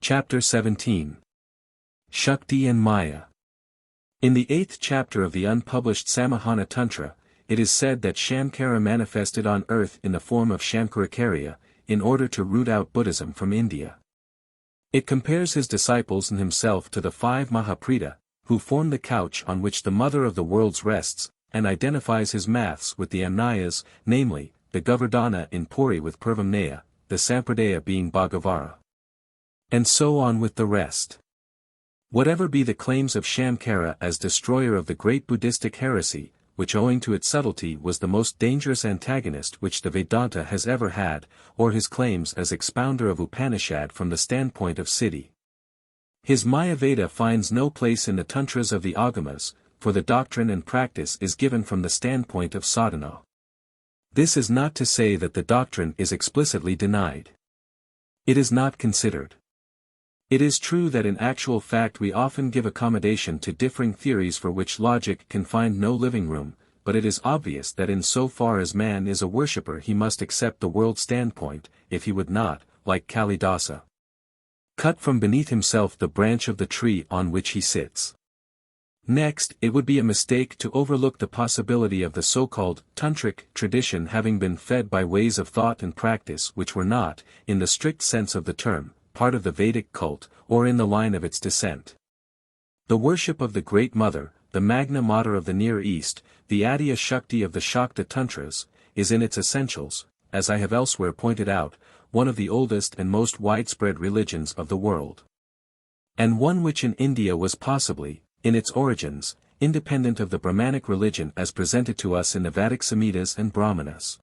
Chapter 17. Shakti and Maya. In the 8th chapter of the unpublished Samahana Tantra, it is said that Shamkara manifested on earth in the form of Shamkarakarya, in order to root out Buddhism from India. It compares his disciples and himself to the 5 Mahaprita, who form the couch on which the mother of the worlds rests, and identifies his maths with the Amnayas, namely, the Govardhana in Puri with Purvamnaya, the Sampradaya being Bhagavara. And so on with the rest. Whatever be the claims of Shamkara as destroyer of the great Buddhistic heresy, which owing to its subtlety was the most dangerous antagonist which the Vedanta has ever had, or his claims as expounder of Upanishad from the standpoint of Siddhi. His Mayaveda finds no place in the Tantras of the Āgamas, for the doctrine and practice is given from the standpoint of Sadhana. This is not to say that the doctrine is explicitly denied. It is not considered. It is true that in actual fact we often give accommodation to differing theories for which logic can find no living room, but it is obvious that in so far as man is a worshipper he must accept the world standpoint, if he would not, like Kalidasa, cut from beneath himself the branch of the tree on which he sits. Next, it would be a mistake to overlook the possibility of the so-called tantric tradition having been fed by ways of thought and practice which were not, in the strict sense of the term, part of the Vedic cult, or in the line of its descent. The worship of the Great Mother, the Magna Mater of the Near East, the Adya Shakti of the Śākta Tantras, is in its essentials, as I have elsewhere pointed out, one of the oldest and most widespread religions of the world. And one which in India was possibly, in its origins, independent of the Brahmanic religion as presented to us in the Vedic Samhitas and Brahmanas.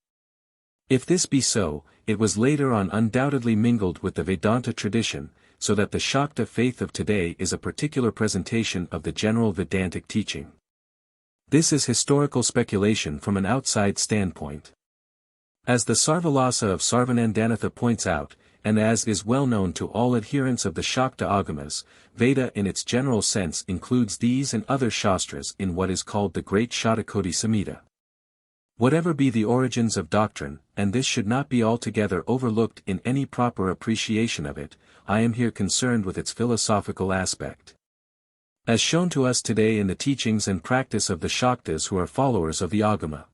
If this be so, it was later on undoubtedly mingled with the Vedanta tradition, so that the Śākta faith of today is a particular presentation of the general Vedantic teaching. This is historical speculation from an outside standpoint. As the Sarvalasa of Sarvanandanatha points out, and as is well known to all adherents of the Śākta Āgamas, Veda in its general sense includes these and other Shastras in what is called the Great Shatakoti Samhita. Whatever be the origins of doctrine, and this should not be altogether overlooked in any proper appreciation of it, I am here concerned with its philosophical aspect. As shown to us today in the teachings and practice of the Shaktas who are followers of the Āgama.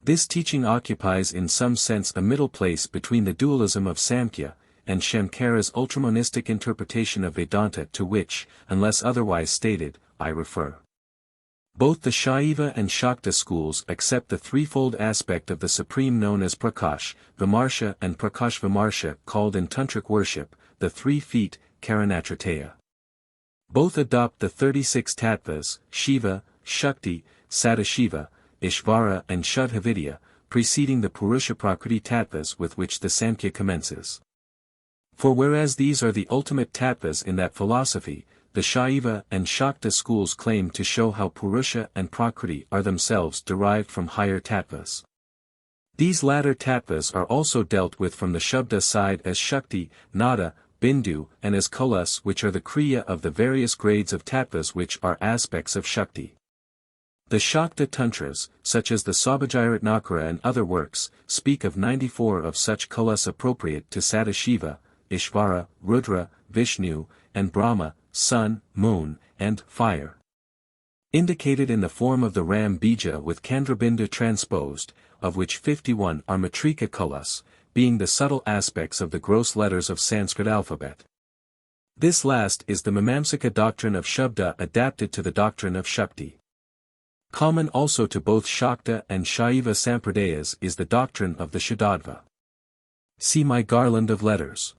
This teaching occupies in some sense a middle place between the dualism of Samkhya, and Shamkara's ultramonistic interpretation of Vedanta to which, unless otherwise stated, I refer. Both the Shaiva and Shakta schools accept the threefold aspect of the Supreme known as Prakash, Vimarsha and Prakash Vimarsha called in Tantric worship, the 3 feet, Karanatrateya. Both adopt the 36 tattvas, Shiva, Shakti, Sadashiva, Ishvara and Shuddhavidya, preceding the Purusha Prakriti tattvas with which the Samkhya commences. For whereas these are the ultimate tattvas in that philosophy, the Shaiva and Shakta schools claim to show how Purusha and Prakriti are themselves derived from higher tattvas. These latter tattvas are also dealt with from the Shabda side as Shakti, Nada, Bindu and as Kulas which are the Kriya of the various grades of tattvas which are aspects of Shakti. The Śākta Tantras, such as the Sabhajayaratnakara and other works, speak of 94 of such kulas appropriate to Sadashiva, Ishvara, Rudra, Vishnu, and Brahma, sun, moon, and fire. Indicated in the form of the Ram Bija with Chandrabindu transposed, of which 51 are Matrika kulas, being the subtle aspects of the gross letters of Sanskrit alphabet. This last is the Mimamsaka doctrine of Shabda adapted to the doctrine of Shakti. Common also to both Shakta and Shaiva Sampradayas is the doctrine of the Shuddhattva. See my garland of letters.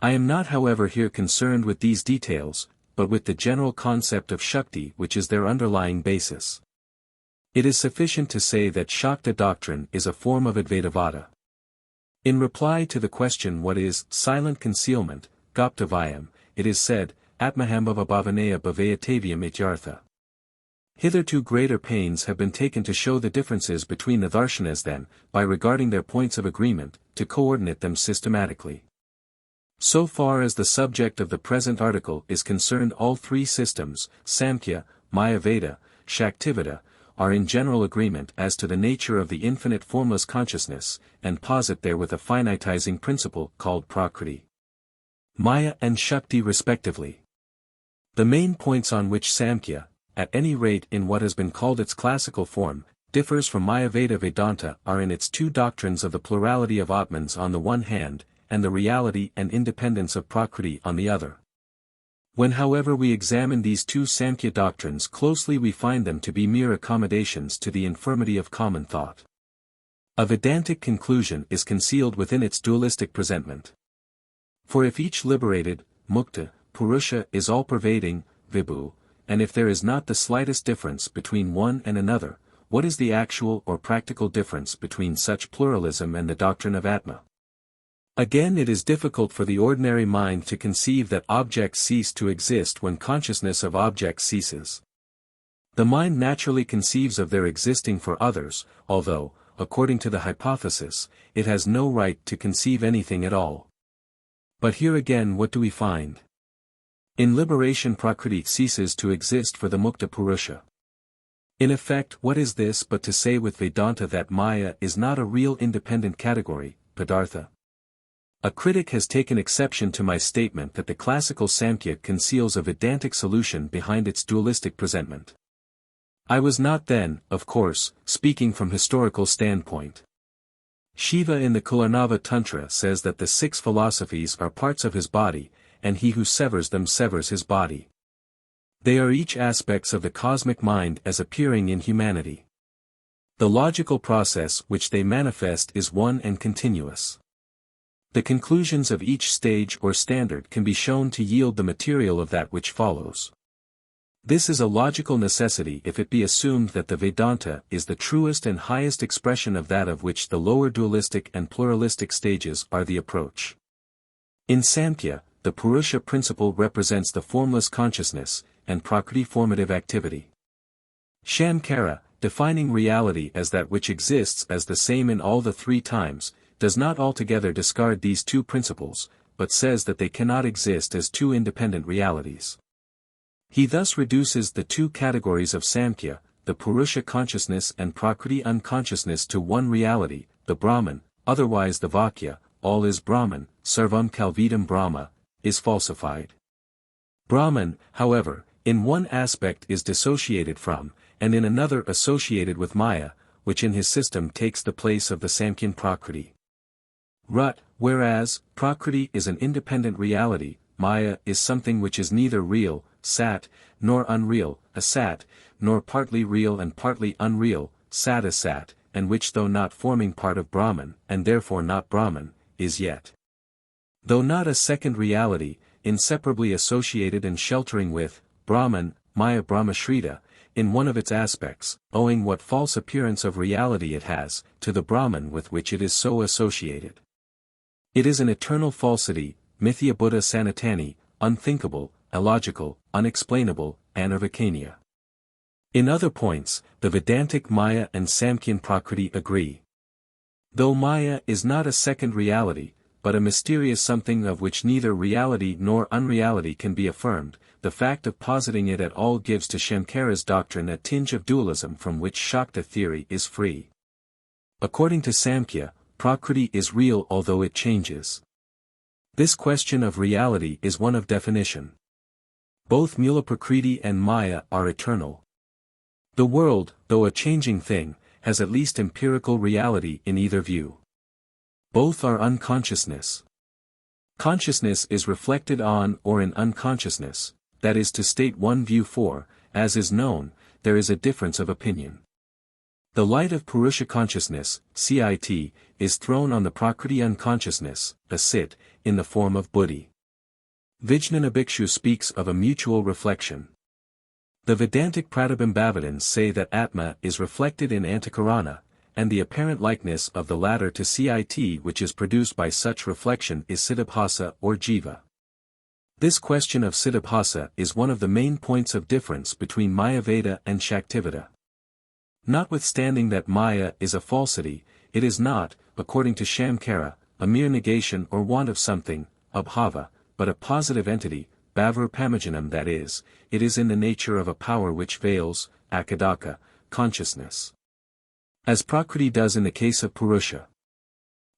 I am not however here concerned with these details, but with the general concept of Shakti which is their underlying basis. It is sufficient to say that Shakta doctrine is a form of Advaitavada. In reply to the question what is silent concealment, Goptavayam, it is said, Atmahambhava bhavanaya bhavayatavyam ityartha. Hitherto greater pains have been taken to show the differences between the darshanas than, by regarding their points of agreement, to coordinate them systematically. So far as the subject of the present article is concerned all 3 systems, Samkhya, Mayaveda, Shaktivada, are in general agreement as to the nature of the infinite formless consciousness, and posit therewith a finitizing principle called Prakriti. Maya and Shakti respectively. The main points on which Samkhya, at any rate in what has been called its classical form, differs from Mayaveda Vedanta are in its two doctrines of the plurality of Atmans on the one hand, and the reality and independence of Prakriti on the other. When however we examine these two Samkhya doctrines closely we find them to be mere accommodations to the infirmity of common thought. A Vedantic conclusion is concealed within its dualistic presentment. For if each liberated, mukta, Purusha is all-pervading, vibhu, and if there is not the slightest difference between one and another, what is the actual or practical difference between such pluralism and the doctrine of Atma? Again, it is difficult for the ordinary mind to conceive that objects cease to exist when consciousness of objects ceases. The mind naturally conceives of their existing for others, although, according to the hypothesis, it has no right to conceive anything at all. But here again what do we find? In liberation Prakriti ceases to exist for the Mukta Purusha. In effect, what is this but to say with Vedanta that Maya is not a real independent category, Padartha? A critic has taken exception to my statement that the classical Samkhya conceals a Vedantic solution behind its dualistic presentment. I was not then, of course, speaking from historical standpoint. Shiva in the Kuṇḍalinī Tantra says that the six philosophies are parts of his body, and he who severs them severs his body. They are each aspects of the cosmic mind as appearing in humanity. The logical process which they manifest is one and continuous. The conclusions of each stage or standard can be shown to yield the material of that which follows. This is a logical necessity if it be assumed that the Vedanta is the truest and highest expression of that of which the lower dualistic and pluralistic stages are the approach. In Samkhya, the Purusha principle represents the formless consciousness, and Prakriti formative activity. Shamkara, defining reality as that which exists as the same in all the three times, does not altogether discard these two principles, but says that they cannot exist as two independent realities. He thus reduces the two categories of Samkhya, the Purusha consciousness and Prakriti unconsciousness to one reality, the Brahman, otherwise the Vakya, all is Brahman, Sarvam Kalvidam Brahma, is falsified. Brahman, however, in one aspect is dissociated from, and in another associated with Maya, which in his system takes the place of the Samkhyan Prakriti. Rut, whereas, Prakriti is an independent reality, Maya is something which is neither real, Sat, nor unreal, Asat, nor partly real and partly unreal, Sat Asat, and which though not forming part of Brahman, and therefore not Brahman, is yet. Though not a second reality, inseparably associated and sheltering with, Brahman, Maya Brahmashrita, in one of its aspects, owing what false appearance of reality it has, to the Brahman with which it is so associated. It is an eternal falsity, Mithya Buddha Sanatani, unthinkable, illogical, unexplainable, Anarvakanya. In other points, the Vedantic Maya and Samkhyan Prakriti agree. Though Maya is not a second reality, but a mysterious something of which neither reality nor unreality can be affirmed, the fact of positing it at all gives to Shankara's doctrine a tinge of dualism from which Śākta theory is free. According to Samkhya, Prakriti is real although it changes. This question of reality is one of definition. Both Mula Prakriti and Maya are eternal. The world, though a changing thing, has at least empirical reality in either view. Both are unconsciousness. Consciousness is reflected on or in unconsciousness, that is to state one view for, as is known, there is a difference of opinion. The light of Purusha consciousness, CIT, is thrown on the Prakriti unconsciousness, Asit, in the form of Buddhi. Vijnana Bhikshu speaks of a mutual reflection. The Vedantic Pratibhambavadins say that Atma is reflected in Antakarana, and the apparent likeness of the latter to CIT which is produced by such reflection is Siddhabhasa or Jiva. This question of Siddhabhasa is one of the main points of difference between Mayaveda and Shaktiveda. Notwithstanding that Maya is a falsity, it is not, according to Shamkara, a mere negation or want of something, abhava, but a positive entity, bhavarupamajanam that is, it is in the nature of a power which veils, akadaka, consciousness. As Prakriti does in the case of Purusha.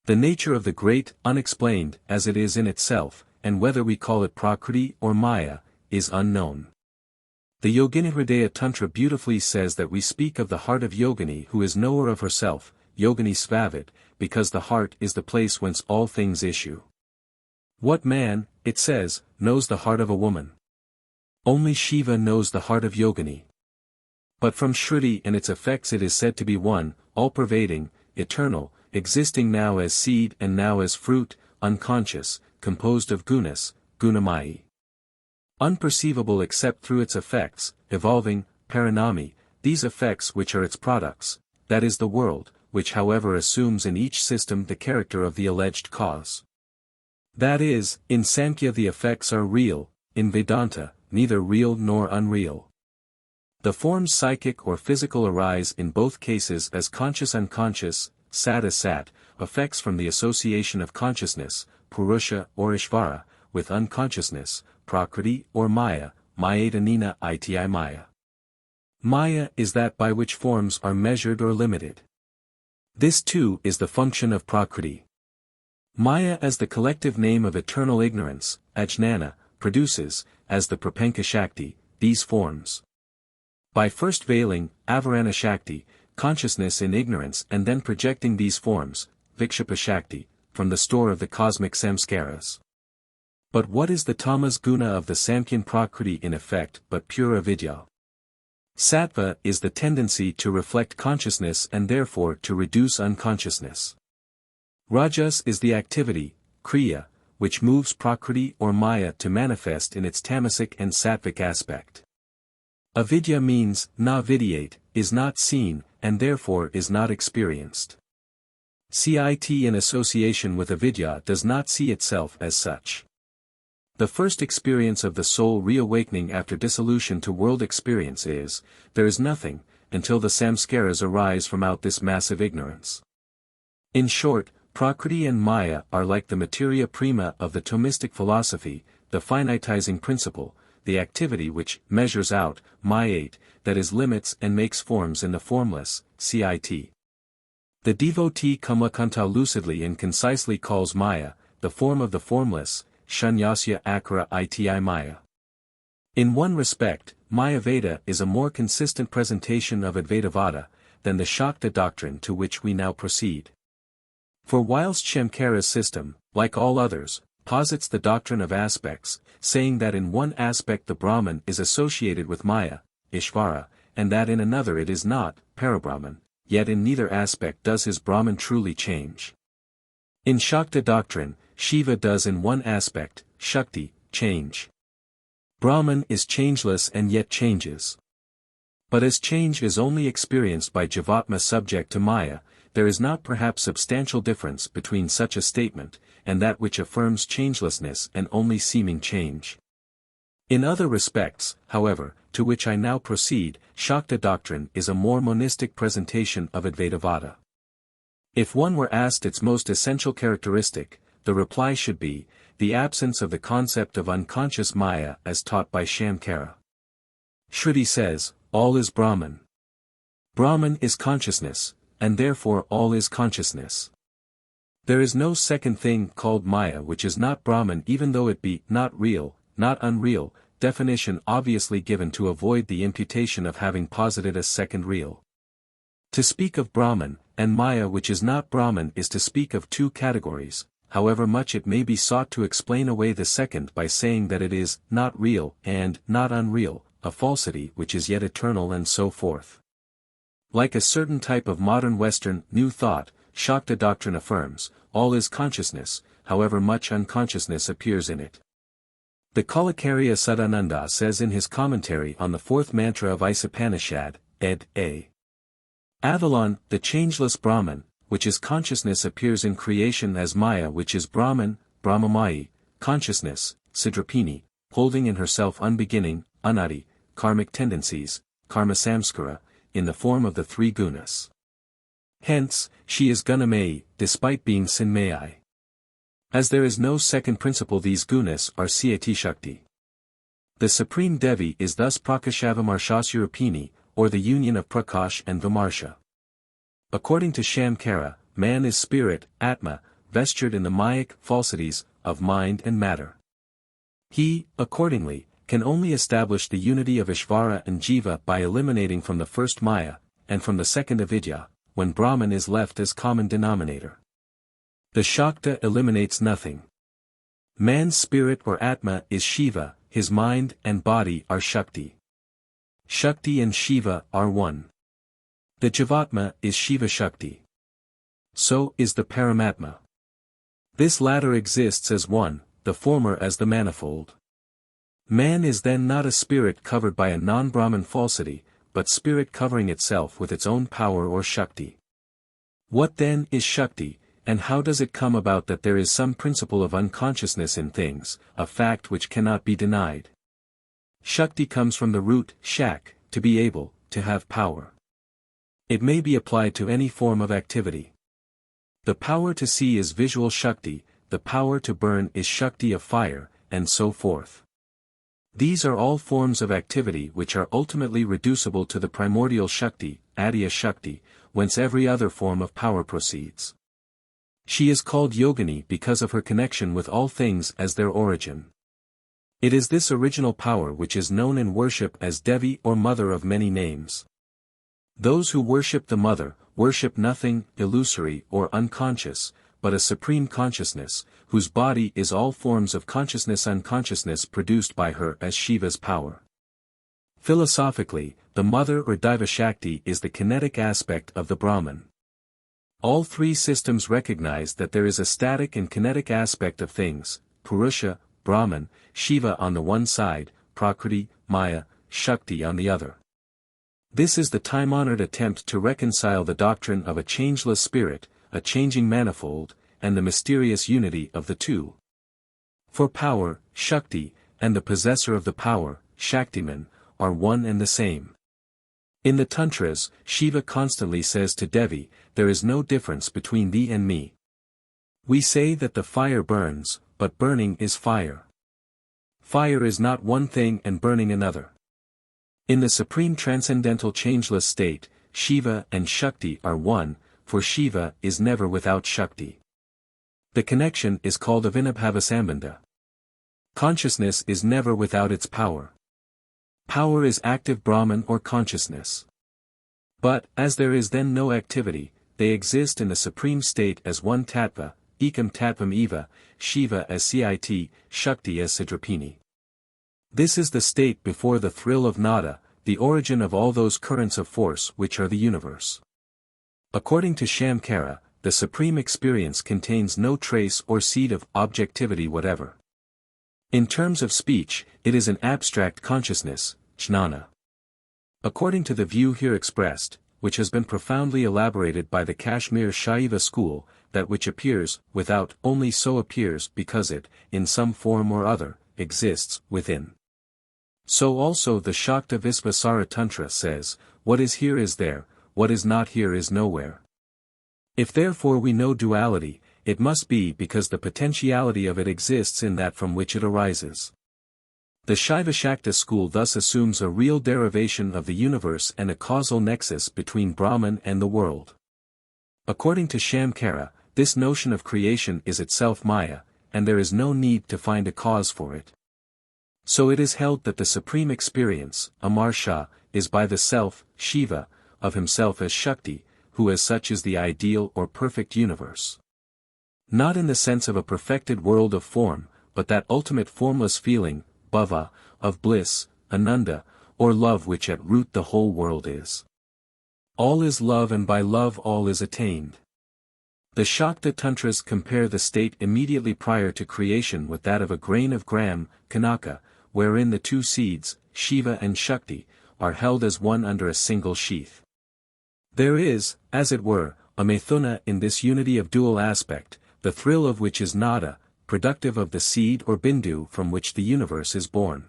The nature of the great, unexplained, as it is in itself, and whether we call it Prakriti or Maya, is unknown. The Yoginihridaya Tantra beautifully says that we speak of the heart of Yogini who is knower of herself, Yogini Svavit, because the heart is the place whence all things issue. What man, it says, knows the heart of a woman? Only Shiva knows the heart of Yogini. But from Shruti and its effects it is said to be one, all-pervading, eternal, existing now as seed and now as fruit, unconscious, composed of gunas, gunamayi. Unperceivable except through its effects, evolving, parinami, these effects which are its products, that is the world, which however assumes in each system the character of the alleged cause. That is, in Sankhya the effects are real, in Vedanta, neither real nor unreal. The forms psychic or physical arise in both cases as conscious-unconscious, sat-asat, effects from the association of consciousness, Purusha or Ishvara, with unconsciousness, Prakriti or Maya, Mayadanina iti Maya. Maya is that by which forms are measured or limited. This too is the function of Prakriti. Maya as the collective name of eternal ignorance, Ajnana, produces, as the Prapanka Shakti, these forms. By first veiling, Avarana Shakti, consciousness in ignorance and then projecting these forms, Vikshapa Shakti, from the store of the cosmic samskaras. But what is the tamas guna of the Samkhyan Prakriti in effect but pure avidya? Sattva is the tendency to reflect consciousness and therefore to reduce unconsciousness. Rajas is the activity, kriya, which moves Prakriti or Maya to manifest in its tamasic and sattvic aspect. Avidya means, na vidyate, is not seen, and therefore is not experienced. Cit in association with avidya does not see itself as such. The first experience of the soul reawakening after dissolution to world experience is, there is nothing, until the samskaras arise from out this massive ignorance. In short, Prakriti and Maya are like the materia prima of the Thomistic philosophy, the finitizing principle, the activity which measures out, mayate, that is limits and makes forms in the formless, cit. The devotee Kamalakanta lucidly and concisely calls Maya, the form of the formless, Shunyasya Akara iti Maya. In one respect, Mayaveda is a more consistent presentation of Advaitavada, than the Śākta doctrine to which we now proceed. For whilst Shamkara's system, like all others, posits the doctrine of aspects, saying that in one aspect the Brahman is associated with Maya, Ishvara, and that in another it is not, Parabrahman, yet in neither aspect does his Brahman truly change. In Śākta doctrine, Shiva does in one aspect, Shakti, change. Brahman is changeless and yet changes. But as change is only experienced by Jivatma subject to Maya, there is not perhaps substantial difference between such a statement, and that which affirms changelessness and only seeming change. In other respects, however, to which I now proceed, Śākta doctrine is a more monistic presentation of Advaitavada. If one were asked its most essential characteristic, the reply should be, the absence of the concept of unconscious Maya as taught by Shamkara. Shruti says, all is Brahman. Brahman is consciousness, and therefore all is consciousness. There is no second thing called Maya which is not Brahman even though it be not real, not unreal, definition obviously given to avoid the imputation of having posited a second real. To speak of Brahman, and Maya which is not Brahman is to speak of two categories, however much it may be sought to explain away the second by saying that it is not real and not unreal, a falsity which is yet eternal and so forth. Like a certain type of modern Western New Thought, Śākta doctrine affirms, all is consciousness, however much unconsciousness appears in it. The Kalakarya Sadananda says in his commentary on the fourth mantra of Isāpanishad, ed. A. Avalon, the changeless Brahman, which is consciousness appears in creation as Maya which is Brahman, Varnamālā, consciousness, Sidrapini, holding in herself unbeginning, anadi, karmic tendencies, karma samskara, in the form of the three gunas. Hence, she is Gunamayi, despite being Sinmayi. As there is no second principle these gunas are Siati Shakti. The supreme Devi is thus Prakashavimarshasya or the union of Prakash and Vimarsha. According to Shamkara, man is spirit, Atma, vestured in the Mayic falsities of mind and matter. He, accordingly, can only establish the unity of Ishvara and Jiva by eliminating from the first Maya, and from the second Avidya, when Brahman is left as common denominator. The Śakta eliminates nothing. Man's spirit or Atma is Shiva, his mind and body are Shakti. Shakti and Shiva are one. The Jivatma is Shiva Shakti. So is the Paramatma. This latter exists as one, the former as the manifold. Man is then not a spirit covered by a non-Brahman falsity, but spirit covering itself with its own power or Shakti. What then is Shakti, and how does it come about that there is some principle of unconsciousness in things, a fact which cannot be denied? Shakti comes from the root, shak, to be able, to have power. It may be applied to any form of activity. The power to see is visual Shakti, the power to burn is Shakti of fire, and so forth. These are all forms of activity which are ultimately reducible to the primordial Shakti, Adya Shakti, whence every other form of power proceeds. She is called Yogini because of her connection with all things as their origin. It is this original power which is known in worship as Devi or Mother of many names. Those who worship the Mother, worship nothing illusory or unconscious, but a supreme consciousness, whose body is all forms of consciousness produced by her as Shiva's power. Philosophically, the Mother or Daiva Shakti is the kinetic aspect of the Brahman. All three systems recognize that there is a static and kinetic aspect of things, Purusha, Brahman, Shiva on the one side, Prakriti, Maya, Shakti on the other. This is the time-honored attempt to reconcile the doctrine of a changeless spirit, a changing manifold, and the mysterious unity of the two. For power, Shakti, and the possessor of the power, Shaktiman, are one and the same. In the Tantras, Shiva constantly says to Devi, "There is no difference between thee and me." We say that the fire burns, but burning is fire. Fire is not one thing and burning another. In the supreme transcendental changeless state, Shiva and Shakti are one, for Shiva is never without Shakti. The connection is called Avinabhavasambandha. Consciousness is never without its power. Power is active Brahman or consciousness. But, as there is then no activity, they exist in the supreme state as one tattva, ekam tattvam eva, Shiva as Cit, Shakti as Sidrapini. This is the state before the thrill of nada, the origin of all those currents of force which are the universe. According to Shamkara, the supreme experience contains no trace or seed of objectivity whatever. In terms of speech, it is an abstract consciousness, jnana. According to the view here expressed, which has been profoundly elaborated by the Kashmir Shaiva school, that which appears without only so appears because it, in some form or other, exists within. So also the Śākta Visvasara Tantra says, what is here is there, what is not here is nowhere. If therefore we know duality, it must be because the potentiality of it exists in that from which it arises. The Shaiva Śakta school thus assumes a real derivation of the universe and a causal nexus between Brahman and the world. According to Shamkara, this notion of creation is itself Maya, and there is no need to find a cause for it. So it is held that the supreme experience, Amar Shah, is by the self, Shiva, of himself as Shakti, who as such is the ideal or perfect universe. Not in the sense of a perfected world of form, but that ultimate formless feeling, bhava, of bliss, ananda, or love which at root the whole world is. All is love and by love all is attained. The Śakta Tantras compare the state immediately prior to creation with that of a grain of gram, kanaka, wherein the two seeds, Shiva and Shakti, are held as one under a single sheath. There is, as it were, a methuna in this unity of dual aspect, the thrill of which is nada, productive of the seed or bindu from which the universe is born.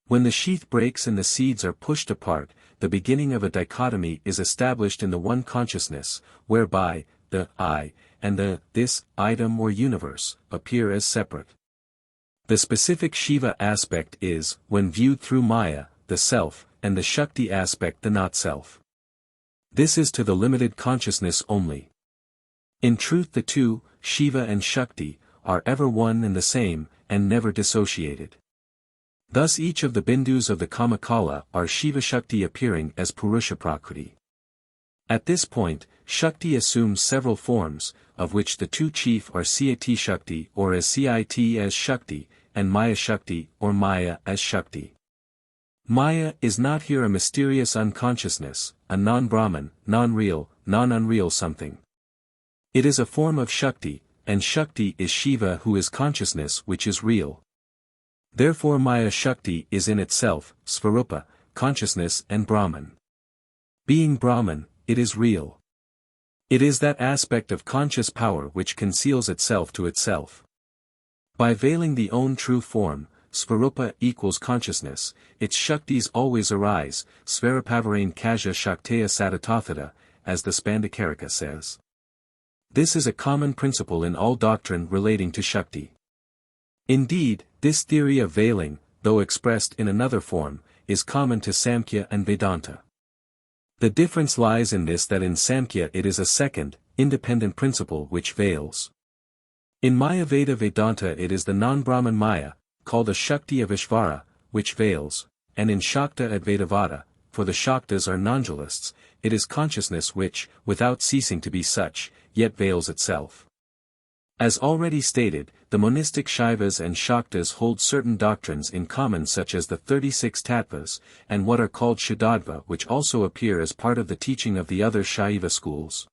When the sheath breaks and the seeds are pushed apart, the beginning of a dichotomy is established in the one consciousness, whereby, the I, and the this item or universe, appear as separate. The specific Shiva aspect is, when viewed through Maya, the self, and the Shakti aspect the not-self. This is to the limited consciousness only. In truth the two, Shiva and Shakti, are ever one and the same, and never dissociated. Thus each of the bindus of the Kamakala are Shiva Shakti appearing as Purusha Prakriti. At this point, Shakti assumes several forms, of which the two chief are Cit Shakti or as Cit as Shakti, and Maya Shakti or Maya as Shakti. Maya is not here a mysterious unconsciousness, a non-Brahman, non-real, non-unreal something. It is a form of Shakti, and Shakti is Shiva who is consciousness which is real. Therefore Maya Shakti is in itself, Svarupa, consciousness and Brahman. Being Brahman, it is real. It is that aspect of conscious power which conceals itself to itself. By veiling the own true form, Svarupa equals consciousness, its Shaktis always arise, Svarupavarain Kaja Śākta Sādhanā, as the Spandakarika says. This is a common principle in all doctrine relating to Shakti. Indeed, this theory of veiling, though expressed in another form, is common to Samkhya and Vedanta. The difference lies in this that in Samkhya it is a second, independent principle which veils. In Mayaveda Vedanta it is the non-Brahman Maya, called a Shakti of Ishvara, which veils, and in Śākta Advaitavada, for the Shaktas are non-Dualists, it is consciousness which, without ceasing to be such, yet veils itself. As already stated, the monistic Shaivas and Shaktas hold certain doctrines in common such as the 36 Tattvas, and what are called Shuddhadva which also appear as part of the teaching of the other Shaiva schools.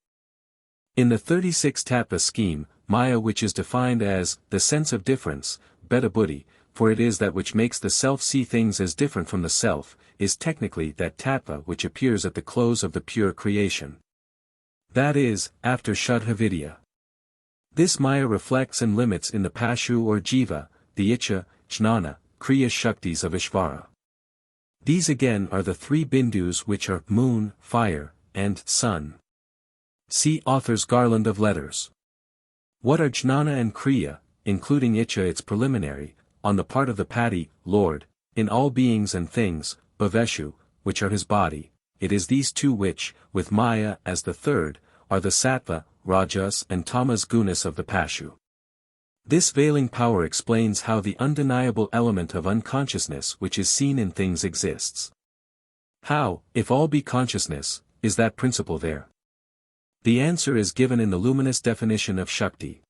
In the 36 Tattva scheme, Maya which is defined as, the sense of difference, Bheda Buddhi, for it is that which makes the self see things as different from the self, is technically that Tattva which appears at the close of the pure creation. That is, after Shuddha Vidya. This Maya reflects and limits in the Pashu or Jiva, the Icha, Jnana, Kriya Shaktis of Ishvara. These again are the three bindus which are moon, fire, and sun. See author's Garland of Letters. What are Jnana and Kriya, including Icha its preliminary, on the part of the Pati, Lord, in all beings and things, Bhaveshu, which are his body, it is these two which, with Maya as the third, are the Sattva, Rajas and Tamas gunas of the Pashu. This veiling power explains how the undeniable element of unconsciousness which is seen in things exists. How, if all be consciousness, is that principle there? The answer is given in the luminous definition of Shakti.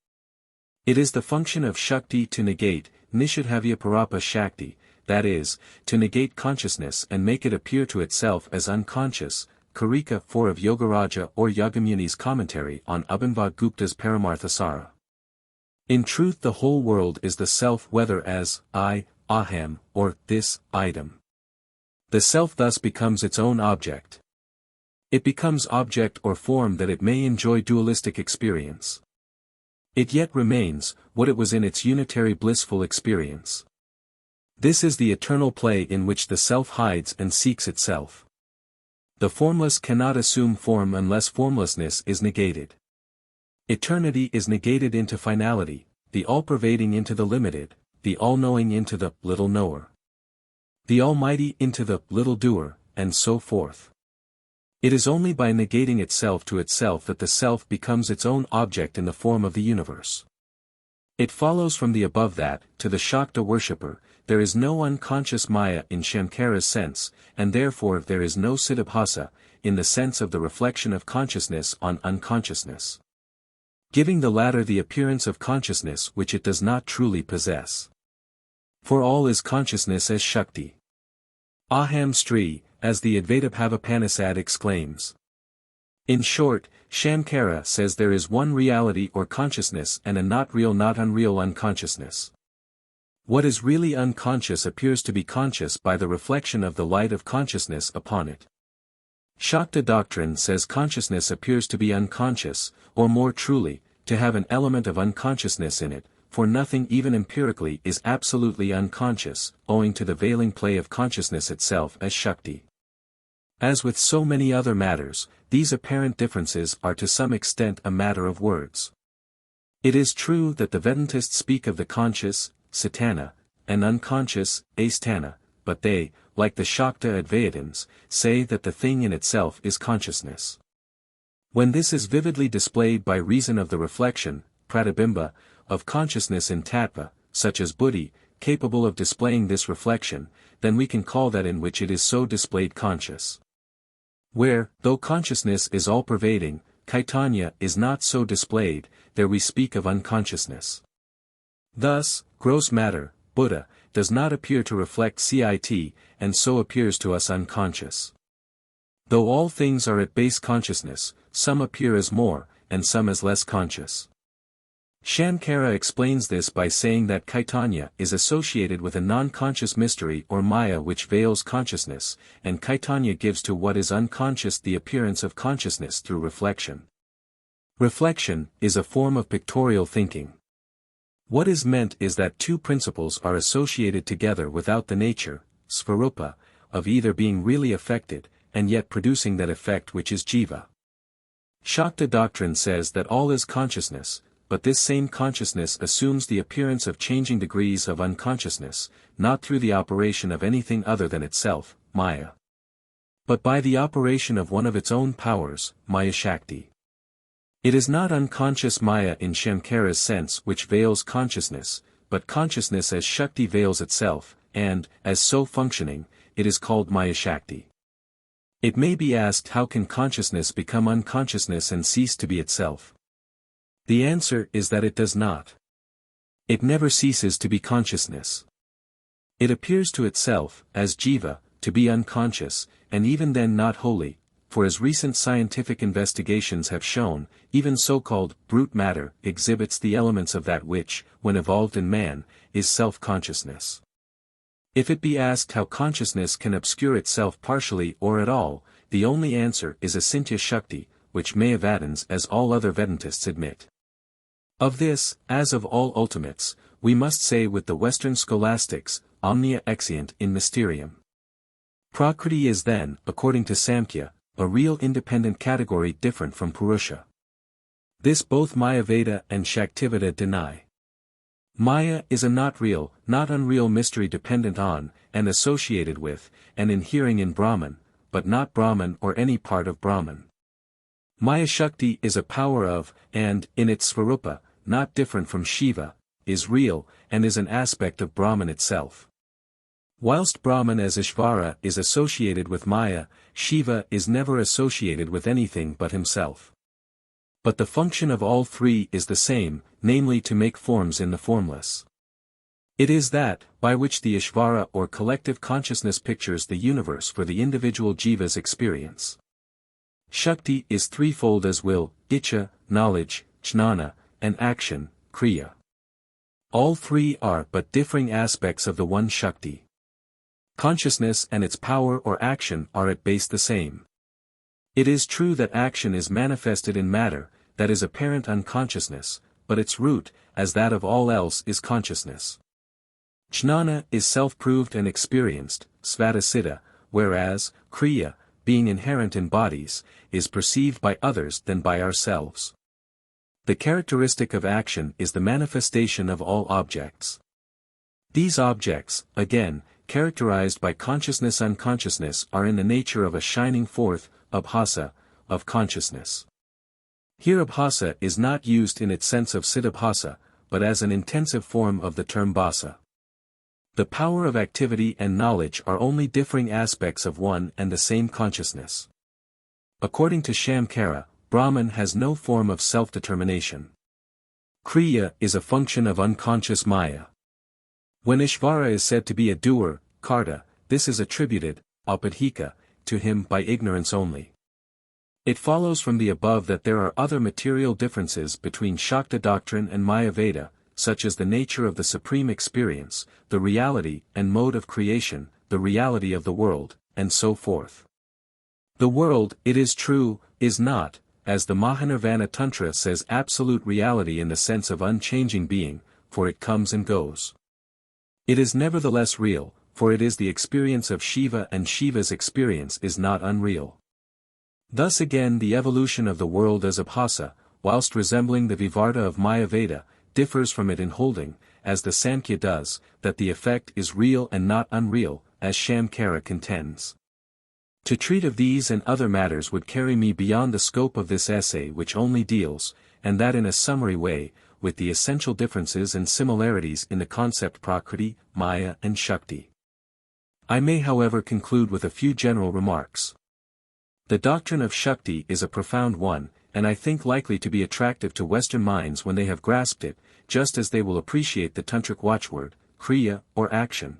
It is the function of Shakti to negate, Nishadhavya Parapa Shakti, that is, to negate consciousness and make it appear to itself as unconscious, Karika 4 of Yogaraja or Yagamuni's commentary on Abhinavad Gupta's Paramarthasara. In truth the whole world is the self whether as, I, aham, or this, idam. The self thus becomes its own object. It becomes object or form that it may enjoy dualistic experience. It yet remains, what it was in its unitary blissful experience. This is the eternal play in which the self hides and seeks itself. The formless cannot assume form unless formlessness is negated. Eternity is negated into finality, the all-pervading into the limited, the all-knowing into the little knower, the almighty into the little doer, and so forth. It is only by negating itself to itself that the self becomes its own object in the form of the universe. It follows from the above that, to the Shakta worshipper, there is no unconscious Maya in Shankara's sense, and therefore there is no Siddhabhasa, in the sense of the reflection of consciousness on unconsciousness, giving the latter the appearance of consciousness which it does not truly possess. For all is consciousness as Shakti. Aham Stri, as the Advaitavada Panisad exclaims. In short, Shankara says there is one reality or consciousness and a not real not unreal unconsciousness. What is really unconscious appears to be conscious by the reflection of the light of consciousness upon it. Shakta doctrine says consciousness appears to be unconscious, or more truly, to have an element of unconsciousness in it, for nothing even empirically is absolutely unconscious, owing to the veiling play of consciousness itself as Shakti. As with so many other matters, these apparent differences are to some extent a matter of words. It is true that the Vedantists speak of the conscious, Satana, and unconscious, Astana, but they, like the Shakta Advaitins, say that the thing in itself is consciousness. When this is vividly displayed by reason of the reflection, pratibimba, of consciousness in Tattva, such as buddhi, capable of displaying this reflection, then we can call that in which it is so displayed conscious. Where, though consciousness is all-pervading, Caitanya is not so displayed, there we speak of unconsciousness. Thus, gross matter, Buddha, does not appear to reflect CIT, and so appears to us unconscious. Though all things are at base consciousness, some appear as more, and some as less conscious. Shankara explains this by saying that Caitanya is associated with a non-conscious mystery or maya which veils consciousness, and Caitanya gives to what is unconscious the appearance of consciousness through reflection. Reflection is a form of pictorial thinking. What is meant is that two principles are associated together without the nature, svarupa, of either being really affected, and yet producing that effect which is jiva. Śākta doctrine says that all is consciousness, but this same consciousness assumes the appearance of changing degrees of unconsciousness, not through the operation of anything other than itself, Maya, but by the operation of one of its own powers, Maya Shakti. It is not unconscious Maya in Shankara's sense which veils consciousness, but consciousness as Shakti veils itself, and, as so functioning, it is called Maya Shakti. It may be asked, how can consciousness become unconsciousness and cease to be itself? The answer is that it does not. It never ceases to be consciousness. It appears to itself, as jiva, to be unconscious, and even then not wholly, for as recent scientific investigations have shown, even so-called brute matter exhibits the elements of that which, when evolved in man, is self-consciousness. If it be asked how consciousness can obscure itself partially or at all, the only answer is Asintya Shakti, which Mayavadins as all other Vedantists admit. Of this, as of all ultimates, we must say with the Western scholastics, omnia exeunt in mysterium. Prakriti is then, according to Samkhya, a real independent category different from Purusha. This both Mayavada and Shaktivada deny. Maya is a not real, not unreal mystery dependent on, and associated with, and inhering in Brahman, but not Brahman or any part of Brahman. Maya Shakti is a power of, and, in its svarupa, not different from Shiva, is real, and is an aspect of Brahman itself. Whilst Brahman as Ishvara is associated with Maya, Shiva is never associated with anything but himself. But the function of all three is the same, namely to make forms in the formless. It is that, by which the Ishvara or collective consciousness pictures the universe for the individual jiva's experience. Shakti is threefold as will, icha, knowledge, jnana, and action, kriya. All three are but differing aspects of the one Shakti. Consciousness and its power or action are at base the same. It is true that action is manifested in matter, that is apparent unconsciousness, but its root, as that of all else is consciousness. Jnana is self-proved and experienced, svadasiddha, whereas, kriya, being inherent in bodies, is perceived by others than by ourselves. The characteristic of action is the manifestation of all objects. These objects, again, characterized by consciousness-unconsciousness are in the nature of a shining forth, abhasa, of consciousness. Here abhasa is not used in its sense of siddhabhasa, but as an intensive form of the term bhasa. The power of activity and knowledge are only differing aspects of one and the same consciousness. According to Shankara, Brahman has no form of self-determination. Kriya is a function of unconscious Maya. When Ishvara is said to be a doer, karta, this is attributed, apadhika, to him by ignorance only. It follows from the above that there are other material differences between Śākta doctrine and Mayavada, such as the nature of the supreme experience, the reality and mode of creation, the reality of the world, and so forth. The world, it is true, is not, as the Mahanirvana Tantra says, absolute reality in the sense of unchanging being, for it comes and goes. It is nevertheless real, for it is the experience of Shiva, and Shiva's experience is not unreal. Thus again the evolution of the world as abhasa, whilst resembling the vivarta of Mayavada, differs from it in holding, as the Samkhya does, that the effect is real and not unreal, as Shankara contends. To treat of these and other matters would carry me beyond the scope of this essay, which only deals, and that in a summary way, with the essential differences and similarities in the concept Prakriti, Maya and Shakti. I may however conclude with a few general remarks. The doctrine of Shakti is a profound one, and I think likely to be attractive to Western minds when they have grasped it, just as they will appreciate the Tantric watchword, Kriya, or action.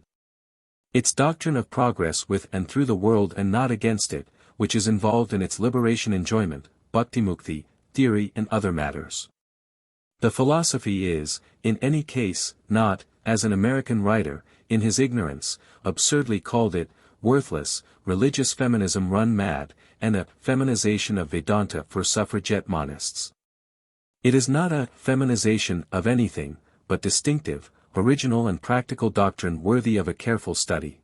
Its doctrine of progress with and through the world and not against it, which is involved in its liberation enjoyment, bhakti-mukti, theory and other matters. The philosophy is, in any case, not, as an American writer, in his ignorance, absurdly called it, worthless, religious feminism run mad, and a feminization of Vedanta for suffragette monists. It is not a feminization of anything, but distinctive, original and practical doctrine worthy of a careful study.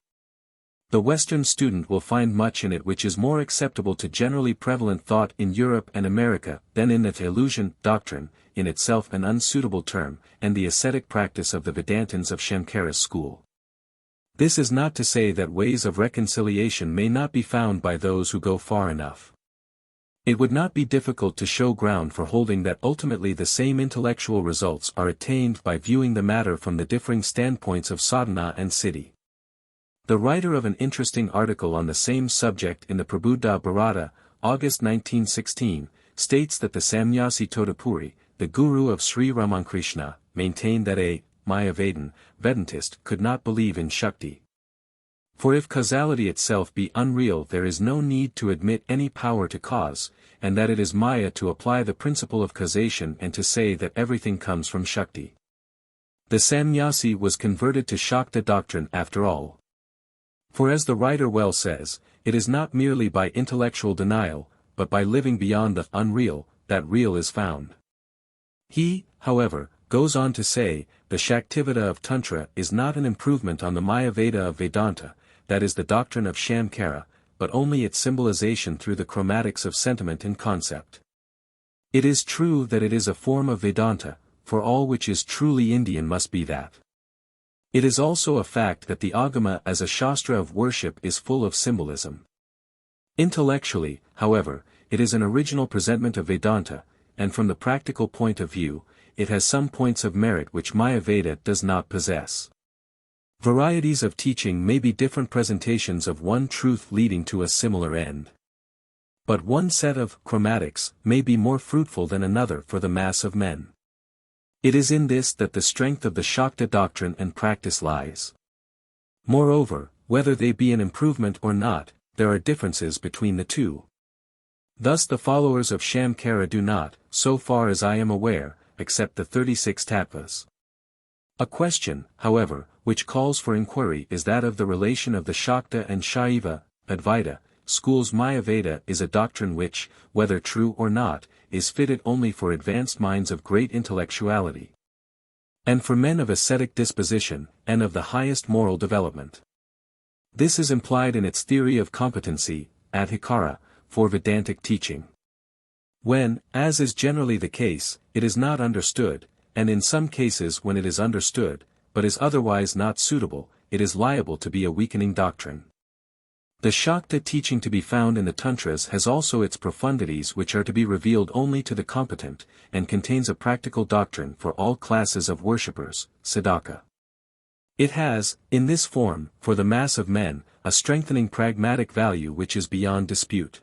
The Western student will find much in it which is more acceptable to generally prevalent thought in Europe and America than in the illusion doctrine, in itself an unsuitable term, and the ascetic practice of the Vedantins of Shankara's school. This is not to say that ways of reconciliation may not be found by those who go far enough. It would not be difficult to show ground for holding that ultimately the same intellectual results are attained by viewing the matter from the differing standpoints of sadhana and siddhi. The writer of an interesting article on the same subject in the Prabuddha Bharata, August 1916, states that the Samyasi Todapuri, the guru of Sri Ramakrishna, maintained that a Mayavadan, Vedantist could not believe in Shakti. For if causality itself be unreal there is no need to admit any power to cause, and that it is Maya to apply the principle of causation and to say that everything comes from Shakti. The Samyasi was converted to Śākta doctrine after all. For as the writer well says, it is not merely by intellectual denial, but by living beyond the unreal, that real is found. He, however, goes on to say, the Shaktivada of Tantra is not an improvement on the Mayavada of Vedanta, that is the doctrine of Shankara, but only its symbolization through the chromatics of sentiment and concept. It is true that it is a form of Vedanta, for all which is truly Indian must be that. It is also a fact that the Āgama as a Shastra of worship is full of symbolism. Intellectually, however, it is an original presentment of Vedanta, and from the practical point of view, it has some points of merit which Mayavada does not possess. Varieties of teaching may be different presentations of one truth leading to a similar end. But one set of chromatics may be more fruitful than another for the mass of men. It is in this that the strength of the Śākta doctrine and practice lies. Moreover, whether they be an improvement or not, there are differences between the two. Thus the followers of Shankara do not, so far as I am aware, accept the 36 tattvas. A question, however, which calls for inquiry is that of the relation of the Śakta and Shaiva, Advaita, schools. Mayavada is a doctrine which, whether true or not, is fitted only for advanced minds of great intellectuality, and for men of ascetic disposition, and of the highest moral development. This is implied in its theory of competency, adhikara, for Vedantic teaching. When, as is generally the case, it is not understood, and in some cases when it is understood, but is otherwise not suitable, it is liable to be a weakening doctrine. The Śākta teaching to be found in the Tantras has also its profundities which are to be revealed only to the competent, and contains a practical doctrine for all classes of worshippers, sadhaka. It has, in this form, for the mass of men, a strengthening pragmatic value which is beyond dispute.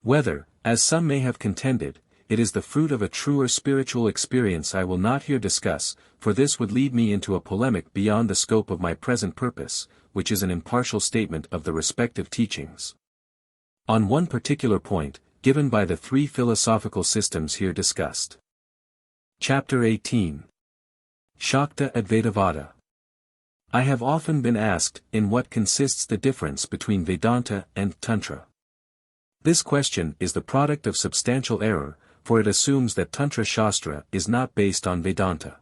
Whether, as some may have contended, it is the fruit of a truer spiritual experience I will not here discuss, for this would lead me into a polemic beyond the scope of my present purpose, which is an impartial statement of the respective teachings. On one particular point, given by the three philosophical systems here discussed. Chapter 18. Śakta Advaitavada. I have often been asked, in what consists the difference between Vedanta and Tantra? This question is the product of substantial error, for it assumes that Tantra Śāstra is not based on Vedanta.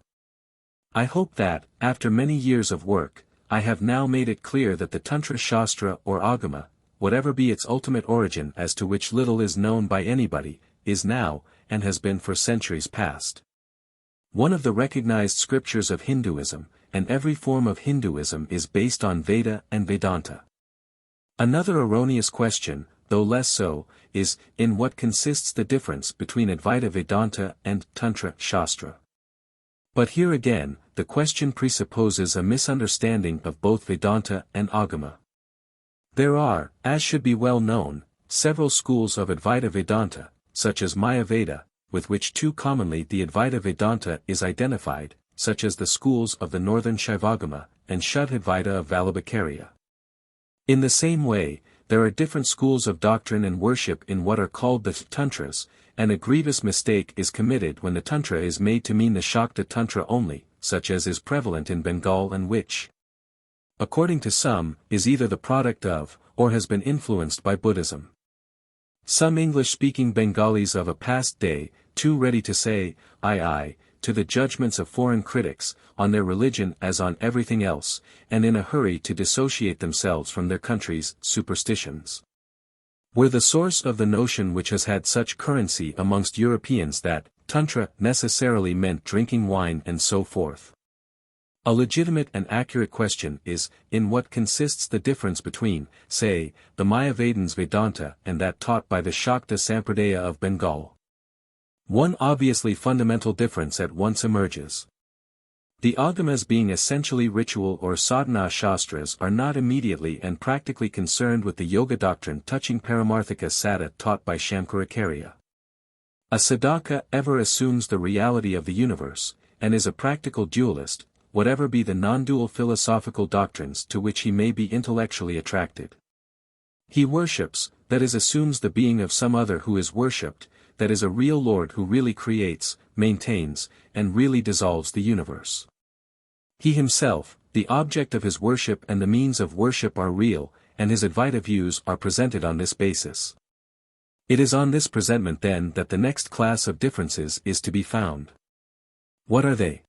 I hope that, after many years of work, I have now made it clear that the Tantra Śāstra or Āgama, whatever be its ultimate origin as to which little is known by anybody, is now, and has been for centuries past, one of the recognized scriptures of Hinduism, and every form of Hinduism is based on Veda and Vedanta. Another erroneous question, though less so, is, in what consists the difference between Advaita Vedanta and Tantra Śāstra? But here again, the question presupposes a misunderstanding of both Vedanta and Agama. There are, as should be well known, several schools of Advaita Vedanta, such as Maya Veda, with which too commonly the Advaita Vedanta is identified, such as the schools of the northern Shaivagama, and Shuddhadvaita of Vallabhacharya. In the same way, there are different schools of doctrine and worship in what are called the Tantras, and a grievous mistake is committed when the Tantra is made to mean the Śākta Tantra only, such as is prevalent in Bengal and which, according to some, is either the product of, or has been influenced by Buddhism. Some English-speaking Bengalis of a past day, too ready to say, aye, to the judgments of foreign critics, on their religion as on everything else, and in a hurry to dissociate themselves from their country's superstitions, were the source of the notion which has had such currency amongst Europeans that Tantra necessarily meant drinking wine and so forth. A legitimate and accurate question is, in what consists the difference between, say, the Mayavadins Vedanta and that taught by the Śākta Sampradaya of Bengal? One obviously fundamental difference at once emerges. The Āgamas being essentially ritual or sadhana shastras are not immediately and practically concerned with the yoga doctrine touching Paramarthika Sada taught by Shankaracharya. A sadhaka ever assumes the reality of the universe, and is a practical dualist, whatever be the non-dual philosophical doctrines to which he may be intellectually attracted. He worships, that is assumes the being of some other who is worshipped, that is a real Lord who really creates, maintains, and really dissolves the universe. He himself, the object of his worship and the means of worship are real, and his Advaita views are presented on this basis. It is on this presentment then that the next class of differences is to be found. What are they?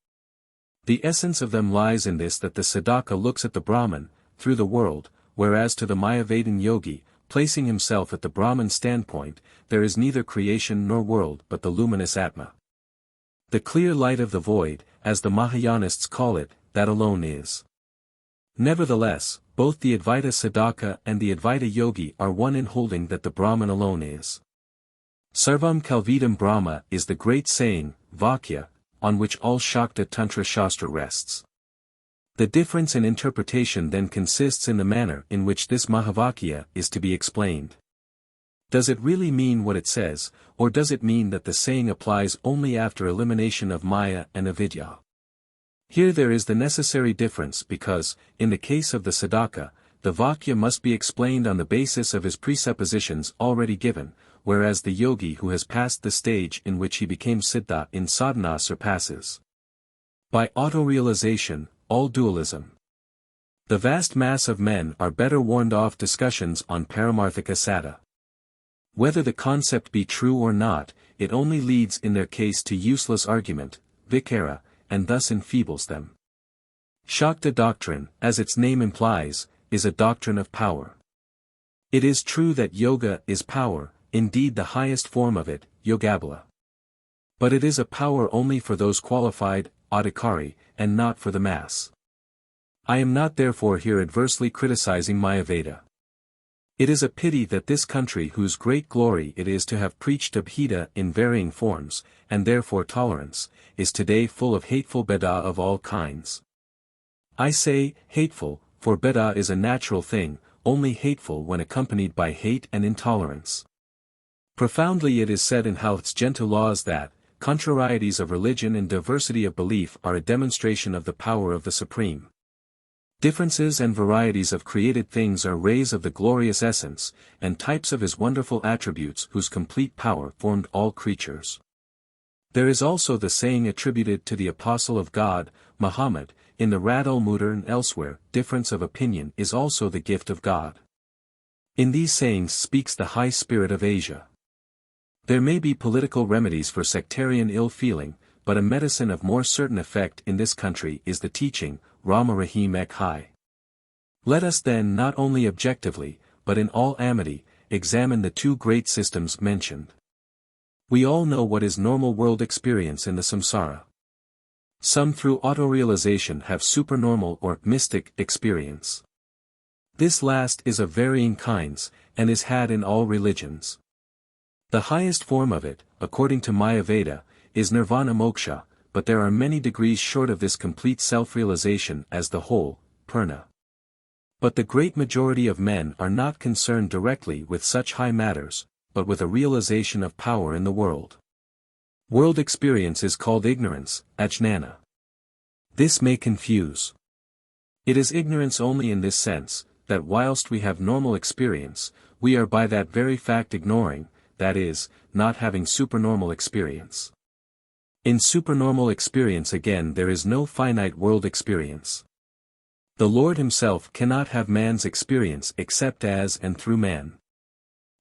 The essence of them lies in this, that the sadhaka looks at the Brahman, through the world, whereas to the Mayavadan yogi, placing himself at the Brahman standpoint, there is neither creation nor world but the luminous Atma. The clear light of the void, as the Mahayanists call it, that alone is. Nevertheless, both the Advaita sadhaka and the Advaita yogi are one in holding that the Brahman alone is. Sarvam Kalvidam Brahma is the great saying, Vakya, on which all Śākta Tantra Śāstra rests. The difference in interpretation then consists in the manner in which this Mahavakya is to be explained. Does it really mean what it says, or does it mean that the saying applies only after elimination of Maya and Avidya? Here there is the necessary difference because, in the case of the sadhaka, the Vakya must be explained on the basis of his presuppositions already given, whereas the yogi who has passed the stage in which he became Siddha in sadhana surpasses, by auto-realization, all dualism. The vast mass of men are better warned off discussions on Paramarthika Sada. Whether the concept be true or not, it only leads in their case to useless argument, vikara, and thus enfeebles them. Śākta doctrine, as its name implies, is a doctrine of power. It is true that yoga is power, indeed the highest form of it, yogabala. But it is a power only for those qualified, adhikari, and not for the mass. I am not therefore here adversely criticizing Mayaveda. It is a pity that this country whose great glory it is to have preached Abhida in varying forms, and therefore tolerance, is today full of hateful Veda of all kinds. I say, hateful, for Veda is a natural thing, only hateful when accompanied by hate and intolerance. Profoundly it is said in Houth's Gentoo laws that, contrarieties of religion and diversity of belief are a demonstration of the power of the Supreme. Differences and varieties of created things are rays of the glorious essence, and types of his wonderful attributes whose complete power formed all creatures. There is also the saying attributed to the Apostle of God, Muhammad, in the Rad al-Mudir and elsewhere, difference of opinion is also the gift of God. In these sayings speaks the high spirit of Asia. There may be political remedies for sectarian ill-feeling, but a medicine of more certain effect in this country is the teaching, Rama Rahim Ek Hai. Let us then not only objectively, but in all amity, examine the two great systems mentioned. We all know what is normal world experience in the samsara. Some through autorealization have supernormal or mystic experience. This last is of varying kinds, and is had in all religions. The highest form of it, according to Mayaveda, is nirvana moksha, but there are many degrees short of this complete self-realization as the whole, Purna. But the great majority of men are not concerned directly with such high matters, but with a realization of power in the world. World experience is called ignorance, ajnana. This may confuse. It is ignorance only in this sense, that whilst we have normal experience, we are by that very fact ignoring, that is, not having supernormal experience. In supernormal experience again there is no finite world experience. The Lord himself cannot have man's experience except as and through man.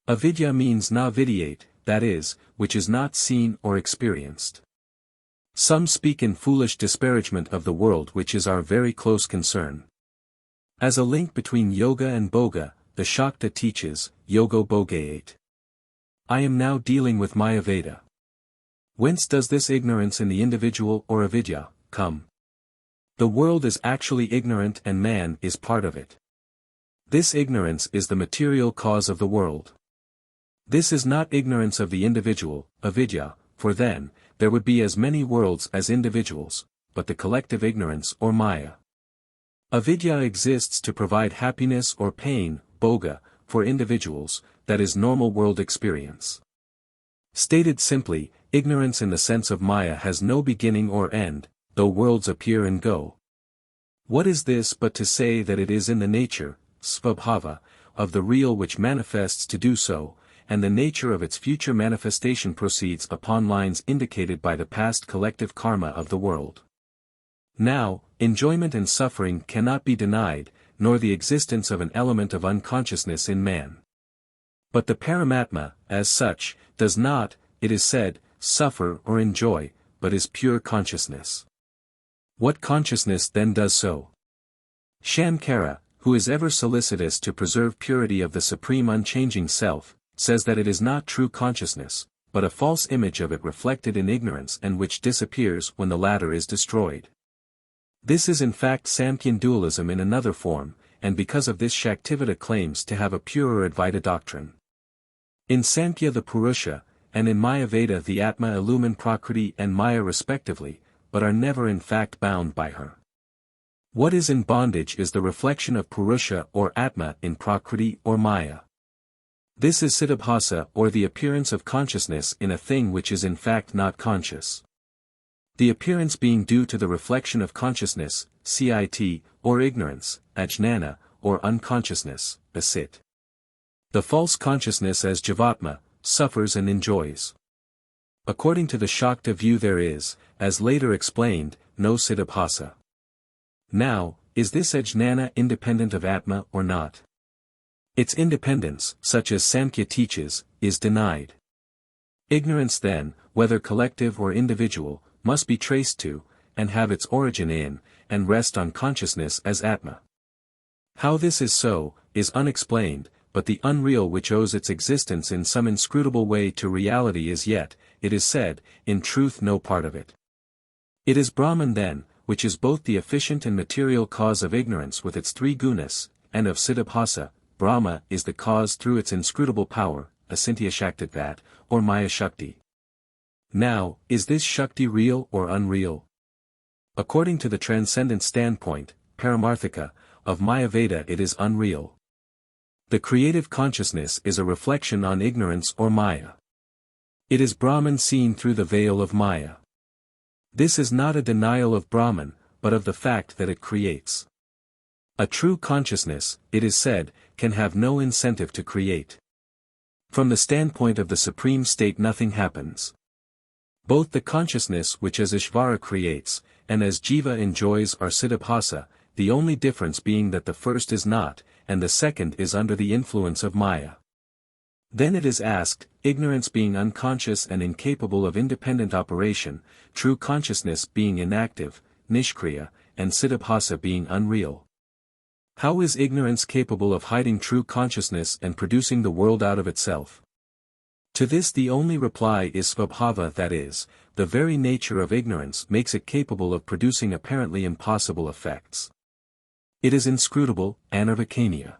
Avidya means na vidyate, that is, which is not seen or experienced. Some speak in foolish disparagement of the world which is our very close concern. As a link between yoga and bhoga, the Śakta teaches, yogo bhogayate. I am now dealing with Mayaveda. Whence does this ignorance in the individual or avidya come? The world is actually ignorant and man is part of it. This ignorance is the material cause of the world. This is not ignorance of the individual, avidya, for then, there would be as many worlds as individuals, but the collective ignorance or maya. Avidya exists to provide happiness or pain, bhoga, for individuals, that is normal world experience. Stated simply, ignorance in the sense of maya has no beginning or end, though worlds appear and go. What is this but to say that it is in the nature, svabhava, of the real which manifests to do so, and the nature of its future manifestation proceeds upon lines indicated by the past collective karma of the world. Now, enjoyment and suffering cannot be denied, nor the existence of an element of unconsciousness in man. But the Paramatma, as such, does not, it is said, suffer or enjoy, but is pure consciousness. What consciousness then does so? Shankara, who is ever solicitous to preserve purity of the supreme unchanging self, says that it is not true consciousness, but a false image of it reflected in ignorance and which disappears when the latter is destroyed. This is in fact Samkhyan dualism in another form, and because of this Shaktivada claims to have a purer Advaita doctrine. In Sankhya the Purusha, and in Mayaveda the Atma illumine Prakriti and Maya respectively, but are never in fact bound by her. What is in bondage is the reflection of Purusha or Atma in Prakriti or Maya. This is Siddhabhasa or the appearance of consciousness in a thing which is in fact not conscious. The appearance being due to the reflection of consciousness, cit, or ignorance, ajnana, or unconsciousness, asit. The false consciousness as jivatma, suffers and enjoys. According to the Śakta view there is, as later explained, no siddhabhasa. Now, is this ajnana independent of Atma or not? Its independence, such as Samkhya teaches, is denied. Ignorance then, whether collective or individual, must be traced to, and have its origin in, and rest on consciousness as Atma. How this is so, is unexplained, but the unreal which owes its existence in some inscrutable way to reality is yet, it is said, in truth no part of it. It is Brahman then, which is both the efficient and material cause of ignorance with its three gunas, and of Siddhabhasa. Brahma is the cause through its inscrutable power, Asintya Shaktivat, or Maya Shakti. Now, is this Shakti real or unreal? According to the transcendent standpoint, Paramarthika, of Mayaveda it is unreal. The creative consciousness is a reflection on ignorance or Maya. It is Brahman seen through the veil of Maya. This is not a denial of Brahman, but of the fact that it creates. A true consciousness, it is said, can have no incentive to create. From the standpoint of the supreme state nothing happens. Both the consciousness which as Ishvara creates, and as Jiva enjoys are Siddhabhasa, the only difference being that the first is not, and the second is under the influence of Maya. Then it is asked, ignorance being unconscious and incapable of independent operation, true consciousness being inactive, nishkriya, and Siddhabhasa being unreal. How is ignorance capable of hiding true consciousness and producing the world out of itself? To this the only reply is svabhava, that is, the very nature of ignorance makes it capable of producing apparently impossible effects. It is inscrutable, anarvakaniya.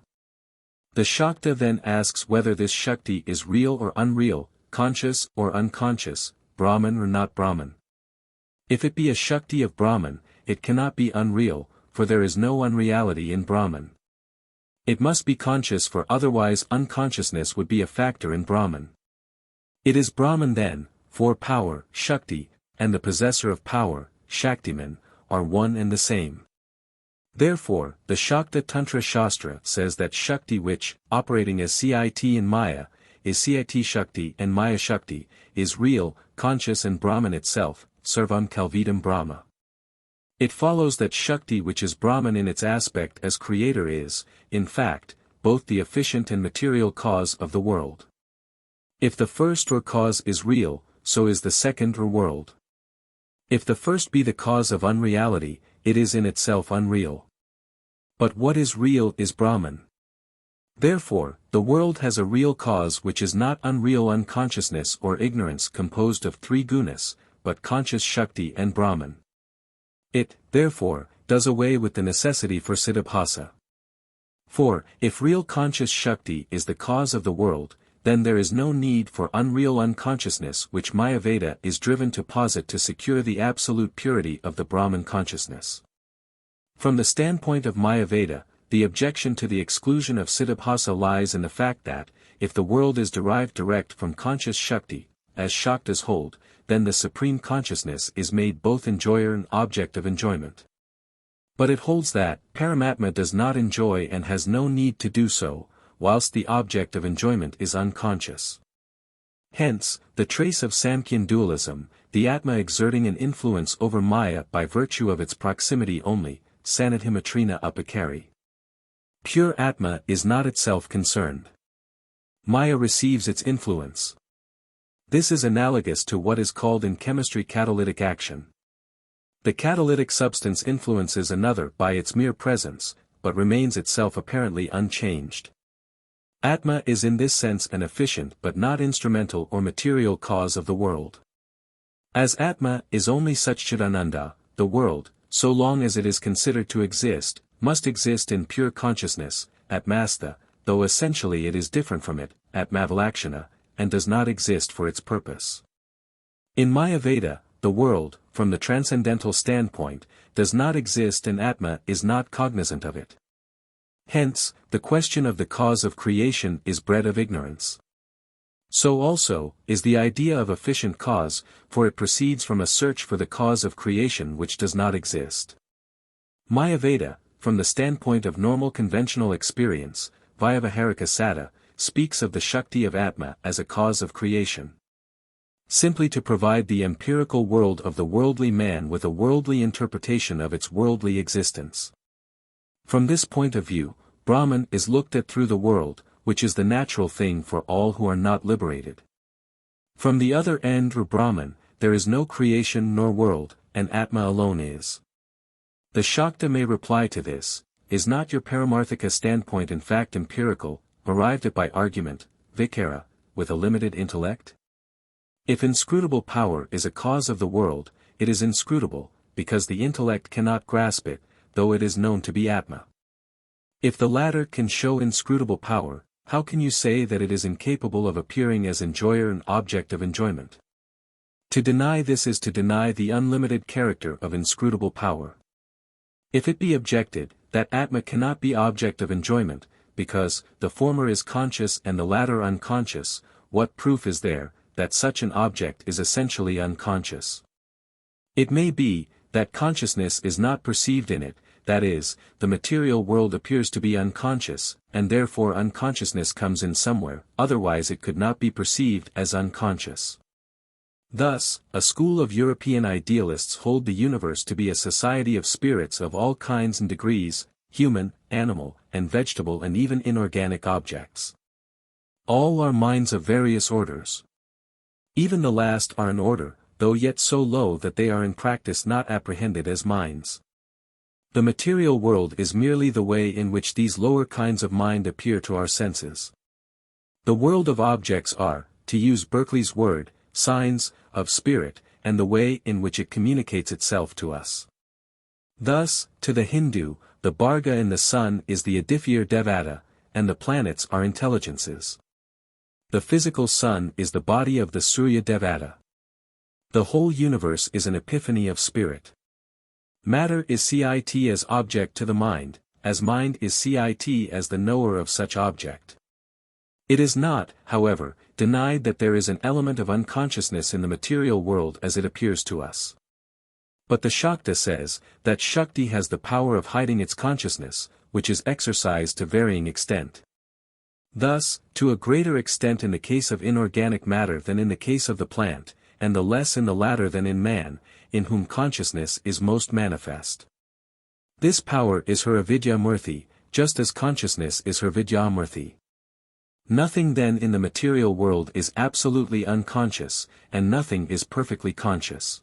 The Śakta then asks whether this Shakti is real or unreal, conscious or unconscious, Brahman or not Brahman. If it be a Shakti of Brahman, it cannot be unreal, for there is no unreality in Brahman. It must be conscious, for otherwise unconsciousness would be a factor in Brahman. It is Brahman then, for power, Shakti, and the possessor of power, Shaktiman, are one and the same. Therefore, the Śākta Tantra Śāstra says that Shakti which, operating as Cit in Maya, is Cit Shakti and Maya Shakti, is real, conscious and Brahman itself, Sarvam Kalvidam Brahma. It follows that Shakti which is Brahman in its aspect as creator is, in fact, both the efficient and material cause of the world. If the first or cause is real, so is the second or world. If the first be the cause of unreality, it is in itself unreal. But what is real is Brahman. Therefore, the world has a real cause which is not unreal unconsciousness or ignorance composed of three gunas, but conscious Shakti and Brahman. It, therefore, does away with the necessity for Siddhabhasa. For, if real conscious Shakti is the cause of the world, then there is no need for unreal unconsciousness which Mayaveda is driven to posit to secure the absolute purity of the Brahman consciousness. From the standpoint of Mayaveda, the objection to the exclusion of Siddhabhasa lies in the fact that, if the world is derived direct from conscious Shakti, as Shaktas hold, then the supreme consciousness is made both enjoyer and object of enjoyment. But it holds that Paramatma does not enjoy and has no need to do so, whilst the object of enjoyment is unconscious. Hence, the trace of Samkhyan dualism, the Atma exerting an influence over Maya by virtue of its proximity only, Sanadhimatrina Upakari. Pure Atma is not itself concerned. Maya receives its influence. This is analogous to what is called in chemistry catalytic action. The catalytic substance influences another by its mere presence, but remains itself apparently unchanged. Atma is in this sense an efficient but not instrumental or material cause of the world. As Atma is only Satchidananda, the world, so long as it is considered to exist, must exist in pure consciousness, Atmastha, though essentially it is different from it, Atmavalakshana, and does not exist for its purpose. In Mayaveda, the world, from the transcendental standpoint, does not exist and Atma is not cognizant of it. Hence, the question of the cause of creation is bred of ignorance. So also, is the idea of efficient cause, for it proceeds from a search for the cause of creation which does not exist. Mayaveda, from the standpoint of normal conventional experience, Vyavaharika Sada, speaks of the Shakti of Atma as a cause of creation. Simply to provide the empirical world of the worldly man with a worldly interpretation of its worldly existence. From this point of view, Brahman is looked at through the world, which is the natural thing for all who are not liberated. From the other end or Brahman, there is no creation nor world, and Atma alone is. The Shakta may reply to this, is not your Paramarthika standpoint in fact empirical, arrived at by argument, Vikara, with a limited intellect? If inscrutable power is a cause of the world, it is inscrutable, because the intellect cannot grasp it, though it is known to be Atma. If the latter can show inscrutable power, how can you say that it is incapable of appearing as enjoyer and object of enjoyment? To deny this is to deny the unlimited character of inscrutable power. If it be objected, that Atma cannot be object of enjoyment, because the former is conscious and the latter unconscious, what proof is there, that such an object is essentially unconscious? It may be, that consciousness is not perceived in it, that is, the material world appears to be unconscious, and therefore unconsciousness comes in somewhere, otherwise it could not be perceived as unconscious. Thus, a school of European idealists hold the universe to be a society of spirits of all kinds and degrees, human, animal, and vegetable and even inorganic objects. All are minds of various orders. Even the last are an order, though yet so low that they are in practice not apprehended as minds. The material world is merely the way in which these lower kinds of mind appear to our senses. The world of objects are, to use Berkeley's word, signs of spirit, and the way in which it communicates itself to us. Thus, to the Hindu, the Bharga in the sun is the Aditya Devata, and the planets are intelligences. The physical sun is the body of the Surya Devata. The whole universe is an epiphany of spirit. Matter is CIT as object to the mind, as mind is CIT as the knower of such object. It is not, however, denied that there is an element of unconsciousness in the material world as it appears to us. But the Śakta says that Shakti has the power of hiding its consciousness, which is exercised to varying extent. Thus, to a greater extent in the case of inorganic matter than in the case of the plant, and the less in the latter than in man, in whom consciousness is most manifest. This power is her avidya murti, just as consciousness is her vidya murti. Nothing then in the material world is absolutely unconscious, and nothing is perfectly conscious.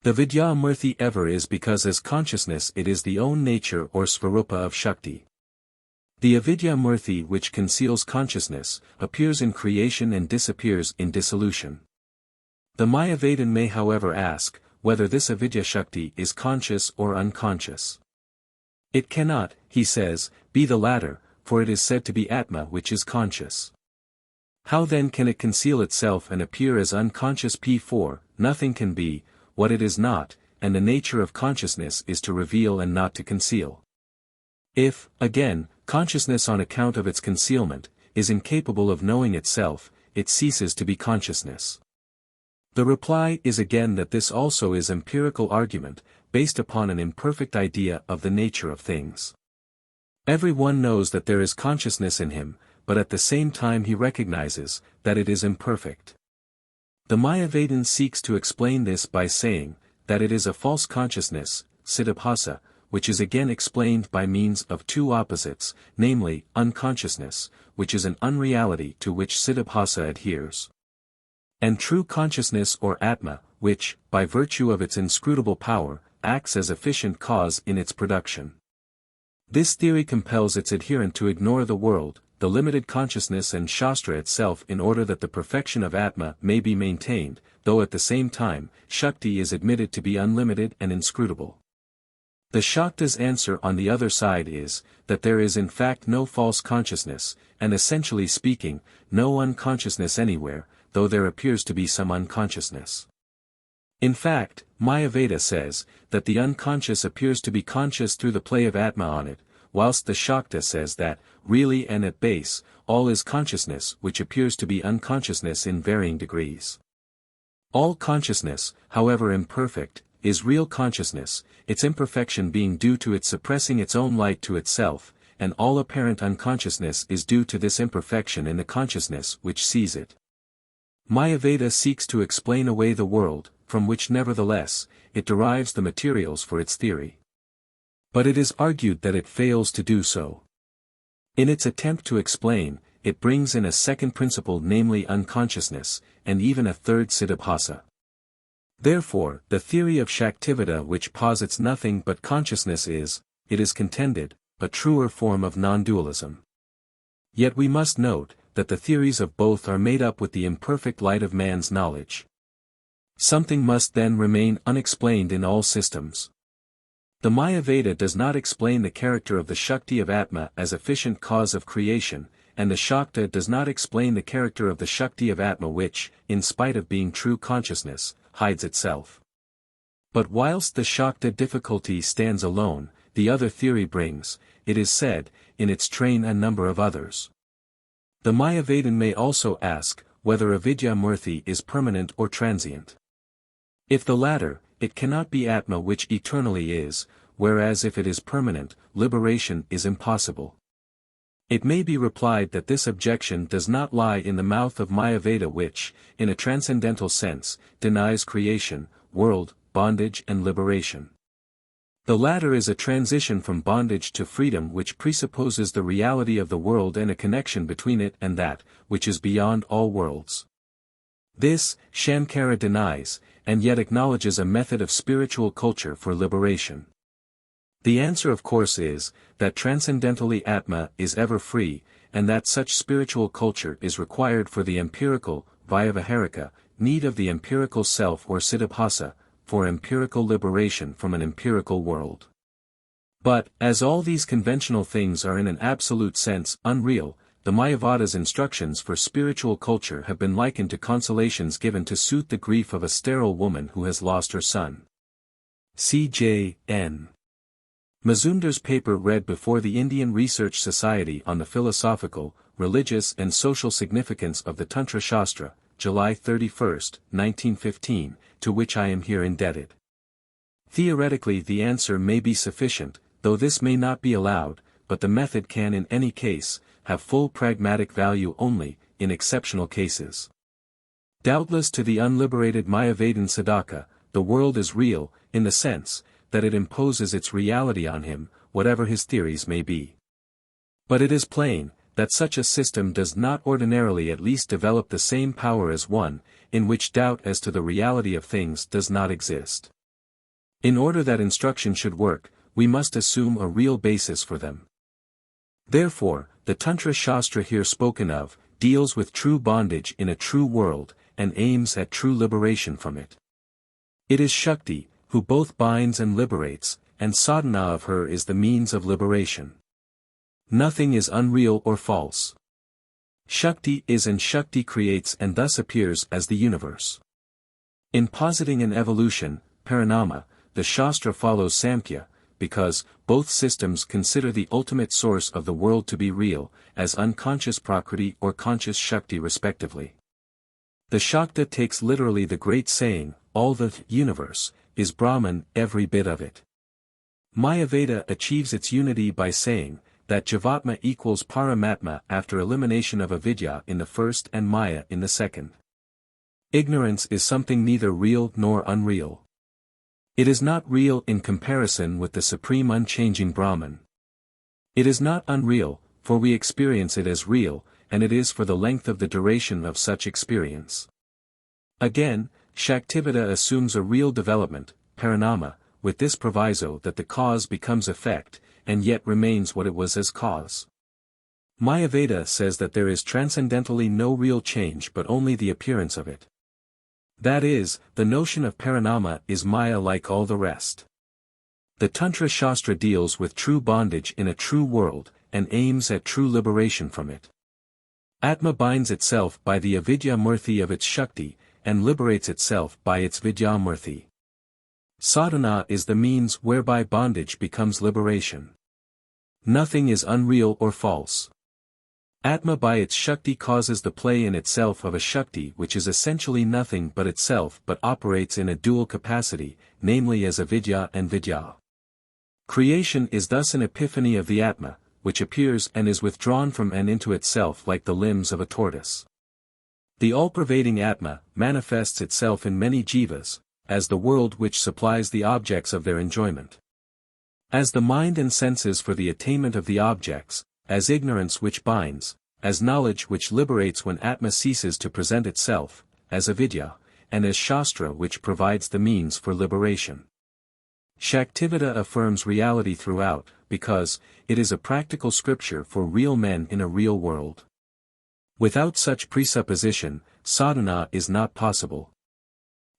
The vidya murti ever is because as consciousness it is the own nature or svarupa of Shakti. The avidya murti which conceals consciousness, appears in creation and disappears in dissolution. The Mayavadan may however ask, whether this avidya Shakti is conscious or unconscious. It cannot, he says, be the latter, for it is said to be Atma which is conscious. How then can it conceal itself and appear as unconscious? P4, nothing can be what it is not, and the nature of consciousness is to reveal and not to conceal. If, again, consciousness on account of its concealment, is incapable of knowing itself, it ceases to be consciousness. The reply is again that this also is empirical argument, based upon an imperfect idea of the nature of things. Everyone knows that there is consciousness in him, but at the same time he recognizes that it is imperfect. The Mayavadan seeks to explain this by saying that it is a false consciousness, siddhabhasa, which is again explained by means of two opposites, namely, unconsciousness, which is an unreality to which siddhabhasa adheres, and true consciousness or Atma, which, by virtue of its inscrutable power, acts as efficient cause in its production. This theory compels its adherent to ignore the world, the limited consciousness and Shastra itself in order that the perfection of Atma may be maintained, though at the same time, Shakti is admitted to be unlimited and inscrutable. The Shakta's answer on the other side is, that there is in fact no false consciousness, and essentially speaking, no unconsciousness anywhere, though there appears to be some unconsciousness. In fact, Mayavada says, that the unconscious appears to be conscious through the play of Atma on it, whilst the Śakta says that, really and at base, all is consciousness which appears to be unconsciousness in varying degrees. All consciousness, however imperfect, is real consciousness, its imperfection being due to its suppressing its own light to itself, and all apparent unconsciousness is due to this imperfection in the consciousness which sees it. Mayavada seeks to explain away the world, from which nevertheless, it derives the materials for its theory. But it is argued that it fails to do so. In its attempt to explain, it brings in a second principle, namely unconsciousness, and even a third siddhabhasa. Therefore, the theory of Shaktivada which posits nothing but consciousness is, it is contended, a truer form of non-dualism. Yet we must note, that the theories of both are made up with the imperfect light of man's knowledge. Something must then remain unexplained in all systems. The Mayavada does not explain the character of the Shakti of Atma as efficient cause of creation, and the Śakta does not explain the character of the Shakti of Atma which, in spite of being true consciousness, hides itself. But whilst the Śakta difficulty stands alone, the other theory brings, it is said, in its train a number of others. The Mayavadan may also ask, whether avidya murti is permanent or transient. If the latter, it cannot be Atma which eternally is, whereas if it is permanent, liberation is impossible. It may be replied that this objection does not lie in the mouth of Mayavada which, in a transcendental sense, denies creation, world, bondage and liberation. The latter is a transition from bondage to freedom which presupposes the reality of the world and a connection between it and that, which is beyond all worlds. This, Shankara denies, and yet acknowledges a method of spiritual culture for liberation. The answer of course is, that transcendentally Atma is ever free, and that such spiritual culture is required for the empirical, vyavaharika, need of the empirical self or siddhabhasa, for empirical liberation from an empirical world. But, as all these conventional things are in an absolute sense unreal, the Mayavada's instructions for spiritual culture have been likened to consolations given to soothe the grief of a sterile woman who has lost her son. C.J.N. Mazumdar's paper read before the Indian Research Society on the philosophical, religious and social significance of the Tantra Śāstra, July 31, 1915, to which I am here indebted. Theoretically the answer may be sufficient, though this may not be allowed, but the method can in any case, have full pragmatic value only, in exceptional cases. Doubtless to the unliberated Mayavadan sadhaka, the world is real, in the sense, that it imposes its reality on him, whatever his theories may be. But it is plain, that such a system does not ordinarily at least develop the same power as one, in which doubt as to the reality of things does not exist. In order that instruction should work, we must assume a real basis for them. Therefore, the Tantra Śāstra here spoken of, deals with true bondage in a true world, and aims at true liberation from it. It is Shakti, who both binds and liberates, and sadhana of her is the means of liberation. Nothing is unreal or false. Shakti is and Shakti creates and thus appears as the universe. In positing an evolution, Parinama, the Shastra follows Samkhya, because both systems consider the ultimate source of the world to be real, as unconscious Prakriti or conscious Shakti respectively. The Śākta takes literally the great saying, all the universe is Brahman, every bit of it. Mayavada achieves its unity by saying, that Jivatma equals Paramatma after elimination of avidya in the first and Maya in the second. Ignorance is something neither real nor unreal. It is not real in comparison with the supreme unchanging Brahman. It is not unreal, for we experience it as real, and it is for the length of the duration of such experience. Again, Shaktivada assumes a real development, Parinama, with this proviso that the cause becomes effect, and yet remains what it was as cause. Mayavada says that there is transcendentally no real change but only the appearance of it. That is, the notion of Parinama is Maya like all the rest. The Tantra Śāstra deals with true bondage in a true world, and aims at true liberation from it. Atma binds itself by the avidya-murti of its Shakti, and liberates itself by its vidya-murti. Sadhana is the means whereby bondage becomes liberation. Nothing is unreal or false. Atma by its Shakti causes the play in itself of a Shakti which is essentially nothing but itself but operates in a dual capacity, namely as avidya and vidya. Creation is thus an epiphany of the Atma, which appears and is withdrawn from and into itself like the limbs of a tortoise. The all-pervading Atma manifests itself in many jivas, as the world which supplies the objects of their enjoyment. As the mind and senses for the attainment of the objects, as ignorance which binds, as knowledge which liberates when Atma ceases to present itself, as avidya, and as Shastra which provides the means for liberation. Shaktivada affirms reality throughout, because it is a practical scripture for real men in a real world. Without such presupposition, sadhana is not possible.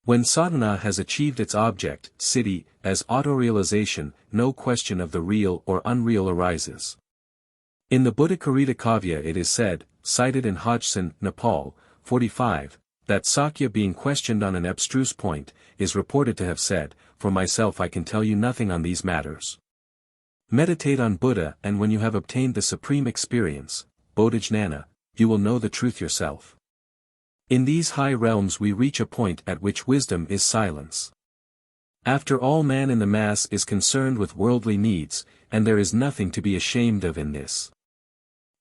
When sadhana has achieved its object, siddhi, as autorealization, no question of the real or unreal arises. In the Buddhakarita Kavya it is said, cited in Hodgson, Nepal, 45, that Sakya being questioned on an abstruse point, is reported to have said, "For myself I can tell you nothing on these matters. Meditate on Buddha and when you have obtained the supreme experience, bodhijnana, you will know the truth yourself." In these high realms we reach a point at which wisdom is silence. After all, man in the mass is concerned with worldly needs, and there is nothing to be ashamed of in this.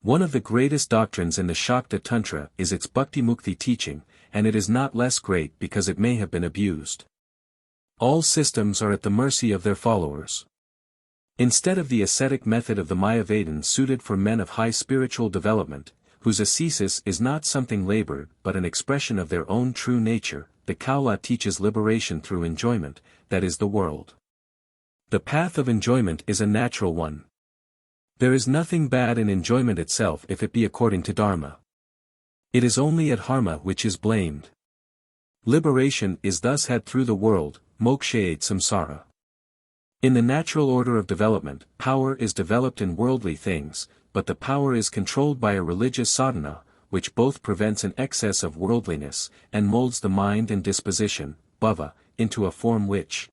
One of the greatest doctrines in the Śākta Tantra is its bhakti-mukti teaching, and it is not less great because it may have been abused. All systems are at the mercy of their followers. Instead of the ascetic method of the Mayavadins suited for men of high spiritual development, whose ascesis is not something labored but an expression of their own true nature, the Kaula teaches liberation through enjoyment, that is the world. The path of enjoyment is a natural one. There is nothing bad in enjoyment itself if it be according to Dharma. It is only adharma which is blamed. Liberation is thus had through the world, mokshayate samsara. In the natural order of development, power is developed in worldly things, but the power is controlled by a religious sadhana, which both prevents an excess of worldliness, and molds the mind and disposition, bhava, into a form which,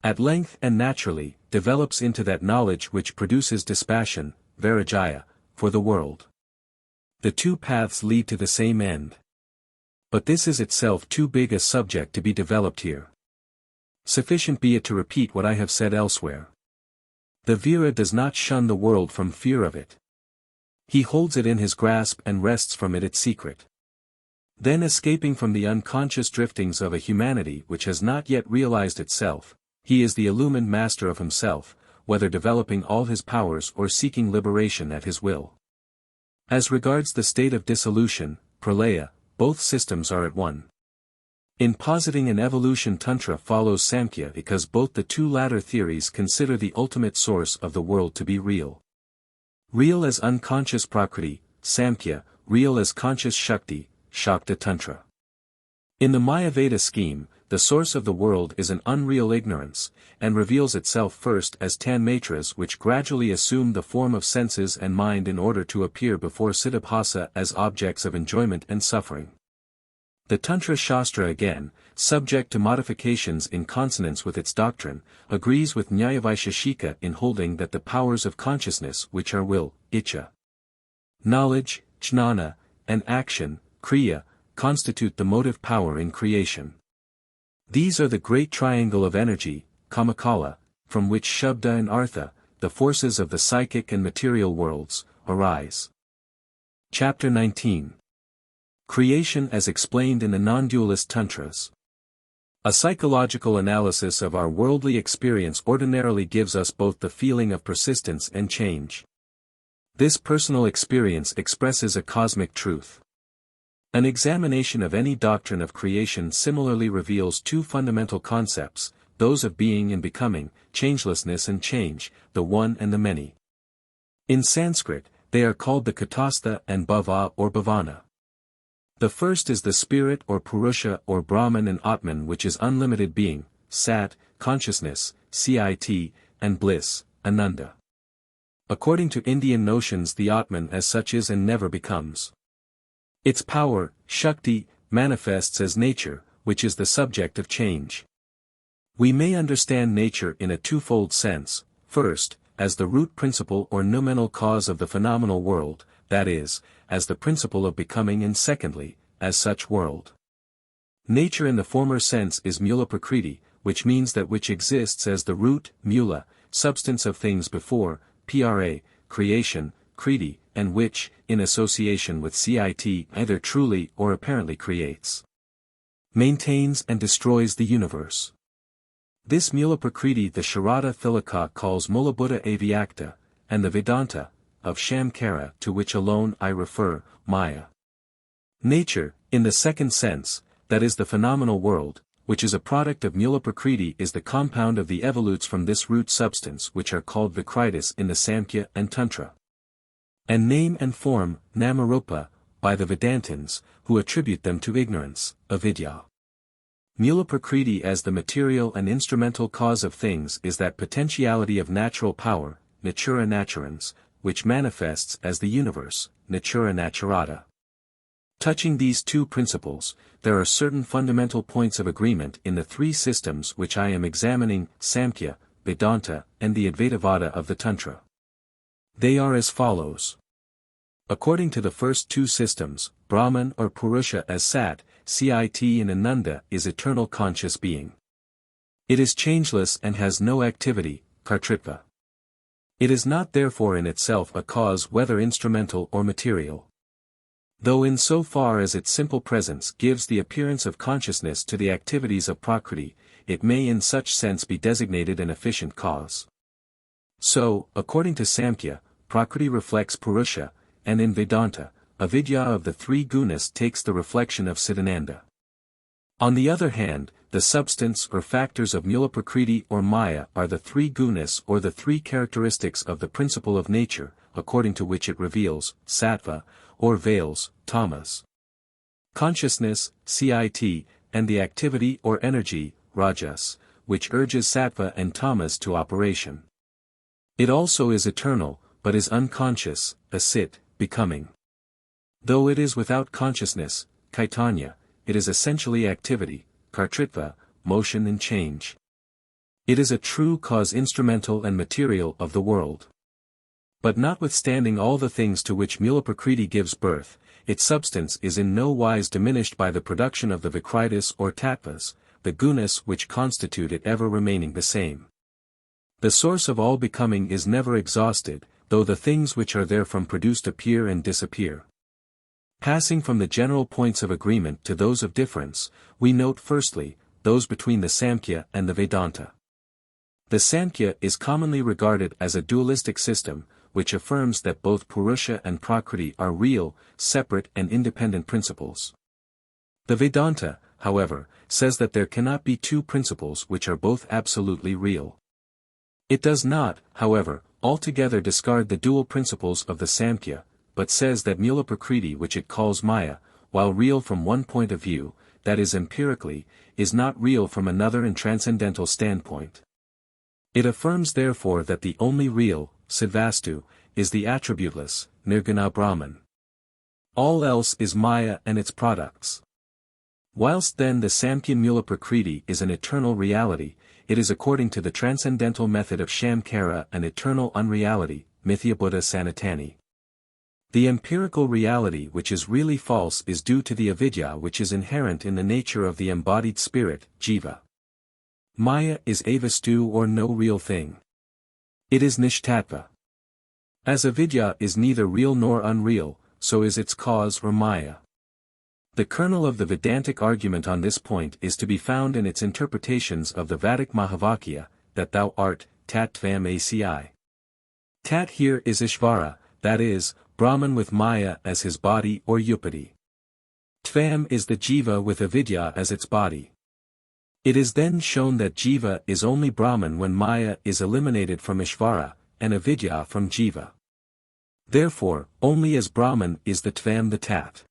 at length and naturally, develops into that knowledge which produces dispassion, vairagya, for the world. The two paths lead to the same end. But this is itself too big a subject to be developed here. Sufficient be it to repeat what I have said elsewhere. The Vira does not shun the world from fear of it. He holds it in his grasp and wrests from it its secret. Then escaping from the unconscious driftings of a humanity which has not yet realized itself, he is the illumined master of himself, whether developing all his powers or seeking liberation at his will. As regards the state of dissolution, pralaya, both systems are at one. In positing an evolution Tantra follows Samkhya because both the two latter theories consider the ultimate source of the world to be real. Real as unconscious Prakriti, Samkhya, real as conscious Shakti, Śākta Tantra. In the Mayaveda scheme, the source of the world is an unreal ignorance, and reveals itself first as tanmatras which gradually assume the form of senses and mind in order to appear before Siddhabhasa as objects of enjoyment and suffering. The Tantra Śāstra again, subject to modifications in consonance with its doctrine, agrees with Nyāyavaisheshika in holding that the powers of consciousness which are will, icha, knowledge, jnana, and action, kriya, constitute the motive power in creation. These are the great triangle of energy, kamakala, from which shabda and artha, the forces of the psychic and material worlds, arise. Chapter 19. Creation as explained in the non-dualist Tantras. A psychological analysis of our worldly experience ordinarily gives us both the feeling of persistence and change. This personal experience expresses a cosmic truth. An examination of any doctrine of creation similarly reveals two fundamental concepts, those of being and becoming, changelessness and change, the one and the many. In Sanskrit, they are called the Kutastha and Bhava or Bhavana. The first is the spirit or Purusha or Brahman and Atman, which is unlimited being, Sat, consciousness, Cit, and bliss, Ananda. According to Indian notions, the Atman as such is and never becomes. Its power, Shakti, manifests as nature, which is the subject of change. We may understand nature in a twofold sense, first, as the root principle or noumenal cause of the phenomenal world, that is, as the principle of becoming, and secondly, as such world. Nature in the former sense is mula prakriti, which means that which exists as the root, mula, substance of things before, pra, creation, kriti, and which, in association with cit, either truly or apparently creates, maintains and destroys the universe. This mula prakriti the Sharada Thilaka calls Mulabuddha Avyakta, and the Vedanta, of Shamkara to which alone I refer, Maya. Nature, in the second sense, that is the phenomenal world, which is a product of mula prakriti, is the compound of the evolutes from this root substance which are called Vikritis in the Samkhya and Tantra. And name and form, Namarupa, by the Vedantins, who attribute them to ignorance, avidya. Mula prakriti as the material and instrumental cause of things is that potentiality of natural power, natura naturans, which manifests as the universe, natura naturata. Touching these two principles, there are certain fundamental points of agreement in the three systems which I am examining, Samkhya, Vedanta, and the Advaitavada of the Tantra. They are as follows. According to the first two systems, Brahman or Purusha as Sat, Cit and Ananda is eternal conscious being. It is changeless and has no activity, Kartritva. It is not therefore in itself a cause whether instrumental or material. Though in so far as its simple presence gives the appearance of consciousness to the activities of Prakriti, it may in such sense be designated an efficient cause. So, according to Samkhya, Prakriti reflects Purusha, and in Vedanta, avidya of the three gunas takes the reflection of Siddhananda. On the other hand, the substance or factors of mula prakriti or maya are the three gunas or the three characteristics of the principle of nature, according to which it reveals, sattva, or veils, tamas. Consciousness, cit, and the activity or energy, rajas, which urges sattva and tamas to operation. It also is eternal, but is unconscious, asit, becoming. Though it is without consciousness, caitanya, it is essentially activity, kartritva, motion and change. It is a true cause instrumental and material of the world. But notwithstanding all the things to which Mula-prakriti gives birth, its substance is in no wise diminished by the production of the vikritis or tattvas, the gunas which constitute it ever remaining the same. The source of all becoming is never exhausted, though the things which are therefrom produced appear and disappear. Passing from the general points of agreement to those of difference, we note firstly, those between the Samkhya and the Vedanta. The Samkhya is commonly regarded as a dualistic system, which affirms that both Purusha and Prakriti are real, separate and independent principles. The Vedanta, however, says that there cannot be two principles which are both absolutely real. It does not, however, altogether discard the dual principles of the Samkhya, but says that Mula-prakriti, which it calls Maya, while real from one point of view, that is empirically, is not real from another and transcendental standpoint. It affirms therefore that the only real, Sidvastu, is the attributeless, Nirguna Brahman. All else is Maya and its products. Whilst then the Samkhya Mula-prakriti is an eternal reality, it is according to the transcendental method of Shamkara an eternal unreality, Mithyabuddha Sanatani. The empirical reality which is really false is due to the avidya which is inherent in the nature of the embodied spirit, jiva. Maya is avastu or no real thing. It is nishtattva. As avidya is neither real nor unreal, so is its cause or maya. The kernel of the Vedantic argument on this point is to be found in its interpretations of the Vedic Mahavakya, that thou art, tat tvam aci. Tat here is Ishvara, that is, Brahman with Maya as his body or yupati. Tvam is the jiva with avidya as its body. It is then shown that jiva is only Brahman when Maya is eliminated from Ishvara, and avidya from jiva. Therefore, only as Brahman is the tvam the tat.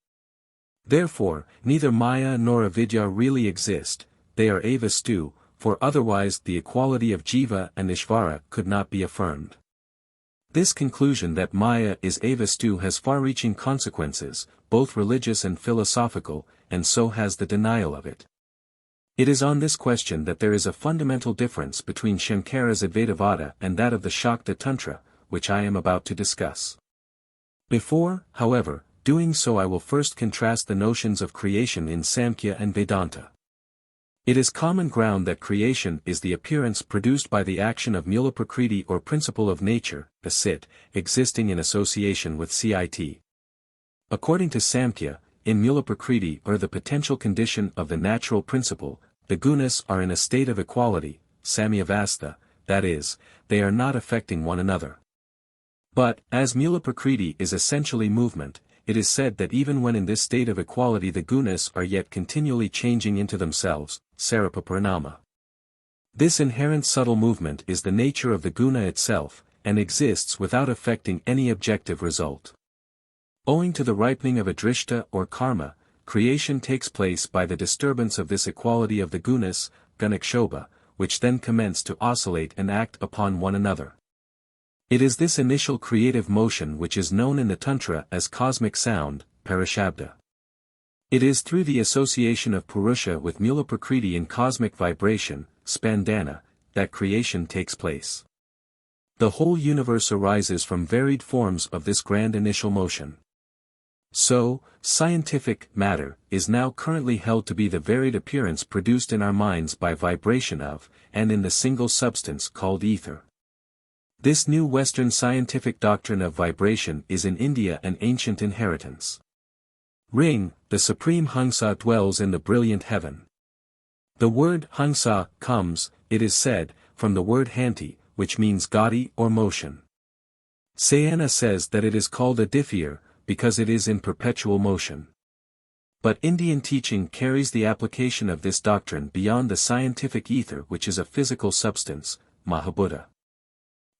Therefore, neither Maya nor avidya really exist, they are avastu, for otherwise the equality of jiva and Ishvara could not be affirmed. This conclusion that Maya is avastu has far-reaching consequences, both religious and philosophical, and so has the denial of it. It is on this question that there is a fundamental difference between Shankara's Advaitavada and that of the Śākta Tantra, which I am about to discuss. Before, however, doing so I will first contrast the notions of creation in Samkhya and Vedanta. It is common ground that creation is the appearance produced by the action of Mula-prakriti or principle of nature, the sit, existing in association with cit. According to Samkhya, in Mula-prakriti or the potential condition of the natural principle, the gunas are in a state of equality, samyavastha, that is, they are not affecting one another. But, as Mula-prakriti is essentially movement, it is said that even when in this state of equality the gunas are yet continually changing into themselves, sarapaprinama. This inherent subtle movement is the nature of the guna itself, and exists without affecting any objective result. Owing to the ripening of adrishta or karma, creation takes place by the disturbance of this equality of the gunas, gunakshobha, which then commence to oscillate and act upon one another. It is this initial creative motion which is known in the Tantra as cosmic sound, parashabda. It is through the association of Purusha with Mula-prakriti in cosmic vibration, spandana, that creation takes place. The whole universe arises from varied forms of this grand initial motion. So, scientific matter is now currently held to be the varied appearance produced in our minds by vibration of, and in the single substance called ether. This new Western scientific doctrine of vibration is in India an ancient inheritance. Ring, the supreme Hamsa dwells in the brilliant heaven. The word Hamsa comes, it is said, from the word Hanti, which means gaudy or motion. Sayana says that it is called a diffeer, because it is in perpetual motion. But Indian teaching carries the application of this doctrine beyond the scientific ether which is a physical substance, Mahabuddha.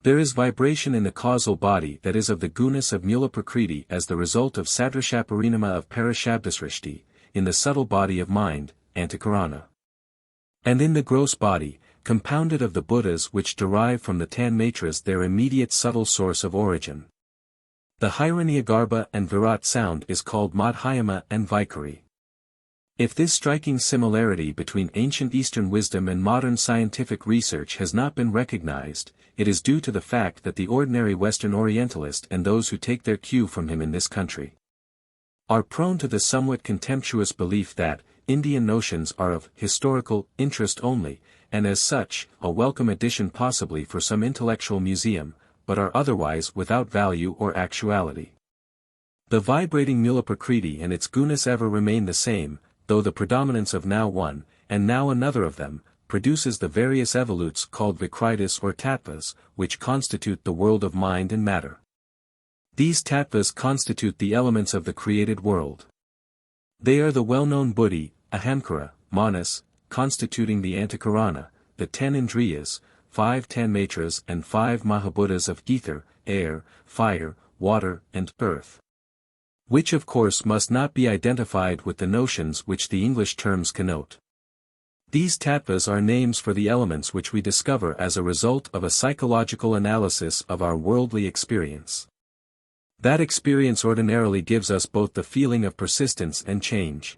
There is vibration in the causal body that is of the gunas of Mula-prakriti as the result of sadrashaparinama of parashabdasrishti, in the subtle body of mind, antakarana. And in the gross body, compounded of the Buddhas which derive from the Tanmatras their immediate subtle source of origin. The Hiranyagarbha and Virat sound is called Madhyama and Vaikari. If this striking similarity between ancient Eastern wisdom and modern scientific research has not been recognized, it is due to the fact that the ordinary Western Orientalist and those who take their cue from him in this country are prone to the somewhat contemptuous belief that Indian notions are of historical interest only, and as such, a welcome addition possibly for some intellectual museum, but are otherwise without value or actuality. The vibrating Mula Prakriti and its gunas ever remain the same, though the predominance of now one, and now another of them, produces the various evolutes called Vikritis or Tattvas, which constitute the world of mind and matter. These Tattvas constitute the elements of the created world. They are the well-known Buddhi, Ahamkara, Manas, constituting the Antakarana, the 10 Indriyas, 5 Tanmatras and 5 Mahabuddhas of ether, air, fire, water and earth. Which of course must not be identified with the notions which the English terms connote. These tattvas are names for the elements which we discover as a result of a psychological analysis of our worldly experience. That experience ordinarily gives us both the feeling of persistence and change.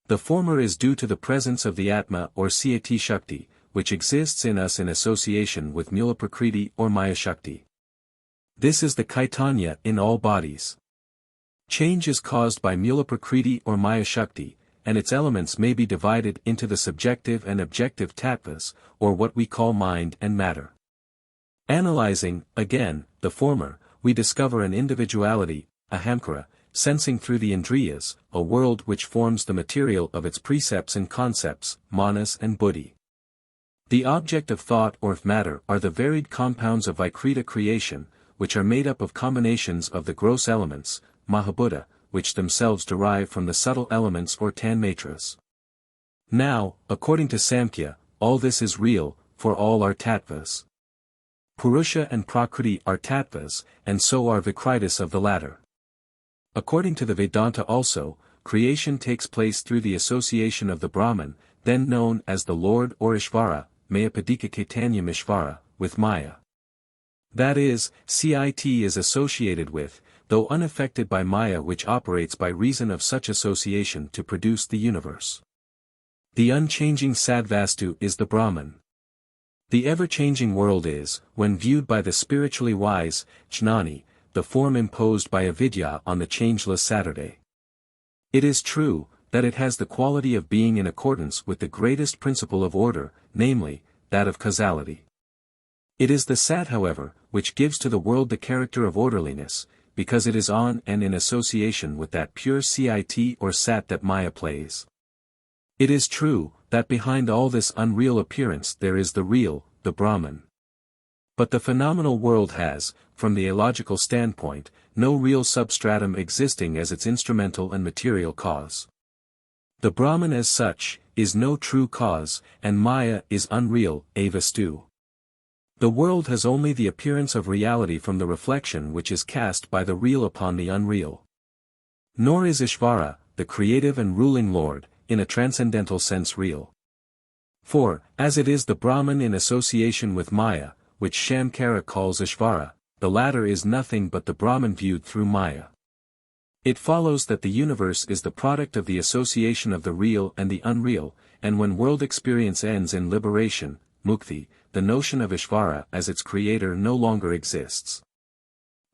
The former is due to the presence of the Atma or Siyati Shakti, which exists in us in association with Mula Prakriti or Maya Shakti. This is the Caitanya in all bodies. Change is caused by Mula Prakriti or Maya Shakti, and its elements may be divided into the subjective and objective tattvas, or what we call mind and matter. Analyzing, again, the former, we discover an individuality, ahamkara, sensing through the indriyas, a world which forms the material of its precepts and concepts, manas and buddhi. The object of thought or matter are the varied compounds of Vikrita creation, which are made up of combinations of the gross elements, Mahabuddha, which themselves derive from the subtle elements or Tanmatras. Now, according to Samkhya, all this is real, for all are tattvas. Purusha and Prakriti are tattvas, and so are Vikritis of the latter. According to the Vedanta also, creation takes place through the association of the Brahman, then known as the Lord or Ishvara, Mayapadika Caitanyam Ishvara, with Maya. That is, CIT is associated with, though unaffected by Maya, which operates by reason of such association to produce the universe. The unchanging Sadvastu is the Brahman. The ever-changing world is, when viewed by the spiritually wise, Jnani, the form imposed by avidya on the changeless Saturday. It is true, that it has the quality of being in accordance with the greatest principle of order, namely, that of causality. It is the Sat, however, which gives to the world the character of orderliness, because it is on and in association with that pure Cit or Sat that Maya plays. It is true, that behind all this unreal appearance there is the real, the Brahman. But the phenomenal world has, from the illogical standpoint, no real substratum existing as its instrumental and material cause. The Brahman as such, is no true cause, and Maya is unreal, avastu. The world has only the appearance of reality from the reflection which is cast by the real upon the unreal. Nor is Ishvara, the creative and ruling Lord, in a transcendental sense real. For, as it is the Brahman in association with Maya, which Shamkara calls Ishvara, the latter is nothing but the Brahman viewed through Maya. It follows that the universe is the product of the association of the real and the unreal, and when world experience ends in liberation, mukti, the notion of Ishvara as its creator no longer exists.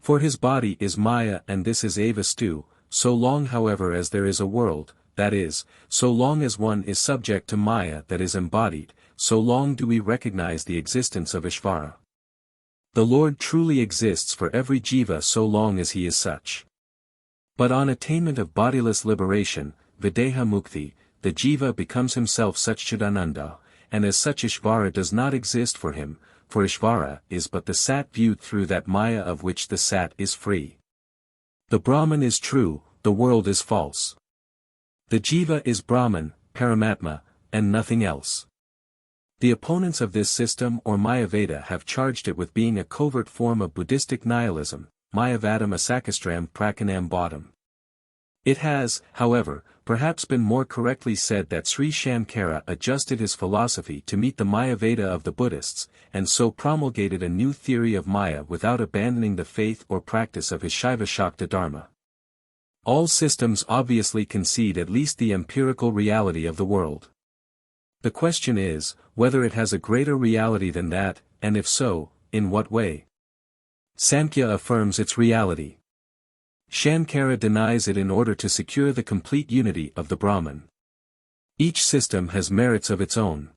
For his body is Maya and this is avastu, so long however as there is a world, that is, so long as one is subject to Maya that is embodied, so long do we recognize the existence of Ishvara. The Lord truly exists for every jiva so long as he is such. But on attainment of bodiless liberation, videha mukti, the jiva becomes himself Satchidananda, and as such Ishvara does not exist for him, for Ishvara is but the Sat viewed through that Maya of which the Sat is free. The Brahman is true, the world is false. The jiva is Brahman, Paramatma, and nothing else. The opponents of this system or Mayaveda have charged it with being a covert form of Buddhistic nihilism, Mayavadam Asakastram Prakanam Bottom. It has, however, perhaps been more correctly said that Sri Shankara adjusted his philosophy to meet the Maya Veda of the Buddhists, and so promulgated a new theory of Maya without abandoning the faith or practice of his Shaiva Shakta Dharma. All systems obviously concede at least the empirical reality of the world. The question is, whether it has a greater reality than that, and if so, in what way? Samkhya affirms its reality. Shankara denies it in order to secure the complete unity of the Brahman. Each system has merits of its own.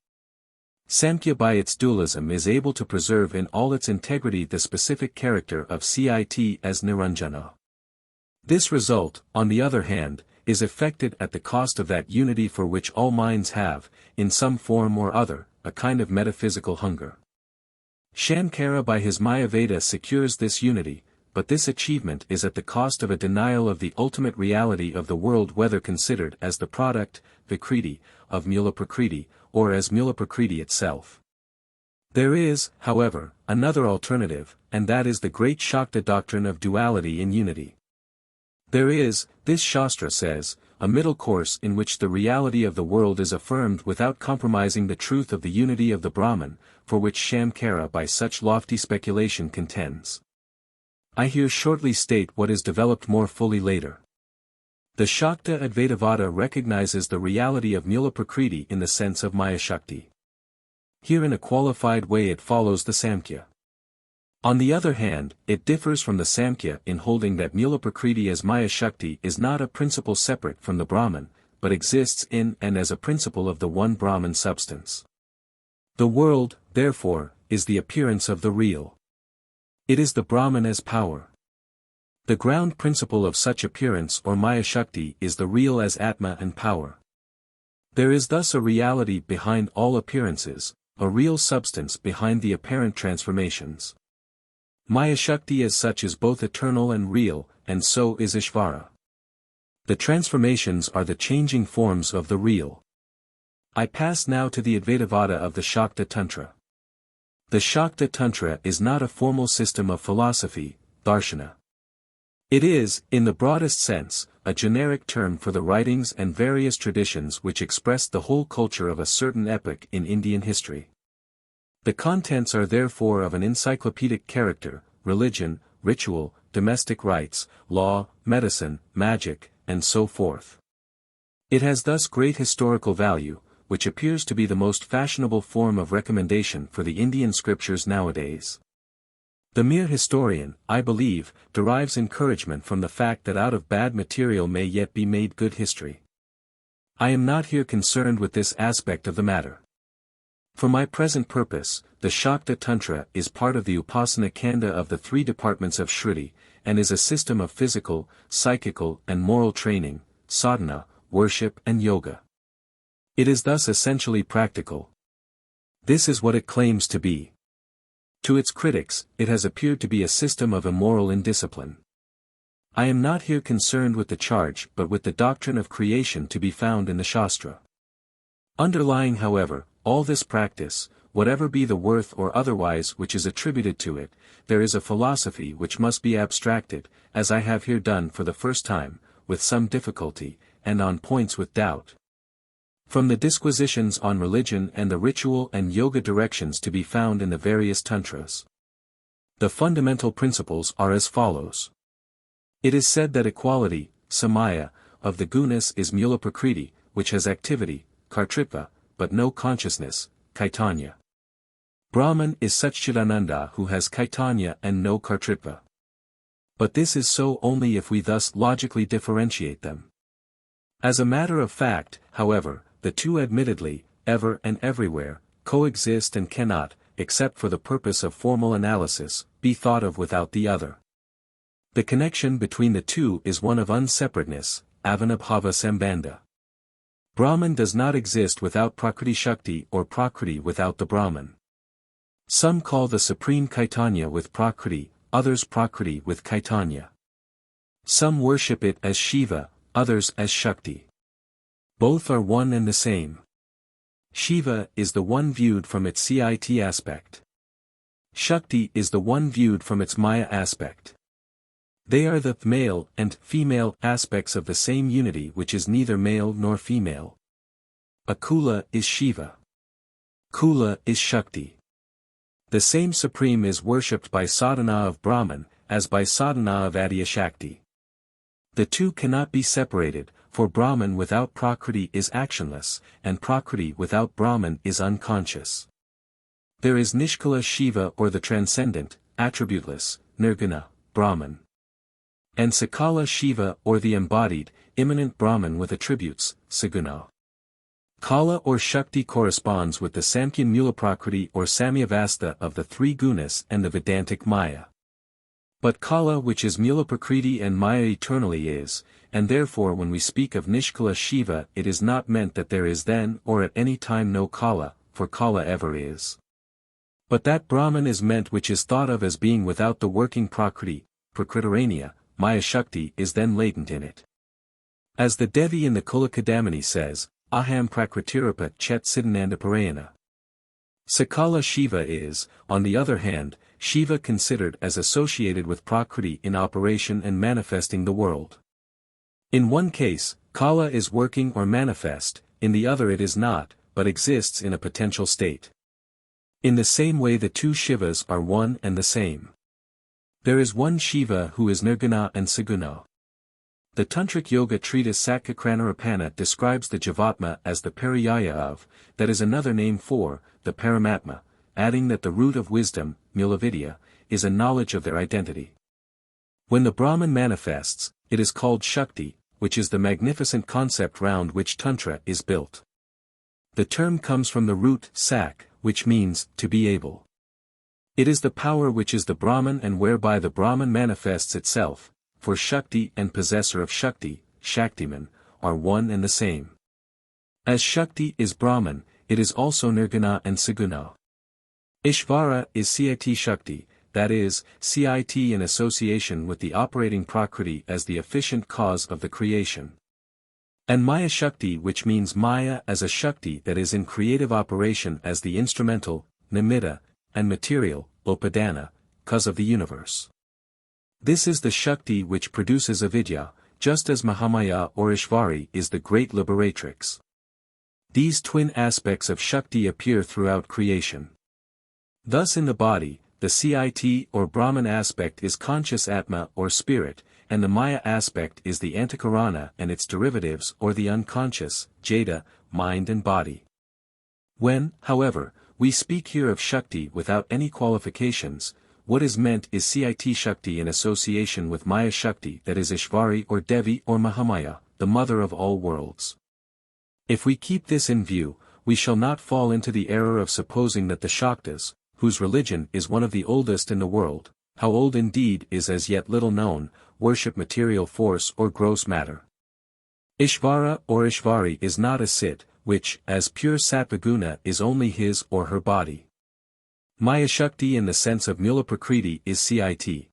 Samkhya by its dualism is able to preserve in all its integrity the specific character of Cit as Niranjana. This result, on the other hand, is effected at the cost of that unity for which all minds have, in some form or other, a kind of metaphysical hunger. Shankara by his Mayaveda secures this unity, but this achievement is at the cost of a denial of the ultimate reality of the world, whether considered as the product, Vikriti, of Mula Prakriti, or as Mula Prakriti itself. There is, however, another alternative, and that is the great Shakta doctrine of duality in unity. There is, this Shastra says, a middle course in which the reality of the world is affirmed without compromising the truth of the unity of the Brahman, for which Shankara by such lofty speculation contends. I here shortly state what is developed more fully later. The Śākta Advaitavada recognizes the reality of Mula Prakriti in the sense of Maya Shakti. Here in a qualified way it follows the Samkhya. On the other hand, it differs from the Samkhya in holding that Mula Prakriti as Maya Shakti is not a principle separate from the Brahman, but exists in and as a principle of the one Brahman substance. The world, therefore, is the appearance of the real. It is the Brahman as power. The ground principle of such appearance or Maya Shakti is the real as Atma and power. There is thus a reality behind all appearances, a real substance behind the apparent transformations. Maya Shakti as such is both eternal and real, and so is Ishvara. The transformations are the changing forms of the real. I pass now to the Advaitavada of the Śakta Tantra. The Śakta Tantra is not a formal system of philosophy, darshana. It is, in the broadest sense, a generic term for the writings and various traditions which express the whole culture of a certain epoch in Indian history. The contents are therefore of an encyclopedic character: religion, ritual, domestic rites, law, medicine, magic, and so forth. It has thus great historical value, which appears to be the most fashionable form of recommendation for the Indian scriptures nowadays. The mere historian, I believe, derives encouragement from the fact that out of bad material may yet be made good history. I am not here concerned with this aspect of the matter. For my present purpose, the Śakta Tantra is part of the Upasana Kanda of the three departments of Shruti, and is a system of physical, psychical, and moral training, sadhana, worship and yoga. It is thus essentially practical. This is what it claims to be. To its critics, it has appeared to be a system of immoral indiscipline. I am not here concerned with the charge but with the doctrine of creation to be found in the Shastra. Underlying, however, all this practice, whatever be the worth or otherwise which is attributed to it, there is a philosophy which must be abstracted, as I have here done for the first time, with some difficulty, and on points with doubt. From the disquisitions on religion and the ritual and yoga directions to be found in the various tantras. The fundamental principles are as follows. It is said that equality, samaya, of the gunas is Mula Prakriti, which has activity, kartritva, but no consciousness, kaitanya. Brahman is Satchidananda who has kaitanya and no kartritva. But this is so only if we thus logically differentiate them. As a matter of fact, however, the two admittedly, ever and everywhere, coexist and cannot, except for the purpose of formal analysis, be thought of without the other. The connection between the two is one of unseparateness, avanabhava sambandha. Brahman does not exist without Prakriti Shakti or Prakriti without the Brahman. Some call the supreme Caitanya with Prakriti, others Prakriti with Caitanya. Some worship it as Shiva, others as Shakti. Both are one and the same. Shiva is the one viewed from its CIT aspect. Shakti is the one viewed from its Maya aspect. They are the male and female aspects of the same unity which is neither male nor female. Akula is Shiva. Kula is Shakti. The same Supreme is worshipped by Sadhana of Brahman, as by Sadhana of Adya Shakti. The two cannot be separated, for Brahman without Prakriti is actionless, and Prakriti without Brahman is unconscious. There is Nishkala Shiva or the transcendent, attributeless, Nirguna, Brahman. And Sakala Shiva or the embodied, immanent Brahman with attributes, Saguna. Kala or Shakti corresponds with the Samkhyan Mulaprakriti or Samyavasta of the three gunas and the Vedantic Maya. But Kala which is Mulaprakriti and Maya eternally is, and therefore when we speak of Nishkala Shiva it is not meant that there is then or at any time no Kala, for Kala ever is. But that Brahman is meant which is thought of as being without the working Prakriti, Prakritiranya, Maya Shakti is then latent in it. As the Devi in the Kuṇḍalinī says, Aham Prakritirapa Chet Siddhanandaparayana. Sakala Shiva is, on the other hand, Shiva considered as associated with Prakriti in operation and manifesting the world. In one case, Kala is working or manifest, in the other it is not, but exists in a potential state. In the same way the two Shivas are one and the same. There is one Shiva who is Nirguna and Saguna. The Tantric Yoga treatise Satkakrana describes the Jivatma as the Pariyaya of, that is another name for, the Paramatma, adding that the root of wisdom, Mulavidya, is a knowledge of their identity. When the Brahman manifests, it is called Shakti, which is the magnificent concept round which Tantra is built. The term comes from the root sak, which means, to be able. It is the power which is the Brahman and whereby the Brahman manifests itself, for Shakti and possessor of Shakti, Shaktiman, are one and the same. As Shakti is Brahman, it is also Nirguna and Saguna. Ishvara is Cit Shakti, that is, Cit in association with the operating Prakriti as the efficient cause of the creation. And Maya Shakti which means Maya as a Shakti that is in creative operation as the instrumental, Nimitta, and material, Upadana, cause of the universe. This is the Shakti which produces avidya, just as Mahamaya or Ishvari is the great liberatrix. These twin aspects of Shakti appear throughout creation. Thus in the body, the Cit or Brahman aspect is conscious Atma or spirit, and the Maya aspect is the Antakarana and its derivatives or the unconscious, Jada, mind and body. When, however, we speak here of Shakti without any qualifications, what is meant is Cit Shakti in association with Maya Shakti that is Ishvari or Devi or Mahamaya, the mother of all worlds. If we keep this in view, we shall not fall into the error of supposing that the Shaktas, whose religion is one of the oldest in the world, how old indeed is as yet little known, worship material force or gross matter. Ishvara or Ishvari is not a Sit, which, as pure Sattvaguna is only his or her body. Maya Shakti in the sense of Mulaprakriti is Cit.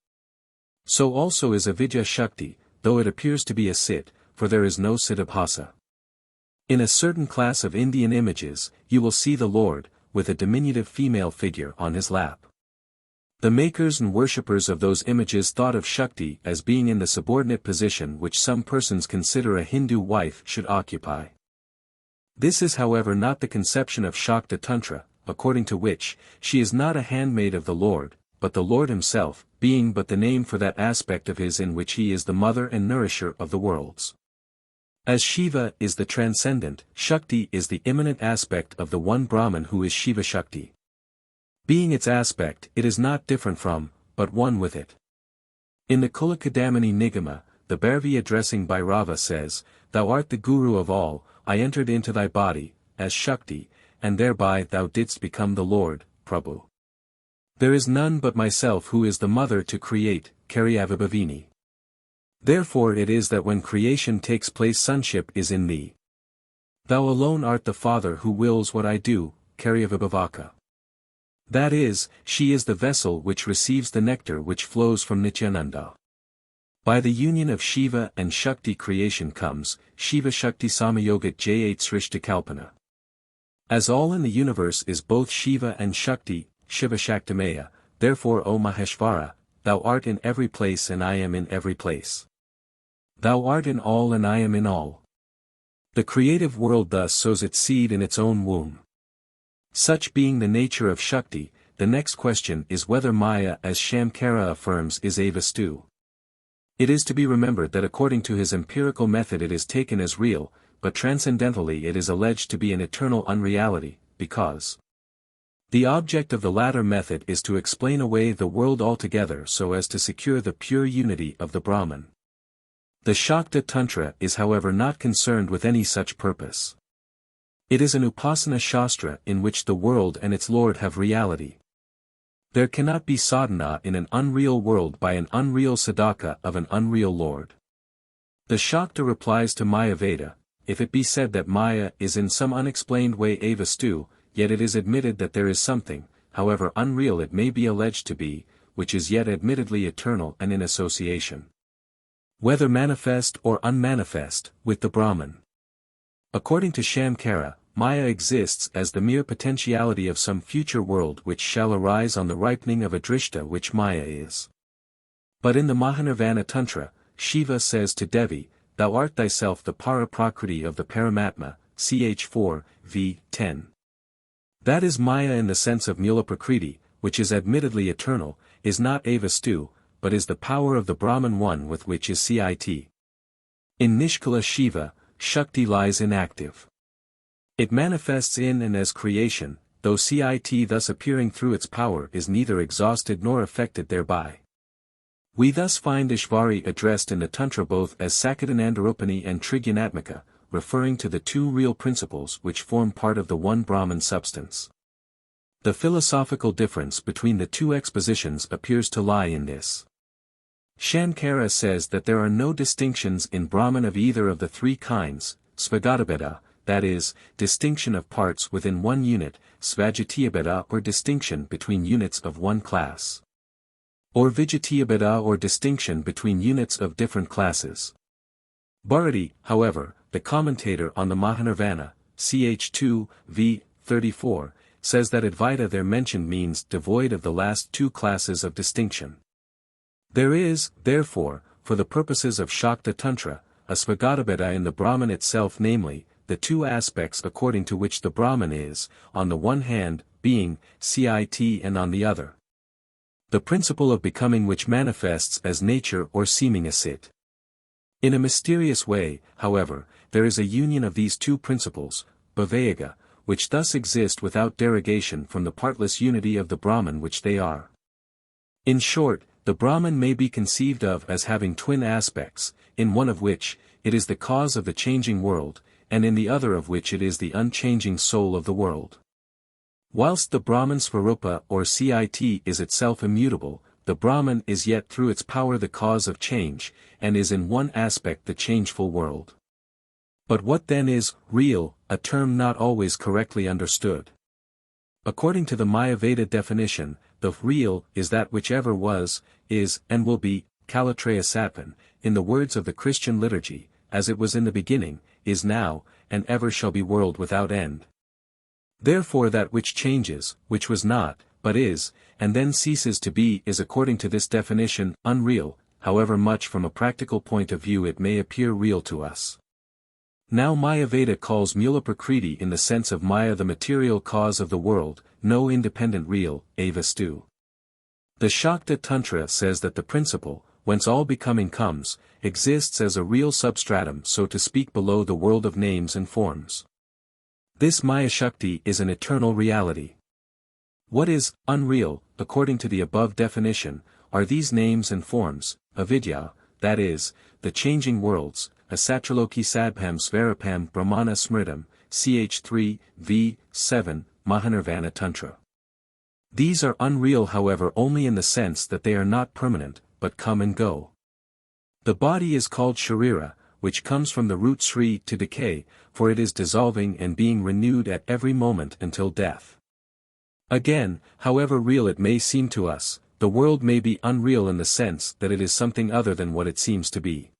So also is Avidya Shakti, though it appears to be a Sit, for there is no Siddhabhasa. In a certain class of Indian images, you will see the Lord, with a diminutive female figure on his lap. The makers and worshippers of those images thought of Shakti as being in the subordinate position which some persons consider a Hindu wife should occupy. This is however not the conception of Śākta Tantra, according to which, she is not a handmaid of the Lord, but the Lord himself, being but the name for that aspect of his in which he is the mother and nourisher of the worlds. As Shiva is the transcendent, Shakti is the immanent aspect of the one Brahman who is Shiva Shakti. Being its aspect, it is not different from, but one with it. In the Kuṇḍalinī Nigama, the Bhairavi addressing Bhairava says, Thou art the Guru of all, I entered into thy body, as Shakti, and thereby thou didst become the Lord, Prabhu. There is none but myself who is the mother to create, Karyavibhavini. Therefore it is that when creation takes place sonship is in thee. Thou alone art the Father who wills what I do, Karyavibhavaka. That is, she is the vessel which receives the nectar which flows from Nityananda. By the union of Shiva and Shakti creation comes, Shiva Shakti Samayogat J8 Srishti Kalpana. As all in the universe is both Shiva and Shakti, Shiva Shaktimaya, therefore O Maheshvara, Thou art in every place and I am in every place. Thou art in all and I am in all. The creative world thus sows its seed in its own womb. Such being the nature of Shakti, the next question is whether Maya, as Shamkara affirms, is a Vastu. It is to be remembered that according to his empirical method it is taken as real, but transcendentally it is alleged to be an eternal unreality, because the object of the latter method is to explain away the world altogether so as to secure the pure unity of the Brahman. The Śakta Tantra is however not concerned with any such purpose. It is an Upasana Shastra in which the world and its Lord have reality. There cannot be sadhana in an unreal world by an unreal sadhaka of an unreal Lord. The Śakta replies to Mayaveda, if it be said that Maya is in some unexplained way a Vastu, yet it is admitted that there is something, however unreal it may be alleged to be, which is yet admittedly eternal and in association, whether manifest or unmanifest, with the Brahman. According to Shamkara, Maya exists as the mere potentiality of some future world which shall arise on the ripening of a drishta which Maya is. But in the Mahanirvana Tantra, Shiva says to Devi, Thou art thyself the para-prakriti of the Paramatma, ch. 4, v. 10. That is Maya in the sense of Mula Prakriti, which is admittedly eternal, is not a Vastu, but is the power of the Brahman one with which is Cit. In Nishkala Shiva, Shakti lies inactive. It manifests in and as creation, though Cit thus appearing through its power is neither exhausted nor affected thereby. We thus find Ishvari addressed in the Tantra both as Sakadanandarupani and Trigunatmaka, referring to the two real principles which form part of the one Brahman substance. The philosophical difference between the two expositions appears to lie in this. Shankara says that there are no distinctions in Brahman of either of the three kinds, Svagatabheda, that is, distinction of parts within one unit, Svajatiyabheda or distinction between units of one class, or Vijatiyabheda or distinction between units of different classes. Bharati, however, the commentator on the Mahanirvana, ch. 2, v. 34, says that Advaita there mentioned means devoid of the last two classes of distinction. There is, therefore, for the purposes of Śakta Tantra, a Svagatabheda in the Brahman itself, namely, the two aspects according to which the Brahman is, on the one hand, being, Cit and on the other, the principle of becoming which manifests as nature or seeming asit. In a mysterious way, however, there is a union of these two principles, Bhavayaka, which thus exist without derogation from the partless unity of the Brahman which they are. In short, the Brahman may be conceived of as having twin aspects, in one of which, it is the cause of the changing world, and in the other of which it is the unchanging soul of the world. Whilst the Brahman Svarupa or Cit is itself immutable, the Brahman is yet through its power the cause of change, and is in one aspect the changeful world. But what then is real, a term not always correctly understood? According to the Mayaveda definition, the real is that which ever was, is, and will be, Kalatraya Sattvan, in the words of the Christian liturgy, as it was in the beginning, is now, and ever shall be world without end. Therefore that which changes, which was not, but is, and then ceases to be is according to this definition, unreal, however much from a practical point of view it may appear real to us. Now Mayaveda calls Mula Prakriti in the sense of Maya the material cause of the world, no independent real, a Vastu. The Śakta Tantra says that the principle, whence all becoming comes, exists as a real substratum so to speak below the world of names and forms. This Maya Shakti is an eternal reality. What is unreal, according to the above definition, are these names and forms, avidya, that is, the changing worlds, Asatraloki Sadpam Svarapam Brahmana Smritam, ch. 3, v. 7, Mahanirvana Tantra. These are unreal however only in the sense that they are not permanent, but come and go. The body is called Sharira, which comes from the root Sri to decay, for it is dissolving and being renewed at every moment until death. Again, however real it may seem to us, the world may be unreal in the sense that it is something other than what it seems to be.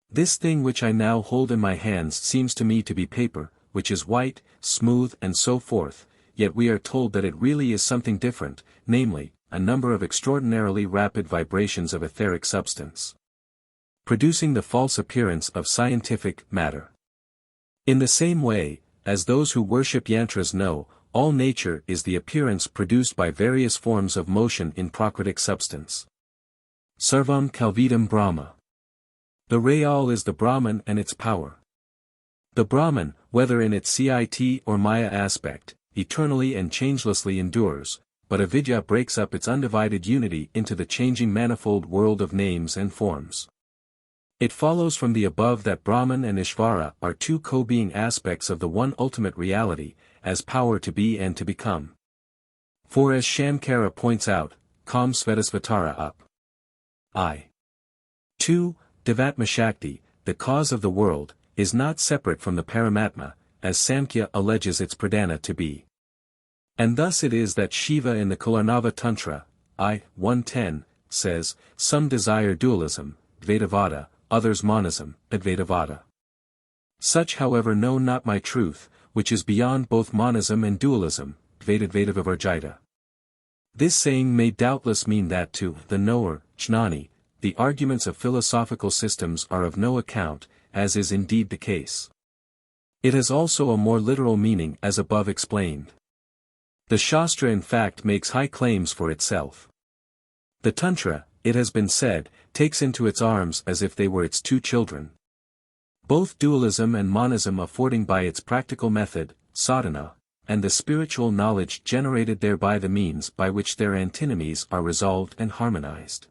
This thing which I now hold in my hands seems to me to be paper, which is white, smooth and so forth, yet we are told that it really is something different, namely, a number of extraordinarily rapid vibrations of etheric substance, producing the false appearance of scientific matter. In the same way, as those who worship yantras know, all nature is the appearance produced by various forms of motion in prakritic substance. Sarvam Kalvidam Brahma. The real is the Brahman and its power. The Brahman, whether in its Cit or Maya aspect, eternally and changelessly endures, but avidya breaks up its undivided unity into the changing manifold world of names and forms. It follows from the above that Brahman and Ishvara are two co-being aspects of the one ultimate reality, as power to be and to become. For as Shankara points out, Kam Svetasvatara up. I. 2. Devatma Shakti, the cause of the world, is not separate from the Paramatma, as Samkhya alleges its pradhana to be. And thus it is that Shiva in the Kularnava Tantra, I. 110, says, some desire dualism, Advaitavada, others monism, Advaitavada. Such however know not my truth, which is beyond both monism and dualism, Advaitavada. This saying may doubtless mean that to the knower, Jnani, the arguments of philosophical systems are of no account, as is indeed the case. It has also a more literal meaning as above explained. The Shastra in fact makes high claims for itself. The Tantra, it has been said, takes into its arms as if they were its two children. Both dualism and monism affording by its practical method, sadhana, and the spiritual knowledge generated thereby the means by which their antinomies are resolved and harmonized.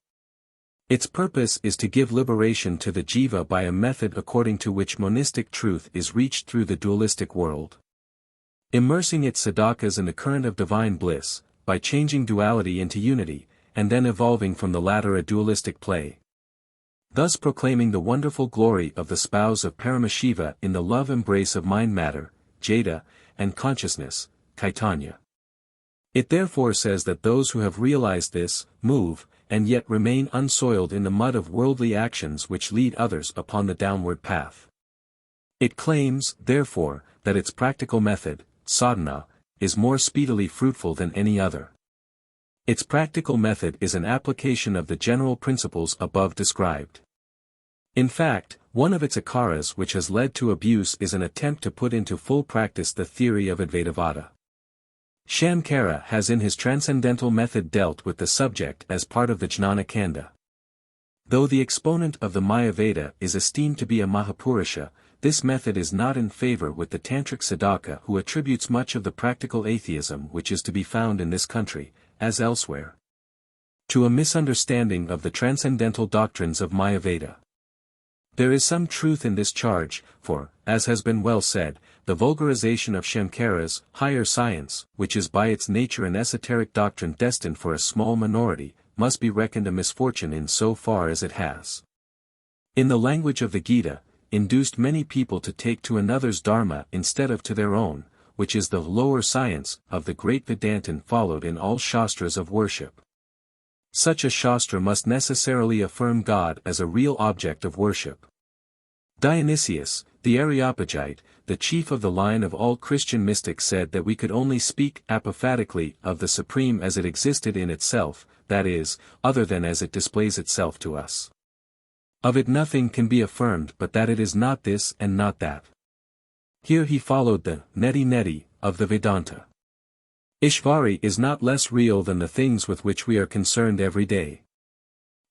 Its purpose is to give liberation to the jiva by a method according to which monistic truth is reached through the dualistic world. Immersing its sadhakas in the current of divine bliss, by changing duality into unity, and then evolving from the latter a dualistic play. Thus proclaiming the wonderful glory of the spouse of Paramashiva in the love embrace of mind-matter, Jada, and consciousness, Caitanya. It therefore says that those who have realized this, move, and yet remain unsoiled in the mud of worldly actions which lead others upon the downward path. It claims, therefore, that its practical method, sadhana, is more speedily fruitful than any other. Its practical method is an application of the general principles above described. In fact, one of its akaras which has led to abuse is an attempt to put into full practice the theory of Advaitavada. Shankara has in his transcendental method dealt with the subject as part of the Jnana Kanda. Though the exponent of the Mayaveda is esteemed to be a Mahapurusha, this method is not in favor with the Tantric Sadhaka who attributes much of the practical atheism which is to be found in this country, as elsewhere, to a misunderstanding of the transcendental doctrines of Mayaveda. There is some truth in this charge, for, as has been well said, the vulgarization of Shankara's higher science, which is by its nature an esoteric doctrine destined for a small minority, must be reckoned a misfortune in so far as it has, in the language of the Gita, induced many people to take to another's dharma instead of to their own, which is the lower science of the great Vedantin followed in all Shastras of worship. Such a Shastra must necessarily affirm God as a real object of worship. Dionysius, the Areopagite, the chief of the line of all Christian mystics, said that we could only speak apophatically of the Supreme as it existed in itself, that is, other than as it displays itself to us. Of it nothing can be affirmed but that it is not this and not that. Here he followed the neti of the Vedanta. Ishvari is not less real than the things with which we are concerned every day.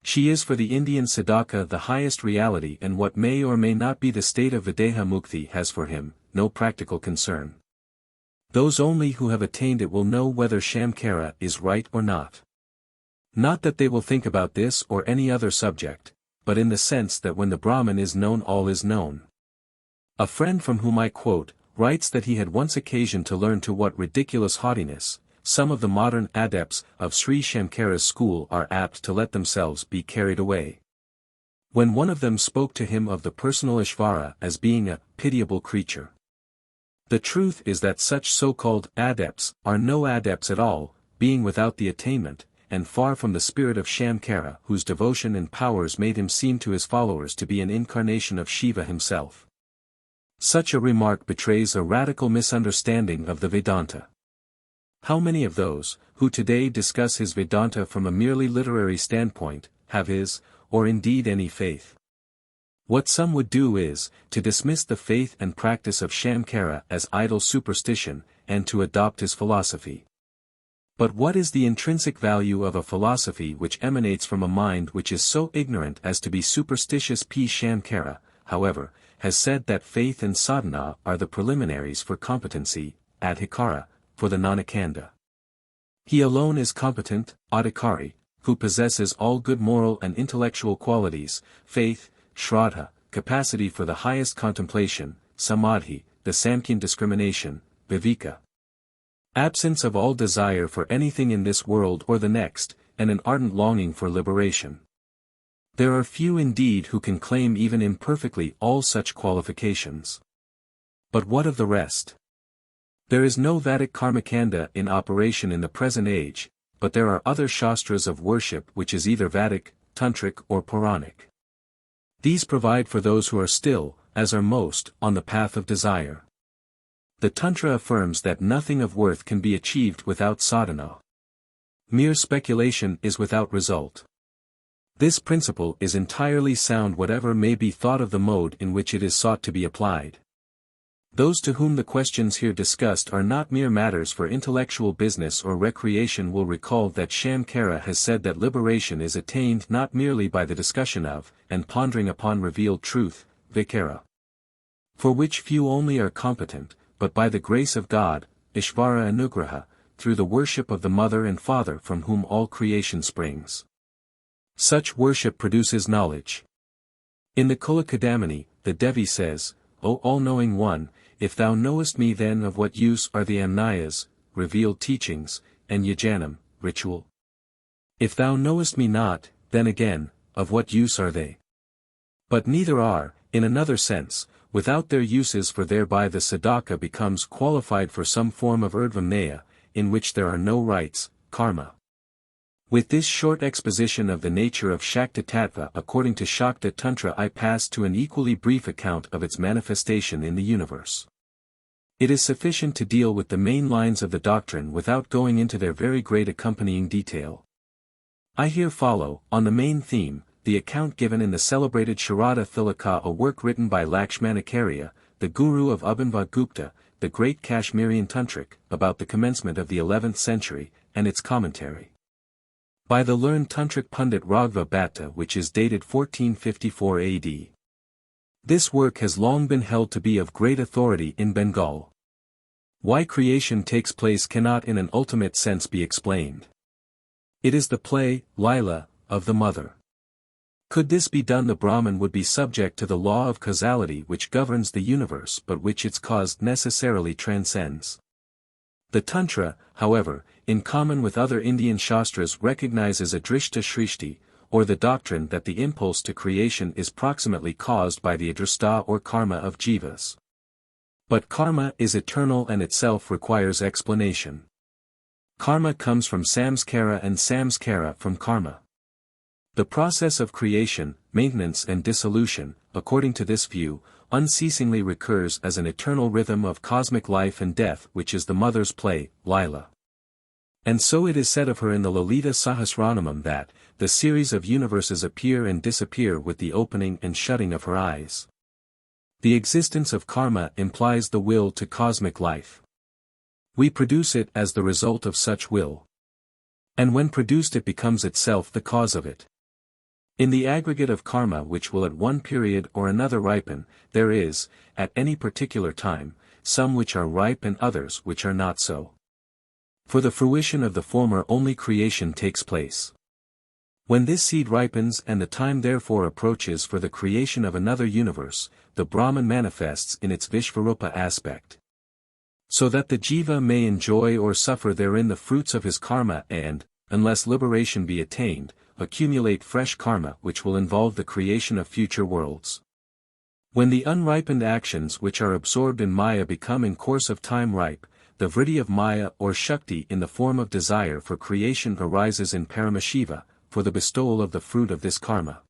She is for the Indian Sadhaka the highest reality, and what may or may not be the state of Videha Mukti has for him no practical concern. Those only who have attained it will know whether Shankara is right or not. Not that they will think about this or any other subject, but in the sense that when the Brahman is known all is known. A friend from whom I quote, writes that he had once occasion to learn to what ridiculous haughtiness some of the modern adepts of Sri Shankara's school are apt to let themselves be carried away. When one of them spoke to him of the personal Ishvara as being a pitiable creature. The truth is that such so-called adepts are no adepts at all, being without the attainment, and far from the spirit of Shankara, whose devotion and powers made him seem to his followers to be an incarnation of Shiva himself. Such a remark betrays a radical misunderstanding of the Vedanta. How many of those, who today discuss his Vedanta from a merely literary standpoint, have his, or indeed any faith? What some would do is, to dismiss the faith and practice of Shankara as idle superstition, and to adopt his philosophy. But what is the intrinsic value of a philosophy which emanates from a mind which is so ignorant as to be superstitious? P. Shankara, however, has said that faith and sadhana are the preliminaries for competency, adhikara, for the non-akanda. He alone is competent, adhikari, who possesses all good moral and intellectual qualities, faith, shraddha, capacity for the highest contemplation, samadhi, the Samkhyan discrimination, viveka, absence of all desire for anything in this world or the next, and an ardent longing for liberation. There are few indeed who can claim even imperfectly all such qualifications. But what of the rest? There is no Vedic karmakanda in operation in the present age, but there are other shastras of worship which is either Vedic, tantric or Puranic. These provide for those who are still, as are most, on the path of desire. The Tantra affirms that nothing of worth can be achieved without sadhana. Mere speculation is without result. This principle is entirely sound whatever may be thought of the mode in which it is sought to be applied. Those to whom the questions here discussed are not mere matters for intellectual business or recreation will recall that Shankara has said that liberation is attained not merely by the discussion of, and pondering upon revealed truth, vikara, for which few only are competent, but by the grace of God, Ishvara Anugraha, through the worship of the Mother and Father from whom all creation springs. Such worship produces knowledge. In the Kulakadamini, the Devi says, O all-knowing one, if thou knowest me then of what use are the Amnayas, revealed teachings, and Yajanam, ritual? If thou knowest me not, then again, of what use are they? But neither are, in another sense, without their uses, for thereby the sadhaka becomes qualified for some form of urdhvamnaya, in which there are no rights, karma. With this short exposition of the nature of Shakta according to Shakta Tantra, I pass to an equally brief account of its manifestation in the universe. It is sufficient to deal with the main lines of the doctrine without going into their very great accompanying detail. I here follow, on the main theme, the account given in the celebrated Sharada Thilaka, a work written by Lakshmanacharya, the guru of Abhinavagupta, the great Kashmirian tantric, about the commencement of the 11th century, and its commentary by the learned tantric pundit Raghava Bhatta, which is dated 1454 AD. This work has long been held to be of great authority in Bengal. Why creation takes place cannot in an ultimate sense be explained. It is the play, Lila, of the mother. Could this be done, the Brahman would be subject to the law of causality which governs the universe but which its cause necessarily transcends. The Tantra, however, in common with other Indian Shastras, recognizes Adrishta Shrishti, or the doctrine that the impulse to creation is proximately caused by the adrishta or karma of jivas. But karma is eternal and itself requires explanation. Karma comes from samskara and samskara from karma. The process of creation, maintenance and dissolution, according to this view, unceasingly recurs as an eternal rhythm of cosmic life and death, which is the mother's play, Lila. And so it is said of her in the Lalita Sahasranamam that, the series of universes appear and disappear with the opening and shutting of her eyes. The existence of karma implies the will to cosmic life. We produce it as the result of such will. And when produced it becomes itself the cause of it. In the aggregate of karma which will at one period or another ripen, there is, at any particular time, some which are ripe and others which are not so. For the fruition of the former only creation takes place. When this seed ripens and the time therefore approaches for the creation of another universe, the Brahman manifests in its Vishvarupa aspect. So that the jiva may enjoy or suffer therein the fruits of his karma and, unless liberation be attained, accumulate fresh karma which will involve the creation of future worlds. When the unripened actions which are absorbed in Maya become in course of time ripe, the vritti of Maya or Shakti in the form of desire for creation arises in Paramashiva, for the bestowal of the fruit of this karma.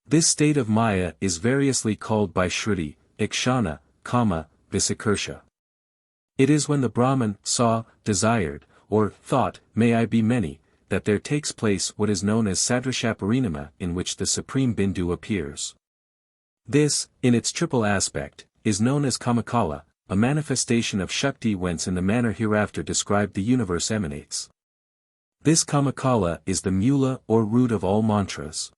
This state of Maya is variously called by Shruti, Ikshana, Kama, Visakarsha. It is when the Brahman saw, desired, or thought, may I be many, that there takes place what is known as Sadrashaparinama, in which the supreme Bindu appears. This, in its triple aspect, is known as Kamakala, a manifestation of Shakti whence in the manner hereafter described the universe emanates. This Kamakala is the mula or root of all mantras.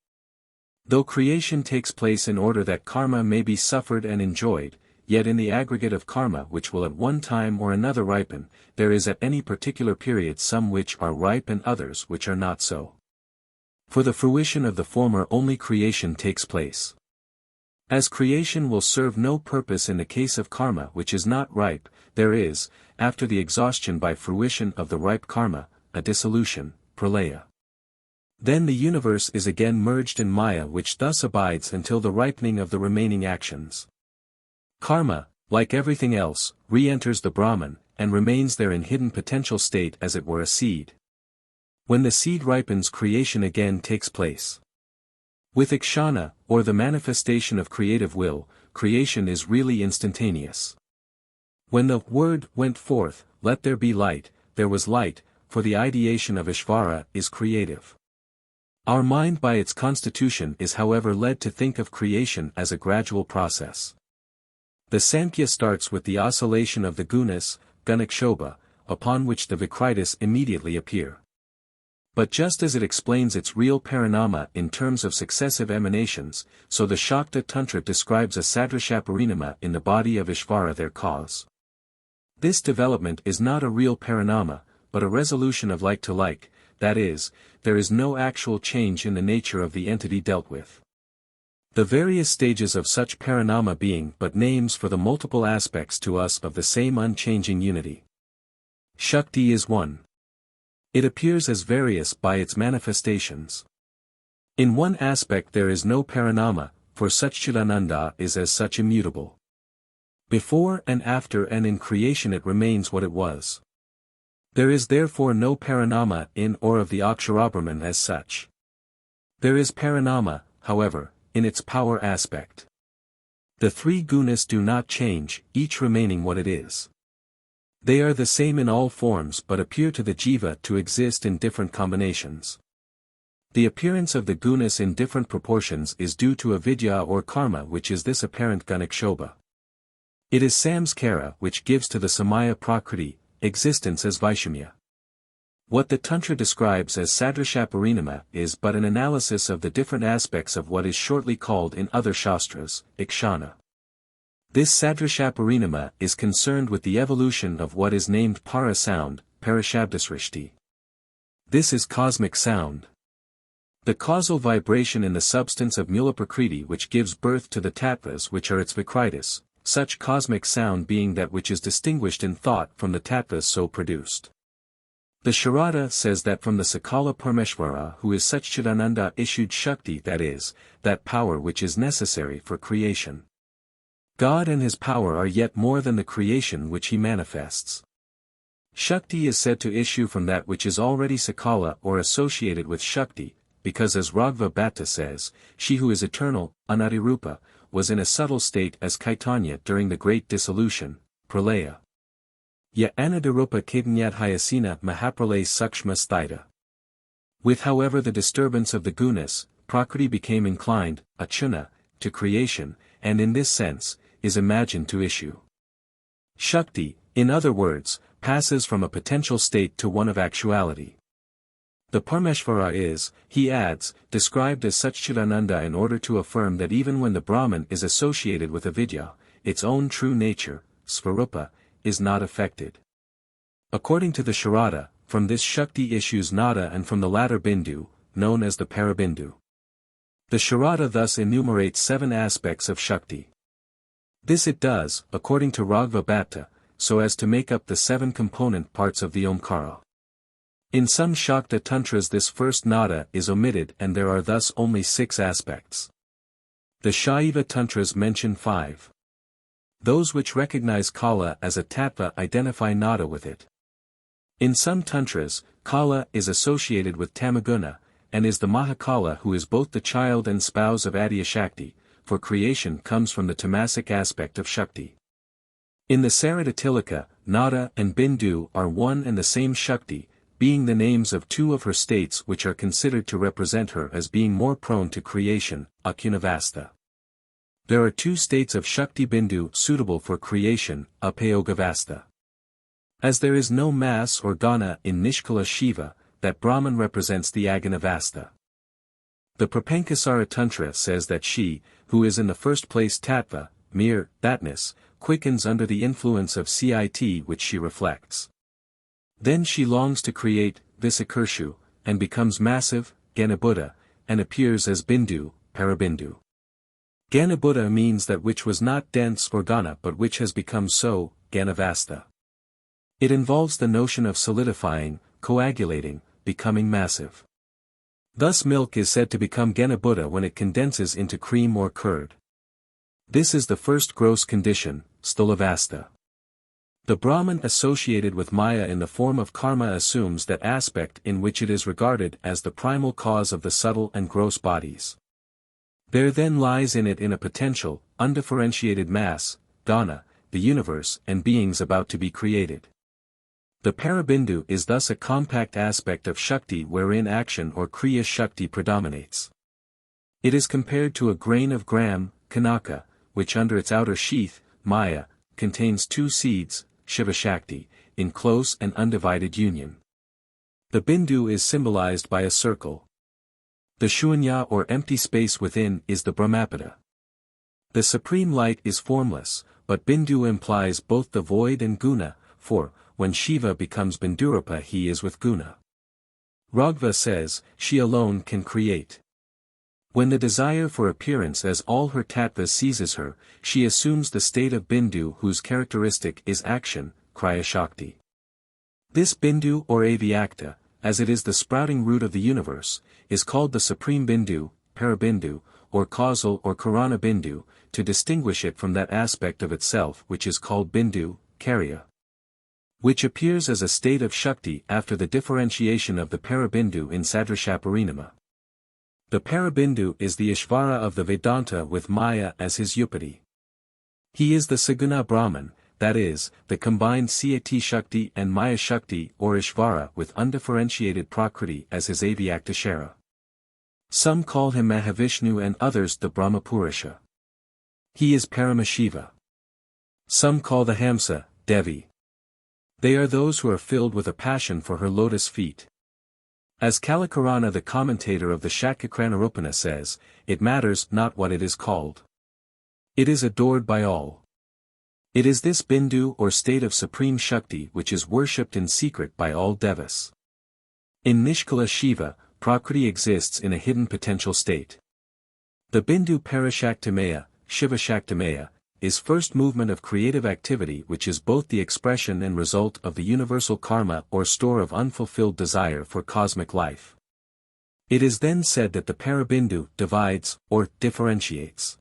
Though creation takes place in order that karma may be suffered and enjoyed, yet in the aggregate of karma which will at one time or another ripen, there is at any particular period some which are ripe and others which are not so. For the fruition of the former only creation takes place. As creation will serve no purpose in the case of karma which is not ripe, there is, after the exhaustion by fruition of the ripe karma, a dissolution, pralaya. Then the universe is again merged in Maya which thus abides until the ripening of the remaining actions. Karma, like everything else, re-enters the Brahman, and remains there in hidden potential state as it were a seed. When the seed ripens creation again takes place. With Ikshana, or the manifestation of creative will, creation is really instantaneous. When the word went forth, let there be light, there was light, for the ideation of Ishvara is creative. Our mind by its constitution is however led to think of creation as a gradual process. The Samkhya starts with the oscillation of the gunas, Gunakshobha, upon which the Vikritis immediately appear. But just as it explains its real parinama in terms of successive emanations, so the Śākta Tantra describes a Sadrashaparinama in the body of Ishvara their cause. This development is not a real parinama, but a resolution of like to like, that is, there is no actual change in the nature of the entity dealt with. The various stages of such parinama being but names for the multiple aspects to us of the same unchanging unity. Shakti is one. It appears as various by its manifestations. In one aspect there is no parinama, for Satchidananda is as such immutable. Before and after and in creation it remains what it was. There is therefore no parinama in or of the Aksharabrahman as such. There is parinama, however, in its power aspect. The three gunas do not change, each remaining what it is. They are the same in all forms but appear to the jiva to exist in different combinations. The appearance of the gunas in different proportions is due to avidya or karma which is this apparent gunakshobha. It is samskara which gives to the samaya prakriti, existence as Vaishamya. What the Tantra describes as Sadrashaparinama is but an analysis of the different aspects of what is shortly called in other Shastras, Ikshana. This Sadrashaparinama is concerned with the evolution of what is named para sound, Parashabdasrishti. This is cosmic sound. The causal vibration in the substance of Mula Prakriti which gives birth to the tattvas which are its Vikritis, such cosmic sound being that which is distinguished in thought from the tattvas so produced. The Sharada says that from the Sakala Parmeshvara who is Satchidananda issued Shakti, that is, that power which is necessary for creation. God and his power are yet more than the creation which he manifests. Shakti is said to issue from that which is already Sakala or associated with Shakti, because as Raghava Bhatta says, she who is eternal, Anadirupa, was in a subtle state as Caitanya during the great dissolution, Pralaya. Ya Anadirupa Caitanyat Hyasena Mahapralay Sukshma Sthita. With however the disturbance of the gunas, Prakriti became inclined, achuna, to creation, and in this sense, is imagined to issue. Shakti, in other words, passes from a potential state to one of actuality. The Parmeshvara is, he adds, described as Satchidananda in order to affirm that even when the Brahman is associated with avidya, its own true nature, Svarupa, is not affected. According to the Sharada, from this Shakti issues Nada and from the latter Bindu, known as the Parabindu. The Sharada thus enumerates 7 aspects of Shakti. This it does, according to Raghava Bhatta, so as to make up the 7 component parts of the Omkara. In some Shakta Tantras this first Nada is omitted and there are thus only 6 aspects. The Shaiva Tantras mention 5. Those which recognize Kala as a tattva identify Nada with it. In some Tantras, Kala is associated with Tamaguna, and is the Mahakala who is both the child and spouse of Adya Shakti, for creation comes from the tamasic aspect of Shakti. In the Saradatilaka, Nada and Bindu are one and the same Shakti, being the names of two of her states which are considered to represent her as being more prone to creation, Akunavasta. There are two states of Shakti Bindu suitable for creation, Apayogavasta. As there is no mass or gana in Nishkala Shiva, that Brahman represents the Aganavasta. The Prapankasara Tantra says that she, who is in the first place Tattva, mere, thatness, quickens under the influence of Cit which she reflects. Then she longs to create, Visakurshu, and becomes massive, Ganabuddha, and appears as Bindu, Parabindu. Ganabuddha means that which was not dense or gana but which has become so, Ganavasta. It involves the notion of solidifying, coagulating, becoming massive. Thus milk is said to become Ganabuddha when it condenses into cream or curd. This is the first gross condition, Stolavasta. The Brahman associated with Maya in the form of karma assumes that aspect in which it is regarded as the primal cause of the subtle and gross bodies. There then lies in it in a potential, undifferentiated mass, Gana, the universe and beings about to be created. The Parabindu is thus a compact aspect of Shakti wherein action or Kriya Shakti predominates. It is compared to a grain of gram, Kanaka, which under its outer sheath, Maya, contains two seeds, Shiva Shakti, in close and undivided union. The Bindu is symbolized by a circle. The Shunya or empty space within is the Brahmapada. The supreme light is formless, but Bindu implies both the void and guna, for, when Shiva becomes Bindurupa he is with guna. Raghava says, she alone can create. When the desire for appearance as all her tattvas seizes her, she assumes the state of Bindu whose characteristic is action, Kriya Shakti. This Bindu or Avyakta, as it is the sprouting root of the universe, is called the Supreme Bindu, Parabindu, or causal or Karana Bindu, to distinguish it from that aspect of itself which is called Bindu, Karya, which appears as a state of Shakti after the differentiation of the Parabindu in Sadrashaparinama. The Parabindu is the Ishvara of the Vedanta with Maya as his Upati. He is the Saguna Brahman, that is, the combined Cit Shakti and Maya Shakti or Ishvara with undifferentiated Prakriti as his Avyakta. Some call him Mahavishnu and others the Brahmapurusha. He is Paramashiva. Some call the Hamsa, Devi. They are those who are filled with a passion for her lotus feet. As Kalakarana the commentator of the Shatkakranarupana says, it matters not what it is called. It is adored by all. It is this Bindu or state of supreme Shakti which is worshipped in secret by all devas. In Nishkala Shiva, Prakriti exists in a hidden potential state. The Bindu Parashaktimaya, Shiva Shaktimaya, is first movement of creative activity which is both the expression and result of the universal karma or store of unfulfilled desire for cosmic life. It is then said that the Parabindu divides, or differentiates.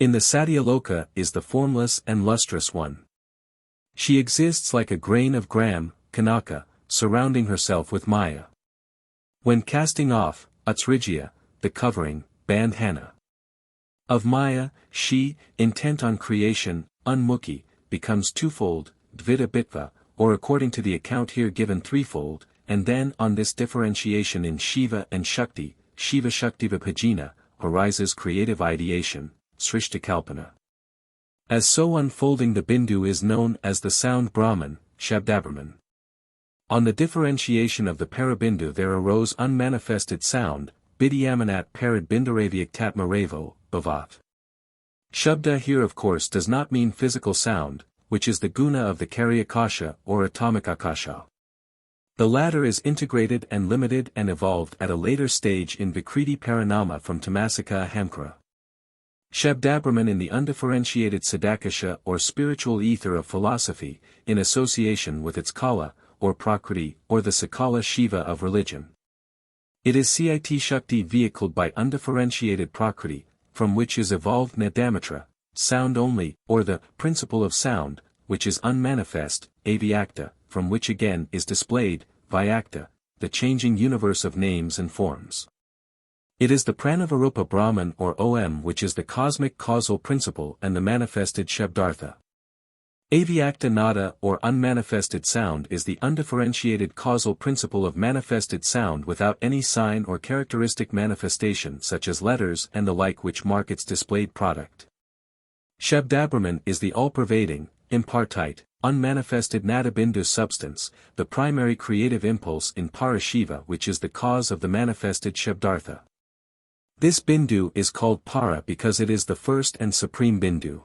In the Satyaloka is the formless and lustrous one. She exists like a grain of gram, Kanaka, surrounding herself with Maya. When casting off, Utsrijya, the covering, Bandhana of Maya, she, intent on creation, Unmukhi, becomes twofold, Dvita Bitva, or according to the account here given threefold, and then on this differentiation in Shiva and Shakti, Shiva Shakti Vibhajina, arises creative ideation, Srishtikalpana. As so unfolding the Bindu is known as the sound Brahman, Shabdabrahman. On the differentiation of the Parabindu there arose unmanifested sound, Bidyamanat Parad Bindaravyakthatma Ravo, Bhavat. Shabda here of course does not mean physical sound, which is the guna of the Karyakasha or atomic Akasha. The latter is integrated and limited and evolved at a later stage in Vikriti Paranama from Tamasika Ahamkara. Shabdabrahman in the undifferentiated Sadakasha or spiritual ether of philosophy, in association with its Kala, or Prakriti, or the Sakala Shiva of religion. It is Cit Shakti vehicled by undifferentiated Prakriti, from which is evolved Nadamatra, sound only, or the principle of sound, which is unmanifest, Avyakta, from which again is displayed, Vyakta, the changing universe of names and forms. It is the Pranavarupa Brahman or Om which is the cosmic causal principle and the manifested Shabdartha. Avyakta nada or unmanifested sound is the undifferentiated causal principle of manifested sound without any sign or characteristic manifestation such as letters and the like which mark its displayed product. Shabdabrahman is the all-pervading, impartite, unmanifested nadabindu substance, the primary creative impulse in Parashiva which is the cause of the manifested Shabdartha. This bindu is called para because it is the first and supreme bindu.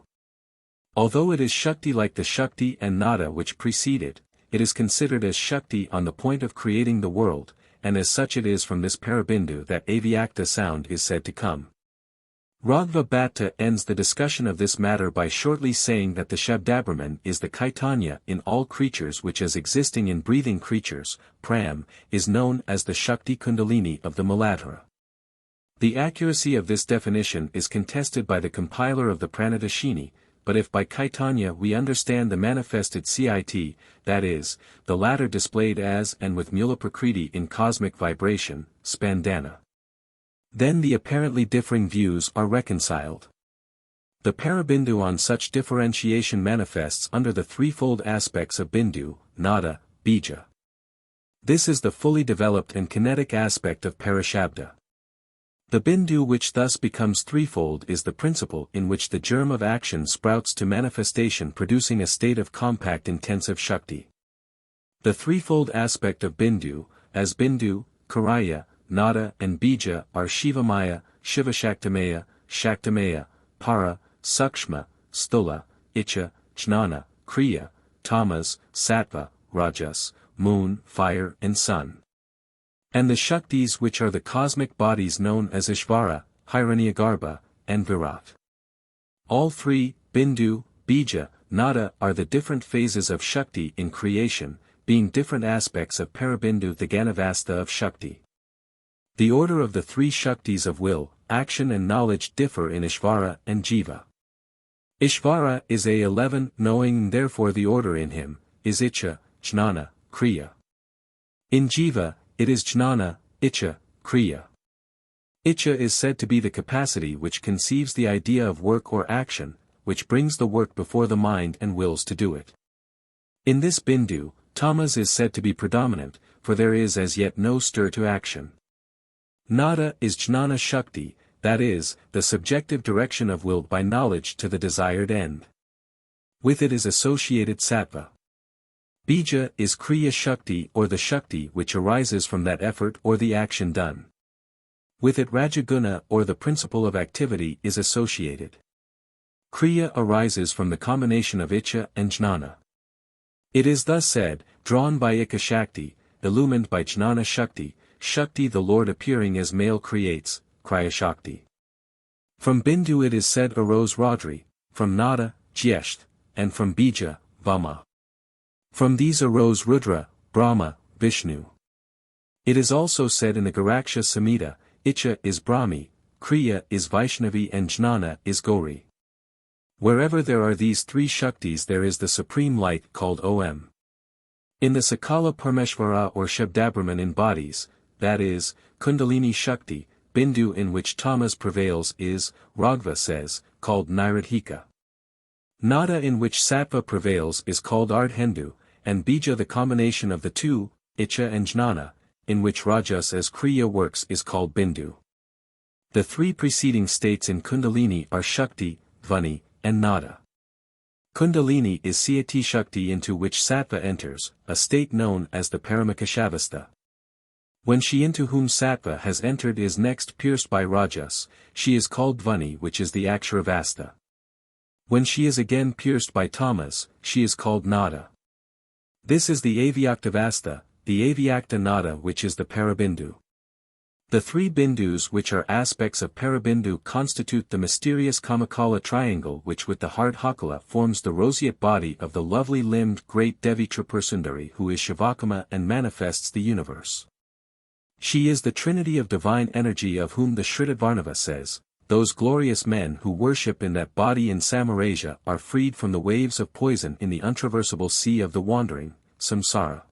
Although it is Shakti like the Shakti and Nada which precede it, it is considered as Shakti on the point of creating the world, and as such it is from this Parabindu that Avyakta sound is said to come. Raghva Bhatta ends the discussion of this matter by shortly saying that the Shabdabrahman is the Caitanya in all creatures which as existing in breathing creatures, pram, is known as the Shakti Kuṇḍalinī of the Muladhara. The accuracy of this definition is contested by the compiler of the Pranadashini, but if by Caitanya we understand the manifested CIT, that is, the latter displayed as and with Mula Prakriti in cosmic vibration, Spandana. Then the apparently differing views are reconciled. The Parabindu on such differentiation manifests under the threefold aspects of Bindu, Nada, Bija. This is the fully developed and kinetic aspect of Parashabda. The bindu which thus becomes threefold is the principle in which the germ of action sprouts to manifestation producing a state of compact intensive Shakti. The threefold aspect of bindu, as bindu, Karaya, Nada and Bija are Shivamaya, Shivashaktamaya, Shaktamaya, Para, Sukshma, Stula, Icha, Jnana, Kriya, Tamas, Sattva, Rajas, Moon, Fire and Sun. And the Shaktis which are the cosmic bodies known as Ishvara, Hiranyagarbha, and Virat. All three, Bindu, Bija, Nada are the different phases of Shakti in creation, being different aspects of Parabindu the Ganavastha of Shakti. The order of the three Shaktis of will, action and knowledge differ in Ishvara and Jiva. Ishvara is A11 knowing and therefore the order in him, is Icha, Jnana, Kriya. In Jiva, it is Jnana, Icha, Kriya. Icha is said to be the capacity which conceives the idea of work or action, which brings the work before the mind and wills to do it. In this bindu, tamas is said to be predominant, for there is as yet no stir to action. Nada is Jnana Shakti, that is, the subjective direction of will by knowledge to the desired end. With it is associated sattva. Bija is Kriya Shakti or the Shakti which arises from that effort or the action done. With it Rajaguna or the principle of activity is associated. Kriya arises from the combination of Icha and Jnana. It is thus said, drawn by Ika Shakti, illumined by Jnana Shakti, Shakti the Lord appearing as male creates, Kriya Shakti. From Bindu it is said arose Radri, from Nada, Jyesht, and from Bija, Vama. From these arose Rudra, Brahma, Vishnu. It is also said in the Garaksha Samhita, Icha is Brahmi, Kriya is Vaishnavi and Jnana is Gauri. Wherever there are these three Shaktis there is the supreme light called Om. In the Sakala Parmeshvara or Shabdabrahman in bodies, that is, Kuṇḍalinī Śakti, Bindu in which tamas prevails is, Raghva says, called Nirodhika. Nada in which sattva prevails is called Ardhendu, and Bija the combination of the two, Icha and Jnana, in which Rajas as Kriya works is called Bindu. The three preceding states in Kuṇḍalini are Shakti, Dhvani, and Nada. Kuṇḍalini is Siyati Shakti into which sattva enters, a state known as the Paramakashavastha. When she into whom sattva has entered is next pierced by Rajas, she is called Dhvani which is the Aksharavastha. When she is again pierced by tamas, she is called Nada. This is the Avyaktavastha, the Avyakta Nada which is the Parabindu. The three bindus which are aspects of Parabindu constitute the mysterious Kamakala triangle which with the heart Hakala forms the roseate body of the lovely limbed great Devi Tripursundari who is Shivakama and manifests the universe. She is the trinity of divine energy of whom the Shritavarnava says, those glorious men who worship in that body in Samaraja are freed from the waves of poison in the untraversable sea of the wandering, samsara.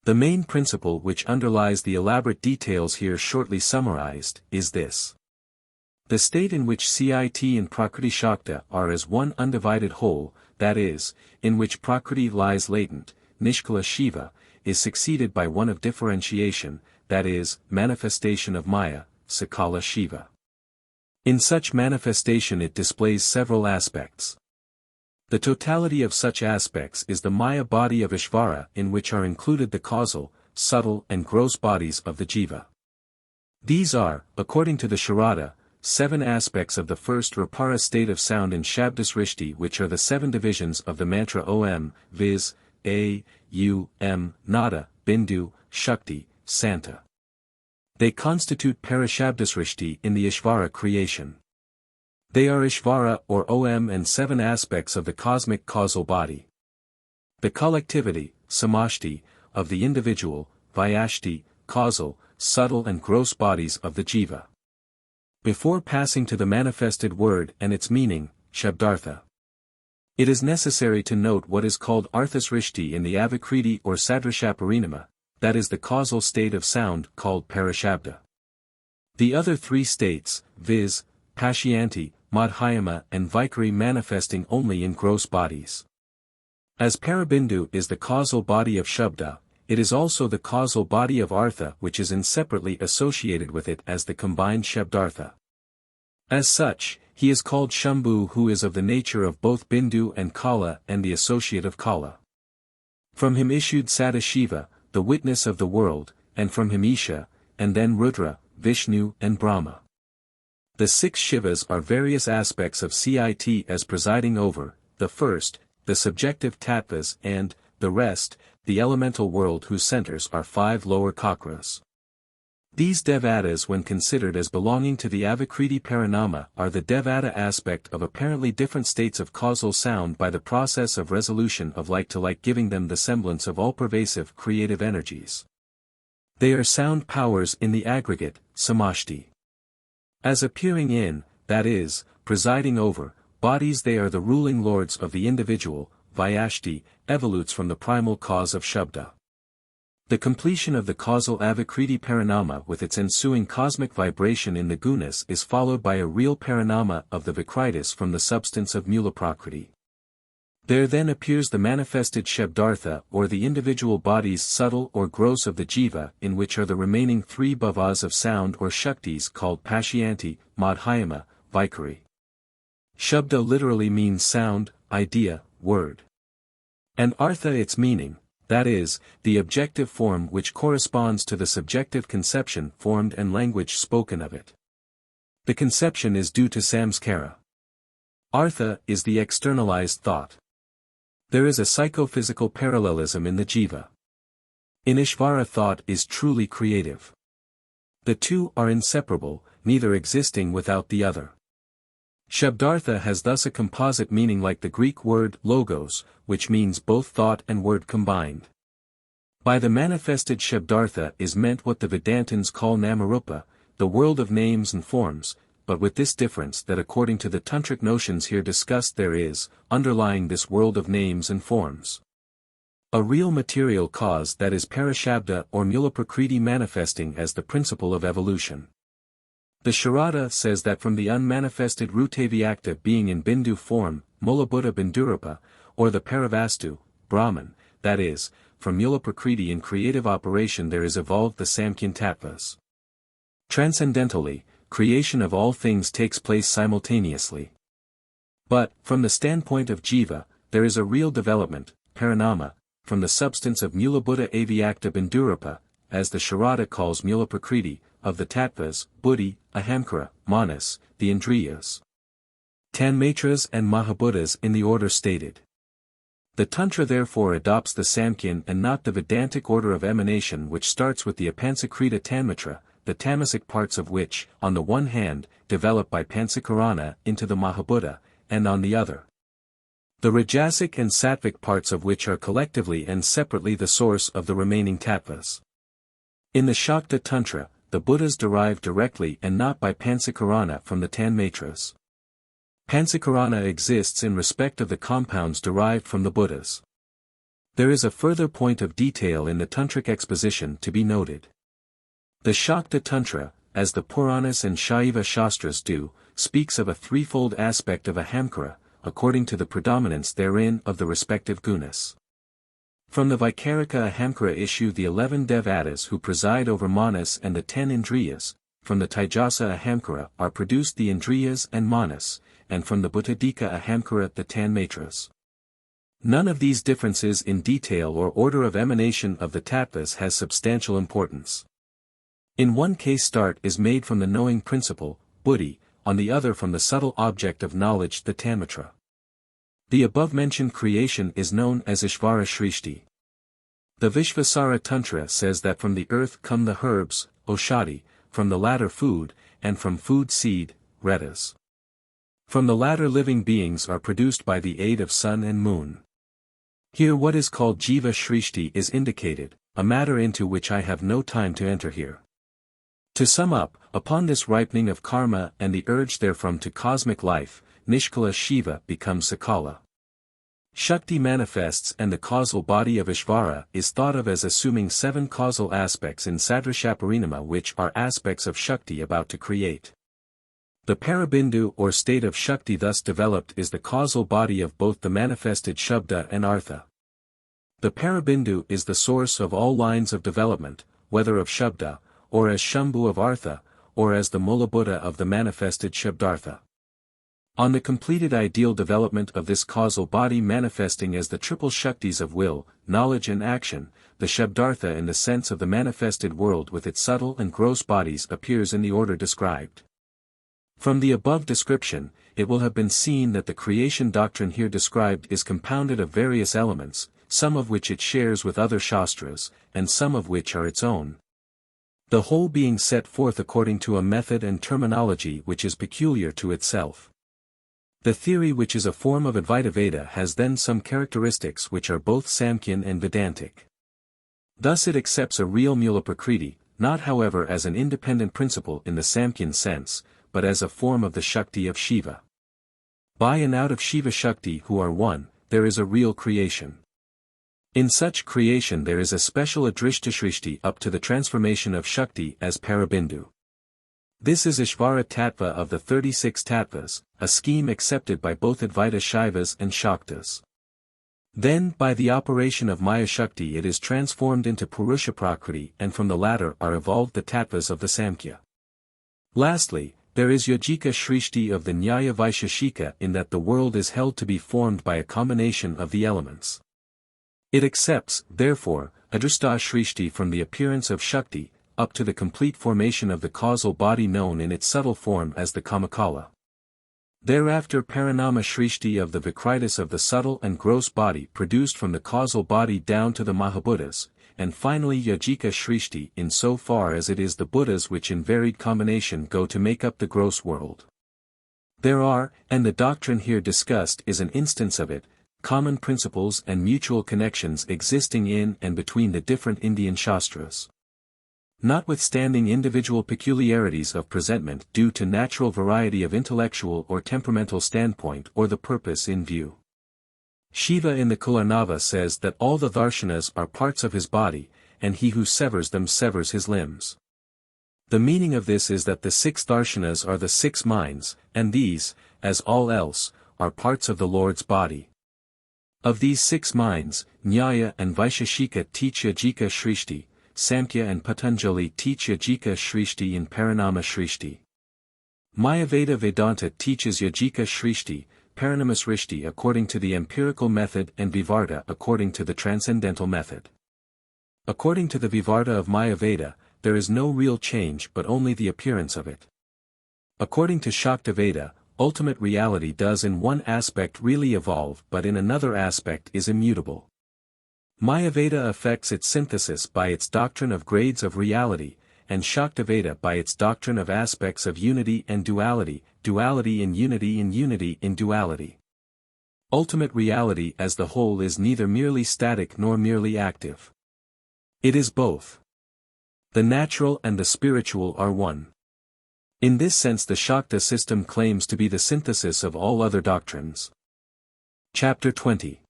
The main principle which underlies the elaborate details here shortly summarized, is this. The state in which CIT and Prakriti Shakta are as one undivided whole, that is, in which Prakriti lies latent, Nishkala Shiva, is succeeded by one of differentiation, that is, manifestation of Maya, Sakala Shiva. In such manifestation it displays several aspects. The totality of such aspects is the Maya body of Ishvara, in which are included the causal, subtle and gross bodies of the Jiva. These are, according to the Sharada, 7 aspects of the first Rapara state of sound in Shabdasrishti, which are the 7 divisions of the mantra Om, viz., A, U, M, Nada, Bindu, Shakti, Santa. They constitute Parashabdasrishti in the Ishvara creation. They are Ishvara or Om and 7 aspects of the cosmic causal body. The collectivity, Samashti, of the individual, Vyashti, causal, subtle and gross bodies of the Jiva. Before passing to the manifested word and its meaning, Shabdartha, it is necessary to note what is called Arthasrishti in the Avakriti or Sadrashaparinama, that is the causal state of sound called Parashabda. The other 3 states, viz., Pashyanti, Madhyama and Vaikari, manifesting only in gross bodies. As Parabindu is the causal body of Shabda, it is also the causal body of Artha, which is inseparably associated with it as the combined Shabdartha. As such, he is called Shambhu, who is of the nature of both Bindu and Kala and the associate of Kala. From him issued Sadashiva, the witness of the world, and from him Isha, and then Rudra, Vishnu and Brahma. The 6 Shivas are various aspects of Cit as presiding over, the first, the subjective tattvas and, the rest, the elemental world whose centers are 5 lower chakras. These Devatas, when considered as belonging to the Avakriti Parinama, are the Devata aspect of apparently different states of causal sound by the process of resolution of like to like, giving them the semblance of all-pervasive creative energies. They are sound powers in the aggregate, Samashti. As appearing in, that is, presiding over, bodies, they are the ruling lords of the individual, Vyashti, evolutes from the primal cause of Shabda. The completion of the causal Avakriti Parinama with its ensuing cosmic vibration in the gunas is followed by a real Parinama of the Vikritis from the substance of Mula Prakriti. There then appears the manifested Shabdartha or the individual bodies subtle or gross of the Jiva, in which are the remaining 3 bhavas of sound or Shaktis called Pashyanti, Madhyama, Vaikari. Shabda literally means sound, idea, word. And Artha its meaning, that is, the objective form which corresponds to the subjective conception formed and language spoken of it. The conception is due to samskara. Artha is the externalized thought. There is a psychophysical parallelism in the Jiva. In Ishvara, thought is truly creative. The 2 are inseparable, neither existing without the other. Shabdartha has thus a composite meaning like the Greek word logos, which means both thought and word combined. By the manifested Shabdartha is meant what the Vedantins call Namarupa, the world of names and forms, but with this difference that according to the tantric notions here discussed there is, underlying this world of names and forms, a real material cause, that is Parashabda or Mula Prakriti, manifesting as the principle of evolution. The Sharada says that from the unmanifested Rutavyakta being in Bindu form, Mulabuddha Bindurupa, or the Paravastu, Brahman, that is, from Mula Prakriti in creative operation there is evolved the Samkhyan Tattvas. Transcendentally, creation of all things takes place simultaneously. But, from the standpoint of Jiva, there is a real development, Parinama, from the substance of Mulabuddha Avyakta Bindurupa, as the Sharada calls Mula Prakriti, of the Tattvas, Buddhi, Ahamkara, Manas, the Indriyas, Tanmatras and Mahabuddhas in the order stated. The Tantra therefore adopts the Samkhyan and not the Vedantic order of emanation, which starts with the Apansakrita Tanmatra, the tamasic parts of which, on the one hand, develop by Pansakarana into the Mahabuddha, and on the other, the Rajasic and Sattvic parts of which are collectively and separately the source of the remaining Tattvas. In the Śākta Tantra, the Buddhas derive directly and not by Pansakarana from the Tanmatras. Pansakarana exists in respect of the compounds derived from the Buddhas. There is a further point of detail in the Tantric exposition to be noted. The Śākta Tantra, as the Puranas and Shaiva Shastras do, speaks of a threefold aspect of Ahamkara, according to the predominance therein of the respective gunas. From the Vikarika Ahamkara issue the 11 Devatas who preside over manas and the 10 Indriyas, from the Taijasa Ahamkara are produced the Indriyas and manas, and from the Buddhadika Ahamkara the Tanmatras. None of these differences in detail or order of emanation of the tattvas has substantial importance. In one case start is made from the knowing principle, buddhi, on the other from the subtle object of knowledge the tanmatra. The above-mentioned creation is known as Ishvara Shrishti. The Vishvasara Tantra says that from the earth come the herbs, Oshadi, from the latter food, and from food seed, Retas. From the latter living beings are produced by the aid of sun and moon. Here what is called Jiva Shrishti is indicated, a matter into which I have no time to enter here. To sum up, upon this ripening of karma and the urge therefrom to cosmic life, Nishkala Shiva becomes Sakala. Shakti manifests and the causal body of Ishvara is thought of as assuming 7 causal aspects in Sadrishaparinama which are aspects of Shakti about to create. The Parabindu or state of Shakti thus developed is the causal body of both the manifested Shabda and Artha. The Parabindu is the source of all lines of development, whether of Shabda, or as Shambhu of Artha, or as the Mulabuddha of the manifested Shabdartha. On the completed ideal development of this causal body manifesting as the triple Shaktis of will, knowledge and action, the Shabdartha in the sense of the manifested world with its subtle and gross bodies appears in the order described. From the above description, it will have been seen that the creation doctrine here described is compounded of various elements, some of which it shares with other Shastras, and some of which are its own. The whole being set forth according to a method and terminology which is peculiar to itself. The theory which is a form of Advaitavada has then some characteristics which are both Samkhyan and Vedantic. Thus it accepts a real Mula Prakriti, not however as an independent principle in the Samkhyan sense, but as a form of the Shakti of Shiva. By and out of Shiva Shakti who are one, there is a real creation. In such creation there is a special Adrishtashristi up to the transformation of Shakti as Parabindu. This is Ishvara Tattva of the 36 Tattvas, a scheme accepted by both Advaita Shaivas and Shaktas. Then by the operation of Maya Shakti it is transformed into Purusha Prakriti and from the latter are evolved the Tattvas of the Samkhya. Lastly, there is Yojika Shrishti of the Nyaya Vaisheshika in that the world is held to be formed by a combination of the elements. It accepts, therefore, Adrista Shrishti from the appearance of Shakti, up to the complete formation of the causal body known in its subtle form as the Kamakala. Thereafter Parinama Shrishti of the Vikritis of the subtle and gross body produced from the causal body down to the Mahabuddhas, and finally Yojika Shrishti in so far as it is the Buddhas which in varied combination go to make up the gross world. There are, and the doctrine here discussed is an instance of it, common principles and mutual connections existing in and between the different Indian Shastras. Notwithstanding individual peculiarities of presentment due to natural variety of intellectual or temperamental standpoint or the purpose in view. Shiva in the Kularnava says that all the darshanas are parts of his body, and he who severs them severs his limbs. The meaning of this is that the 6 darshanas are the 6 minds, and these, as all else, are parts of the Lord's body. Of these 6 minds, Nyaya and Vaisheshika teach Yojika Shrishti, Samkhya and Patanjali teach Yojika Shrishti in Parinama Shrishti. Mayaveda Vedanta teaches Yojika Shrishti, Parinama Shrishti according to the empirical method and Vivarta according to the transcendental method. According to the Vivarta of Mayaveda, there is no real change but only the appearance of it. According to Shaktaveda, ultimate reality does in one aspect really evolve but in another aspect is immutable. Mayaveda affects its synthesis by its doctrine of grades of reality, and Shaktaveda by its doctrine of aspects of unity and duality, duality in unity in duality. Ultimate reality as the whole is neither merely static nor merely active. It is both. The natural and the spiritual are one. In this sense the Śākta system claims to be the synthesis of all other doctrines. Chapter 20.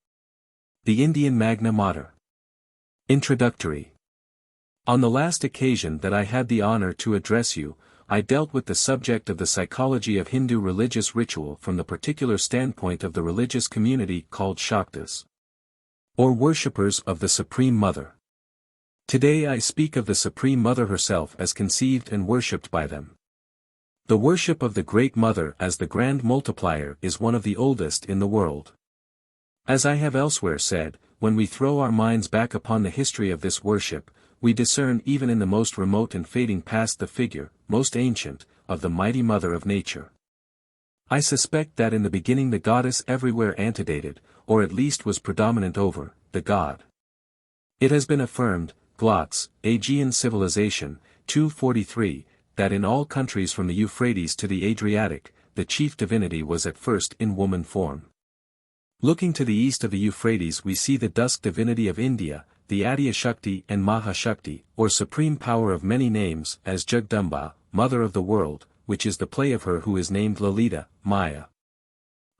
The Indian Magna Mater. Introductory. On the last occasion that I had the honor to address you, I dealt with the subject of the psychology of Hindu religious ritual from the particular standpoint of the religious community called Shaktas, or worshippers of the Supreme Mother. Today I speak of the Supreme Mother herself as conceived and worshipped by them. The worship of the Great Mother as the Grand Multiplier is one of the oldest in the world. As I have elsewhere said, when we throw our minds back upon the history of this worship, we discern even in the most remote and fading past the figure, most ancient, of the mighty Mother of Nature. I suspect that in the beginning the goddess everywhere antedated, or at least was predominant over, the god. It has been affirmed, Glotz, Aegean Civilization, 243, that in all countries from the Euphrates to the Adriatic, the chief divinity was at first in woman form. Looking to the east of the Euphrates we see the dusk divinity of India, the Adya Shakti and Maha Shakti, or supreme power of many names, as Jagdamba, Mother of the World, which is the play of her who is named Lalita, Maya.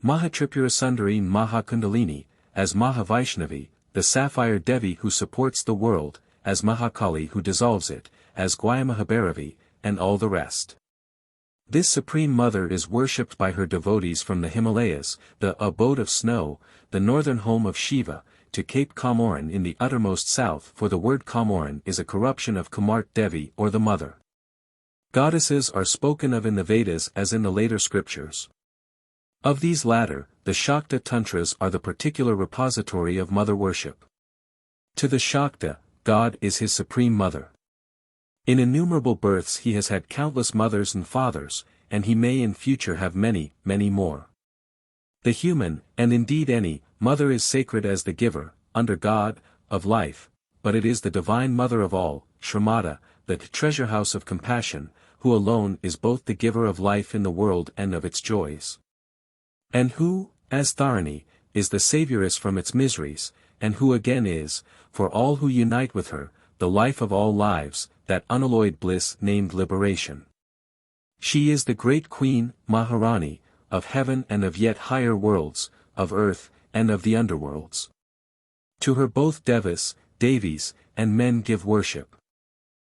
Mahatripura Sundari Maha Kuṇḍalinī, as Maha Vaishnavi, the sapphire Devi who supports the world, as Mahakali who dissolves it, as Gwayamahabhairavi, and all the rest. This Supreme Mother is worshipped by her devotees from the Himalayas, the abode of snow, the northern home of Shiva, to Cape Comorin in the uttermost south, for the word Comorin is a corruption of Kamart Devi or the Mother. Goddesses are spoken of in the Vedas as in the later scriptures. Of these latter, the Śākta Tantras are the particular repository of mother worship. To the Śākta, God is his Supreme Mother. In innumerable births he has had countless mothers and fathers, and he may in future have many, many more. The human, and indeed any, mother is sacred as the giver, under God, of life, but it is the Divine Mother of all, Shramata, the treasure house of compassion, who alone is both the giver of life in the world and of its joys. And who, as Tharani, is the savioress from its miseries, and who again is, for all who unite with her, the life of all lives, that unalloyed bliss named liberation. She is the great Queen, Maharani, of heaven and of yet higher worlds, of earth, and of the underworlds. To her both Devas, Devis, and men give worship.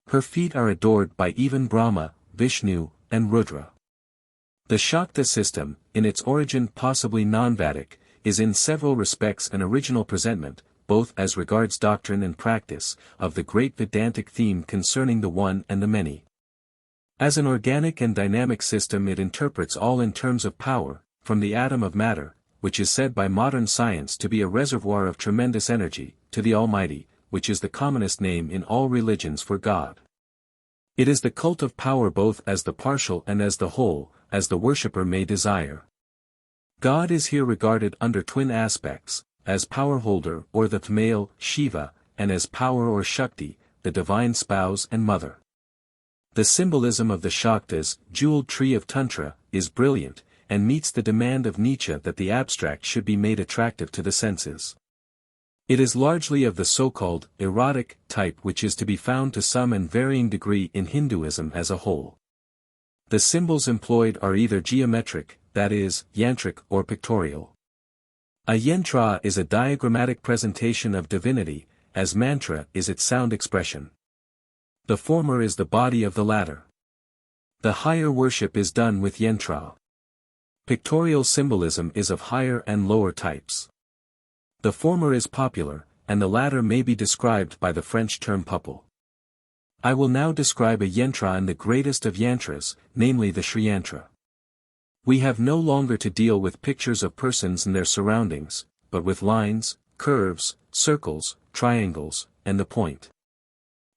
Her feet are adored by even Brahma, Vishnu, and Rudra. The Śākta system, in its origin possibly non-Vedic, is in several respects an original presentment, both as regards doctrine and practice, of the great Vedantic theme concerning the one and the many. As an organic and dynamic system it interprets all in terms of power, from the atom of matter, which is said by modern science to be a reservoir of tremendous energy, to the Almighty, which is the commonest name in all religions for God. It is the cult of power both as the partial and as the whole, as the worshipper may desire. God is here regarded under twin aspects, as power-holder or the male, Shiva, and as power or Shakti, the divine spouse and mother. The symbolism of the Shaktas, jeweled tree of Tantra, is brilliant, and meets the demand of Nietzsche that the abstract should be made attractive to the senses. It is largely of the so-called erotic type which is to be found to some and varying degree in Hinduism as a whole. The symbols employed are either geometric, that is, yantric, or pictorial. A yantra is a diagrammatic presentation of divinity, as mantra is its sound expression. The former is the body of the latter. The higher worship is done with yantra. Pictorial symbolism is of higher and lower types. The former is popular, and the latter may be described by the French term peuple. I will now describe a yantra and the greatest of yantras, namely the Sri Yantra. We have no longer to deal with pictures of persons and their surroundings, but with lines, curves, circles, triangles, and the point.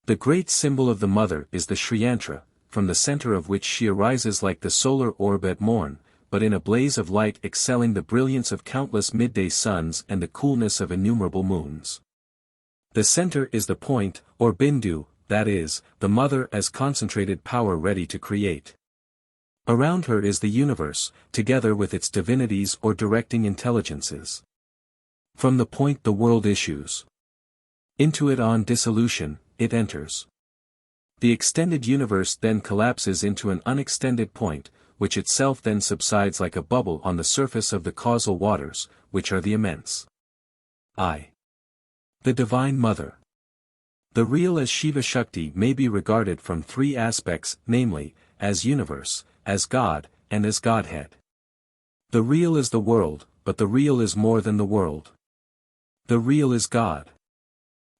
The great symbol of the mother is the Sri Yantra, from the center of which she arises like the solar orb at morn, but in a blaze of light excelling the brilliance of countless midday suns and the coolness of innumerable moons. The center is the point, or bindu, that is, the mother as concentrated power ready to create. Around her is the universe, together with its divinities or directing intelligences. From the point the world issues. Into it on dissolution, it enters. The extended universe then collapses into an unextended point, which itself then subsides like a bubble on the surface of the causal waters, which are the immense. I. The Divine Mother. The real as Shiva Shakti may be regarded from three aspects, namely, as universe, as God, and as Godhead. The real is the world, but the real is more than the world. The real is God.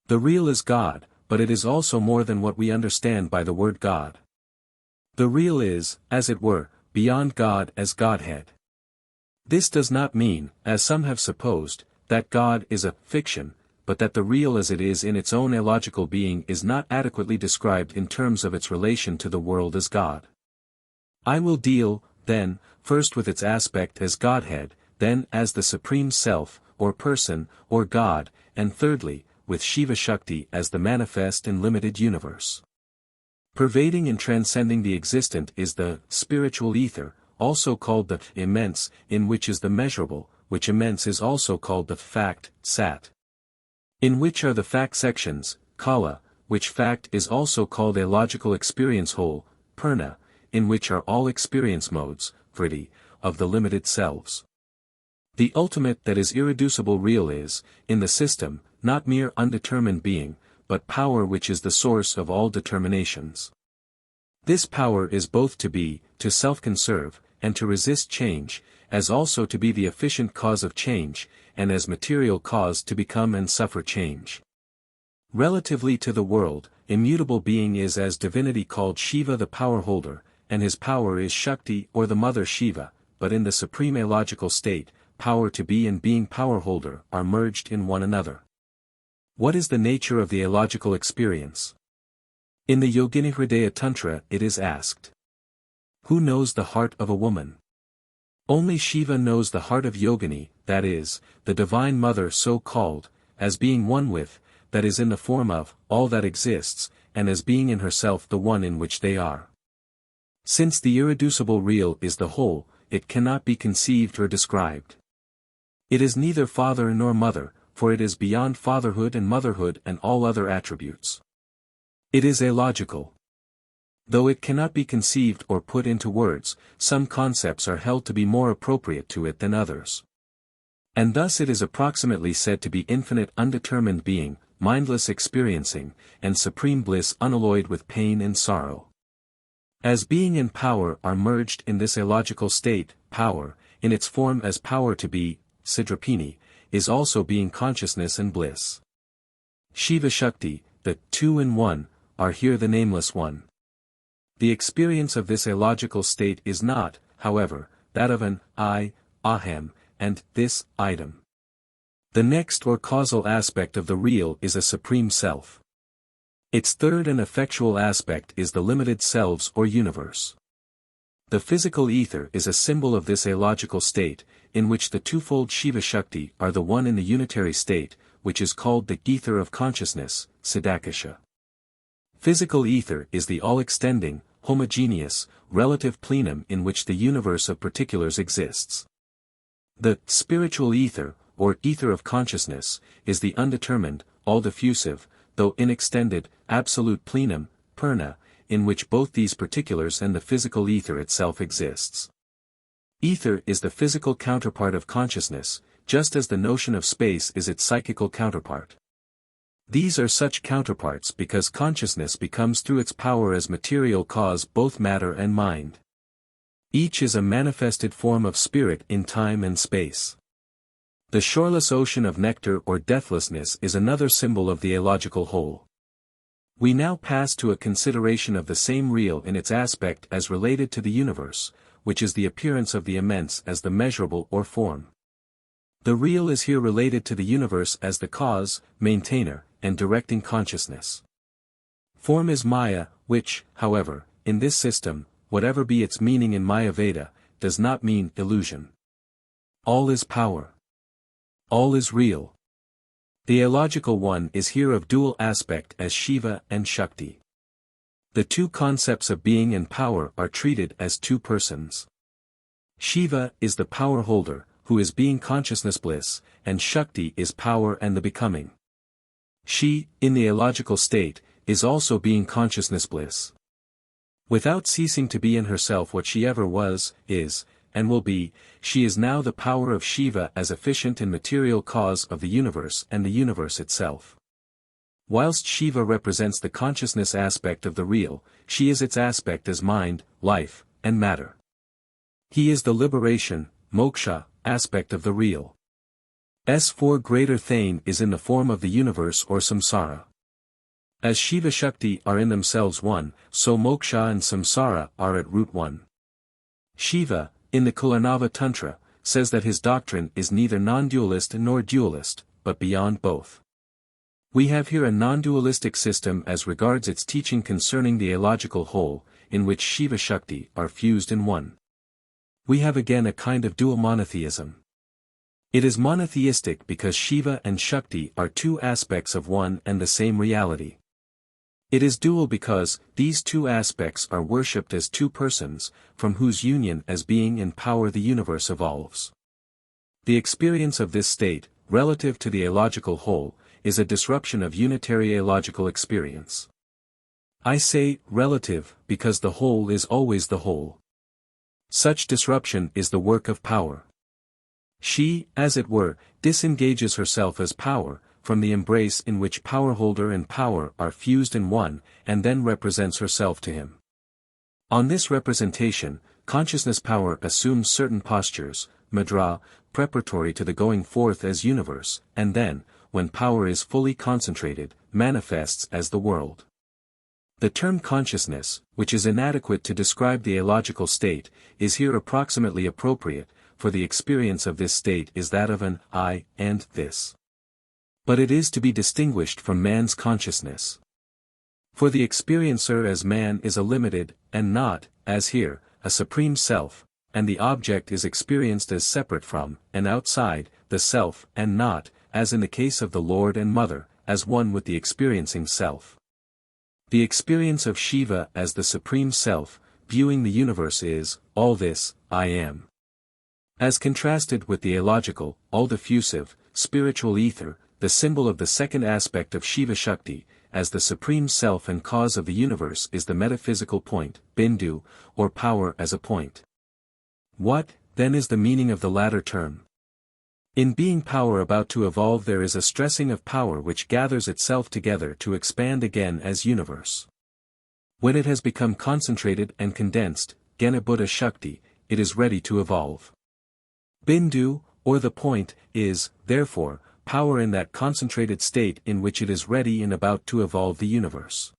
The real is God, but it is also more than what we understand by the word God. The real is, as it were, beyond God as Godhead. This does not mean, as some have supposed, that God is a fiction, but that the real as it is in its own illogical being is not adequately described in terms of its relation to the world as God. I will deal, then, first with its aspect as Godhead, then as the Supreme Self, or Person, or God, and thirdly, with Shiva Shakti as the manifest and limited universe. Pervading and transcending the existent is the spiritual ether, also called the immense, in which is the measurable, which immense is also called the fact, sat. In which are the fact sections, kala, which fact is also called a logical experience whole, purna, in which are all experience modes, vritti, of the limited selves. The ultimate that is irreducible real is, in the system, not mere undetermined being, but power which is the source of all determinations. This power is both to be, to self-conserve, and to resist change, as also to be the efficient cause of change, and as material cause to become and suffer change. Relatively to the world, immutable being is as divinity called Shiva the power holder, and his power is Shakti or the mother Shiva, but in the supreme illogical state, power to be and being power holder are merged in one another. What is the nature of the illogical experience? In the Yogini Hridaya Tantra it is asked. Who knows the heart of a woman? Only Shiva knows the heart of Yogini, that is, the Divine Mother so called, as being one with, that is in the form of, all that exists, and as being in herself the one in which they are. Since the irreducible real is the whole, it cannot be conceived or described. It is neither father nor mother, for it is beyond fatherhood and motherhood and all other attributes. It is illogical. Though it cannot be conceived or put into words, some concepts are held to be more appropriate to it than others. And thus it is approximately said to be infinite undetermined being, mindless experiencing, and supreme bliss unalloyed with pain and sorrow. As being and power are merged in this illogical state, power, in its form as power to be, Sidrapini, is also being consciousness and bliss. Shiva Shakti, the two in one, are here the nameless one. The experience of this illogical state is not, however, that of an I, aham, and this item. The next or causal aspect of the real is a supreme self. Its third and effectual aspect is the limited selves or universe. The physical ether is a symbol of this illogical state, in which the twofold Shiva Shakti are the one in the unitary state, which is called the ether of consciousness, Siddhakasha. Physical ether is the all-extending, homogeneous, relative plenum in which the universe of particulars exists. The spiritual ether, or ether of consciousness, is the undetermined, all-diffusive, though inextended, absolute plenum, purna, in which both these particulars and the physical ether itself exists. Ether is the physical counterpart of consciousness, just as the notion of space is its psychical counterpart. These are such counterparts because consciousness becomes through its power as material cause both matter and mind. Each is a manifested form of spirit in time and space. The shoreless ocean of nectar or deathlessness is another symbol of the illogical whole. We now pass to a consideration of the same real in its aspect as related to the universe, which is the appearance of the immense as the measurable or form. The real is here related to the universe as the cause, maintainer, and directing consciousness. Form is Maya, which, however, in this system, whatever be its meaning in Mayaveda, does not mean illusion. All is power. All is real. The illogical one is here of dual aspect as Shiva and Shakti. The two concepts of being and power are treated as two persons. Shiva is the power holder, who is being consciousness bliss, and Shakti is power and the becoming. She, in the illogical state, is also being consciousness bliss. Without ceasing to be in herself what she ever was, is, and will be, she is now the power of Shiva as efficient and material cause of the universe and the universe itself. Whilst Shiva represents the consciousness aspect of the real, she is its aspect as mind, life, and matter. He is the liberation, moksha, aspect of the real. S4 greater Thane is in the form of the universe or samsara. As Shiva Shakti are in themselves one, so moksha and samsara are at root one. Shiva, in the Kuṇḍalinī Tantra, says that his doctrine is neither non-dualist nor dualist, but beyond both. We have here a non-dualistic system as regards its teaching concerning the illogical whole, in which Shiva Shakti are fused in one. We have again a kind of dual monotheism. It is monotheistic because Shiva and Shakti are two aspects of one and the same reality. It is dual because these two aspects are worshipped as two persons, from whose union as being and power the universe evolves. The experience of this state, relative to the illogical whole, is a disruption of unitary illogical experience. I say relative because the whole is always the whole. Such disruption is the work of power. She, as it were, disengages herself as power, from the embrace in which powerholder and power are fused in one, and then represents herself to him. On this representation, consciousness power assumes certain postures, mudra, preparatory to the going forth as universe, and then, when power is fully concentrated, manifests as the world. The term consciousness, which is inadequate to describe the illogical state, is here approximately appropriate, for the experience of this state is that of an I and this. But it is to be distinguished from man's consciousness. For the experiencer as man is a limited, and not, as here, a supreme self, and the object is experienced as separate from, and outside, the self, and not, as in the case of the Lord and Mother, as one with the experiencing self. The experience of Shiva as the Supreme Self, viewing the universe is, all this, I am. As contrasted with the illogical, all-diffusive, spiritual ether, the symbol of the second aspect of Shiva Shakti, as the Supreme Self and cause of the universe is the metaphysical point, bindu, or power as a point. What, then is the meaning of the latter term? In being power about to evolve there is a stressing of power which gathers itself together to expand again as universe. When it has become concentrated and condensed, Gena-Buddha Shakti, it is ready to evolve. Bindu, or the point, is, therefore, power in that concentrated state in which it is ready and about to evolve the universe.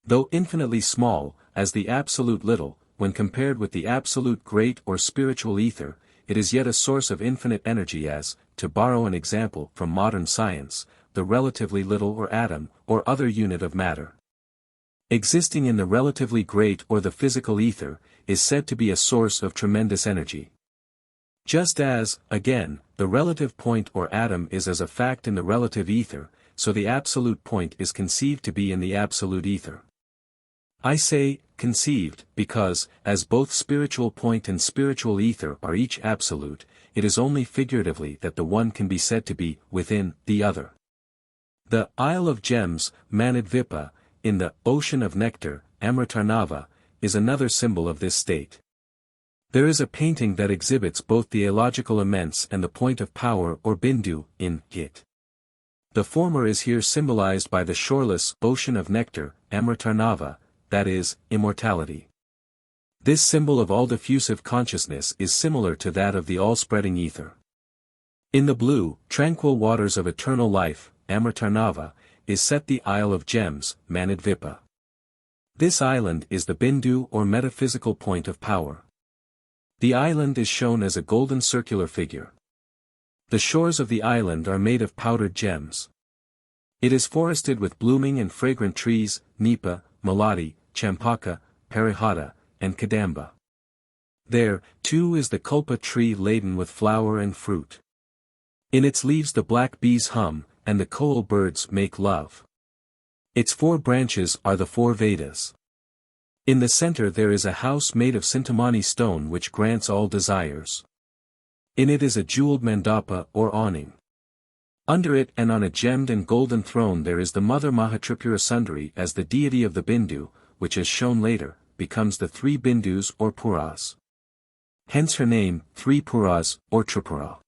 Though infinitely small, as the absolute little, when compared with the absolute great or spiritual ether, it is yet a source of infinite energy as, to borrow an example from modern science, the relatively little or atom, or other unit of matter. Existing in the relatively great or the physical ether, is said to be a source of tremendous energy. Just as, again, the relative point or atom is as a fact in the relative ether, so the absolute point is conceived to be in the absolute ether. I say, conceived, because, as both spiritual point and spiritual ether are each absolute, it is only figuratively that the one can be said to be within the other. The Isle of Gems, Manadvipa, in the Ocean of Nectar, Amritarnava, is another symbol of this state. There is a painting that exhibits both the illogical immense and the point of power or bindu, in it. The former is here symbolized by the shoreless Ocean of Nectar, Amritarnava, that is, immortality. This symbol of all-diffusive consciousness is similar to that of the all-spreading ether. In the blue, tranquil waters of eternal life, Amritarnava, is set the Isle of Gems, Manadvipa. This island is the bindu or metaphysical point of power. The island is shown as a golden circular figure. The shores of the island are made of powdered gems. It is forested with blooming and fragrant trees, nipa, malati, champaka, parihata, and kadamba. There, too, is the kulpa tree laden with flower and fruit. In its leaves the black bees hum, and the koel birds make love. Its 4 branches are the 4 Vedas. In the center there is a house made of Sintamani stone which grants all desires. In it is a jeweled mandapa or awning. Under it and on a gemmed and golden throne there is the mother Mahatripura Sundari as the deity of the Bindu, which as shown later, becomes the 3 Bindus or Puras. Hence her name, 3 Puras, or Tripura.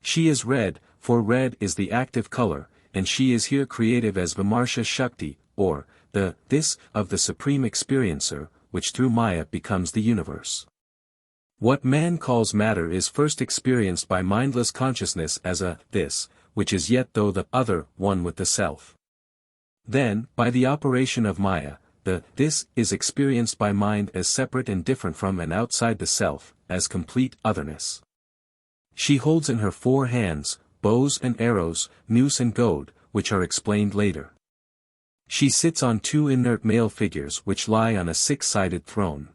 She is red, for red is the active color, and she is here creative as Vimarsha Shakti, or the this of the supreme experiencer, which through Maya becomes the universe. What man calls matter is first experienced by mindless consciousness as a this, which is yet though the other, one with the self. Then, by the operation of Maya, the this is experienced by mind as separate and different from and outside the self, as complete otherness. She holds in her 4 hands, bows and arrows, noose and goad, which are explained later. She sits on 2 inert male figures which lie on a 6-sided throne.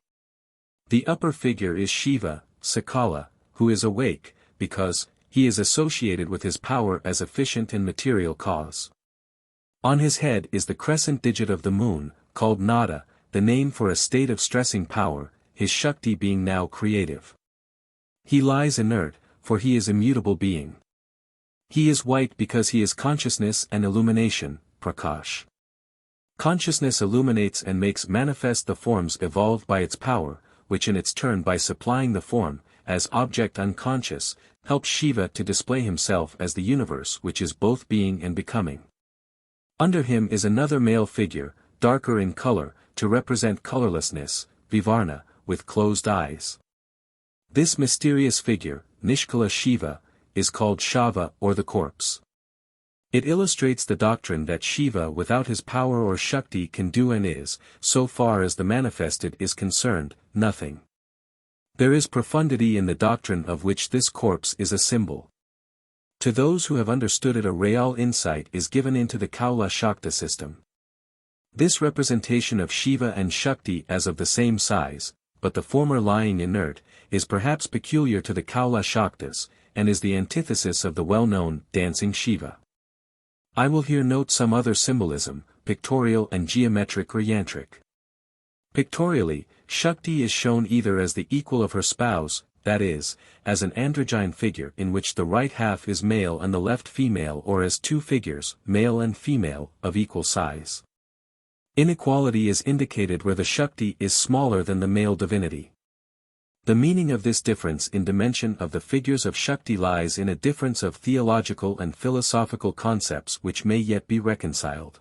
The upper figure is Shiva, Sakala, who is awake, because he is associated with his power as efficient and material cause. On his head is the crescent digit of the moon, called Nada, the name for a state of stressing power, his Shakti being now creative. He lies inert, for he is immutable being. He is white because he is consciousness and illumination, Prakash. Consciousness illuminates and makes manifest the forms evolved by its power, which in its turn by supplying the form, as object unconscious, helps Shiva to display himself as the universe which is both being and becoming. Under him is another male figure, darker in color, to represent colorlessness, Vivarna, with closed eyes. This mysterious figure, Nishkala Shiva, is called Shava or the corpse. It illustrates the doctrine that Shiva without his power or Shakti can do and is, so far as the manifested is concerned, nothing. There is profundity in the doctrine of which this corpse is a symbol. To those who have understood it a real insight is given into the Kaula Shakta system. This representation of Shiva and Shakti as of the same size, but the former lying inert, is perhaps peculiar to the Kaula Shaktas, and is the antithesis of the well-known dancing Shiva. I will here note some other symbolism, pictorial and geometric or yantric. Pictorially, Shakti is shown either as the equal of her spouse, that is, as an androgyne figure in which the right half is male and the left female, or as 2 figures, male and female, of equal size. Inequality is indicated where the Shakti is smaller than the male divinity. The meaning of this difference in dimension of the figures of Shakti lies in a difference of theological and philosophical concepts which may yet be reconciled.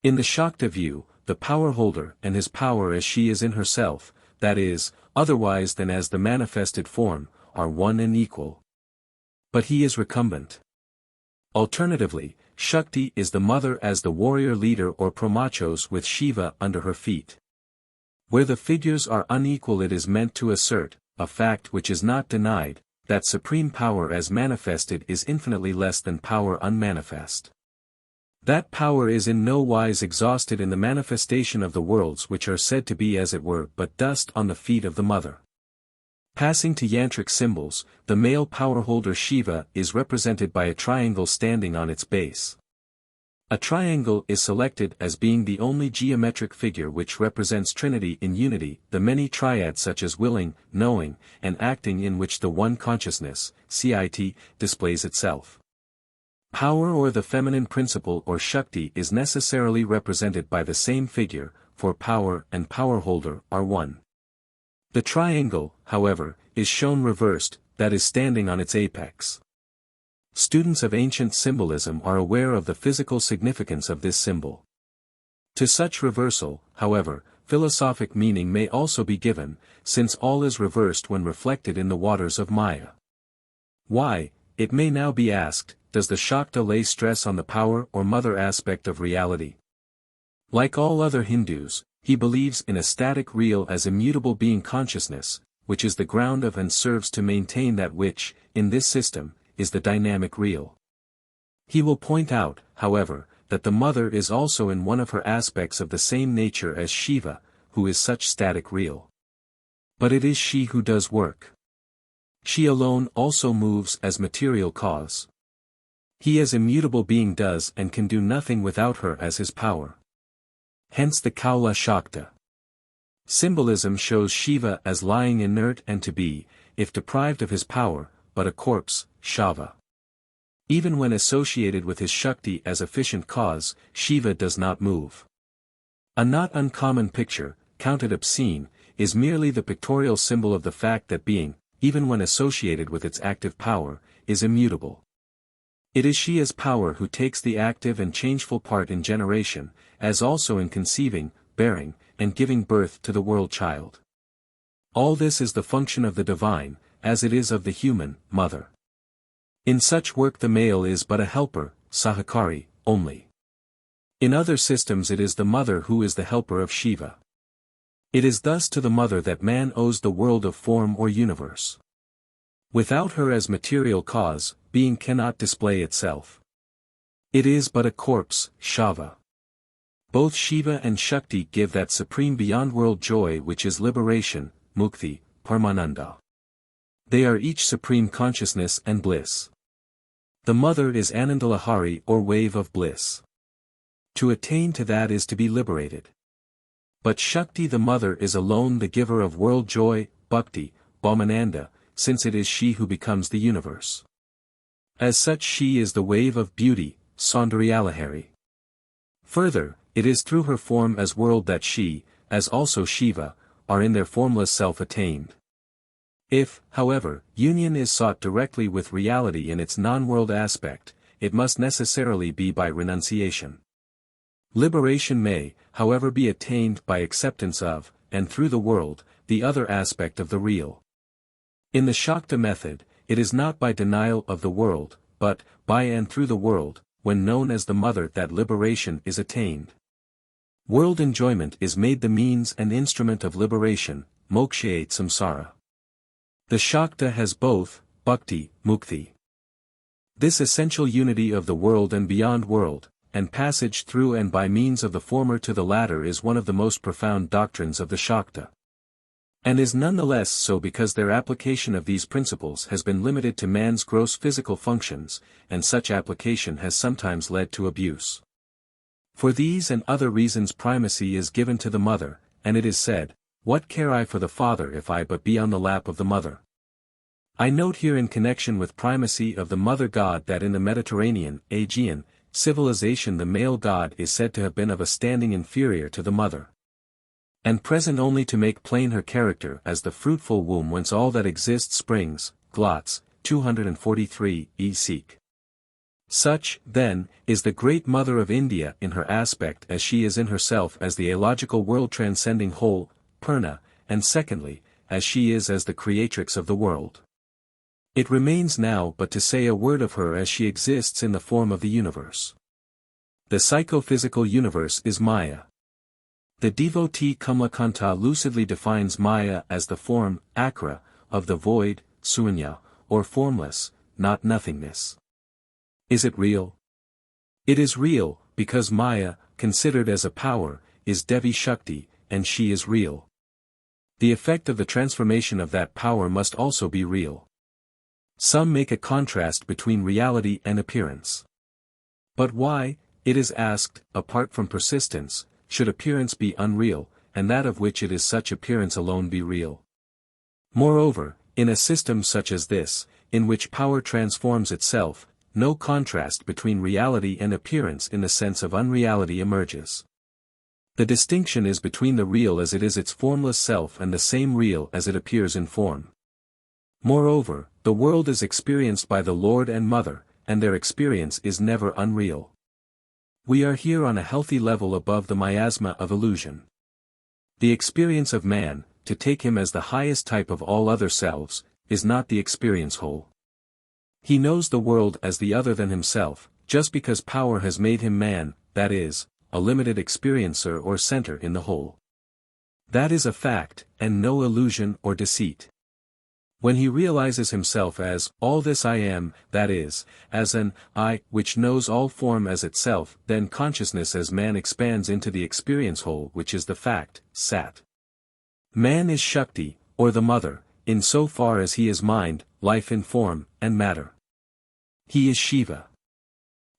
In the Shakta view, the power holder and his power as she is in herself, that is, otherwise than as the manifested form, are one and equal. But he is recumbent. Alternatively, Shakti is the mother as the warrior leader or pramachos with Shiva under her feet. Where the figures are unequal it is meant to assert, a fact which is not denied, that supreme power as manifested is infinitely less than power unmanifest. That power is in no wise exhausted in the manifestation of the worlds which are said to be as it were but dust on the feet of the mother. Passing to yantric symbols, the male power holder Shiva is represented by a triangle standing on its base. A triangle is selected as being the only geometric figure which represents Trinity in unity, the many triads such as willing, knowing, and acting in which the one consciousness, CIT, displays itself. Power or the feminine principle or Shakti is necessarily represented by the same figure, for power and power holder are one. The triangle, however, is shown reversed, that is standing on its apex. Students of ancient symbolism are aware of the physical significance of this symbol. To such reversal, however, philosophic meaning may also be given, since all is reversed when reflected in the waters of Maya. Why, it may now be asked, does the Shakta lay stress on the power or mother aspect of reality? Like all other Hindus, he believes in a static real as immutable being consciousness, which is the ground of and serves to maintain that which, in this system, is the dynamic real. He will point out, however, that the mother is also in one of her aspects of the same nature as Shiva, who is such static real. But it is she who does work. She alone also moves as material cause. He as immutable being does and can do nothing without her as his power. Hence the Kaula Shakta. Symbolism shows Shiva as lying inert and to be, if deprived of his power, but a corpse, Shava. Even when associated with his Shakti as efficient cause, Shiva does not move. A not uncommon picture, counted obscene, is merely the pictorial symbol of the fact that being, even when associated with its active power, is immutable. It is she as power who takes the active and changeful part in generation, as also in conceiving, bearing, and giving birth to the world child. All this is the function of the divine, as it is of the human, mother. In such work the male is but a helper, sahakari, only. In other systems it is the mother who is the helper of Shiva. It is thus to the mother that man owes the world of form or universe. Without her as material cause, being cannot display itself. It is but a corpse, Shava. Both Shiva and Shakti give that supreme beyond-world joy which is liberation, mukti, paramananda. They are each supreme consciousness and bliss. The mother is Anandalahari or wave of bliss. To attain to that is to be liberated. But Shakti the mother is alone the giver of world joy, bhakti, bhamananda, since it is she who becomes the universe. As such she is the wave of beauty, Saundaryalahari. Further, it is through her form as world that she, as also Shiva, are in their formless self attained. If, however, union is sought directly with reality in its non-world aspect, it must necessarily be by renunciation. Liberation may, however, be attained by acceptance of, and through the world, the other aspect of the real. In the Śākta method, it is not by denial of the world, but, by and through the world, when known as the mother that liberation is attained. World enjoyment is made the means and instrument of liberation, mokshayate samsara. The Śākta has both, bhakti, mukti. This essential unity of the world and beyond world, and passage through and by means of the former to the latter is one of the most profound doctrines of the Śākta. And is nonetheless so because their application of these principles has been limited to man's gross physical functions, and such application has sometimes led to abuse. For these and other reasons primacy is given to the mother, and it is said, "What care I for the father if I but be on the lap of the mother?" I note here in connection with primacy of the mother god that in the Mediterranean, Aegean, civilization the male god is said to have been of a standing inferior to the mother. And present only to make plain her character as the fruitful womb whence all that exists springs, Glotz, 243 e. Seek. Such, then, is the great mother of India in her aspect as she is in herself as the illogical world-transcending whole, Purna, and secondly, as she is as the creatrix of the world. It remains now but to say a word of her as she exists in the form of the universe. The psychophysical universe is Maya. The devotee Kamlakanta lucidly defines Maya as the form, akra, of the void, sunya, or formless, not nothingness. Is it real? It is real, because Maya, considered as a power, is Devi Shakti, and she is real. The effect of the transformation of that power must also be real. Some make a contrast between reality and appearance. But why, it is asked, apart from persistence, should appearance be unreal, and that of which it is such appearance alone be real? Moreover, in a system such as this, in which power transforms itself, no contrast between reality and appearance in the sense of unreality emerges. The distinction is between the real as it is its formless self and the same real as it appears in form. Moreover, the world is experienced by the Lord and Mother, and their experience is never unreal. We are here on a healthy level above the miasma of illusion. The experience of man, to take him as the highest type of all other selves, is not the experience whole. He knows the world as the other than himself, just because power has made him man, that is, a limited experiencer or center in the whole. That is a fact, and no illusion or deceit. When he realizes himself as, all this I am, that is, as an I, which knows all form as itself, then consciousness as man expands into the experience whole which is the fact, Sat. Man is Shakti, or the mother, in so far as he is mind, life in form, and matter. He is Shiva.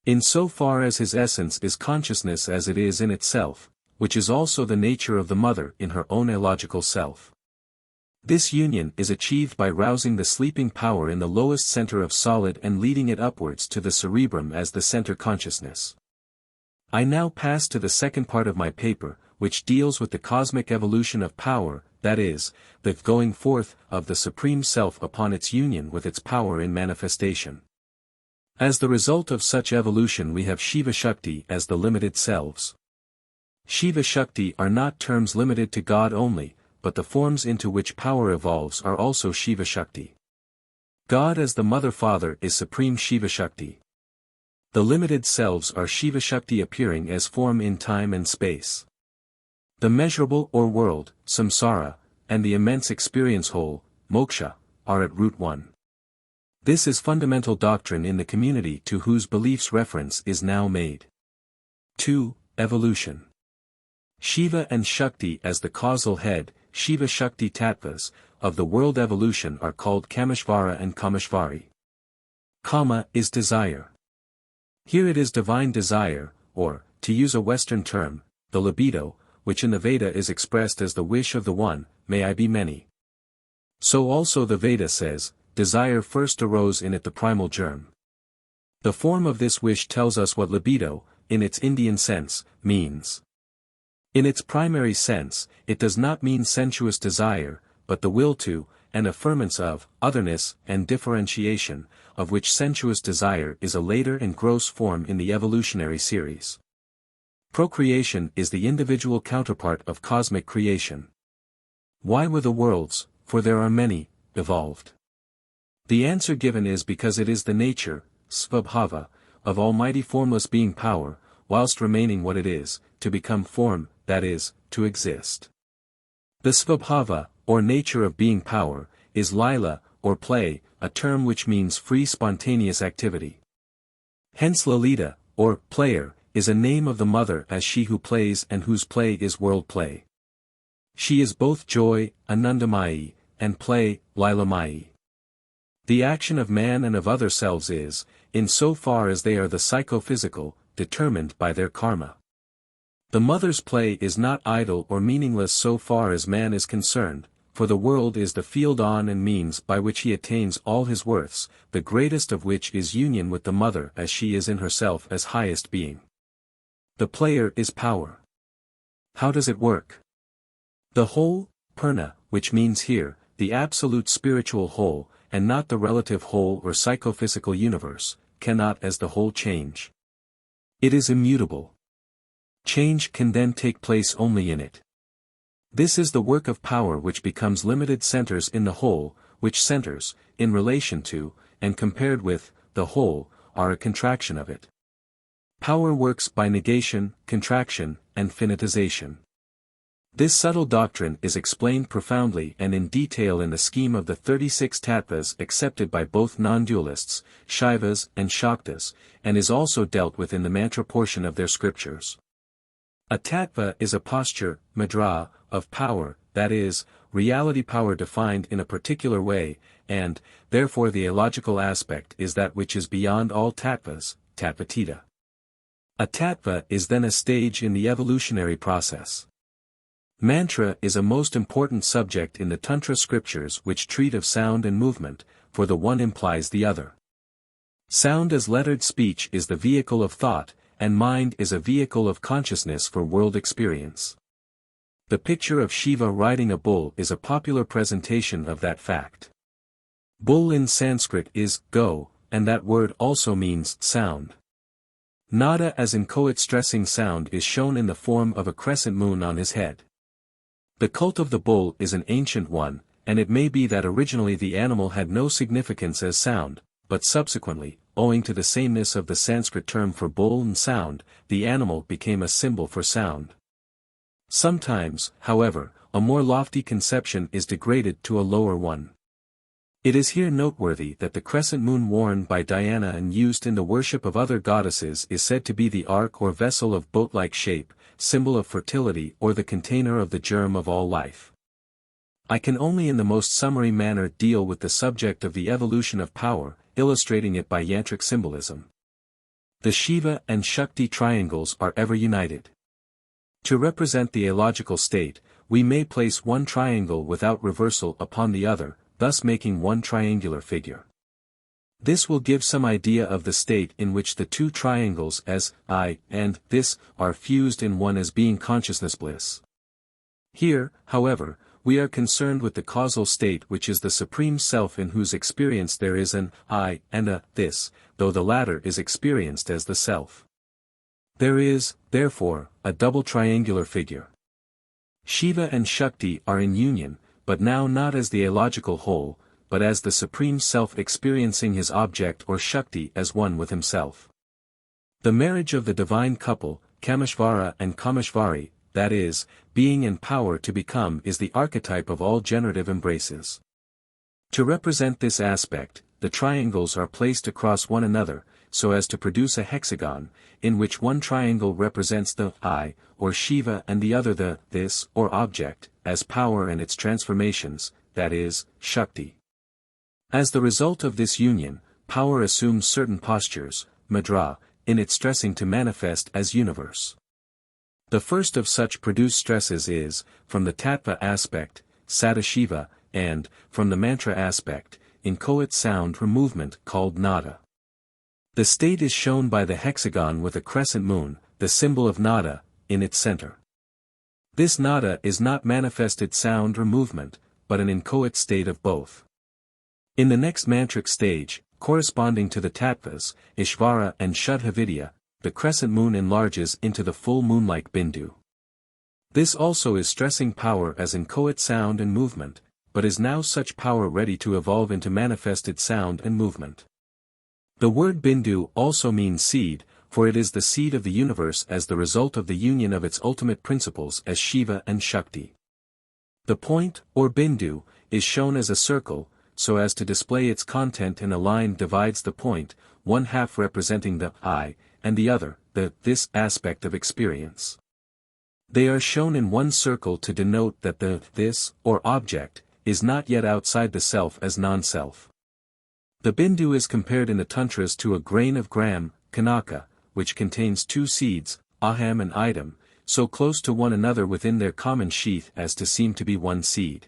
In so far as his essence is consciousness as it is in itself, which is also the nature of the mother in her own illogical self. This union is achieved by rousing the sleeping power in the lowest center of solid and leading it upwards to the cerebrum as the center consciousness. I now pass to the second part of my paper, which deals with the cosmic evolution of power, that is, the going forth of the Supreme Self upon its union with its power in manifestation. As the result of such evolution we have Shiva Shakti as the limited selves. Shiva Shakti are not terms limited to God only, but the forms into which power evolves are also Shiva Shakti. God as the Mother-Father is Supreme Shiva Shakti. The limited selves are Shiva Shakti appearing as form in time and space. The measurable or world, samsara, and the immense experience whole, moksha, are at root one. This is fundamental doctrine in the community to whose beliefs reference is now made. 2. Evolution. Shiva and Shakti as the causal head, Shiva Shakti Tattvas, of the world evolution are called Kameshvara and Kameshvari. Kama is desire. Here it is divine desire, or, to use a Western term, the libido, which in the Veda is expressed as the wish of the one, may I be many. So also the Veda says, desire first arose in it the primal germ. The form of this wish tells us what libido, in its Indian sense, means. In its primary sense, it does not mean sensuous desire, but the will to, and affirmance of, otherness and differentiation, of which sensuous desire is a later and gross form in the evolutionary series. Procreation is the individual counterpart of cosmic creation. Why were the worlds, for there are many, evolved? The answer given is because it is the nature, svabhava, of almighty formless being power, whilst remaining what it is, to become form, that is, to exist. The svabhava, or nature of being power, is lila, or play, a term which means free spontaneous activity. Hence Lalita, or player, is a name of the mother as she who plays and whose play is world play. She is both joy, Anandamayi, and play, Lilamayi. The action of man and of other selves is, in so far as they are the psychophysical, determined by their karma. The mother's play is not idle or meaningless so far as man is concerned, for the world is the field on and means by which he attains all his worths, the greatest of which is union with the mother as she is in herself as highest being. The player is power. How does it work? The whole, purna, which means here, the absolute spiritual whole, and not the relative whole or psychophysical universe, cannot as the whole change. It is immutable. Change can then take place only in it. This is the work of power which becomes limited centers in the whole, which centers, in relation to, and compared with, the whole, are a contraction of it. Power works by negation, contraction, and finitization. This subtle doctrine is explained profoundly and in detail in the scheme of the 36 tattvas accepted by both non-dualists, Shaivas and Shaktas, and is also dealt with in the mantra portion of their scriptures. A tattva is a posture, mudra, of power, that is, reality power defined in a particular way, and, therefore the illogical aspect is that which is beyond all tattvas, tattvatita. A tattva is then a stage in the evolutionary process. Mantra is a most important subject in the Tantra scriptures which treat of sound and movement, for the one implies the other. Sound as lettered speech is the vehicle of thought, and mind is a vehicle of consciousness for world experience. The picture of Shiva riding a bull is a popular presentation of that fact. Bull in Sanskrit is go, and that word also means sound. Nada as inchoate stressing sound is shown in the form of a crescent moon on his head. The cult of the bull is an ancient one, and it may be that originally the animal had no significance as sound, but subsequently, owing to the sameness of the Sanskrit term for bull and sound, the animal became a symbol for sound. Sometimes, however, a more lofty conception is degraded to a lower one. It is here noteworthy that the crescent moon worn by Diana and used in the worship of other goddesses is said to be the ark or vessel of boat-like shape, symbol of fertility or the container of the germ of all life. I can only in the most summary manner deal with the subject of the evolution of power, illustrating it by yantric symbolism. The Shiva and Shakti triangles are ever united. To represent the illogical state, we may place one triangle without reversal upon the other, thus making one triangular figure. This will give some idea of the state in which the two triangles as I and this are fused in one as being consciousness bliss. Here, however, we are concerned with the causal state which is the supreme self in whose experience there is an I and a this, though the latter is experienced as the self. There is, therefore, a double triangular figure. Shiva and Shakti are in union, but now not as the illogical whole, but as the supreme self experiencing his object or Shakti as one with himself. The marriage of the divine couple, Kameshvara and Kameshvari, that is, being and power to become, is the archetype of all generative embraces. To represent this aspect, the triangles are placed across one another, so as to produce a hexagon, in which one triangle represents the I, or Shiva, and the other the this, or object, as power and its transformations, that is, Shakti. As the result of this union, power assumes certain postures, mudra, in its stressing to manifest as universe. The first of such produced stresses is, from the tattva aspect, Sadashiva, and, from the mantra aspect, inchoate sound or movement called nada. The state is shown by the hexagon with a crescent moon, the symbol of nada, in its center. This nada is not manifested sound or movement, but an inchoate state of both. In the next mantric stage, corresponding to the tattvas, Ishvara and Shuddha-vidya, the crescent moon enlarges into the full moon-like bindu. This also is stressing power as inchoate sound and movement, but is now such power ready to evolve into manifested sound and movement. The word bindu also means seed, for it is the seed of the universe as the result of the union of its ultimate principles as Shiva and Shakti. The point, or bindu, is shown as a circle, so as to display its content, and a line divides the point, one half representing the I, and the other, the this aspect of experience. They are shown in one circle to denote that the this, or object, is not yet outside the self as non-self. The bindu is compared in the Tantras to a grain of gram, kanaka, which contains two seeds, aham and idam, so close to one another within their common sheath as to seem to be one seed.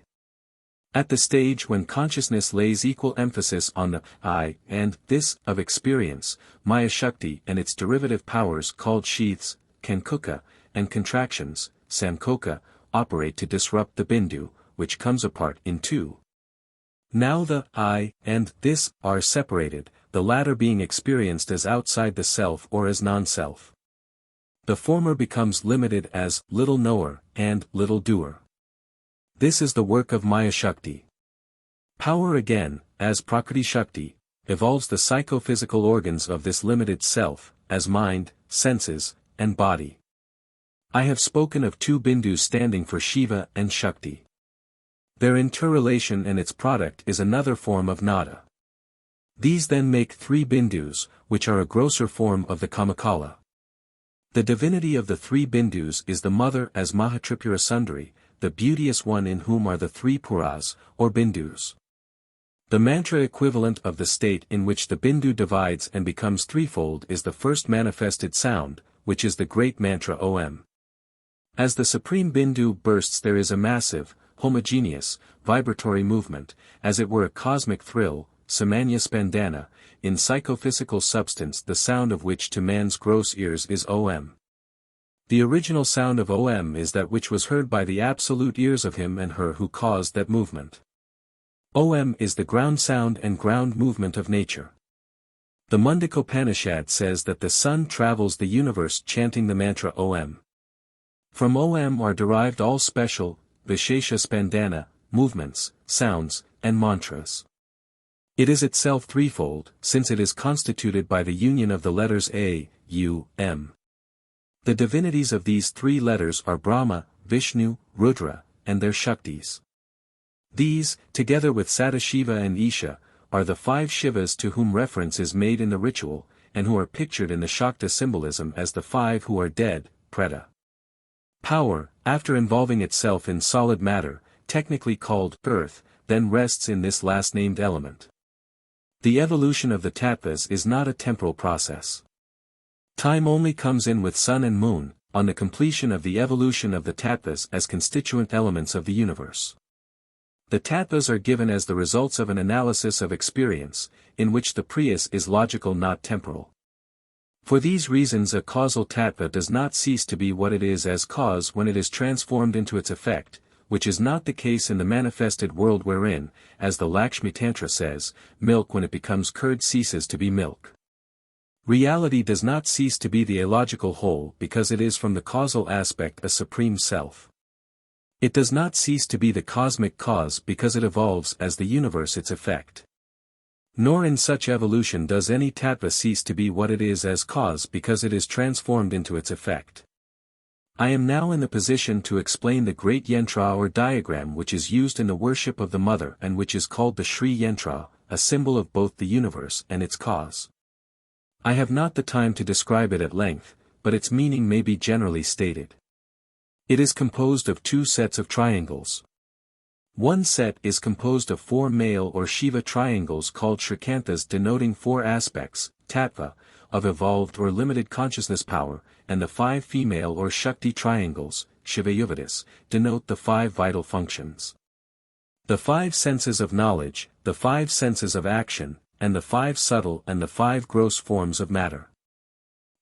At the stage when consciousness lays equal emphasis on the I and this of experience, Maya Shakti and its derivative powers called sheaths, kankuka, and contractions, samkoka, operate to disrupt the bindu, which comes apart in two. Now the I and this are separated, the latter being experienced as outside the self or as non-self. The former becomes limited as little knower and little doer. This is the work of Maya Shakti. Power again, as Prakriti Shakti, evolves the psychophysical organs of this limited self, as mind, senses, and body. I have spoken of two bindus standing for Shiva and Shakti. Their interrelation and its product is another form of nada. These then make three bindus, which are a grosser form of the Kamakala. The divinity of the three bindus is the mother as Mahatripura Sundari, the beauteous one in whom are the three puras, or bindus. The mantra equivalent of the state in which the bindu divides and becomes threefold is the first manifested sound, which is the great mantra Om. As the supreme bindu bursts there is a massive, homogeneous, vibratory movement, as it were a cosmic thrill, samanya spandana, in psychophysical substance the sound of which to man's gross ears is Om. The original sound of Om is that which was heard by the absolute ears of him and her who caused that movement. Om is the ground sound and ground movement of nature. The Mundaka says that the sun travels the universe chanting the mantra Om. From Om are derived all special, Vishesha Spandana, movements, sounds, and mantras. It is itself threefold, since it is constituted by the union of the letters A, U, M. The divinities of these three letters are Brahma, Vishnu, Rudra, and their Shaktis. These, together with Sadashiva and Isha, are the five Shivas to whom reference is made in the ritual, and who are pictured in the Śākta symbolism as the five who are dead, Preta. Power, after involving itself in solid matter, technically called earth, then rests in this last-named element. The evolution of the tattvas is not a temporal process. Time only comes in with sun and moon, on the completion of the evolution of the tattvas as constituent elements of the universe. The tattvas are given as the results of an analysis of experience, in which the priyas is logical not temporal. For these reasons a causal tattva does not cease to be what it is as cause when it is transformed into its effect, which is not the case in the manifested world wherein, as the Lakshmi Tantra says, milk when it becomes curd ceases to be milk. Reality does not cease to be the illogical whole because it is from the causal aspect a supreme self. It does not cease to be the cosmic cause because it evolves as the universe its effect. Nor in such evolution does any tattva cease to be what it is as cause because it is transformed into its effect. I am now in the position to explain the great yantra or diagram which is used in the worship of the mother and which is called the Sri Yantra, a symbol of both the universe and its cause. I have not the time to describe it at length, but its meaning may be generally stated. It is composed of two sets of triangles. One set is composed of four male or Shiva triangles called Shrikantas denoting four aspects, tattva, of evolved or limited consciousness power, and the five female or Shakti triangles, Shivayuvadis, denote the five vital functions. The five senses of knowledge, the five senses of action, and the five subtle and the five gross forms of matter.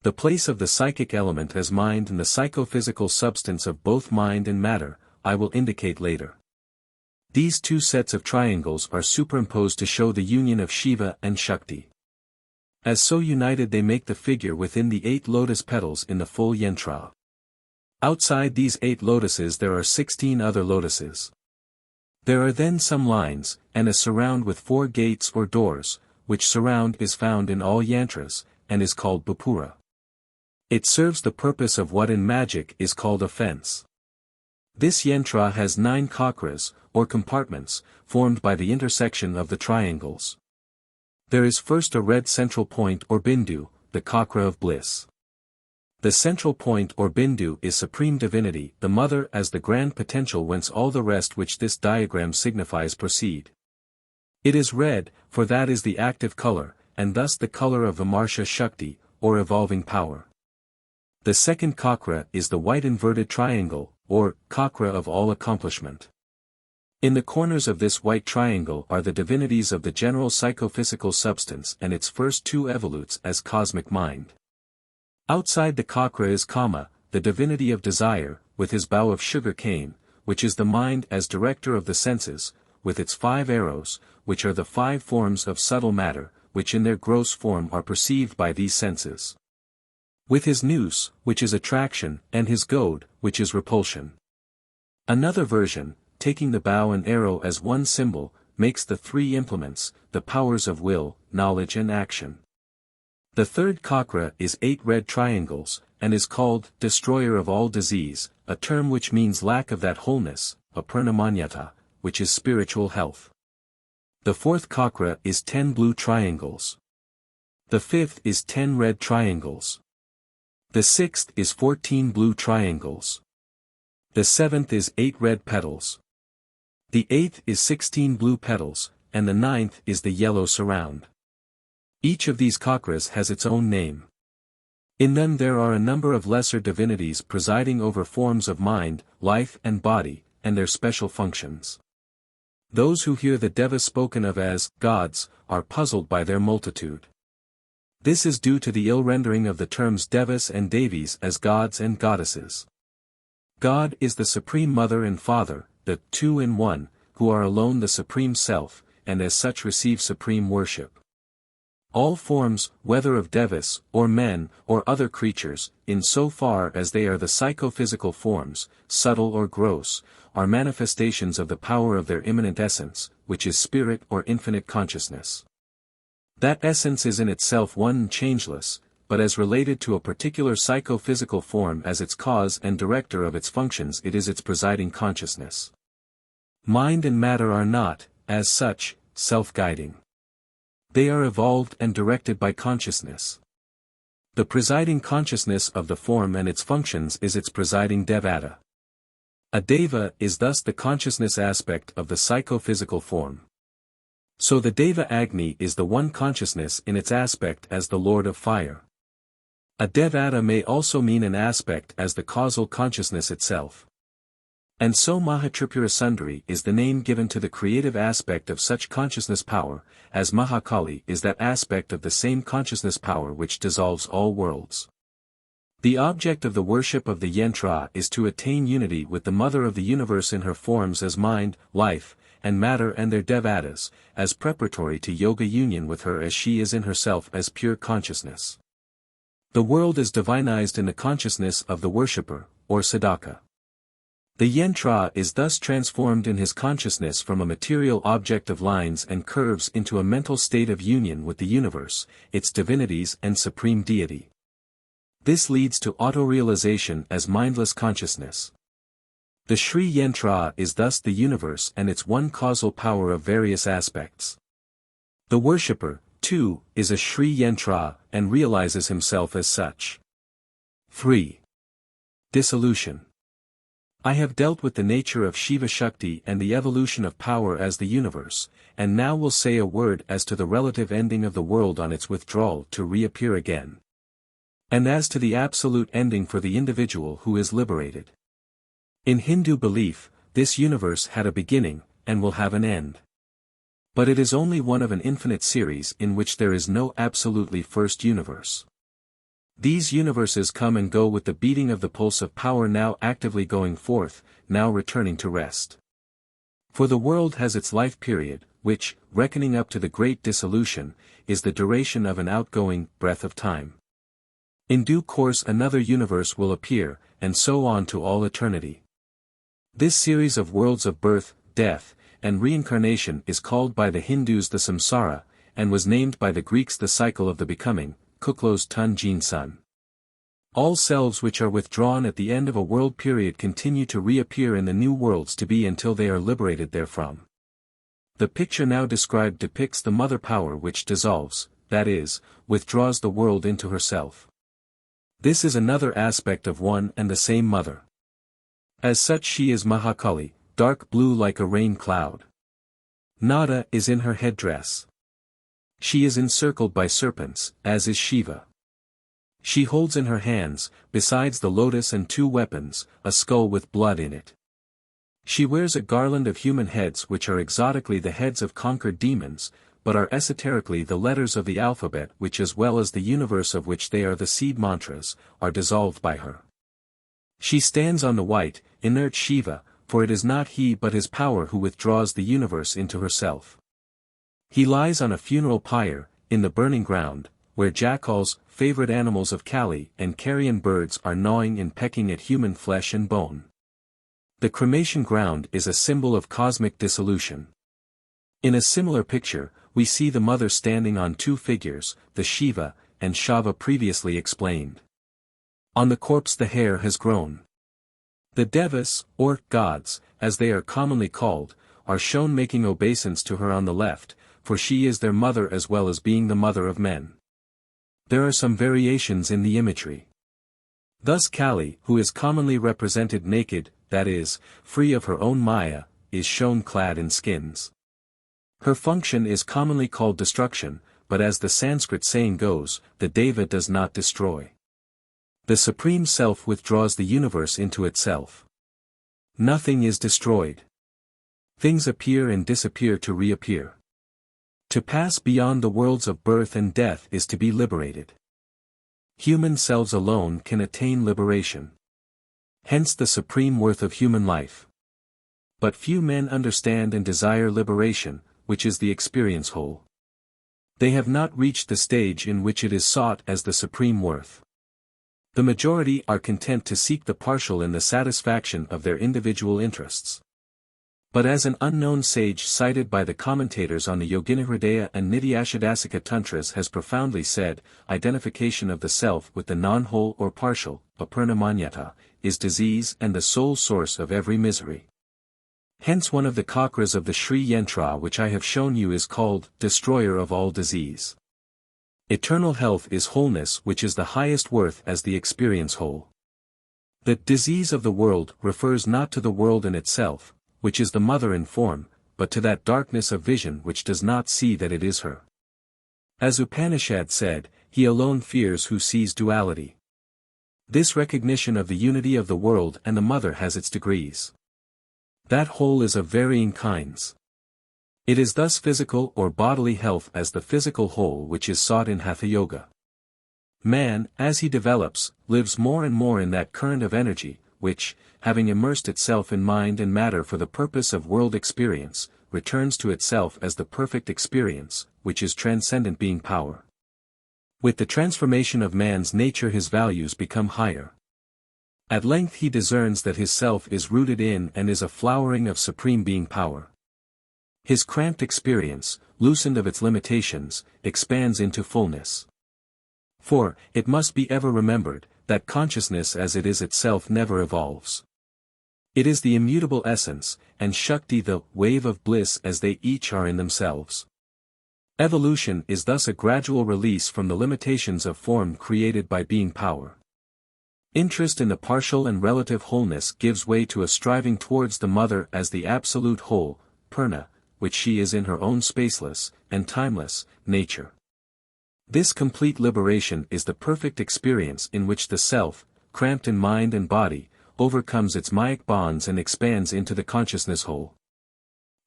The place of the psychic element as mind and the psychophysical substance of both mind and matter, I will indicate later. These two sets of triangles are superimposed to show the union of Shiva and Shakti. As so united they make the figure within the 8 lotus petals in the full yantra. Outside these 8 lotuses there are 16 other lotuses. There are then some lines, and a surround with 4 gates or doors, which surround is found in all yantras, and is called bhupura. It serves the purpose of what in magic is called a fence. This yantra has 9 chakras, or compartments, formed by the intersection of the triangles. There is first a red central point or bindu, the chakra of bliss. The central point or bindu is supreme divinity, the mother as the grand potential whence all the rest which this diagram signifies proceed. It is red, for that is the active color, and thus the color of Vimarsha Shakti, or evolving power. The second chakra is the white inverted triangle, or chakra of all accomplishment. In the corners of this white triangle are the divinities of the general psychophysical substance and its first 2 evolutes as cosmic mind. Outside the chakra is Kama, the divinity of desire, with his bough of sugar cane, which is the mind as director of the senses, with its 5 arrows, which are the 5 forms of subtle matter, which in their gross form are perceived by these senses. With his nous, which is attraction, and his goad, which is repulsion. Another version, taking the bow and arrow as one symbol, makes the 3 implements, the powers of will, knowledge and action. The third chakra is 8 red triangles, and is called destroyer of all disease, a term which means lack of that wholeness, apurnamanyata, which is spiritual health. The fourth chakra is 10 blue triangles. The fifth is 10 red triangles. The sixth is 14 blue triangles. The seventh is 8 red petals. The 8th is 16 blue petals, and the 9th is the yellow surround. Each of these chakras has its own name. In them there are a number of lesser divinities presiding over forms of mind, life and body, and their special functions. Those who hear the devas spoken of as gods are puzzled by their multitude. This is due to the ill rendering of the terms devas and devis as gods and goddesses. God is the supreme mother and father, the 2 in 1, who are alone the supreme self, and as such receive supreme worship. All forms, whether of devas, or men, or other creatures, in so far as they are the psychophysical forms, subtle or gross, are manifestations of the power of their immanent essence, which is spirit or infinite consciousness. That essence is in itself one and changeless, but as related to a particular psychophysical form as its cause and director of its functions it is its presiding consciousness. Mind and matter are not, as such, self-guiding. They are evolved and directed by consciousness. The presiding consciousness of the form and its functions is its presiding devata. A deva is thus the consciousness aspect of the psychophysical form. So the Deva Agni is the one consciousness in its aspect as the Lord of Fire. A devata may also mean an aspect as the causal consciousness itself. And so Mahatripura Sundari is the name given to the creative aspect of such consciousness power, as Mahakali is that aspect of the same consciousness power which dissolves all worlds. The object of the worship of the Yantra is to attain unity with the Mother of the Universe in her forms as mind, life, and matter and their devatas, as preparatory to yoga union with her as she is in herself as pure consciousness. The world is divinized in the consciousness of the worshipper, or sadhaka. The Yantra is thus transformed in his consciousness from a material object of lines and curves into a mental state of union with the universe, its divinities and supreme deity. This leads to auto-realization as mindless consciousness. The Sri Yantra is thus the universe and its one causal power of various aspects. The worshipper, too, is a Sri Yantra and realizes himself as such. 3. Dissolution. I have dealt with the nature of Shiva Shakti and the evolution of power as the universe, and now will say a word as to the relative ending of the world on its withdrawal to reappear again. And as to the absolute ending for the individual who is liberated. In Hindu belief, this universe had a beginning, and will have an end. But it is only one of an infinite series in which there is no absolutely first universe. These universes come and go with the beating of the pulse of power, now actively going forth, now returning to rest. For the world has its life period, which, reckoning up to the great dissolution, is the duration of an outgoing breath of time. In due course another universe will appear, and so on to all eternity. This series of worlds of birth, death, and reincarnation is called by the Hindus the samsara, and was named by the Greeks the cycle of the becoming, Kuklos Tun Jin Sun. All selves which are withdrawn at the end of a world period continue to reappear in the new worlds to be until they are liberated therefrom. The picture now described depicts the mother power which dissolves, that is, withdraws the world into herself. This is another aspect of one and the same mother. As such she is Mahakali, dark blue like a rain cloud. Nada is in her headdress. She is encircled by serpents, as is Shiva. She holds in her hands, besides the lotus and two weapons, a skull with blood in it. She wears a garland of human heads which are exotically the heads of conquered demons, but are esoterically the letters of the alphabet which, as well as the universe of which they are the seed mantras, are dissolved by her. She stands on the white, inert Shiva, for it is not he but his power who withdraws the universe into herself. He lies on a funeral pyre, in the burning ground, where jackals, favorite animals of Kali, and carrion birds are gnawing and pecking at human flesh and bone. The cremation ground is a symbol of cosmic dissolution. In a similar picture, we see the mother standing on two figures, the Shiva, and Shava previously explained. On the corpse the hair has grown. The Devas, or gods, as they are commonly called, are shown making obeisance to her on the left, for she is their mother as well as being the mother of men. There are some variations in the imagery. Thus Kali, who is commonly represented naked, that is, free of her own maya, is shown clad in skins. Her function is commonly called destruction, but as the Sanskrit saying goes, the Deva does not destroy. The Supreme Self withdraws the universe into itself. Nothing is destroyed. Things appear and disappear to reappear. To pass beyond the worlds of birth and death is to be liberated. Human selves alone can attain liberation. Hence the supreme worth of human life. But few men understand and desire liberation, which is the experience whole. They have not reached the stage in which it is sought as the supreme worth. The majority are content to seek the partial in the satisfaction of their individual interests. But as an unknown sage cited by the commentators on the Yoginihridaya and Nityashadasika Tantras has profoundly said, identification of the self with the non-whole or partial, apurnamanyata, is disease and the sole source of every misery. Hence one of the chakras of the Sri Yantra which I have shown you is called, destroyer of all disease. Eternal health is wholeness which is the highest worth as the experience whole. The disease of the world refers not to the world in itself, which is the mother in form, but to that darkness of vision which does not see that it is her. As Upanishad said, he alone fears who sees duality. This recognition of the unity of the world and the mother has its degrees. That whole is of varying kinds. It is thus physical or bodily health as the physical whole which is sought in Hatha Yoga. Man, as he develops, lives more and more in that current of energy, which, having immersed itself in mind and matter for the purpose of world experience, returns to itself as the perfect experience, which is transcendent being power. With the transformation of man's nature his values become higher. At length he discerns that his self is rooted in and is a flowering of supreme being power. His cramped experience, loosened of its limitations, expands into fullness. For, it must be ever remembered, that consciousness as it is itself never evolves. It is the immutable essence, and Shakti the wave of bliss as they each are in themselves. Evolution is thus a gradual release from the limitations of form created by being power. Interest in the partial and relative wholeness gives way to a striving towards the mother as the absolute whole, Purna, which she is in her own spaceless, and timeless, nature. This complete liberation is the perfect experience in which the self, cramped in mind and body, overcomes its mayic bonds and expands into the consciousness whole.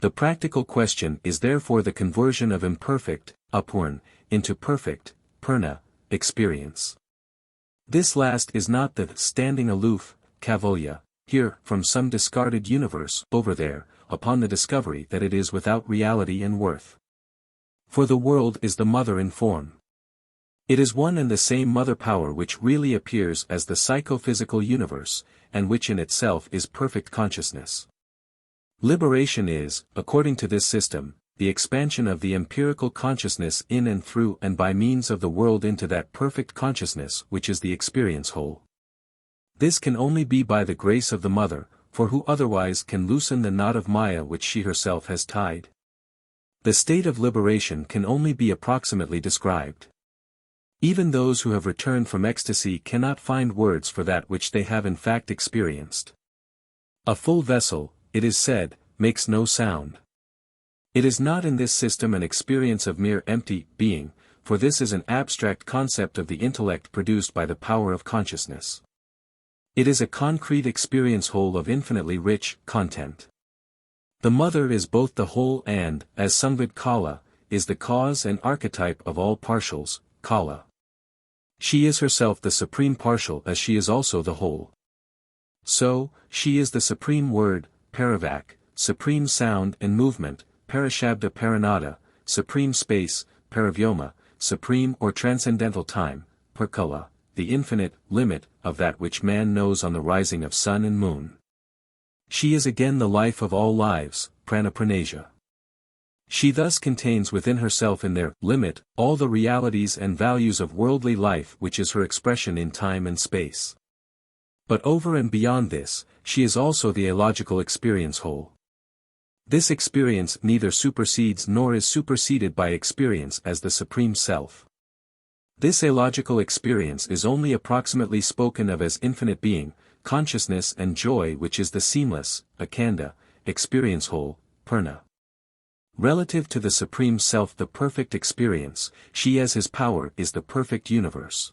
The practical question is therefore the conversion of imperfect, apurn, into perfect, purna, experience. This last is not the standing aloof, kaivalya, here from some discarded universe over there, upon the discovery that it is without reality and worth. For the world is the mother in form. It is one and the same mother power which really appears as the psychophysical universe, and which in itself is perfect consciousness. Liberation is, according to this system, the expansion of the empirical consciousness in and through and by means of the world into that perfect consciousness which is the experience whole. This can only be by the grace of the mother, for who otherwise can loosen the knot of Maya which she herself has tied? The state of liberation can only be approximately described. Even those who have returned from ecstasy cannot find words for that which they have in fact experienced. A full vessel, it is said, makes no sound. It is not in this system an experience of mere empty being, for this is an abstract concept of the intellect produced by the power of consciousness. It is a concrete experience whole of infinitely rich content. The mother is both the whole and, as Sangvid Kala, is the cause and archetype of all partials, Kala. She is herself the supreme partial as she is also the whole. So, she is the supreme word, Paravak, supreme sound and movement, Parashabda Paranada, supreme space, Paravyoma, supreme or transcendental time, Parkala, the infinite limit of that which man knows on the rising of sun and moon. She is again the life of all lives, Pranapranasya. She thus contains within herself in their limit all the realities and values of worldly life which is her expression in time and space. But over and beyond this, she is also the illogical experience whole. This experience neither supersedes nor is superseded by experience as the supreme self. This illogical experience is only approximately spoken of as infinite being, consciousness and joy which is the seamless, akanda, experience whole, purna. Relative to the Supreme Self the perfect experience, she as his power is the perfect universe.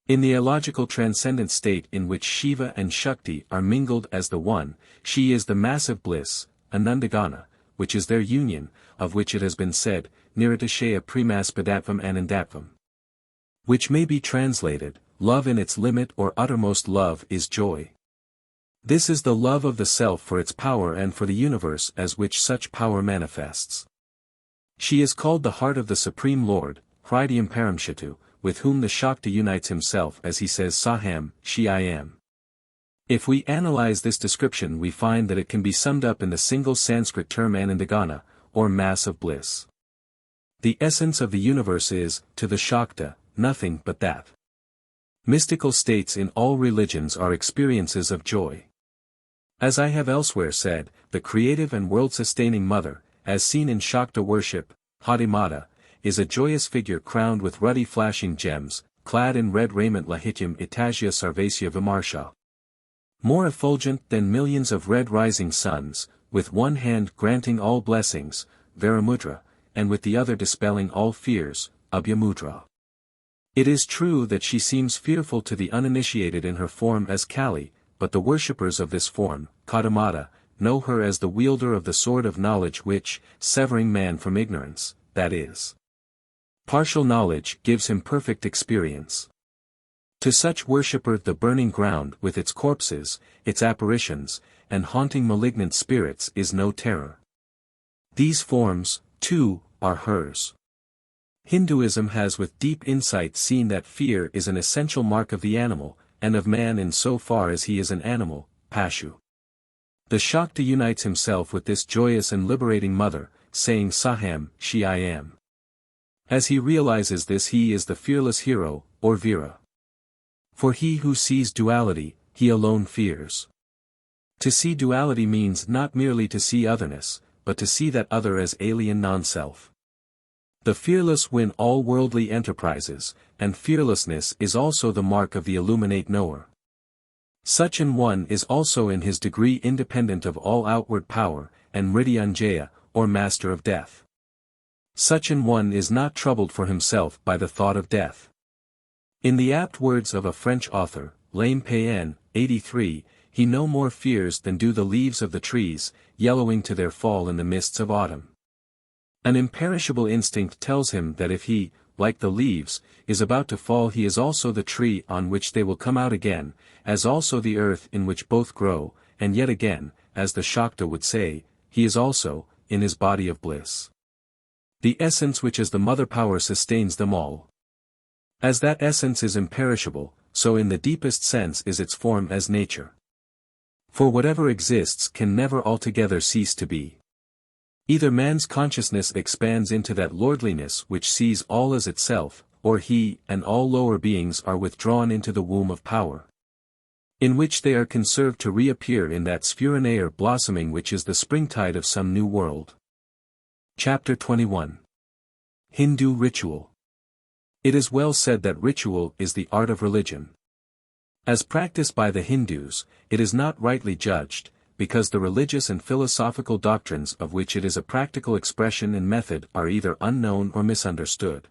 In the illogical transcendent state in which Shiva and Shakti are mingled as the one, she is the massive bliss, Anandagana, which is their union, of which it has been said, Niratashaya Premaspadatvam Anandatvam. Which may be translated, love in its limit or uttermost love is joy. This is the love of the self for its power and for the universe as which such power manifests. She is called the heart of the Supreme Lord, Hridayam Paramshatu, with whom the Shakta unites himself as he says Saham, she I am. If we analyze this description we find that it can be summed up in the single Sanskrit term Anandagana, or mass of bliss. The essence of the universe is, to the Shakta, nothing but that. Mystical states in all religions are experiences of joy. As I have elsewhere said, the creative and world-sustaining mother, as seen in Shakta worship, Hadimata, is a joyous figure crowned with ruddy flashing gems, clad in red raiment Lahityam Itajya Sarvasya Vimarsha. More effulgent than millions of red rising suns, with one hand granting all blessings, Varamudra, and with the other dispelling all fears, Abhyamudra. It is true that she seems fearful to the uninitiated in her form as Kali, but the worshippers of this form, Kadamata, know her as the wielder of the sword of knowledge which, severing man from ignorance, that is. Partial knowledge gives him perfect experience. To such worshipper the burning ground with its corpses, its apparitions, and haunting malignant spirits is no terror. These forms, too, are hers. Hinduism has with deep insight seen that fear is an essential mark of the animal, and of man in so far as he is an animal, Pashu. The Shakta unites himself with this joyous and liberating mother, saying Saham, she I am. As he realizes this he is the fearless hero, or Vira. For he who sees duality, he alone fears. To see duality means not merely to see otherness, but to see that other as alien non-self. The fearless win all worldly enterprises, and fearlessness is also the mark of the illuminate knower. Such an one is also in his degree independent of all outward power, and Mridyanjaya, or master of death. Such an one is not troubled for himself by the thought of death. In the apt words of a French author, Lame Payen, 83, he no more fears than do the leaves of the trees, yellowing to their fall in the mists of autumn. An imperishable instinct tells him that if he, like the leaves, is about to fall he is also the tree on which they will come out again, as also the earth in which both grow, and yet again, as the Shakta would say, he is also, in his body of bliss. The essence which is the mother power sustains them all. As that essence is imperishable, so in the deepest sense is its form as nature. For whatever exists can never altogether cease to be. Either man's consciousness expands into that lordliness which sees all as itself, or he and all lower beings are withdrawn into the womb of power, in which they are conserved to reappear in that spheroneer blossoming which is the springtide of some new world. Chapter 21. Hindu Ritual. It is well said that ritual is the art of religion. As practiced by the Hindus, it is not rightly judged, because the religious and philosophical doctrines of which it is a practical expression and method are either unknown or misunderstood.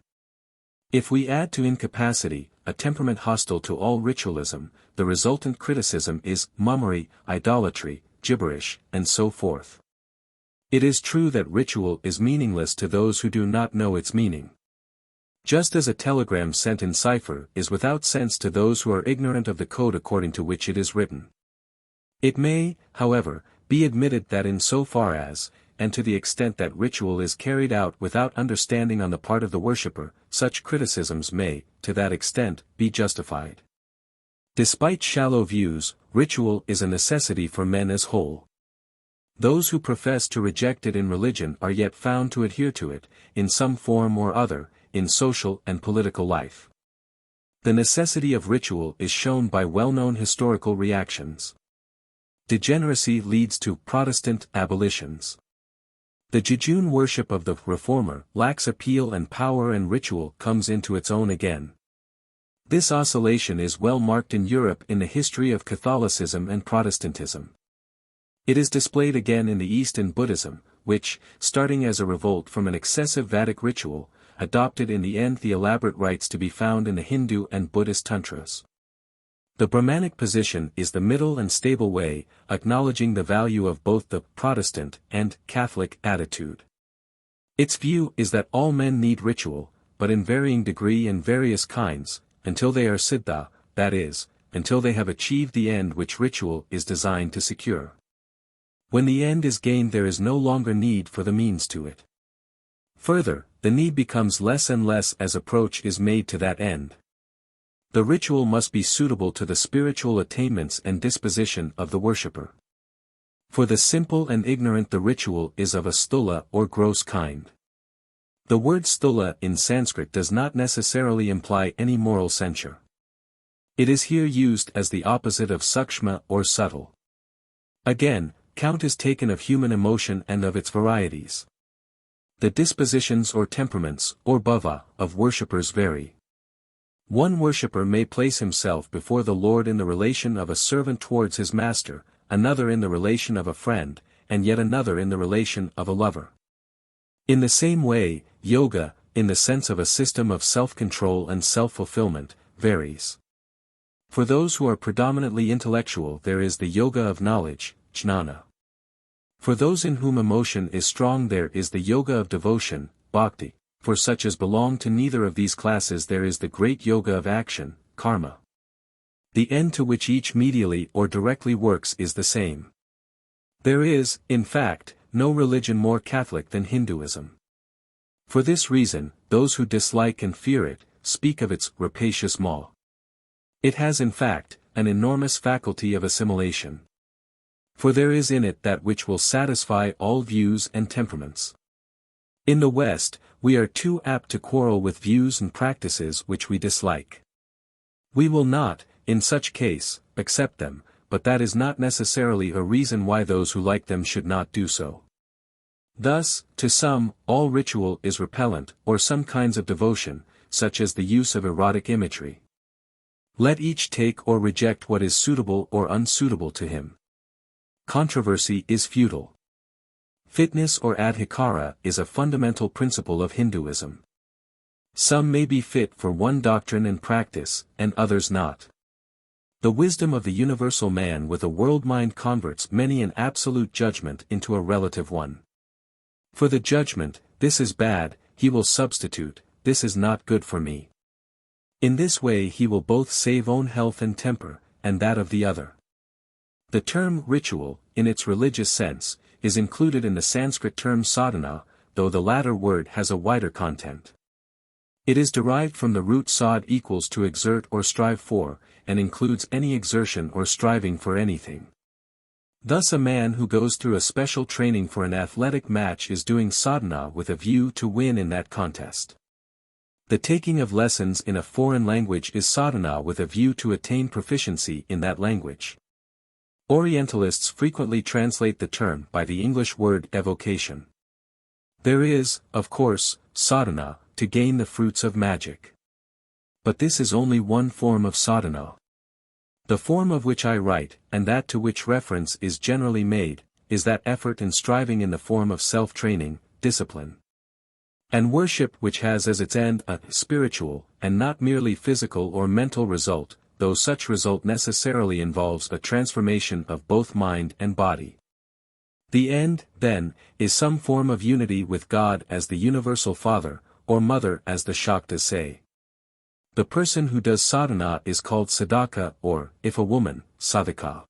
If we add to incapacity, a temperament hostile to all ritualism, the resultant criticism is mummery, idolatry, gibberish, and so forth. It is true that ritual is meaningless to those who do not know its meaning. Just as a telegram sent in cipher is without sense to those who are ignorant of the code according to which it is written. It may, however, be admitted that in so far as, and to the extent that ritual is carried out without understanding on the part of the worshipper, such criticisms may, to that extent, be justified. Despite shallow views, ritual is a necessity for men as whole. Those who profess to reject it in religion are yet found to adhere to it, in some form or other, in social and political life. The necessity of ritual is shown by well-known historical reactions. Degeneracy leads to Protestant abolitions. The jejune worship of the Reformer lacks appeal and power and ritual comes into its own again. This oscillation is well marked in Europe in the history of Catholicism and Protestantism. It is displayed again in the East in Buddhism, which, starting as a revolt from an excessive Vedic ritual, adopted in the end the elaborate rites to be found in the Hindu and Buddhist Tantras. The Brahmanic position is the middle and stable way, acknowledging the value of both the Protestant and Catholic attitude. Its view is that all men need ritual, but in varying degree and various kinds, until they are siddha, that is, until they have achieved the end which ritual is designed to secure. When the end is gained there is no longer need for the means to it. Further, the need becomes less and less as approach is made to that end. The ritual must be suitable to the spiritual attainments and disposition of the worshipper. For the simple and ignorant the ritual is of a sthula or gross kind. The word sthula in Sanskrit does not necessarily imply any moral censure. It is here used as the opposite of sukshma or subtle. Again, count is taken of human emotion and of its varieties. The dispositions or temperaments, or bhava, of worshippers vary. One worshipper may place himself before the Lord in the relation of a servant towards his master, another in the relation of a friend, and yet another in the relation of a lover. In the same way, yoga, in the sense of a system of self-control and self-fulfillment, varies. For those who are predominantly intellectual there is the yoga of knowledge, jnana. For those in whom emotion is strong there is the yoga of devotion, bhakti. for such as belong to neither of these classes there is the great yoga of action, karma. The end to which each medially or directly works is the same. There is, in fact, no religion more Catholic than Hinduism. For this reason, those who dislike and fear it, speak of its rapacious maw. It has in fact, an enormous faculty of assimilation. For there is in it that which will satisfy all views and temperaments. In the West, we are too apt to quarrel with views and practices which we dislike. We will not, in such case, accept them, but that is not necessarily a reason why those who like them should not do so. Thus, to some, all ritual is repellent, or some kinds of devotion, such as the use of erotic imagery. Let each take or reject what is suitable or unsuitable to him. Controversy is futile. Fitness or adhikara is a fundamental principle of Hinduism. Some may be fit for one doctrine and practice, and others not. The wisdom of the universal man with a world mind converts many an absolute judgment into a relative one. For the judgment, this is bad, he will substitute, this is not good for me. In this way he will both save own health and temper, and that of the other. The term ritual, in its religious sense, is included in the Sanskrit term sadhana, though the latter word has a wider content. It is derived from the root sad equals to exert or strive for, and includes any exertion or striving for anything. Thus a man who goes through a special training for an athletic match is doing sadhana with a view to win in that contest. The taking of lessons in a foreign language is sadhana with a view to attain proficiency in that language. Orientalists frequently translate the term by the English word evocation. There is, of course, sadhana, to gain the fruits of magic. But this is only one form of sadhana. The form of which I write, and that to which reference is generally made, is that effort and striving in the form of self-training, discipline. And worship which has as its end a spiritual, and not merely physical or mental result, though such result necessarily involves a transformation of both mind and body. The end, then, is some form of unity with God as the universal Father, or Mother as the Shaktas say. The person who does sadhana is called sadhaka or, if a woman, sadhaka.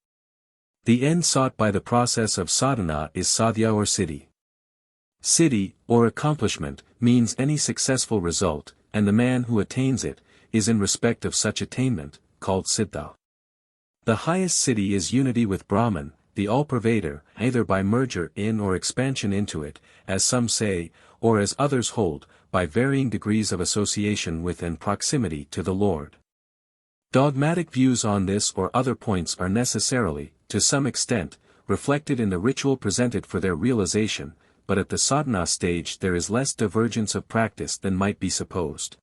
The end sought by the process of sadhana is sadhya or siddhi. Siddhi, or accomplishment, means any successful result, and the man who attains it, is in respect of such attainment, called siddha. The highest siddhi is unity with Brahman, the all-pervader, either by merger in or expansion into it, as some say, or as others hold, by varying degrees of association with and proximity to the Lord. Dogmatic views on this or other points are necessarily, to some extent, reflected in the ritual presented for their realization, but at the sadhana stage there is less divergence of practice than might be supposed.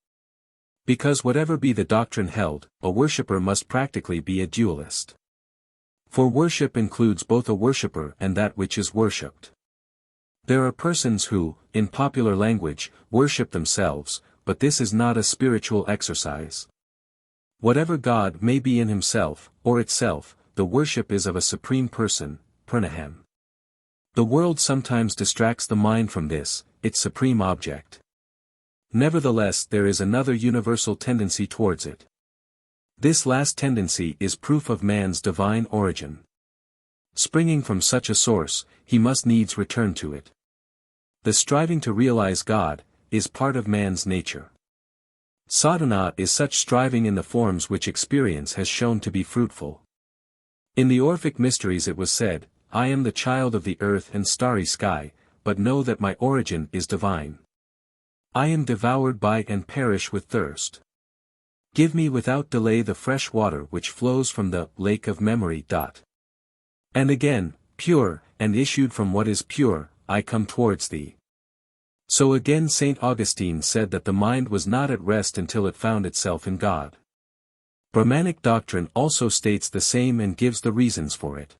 Because whatever be the doctrine held, a worshipper must practically be a dualist. For worship includes both a worshipper and that which is worshipped. There are persons who, in popular language, worship themselves, but this is not a spiritual exercise. Whatever God may be in himself, or itself, the worship is of a supreme person, Purnaham. The world sometimes distracts the mind from this, its supreme object. Nevertheless there is another universal tendency towards it. This last tendency is proof of man's divine origin. Springing from such a source, he must needs return to it. The striving to realize God, is part of man's nature. Sadhana is such striving in the forms which experience has shown to be fruitful. In the Orphic Mysteries it was said, I am the child of the earth and starry sky, but know that my origin is divine. I am devoured by and perish with thirst. Give me without delay the fresh water which flows from the lake of memory. And again, pure, and issued from what is pure, I come towards thee. So again St. Augustine said that the mind was not at rest until it found itself in God. Brahmanic doctrine also states the same and gives the reasons for it.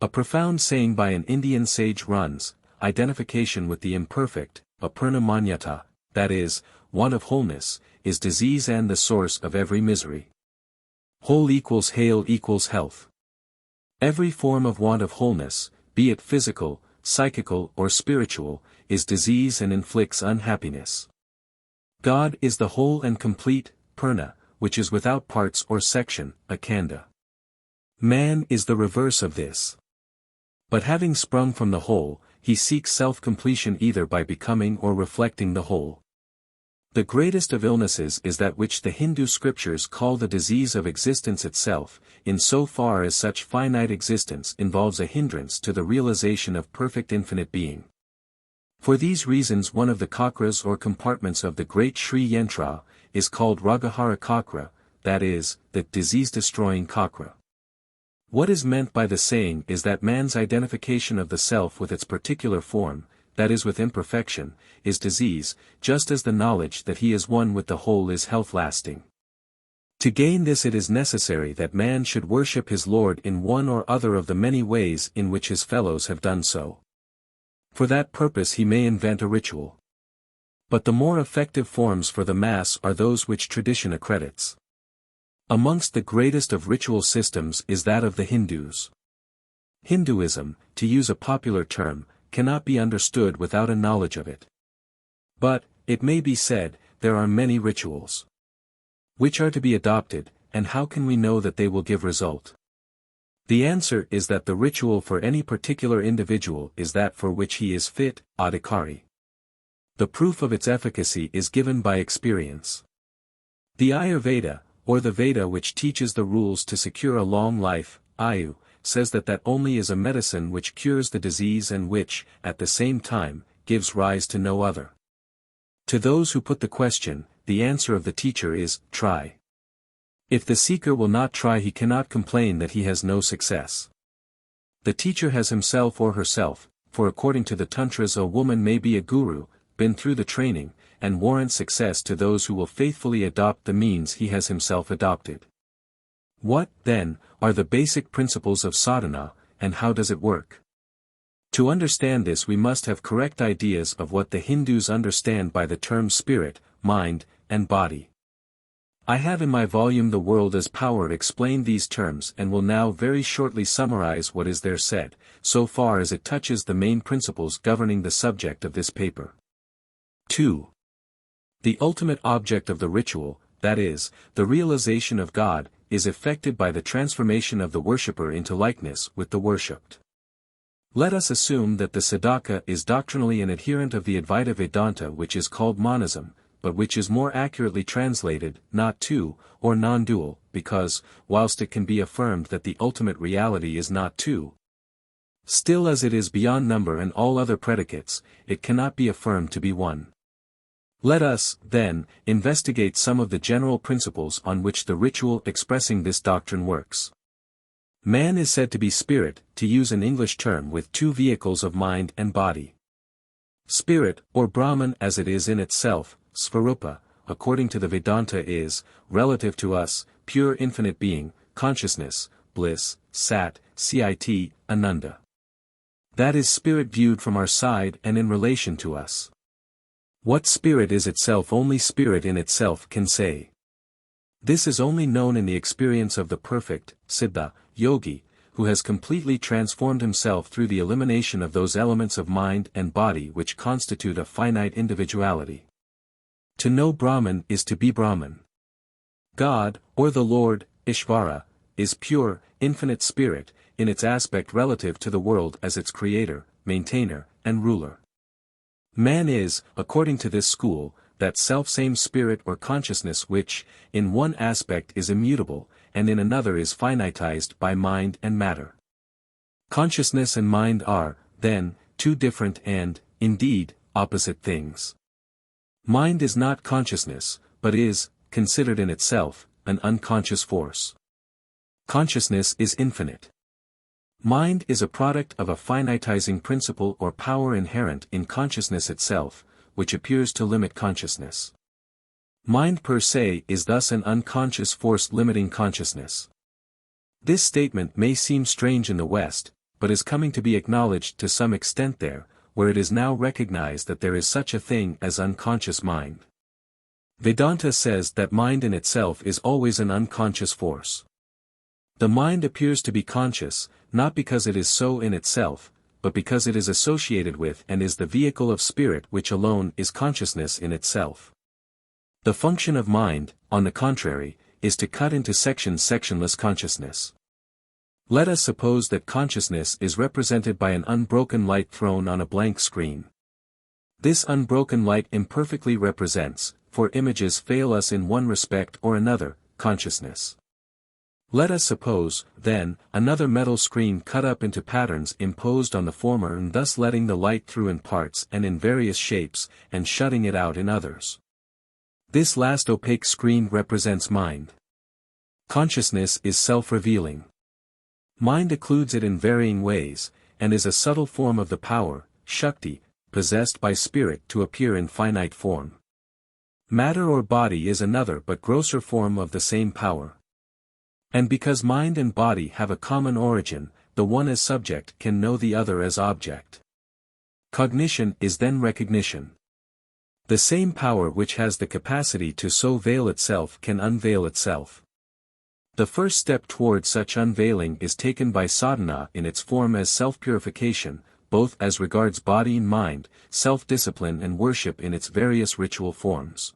A profound saying by an Indian sage runs, identification with the imperfect, apurnamanyata, that is, want of wholeness, is disease and the source of every misery. Whole equals hale equals health. Every form of want of wholeness, be it physical, psychical or spiritual, is disease and inflicts unhappiness. God is the whole and complete, Purna, which is without parts or section, Akhanda. Man is the reverse of this. But having sprung from the whole, he seeks self-completion either by becoming or reflecting the whole. The greatest of illnesses is that which the Hindu scriptures call the disease of existence itself, in so far as such finite existence involves a hindrance to the realization of perfect infinite being. For these reasons one of the chakras or compartments of the great Sri Yantra is called Ragahara Chakra, that is, the disease-destroying chakra. What is meant by the saying is that man's identification of the self with its particular form, that is with imperfection, is disease, just as the knowledge that he is one with the whole is health-lasting. To gain this it is necessary that man should worship his Lord in one or other of the many ways in which his fellows have done so. For that purpose he may invent a ritual. But the more effective forms for the mass are those which tradition accredits. Amongst the greatest of ritual systems is that of the Hindus. Hinduism, to use a popular term, cannot be understood without a knowledge of it. But, it may be said, there are many rituals. Which are to be adopted, and how can we know that they will give result? The answer is that the ritual for any particular individual is that for which he is fit, adhikari. The proof of its efficacy is given by experience. The Ayurveda, or the Veda which teaches the rules to secure a long life, Ayu, says that only is a medicine which cures the disease and which, at the same time, gives rise to no other. To those who put the question, the answer of the teacher is, try. If the seeker will not try he cannot complain that he has no success. The teacher has himself or herself, for according to the Tantras a woman may be a guru, been through the training, and warrant success to those who will faithfully adopt the means he has himself adopted. What, then, are the basic principles of sadhana, and how does it work? To understand this we must have correct ideas of what the Hindus understand by the terms spirit, mind, and body. I have in my volume The World as Power explained these terms and will now very shortly summarize what is there said, so far as it touches the main principles governing the subject of this paper. 2. The ultimate object of the ritual, that is, the realization of God, is effected by the transformation of the worshipper into likeness with the worshipped. Let us assume that the sadhaka is doctrinally an adherent of the Advaita Vedanta which is called monism, but which is more accurately translated, not two, or non-dual, because, whilst it can be affirmed that the ultimate reality is not two, still as it is beyond number and all other predicates, it cannot be affirmed to be one. Let us, then, investigate some of the general principles on which the ritual expressing this doctrine works. Man is said to be spirit, to use an English term with two vehicles of mind and body. Spirit, or Brahman as it is in itself, Svarupa, according to the Vedanta is, relative to us, pure infinite being, consciousness, bliss, Sat, Cit, Ananda. That is spirit viewed from our side and in relation to us. What spirit is itself only spirit in itself can say. This is only known in the experience of the perfect, Siddha, yogi, who has completely transformed himself through the elimination of those elements of mind and body which constitute a finite individuality. To know Brahman is to be Brahman. God, or the Lord, Ishvara, is pure, infinite spirit, in its aspect relative to the world as its creator, maintainer, and ruler. Man is, according to this school, that self-same spirit or consciousness which, in one aspect is immutable, and in another is finitized by mind and matter. Consciousness and mind are, then, two different and, indeed, opposite things. Mind is not consciousness, but is, considered in itself, an unconscious force. Consciousness is infinite. Mind is a product of a finitizing principle or power inherent in consciousness itself, which appears to limit consciousness. Mind per se is thus an unconscious force limiting consciousness. This statement may seem strange in the West, but is coming to be acknowledged to some extent there, where it is now recognized that there is such a thing as unconscious mind. Vedanta says that mind in itself is always an unconscious force. The mind appears to be conscious, not because it is so in itself, but because it is associated with and is the vehicle of spirit which alone is consciousness in itself. The function of mind, on the contrary, is to cut into sections sectionless consciousness. Let us suppose that consciousness is represented by an unbroken light thrown on a blank screen. This unbroken light imperfectly represents, for images fail us in one respect or another, consciousness. Let us suppose, then, another metal screen cut up into patterns imposed on the former and thus letting the light through in parts and in various shapes, and shutting it out in others. This last opaque screen represents mind. Consciousness is self-revealing. Mind occludes it in varying ways, and is a subtle form of the power, Shakti, possessed by spirit to appear in finite form. Matter or body is another but grosser form of the same power. And because mind and body have a common origin, the one as subject can know the other as object. Cognition is then recognition. The same power which has the capacity to so veil itself can unveil itself. The first step toward such unveiling is taken by sadhana in its form as self-purification, both as regards body and mind, self-discipline and worship in its various ritual forms.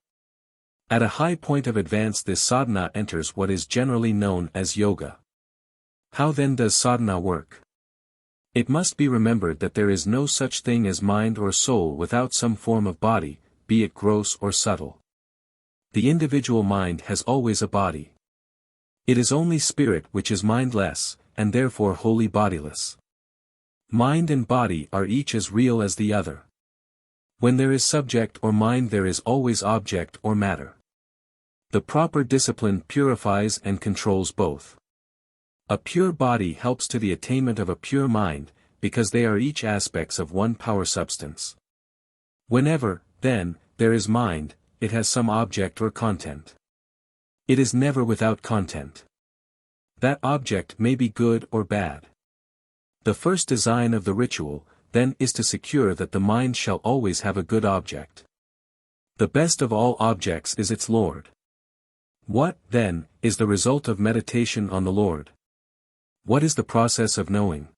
At a high point of advance this sadhana enters what is generally known as yoga. How then does sadhana work? It must be remembered that there is no such thing as mind or soul without some form of body, be it gross or subtle. The individual mind has always a body. It is only spirit which is mindless, and therefore wholly bodiless. Mind and body are each as real as the other. When there is subject or mind there is always object or matter. The proper discipline purifies and controls both. A pure body helps to the attainment of a pure mind, because they are each aspects of one power substance. Whenever, then, there is mind, it has some object or content. It is never without content. That object may be good or bad. The first design of the ritual, then, is to secure that the mind shall always have a good object. The best of all objects is its Lord. What, then, is the result of meditation on the Lord? What is the process of knowing?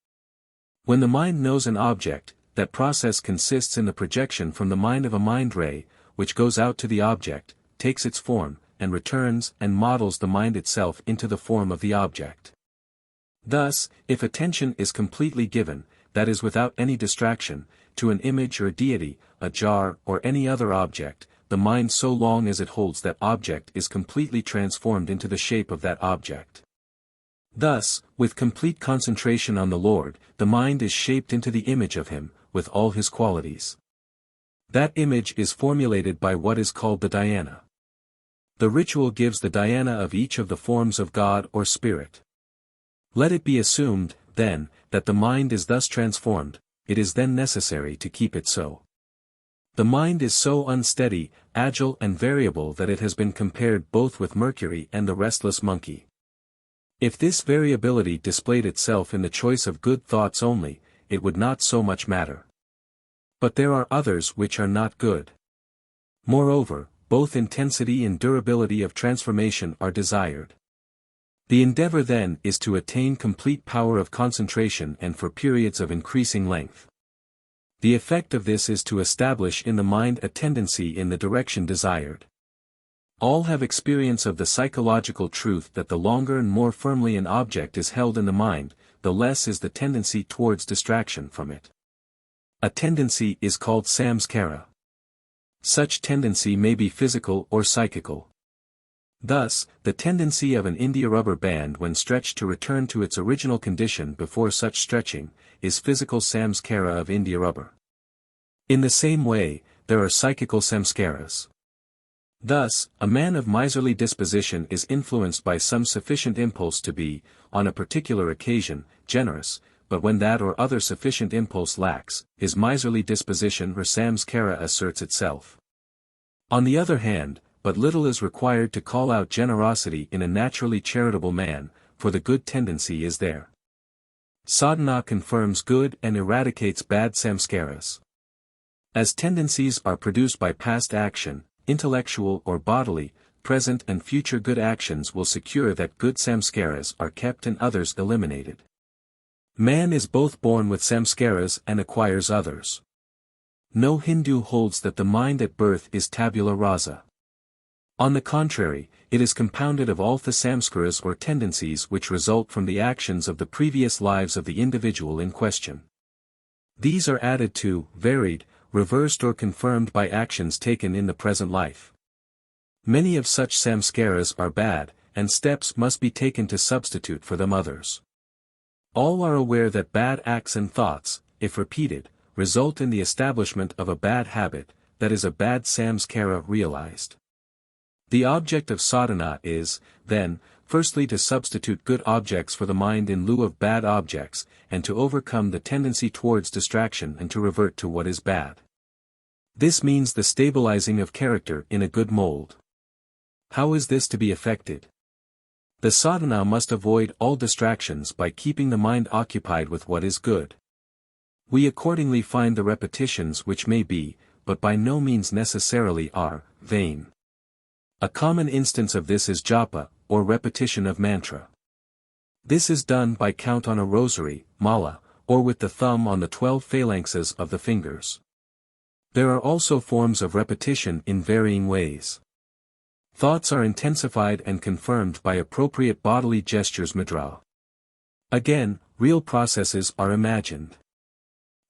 When the mind knows an object, that process consists in the projection from the mind of a mind ray, which goes out to the object, takes its form, and returns and models the mind itself into the form of the object. Thus, if attention is completely given, that is without any distraction, to an image or deity, a jar or any other object, the mind so long as it holds that object is completely transformed into the shape of that object. Thus, with complete concentration on the Lord, the mind is shaped into the image of Him, with all His qualities. That image is formulated by what is called the dhyana. The ritual gives the dhyana of each of the forms of God or Spirit. Let it be assumed, then, that the mind is thus transformed, it is then necessary to keep it so. The mind is so unsteady, agile and variable that it has been compared both with Mercury and the restless monkey. If this variability displayed itself in the choice of good thoughts only, it would not so much matter. But there are others which are not good. Moreover, both intensity and durability of transformation are desired. The endeavor then is to attain complete power of concentration and for periods of increasing length. The effect of this is to establish in the mind a tendency in the direction desired. All have experience of the psychological truth that the longer and more firmly an object is held in the mind, the less is the tendency towards distraction from it. A tendency is called samskara. Such tendency may be physical or psychical. Thus, the tendency of an India rubber band when stretched to return to its original condition before such stretching, is physical samskara of India rubber. In the same way, there are psychical samskaras. Thus, a man of miserly disposition is influenced by some sufficient impulse to be, on a particular occasion, generous, but when that or other sufficient impulse lacks, his miserly disposition or samskara asserts itself. On the other hand, but little is required to call out generosity in a naturally charitable man, for the good tendency is there. Sadhana confirms good and eradicates bad samskaras. As tendencies are produced by past action, intellectual or bodily, present and future good actions will secure that good samskaras are kept and others eliminated. Man is both born with samskaras and acquires others. No Hindu holds that the mind at birth is tabula rasa. On the contrary, it is compounded of all the samskaras or tendencies which result from the actions of the previous lives of the individual in question. These are added to, varied, reversed or confirmed by actions taken in the present life. Many of such samskaras are bad, and steps must be taken to substitute for them others. All are aware that bad acts and thoughts, if repeated, result in the establishment of a bad habit, that is a bad samskara realized. The object of sadhana is, then, firstly to substitute good objects for the mind in lieu of bad objects, and to overcome the tendency towards distraction and to revert to what is bad. This means the stabilizing of character in a good mold. How is this to be effected? The sadhana must avoid all distractions by keeping the mind occupied with what is good. We accordingly find the repetitions which may be, but by no means necessarily are, vain. A common instance of this is japa, or repetition of mantra. This is done by count on a rosary, mala, or with the thumb on the 12 phalanxes of the fingers. There are also forms of repetition in varying ways. Thoughts are intensified and confirmed by appropriate bodily gestures mudra. Again, real processes are imagined.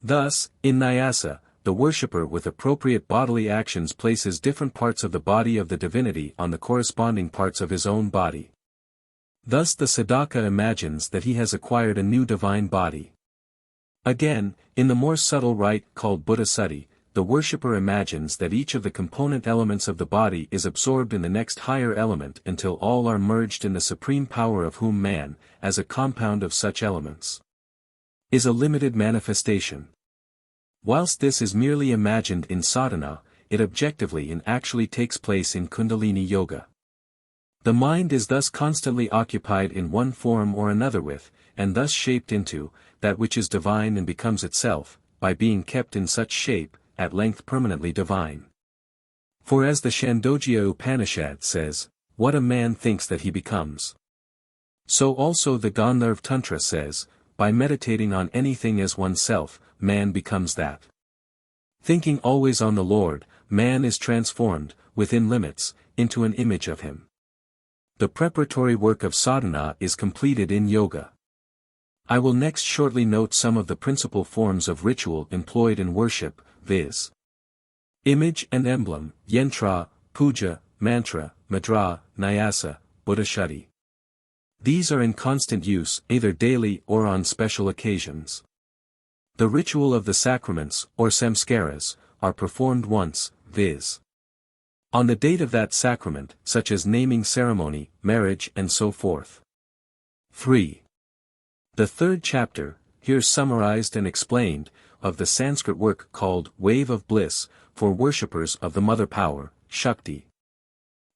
Thus, in nyasa, the worshipper with appropriate bodily actions places different parts of the body of the divinity on the corresponding parts of his own body. Thus the sadhaka imagines that he has acquired a new divine body. Again, in the more subtle rite called buddhasuddhi, the worshipper imagines that each of the component elements of the body is absorbed in the next higher element until all are merged in the supreme power of whom man, as a compound of such elements, is a limited manifestation. Whilst this is merely imagined in sadhana, it objectively and actually takes place in Kuṇḍalinī yoga. The mind is thus constantly occupied in one form or another with, and thus shaped into, that which is divine and becomes itself, by being kept in such shape, at length permanently divine. For as the Chandogya Upanishad says, what a man thinks that he becomes. So also the Gandharva Tantra says, by meditating on anything as oneself, man becomes that. Thinking always on the Lord, man is transformed, within limits, into an image of him. The preparatory work of sadhana is completed in yoga. I will next shortly note some of the principal forms of ritual employed in worship, viz. Image and emblem, yantra, puja, mantra, mudra, nyasa, buddhasuddhi. These are in constant use either daily or on special occasions. The ritual of the sacraments, or samskaras, are performed once, viz. on the date of that sacrament, such as naming ceremony, marriage and so forth. 3. The third chapter, here summarized and explained, of the Sanskrit work called Wave of Bliss, for worshippers of the Mother Power, Shakti,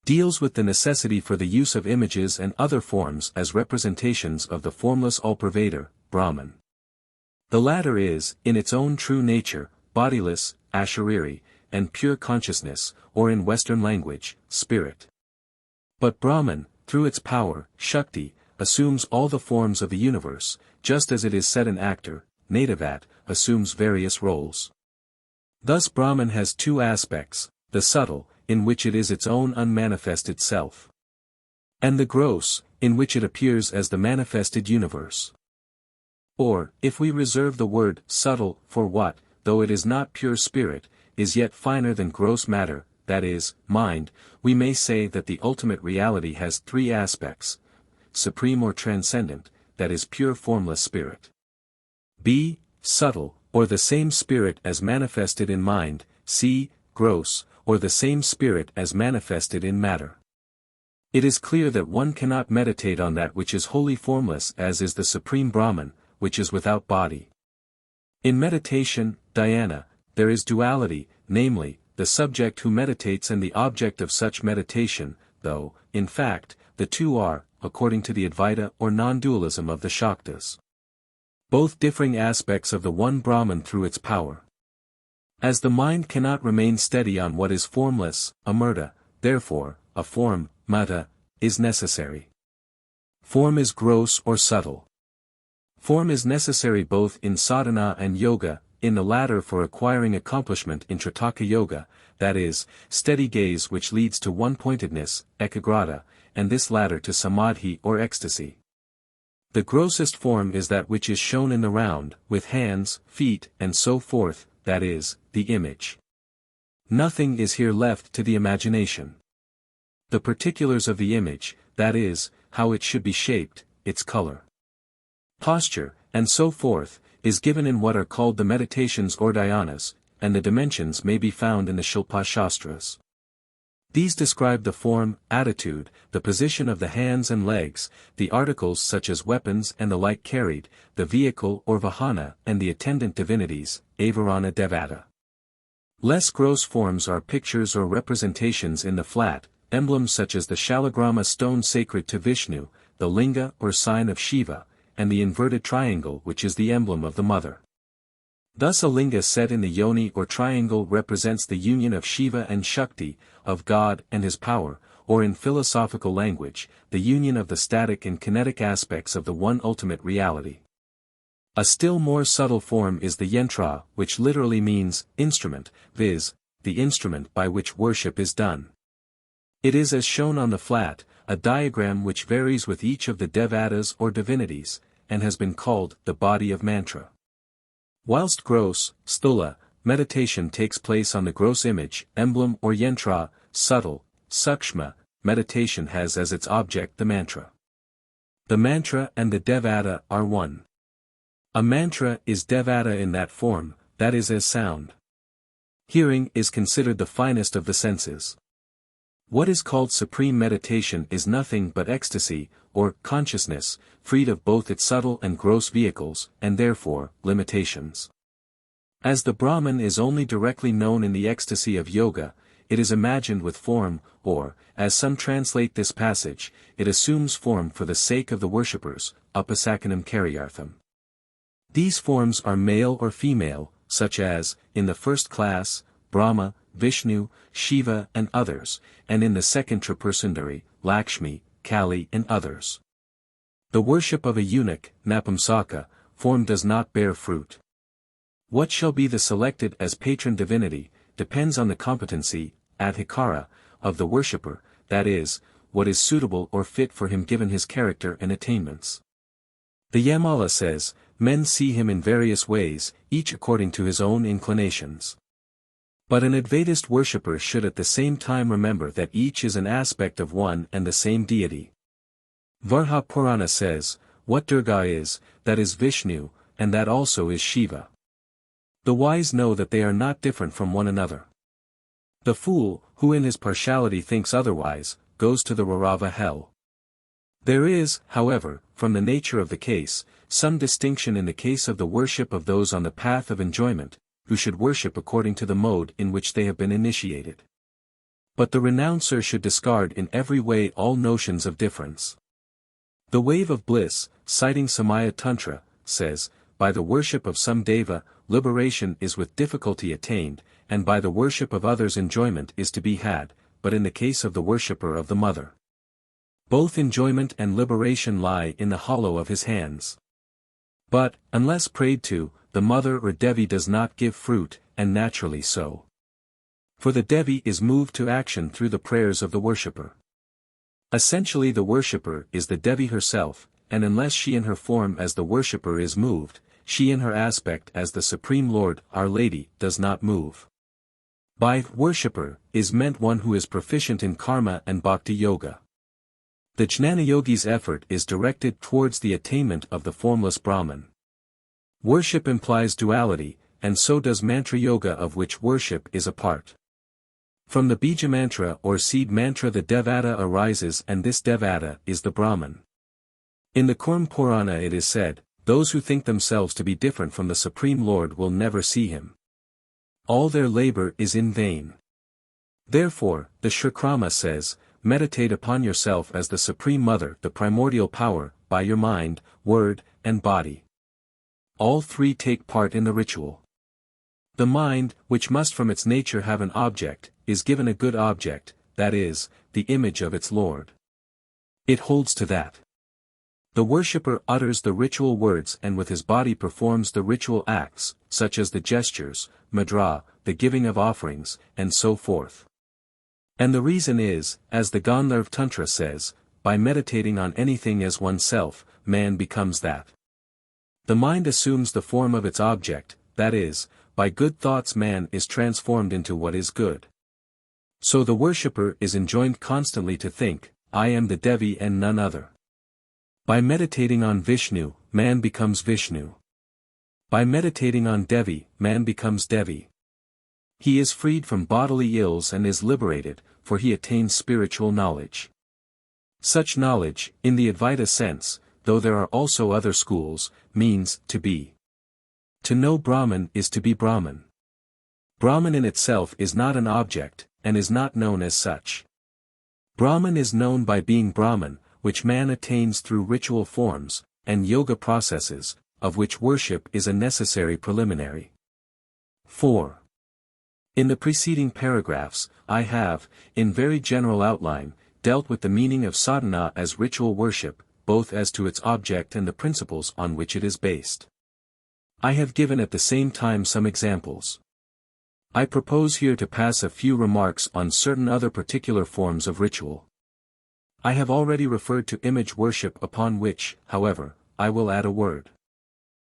deals with the necessity for the use of images and other forms as representations of the formless all-pervader, Brahman. The latter is, in its own true nature, bodiless, ashariri, and pure consciousness, or in Western language, spirit. But Brahman, through its power, Shakti, assumes all the forms of the universe, just as it is said an actor, Natavat, assumes various roles. Thus Brahman has two aspects, the subtle, in which it is its own unmanifested self, and the gross, in which it appears as the manifested universe. Or, if we reserve the word subtle for what, though it is not pure spirit, is yet finer than gross matter, that is, mind, we may say that the ultimate reality has three aspects: supreme or transcendent, that is pure formless spirit; b. subtle, or the same spirit as manifested in mind; c. gross, or the same spirit as manifested in matter. It is clear that one cannot meditate on that which is wholly formless as is the supreme Brahman, which is without body. In meditation, dhyana, there is duality, namely, the subject who meditates and the object of such meditation, though, in fact, the two are, according to the Advaita or non-dualism of the Shaktas, both differing aspects of the one Brahman through its power. As the mind cannot remain steady on what is formless, amurta, therefore, a form, mata, is necessary. Form is gross or subtle. Form is necessary both in sadhana and yoga, in the latter for acquiring accomplishment in Tritaka Yoga, that is, steady gaze which leads to one-pointedness, ekagrata, and this latter to samadhi or ecstasy. The grossest form is that which is shown in the round, with hands, feet, and so forth, that is, the image. Nothing is here left to the imagination. The particulars of the image, that is, how it should be shaped, its color, posture, and so forth, is given in what are called the meditations or dhyanas, and the dimensions may be found in the Shilpa Shastras. These describe the form, attitude, the position of the hands and legs, the articles such as weapons and the like carried, the vehicle or vahana and the attendant divinities, avarana devata. Less gross forms are pictures or representations in the flat, emblems such as the shalagrama stone sacred to Vishnu, the linga or sign of Shiva, and the inverted triangle which is the emblem of the mother. Thus a linga set in the yoni or triangle represents the union of Shiva and Shakti, of God and his power, or in philosophical language, the union of the static and kinetic aspects of the one ultimate reality. A still more subtle form is the yantra, which literally means instrument, viz., the instrument by which worship is done. It is as shown on the flat, a diagram which varies with each of the devatas or divinities, and has been called the body of mantra. Whilst gross, sthula, meditation takes place on the gross image, emblem or yantra, subtle, sukshma, meditation has as its object the mantra. The mantra and the devata are one. A mantra is devata in that form, that is as sound. Hearing is considered the finest of the senses. What is called supreme meditation is nothing but ecstasy, or consciousness, freed of both its subtle and gross vehicles, and therefore, limitations. As the Brahman is only directly known in the ecstasy of yoga, it is imagined with form, or, as some translate this passage, it assumes form for the sake of the worshippers, upasakanam karyartham. These forms are male or female, such as, in the first class, Brahma, Vishnu, Shiva and others, and in the second Tripurasundari, Lakshmi, Kali and others. The worship of a eunuch, Napamsaka, form does not bear fruit. What shall be the selected as patron divinity, depends on the competency, adhikara, of the worshipper, that is, what is suitable or fit for him given his character and attainments. The Yamala says, men see him in various ways, each according to his own inclinations. But an Advaitist worshipper should at the same time remember that each is an aspect of one and the same deity. Varha Purana says, what Durga is, that is Vishnu, and that also is Shiva. The wise know that they are not different from one another. The fool, who in his partiality thinks otherwise, goes to the Rarava hell. There is, however, from the nature of the case, some distinction in the case of the worship of those on the path of enjoyment, who should worship according to the mode in which they have been initiated. But the renouncer should discard in every way all notions of difference. The wave of bliss, citing Samaya Tantra, says, by the worship of some deva, liberation is with difficulty attained, and by the worship of others enjoyment is to be had, but in the case of the worshipper of the mother, both enjoyment and liberation lie in the hollow of his hands. But, unless prayed to, the mother or Devi does not give fruit, and naturally so. For the Devi is moved to action through the prayers of the worshipper. Essentially the worshipper is the Devi herself, and unless she in her form as the worshipper is moved, she in her aspect as the Supreme Lord, Our Lady, does not move. By worshipper is meant one who is proficient in karma and bhakti yoga. The Jnana-yogi's effort is directed towards the attainment of the formless Brahman. Worship implies duality, and so does mantra yoga of which worship is a part. From the bija mantra or seed mantra the devata arises and this devata is the Brahman. In the Kurma Purana it is said, those who think themselves to be different from the Supreme Lord will never see him. All their labor is in vain. Therefore, the Shrikrama says, meditate upon yourself as the Supreme Mother, the primordial power, by your mind, word, and body. All three take part in the ritual. The mind, which must from its nature have an object, is given a good object, that is, the image of its Lord. It holds to that. The worshipper utters the ritual words and with his body performs the ritual acts, such as the gestures, mudra, the giving of offerings, and so forth. And the reason is, as the Gandharva Tantra says, by meditating on anything as oneself, man becomes that. The mind assumes the form of its object, that is, by good thoughts man is transformed into what is good. So the worshipper is enjoined constantly to think, I am the Devi and none other. By meditating on Vishnu, man becomes Vishnu. By meditating on Devi, man becomes Devi. He is freed from bodily ills and is liberated, for he attains spiritual knowledge. Such knowledge, in the Advaita sense, though there are also other schools, means to be. To know Brahman is to be Brahman. Brahman in itself is not an object, and is not known as such. Brahman is known by being Brahman, which man attains through ritual forms, and yoga processes, of which worship is a necessary preliminary. 4. In the preceding paragraphs, I have, in very general outline, dealt with the meaning of sadhana as ritual worship, both as to its object and the principles on which it is based. I have given at the same time some examples. I propose here to pass a few remarks on certain other particular forms of ritual. I have already referred to image worship, upon which, however, I will add a word.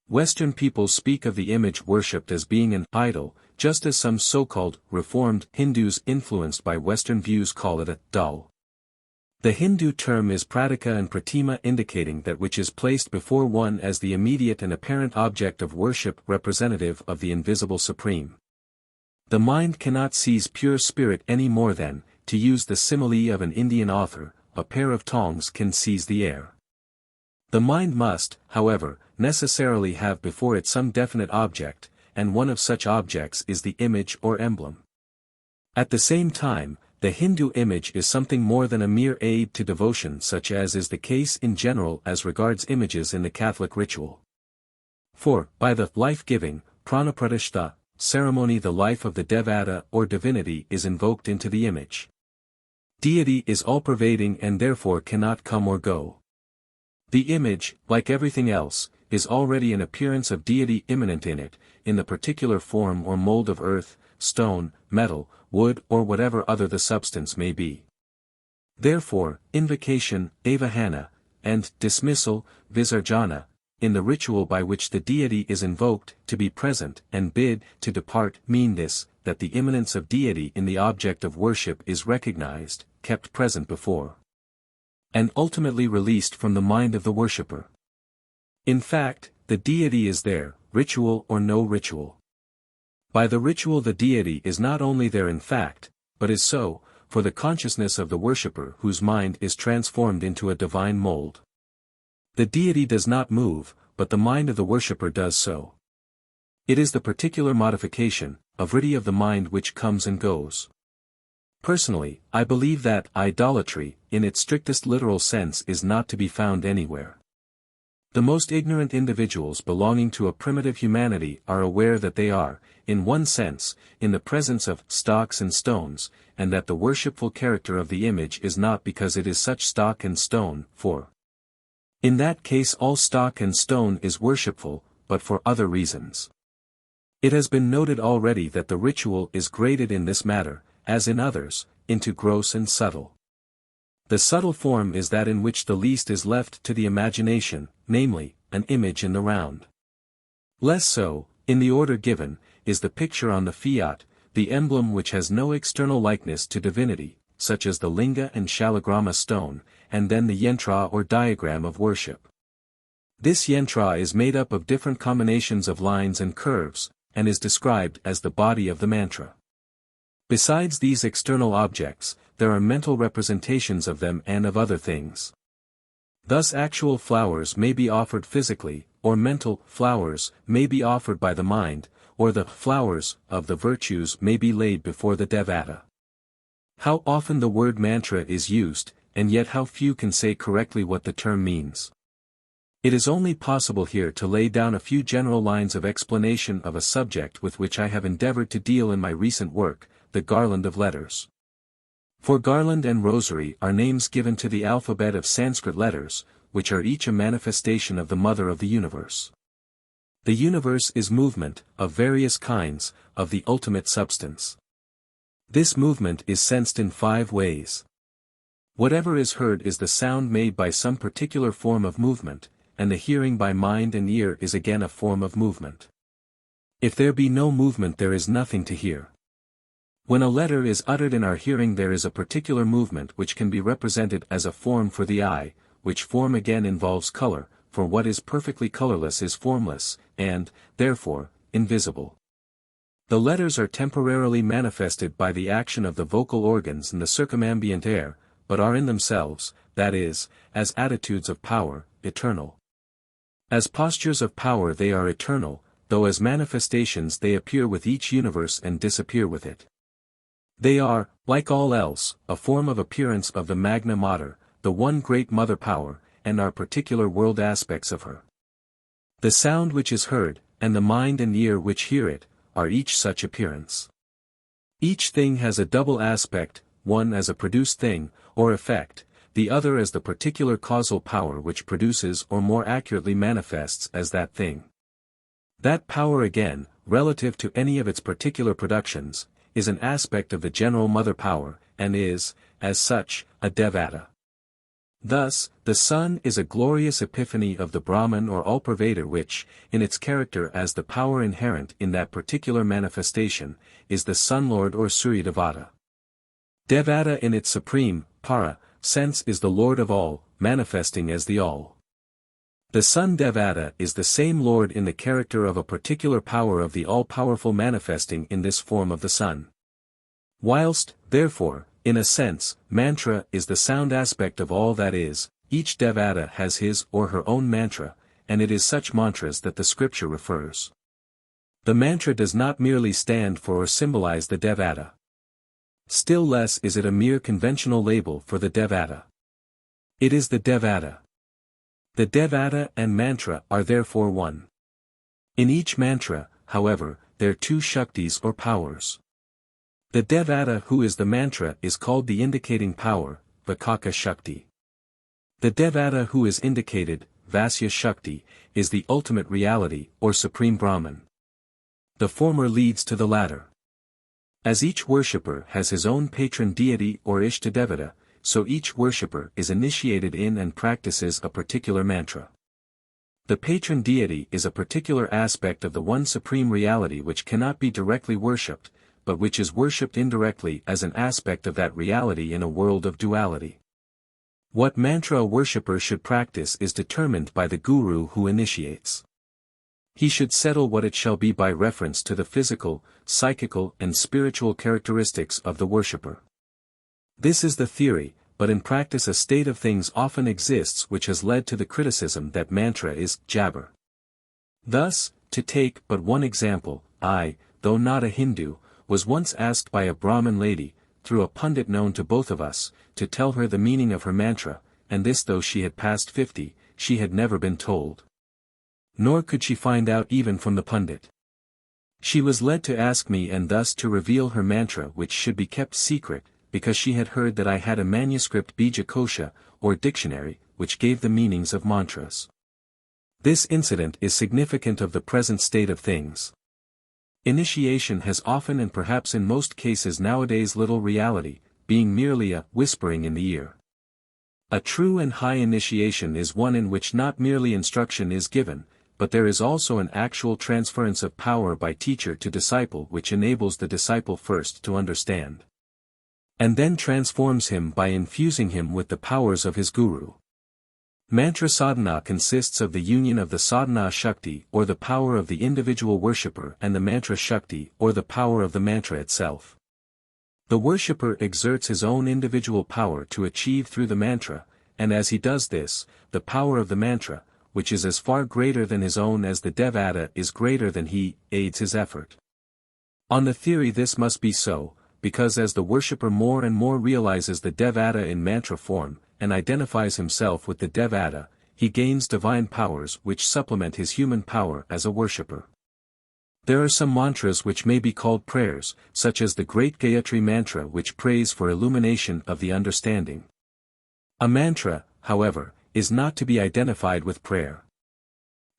Western people speak of the image worshipped as being an idol, just as some so-called Reformed Hindus influenced by Western views call it a dull. The Hindu term is pratika and pratima, indicating that which is placed before one as the immediate and apparent object of worship, representative of the invisible supreme. The mind cannot seize pure spirit any more than, to use the simile of an Indian author, a pair of tongs can seize the air. The mind must, however, necessarily have before it some definite object, and one of such objects is the image or emblem. At the same time, the Hindu image is something more than a mere aid to devotion, such as is the case in general as regards images in the Catholic ritual. For, by the life-giving, pranapratishtha ceremony, the life of the devata or divinity is invoked into the image. Deity is all-pervading and therefore cannot come or go. The image, like everything else, is already an appearance of deity immanent in it, in the particular form or mold of earth, stone, metal, wood or whatever other the substance may be. Therefore, invocation, avahana, and dismissal, visarjana, in the ritual by which the deity is invoked, to be present, and bid to depart, mean this, that the immanence of deity in the object of worship is recognized, kept present before, and ultimately released from the mind of the worshipper. In fact, the deity is there, ritual or no ritual. By the ritual the deity is not only there in fact, but is so, for the consciousness of the worshipper whose mind is transformed into a divine mold. The deity does not move, but the mind of the worshipper does so. It is the particular modification, of vritti of the mind which comes and goes. Personally, I believe that idolatry, in its strictest literal sense, is not to be found anywhere. The most ignorant individuals belonging to a primitive humanity are aware that they are, in one sense, in the presence of stocks and stones, and that the worshipful character of the image is not because it is such stock and stone, for in that case all stock and stone is worshipful, but for other reasons. It has been noted already that the ritual is graded in this matter, as in others, into gross and subtle. The subtle form is that in which the least is left to the imagination, namely, an image in the round. Less so, in the order given, is the picture on the fiat, the emblem which has no external likeness to divinity, such as the linga and shalagrama stone, and then the yantra or diagram of worship. This yantra is made up of different combinations of lines and curves, and is described as the body of the mantra. Besides these external objects, there are mental representations of them and of other things. Thus actual flowers may be offered physically, or mental flowers may be offered by the mind, or the flowers of the virtues may be laid before the devata. How often the word mantra is used, and yet how few can say correctly what the term means. It is only possible here to lay down a few general lines of explanation of a subject with which I have endeavored to deal in my recent work, the Garland of Letters. For garland and rosary are names given to the alphabet of Sanskrit letters, which are each a manifestation of the Mother of the universe. The universe is movement, of various kinds, of the ultimate substance. This movement is sensed in 5 ways. Whatever is heard is the sound made by some particular form of movement, and the hearing by mind and ear is again a form of movement. If there be no movement, there is nothing to hear. When a letter is uttered in our hearing, there is a particular movement which can be represented as a form for the eye, which form again involves color, for what is perfectly colorless is formless, and, therefore, invisible. The letters are temporarily manifested by the action of the vocal organs and the circumambient air, but are in themselves, that is, as attitudes of power, eternal. As postures of power they are eternal, though as manifestations they appear with each universe and disappear with it. They are, like all else, a form of appearance of the Magna Mater, the one great mother power, and are particular world aspects of her. The sound which is heard, and the mind and ear which hear it, are each such appearance. Each thing has a double aspect, one as a produced thing, or effect, the other as the particular causal power which produces or more accurately manifests as that thing. That power again, relative to any of its particular productions, is an aspect of the general mother power, and is, as such, a devata. Thus, the sun is a glorious epiphany of the Brahman or all-pervader which, in its character as the power inherent in that particular manifestation, is the Sun-Lord or Suryadevata. Devata in its supreme, para, sense is the Lord of all, manifesting as the All. The Sun Devata is the same Lord in the character of a particular power of the all-powerful manifesting in this form of the sun. Whilst, therefore, in a sense, mantra is the sound aspect of all that is, each Devata has his or her own mantra, and it is such mantras that the scripture refers. The mantra does not merely stand for or symbolize the Devata. Still less is it a mere conventional label for the Devata. It is the Devata. The Devata and mantra are therefore one. In each mantra, however, there are 2 Shaktis or powers. The Devata who is the mantra is called the indicating power, Vikaka Shakti. The Devata who is indicated, Vasya Shakti, is the ultimate reality or supreme Brahman. The former leads to the latter. As each worshipper has his own patron deity or Ishtadevata, so each worshipper is initiated in and practices a particular mantra. The patron deity is a particular aspect of the one supreme reality which cannot be directly worshipped, but which is worshipped indirectly as an aspect of that reality in a world of duality. What mantra a worshipper should practice is determined by the guru who initiates. He should settle what it shall be by reference to the physical, psychical and spiritual characteristics of the worshipper. This is the theory, but in practice a state of things often exists which has led to the criticism that mantra is jabber. Thus, to take but one example, I, though not a Hindu, was once asked by a Brahmin lady, through a pundit known to both of us, to tell her the meaning of her mantra, and this though she had passed 50, she had never been told. Nor could she find out even from the pundit. She was led to ask me and thus to reveal her mantra which should be kept secret, because she had heard that I had a manuscript Bija-kosha, or dictionary, which gave the meanings of mantras. This incident is significant of the present state of things. Initiation has often and perhaps in most cases nowadays little reality, being merely a whispering in the ear. A true and high initiation is one in which not merely instruction is given, but there is also an actual transference of power by teacher to disciple which enables the disciple first to understand, and then transforms him by infusing him with the powers of his guru. Mantra sadhana consists of the union of the sadhana shakti or the power of the individual worshipper and the mantra shakti or the power of the mantra itself. The worshipper exerts his own individual power to achieve through the mantra, and as he does this, the power of the mantra, which is as far greater than his own as the devata is greater than he, aids his effort. On the theory this must be so, because as the worshipper more and more realizes the devata in mantra form, and identifies himself with the devata, he gains divine powers which supplement his human power as a worshipper. There are some mantras which may be called prayers, such as the great Gayatri mantra which prays for illumination of the understanding. A mantra, however, is not to be identified with prayer,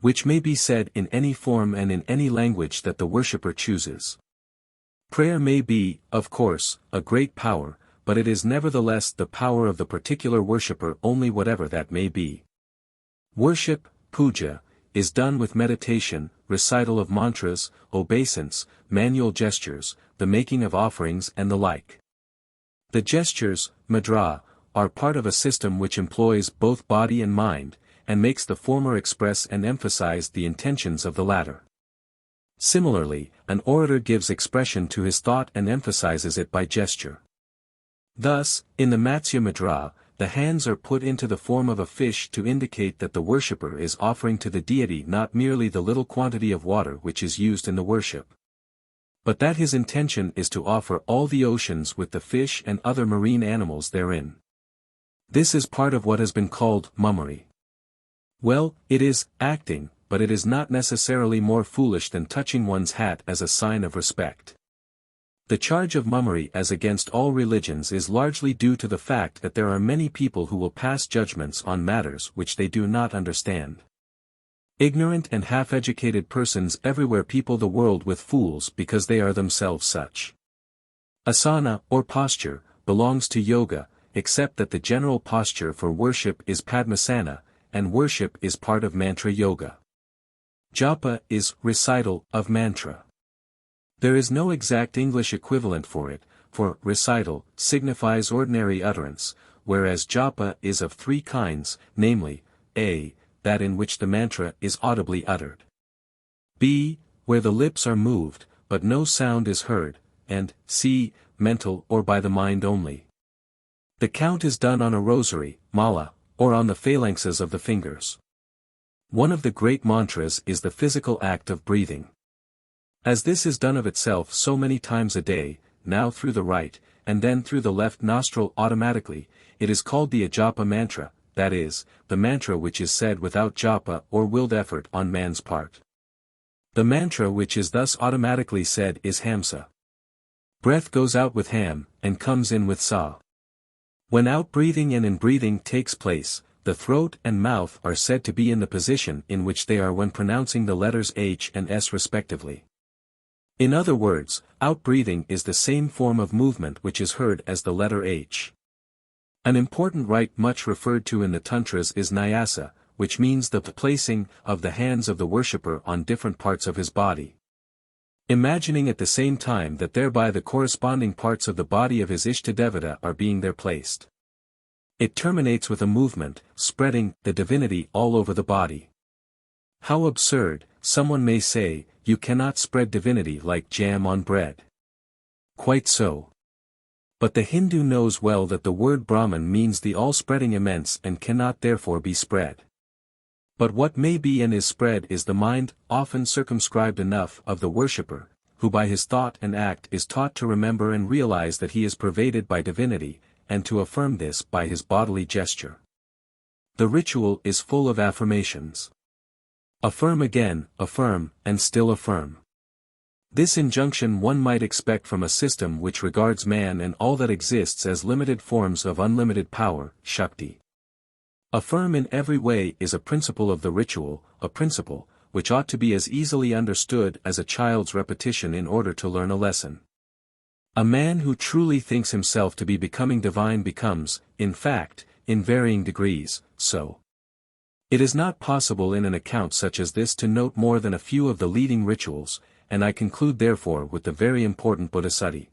which may be said in any form and in any language that the worshipper chooses. Prayer may be, of course, a great power, but it is nevertheless the power of the particular worshipper only, whatever that may be. Worship, puja, is done with meditation, recital of mantras, obeisance, manual gestures, the making of offerings and the like. The gestures, mudra, are part of a system which employs both body and mind, and makes the former express and emphasize the intentions of the latter. Similarly, an orator gives expression to his thought and emphasizes it by gesture. Thus, in the Matsya Mudra, the hands are put into the form of a fish to indicate that the worshipper is offering to the deity not merely the little quantity of water which is used in the worship, but that his intention is to offer all the oceans with the fish and other marine animals therein. This is part of what has been called mummery. Well, it is acting, but it is not necessarily more foolish than touching one's hat as a sign of respect. The charge of mummery as against all religions is largely due to the fact that there are many people who will pass judgments on matters which they do not understand. Ignorant and half-educated persons everywhere people the world with fools because they are themselves such. Asana, or posture, belongs to yoga, except that the general posture for worship is Padmasana, and worship is part of mantra yoga. Japa is recital of mantra. There is no exact English equivalent for it, for recital signifies ordinary utterance, whereas japa is of three kinds, namely, a, that in which the mantra is audibly uttered, b, where the lips are moved, but no sound is heard, and c, mental or by the mind only. The count is done on a rosary, mala, or on the phalanxes of the fingers. One of the great mantras is the physical act of breathing. As this is done of itself so many times a day, now through the right, and then through the left nostril automatically, it is called the ajapa mantra, that is, the mantra which is said without japa or willed effort on man's part. The mantra which is thus automatically said is hamsa. Breath goes out with ham, and comes in with sa. When out-breathing and in-breathing takes place, the throat and mouth are said to be in the position in which they are when pronouncing the letters H and S respectively. In other words, out-breathing is the same form of movement which is heard as the letter H. An important rite much referred to in the Tantras is nyasa, which means the placing of the hands of the worshipper on different parts of his body, imagining at the same time that thereby the corresponding parts of the body of his Ishtadevata are being there placed. It terminates with a movement, spreading the divinity all over the body. How absurd, someone may say, you cannot spread divinity like jam on bread. Quite so. But the Hindu knows well that the word Brahman means the all-spreading immense and cannot therefore be spread. But what may be and is spread is the mind, often circumscribed enough, of the worshipper, who by his thought and act is taught to remember and realize that he is pervaded by divinity, and to affirm this by his bodily gesture. The ritual is full of affirmations. Affirm again, affirm, and still affirm. This injunction one might expect from a system which regards man and all that exists as limited forms of unlimited power, Shakti. Affirm in every way is a principle of the ritual, a principle which ought to be as easily understood as a child's repetition in order to learn a lesson. A man who truly thinks himself to be becoming divine becomes, in fact, in varying degrees, so. It is not possible in an account such as this to note more than a few of the leading rituals, and I conclude therefore with the very important Bodhisattva.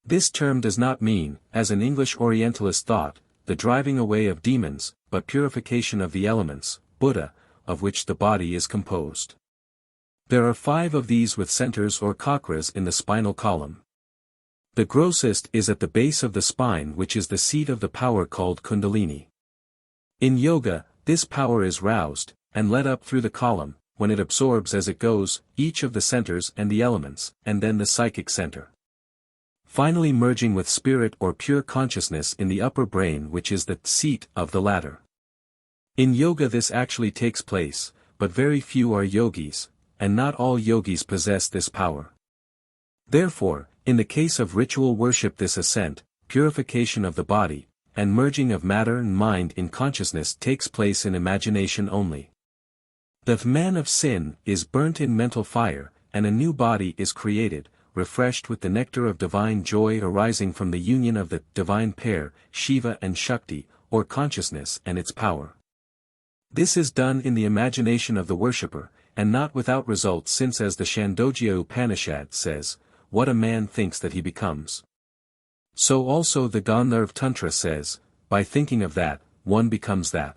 This term does not mean, as an English Orientalist thought, the driving away of demons, but purification of the elements, Buddha, of which the body is composed. There are 5 of these with centers or chakras in the spinal column. The grossest is at the base of the spine, which is the seat of the power called Kuṇḍalinī. In yoga, this power is roused, and led up through the column, when it absorbs as it goes, each of the centers and the elements, and then the psychic center, finally merging with spirit or pure consciousness in the upper brain, which is the seat of the latter. In yoga this actually takes place, but very few are yogis, and not all yogis possess this power. Therefore, in the case of ritual worship, this ascent, purification of the body, and merging of matter and mind in consciousness takes place in imagination only. The man of sin is burnt in mental fire, and a new body is created, refreshed with the nectar of divine joy arising from the union of the divine pair, Shiva and Shakti, or consciousness and its power. This is done in the imagination of the worshipper, and not without result, since as the Chandogya Upanishad says, what a man thinks that he becomes. So also the Gandharva Tantra says, by thinking of that, one becomes that.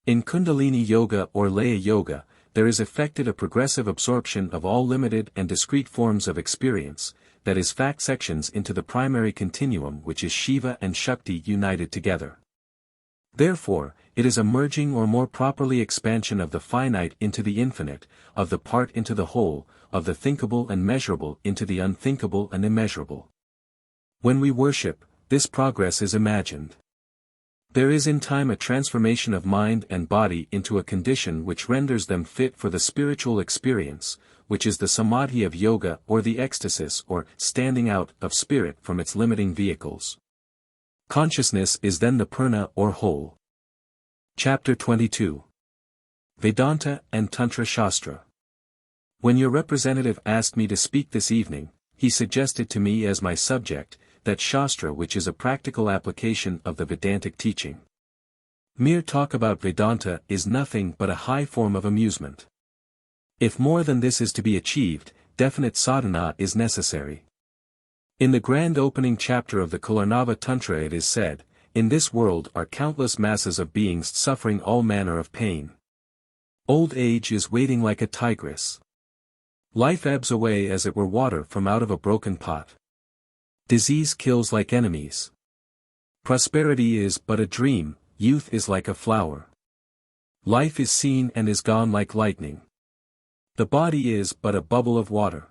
In Kuṇḍalinī Yoga or Laya Yoga, there is effected a progressive absorption of all limited and discrete forms of experience, that is fact sections into the primary continuum which is Shiva and Shakti united together. Therefore, it is a merging or more properly expansion of the finite into the infinite, of the part into the whole, of the thinkable and measurable into the unthinkable and immeasurable. When we worship, this progress is imagined. There is in time a transformation of mind and body into a condition which renders them fit for the spiritual experience, which is the samadhi of yoga or the ecstasis or standing out of spirit from its limiting vehicles. Consciousness is then the purna or whole. Chapter 22. Vedanta and Tantra Śāstra. When your representative asked me to speak this evening, he suggested to me as my subject, that Shastra, which is a practical application of the Vedantic teaching. Mere talk about Vedanta is nothing but a high form of amusement. If more than this is to be achieved, definite sadhana is necessary. In the grand opening chapter of the Kuṇḍalinī Tantra it is said, in this world are countless masses of beings suffering all manner of pain. Old age is waiting like a tigress. Life ebbs away as it were water from out of a broken pot. Disease kills like enemies. Prosperity is but a dream, youth is like a flower. Life is seen and is gone like lightning. The body is but a bubble of water.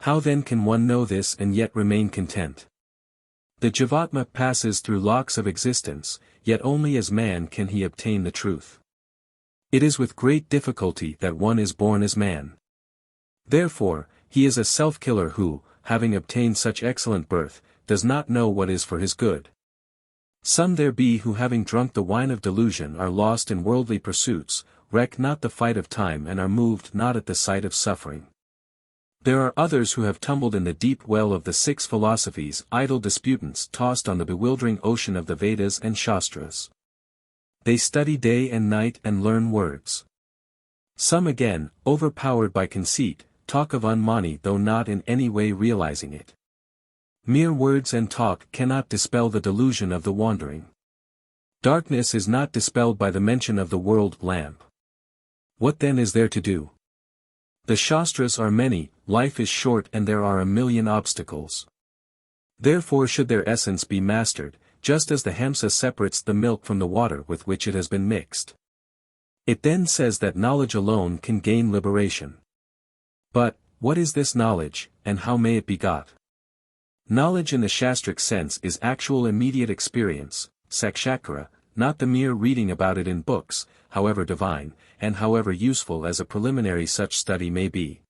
How then can one know this and yet remain content? The Jivatma passes through lakhs of existence, yet only as man can he obtain the truth. It is with great difficulty that one is born as man. Therefore, he is a self-killer who, having obtained such excellent birth, does not know what is for his good. Some there be who having drunk the wine of delusion are lost in worldly pursuits, reck not the fight of time and are moved not at the sight of suffering. There are others who have tumbled in the deep well of the six philosophies, idle disputants tossed on the bewildering ocean of the Vedas and Shastras. They study day and night and learn words. Some again, overpowered by conceit, talk of unmani though not in any way realizing it. Mere words and talk cannot dispel the delusion of the wandering. Darkness is not dispelled by the mention of the world lamp. What then is there to do? The Shastras are many, life is short and there are a million obstacles. Therefore should their essence be mastered, just as the Hamsa separates the milk from the water with which it has been mixed. It then says that knowledge alone can gain liberation. But, what is this knowledge, and how may it be got? Knowledge in the Shastric sense is actual immediate experience, sakshakara, not the mere reading about it in books, however divine, and however useful as a preliminary such study may be.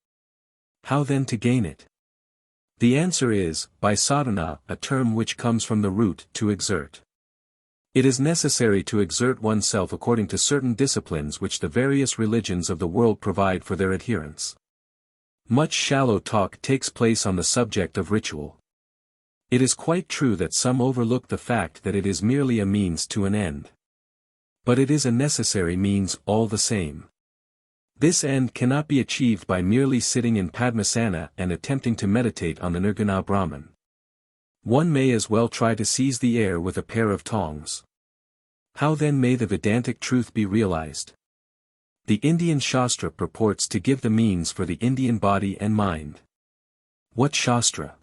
How then to gain it? The answer is, by sadhana, a term which comes from the root to exert. It is necessary to exert oneself according to certain disciplines which the various religions of the world provide for their adherents. Much shallow talk takes place on the subject of ritual. It is quite true that some overlook the fact that it is merely a means to an end. But it is a necessary means all the same. This end cannot be achieved by merely sitting in Padmasana and attempting to meditate on the Nirguna Brahman. One may as well try to seize the air with a pair of tongs. How then may the Vedantic truth be realized? The Indian Shastra purports to give the means for the Indian body and mind. What Shastra?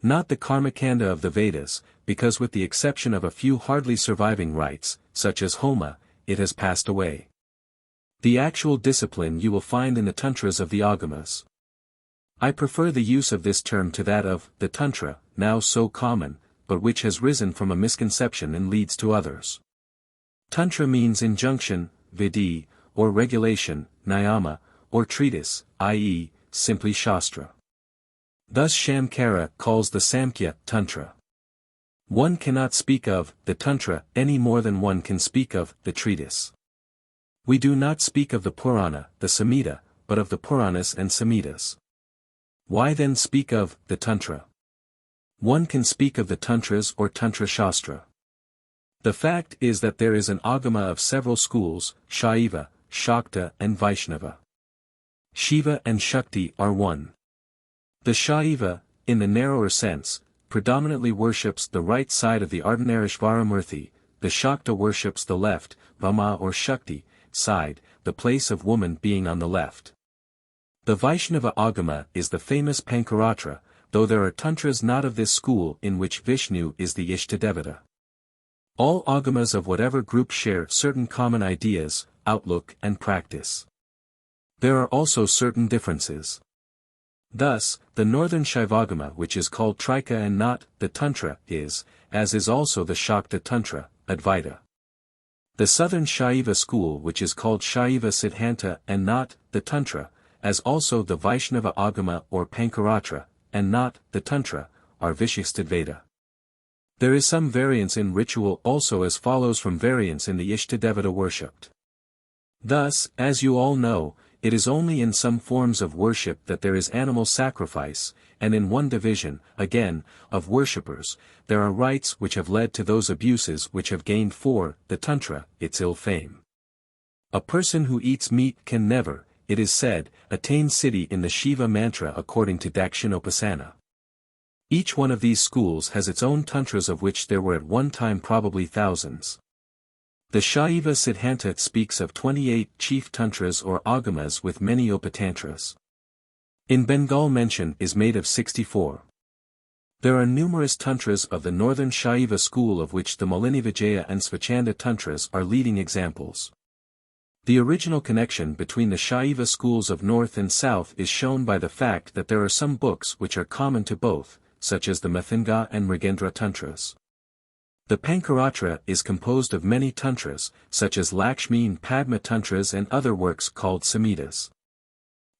Not the Karmakanda of the Vedas, because with the exception of a few hardly surviving rites, such as Homa, it has passed away. The actual discipline you will find in the Tantras of the Āgamas. I prefer the use of this term to that of the Tantra, now so common, but which has risen from a misconception and leads to others. Tantra means injunction, vidhi, or regulation, niyama, or treatise, i.e., simply Shastra. Thus Shamkara calls the Samkhya Tantra. One cannot speak of the Tantra any more than one can speak of the treatise. We do not speak of the Purana, the Samhita, but of the Puranas and Samhitas. Why then speak of the Tantra? One can speak of the Tantras or Tantra Śāstra. The fact is that there is an Āgama of several schools, Shaiva, Shakta and Vaishnava. Shiva and Shakti are one. The Shaiva, in the narrower sense, predominantly worships the right side of the Ardhanarishvara Murthy, the Shakta worships the left, Vama or Shakti, side, the place of woman being on the left. The Vaishnava Āgama is the famous Pañcatattva, though there are Tantras not of this school in which Vishnu is the Ishtadevata. All Āgamas of whatever group share certain common ideas, outlook and practice. There are also certain differences. Thus, the northern Shaivagama which is called Trika and not the Tantra is, as is also the Śākta Tantra, Advaita. The southern Shaiva school which is called Shaiva Siddhanta and not the Tantra, as also the Vaishnava Āgama or Pañcatattva, and not the Tantra, are Vishishtadvaita. There is some variance in ritual also as follows from variance in the Ishtadevata worshipped. Thus, as you all know, it is only in some forms of worship that there is animal sacrifice, and in one division, again, of worshippers, there are rites which have led to those abuses which have gained for the Tantra its ill fame. A person who eats meat can never, it is said, attain siddhi in the Shiva mantra according to Dakshinopasana. Each one of these schools has its own Tantras of which there were at one time probably thousands. The Shaiva Siddhanta speaks of 28 chief Tantras or Āgamas with many Upatantras. In Bengal mention is made of 64. There are numerous Tantras of the northern Shaiva school of which the Malinivijaya and Svachanda Tantras are leading examples. The original connection between the Shaiva schools of north and south is shown by the fact that there are some books which are common to both, such as the Mathinga and Mrigendra Tantras. The Pañcatattva is composed of many Tantras, such as Lakshmi and Padma Tantras and other works called Samhitas.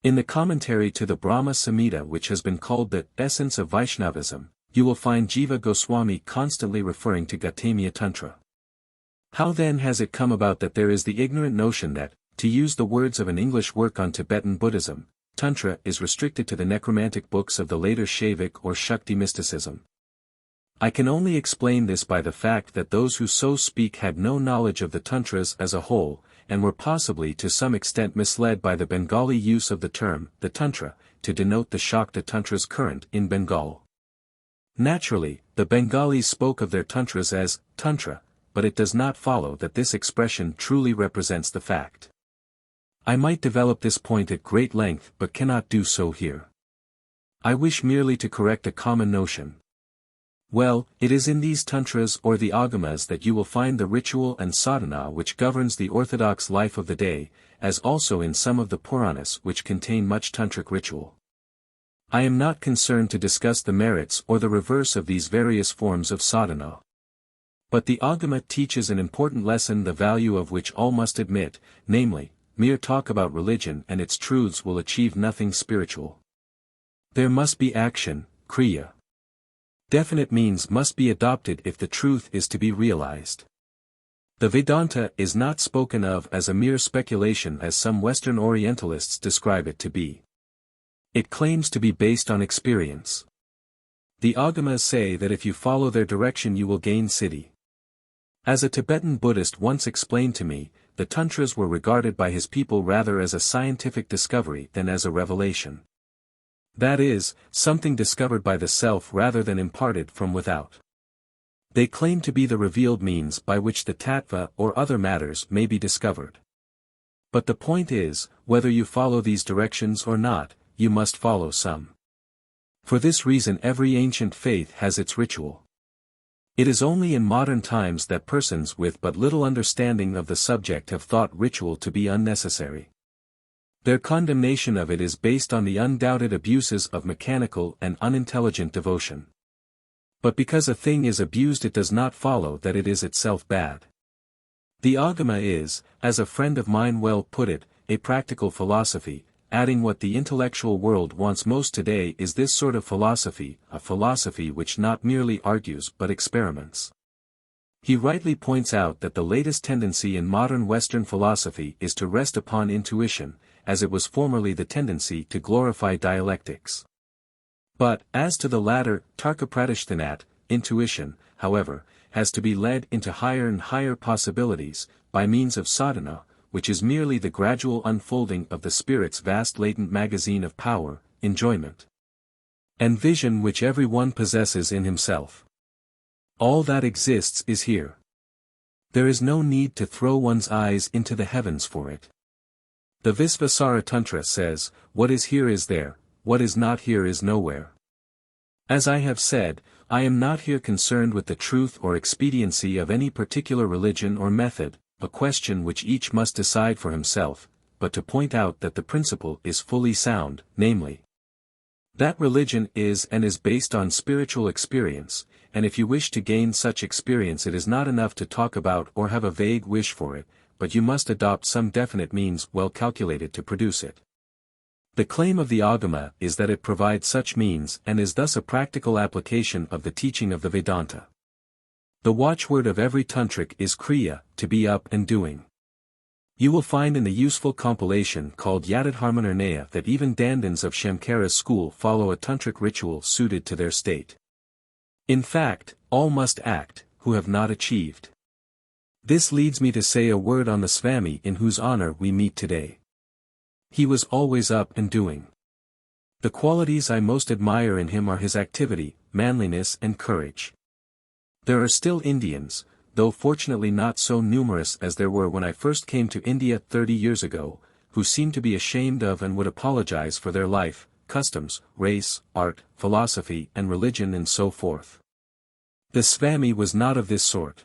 In the commentary to the Brahma Samhita which has been called the essence of Vaishnavism, you will find Jiva Goswami constantly referring to Gautamiya Tantra. How then has it come about that there is the ignorant notion that, to use the words of an English work on Tibetan Buddhism, Tantra is restricted to the necromantic books of the later Shaivik or Shakti mysticism? I can only explain this by the fact that those who so speak had no knowledge of the Tantras as a whole, and were possibly to some extent misled by the Bengali use of the term, the Tantra, to denote the Shakta Tantras current in Bengal. Naturally, the Bengalis spoke of their Tantras as Tantra, but it does not follow that this expression truly represents the fact. I might develop this point at great length but cannot do so here. I wish merely to correct a common notion. Well, it is in these Tantras or the Āgamas that you will find the ritual and sadhana which governs the orthodox life of the day, as also in some of the Puranas which contain much Tantric ritual. I am not concerned to discuss the merits or the reverse of these various forms of sadhana. But the Āgama teaches an important lesson the value of which all must admit, namely, mere talk about religion and its truths will achieve nothing spiritual. There must be action, kriya. Definite means must be adopted if the truth is to be realized. The Vedanta is not spoken of as a mere speculation as some Western Orientalists describe it to be. It claims to be based on experience. The Āgamas say that if you follow their direction you will gain siddhi. As a Tibetan Buddhist once explained to me, the Tantras were regarded by his people rather as a scientific discovery than as a revelation. That is, something discovered by the self rather than imparted from without. They claim to be the revealed means by which the tattva or other matters may be discovered. But the point is, whether you follow these directions or not, you must follow some. For this reason every ancient faith has its ritual. It is only in modern times that persons with but little understanding of the subject have thought ritual to be unnecessary. Their condemnation of it is based on the undoubted abuses of mechanical and unintelligent devotion. But because a thing is abused it does not follow that it is itself bad. The Āgama is, as a friend of mine well put it, a practical philosophy, adding what the intellectual world wants most today is this sort of philosophy, a philosophy which not merely argues but experiments. He rightly points out that the latest tendency in modern Western philosophy is to rest upon intuition, as it was formerly the tendency to glorify dialectics. But, as to the latter, tarkapradishtanat, intuition, however, has to be led into higher and higher possibilities, by means of sadhana, which is merely the gradual unfolding of the spirit's vast latent magazine of power, enjoyment, and vision which every one possesses in himself. All that exists is here. There is no need to throw one's eyes into the heavens for it. The Visvasara Tantra says, what is here is there, what is not here is nowhere. As I have said, I am not here concerned with the truth or expediency of any particular religion or method, a question which each must decide for himself, but to point out that the principle is fully sound, namely, that religion is and is based on spiritual experience, and if you wish to gain such experience it is not enough to talk about or have a vague wish for it, but you must adopt some definite means well calculated to produce it. The claim of the Āgama is that it provides such means and is thus a practical application of the teaching of the Vedanta. The watchword of every tantric is kriya, to be up and doing. You will find in the useful compilation called Yadadharmanirnaya that even dandans of Shamkara's school follow a tantric ritual suited to their state. In fact, all must act, who have not achieved. This leads me to say a word on the Swami in whose honor we meet today. He was always up and doing. The qualities I most admire in him are his activity, manliness and courage. There are still Indians, though fortunately not so numerous as there were when I first came to India 30 years ago, who seem to be ashamed of and would apologize for their life, customs, race, art, philosophy and religion and so forth. The Swami was not of this sort.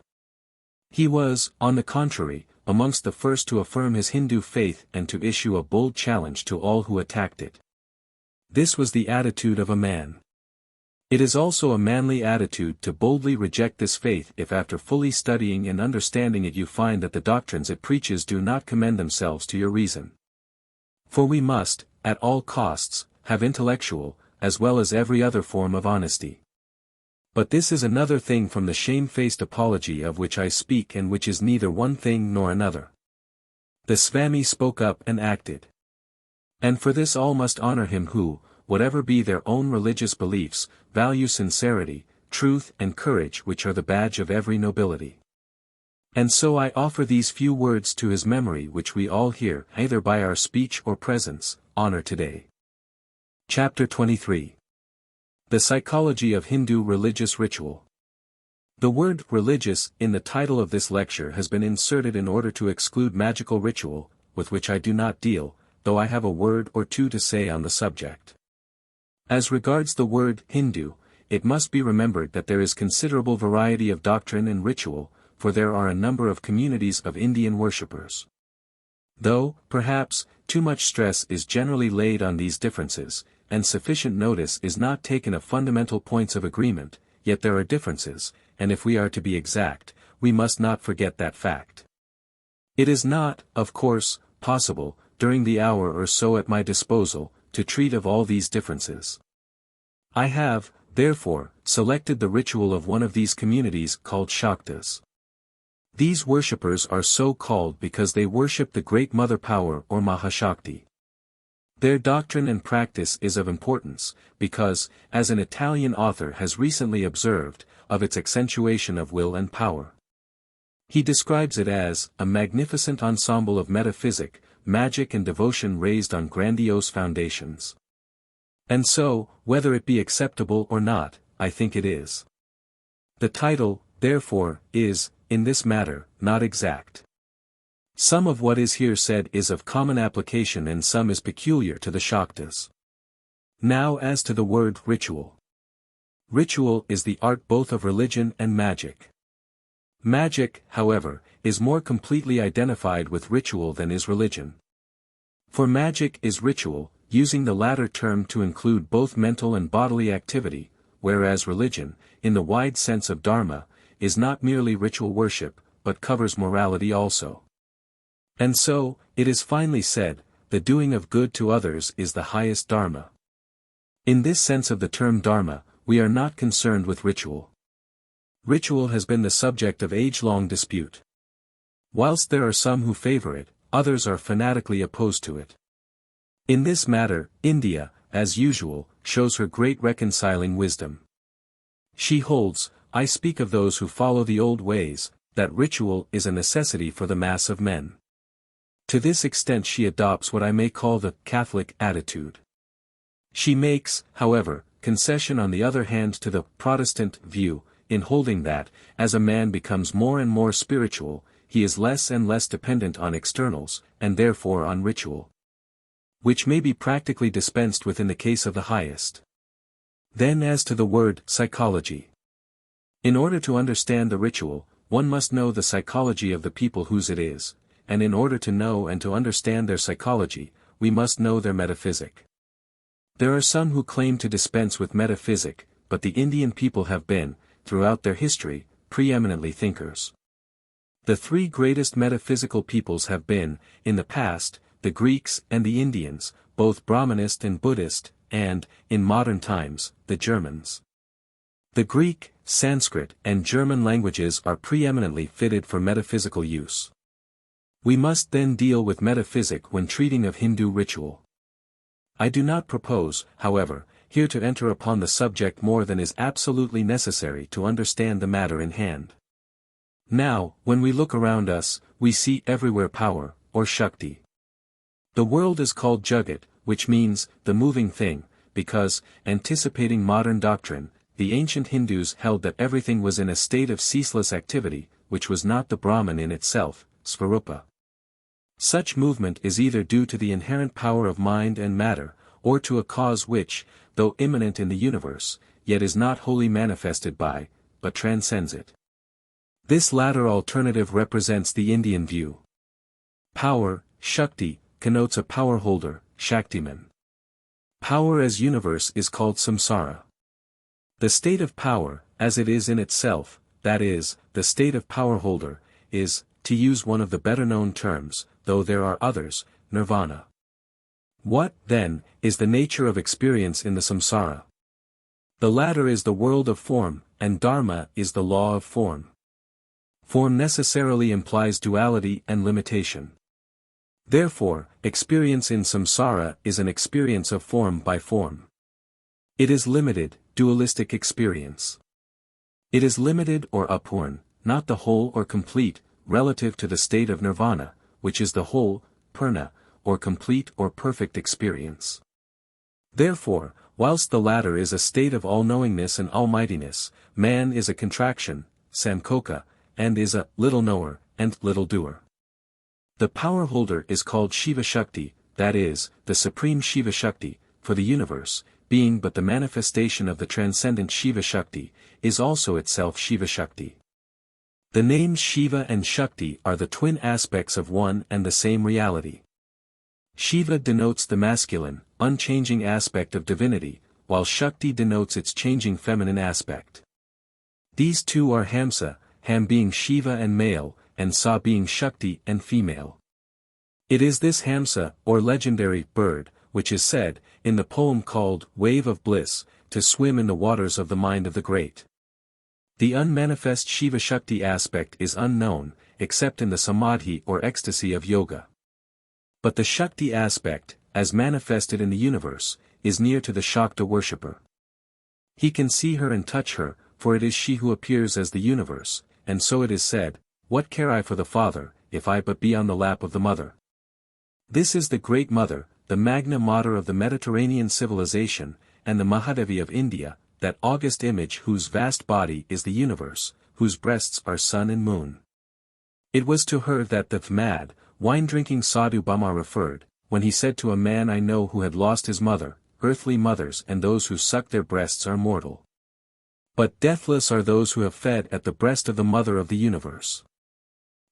He was, on the contrary, amongst the first to affirm his Hindu faith and to issue a bold challenge to all who attacked it. This was the attitude of a man. It is also a manly attitude to boldly reject this faith if after fully studying and understanding it you find that the doctrines it preaches do not commend themselves to your reason. For we must, at all costs, have intellectual, as well as every other form of honesty. But this is another thing from the shamefaced apology of which I speak and which is neither one thing nor another. The Swami spoke up and acted. And for this all must honor him who, whatever be their own religious beliefs, value sincerity, truth and courage which are the badge of every nobility. And so I offer these few words to his memory which we all here, either by our speech or presence, honor today. Chapter 23. The Psychology of Hindu Religious Ritual. The word religious in the title of this lecture has been inserted in order to exclude magical ritual, with which I do not deal, though I have a word or two to say on the subject. As regards the word Hindu, it must be remembered that there is considerable variety of doctrine and ritual, for there are a number of communities of Indian worshippers. Though, perhaps, too much stress is generally laid on these differences, and sufficient notice is not taken of fundamental points of agreement, yet there are differences, and if we are to be exact, we must not forget that fact. It is not, of course, possible, during the hour or so at my disposal, to treat of all these differences. I have, therefore, selected the ritual of one of these communities called Shaktas. These worshippers are so called because they worship the Great Mother Power or Mahashakti. Their doctrine and practice is of importance, because, as an Italian author has recently observed, of its accentuation of will and power. He describes it as, a magnificent ensemble of metaphysic, magic and devotion raised on grandiose foundations. And so, whether it be acceptable or not, I think it is. The title, therefore, is, in this matter, not exact. Some of what is here said is of common application and some is peculiar to the Shaktas. Now as to the word ritual. Ritual is the art both of religion and magic. Magic, however, is more completely identified with ritual than is religion. For magic is ritual, using the latter term to include both mental and bodily activity, whereas religion, in the wide sense of dharma, is not merely ritual worship, but covers morality also. And so, it is finely said, the doing of good to others is the highest dharma. In this sense of the term dharma, we are not concerned with ritual. Ritual has been the subject of age-long dispute. Whilst there are some who favor it, others are fanatically opposed to it. In this matter, India, as usual, shows her great reconciling wisdom. She holds, I speak of those who follow the old ways, that ritual is a necessity for the mass of men. To this extent she adopts what I may call the Catholic attitude. She makes, however, concession on the other hand to the Protestant view, in holding that, as a man becomes more and more spiritual, he is less and less dependent on externals, and therefore on ritual, which may be practically dispensed with in the case of the highest. Then as to the word psychology. In order to understand the ritual, one must know the psychology of the people whose it is, and in order to know and to understand their psychology, we must know their metaphysic. There are some who claim to dispense with metaphysic, but the Indian people have been, throughout their history, preeminently thinkers. The three greatest metaphysical peoples have been, in the past, the Greeks and the Indians, both Brahmanist and Buddhist, and, in modern times, the Germans. The Greek, Sanskrit and German languages are preeminently fitted for metaphysical use. We must then deal with metaphysic when treating of Hindu ritual. I do not propose, however, here to enter upon the subject more than is absolutely necessary to understand the matter in hand. Now, when we look around us, we see everywhere power, or Shakti. The world is called Jagat, which means, the moving thing, because, anticipating modern doctrine, the ancient Hindus held that everything was in a state of ceaseless activity, which was not the Brahman in itself, Svarupa. Such movement is either due to the inherent power of mind and matter, or to a cause which, though immanent in the universe, yet is not wholly manifested by, but transcends it. This latter alternative represents the Indian view. Power, Shakti, connotes a power holder, Shaktiman. Power as universe is called samsara. The state of power, as it is in itself, that is, the state of power holder, is, to use one of the better known terms, though there are others, nirvana. What, then, is the nature of experience in the samsara? The latter is the world of form, and dharma is the law of form. Form necessarily implies duality and limitation. Therefore, experience in samsara is an experience of form by form. It is limited, dualistic experience. It is limited or apurn, not the whole or complete, relative to the state of nirvana, which is the whole, purna, or complete or perfect experience. Therefore, whilst the latter is a state of all-knowingness and almightiness, man is a contraction, samkoka, and is a little knower, and little doer. The power holder is called Shiva Shakti, that is, the supreme Shiva Shakti, for the universe, being but the manifestation of the transcendent Shiva Shakti, is also itself Shiva Shakti. The names Shiva and Shakti are the twin aspects of one and the same reality. Shiva denotes the masculine, unchanging aspect of divinity, while Shakti denotes its changing feminine aspect. These two are Hamsa, Ham being Shiva and male, and Sa being Shakti and female. It is this Hamsa, or legendary bird, which is said, in the poem called Wave of Bliss, to swim in the waters of the mind of the great. The unmanifest Shiva Shakti aspect is unknown, except in the samadhi or ecstasy of yoga. But the Shakti aspect, as manifested in the universe, is near to the Śākta worshipper. He can see her and touch her, for it is she who appears as the universe, and so it is said, what care I for the father, if I but be on the lap of the mother? This is the great mother, the Magna Mater of the Mediterranean civilization, and the Mahadevi of India, that august image whose vast body is the universe, whose breasts are sun and moon. It was to her that the mad, wine-drinking Sadhu Bhama referred, when he said to a man I know who had lost his mother, earthly mothers and those who suck their breasts are mortal. But deathless are those who have fed at the breast of the mother of the universe.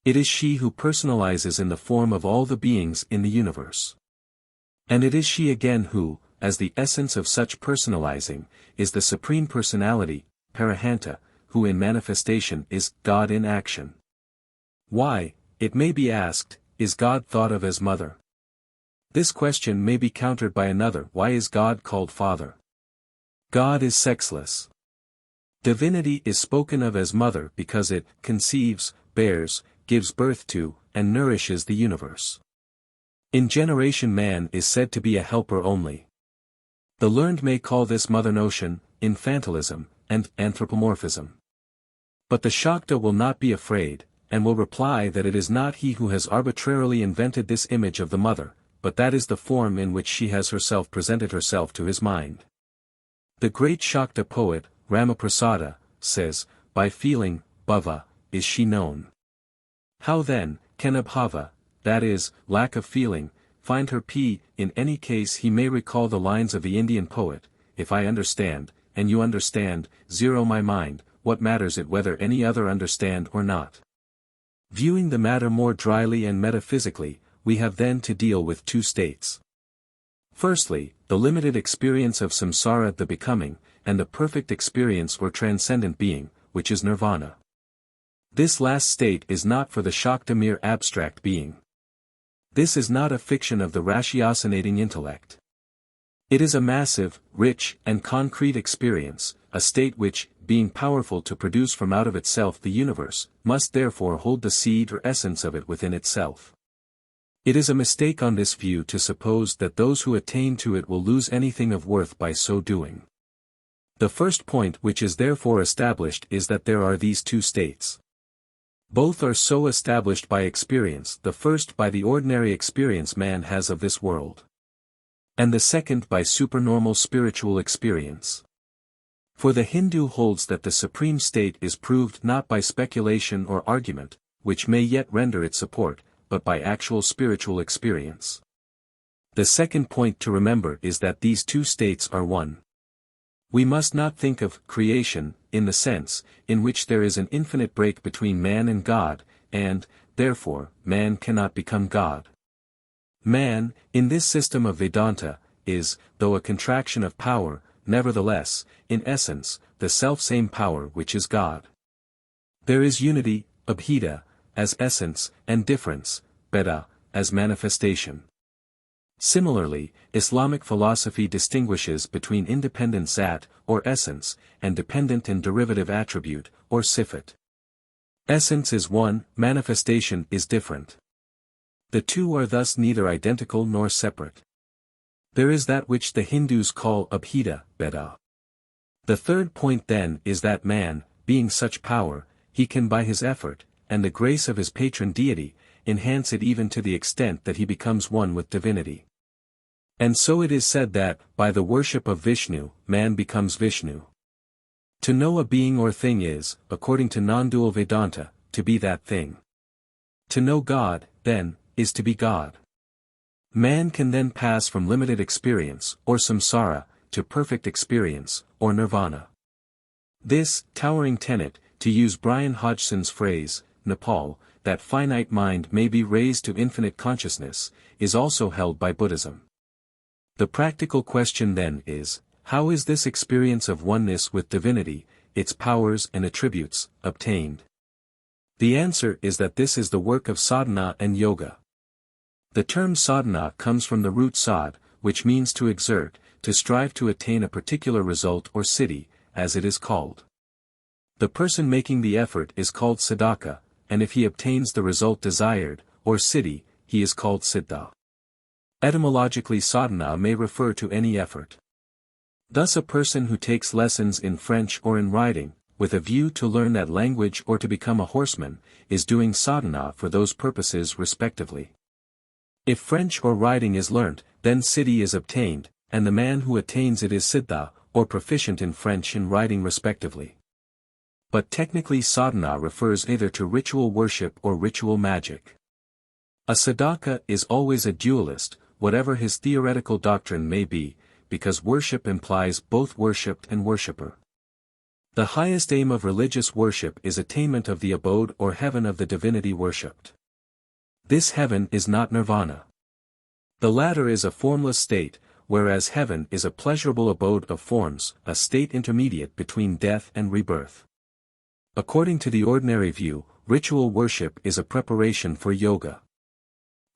It is she who personalizes in the form of all the beings in the universe. And it is she again who, as the essence of such personalizing, is the Supreme Personality, Parahanta, who in manifestation is God in action. Why, it may be asked, is God thought of as mother? This question may be countered by another: why is God called Father? God is sexless. Divinity is spoken of as mother because it conceives, bears, gives birth to, and nourishes the universe. In generation man is said to be a helper only. The learned may call this mother notion infantilism and anthropomorphism. But the Śakta will not be afraid, and will reply that it is not he who has arbitrarily invented this image of the mother, but that is the form in which she has herself presented herself to his mind. The great Śakta poet, Ramaprasada, says, by feeling, bhava, is she known. How then, can abhava, that is, lack of feeling, find her p? In any case he may recall the lines of the Indian poet: if I understand, and you understand, zero my mind, what matters it whether any other understand or not? Viewing the matter more dryly and metaphysically, we have then to deal with two states. Firstly, the limited experience of samsara, the becoming, and the perfect experience or transcendent being, which is nirvana. This last state is not for the Śakta mere abstract being. This is not a fiction of the ratiocinating intellect. It is a massive, rich, and concrete experience, a state which, being powerful to produce from out of itself the universe, must therefore hold the seed or essence of it within itself. It is a mistake on this view to suppose that those who attain to it will lose anything of worth by so doing. The first point which is therefore established is that there are these two states. Both are so established by experience, the first by the ordinary experience man has of this world, and the second by supernormal spiritual experience. For the Hindu holds that the supreme state is proved not by speculation or argument, which may yet render it support, but by actual spiritual experience. The second point to remember is that these two states are one. We must not think of creation, in the sense, in which there is an infinite break between man and God, and, therefore, man cannot become God. Man, in this system of Vedanta, is, though a contraction of power, nevertheless, in essence, the self-same power which is God. There is unity, abheda, as essence, and difference, beda, as manifestation. Similarly, Islamic philosophy distinguishes between independent zat, or essence, and dependent and derivative attribute, or sifat. Essence is one, manifestation is different. The two are thus neither identical nor separate. There is that which the Hindus call abheda, beda. The third point then is that man, being such power, he can by his effort, and the grace of his patron deity, enhance it even to the extent that he becomes one with divinity. And so it is said that, by the worship of Vishnu, man becomes Vishnu. To know a being or thing is, according to non-dual Vedanta, to be that thing. To know God, then, is to be God. Man can then pass from limited experience, or samsara, to perfect experience, or nirvana. This, towering tenet, to use Brian Hodgson's phrase, Nepal, that finite mind may be raised to infinite consciousness, is also held by Buddhism. The practical question then is, how is this experience of oneness with divinity, its powers and attributes, obtained? The answer is that this is the work of sadhana and yoga. The term sadhana comes from the root sad, which means to exert, to strive to attain a particular result or siddhi, as it is called. The person making the effort is called sadhaka, and if he obtains the result desired, or siddhi, he is called siddha. Etymologically sadhana may refer to any effort. Thus a person who takes lessons in French or in riding, with a view to learn that language or to become a horseman, is doing sadhana for those purposes respectively. If French or riding is learnt, then siddhi is obtained, and the man who attains it is siddha, or proficient in French and riding respectively. But technically sadhana refers either to ritual worship or ritual magic. A sadhaka is always a dualist, whatever his theoretical doctrine may be, because worship implies both worshipped and worshipper. The highest aim of religious worship is attainment of the abode or heaven of the divinity worshipped. This heaven is not nirvana. The latter is a formless state, whereas heaven is a pleasurable abode of forms, a state intermediate between death and rebirth. According to the ordinary view, ritual worship is a preparation for yoga.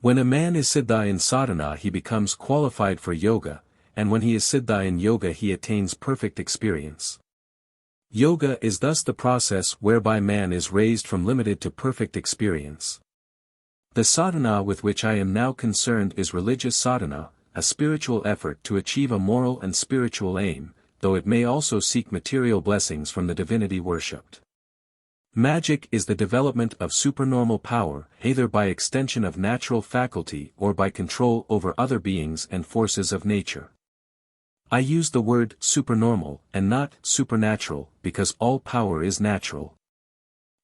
When a man is siddha in sadhana he becomes qualified for yoga, and when he is siddha in yoga he attains perfect experience. Yoga is thus the process whereby man is raised from limited to perfect experience. The sadhana with which I am now concerned is religious sadhana, a spiritual effort to achieve a moral and spiritual aim, though it may also seek material blessings from the divinity worshipped. Magic is the development of supernormal power, either by extension of natural faculty or by control over other beings and forces of nature. I use the word supernormal and not supernatural because all power is natural.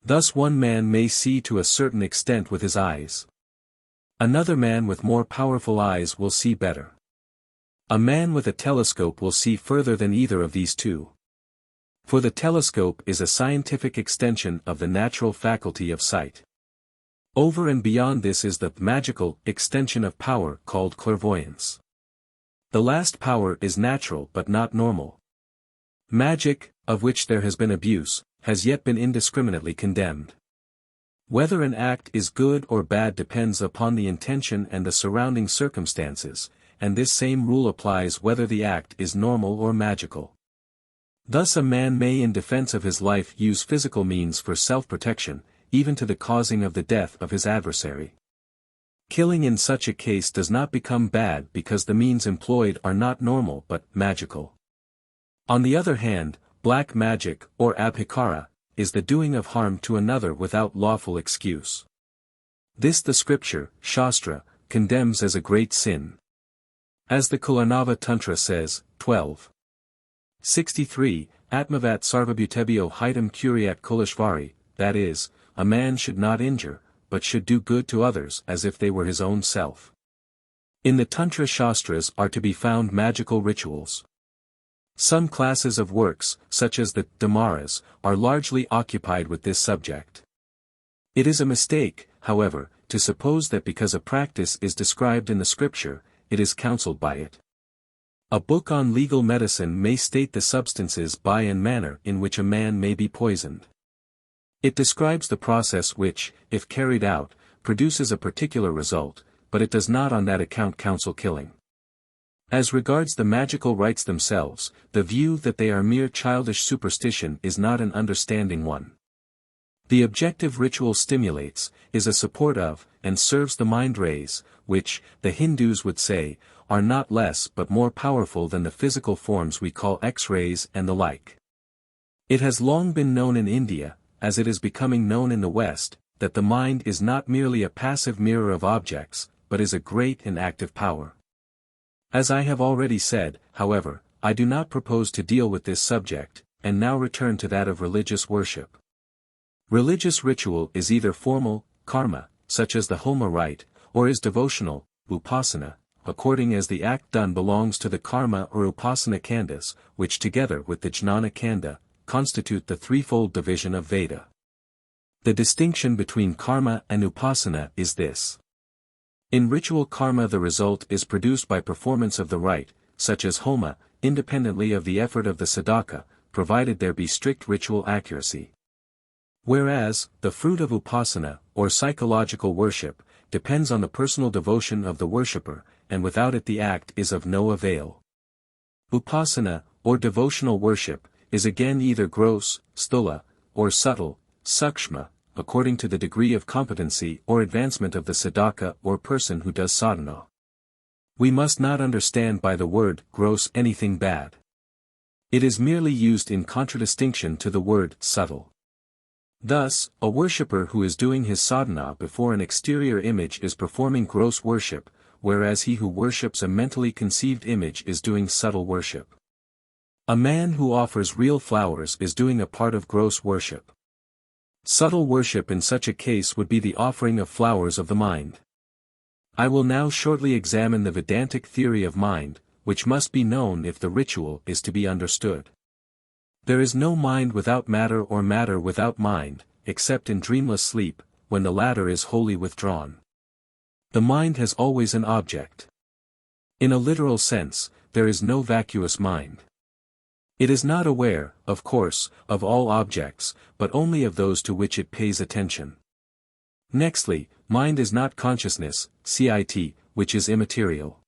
Thus one man may see to a certain extent with his eyes. Another man with more powerful eyes will see better. A man with a telescope will see further than either of these two. For the telescope is a scientific extension of the natural faculty of sight. Over and beyond this is the magical extension of power called clairvoyance. The last power is natural but not normal. Magic, of which there has been abuse, has yet been indiscriminately condemned. Whether an act is good or bad depends upon the intention and the surrounding circumstances, and this same rule applies whether the act is normal or magical. Thus a man may in defense of his life use physical means for self-protection, even to the causing of the death of his adversary. Killing in such a case does not become bad because the means employed are not normal but magical. On the other hand, black magic, or abhikara, is the doing of harm to another without lawful excuse. This the scripture, Shastra, condemns as a great sin. As the Kuṇḍalinī Tantra says, 12:63, Atmavat sarvabhutebhyo hitam kuryat kuleshvari, that is, a man should not injure, but should do good to others as if they were his own self. In the Tantra Śāstras are to be found magical rituals. Some classes of works, such as the Dhammaras, are largely occupied with this subject. It is a mistake, however, to suppose that because a practice is described in the scripture, it is counseled by it. A book on legal medicine may state the substances by and manner in which a man may be poisoned. It describes the process which, if carried out, produces a particular result, but it does not on that account counsel killing. As regards the magical rites themselves, the view that they are mere childish superstition is not an understanding one. The objective ritual stimulates, is a support of, and serves the mind rays, which, the Hindus would say, are not less but more powerful than the physical forms we call X-rays and the like. It has long been known in India, as it is becoming known in the West, that the mind is not merely a passive mirror of objects, but is a great and active power. As I have already said, however, I do not propose to deal with this subject, and now return to that of religious worship. Religious ritual is either formal, karma, such as the Homa rite, or is devotional, upasana, according as the act done belongs to the karma or upasana khandas, which together with the jnana khanda, constitute the threefold division of Veda. The distinction between karma and upasana is this. In ritual karma the result is produced by performance of the rite, such as homa, independently of the effort of the sadhaka, provided there be strict ritual accuracy. Whereas, the fruit of upasana, or psychological worship, depends on the personal devotion of the worshipper, and without it the act is of no avail. Upasana, or devotional worship, is again either gross, sthula, or subtle, sukshma, according to the degree of competency or advancement of the sadhaka or person who does sadhana. We must not understand by the word gross anything bad. It is merely used in contradistinction to the word subtle. Thus, a worshipper who is doing his sadhana before an exterior image is performing gross worship, whereas he who worships a mentally conceived image is doing subtle worship. A man who offers real flowers is doing a part of gross worship. Subtle worship in such a case would be the offering of flowers of the mind. I will now shortly examine the Vedantic theory of mind, which must be known if the ritual is to be understood. There is no mind without matter or matter without mind, except in dreamless sleep, when the latter is wholly withdrawn. The mind has always an object. In a literal sense, there is no vacuous mind. It is not aware, of course, of all objects, but only of those to which it pays attention. Nextly, mind is not consciousness, CIT, which is immaterial.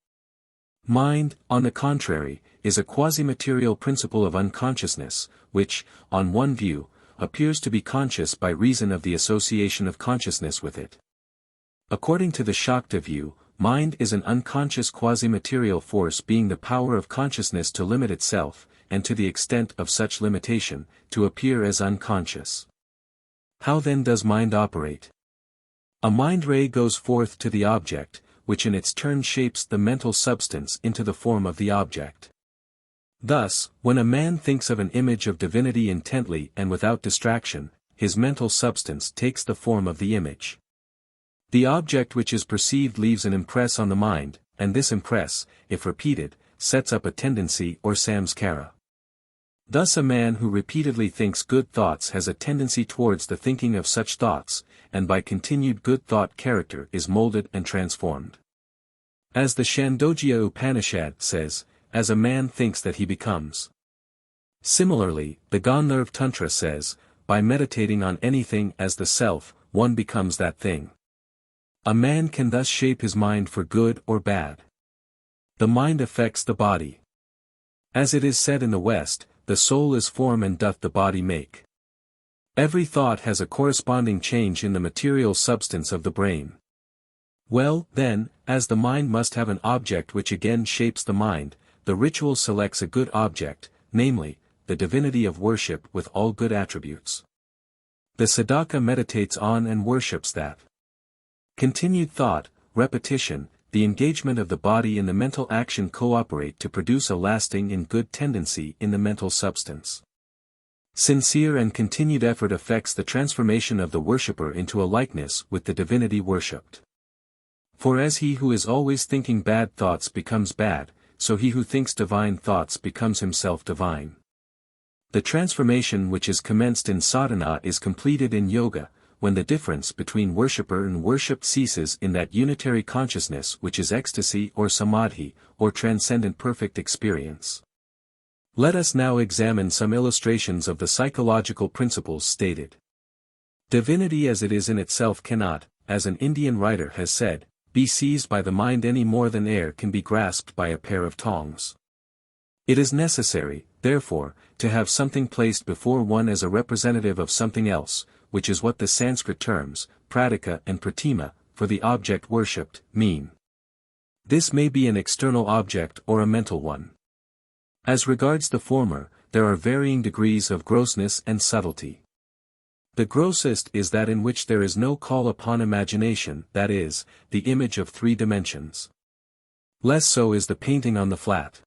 Mind, on the contrary, is a quasi-material principle of unconsciousness, which, on one view, appears to be conscious by reason of the association of consciousness with it. According to the Śakta view, mind is an unconscious quasi-material force being the power of consciousness to limit itself, and to the extent of such limitation, to appear as unconscious. How then does mind operate? A mind ray goes forth to the object, which in its turn shapes the mental substance into the form of the object. Thus, when a man thinks of an image of divinity intently and without distraction, his mental substance takes the form of the image. The object which is perceived leaves an impress on the mind, and this impress, if repeated, sets up a tendency or samskara. Thus a man who repeatedly thinks good thoughts has a tendency towards the thinking of such thoughts, and by continued good thought character is molded and transformed. As the Chandogya Upanishad says, as a man thinks that he becomes. Similarly, the Gandharva Tantra says, by meditating on anything as the self, one becomes that thing. A man can thus shape his mind for good or bad. The mind affects the body. As it is said in the West, the soul is form and doth the body make. Every thought has a corresponding change in the material substance of the brain. Well, then, as the mind must have an object which again shapes the mind, the ritual selects a good object, namely, the divinity of worship with all good attributes. The sadhaka meditates on and worships that. Continued thought, repetition, the engagement of the body in the mental action cooperate to produce a lasting and good tendency in the mental substance. Sincere and continued effort affects the transformation of the worshipper into a likeness with the divinity worshipped. For as he who is always thinking bad thoughts becomes bad, so he who thinks divine thoughts becomes himself divine. The transformation which is commenced in sadhana is completed in yoga, when the difference between worshipper and worshipped ceases in that unitary consciousness which is ecstasy or samadhi, or transcendent perfect experience. Let us now examine some illustrations of the psychological principles stated. Divinity as it is in itself cannot, as an Indian writer has said, be seized by the mind any more than air can be grasped by a pair of tongs. It is necessary, therefore, to have something placed before one as a representative of something else, which is what the Sanskrit terms, pradika and pratima, for the object worshipped, mean. This may be an external object or a mental one. As regards the former, there are varying degrees of grossness and subtlety. The grossest is that in which there is no call upon imagination, that is, the image of 3 dimensions. Less so is the painting on the flat.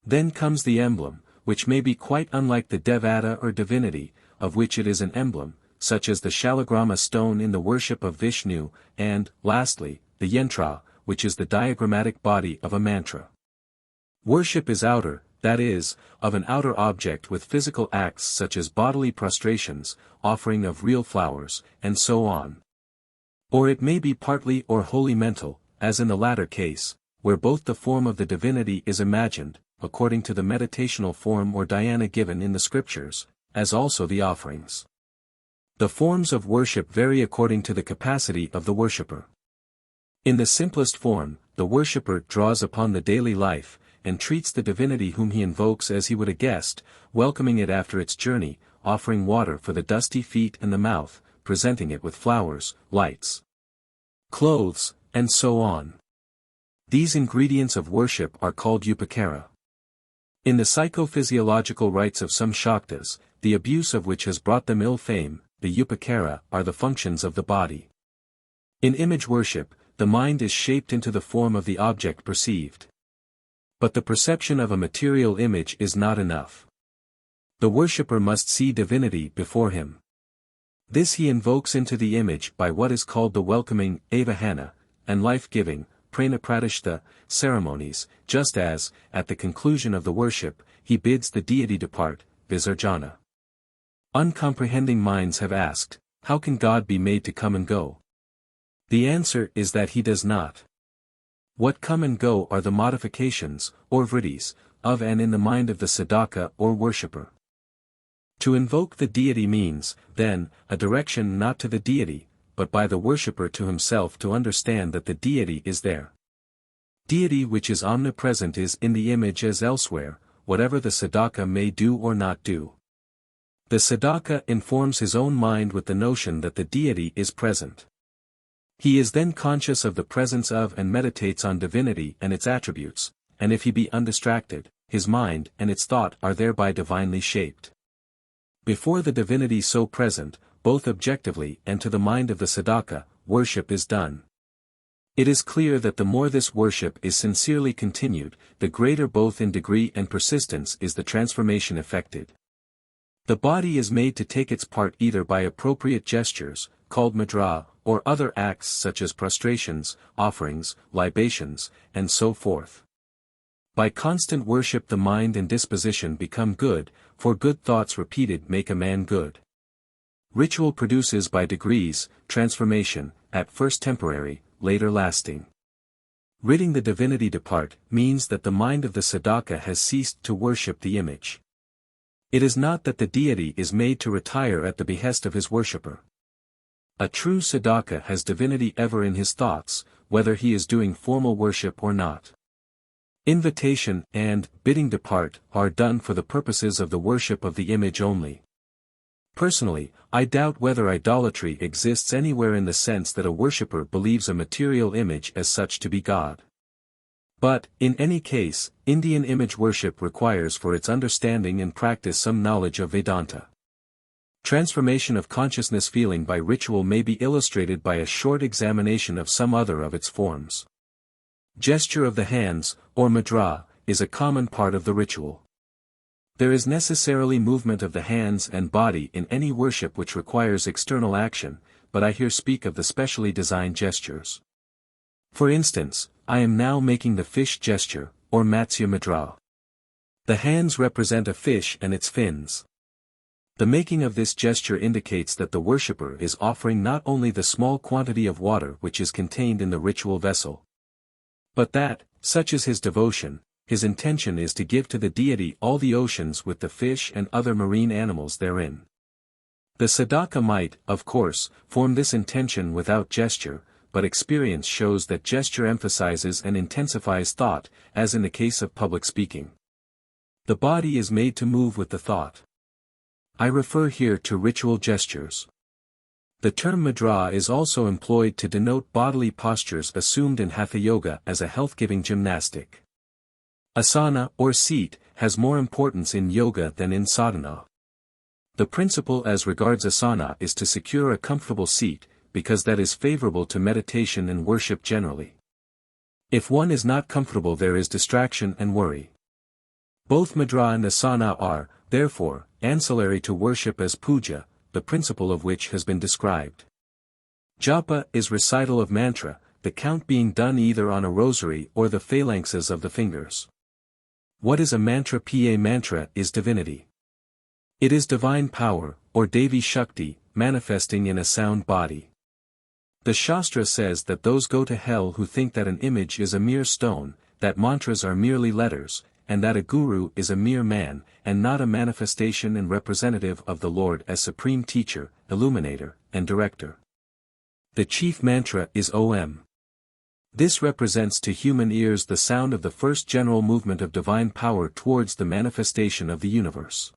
Then comes the emblem, which may be quite unlike the devata or divinity, of which it is an emblem, such as the shalagrama stone in the worship of Vishnu, and, lastly, the yantra, which is the diagrammatic body of a mantra. Worship is outer, that is, of an outer object with physical acts such as bodily prostrations, offering of real flowers, and so on. Or it may be partly or wholly mental, as in the latter case, where both the form of the divinity is imagined, according to the meditational form or dhyana given in the scriptures, as also the offerings. The forms of worship vary according to the capacity of the worshipper. In the simplest form, the worshipper draws upon the daily life, and treats the divinity whom he invokes as he would a guest, welcoming it after its journey, offering water for the dusty feet and the mouth, presenting it with flowers, lights, clothes, and so on. These ingredients of worship are called upakara. In the psychophysiological rites of some Shaktas, the abuse of which has brought them ill fame, the upakara are the functions of the body. In image worship, the mind is shaped into the form of the object perceived. But the perception of a material image is not enough. The worshipper must see divinity before him. This he invokes into the image by what is called the welcoming, avahana, and life-giving, pranapradishta, ceremonies, just as, at the conclusion of the worship, he bids the deity depart, visarjana. Uncomprehending minds have asked, how can God be made to come and go? The answer is that he does not. What come and go are the modifications, or vrittis, of and in the mind of the sadhaka or worshipper. To invoke the deity means, then, a direction not to the deity, but by the worshipper to himself to understand that the deity is there. Deity which is omnipresent is in the image as elsewhere, whatever the sadhaka may do or not do. The sadhaka informs his own mind with the notion that the deity is present. He is then conscious of the presence of and meditates on divinity and its attributes, and if he be undistracted, his mind and its thought are thereby divinely shaped. Before the divinity so present, both objectively and to the mind of the sadhaka, worship is done. It is clear that the more this worship is sincerely continued, the greater both in degree and persistence is the transformation effected. The body is made to take its part either by appropriate gestures, called mudra, or other acts such as prostrations, offerings, libations, and so forth. By constant worship the mind and disposition become good, for good thoughts repeated make a man good. Ritual produces by degrees, transformation, at first temporary, later lasting. Ridding the divinity depart means that the mind of the sadhaka has ceased to worship the image. It is not that the deity is made to retire at the behest of his worshipper. A true sadhaka has divinity ever in his thoughts, whether he is doing formal worship or not. Invitation and bidding depart are done for the purposes of the worship of the image only. Personally, I doubt whether idolatry exists anywhere in the sense that a worshipper believes a material image as such to be God. But, in any case, Indian image worship requires for its understanding and practice some knowledge of Vedanta. Transformation of consciousness feeling by ritual may be illustrated by a short examination of some other of its forms. Gesture of the hands, or mudra, is a common part of the ritual. There is necessarily movement of the hands and body in any worship which requires external action, but I here speak of the specially designed gestures. For instance, I am now making the fish gesture, or Matsya Mudra. The hands represent a fish and its fins. The making of this gesture indicates that the worshipper is offering not only the small quantity of water which is contained in the ritual vessel, but that, such is his devotion, his intention is to give to the deity all the oceans with the fish and other marine animals therein. The sadhaka might, of course, form this intention without gesture, but experience shows that gesture emphasizes and intensifies thought, as in the case of public speaking. The body is made to move with the thought. I refer here to ritual gestures. The term mudra is also employed to denote bodily postures assumed in hatha yoga as a health-giving gymnastic. Asana, or seat, has more importance in yoga than in sadhana. The principle as regards asana is to secure a comfortable seat, because that is favorable to meditation and worship generally. If one is not comfortable there is distraction and worry. Both mudra and asana are, therefore, ancillary to worship as puja, the principle of which has been described. Japa is recital of mantra, the count being done either on a rosary or the phalanxes of the fingers. What is a mantra? A mantra is divinity. It is divine power, or Devi Shakti, manifesting in a sound body. The Shastra says that those go to hell who think that an image is a mere stone, that mantras are merely letters, and that a guru is a mere man, and not a manifestation and representative of the Lord as supreme teacher, illuminator, and director. The chief mantra is Om. This represents to human ears the sound of the first general movement of divine power towards the manifestation of the universe.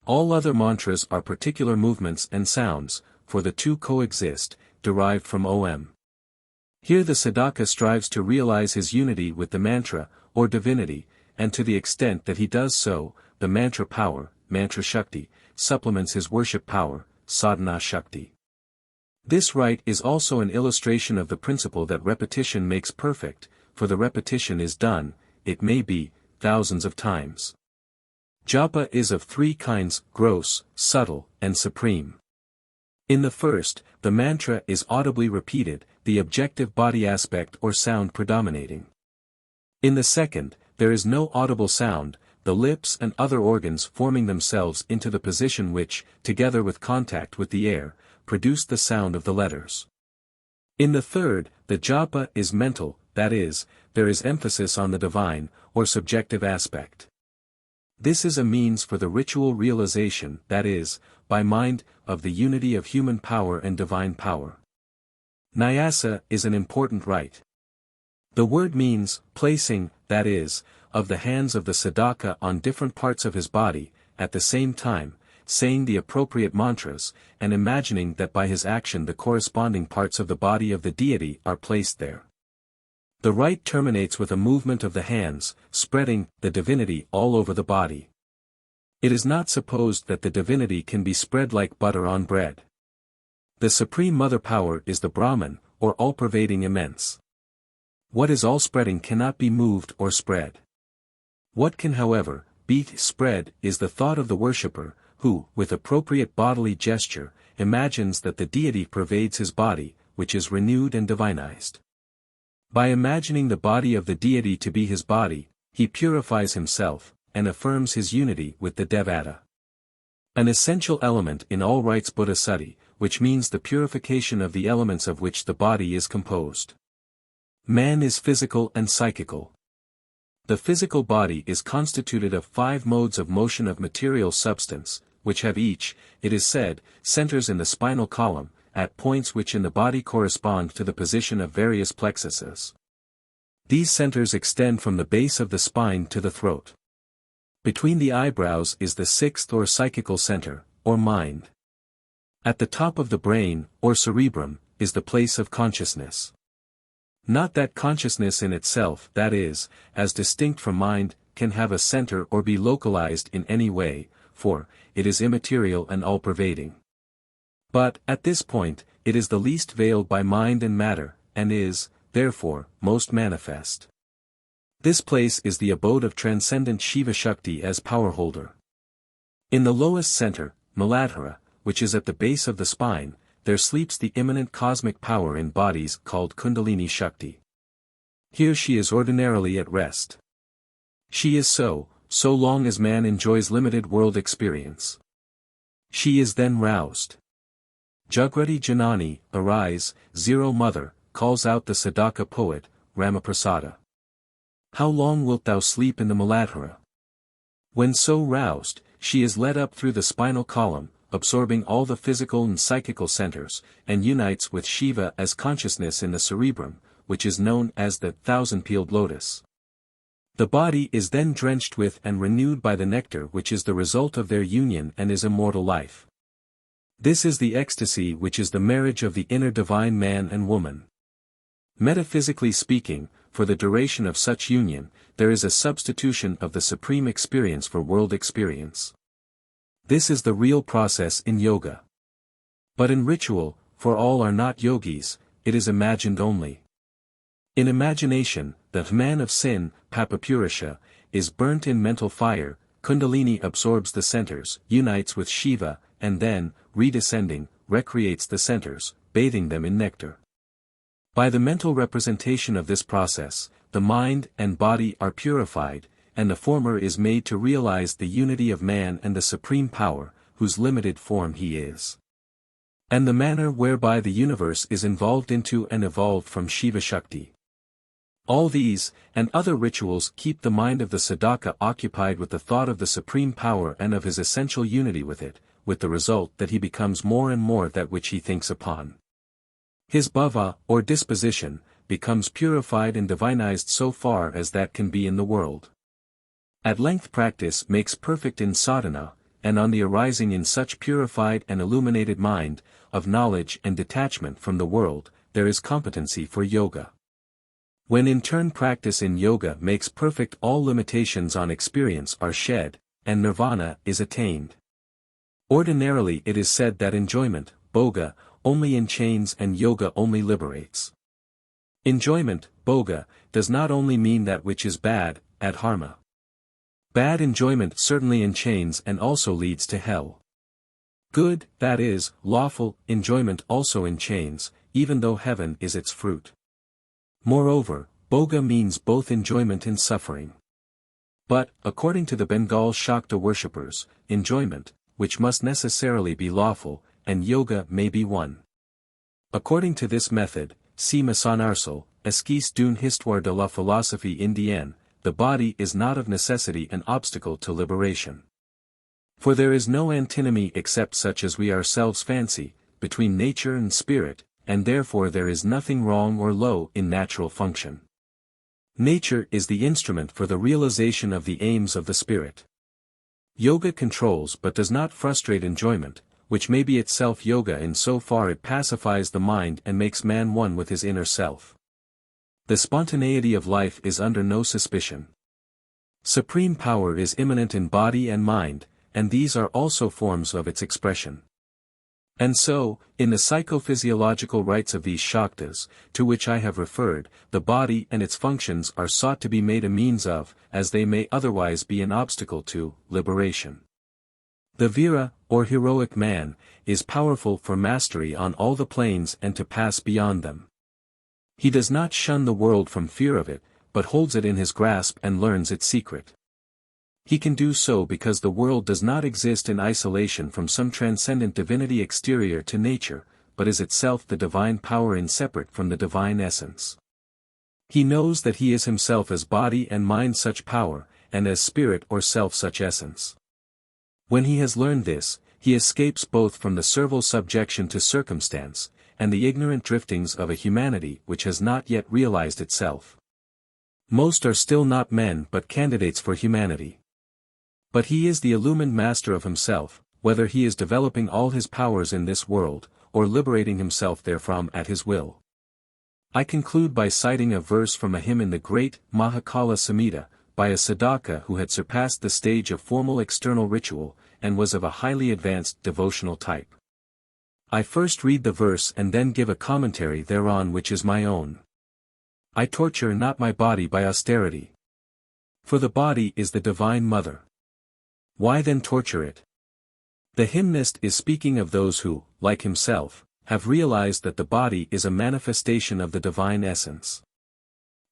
All other mantras are particular movements and sounds, for the two coexist, derived from Om. Here the sadhaka strives to realize his unity with the mantra, or divinity, and to the extent that he does so, the mantra power, mantra Shakti, supplements his worship power, Sadhana Shakti. This rite is also an illustration of the principle that repetition makes perfect, for the repetition is done, it may be, thousands of times. Japa is of three kinds: gross, subtle, and supreme. In the first, the mantra is audibly repeated, the objective body aspect or sound predominating. In the second, there is no audible sound, the lips and other organs forming themselves into the position which, together with contact with the air, produce the sound of the letters. In the third, the japa is mental, that is, there is emphasis on the divine, or subjective aspect. This is a means for the ritual realization, that is, by mind, of the unity of human power and divine power. Nyasa is an important rite. The word means, placing, that is, of the hands of the sadhaka on different parts of his body, at the same time, saying the appropriate mantras, and imagining that by his action the corresponding parts of the body of the deity are placed there. The rite terminates with a movement of the hands, spreading the divinity all over the body. It is not supposed that the divinity can be spread like butter on bread. The supreme mother power is the Brahman, or all-pervading immense. What is all-spreading cannot be moved or spread. What can, however, be spread is the thought of the worshipper, who, with appropriate bodily gesture, imagines that the deity pervades his body, which is renewed and divinized. By imagining the body of the deity to be his body, he purifies himself, and affirms his unity with the Devata. An essential element in all rites Buddhasuddhi, which means the purification of the elements of which the body is composed. Man is physical and psychical. The physical body is constituted of 5 modes of motion of material substance, which have each, it is said, centers in the spinal column, at points which in the body correspond to the position of various plexuses. These centers extend from the base of the spine to the throat. Between the eyebrows is the 6th or psychical center, or mind. At the top of the brain, or cerebrum, is the place of consciousness. Not that consciousness in itself, that is, as distinct from mind, can have a center or be localized in any way, for it is immaterial and all-pervading. But, at this point, it is the least veiled by mind and matter, and is, therefore, most manifest. This place is the abode of transcendent Shiva Shakti as power-holder. In the lowest center, Muladhara, which is at the base of the spine, there sleeps the immanent cosmic power in bodies called Kuṇḍalinī Śakti. Here she is ordinarily at rest. She is so long as man enjoys limited world experience. She is then roused. Jagrati Janani, arise, Zero Mother, calls out the Sadhaka poet, Ramaprasada. How long wilt thou sleep in the Muladhara? When so roused, she is led up through the spinal column, absorbing all the physical and psychical centers, and unites with Shiva as consciousness in the cerebrum, which is known as the 1,000-peeled lotus. The body is then drenched with and renewed by the nectar which is the result of their union and is immortal life. This is the ecstasy which is the marriage of the inner divine man and woman. Metaphysically speaking, for the duration of such union, there is a substitution of the supreme experience for world experience. This is the real process in yoga. But in ritual, for all are not yogis, it is imagined only. In imagination, the man of sin, Papapurusha, is burnt in mental fire, Kuṇḍalini absorbs the centers, unites with Shiva, and then, redescending, recreates the centers, bathing them in nectar. By the mental representation of this process, the mind and body are purified, and the former is made to realize the unity of man and the supreme power, whose limited form he is. And the manner whereby the universe is involved into and evolved from Shiva Shakti. All these, and other rituals keep the mind of the sadhaka occupied with the thought of the supreme power and of his essential unity with it, with the result that he becomes more and more that which he thinks upon. His bhava, or disposition, becomes purified and divinized so far as that can be in the world. At length practice makes perfect in sadhana, and on the arising in such purified and illuminated mind, of knowledge and detachment from the world, there is competency for yoga. When in turn practice in yoga makes perfect, all limitations on experience are shed, and nirvana is attained. Ordinarily it is said that enjoyment, bhoga, only enchains and yoga only liberates. Enjoyment, bhoga, does not only mean that which is bad, adharma. Bad enjoyment certainly enchains and also leads to hell. Good, that is, lawful, enjoyment also enchains, even though heaven is its fruit. Moreover, bhoga means both enjoyment and suffering. But, according to the Bengal Śākta worshippers, enjoyment, which must necessarily be lawful, and yoga may be one. According to this method, see Masanarsal, Esquisse d'une histoire de la philosophie indienne, the body is not of necessity an obstacle to liberation. For there is no antinomy except such as we ourselves fancy, between nature and spirit, and therefore there is nothing wrong or low in natural function. Nature is the instrument for the realization of the aims of the spirit. Yoga controls but does not frustrate enjoyment, which may be itself yoga in so far it pacifies the mind and makes man one with his inner self. The spontaneity of life is under no suspicion. Supreme power is immanent in body and mind, and these are also forms of its expression. And so, in the psychophysiological rites of these Shaktas, to which I have referred, the body and its functions are sought to be made a means of, as they may otherwise be an obstacle to, liberation. The Vira, or heroic man, is powerful for mastery on all the planes and to pass beyond them. He does not shun the world from fear of it, but holds it in his grasp and learns its secret. He can do so because the world does not exist in isolation from some transcendent divinity exterior to nature, but is itself the divine power inseparate from the divine essence. He knows that he is himself as body and mind such power, and as spirit or self such essence. When he has learned this, he escapes both from the servile subjection to circumstance, and the ignorant driftings of a humanity which has not yet realized itself. Most are still not men but candidates for humanity. But he is the illumined master of himself, whether he is developing all his powers in this world, or liberating himself therefrom at his will. I conclude by citing a verse from a hymn in the great Mahakala Samhita, by a sadhaka who had surpassed the stage of formal external ritual, and was of a highly advanced devotional type. I first read the verse and then give a commentary thereon which is my own. I torture not my body by austerity. For the body is the Divine Mother. Why then torture it? The hymnist is speaking of those who, like himself, have realized that the body is a manifestation of the divine essence.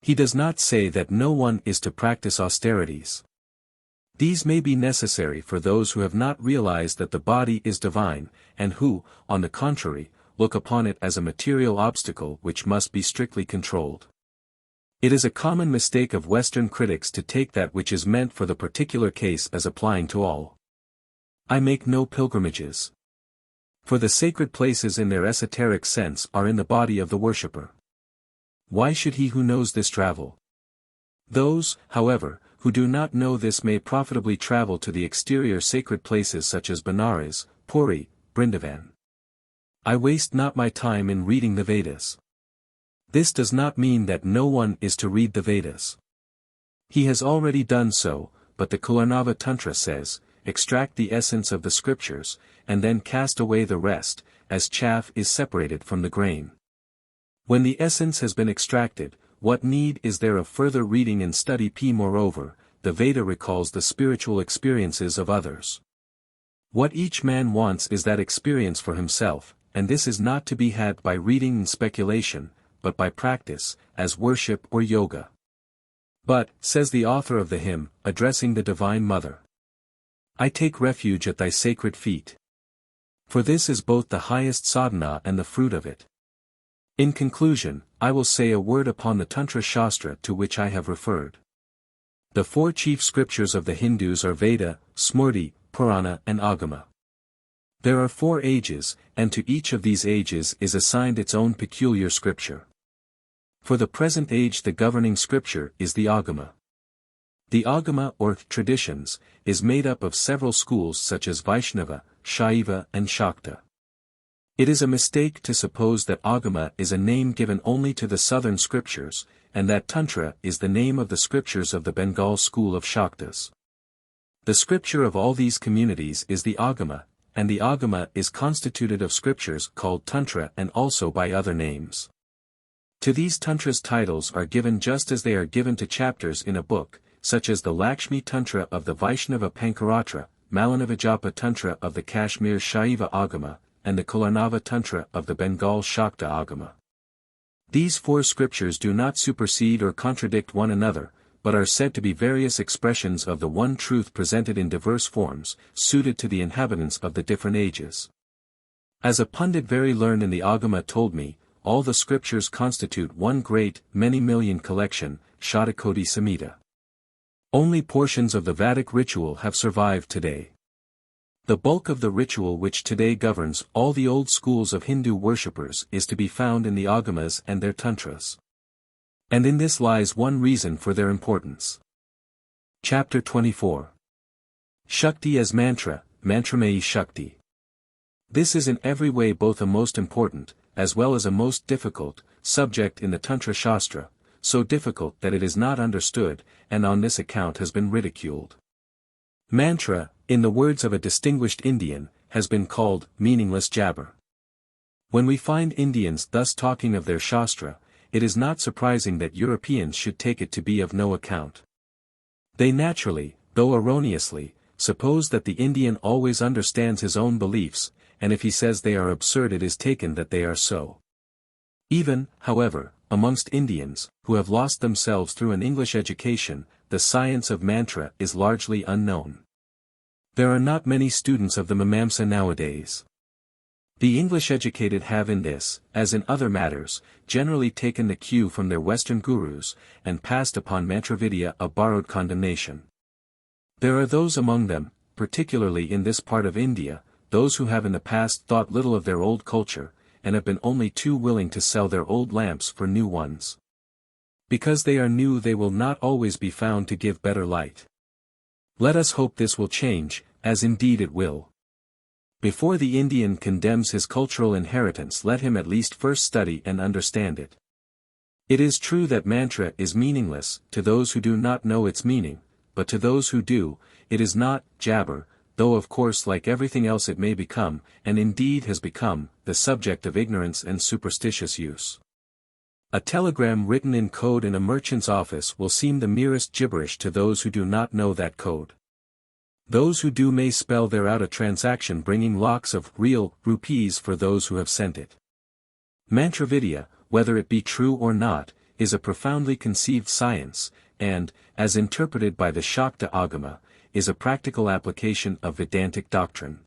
He does not say that no one is to practice austerities. These may be necessary for those who have not realized that the body is divine, and who, on the contrary, look upon it as a material obstacle which must be strictly controlled. It is a common mistake of Western critics to take that which is meant for the particular case as applying to all. I make no pilgrimages. For the sacred places in their esoteric sense are in the body of the worshipper. Why should he who knows this travel? Those, however, who do not know this may profitably travel to the exterior sacred places such as Benares, Puri, Vrindavan. I waste not my time in reading the Vedas. This does not mean that no one is to read the Vedas. He has already done so, but the Kuṇḍalinī Tantra says, extract the essence of the scriptures, and then cast away the rest, as chaff is separated from the grain. When the essence has been extracted, what need is there of further reading and study? Moreover, the Veda recalls the spiritual experiences of others. What each man wants is that experience for himself, and this is not to be had by reading and speculation, but by practice, as worship or yoga. But, says the author of the hymn, addressing the Divine Mother, I take refuge at thy sacred feet. For this is both the highest sadhana and the fruit of it. In conclusion, I will say a word upon the Tantra Śāstra to which I have referred. The four chief scriptures of the Hindus are Veda, Smriti, Purana and Āgama. There are 4 ages, and to each of these ages is assigned its own peculiar scripture. For the present age the governing scripture is the Āgama. The Āgama or traditions, is made up of several schools such as Vaishnava, Shaiva and Shakta. It is a mistake to suppose that Āgama is a name given only to the southern scriptures, and that Tantra is the name of the scriptures of the Bengal school of Shaktas. The scripture of all these communities is the Āgama, and the Āgama is constituted of scriptures called Tantra and also by other names. To these Tantras titles are given just as they are given to chapters in a book, such as the Lakshmi Tantra of the Vaishnava Pañcatattva, Malanavajapa Tantra of the Kashmir Shaiva Āgama, and the Kuṇḍalinī Tantra of the Bengal Śākta Āgama. These 4 scriptures do not supersede or contradict one another, but are said to be various expressions of the one truth presented in diverse forms, suited to the inhabitants of the different ages. As a pundit very learned in the Āgama told me, all the scriptures constitute one great, many-million collection, Shatakoti Samhita. Only portions of the Vedic ritual have survived today. The bulk of the ritual which today governs all the old schools of Hindu worshippers is to be found in the Āgamas and their Tantras. And in this lies one reason for their importance. Chapter 24. Shakti as Mantra, Mantramayi Shakti. This is in every way both a most important, as well as a most difficult, subject in the Tantra Śāstra, so difficult that it is not understood, and on this account has been ridiculed. Mantra, in the words of a distinguished Indian, has been called meaningless jabber. When we find Indians thus talking of their Shastra, it is not surprising that Europeans should take it to be of no account. They naturally, though erroneously, suppose that the Indian always understands his own beliefs, and if he says they are absurd it is taken that they are so. Even, however, amongst Indians, who have lost themselves through an English education, the science of mantra is largely unknown. There are not many students of the Mimamsa nowadays. The English-educated have in this, as in other matters, generally taken the cue from their Western gurus, and passed upon Mantravidya a borrowed condemnation. There are those among them, particularly in this part of India, those who have in the past thought little of their old culture, and have been only too willing to sell their old lamps for new ones. Because they are new they will not always be found to give better light. Let us hope this will change, as indeed it will. Before the Indian condemns his cultural inheritance let him at least first study and understand it. It is true that mantra is meaningless to those who do not know its meaning, but to those who do, it is not jabber, though of course like everything else it may become, and indeed has become, the subject of ignorance and superstitious use. A telegram written in code in a merchant's office will seem the merest gibberish to those who do not know that code. Those who do may spell thereout a transaction bringing lakhs of real rupees for those who have sent it. Mantravidya, whether it be true or not, is a profoundly conceived science, and, as interpreted by the Śākta Āgama, is a practical application of Vedantic doctrine.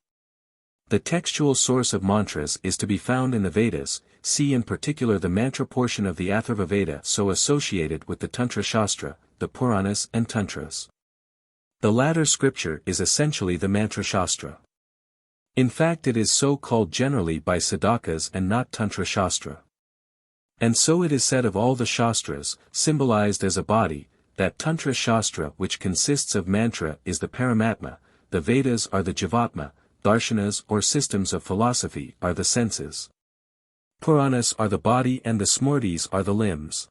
The textual source of mantras is to be found in the Vedas, see in particular the mantra portion of the Atharvaveda so associated with the Tantra Śāstra, the Puranas and Tantras. The latter scripture is essentially the Mantra Śāstra. In fact it is so called generally by sadhakas and not Tantra Śāstra. And so it is said of all the Shastras, symbolized as a body, that Tantra Śāstra which consists of mantra is the Paramatma, the Vedas are the Jivatma, Darshanas or systems of philosophy are the senses. Puranas are the body and the Smrtis are the limbs.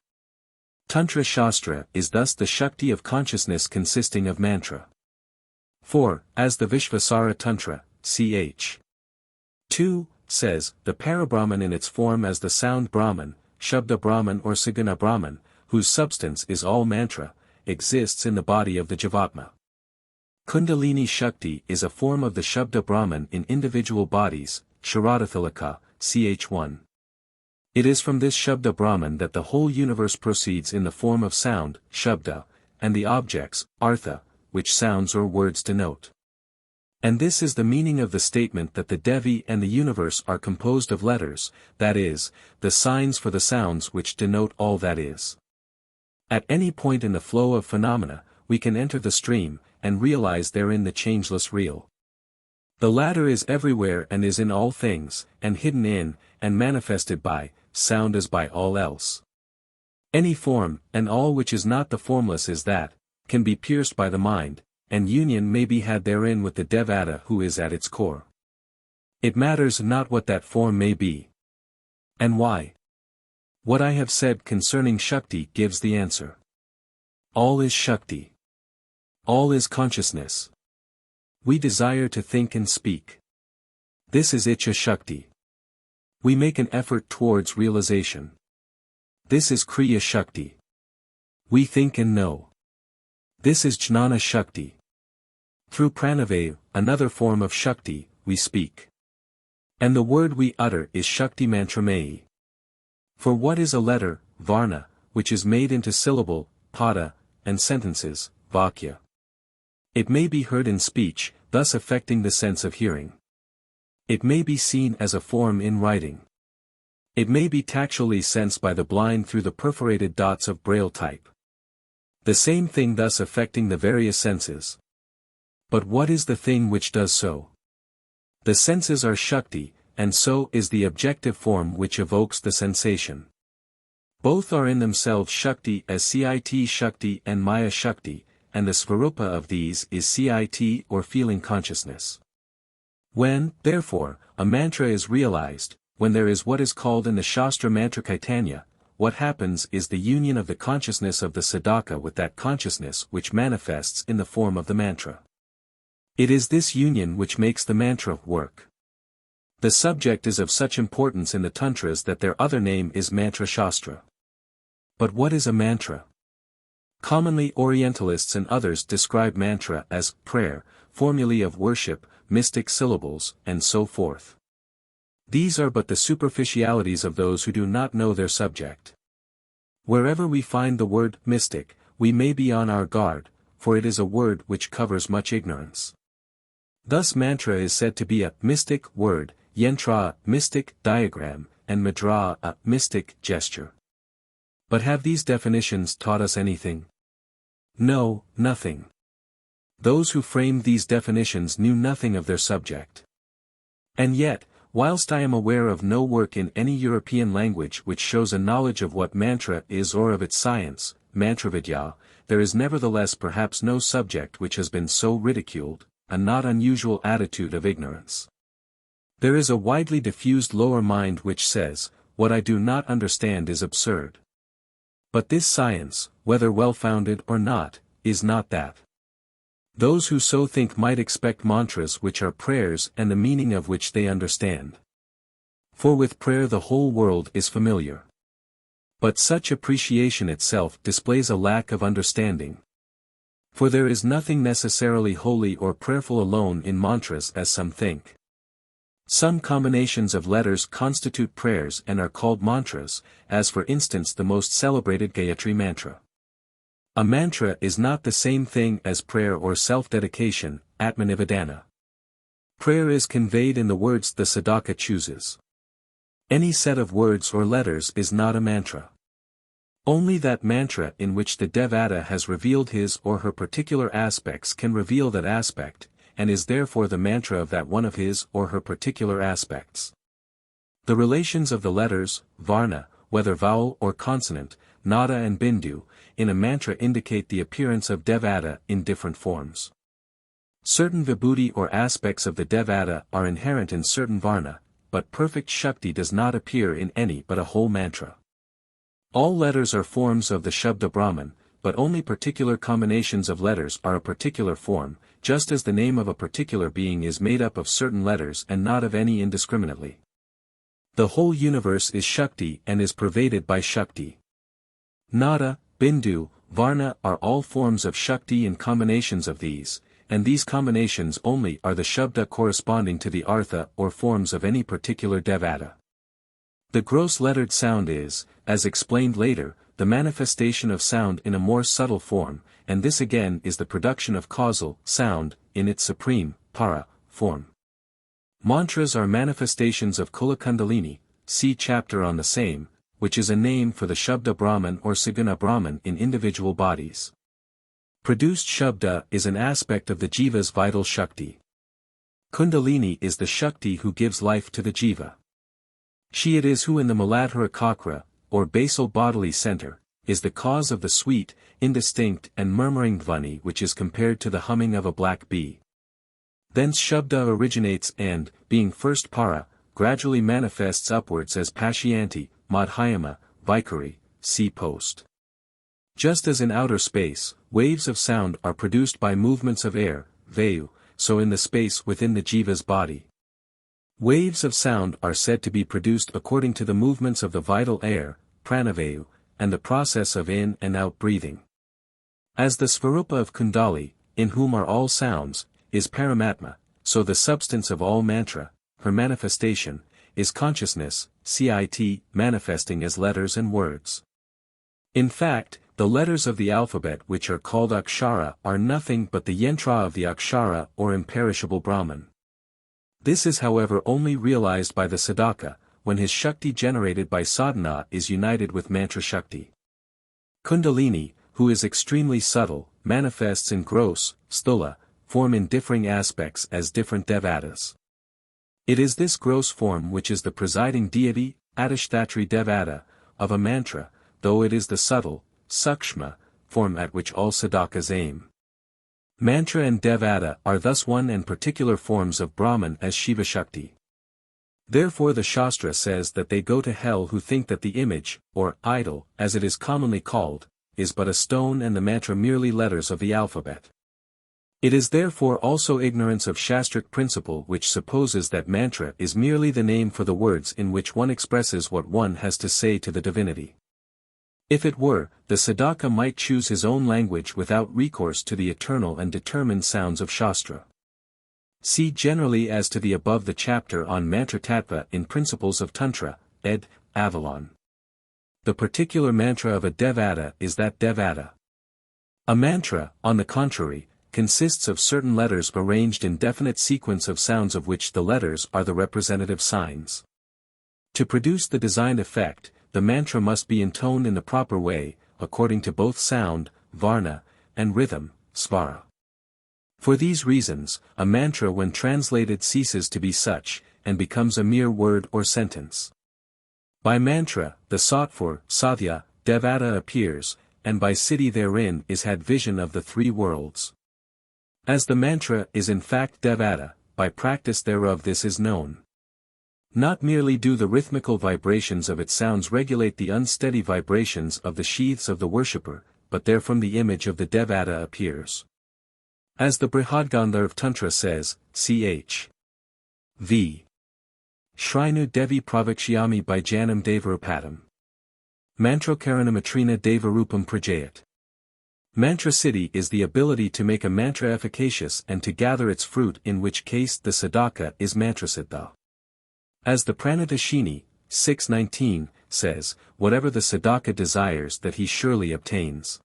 Tantra Śāstra is thus the Shakti of consciousness consisting of mantra. For, as the Vishvasara Tantra, ch. 2, says, the Parabrahman in its form as the sound Brahman, Shabda Brahman or Saguna Brahman, whose substance is all mantra, exists in the body of the Jivatma. Kuṇḍalinī Śakti is a form of the Shabda Brahman in individual bodies, Sharadathilaka, ch. 1. It is from this Shabda Brahman that the whole universe proceeds in the form of sound, Shabda, and the objects, Artha, which sounds or words denote. And this is the meaning of the statement that the Devi and the universe are composed of letters, that is, the signs for the sounds which denote all that is. At any point in the flow of phenomena, we can enter the stream, and realize therein the changeless real. The latter is everywhere and is in all things, and hidden in, and manifested by, sound as by all else. Any form, and all which is not the formless is that, can be pierced by the mind, and union may be had therein with the Devata who is at its core. It matters not what that form may be. And why? What I have said concerning Shakti gives the answer. All is Shakti. All is consciousness. We desire to think and speak. This is Ichcha Shakti. We make an effort towards realization. This is Kriya Shakti. We think and know. This is Jnana Shakti. Through Pranavayu, another form of Shakti, we speak. And the word we utter is Shakti Mantramayi. For what is a letter, Varna, which is made into syllable, Pada, and sentences, Vakya? It may be heard in speech, thus affecting the sense of hearing. It may be seen as a form in writing. It may be tactually sensed by the blind through the perforated dots of braille type. The same thing thus affecting the various senses. But what is the thing which does so? The senses are Shakti, and so is the objective form which evokes the sensation. Both are in themselves Shakti as Cit Shakti and Maya Shakti, and the Svarupa of these is Cit or feeling consciousness. When, therefore, a mantra is realized, when there is what is called in the Shastra Mantra Caitanya, what happens is the union of the consciousness of the sadhaka with that consciousness which manifests in the form of the mantra. It is this union which makes the mantra work. The subject is of such importance in the Tantras that their other name is Mantra Shastra. But what is a mantra? Commonly Orientalists and others describe mantra as prayer, formulae of worship, mystic syllables, and so forth. These are but the superficialities of those who do not know their subject. Wherever we find the word mystic, we may be on our guard, for it is a word which covers much ignorance. Thus mantra is said to be a mystic word, yantra a mystic diagram, and mudra a mystic gesture. But have these definitions taught us anything? No, nothing. Those who framed these definitions knew nothing of their subject. And yet, whilst I am aware of no work in any European language which shows a knowledge of what mantra is or of its science, mantravidya, there is nevertheless perhaps no subject which has been so ridiculed, a not unusual attitude of ignorance. There is a widely diffused lower mind which says, what I do not understand is absurd. But this science, whether well-founded or not, is not that. Those who so think might expect mantras which are prayers and the meaning of which they understand. For with prayer the whole world is familiar. But such appreciation itself displays a lack of understanding. For there is nothing necessarily holy or prayerful alone in mantras as some think. Some combinations of letters constitute prayers and are called mantras, as for instance the most celebrated Gayatri mantra. A mantra is not the same thing as prayer or self-dedication, Atmanivedana. Prayer is conveyed in the words the sadhaka chooses. Any set of words or letters is not a mantra. Only that mantra in which the devata has revealed his or her particular aspects can reveal that aspect, and is therefore the mantra of that one of his or her particular aspects. The relations of the letters, varna, whether vowel or consonant, nada and bindu, in a mantra indicate the appearance of devata in different forms. Certain vibhuti or aspects of the devata are inherent in certain varna, but perfect Shakti does not appear in any but a whole mantra. All letters are forms of the Shabda Brahman, but only particular combinations of letters are a particular form, just as the name of a particular being is made up of certain letters and not of any indiscriminately. The whole universe is Shakti and is pervaded by Shakti. Nada, Bindu, Varna are all forms of Shakti and combinations of these, and these combinations only are the Shabda corresponding to the Artha or forms of any particular devata. The gross lettered sound is, as explained later, the manifestation of sound in a more subtle form, and this again is the production of causal, sound, in its supreme, para, form. Mantras are manifestations of Kuṇḍalinī, see chapter on the same, which is a name for the Shabda Brahman or Saguna Brahman in individual bodies. Produced Shabda is an aspect of the Jiva's vital Shakti. Kuṇḍalinī is the Shakti who gives life to the Jiva. She it is who in the Muladhara Chakra, or basal bodily center, is the cause of the sweet, indistinct and murmuring dhvani which is compared to the humming of a black bee. Thence Shabda originates and, being first para, gradually manifests upwards as Pashyanti, Madhyama, Vaikari, see post. Just as in outer space, waves of sound are produced by movements of air, vayu, so in the space within the jiva's body. Waves of sound are said to be produced according to the movements of the vital air, pranavayu, and the process of in and out breathing. As the Svarupa of Kuṇḍali, in whom are all sounds, is Paramatma, so the substance of all mantra, her manifestation, is consciousness, cit, manifesting as letters and words. In fact, the letters of the alphabet which are called akshara are nothing but the yantra of the akshara or imperishable Brahman. This is however only realized by the sadhaka, when his Shakti generated by sadhana is united with mantra Shakti. Kuṇḍalinī, who is extremely subtle, manifests in gross, sthula, form in differing aspects as different devatas. It is this gross form which is the presiding deity, Adhishthatri Devata, of a mantra, though it is the subtle, Sukshma, form at which all sadhakas aim. Mantra and Devata are thus one and particular forms of Brahman as Shiva Shakti. Therefore the Shastra says that they go to hell who think that the image, or idol, as it is commonly called, is but a stone and the mantra merely letters of the alphabet. It is therefore also ignorance of Shastric principle which supposes that mantra is merely the name for the words in which one expresses what one has to say to the divinity. If it were, the sadhaka might choose his own language without recourse to the eternal and determined sounds of Shastra. See generally as to the above the chapter on Mantratattva in Principles of Tantra, ed. Avalon. The particular mantra of a Devata is that Devata. A mantra, on the contrary, consists of certain letters arranged in definite sequence of sounds of which the letters are the representative signs. To produce the designed effect, the mantra must be intoned in the proper way, according to both sound, varna, and rhythm, svara. For these reasons, a mantra when translated ceases to be such, and becomes a mere word or sentence. By mantra, the sought-for, sadhya, devata appears, and by siddhi therein is had vision of the three worlds. As the mantra is in fact devata, by practice thereof this is known. Not merely do the rhythmical vibrations of its sounds regulate the unsteady vibrations of the sheaths of the worshipper, but therefrom the image of the devata appears. As the Brihadgandharva Tantra says, ch. v. Shrinu Devi Pravakshyami Baijanam Devarupadam. Mantrokaranamatrina Devarupam Prajayat. Mantra siddhi is the ability to make a mantra efficacious and to gather its fruit, in which case the sadhaka is mantrasiddha. As the Pranadashini, 619, says, whatever the sadhaka desires that he surely obtains.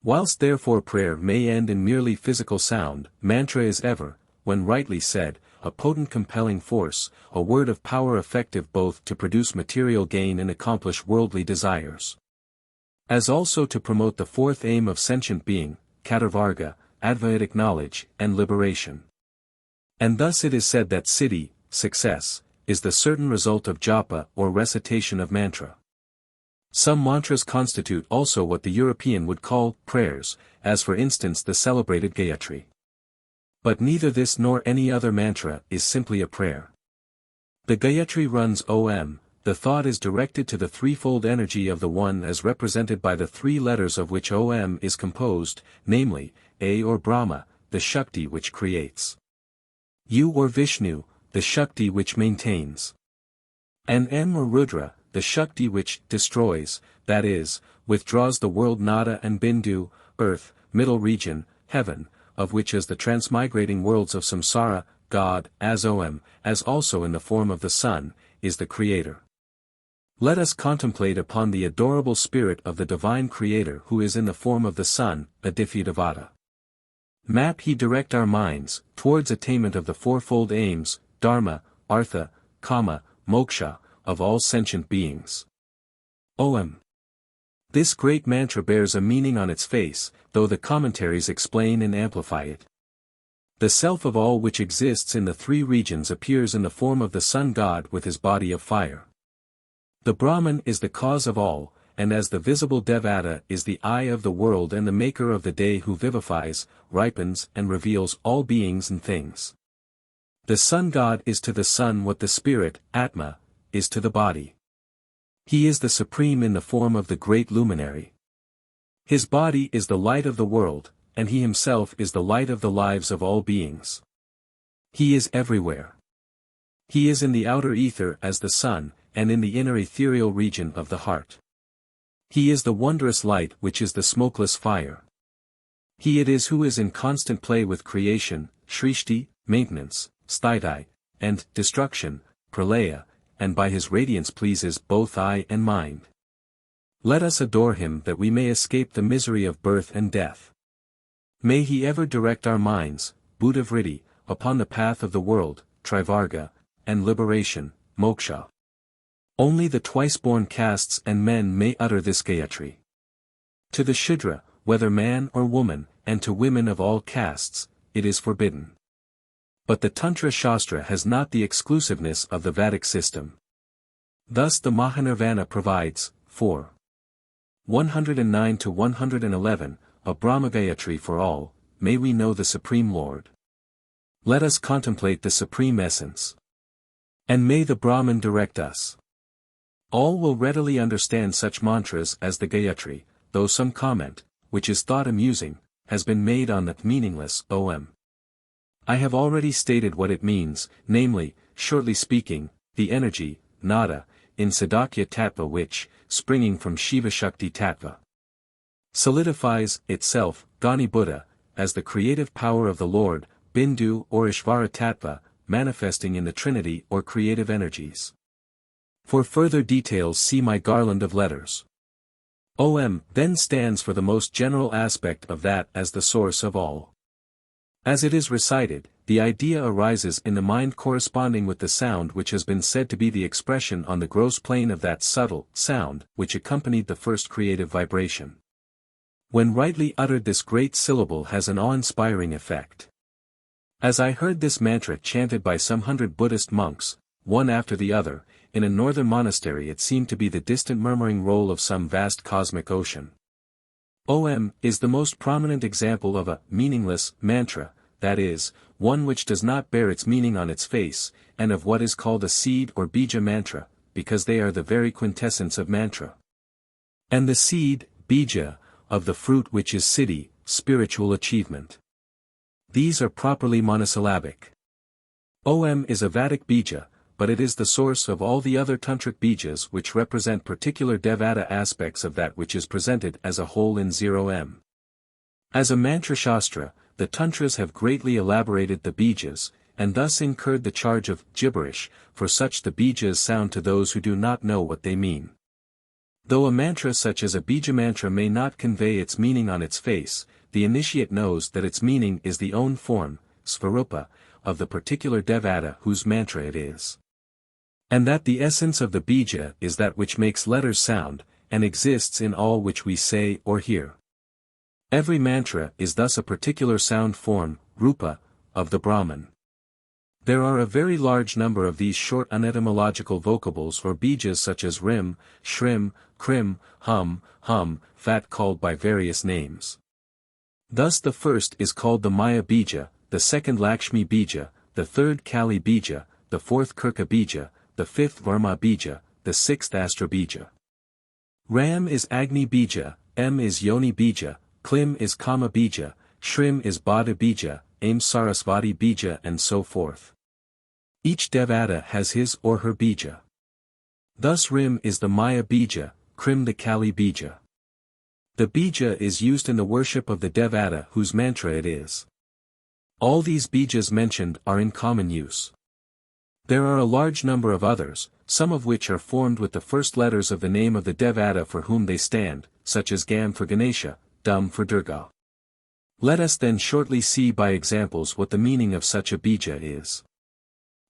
Whilst therefore prayer may end in merely physical sound, mantra is ever, when rightly said, a potent compelling force, a word of power effective both to produce material gain and accomplish worldly desires. As also to promote the fourth aim of sentient being, Katavarga, Advaitic knowledge, and liberation. And thus it is said that siddhi, success, is the certain result of japa or recitation of mantra. Some mantras constitute also what the European would call prayers, as for instance the celebrated Gayatri. But neither this nor any other mantra is simply a prayer. The Gayatri runs Om, the thought is directed to the threefold energy of the One as represented by the three letters of which Om is composed, namely, A or Brahma, the Shakti which creates. U or Vishnu, the Shakti which maintains. And M or Rudra, the Shakti which destroys, that is, withdraws the world Nada and Bindu, earth, middle region, heaven, of which as the transmigrating worlds of samsara, God, as Om, as also in the form of the sun, is the Creator. Let us contemplate upon the adorable spirit of the divine Creator who is in the form of the sun, Advaitavada. Map he direct our minds, towards attainment of the fourfold aims, dharma, artha, kama, moksha, of all sentient beings. Om. This great mantra bears a meaning on its face, though the commentaries explain and amplify it. The self of all which exists in the three regions appears in the form of the sun god with his body of fire. The Brahman is the cause of all, and as the visible Devata is the eye of the world and the maker of the day who vivifies, ripens and reveals all beings and things. The sun god is to the sun what the spirit, Atma, is to the body. He is the supreme in the form of the great luminary. His body is the light of the world, and he himself is the light of the lives of all beings. He is everywhere. He is in the outer ether as the sun, and in the inner ethereal region of the heart. He is the wondrous light which is the smokeless fire. He it is who is in constant play with creation, shrishti, maintenance, sthiti, and destruction, pralaya, and by his radiance pleases both eye and mind. Let us adore him that we may escape the misery of birth and death. May he ever direct our minds, buddhavritti, upon the path of the world, trivarga, and liberation, moksha. Only the twice-born castes and men may utter this Gayatri. To the Shudra, whether man or woman, and to women of all castes, it is forbidden. But the Tantra Śāstra has not the exclusiveness of the Vedic system. Thus the Mahanirvana provides, for 109 to 111, a Brahmagayatri for all, may we know the Supreme Lord. Let us contemplate the Supreme Essence. And may the Brahman direct us. All will readily understand such mantras as the Gayatri, though some comment, which is thought amusing, has been made on the meaningless Om. I have already stated what it means, namely, shortly speaking, the energy, nada, in Sadakya Tattva which, springing from Shiva Shakti Tattva, solidifies itself, Gani Buddha, as the creative power of the Lord, Bindu or Ishvara Tattva, manifesting in the Trinity or creative energies. For further details see my garland of letters. Om then stands for the most general aspect of that as the source of all. As it is recited, the idea arises in the mind corresponding with the sound which has been said to be the expression on the gross plane of that subtle sound which accompanied the first creative vibration. When rightly uttered, this great syllable has an awe-inspiring effect. As I heard this mantra chanted by some 100 Buddhist monks, one after the other, in a northern monastery, it seemed to be the distant murmuring roll of some vast cosmic ocean. Om is the most prominent example of a meaningless mantra, that is, one which does not bear its meaning on its face, and of what is called a seed or bija mantra, because they are the very quintessence of mantra. And the seed, bija, of the fruit which is siddhi, spiritual achievement. These are properly monosyllabic. Om is a Vedic bija, but it is the source of all the other tantric bijas which represent particular devata aspects of that which is presented as a whole in 0M. As a mantra shastra, the tantras have greatly elaborated the bijas, and thus incurred the charge of gibberish, for such the bijas sound to those who do not know what they mean. Though a mantra such as a bija mantra may not convey its meaning on its face, the initiate knows that its meaning is the own form, svarupa, of the particular devata whose mantra it is. And that the essence of the bija is that which makes letters sound, and exists in all which we say or hear. Every mantra is thus a particular sound form, rupa, of the Brahman. There are a very large number of these short unetymological vocables or bijas such as rim, shrim, krim, hum, fat, called by various names. Thus the first is called the Maya bija, the second Lakshmi bija, the third Kali bija, the fourth Kirka bija, the fifth Varma bija, the sixth Astra bija. Ram is Agni bija, M is Yoni bija, Klim is Kama bija, Shrim is Bada bija, Aim Sarasvati bija, and so forth. Each devata has his or her bija. Thus Rim is the Maya bija, Krim the Kali bija. The bija is used in the worship of the devata whose mantra it is. All these bijas mentioned are in common use. There are a large number of others, some of which are formed with the first letters of the name of the devata for whom they stand, such as Gam for Ganesha, Dum for Durga. Let us then shortly see by examples what the meaning of such a bija is.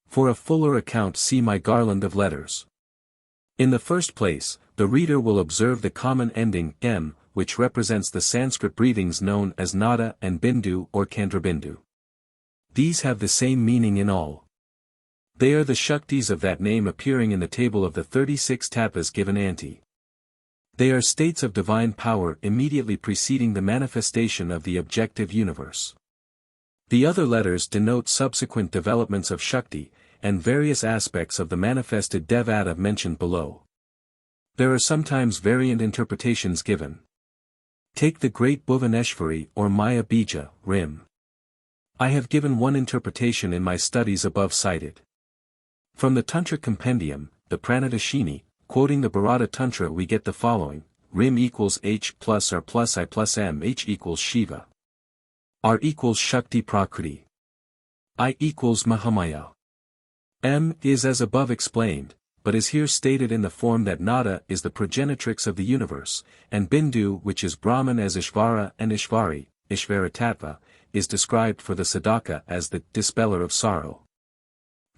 For a fuller account see my garland of letters. In the first place, the reader will observe the common ending M, which represents the Sanskrit breathings known as nada and bindu or Chandrabindu. These have the same meaning in all. They are the Shaktis of that name appearing in the table of the 36 tattvas given ante. They are states of divine power immediately preceding the manifestation of the objective universe. The other letters denote subsequent developments of Shakti, and various aspects of the manifested devata mentioned below. There are sometimes variant interpretations given. Take the great Bhuvaneshwari or Maya bija, Rim. I have given one interpretation in my studies above cited. From the Tantric Compendium, the Pranadashini, quoting the Bhārata Tantra, we get the following: Rim equals H plus R plus I plus M. H equals Shiva. R equals Shakti Prakriti. I equals Mahamaya. M is as above explained, but is here stated in the form that Nada is the progenitrix of the universe, and Bindu, which is Brahman as Ishvara and Ishvari, Ishvara Tattva, is described for the Sadhaka as the dispeller of sorrow.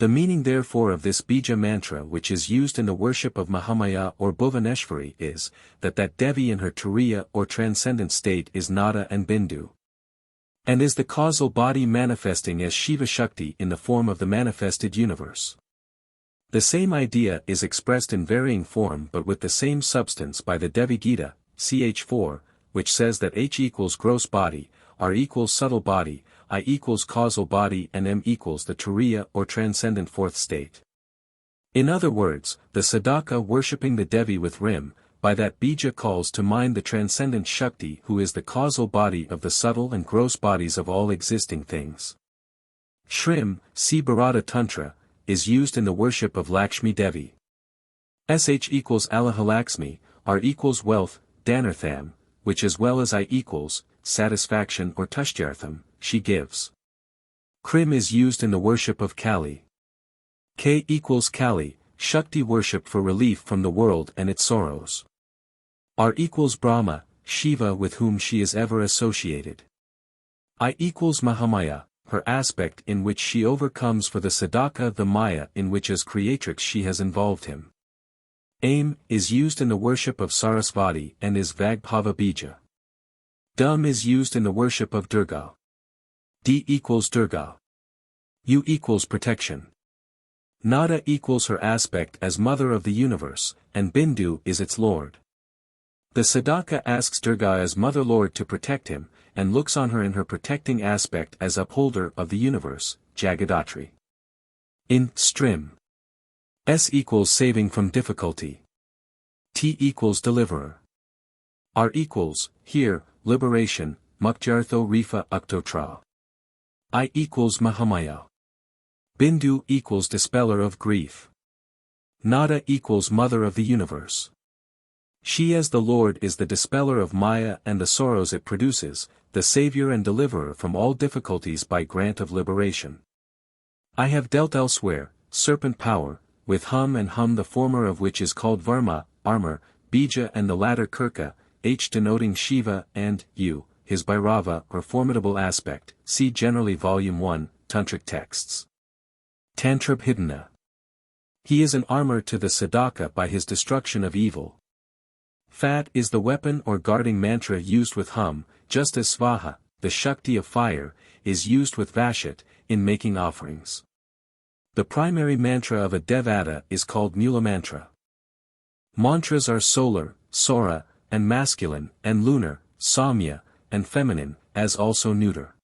The meaning therefore of this bija mantra, which is used in the worship of Mahamaya or Bhuvaneshwari, is that Devi in her Turiya or transcendent state is Nada and Bindu. and is the causal body manifesting as Shiva Shakti in the form of the manifested universe. The same idea is expressed in varying form but with the same substance by the Devi Gita, ch. 4, which says that H equals gross body, R equals subtle body, I equals causal body and M equals the Turiya or transcendent fourth state. In other words, the sadhaka worshipping the Devi with Rim, by that bija calls to mind the transcendent Shakti who is the causal body of the subtle and gross bodies of all existing things. Shrim, see Bhārata Tantra, is used in the worship of Lakshmi Devi. Sh equals Alahalaxmi, R equals wealth, Dhanartham, which as well as I equals, satisfaction or Tushyartham, she gives. Krim is used in the worship of Kali. K equals Kali, Shakti worship for relief from the world and its sorrows. R equals Brahma, Shiva with whom she is ever associated. I equals Mahamaya, her aspect in which she overcomes for the sadhaka the Maya in which as creatrix she has involved him. Aim is used in the worship of Sarasvati and is Vagbhava Bija. Dum is used in the worship of Durga. D equals Durga. U equals protection. Nada equals her aspect as mother of the universe, and Bindu is its lord. The sadhaka asks Durga as mother lord to protect him, and looks on her in her protecting aspect as upholder of the universe, Jagadatri. In Strim. S equals saving from difficulty. T equals deliverer. R equals, here, liberation, Mukjartho Rifa Uktotra. I equals Mahamaya. Bindu equals dispeller of grief. Nada equals mother of the universe. She as the Lord is the dispeller of Maya and the sorrows it produces, the savior and deliverer from all difficulties by grant of liberation. I have dealt elsewhere, serpent power, with Hum and Hum the former of which is called Varma, armor, Bija and the latter Kirka, H denoting Shiva and U, his Bhairava or formidable aspect, see generally Volume 1, Tantric Texts. Tantrabhidana. He is an armor to the sadhaka by his destruction of evil. Fat is the weapon or guarding mantra used with Hum, just as Svaha, the Shakti of fire, is used with Vashat, in making offerings. The primary mantra of a Devata is called Mula mantra. Mantras are solar, Sora, and masculine, and lunar, Samya, and feminine, as also neuter.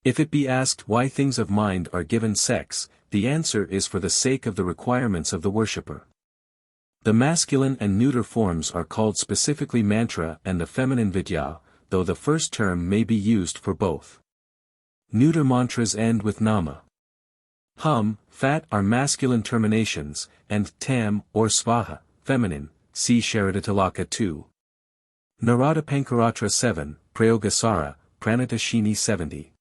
If it be asked why things of mind are given sex, the answer is for the sake of the requirements of the worshipper. The masculine and neuter forms are called specifically mantra and the feminine vidya, though the first term may be used for both. Neuter mantras end with nama. Hum, fat are masculine terminations, and tam, or svaha, feminine, see Sharidatalaka 2. Narada Pañcatattva 7, Prayogasara, Pranatashini 70.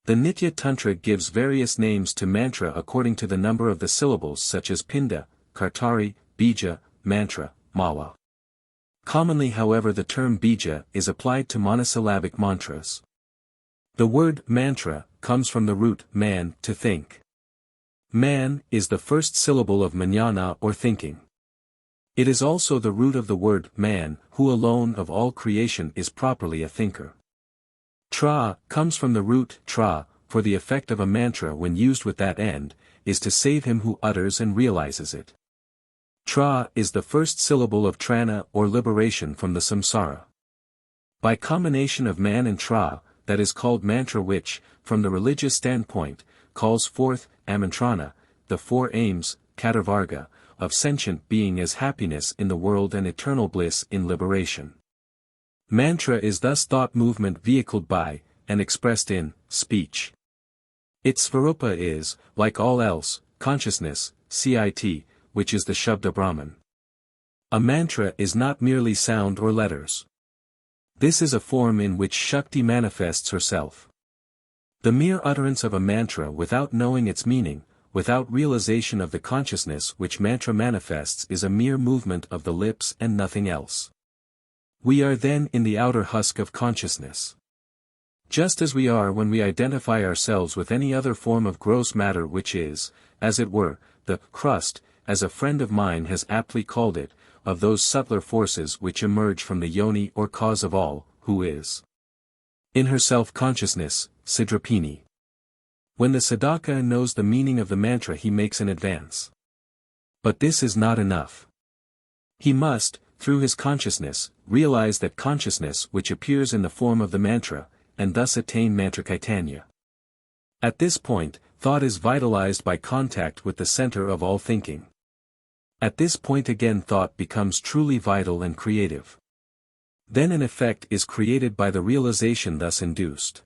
The Nitya Tantra gives various names to mantra according to the number of the syllables such as Pinda, Kartari, Bija, Mantra, Mala. Commonly however the term Bija is applied to monosyllabic mantras. The word mantra comes from the root man to think. Man is the first syllable of manana or thinking. It is also the root of the word man, who alone of all creation is properly a thinker. Tra comes from the root tra, for the effect of a mantra when used with that end, is to save him who utters and realizes it. Tra is the first syllable of trana or liberation from the samsara. By combination of man and tra, that is called mantra which, from the religious standpoint, calls forth, amantrana, the four aims, katavarga, of sentient being as happiness in the world and eternal bliss in liberation. Mantra is thus thought movement vehicled by, and expressed in, speech. Its svarupa is, like all else, consciousness, cit, which is the Shabda Brahman. A mantra is not merely sound or letters. This is a form in which Shakti manifests herself. The mere utterance of a mantra without knowing its meaning, without realization of the consciousness which mantra manifests is a mere movement of the lips and nothing else. We are then in the outer husk of consciousness. Just as we are when we identify ourselves with any other form of gross matter which is, as it were, the crust, as a friend of mine has aptly called it, of those subtler forces which emerge from the yoni or cause of all, who is. In her self-consciousness, Sidrapini. When the sadhaka knows the meaning of the mantra, he makes an advance. But this is not enough. He must, through his consciousness, realize that consciousness which appears in the form of the mantra, and thus attain mantracaitanya. At this point, thought is vitalized by contact with the center of all thinking. At this point again thought becomes truly vital and creative. Then an effect is created by the realization thus induced.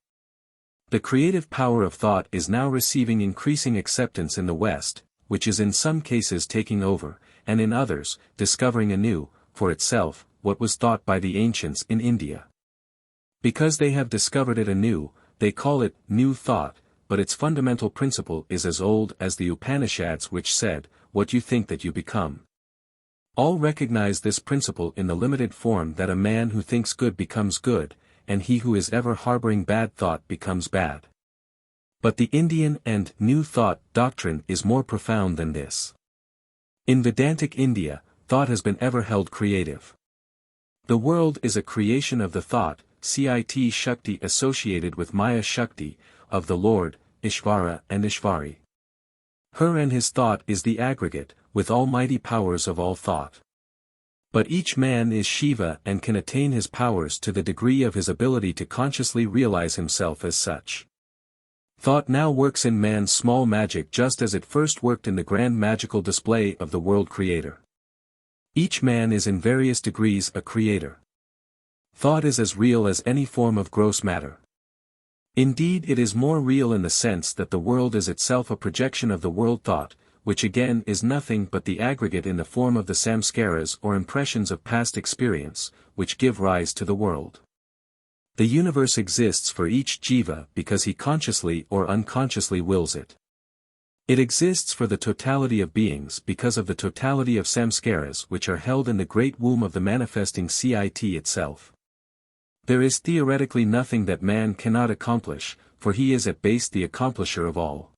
The creative power of thought is now receiving increasing acceptance in the West, which is in some cases taking over, and in others, discovering anew, for itself, what was thought by the ancients in India. Because they have discovered it anew, they call it new thought, but its fundamental principle is as old as the Upanishads, which said, "What you think that you become." All recognize this principle in the limited form that a man who thinks good becomes good, and he who is ever harboring bad thought becomes bad. But the Indian and new thought doctrine is more profound than this. In Vedantic India, thought has been ever held creative. The world is a creation of the thought, Cit Shakti associated with Maya Shakti, of the Lord, Ishvara and Ishvari. Her and his thought is the aggregate, with almighty powers of all thought. But each man is Shiva and can attain his powers to the degree of his ability to consciously realize himself as such. Thought now works in man's small magic just as it first worked in the grand magical display of the world creator. Each man is in various degrees a creator. Thought is as real as any form of gross matter. Indeed, it is more real in the sense that the world is itself a projection of the world thought, which again is nothing but the aggregate in the form of the samskaras or impressions of past experience, which give rise to the world. The universe exists for each jiva because he consciously or unconsciously wills it. It exists for the totality of beings because of the totality of samskaras which are held in the great womb of the manifesting Cit itself. There is theoretically nothing that man cannot accomplish, for he is at base the accomplisher of all.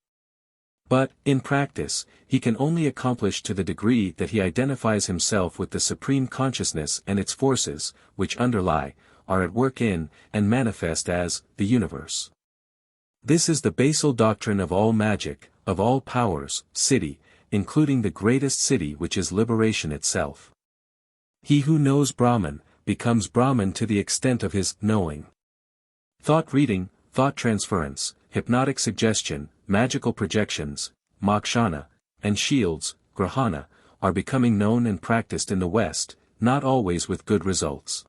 But, in practice, he can only accomplish to the degree that he identifies himself with the supreme consciousness and its forces, which underlie, are at work in, and manifest as, the universe. This is the basal doctrine of all magic, of all powers, siddhi, including the greatest siddhi which is liberation itself. He who knows Brahman, becomes Brahman to the extent of his knowing. Thought reading, thought transference, hypnotic suggestion, magical projections, mokshana, and shields, grahana, are becoming known and practiced in the West, not always with good results.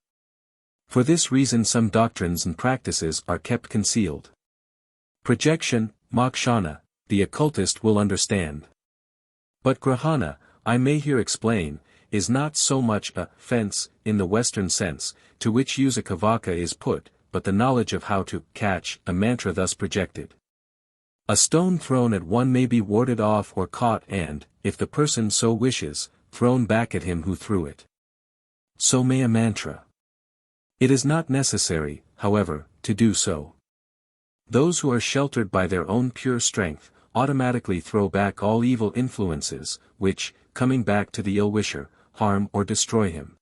For this reason some doctrines and practices are kept concealed. Projection, mokshana, the occultist will understand. But grahana, I may here explain, is not so much a fence, in the Western sense, to which Usakavaka is put, but the knowledge of how to catch a mantra thus projected. A stone thrown at one may be warded off or caught and, if the person so wishes, thrown back at him who threw it. So may a mantra. It is not necessary, however, to do so. Those who are sheltered by their own pure strength, automatically throw back all evil influences, which, coming back to the ill-wisher, harm or destroy him.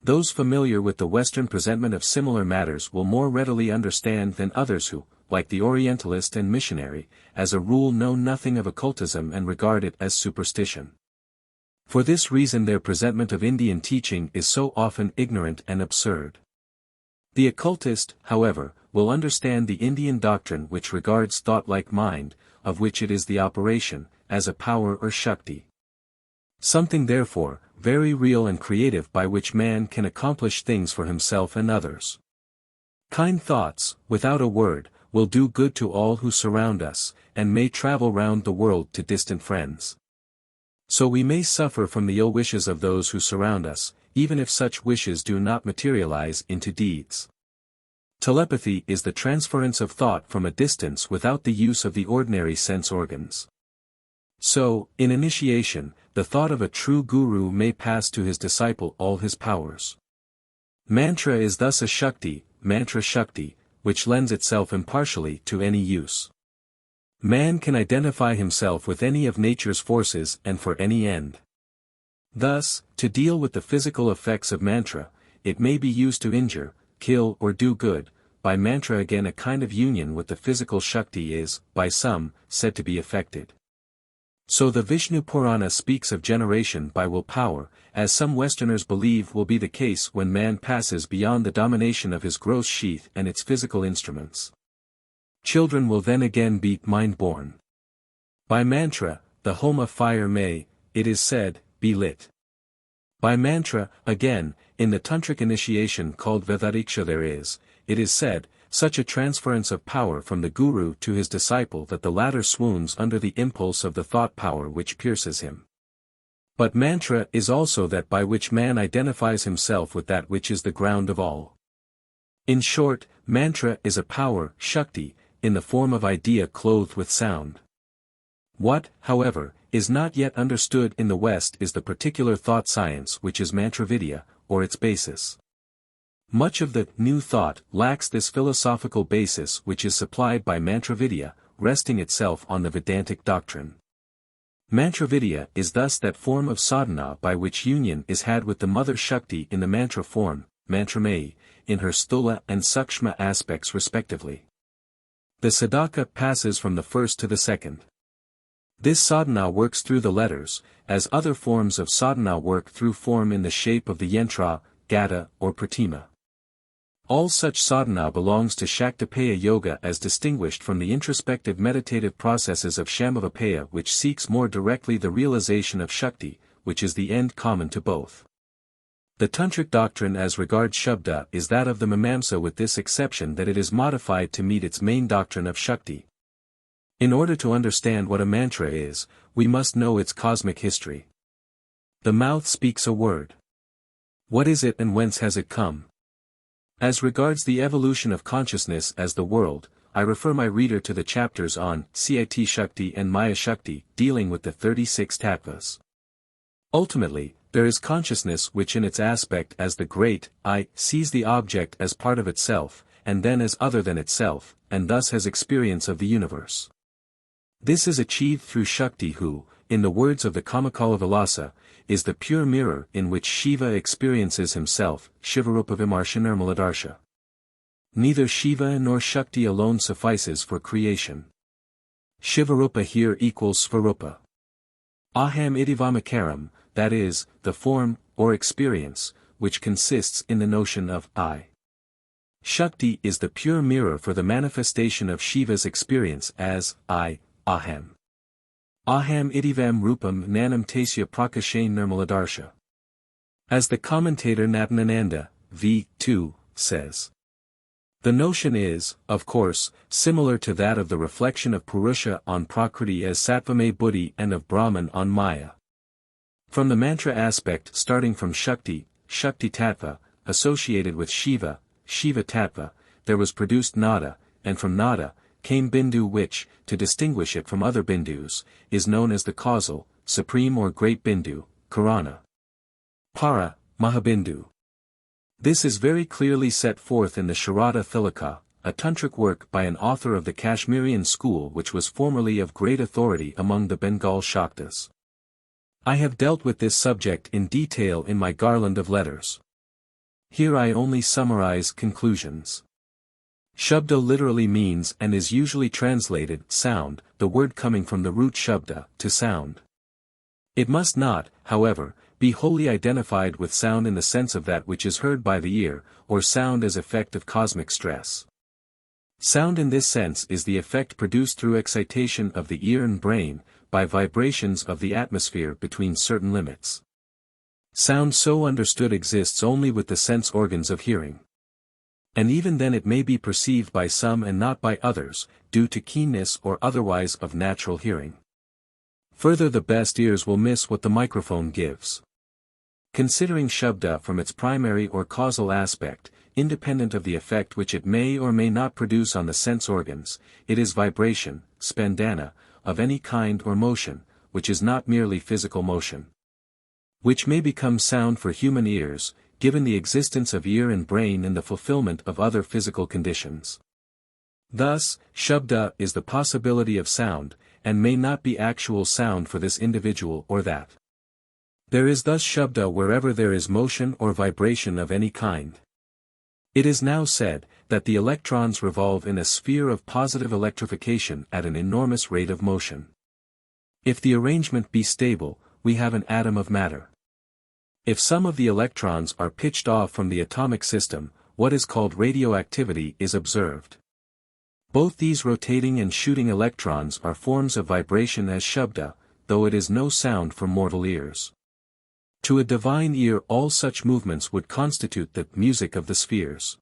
Those familiar with the Western presentment of similar matters will more readily understand than others who, like the Orientalist and missionary, as a rule know nothing of occultism and regard it as superstition. For this reason their presentment of Indian teaching is so often ignorant and absurd. The occultist, however, will understand the Indian doctrine which regards thought like mind, of which it is the operation, as a power or Shakti. Something therefore, very real and creative by which man can accomplish things for himself and others. Kind thoughts, without a word, will do good to all who surround us, and may travel round the world to distant friends. So we may suffer from the ill wishes of those who surround us, even if such wishes do not materialize into deeds. Telepathy is the transference of thought from a distance without the use of the ordinary sense organs. So, in initiation, the thought of a true guru may pass to his disciple all his powers. Mantra is thus a Shakti, mantra Shakti, which lends itself impartially to any use. Man can identify himself with any of nature's forces and for any end. Thus, to deal with the physical effects of mantra, it may be used to injure, kill or do good, by mantra again a kind of union with the physical Shakti is, by some, said to be effected. So the Vishnu Purana speaks of generation by willpower, as some Westerners believe will be the case when man passes beyond the domination of his gross sheath and its physical instruments. Children will then again be mind-born. By mantra, the homa fire may, it is said, be lit. By mantra, again, in the tantric initiation called Vedādiksha there is, it is said, such a transference of power from the guru to his disciple that the latter swoons under the impulse of the thought power which pierces him. But mantra is also that by which man identifies himself with that which is the ground of all. In short, mantra is a power, Shakti, in the form of idea clothed with sound. What, however, is not yet understood in the West is the particular thought science which is mantravidya, or its basis. Much of the new thought lacks this philosophical basis which is supplied by mantravidya, resting itself on the Vedantic doctrine. Mantravidya is thus that form of sadhana by which union is had with the mother Shakti in the mantra form, Mantramayi, in her sthula and sukshma aspects respectively. The sadhaka passes from the first to the second. This sadhana works through the letters, as other forms of sadhana work through form in the shape of the yantra, gata, or pratima. All such sadhana belongs to Shaktapaya yoga as distinguished from the introspective meditative processes of Shamavapaya which seeks more directly the realization of Shakti, which is the end common to both. The tantric doctrine as regards Shabda is that of the Mimamsa with this exception that it is modified to meet its main doctrine of Shakti. In order to understand what a mantra is, we must know its cosmic history. The mouth speaks a word. What is it and whence has it come? As regards the evolution of consciousness as the world, I refer my reader to the chapters on Cit Shakti and Maya Shakti dealing with the 36 tattvas. Ultimately, there is consciousness which in its aspect as the great I sees the object as part of itself, and then as other than itself, and thus has experience of the universe. This is achieved through Shakti who, in the words of the Kamakala Vilasa, is the pure mirror in which Shiva experiences himself, Shivarupa Vimarsha Nirmaladarsha. Neither Shiva nor Shakti alone suffices for creation. Shivarupa here equals Svarupa. Aham idivamakaram, that is, the form, or experience, which consists in the notion of I. Shakti is the pure mirror for the manifestation of Shiva's experience as I, Aham. Aham idivam rupam nanam tasya prakashain nirmaladarsha. As the commentator Natanananda, v. 2, says. The notion is, of course, similar to that of the reflection of Purusha on Prakriti as Sattvamay Buddhi and of Brahman on Maya. From the mantra aspect starting from Shakti, Shakti Tattva, associated with Shiva, Shiva Tattva, there was produced Nada, and from Nada, came Bindu which, to distinguish it from other Bindus, is known as the causal, supreme or great Bindu, Karana. Para, Mahabindu. This is very clearly set forth in the Sharada Thilaka, a tantric work by an author of the Kashmirian school which was formerly of great authority among the Bengal Shaktas. I have dealt with this subject in detail in my Garland of Letters. Here I only summarize conclusions. Shabda literally means and is usually translated sound, the word coming from the root shabda, to sound. It must not, however, be wholly identified with sound in the sense of that which is heard by the ear, or sound as effect of cosmic stress. Sound in this sense is the effect produced through excitation of the ear and brain, by vibrations of the atmosphere between certain limits. Sound so understood exists only with the sense organs of hearing. And even then it may be perceived by some and not by others, due to keenness or otherwise of natural hearing. Further, the best ears will miss what the microphone gives. Considering Shabda from its primary or causal aspect, independent of the effect which it may or may not produce on the sense organs, it is vibration, spandana, of any kind or motion, which is not merely physical motion. Which may become sound for human ears, given the existence of ear and brain and the fulfillment of other physical conditions. Thus, Shabda is the possibility of sound, and may not be actual sound for this individual or that. There is thus Shabda wherever there is motion or vibration of any kind. It is now said, that the electrons revolve in a sphere of positive electrification at an enormous rate of motion. If the arrangement be stable, we have an atom of matter. If some of the electrons are pitched off from the atomic system, what is called radioactivity is observed. Both these rotating and shooting electrons are forms of vibration as Shabda, though it is no sound for mortal ears. To a divine ear all such movements would constitute the music of the spheres.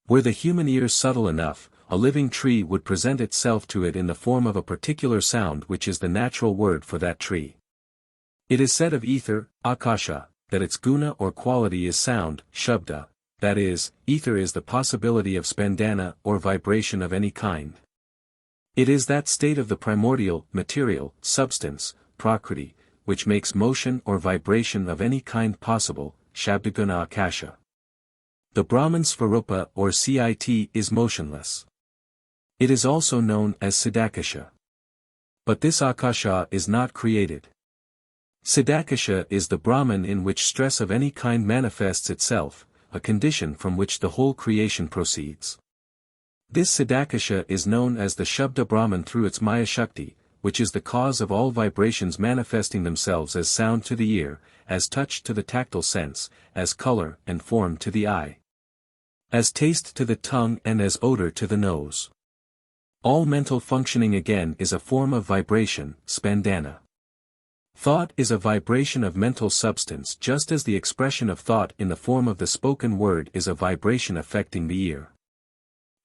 Were the human ear subtle enough, a living tree would present itself to it in the form of a particular sound which is the natural word for that tree. It is said of ether, akasha, that its guna or quality is sound, Shabda, that is, ether is the possibility of spandana or vibration of any kind. It is that state of the primordial, material, substance, prakriti, which makes motion or vibration of any kind possible, Shabdaguna akasha. The Brahman Svarupa or CIT is motionless. It is also known as Siddhakasha. But this akasha is not created. Siddhakasha is the Brahman in which stress of any kind manifests itself, a condition from which the whole creation proceeds. This Siddhakasha is known as the Shabda Brahman through its Maya Shakti, which is the cause of all vibrations manifesting themselves as sound to the ear, as touch to the tactile sense, as color and form to the eye, as taste to the tongue and as odor to the nose. All mental functioning again is a form of vibration, spandana. Thought is a vibration of mental substance just as the expression of thought in the form of the spoken word is a vibration affecting the ear.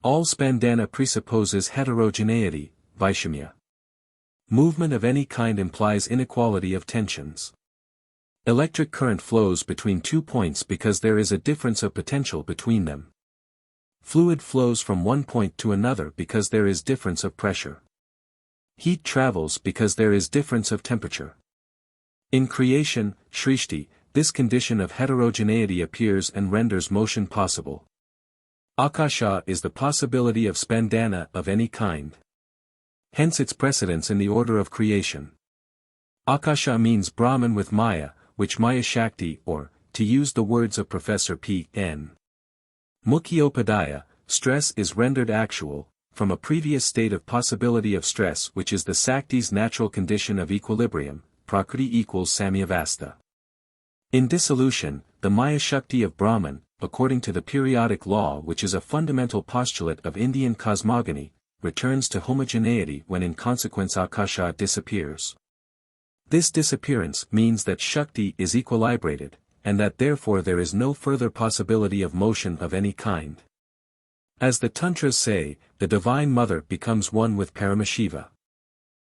All spandana presupposes heterogeneity, vaishumya. Movement of any kind implies inequality of tensions. Electric current flows between 2 points because there is a difference of potential between them. Fluid flows from one point to another because there is difference of pressure. Heat travels because there is difference of temperature. In creation, Shrishti, this condition of heterogeneity appears and renders motion possible. Akasha is the possibility of spandana of any kind. Hence its precedence in the order of creation. Akasha means Brahman with Maya, which Maya Shakti or, to use the words of Professor P.N. Mukhopadhyaya, stress is rendered actual, from a previous state of possibility of stress which is the Sakti's natural condition of equilibrium, Prakriti equals Samyavastha. In dissolution, the Maya Shakti of Brahman, according to the periodic law which is a fundamental postulate of Indian cosmogony, returns to homogeneity when in consequence Akasha disappears. This disappearance means that Shakti is equilibrated, and that therefore there is no further possibility of motion of any kind. As the Tantras say, the Divine Mother becomes one with Paramashiva.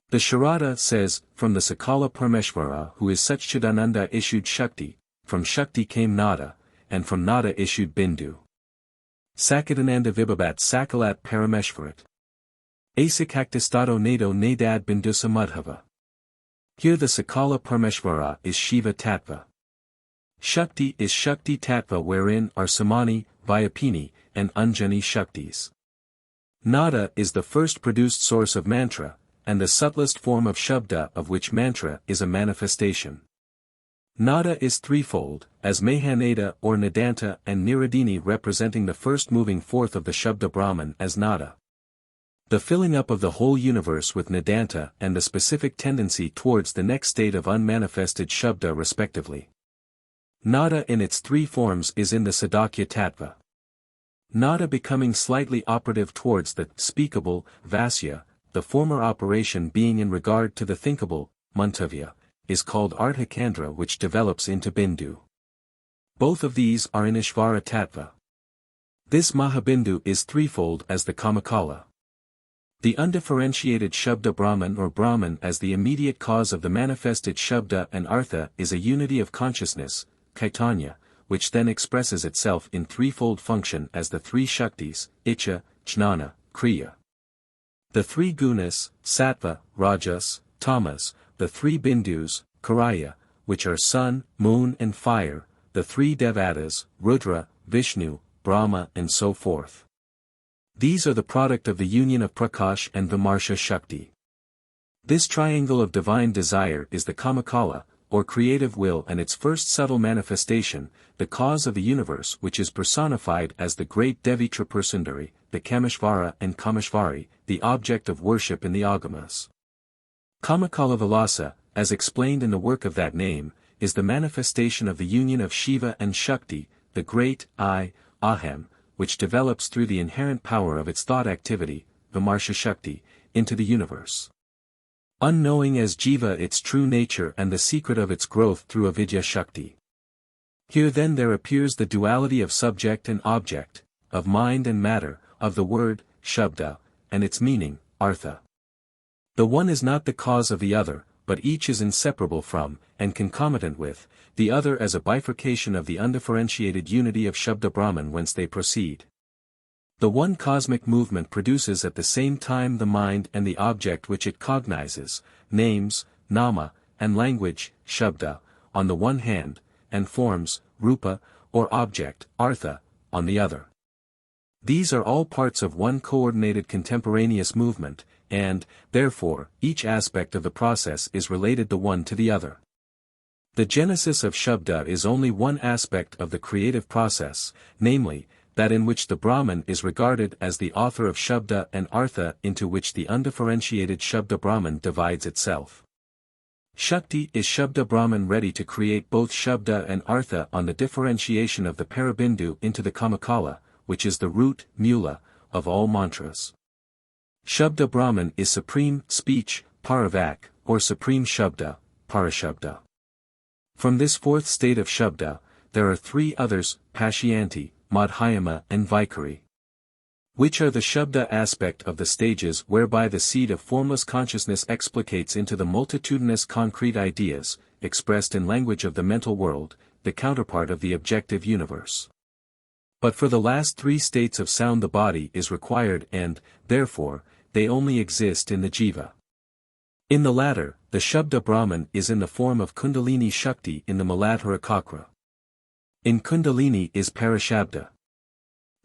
The Sharada says, from the Sakala Parameshvara who is Satchidananda issued Shakti, from Shakti came Nada, and from Nada issued Bindu. Sakidananda Vibhabat Sakalat Parameshvarat. Asakaktistato Nado Nadad Bindusa Madhava. Here the Sakala Parameshvara is Shiva Tattva. Shakti is Shakti Tattva wherein are Samani, Vyapini, and Anjani Shaktis. Nada is the first produced source of mantra, and the subtlest form of Shabda of which mantra is a manifestation. Nada is threefold, as Mahanada or Nadanta and Nirodini representing the first moving forth of the Shabda Brahman as Nada. The filling up of the whole universe with Nadanta and the specific tendency towards the next state of unmanifested Shabda respectively. Nada in its three forms is in the Sadakya Tattva. Nada becoming slightly operative towards the speakable, Vasya, the former operation being in regard to the thinkable, Mantavya, is called Ardhakandra which develops into Bindu. Both of these are in Ishvara Tattva. This Mahabindu is threefold as the Kamakala. The undifferentiated Shabda Brahman or Brahman as the immediate cause of the manifested Shabda and Artha is a unity of consciousness, Caitanya, which then expresses itself in threefold function as the three Shaktis, Icha, Jnana, Kriya. The three gunas, Sattva, Rajas, Tamas, the three Bindus, Karaya, which are sun, moon and fire, the three Devatas, Rudra, Vishnu, Brahma and so forth. These are the product of the union of Prakash and Vimarsha Shakti. This triangle of divine desire is the Kamakala, or creative will, and its first subtle manifestation, the cause of the universe, which is personified as the great Devi Tripurasundari, the Kameshvara and Kameshvari, the object of worship in the Āgamas. Kamakala Vilasa, as explained in the work of that name, is the manifestation of the union of Shiva and Shakti, the great I, Aham, which develops through the inherent power of its thought activity, Vimarsha Shakti, into the universe. Unknowing as Jiva its true nature and the secret of its growth through Avidya Shakti. Here then there appears the duality of subject and object, of mind and matter, of the word, Shabda, and its meaning, Artha. The one is not the cause of the other, but each is inseparable from, and concomitant with, the other as a bifurcation of the undifferentiated unity of Shabda Brahman whence they proceed. The one cosmic movement produces at the same time the mind and the object which it cognizes, names, nama, and language, Shabda, on the one hand, and forms, Rupa, or object, Artha, on the other. These are all parts of one coordinated contemporaneous movement, and, therefore, each aspect of the process is related the one to the other. The genesis of Shabda is only one aspect of the creative process, namely, that in which the Brahman is regarded as the author of Shabda and Artha, into which the undifferentiated Shabda Brahman divides itself. Shakti is Shabda Brahman ready to create both Shabda and Artha on the differentiation of the Parabindu into the Kamakala, which is the root, mula, of all mantras. Shabda Brahman is supreme speech, Paravak, or supreme Shabda, Parashabda. From this fourth state of Shabda, there are three others, Pashyanti, Madhyama and Vaikari. Which are the Shabda aspect of the stages whereby the seed of formless consciousness explicates into the multitudinous concrete ideas, expressed in language of the mental world, the counterpart of the objective universe. But for the last three states of sound the body is required and, therefore, they only exist in the jiva. In the latter, the Shabda Brahman is in the form of Kuṇḍalinī Śakti in the Muladhara Kakra. In Kuṇḍalini is Parashabda.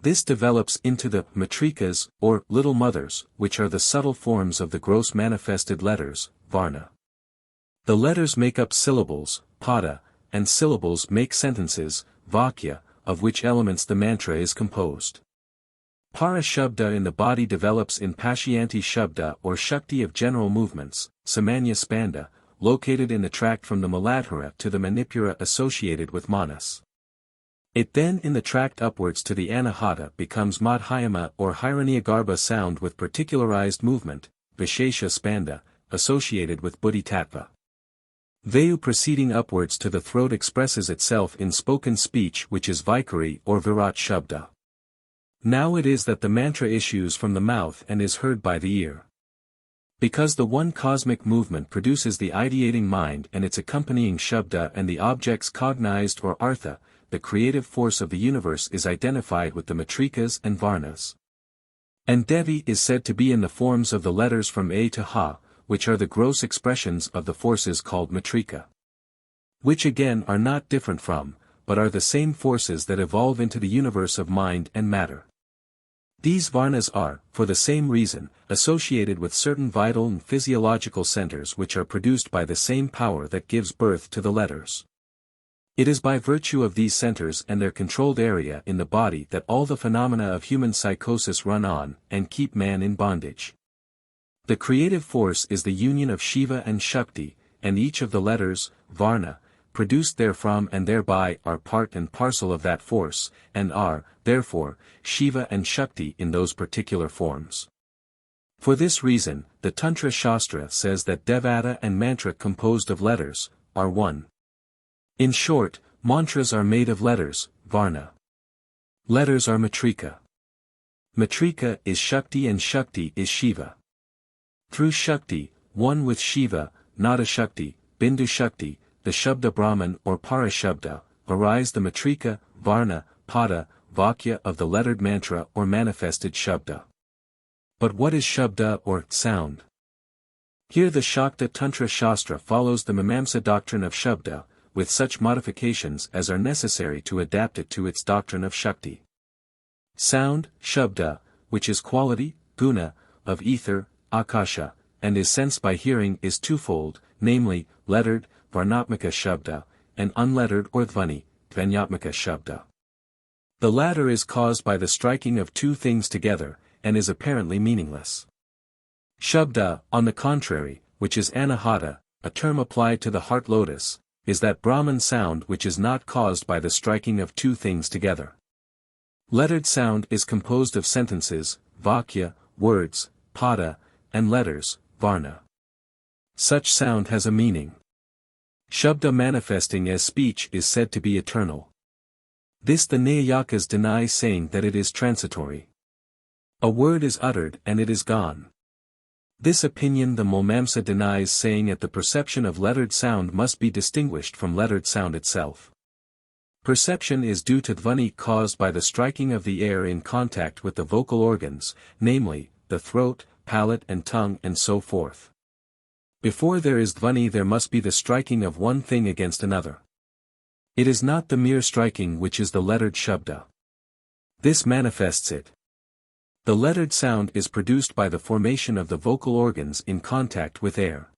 This develops into the matrikas, or little mothers, which are the subtle forms of the gross manifested letters, Varna. The letters make up syllables, Pada, and syllables make sentences, Vakya, of which elements the mantra is composed. Parashabda in the body develops in Pashyanti Shabda or Shakti of general movements, Samanya Spanda, located in the tract from the Muladhara to the Manipura associated with Manas. It then in the tract upwards to the Anahata becomes Madhyama or Hiranyagarbha sound with particularized movement, Vishesha Spanda, associated with Bodhitattva. Vayu proceeding upwards to the throat expresses itself in spoken speech which is Vaikari or Virat Shabda. Now it is that the mantra issues from the mouth and is heard by the ear. Because the one cosmic movement produces the ideating mind and its accompanying Shabda and the objects cognized or Artha, the creative force of the universe is identified with the matrikas and varnas. And Devi is said to be in the forms of the letters from A to Ha, which are the gross expressions of the forces called matrika. Which again are not different from, but are the same forces that evolve into the universe of mind and matter. These varnas are, for the same reason, associated with certain vital and physiological centers which are produced by the same power that gives birth to the letters. It is by virtue of these centers and their controlled area in the body that all the phenomena of human psychosis run on and keep man in bondage. The creative force is the union of Shiva and Shakti, and each of the letters, Varna, produced therefrom and thereby are part and parcel of that force, and are, therefore, Shiva and Shakti in those particular forms. For this reason, the Tantra Śāstra says that Devata and mantra composed of letters, are one. In short, mantras are made of letters, Varna. Letters are matrika. Matrika is Shakti and Shakti is Shiva. Through Shakti, one with Shiva, Nada Shakti, Bindu Shakti, the Shabda Brahman or Parashabda, arise the matrika, Varna, Pada, Vakya of the lettered mantra or manifested Shabda. But what is Shabda or sound? Here the Śākta Tantra Śāstra follows the Mimamsa doctrine of Shabda, with such modifications as are necessary to adapt it to its doctrine of Shakti. Sound, Shabda, which is quality, guna, of ether, akasha, and is sensed by hearing is twofold, namely, lettered, Varnātmaka Shabda, and unlettered or Dhvani, Dhvanyātmaka Shabda. The latter is caused by the striking of two things together, and is apparently meaningless. Shabda, on the contrary, which is Anahata, a term applied to the heart lotus, is that Brahman sound which is not caused by the striking of two things together. Lettered sound is composed of sentences, Vakya, words, Pada, and letters, Varna. Such sound has a meaning. Shabda manifesting as speech is said to be eternal. This the Nayayakas deny, saying that it is transitory. A word is uttered and it is gone. This opinion the Mimamsa denies, saying that the perception of lettered sound must be distinguished from lettered sound itself. Perception is due to dhvani caused by the striking of the air in contact with the vocal organs, namely, the throat, palate and tongue and so forth. Before there is dhvani there must be the striking of one thing against another. It is not the mere striking which is the lettered shabda. This manifests it. The lettered sound is produced by the formation of the vocal organs in contact with air.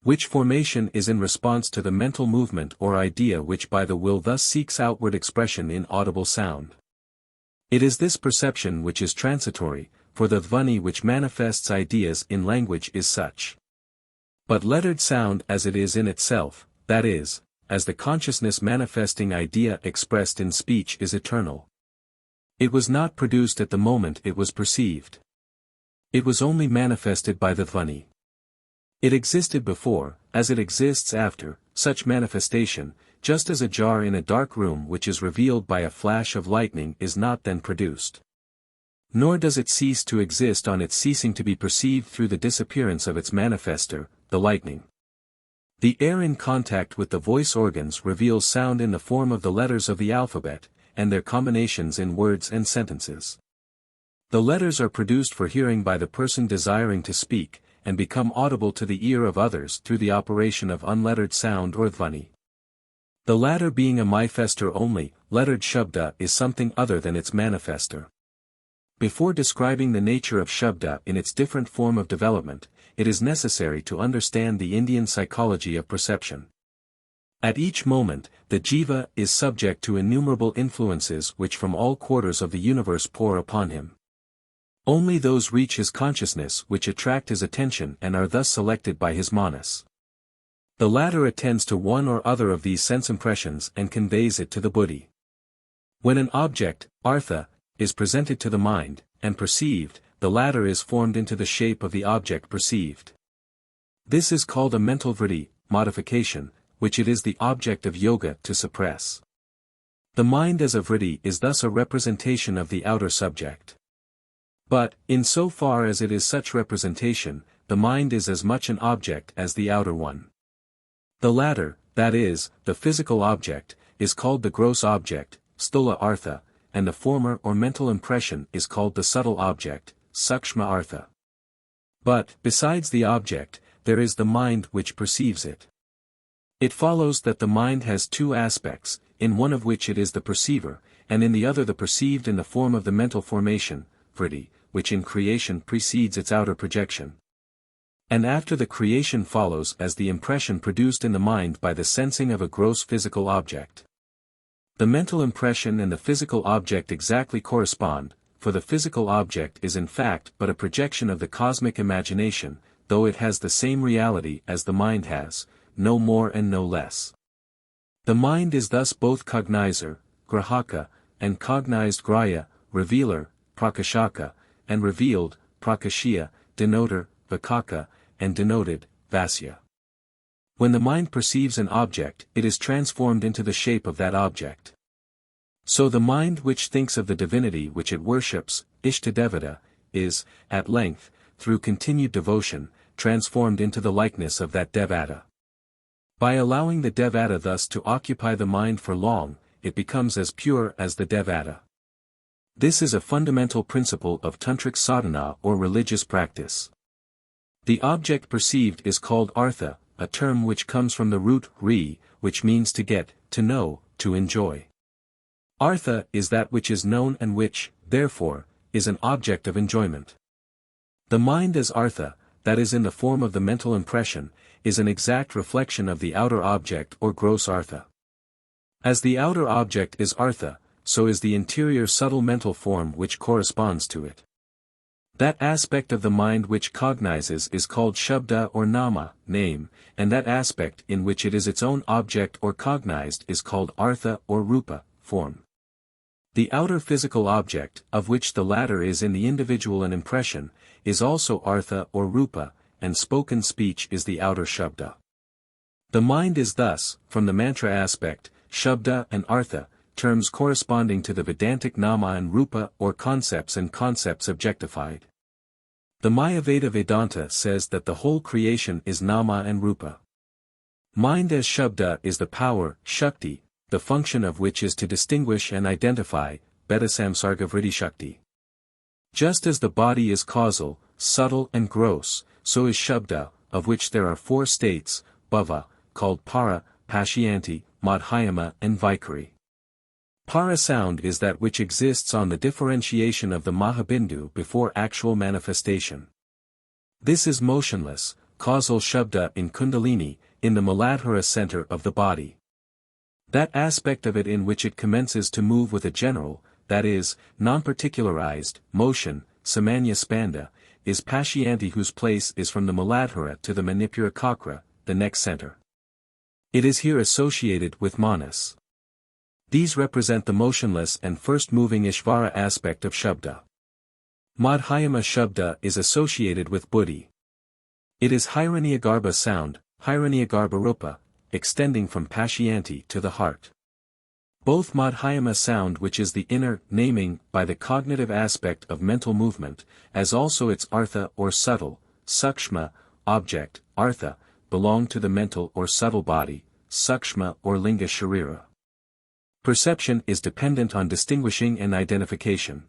Which formation is in response to the mental movement or idea which by the will thus seeks outward expression in audible sound. It is this perception which is transitory, for the dhvani which manifests ideas in language is such. But lettered sound as it is in itself, that is, as the consciousness manifesting idea expressed in speech is eternal. It was not produced at the moment it was perceived. It was only manifested by the dhvani. It existed before, as it exists after, such manifestation, just as a jar in a dark room which is revealed by a flash of lightning is not then produced. Nor does it cease to exist on its ceasing to be perceived through the disappearance of its manifester, the lightning. The air in contact with the voice organs reveals sound in the form of the letters of the alphabet, and their combinations in words and sentences. The letters are produced for hearing by the person desiring to speak, and become audible to the ear of others through the operation of unlettered sound or dhvani. The latter being a manifester only, lettered shabda is something other than its manifester. Before describing the nature of shabda in its different form of development, it is necessary to understand the Indian psychology of perception. At each moment, the jiva is subject to innumerable influences which from all quarters of the universe pour upon him. Only those reach his consciousness which attract his attention and are thus selected by his manas. The latter attends to one or other of these sense impressions and conveys it to the buddhi. When an object, artha, is presented to the mind, and perceived, the latter is formed into the shape of the object perceived. This is called a mental vritti, modification, which it is the object of yoga to suppress. The mind as a vritti is thus a representation of the outer subject. But, in so far as it is such representation, the mind is as much an object as the outer one. The latter, that is, the physical object, is called the gross object, stula artha, and the former or mental impression is called the subtle object, sukshma artha. But, besides the object, there is the mind which perceives it. It follows that the mind has two aspects, in one of which it is the perceiver, and in the other the perceived in the form of the mental formation, vritti, which in creation precedes its outer projection. And after the creation follows as the impression produced in the mind by the sensing of a gross physical object. The mental impression and the physical object exactly correspond, for the physical object is in fact but a projection of the cosmic imagination, though it has the same reality as the mind has, no more and no less. The mind is thus both cognizer, grahaka, and cognized grahya, revealer, prakashaka, and revealed, prakashya, denoter, vikaka, and denoted, vasya. When the mind perceives an object, it is transformed into the shape of that object. So the mind which thinks of the divinity which it worships, Ishtadevata, is, at length, through continued devotion, transformed into the likeness of that devata. By allowing the devata thus to occupy the mind for long, it becomes as pure as the devata. This is a fundamental principle of tantric sadhana or religious practice. The object perceived is called artha, a term which comes from the root ri, which means to get, to know, to enjoy. Artha is that which is known and which, therefore, is an object of enjoyment. The mind as artha, that is in the form of the mental impression, is an exact reflection of the outer object or gross artha. As the outer object is artha, so is the interior subtle mental form which corresponds to it. That aspect of the mind which cognizes is called shabda or nama, name, and that aspect in which it is its own object or cognized is called artha or rupa, form. The outer physical object, of which the latter is in the individual an impression, is also artha or rupa, and spoken speech is the outer shabda. The mind is thus, from the mantra aspect, shabda and artha, terms corresponding to the Vedantic nama and rupa or concepts and concepts objectified. The Mayaveda Vedanta says that the whole creation is nama and rupa. Mind as shabda is the power, Shakti, the function of which is to distinguish and identify, Betasamsargavritti Shakti. Just as the body is causal, subtle and gross, so is shabda, of which there are four states, bhava, called para, pashyanti, madhyama and vaikari. Para sound is that which exists on the differentiation of the Mahabindu before actual manifestation. This is motionless, causal shabda in Kuṇḍalinī, in the Muladhara center of the body. That aspect of it in which it commences to move with a general, that is, non-particularized, motion, samanya spanda, is pashyanti whose place is from the Muladhara to the Manipura Kakra, the neck center. It is here associated with manas. These represent the motionless and first-moving Ishvara aspect of Shabda. Madhyama Shabda is associated with Buddhi. It is Hiranyagarbha sound, Hiranyagarbha rupa, extending from Pashyanti to the heart. Both Madhyama sound, which is the inner naming by the cognitive aspect of mental movement, as also its artha or subtle, sukshma, object, artha, belong to the mental or subtle body, sukshma or linga sharira. Perception is dependent on distinguishing and identification.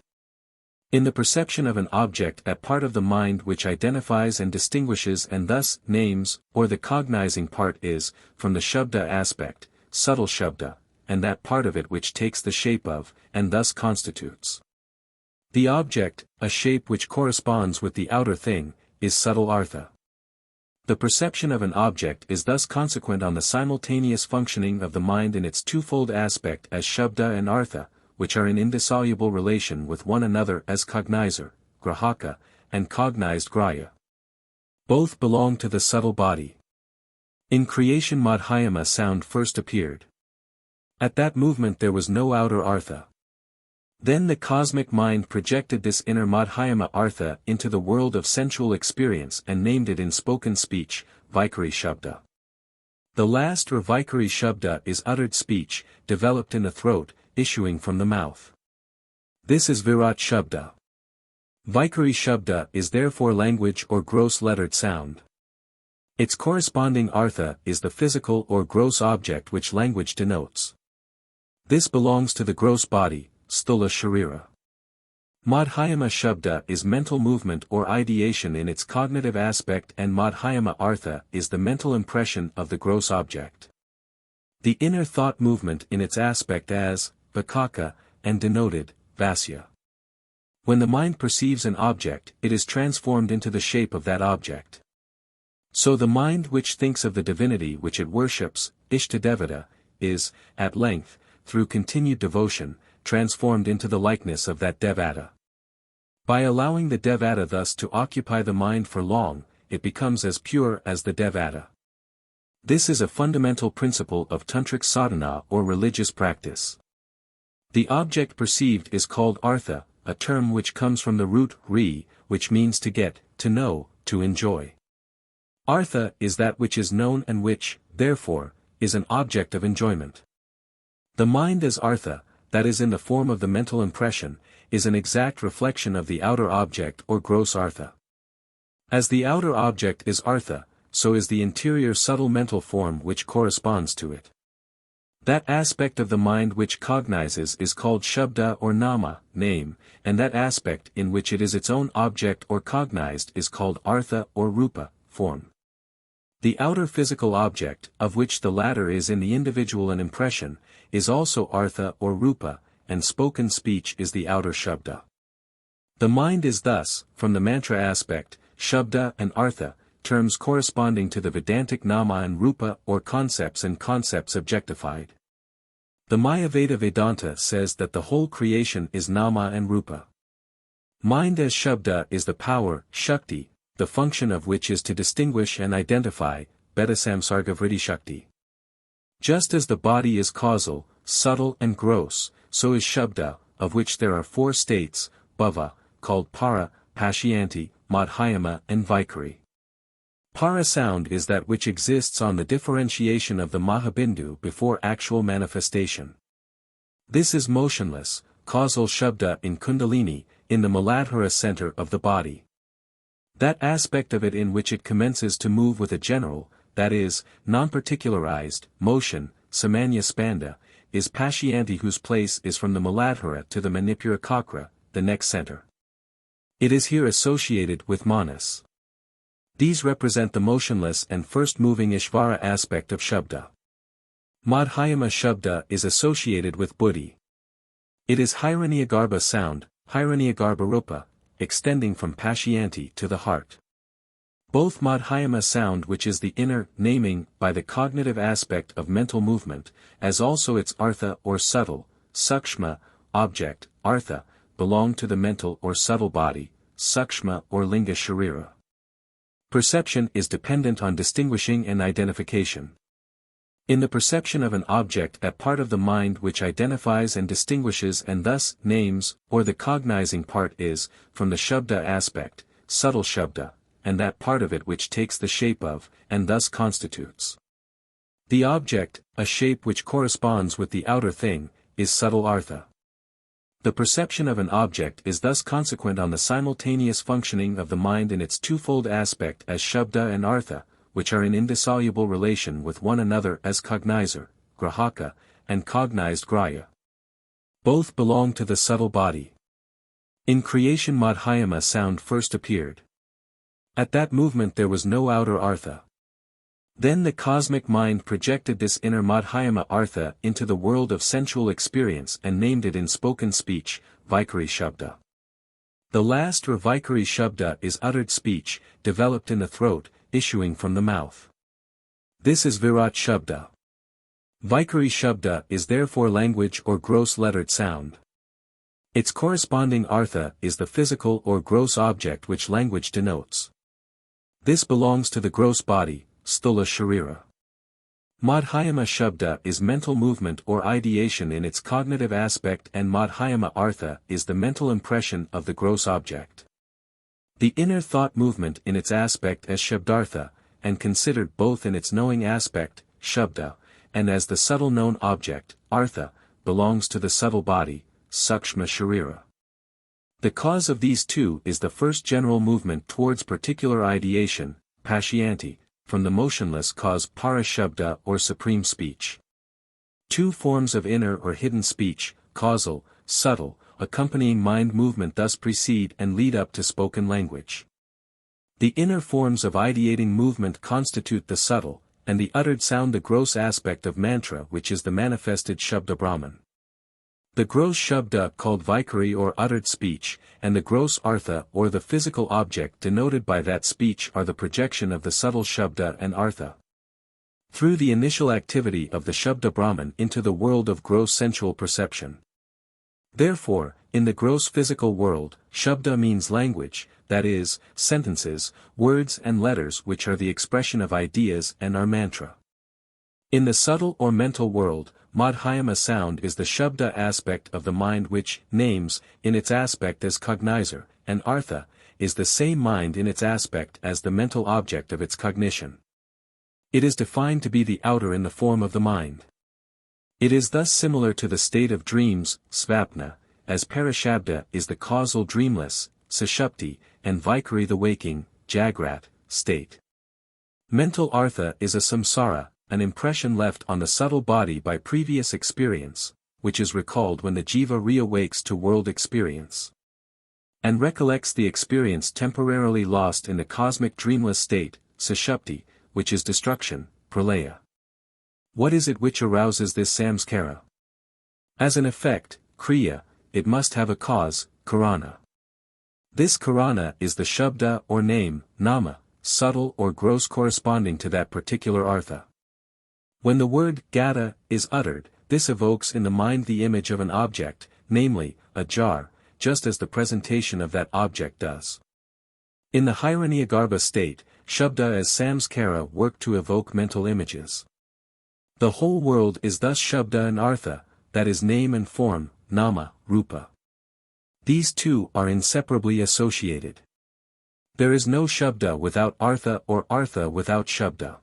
In the perception of an object, that part of the mind which identifies and distinguishes and thus names, or the cognizing part is, from the shabda aspect, subtle shabda, and that part of it which takes the shape of, and thus constitutes. The object, a shape which corresponds with the outer thing, is subtle artha. The perception of an object is thus consequent on the simultaneous functioning of the mind in its twofold aspect as shabda and artha, which are in indissoluble relation with one another as cognizer, grahaka, and cognized grahya. Both belong to the subtle body. In creation Madhyama sound first appeared. At that movement there was no outer artha. Then the cosmic mind projected this inner Madhyama artha into the world of sensual experience and named it in spoken speech, Vaikari Shabda. The last or Vaikari Shabda is uttered speech, developed in the throat, issuing from the mouth. This is Virat Shabda. Vaikari Shabda is therefore language or gross lettered sound. Its corresponding artha is the physical or gross object which language denotes. This belongs to the gross body, Sthula Sharira. Madhyama Shabda is mental movement or ideation in its cognitive aspect, and Madhyama Artha is the mental impression of the gross object. The inner thought movement in its aspect as, Vikaka, and denoted, Vasya. When the mind perceives an object, it is transformed into the shape of that object. So the mind which thinks of the divinity which it worships, Ishtadevata, is, at length, through continued devotion, transformed into the likeness of that Devata. By allowing the Devata thus to occupy the mind for long, it becomes as pure as the Devata. This is a fundamental principle of Tantric Sadhana or religious practice. The object perceived is called Artha, a term which comes from the root ri, which means to get, to know, to enjoy. Artha is that which is known and which, therefore, is an object of enjoyment. The mind as Artha, that is in the form of the mental impression, is an exact reflection of the outer object or gross artha. As the outer object is artha, so is the interior subtle mental form which corresponds to it. That aspect of the mind which cognizes is called shabda or nama, name, and that aspect in which it is its own object or cognized is called artha or rupa, form. The outer physical object, of which the latter is in the individual an impression, is also artha or rupa, and spoken speech is the outer shabda. The mind is thus, from the mantra aspect, shabda and artha, terms corresponding to the Vedantic nama and rupa or concepts and concepts objectified. The Mayaveda Vedanta says that the whole creation is nama and rupa. Mind as Shabda is the power, Shakti, the function of which is to distinguish and identify, Betasamsargavritti Shakti. Just as the body is causal, subtle and gross, so is Shabda, of which there are four states, bhava, called para, Pashyanti, Madhyama and Vaikari. Para sound is that which exists on the differentiation of the Mahabindu before actual manifestation. This is motionless, causal Shabda in Kuṇḍalinī, in the Muladhara center of the body. That aspect of it in which it commences to move with a general, that is, non-particularized, motion, samanya spanda, is Pashyanti, whose place is from the Muladhara to the Manipura Kakra, the neck center. It is here associated with Manas. These represent the motionless and first-moving Ishvara aspect of Shabda. Madhyama Shabda is associated with Buddhi. It is Hiranyagarbha sound, Hiranyagarbha rupa, extending from Pashyanti to the heart. Both Madhyama sound, which is the inner naming by the cognitive aspect of mental movement, as also its artha or subtle, sukshma, object, artha, belong to the mental or subtle body, sukshma or linga sharira. Perception is dependent on distinguishing and identification. In the perception of an object, that part of the mind which identifies and distinguishes and thus names, or the cognizing part is, from the Shabda aspect, subtle Shabda, and that part of it which takes the shape of, and thus constitutes. The object, a shape which corresponds with the outer thing, is subtle artha. The perception of an object is thus consequent on the simultaneous functioning of the mind in its twofold aspect as Shabda and Artha, which are in indissoluble relation with one another as cognizer, grahaka, and cognized grahya. Both belong to the subtle body. In creation Madhyama sound first appeared. At that movement there was no outer Artha. Then the cosmic mind projected this inner Madhyama Artha into the world of sensual experience and named it in spoken speech, Vaikari Shabda. The last or Vaikari Shabda is uttered speech, developed in the throat, issuing from the mouth. This is Virat Shabda. Vaikari Shabda is therefore language or gross lettered sound. Its corresponding Artha is the physical or gross object which language denotes. This belongs to the gross body, Sthula Sharira. Madhyama Shabda is mental movement or ideation in its cognitive aspect, and Madhyama Artha is the mental impression of the gross object. The inner thought movement in its aspect as Shabdartha, and considered both in its knowing aspect, Shabda, and as the subtle known object, Artha, belongs to the subtle body, Sukshma Sharira. The cause of these two is the first general movement towards particular ideation, Pashyanti, from the motionless cause para Shabda or supreme speech. Two forms of inner or hidden speech, causal, subtle, accompanying mind movement thus precede and lead up to spoken language. The inner forms of ideating movement constitute the subtle, and the uttered sound the gross aspect of mantra, which is the manifested Shabda Brahman. The gross Shabda called Vaikari or uttered speech, and the gross Artha or the physical object denoted by that speech are the projection of the subtle Shabda and Artha. Through the initial activity of the Shabda Brahman into the world of gross sensual perception. Therefore, in the gross physical world, Shabda means language, that is, sentences, words and letters which are the expression of ideas and are mantra. In the subtle or mental world, Madhyama sound is the Shabda aspect of the mind which names, in its aspect as cognizer, and Artha, is the same mind in its aspect as the mental object of its cognition. It is defined to be the outer in the form of the mind. It is thus similar to the state of dreams, Svapna, as Parashabda is the causal dreamless, Sushupti, and Vaikari the waking, Jagrat, state. Mental Artha is a samsara, an impression left on the subtle body by previous experience, which is recalled when the jiva reawakes to world experience. And recollects the experience temporarily lost in the cosmic dreamless state, Sushupti, which is destruction, pralaya. What is it which arouses this samskara? As an effect, kriya, it must have a cause, karana. This karana is the Shabda or name, nama, subtle or gross corresponding to that particular artha. When the word gata is uttered, this evokes in the mind the image of an object, namely, a jar, just as the presentation of that object does. In the Hiranyagarbha state, Shabda as samskara work to evoke mental images. The whole world is thus Shabda and Artha, that is name and form, Nama, Rupa. These two are inseparably associated. There is no Shabda without Artha or Artha without Shabda.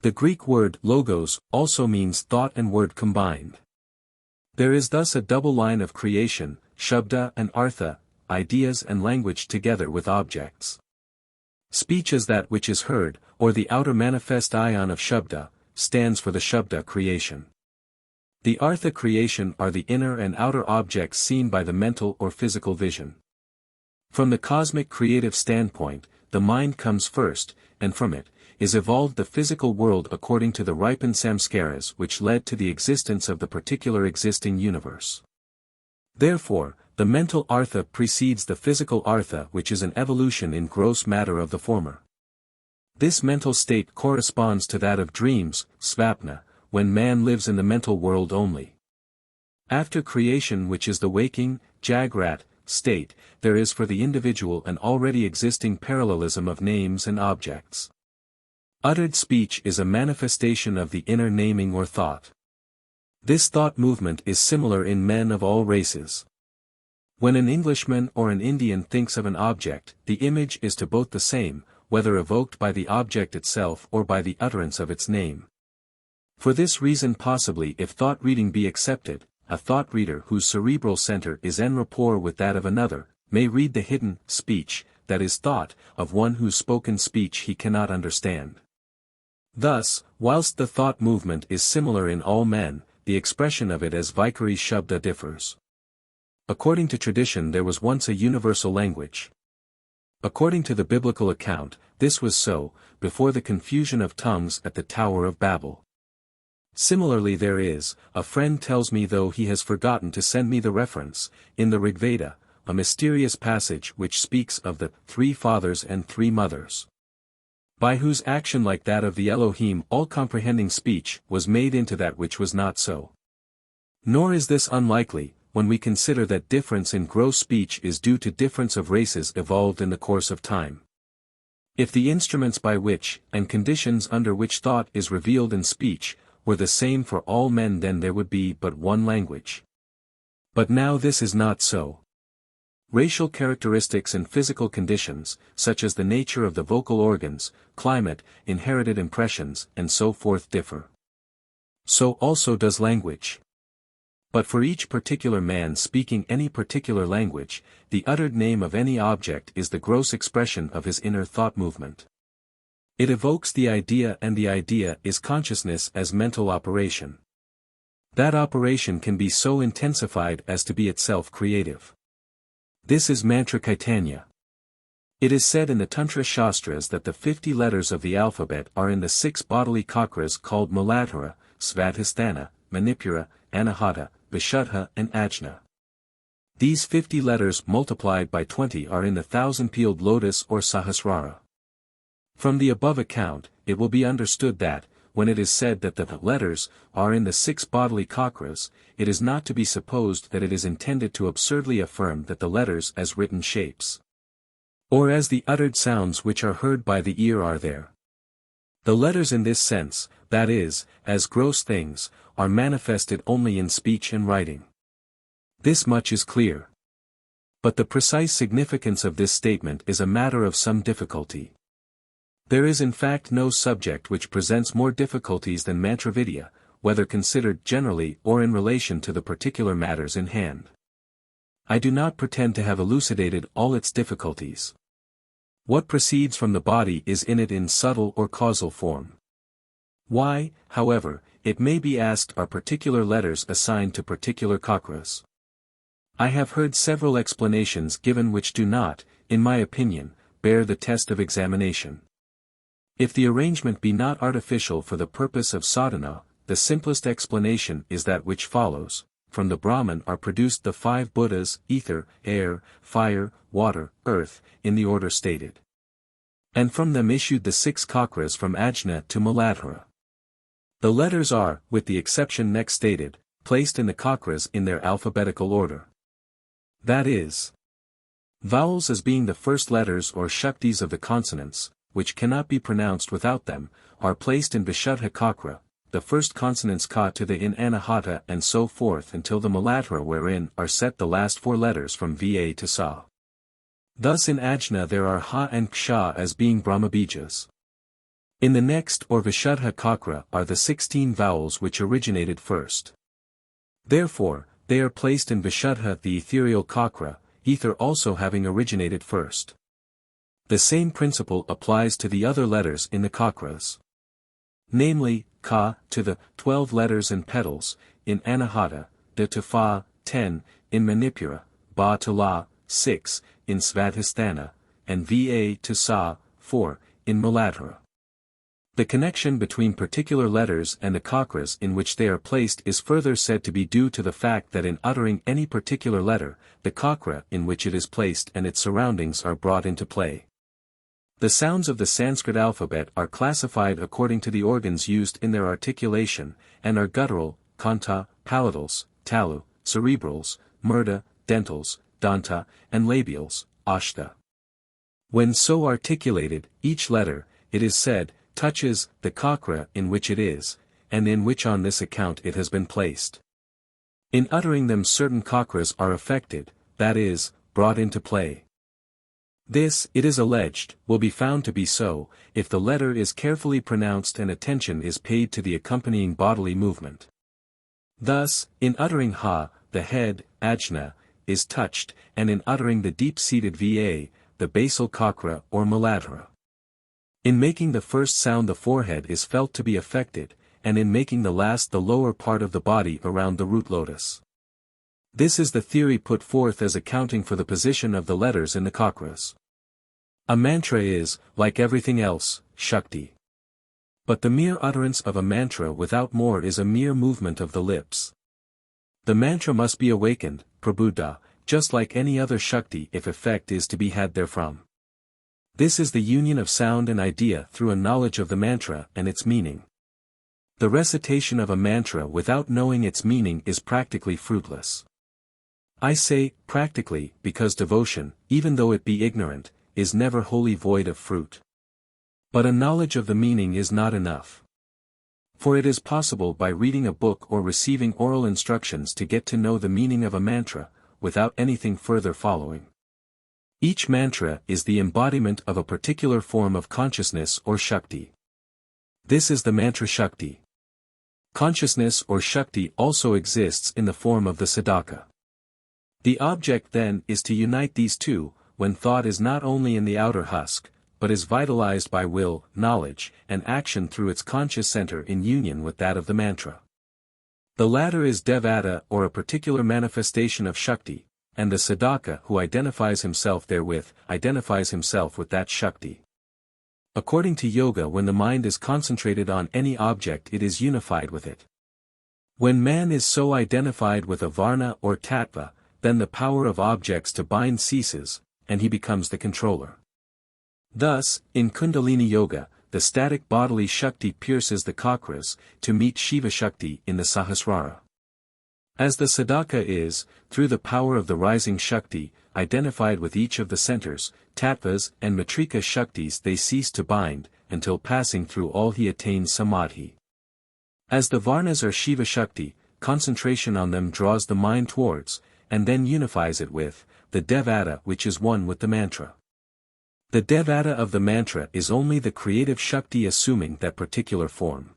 The Greek word logos also means thought and word combined. There is thus a double line of creation, Shabda and Artha, ideas and language together with objects. Speech is that which is heard, or the outer manifest ion of Shabda, stands for the Shabda creation. The Artha creation are the inner and outer objects seen by the mental or physical vision. From the cosmic creative standpoint, the mind comes first, and from it, is evolved the physical world according to the ripened samskaras which led to the existence of the particular existing universe. Therefore, the mental artha precedes the physical artha, which is an evolution in gross matter of the former. This mental state corresponds to that of dreams, svapna, when man lives in the mental world only. After creation, which is the waking, jagrat, state, there is for the individual an already existing parallelism of names and objects. Uttered speech is a manifestation of the inner naming or thought. This thought movement is similar in men of all races. When an Englishman or an Indian thinks of an object, the image is to both the same, whether evoked by the object itself or by the utterance of its name. For this reason, possibly if thought reading be accepted, a thought reader whose cerebral center is en rapport with that of another, may read the hidden speech, that is thought, of one whose spoken speech he cannot understand. Thus, whilst the thought movement is similar in all men, the expression of it as Vaikari Shabda differs. According to tradition, there was once a universal language. According to the biblical account, this was so, before the confusion of tongues at the Tower of Babel. Similarly, there is, a friend tells me, though he has forgotten to send me the reference, in the Rigveda, a mysterious passage which speaks of the 3 fathers and 3 mothers, by whose action, like that of the Elohim, all-comprehending speech was made into that which was not so. Nor is this unlikely, when we consider that difference in gross speech is due to difference of races evolved in the course of time. If the instruments by which, and conditions under which thought is revealed in speech, were the same for all men, then there would be but one language. But now this is not so. Racial characteristics and physical conditions, such as the nature of the vocal organs, climate, inherited impressions, and so forth differ. So also does language. But for each particular man speaking any particular language, the uttered name of any object is the gross expression of his inner thought movement. It evokes the idea, and the idea is consciousness as mental operation. That operation can be so intensified as to be itself creative. This is mantra Caitanya. It is said in the Tantra Śāstras that the 50 letters of the alphabet are in the 6 bodily chakras called Muladhara, Svadhisthana, Manipura, Anahata, Vishuddha and Ajna. These 50 letters multiplied by 20 are in the 1,000-pealed lotus or Sahasrara. From the above account, it will be understood that, when it is said that the letters are in the 6 bodily chakras, it is not to be supposed that it is intended to absurdly affirm that the letters as written shapes, or as the uttered sounds which are heard by the ear are there. The letters in this sense, that is, as gross things, are manifested only in speech and writing. This much is clear. But the precise significance of this statement is a matter of some difficulty. There is in fact no subject which presents more difficulties than Mantravidya, whether considered generally or in relation to the particular matters in hand. I do not pretend to have elucidated all its difficulties. What proceeds from the body is in it in subtle or causal form. Why, however, it may be asked, are particular letters assigned to particular chakras? I have heard several explanations given which do not, in my opinion, bear the test of examination. If the arrangement be not artificial for the purpose of sadhana, the simplest explanation is that which follows: from the Brahman are produced the 5 Buddhas, ether, air, fire, water, earth, in the order stated. And from them issued the 6 Kakras from Ajna to Muladhara. The letters are, with the exception next stated, placed in the Kakras in their alphabetical order. That is, vowels as being the first letters or Shaktis of the consonants, which cannot be pronounced without them, are placed in Vishuddha Kakra, the first consonants ka to the in Anahata and so forth until the Muladhara wherein are set the last 4 letters from Va to Sa. Thus in Ajna there are Ha and Ksha as being Brahmabijas. In the next or Vishuddha Kakra are the 16 vowels which originated first. Therefore, they are placed in Vishuddha the ethereal Kakra, ether also having originated first. The same principle applies to the other letters in the Kakras. Namely, Ka, to the 12 letters and petals, in Anahata, Da to Fa, 10, in Manipura, Ba to La, 6, in Svadhisthana, and Va to Sa, 4, in Muladhara. The connection between particular letters and the Kakras in which they are placed is further said to be due to the fact that in uttering any particular letter, the Kakra in which it is placed and its surroundings are brought into play. The sounds of the Sanskrit alphabet are classified according to the organs used in their articulation, and are guttural, kanta, palatals, talu, cerebrals, murda, dentals, danta, and labials, ashta. When so articulated, each letter, it is said, touches the Kakra in which it is, and in which on this account it has been placed. In uttering them certain Kakras are affected, that is, brought into play. This, it is alleged, will be found to be so, if the letter is carefully pronounced and attention is paid to the accompanying bodily movement. Thus, in uttering Ha, the head, Ajna, is touched, and in uttering the deep-seated Va, the basal Kakra or Muladhara. In making the first sound the forehead is felt to be affected, and in making the last the lower part of the body around the root lotus. This is the theory put forth as accounting for the position of the letters in the Kakras. A mantra is, like everything else, Shakti. But the mere utterance of a mantra without more is a mere movement of the lips. The mantra must be awakened, prabuddha, just like any other Shakti if effect is to be had therefrom. This is the union of sound and idea through a knowledge of the mantra and its meaning. The recitation of a mantra without knowing its meaning is practically fruitless. I say, practically, because devotion, even though it be ignorant, is never wholly void of fruit. But a knowledge of the meaning is not enough. For it is possible by reading a book or receiving oral instructions to get to know the meaning of a mantra, without anything further following. Each mantra is the embodiment of a particular form of consciousness or Shakti. This is the mantra Shakti. Consciousness or Shakti also exists in the form of the sadhaka. The object then is to unite these two, when thought is not only in the outer husk, but is vitalized by will, knowledge, and action through its conscious center in union with that of the mantra. The latter is Devata or a particular manifestation of Shakti, and the sadhaka who identifies himself therewith, identifies himself with that Shakti. According to yoga, when the mind is concentrated on any object it is unified with it. When man is so identified with a varna or tattva, then the power of objects to bind ceases, and he becomes the controller. Thus, in Kuṇḍalinī Yoga, the static bodily Shakti pierces the Kakras, to meet Shiva Shakti in the Sahasrara. As the sadhaka is, through the power of the rising Shakti, identified with each of the centers, tattvas and matrika Shaktis they cease to bind, until passing through all he attains samadhi. As the varnas are Shiva Shakti, concentration on them draws the mind towards, and then unifies it with, the devata which is one with the mantra. The devata of the mantra is only the creative Shakti assuming that particular form.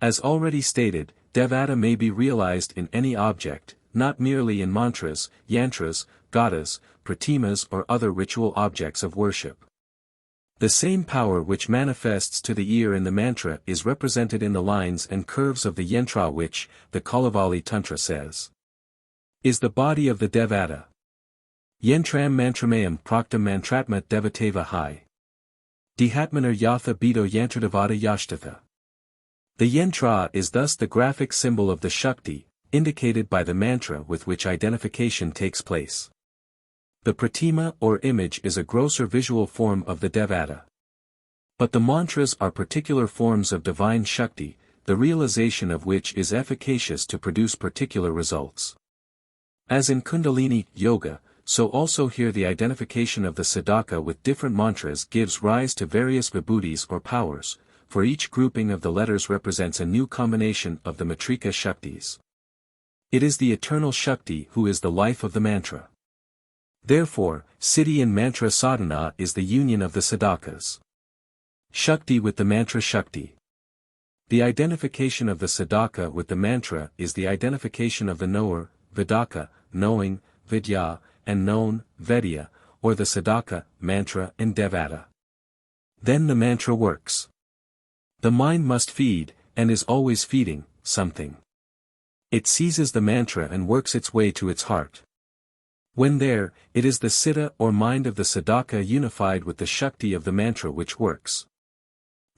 As already stated, devata may be realized in any object, not merely in mantras, yantras, gathas, pratimas or other ritual objects of worship. The same power which manifests to the ear in the mantra is represented in the lines and curves of the yantra which, the Kalavali Tantra says, is the body of the devata. Yentram mantramayam praktam mantratma devateva hai. Dihatmanar yatha bido yantradavada yashtatha. The yantra is thus the graphic symbol of the Shakti, indicated by the mantra with which identification takes place. The pratima or image is a grosser visual form of the devata. But the mantras are particular forms of divine Shakti, the realization of which is efficacious to produce particular results. As in Kuṇḍalinī Yoga, so also here the identification of the sadhaka with different mantras gives rise to various vibhutis or powers, for each grouping of the letters represents a new combination of the matrika Shaktis. It is the eternal Shakti who is the life of the mantra. Therefore, Siddhi in Mantra Sadhana is the union of the sadhakas. Shakti with the mantra Shakti. The identification of the sadhaka with the mantra is the identification of the knower, Vedaka, knowing, Vidya, and known, Vedya, or the sadhaka, mantra and devata. Then the mantra works. The mind must feed, and is always feeding, something. It seizes the mantra and works its way to its heart. When there, it is the siddha or mind of the sadhaka unified with the Shakti of the mantra which works.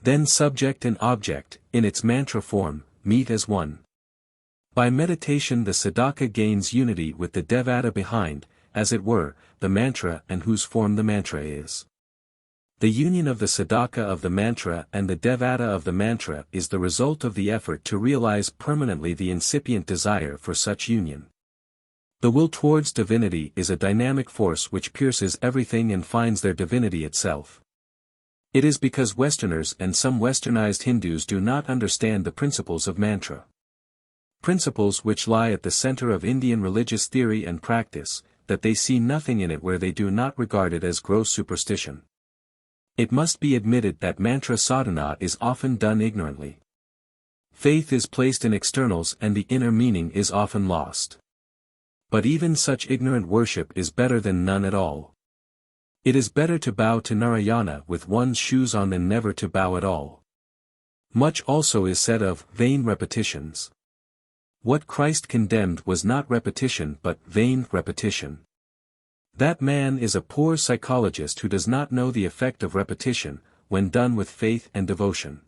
Then subject and object, in its mantra form, meet as one. By meditation the sadhaka gains unity with the devata behind, as it were, the mantra and whose form the mantra is. The union of the sadhaka of the mantra and the devata of the mantra is the result of the effort to realize permanently the incipient desire for such union. The will towards divinity is a dynamic force which pierces everything and finds their divinity itself. It is because Westerners and some westernized Hindus do not understand the principles of mantra. Principles which lie at the center of Indian religious theory and practice, that they see nothing in it where they do not regard it as gross superstition. It must be admitted that mantra sadhana is often done ignorantly. Faith is placed in externals and the inner meaning is often lost. But even such ignorant worship is better than none at all. It is better to bow to Narayana with one's shoes on than never to bow at all. Much also is said of vain repetitions. What Christ condemned was not repetition but vain repetition. That man is a poor psychologist who does not know the effect of repetition, when done with faith and devotion.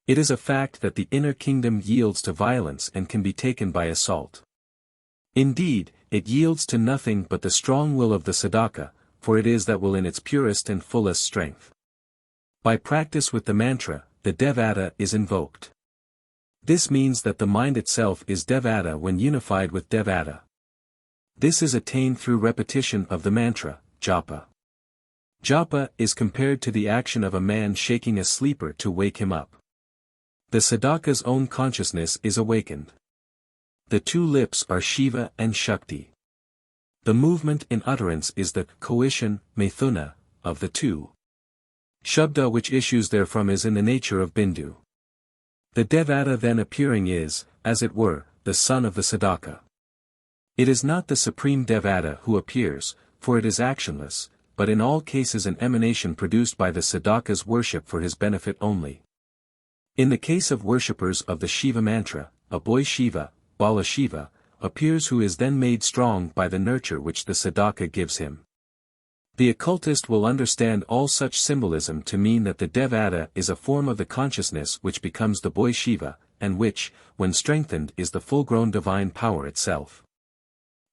It is a fact that the inner kingdom yields to violence and can be taken by assault. Indeed, it yields to nothing but the strong will of the sadhaka, for it is that will in its purest and fullest strength. By practice with the mantra, the devata is invoked. This means that the mind itself is devata when unified with devata. This is attained through repetition of the mantra, japa. Japa is compared to the action of a man shaking a sleeper to wake him up. The sadhaka's own consciousness is awakened. The two lips are Shiva and Shakti. The movement in utterance is the coition, mithuna, of the two. Shabda which issues therefrom is in the nature of Bindu. The devata then appearing is, as it were, the son of the sadhaka. It is not the supreme devata who appears, for it is actionless, but in all cases an emanation produced by the sadhaka's worship for his benefit only. In the case of worshippers of the Shiva mantra, a boy Shiva, Bala Shiva, appears who is then made strong by the nurture which the sadhaka gives him. The occultist will understand all such symbolism to mean that the devata is a form of the consciousness which becomes the boy Shiva, and which, when strengthened is the full-grown divine power itself.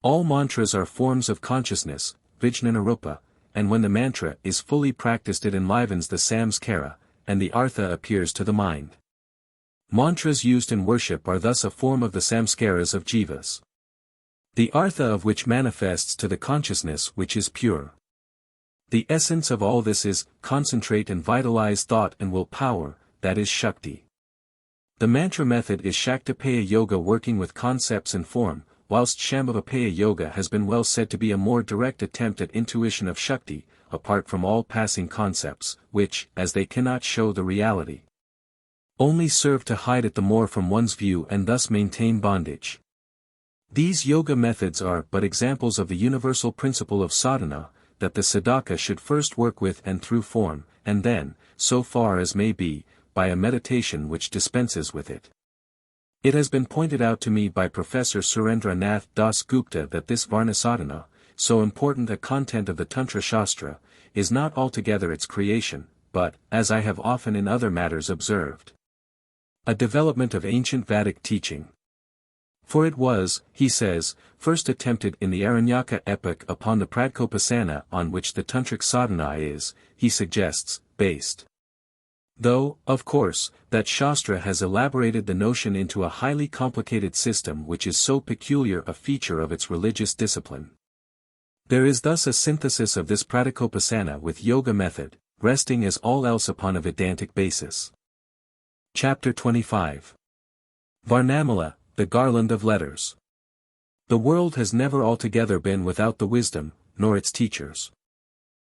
All mantras are forms of consciousness, Vijnanarupa, and when the mantra is fully practiced it enlivens the samskara, and the artha appears to the mind. Mantras used in worship are thus a form of the samskaras of jivas. The artha of which manifests to the consciousness which is pure. The essence of all this is, concentrate and vitalize thought and will power, that is Shakti. The mantra method is Shaktapaya Yoga working with concepts and form, whilst Shambhavapaya Yoga has been well said to be a more direct attempt at intuition of Shakti, apart from all passing concepts, which, as they cannot show the reality, only serve to hide it the more from one's view and thus maintain bondage. These yoga methods are but examples of the universal principle of sadhana, that the sadhaka should first work with and through form, and then, so far as may be, by a meditation which dispenses with it. It has been pointed out to me by Professor Surendra Nath Das Gupta that this Varnasadhana, so important a content of the Tantra Śāstra, is not altogether its creation, but, as I have often in other matters observed, a development of ancient Vedic teaching. For it was, he says, first attempted in the Aranyaka epoch upon the Pradkopasana on which the Tantric sadhana is, he suggests, based. Though, of course, that Shastra has elaborated the notion into a highly complicated system which is so peculiar a feature of its religious discipline. There is thus a synthesis of this Pradikopasana with yoga method, resting as all else upon a Vedantic basis. Chapter 25. Varnamala, the Garland of Letters. The world has never altogether been without the wisdom, nor its teachers.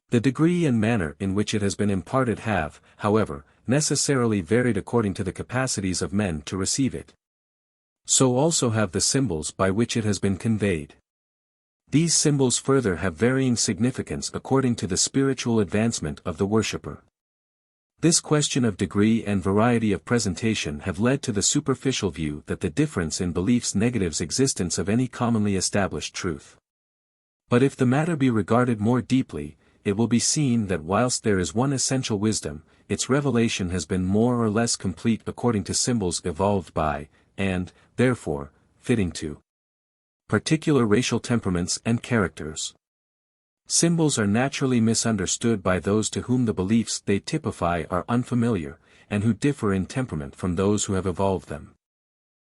The degree and manner in which it has been imparted have, however, necessarily varied according to the capacities of men to receive it. So also have the symbols by which it has been conveyed. These symbols further have varying significance according to the spiritual advancement of the worshipper. This question of degree and variety of presentation have led to the superficial view that the difference in beliefs negatives existence of any commonly established truth. But if the matter be regarded more deeply, it will be seen that whilst there is one essential wisdom, its revelation has been more or less complete according to symbols evolved by, and, therefore, fitting to particular racial temperaments and characters. Symbols are naturally misunderstood by those to whom the beliefs they typify are unfamiliar, and who differ in temperament from those who have evolved them.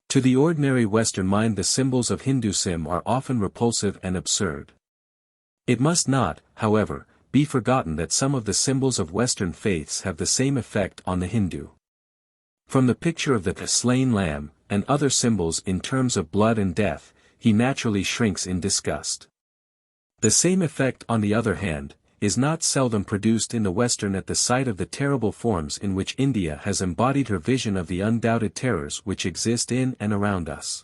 To the ordinary Western mind the symbols of Hinduism are often repulsive and absurd. It must not, however, be forgotten that some of the symbols of Western faiths have the same effect on the Hindu. From the picture of the slain lamb, and other symbols in terms of blood and death, he naturally shrinks in disgust. The same effect on the other hand, is not seldom produced in the Western at the sight of the terrible forms in which India has embodied her vision of the undoubted terrors which exist in and around us.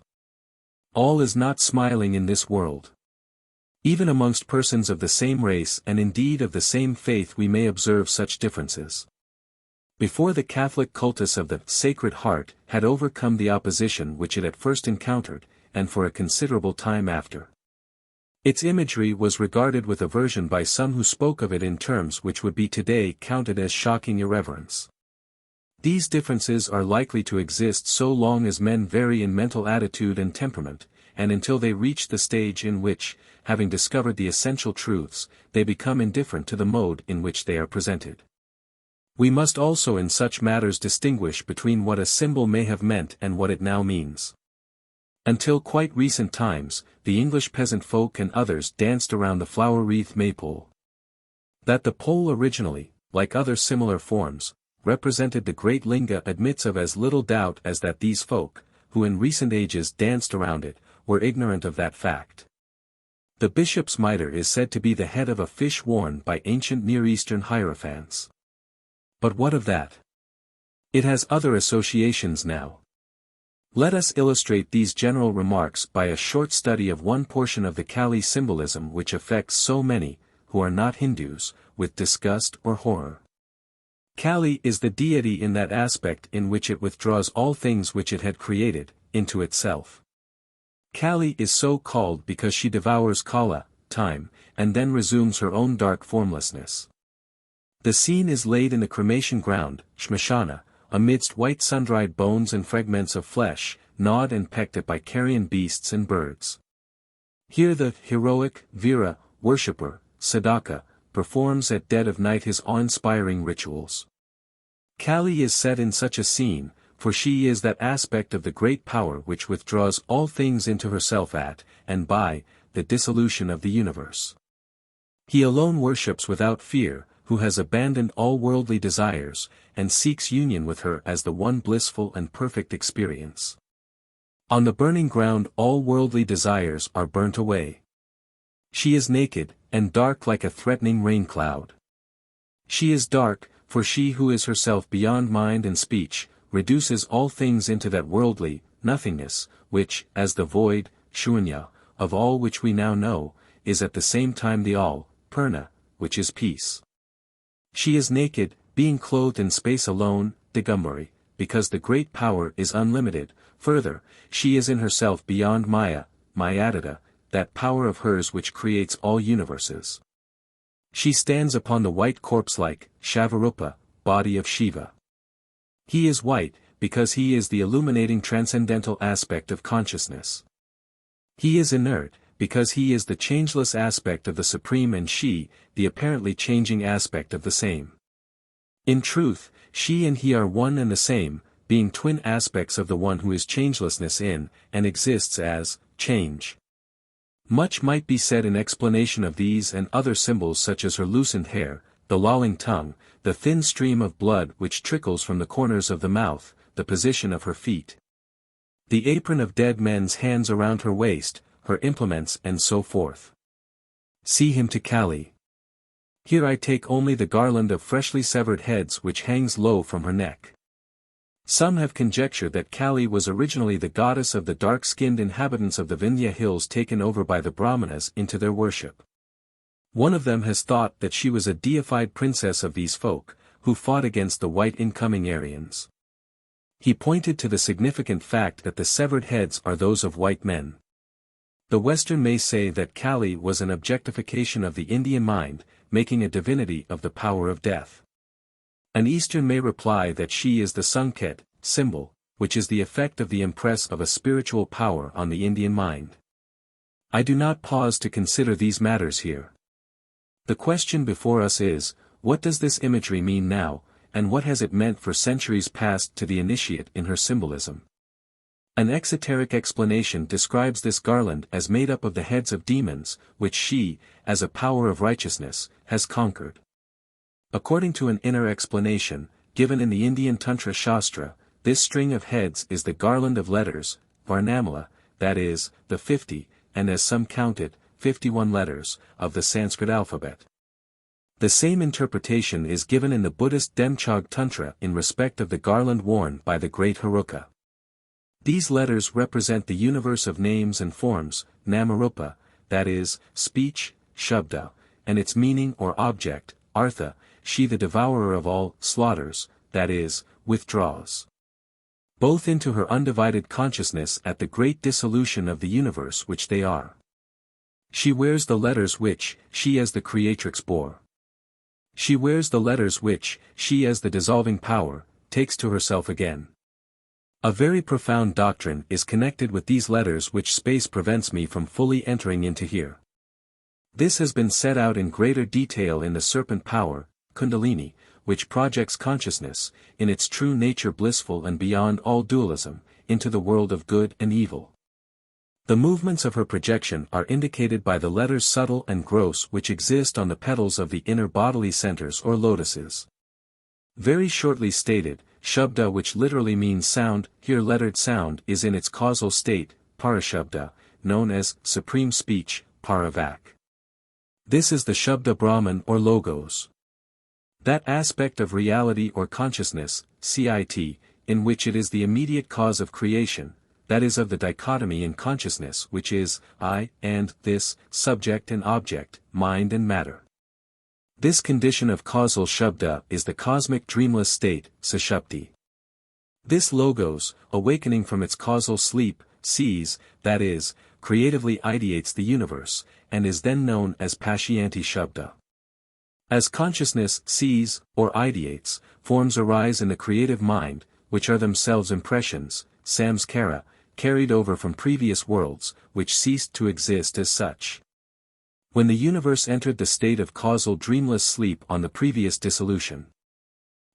All is not smiling in this world. Even amongst persons of the same race and indeed of the same faith we may observe such differences. Before the Catholic cultus of the Sacred Heart had overcome the opposition which it at first encountered, and for a considerable time after. Its imagery was regarded with aversion by some who spoke of it in terms which would be today counted as shocking irreverence. These differences are likely to exist so long as men vary in mental attitude and temperament, and until they reach the stage in which, having discovered the essential truths, they become indifferent to the mode in which they are presented. We must also in such matters distinguish between what a symbol may have meant and what it now means. Until quite recent times, the English peasant folk and others danced around the flower-wreathed maypole. That the pole originally, like other similar forms, represented the great linga admits of as little doubt as that these folk, who in recent ages danced around it, were ignorant of that fact. The bishop's mitre is said to be the head of a fish worn by ancient Near Eastern hierophants. But what of that? It has other associations now. Let us illustrate these general remarks by a short study of one portion of the Kali symbolism which affects so many, who are not Hindus, with disgust or horror. Kali is the deity in that aspect in which it withdraws all things which it had created, into itself. Kali is so called because she devours Kala, time, and then resumes her own dark formlessness. The scene is laid in the cremation ground, Shmashana, amidst white sun-dried bones and fragments of flesh, gnawed and pecked at by carrion beasts and birds. Here the heroic, Vira, worshipper, Sadaka, performs at dead of night his awe-inspiring rituals. Kali is set in such a scene, for she is that aspect of the great power which withdraws all things into herself at, and by, the dissolution of the universe. He alone worships without fear, who has abandoned all worldly desires, and seeks union with her as the one blissful and perfect experience. On the burning ground all worldly desires are burnt away. She is naked, and dark like a threatening rain cloud. She is dark, for she who is herself beyond mind and speech, reduces all things into that worldly, nothingness, which, as the void, shunya, of all which we now know, is at the same time the all, purna, which is peace. She is naked, being clothed in space alone, Digambari, because the great power is unlimited. Further, she is in herself beyond Maya, Mayadada, that power of hers which creates all universes. She stands upon the white corpse-like, Shavarupa, body of Shiva. He is white, because he is the illuminating transcendental aspect of consciousness. He is inert, because he is the changeless aspect of the Supreme and she, the apparently changing aspect of the same. In truth, she and he are one and the same, being twin aspects of the one who is changelessness in, and exists as, change. Much might be said in explanation of these and other symbols such as her loosened hair, the lolling tongue, the thin stream of blood which trickles from the corners of the mouth, the position of her feet, the apron of dead men's hands around her waist, her implements and so forth. See him to Kali. Here I take only the garland of freshly severed heads which hangs low from her neck. Some have conjectured that Kali was originally the goddess of the dark-skinned inhabitants of the Vindhya hills taken over by the Brahmanas into their worship. One of them has thought that she was a deified princess of these folk, who fought against the white incoming Aryans. He pointed to the significant fact that the severed heads are those of white men. The Western may say that Kali was an objectification of the Indian mind, making a divinity of the power of death. An Eastern may reply that she is the Sanket, symbol, which is the effect of the impress of a spiritual power on the Indian mind. I do not pause to consider these matters here. The question before us is, what does this imagery mean now, and what has it meant for centuries past to the initiate in her symbolism? An exoteric explanation describes this garland as made up of the heads of demons, which she, as a power of righteousness, has conquered. According to an inner explanation, given in the Indian Tantra Śāstra, this string of heads is the garland of letters, Varnamala, that is, the 50, and as some count it, 51 letters, of the Sanskrit alphabet. The same interpretation is given in the Buddhist Demchog Tantra in respect of the garland worn by the great Heruka. These letters represent the universe of names and forms, Namarupa, that is, speech, Shabda, and its meaning or object, Artha, she the devourer of all, slaughters, that is, withdraws. Both into her undivided consciousness at the great dissolution of the universe which they are. She wears the letters which, she as the creatrix bore. She wears the letters which, she as the dissolving power, takes to herself again. A very profound doctrine is connected with these letters which space prevents me from fully entering into here. This has been set out in greater detail in the serpent power, Kuṇḍalinī, which projects consciousness, in its true nature blissful and beyond all dualism, into the world of good and evil. The movements of her projection are indicated by the letters subtle and gross which exist on the petals of the inner bodily centers or lotuses. Very shortly stated, Shabda, which literally means sound, here lettered sound is in its causal state, Parashabda, known as supreme speech, Paravak. This is the Shabda Brahman or Logos. That aspect of reality or consciousness, CIT, in which it is the immediate cause of creation, that is of the dichotomy in consciousness which is, I, and, this, subject and object, mind and matter. This condition of causal Shabda is the cosmic dreamless state, Sashapti. This Logos, awakening from its causal sleep, sees, that is, creatively ideates the universe, and is then known as Pashyanti Shabda. As consciousness sees, or ideates, forms arise in the creative mind, which are themselves impressions, samskara, carried over from previous worlds, which ceased to exist as such. When the universe entered the state of causal dreamless sleep on the previous dissolution,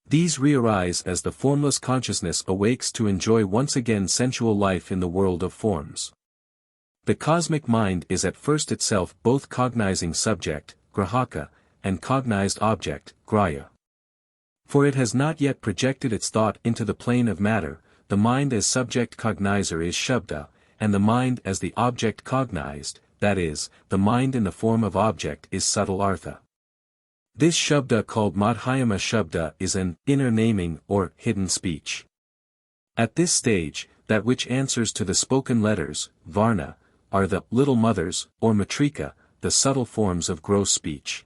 these re-arise as the formless consciousness awakes to enjoy once again sensual life in the world of forms. The cosmic mind is at first itself both cognizing subject, grahaka, and cognized object, grahya. For it has not yet projected its thought into the plane of matter, the mind as subject cognizer is Shabda, and the mind as the object cognized, that is, the mind in the form of object is subtle Artha. This Shabda called Madhyama Shabda is an inner naming or hidden speech. At this stage, that which answers to the spoken letters, Varna, are the little mothers, or Matrika, the subtle forms of gross speech.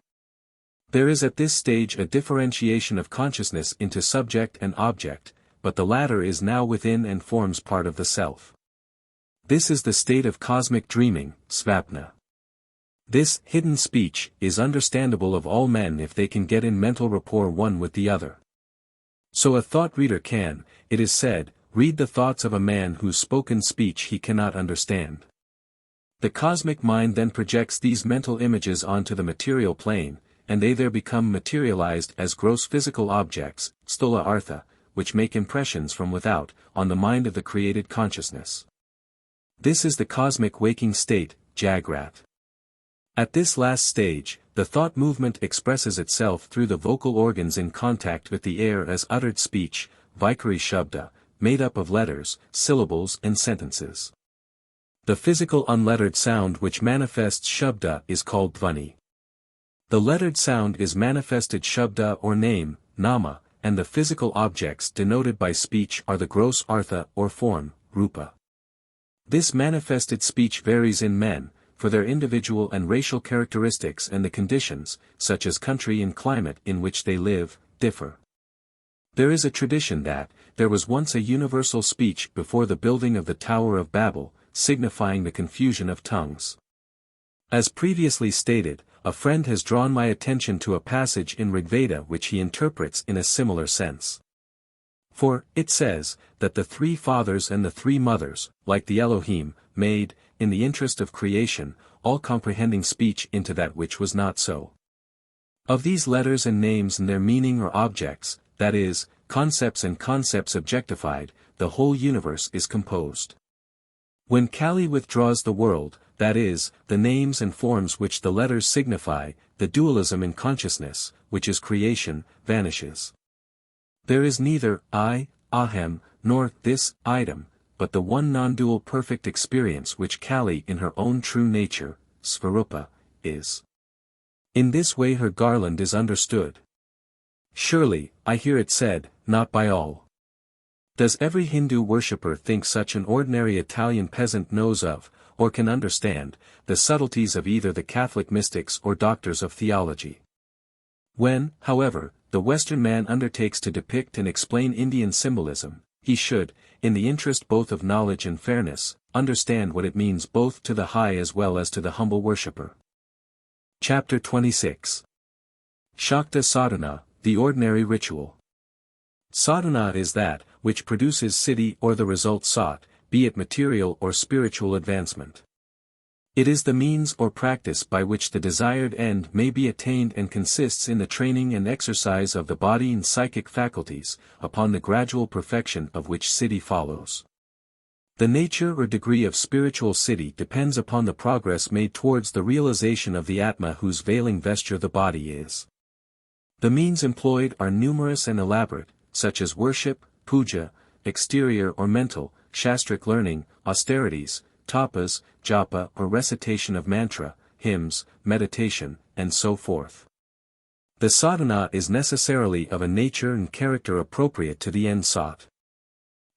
There is at this stage a differentiation of consciousness into subject and object, but the latter is now within and forms part of the self. This is the state of cosmic dreaming, Svapna. This hidden speech is understandable of all men if they can get in mental rapport one with the other. So a thought reader can, it is said, read the thoughts of a man whose spoken speech he cannot understand. The cosmic mind then projects these mental images onto the material plane, and they there become materialized as gross physical objects, stula artha, which make impressions from without, on the mind of the created consciousness. This is the cosmic waking state, Jagrat. At this last stage, the thought movement expresses itself through the vocal organs in contact with the air as uttered speech, Vaikari Shabda, made up of letters, syllables and sentences. The physical unlettered sound which manifests Shabda is called Dhvani. The lettered sound is manifested Shabda or name, Nama, and the physical objects denoted by speech are the gross Artha or form, Rupa. This manifested speech varies in men, for their individual and racial characteristics and the conditions, such as country and climate in which they live, differ. There is a tradition that, there was once a universal speech before the building of the Tower of Babel, signifying the confusion of tongues. As previously stated, a friend has drawn my attention to a passage in Rigveda which he interprets in a similar sense. For, it says, that the three fathers and the three mothers, like the Elohim, made, in the interest of creation, all-comprehending speech into that which was not so. Of these letters and names and their meaning or objects, that is, concepts and concepts objectified, the whole universe is composed. When Kali withdraws the world, that is, the names and forms which the letters signify, the dualism in consciousness, which is creation, vanishes. There is neither I, Ahem, nor this, item, but the one non-dual perfect experience which Kali in her own true nature, Svarupa, is. In this way her Garland is understood. Surely, I hear it said, not by all. Does every Hindu worshipper think such an ordinary Italian peasant knows of, or can understand, the subtleties of either the Catholic mystics or doctors of theology? When, however, the Western man undertakes to depict and explain Indian symbolism, he should, in the interest both of knowledge and fairness, understand what it means both to the high as well as to the humble worshipper. Chapter 26. Śākta Sādhanā, the ordinary ritual. Sadhana is that, which produces siddhi or the result sought, be it material or spiritual advancement. It is the means or practice by which the desired end may be attained and consists in the training and exercise of the body and psychic faculties, upon the gradual perfection of which siddhi follows. The nature or degree of spiritual siddhi depends upon the progress made towards the realization of the Atma whose veiling vesture the body is. The means employed are numerous and elaborate, such as worship, puja, exterior or mental, shastric learning, austerities, tapas, japa or recitation of mantra, hymns, meditation, and so forth. The sadhana is necessarily of a nature and character appropriate to the end sought.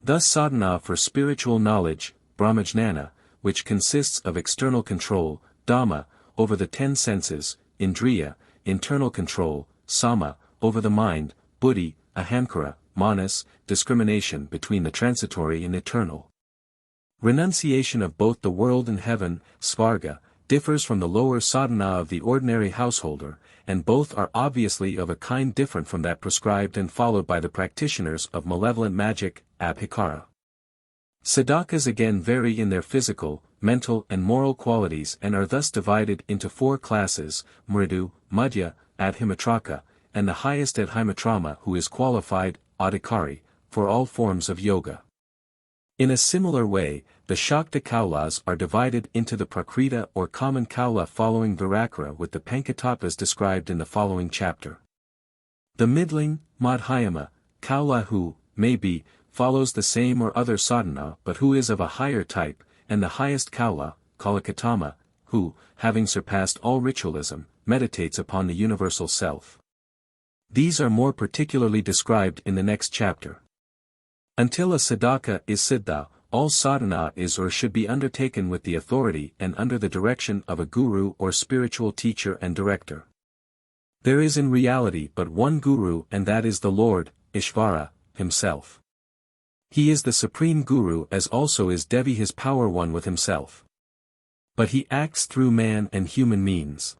Thus sadhana for spiritual knowledge, brahmajnana, which consists of external control, dhamma, over the 10 senses, indriya, internal control, sama, over the mind, buddhi, ahamkara, manas, discrimination between the transitory and eternal. Renunciation of both the world and heaven, svarga, differs from the lower sadhana of the ordinary householder, and both are obviously of a kind different from that prescribed and followed by the practitioners of malevolent magic, abhikara. Sadhakas again vary in their physical, mental and moral qualities and are thus divided into 4 classes, mridu, madhya, adhimatraka, and the highest adhimatrama who is qualified, adhikari, for all forms of yoga. In a similar way, the Shakta Kaulas are divided into the Prakrita or common Kaula following Virakara with the Pañcattattvas described in the following chapter. The middling, Madhyama, Kaula who, maybe, follows the same or other sadhana but who is of a higher type, and the highest Kaula, Kalakatama, who, having surpassed all ritualism, meditates upon the universal self. These are more particularly described in the next chapter. Until a sadhaka is siddha, all sadhana is or should be undertaken with the authority and under the direction of a guru or spiritual teacher and director. There is in reality but one guru and that is the Lord, Ishvara, himself. He is the supreme guru as also is Devi his power one with himself. But he acts through man and human means.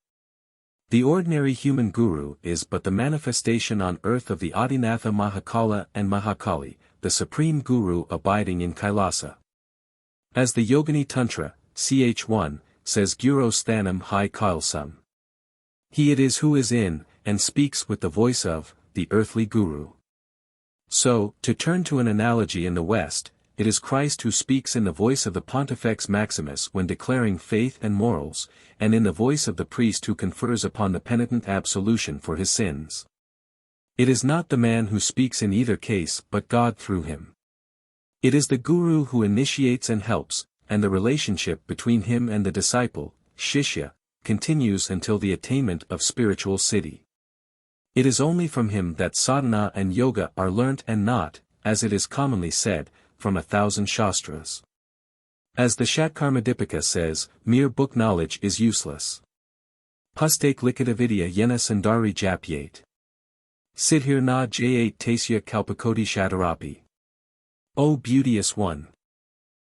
The ordinary human guru is but the manifestation on earth of the Adinatha Mahakala and Mahakali, the supreme guru abiding in Kailasa. As the Yogini Tantra, ch. 1, says Guru Sthanam Hai Kailsam. He it is who is in, and speaks with the voice of, the earthly guru. So, to turn to an analogy in the West, it is Christ who speaks in the voice of the Pontifex Maximus when declaring faith and morals, and in the voice of the priest who confers upon the penitent absolution for his sins. It is not the man who speaks in either case but God through him. It is the guru who initiates and helps, and the relationship between him and the disciple, shishya, continues until the attainment of spiritual siddhi. It is only from him that sadhana and yoga are learnt and not, as it is commonly said, from 1,000 Shastras. As the Shatkarmadipika says, mere book knowledge is useless. Pustak likitavidya yena sundari japyate. Siddhir na jayate tasya kalpakoti shatarapi. O beauteous one!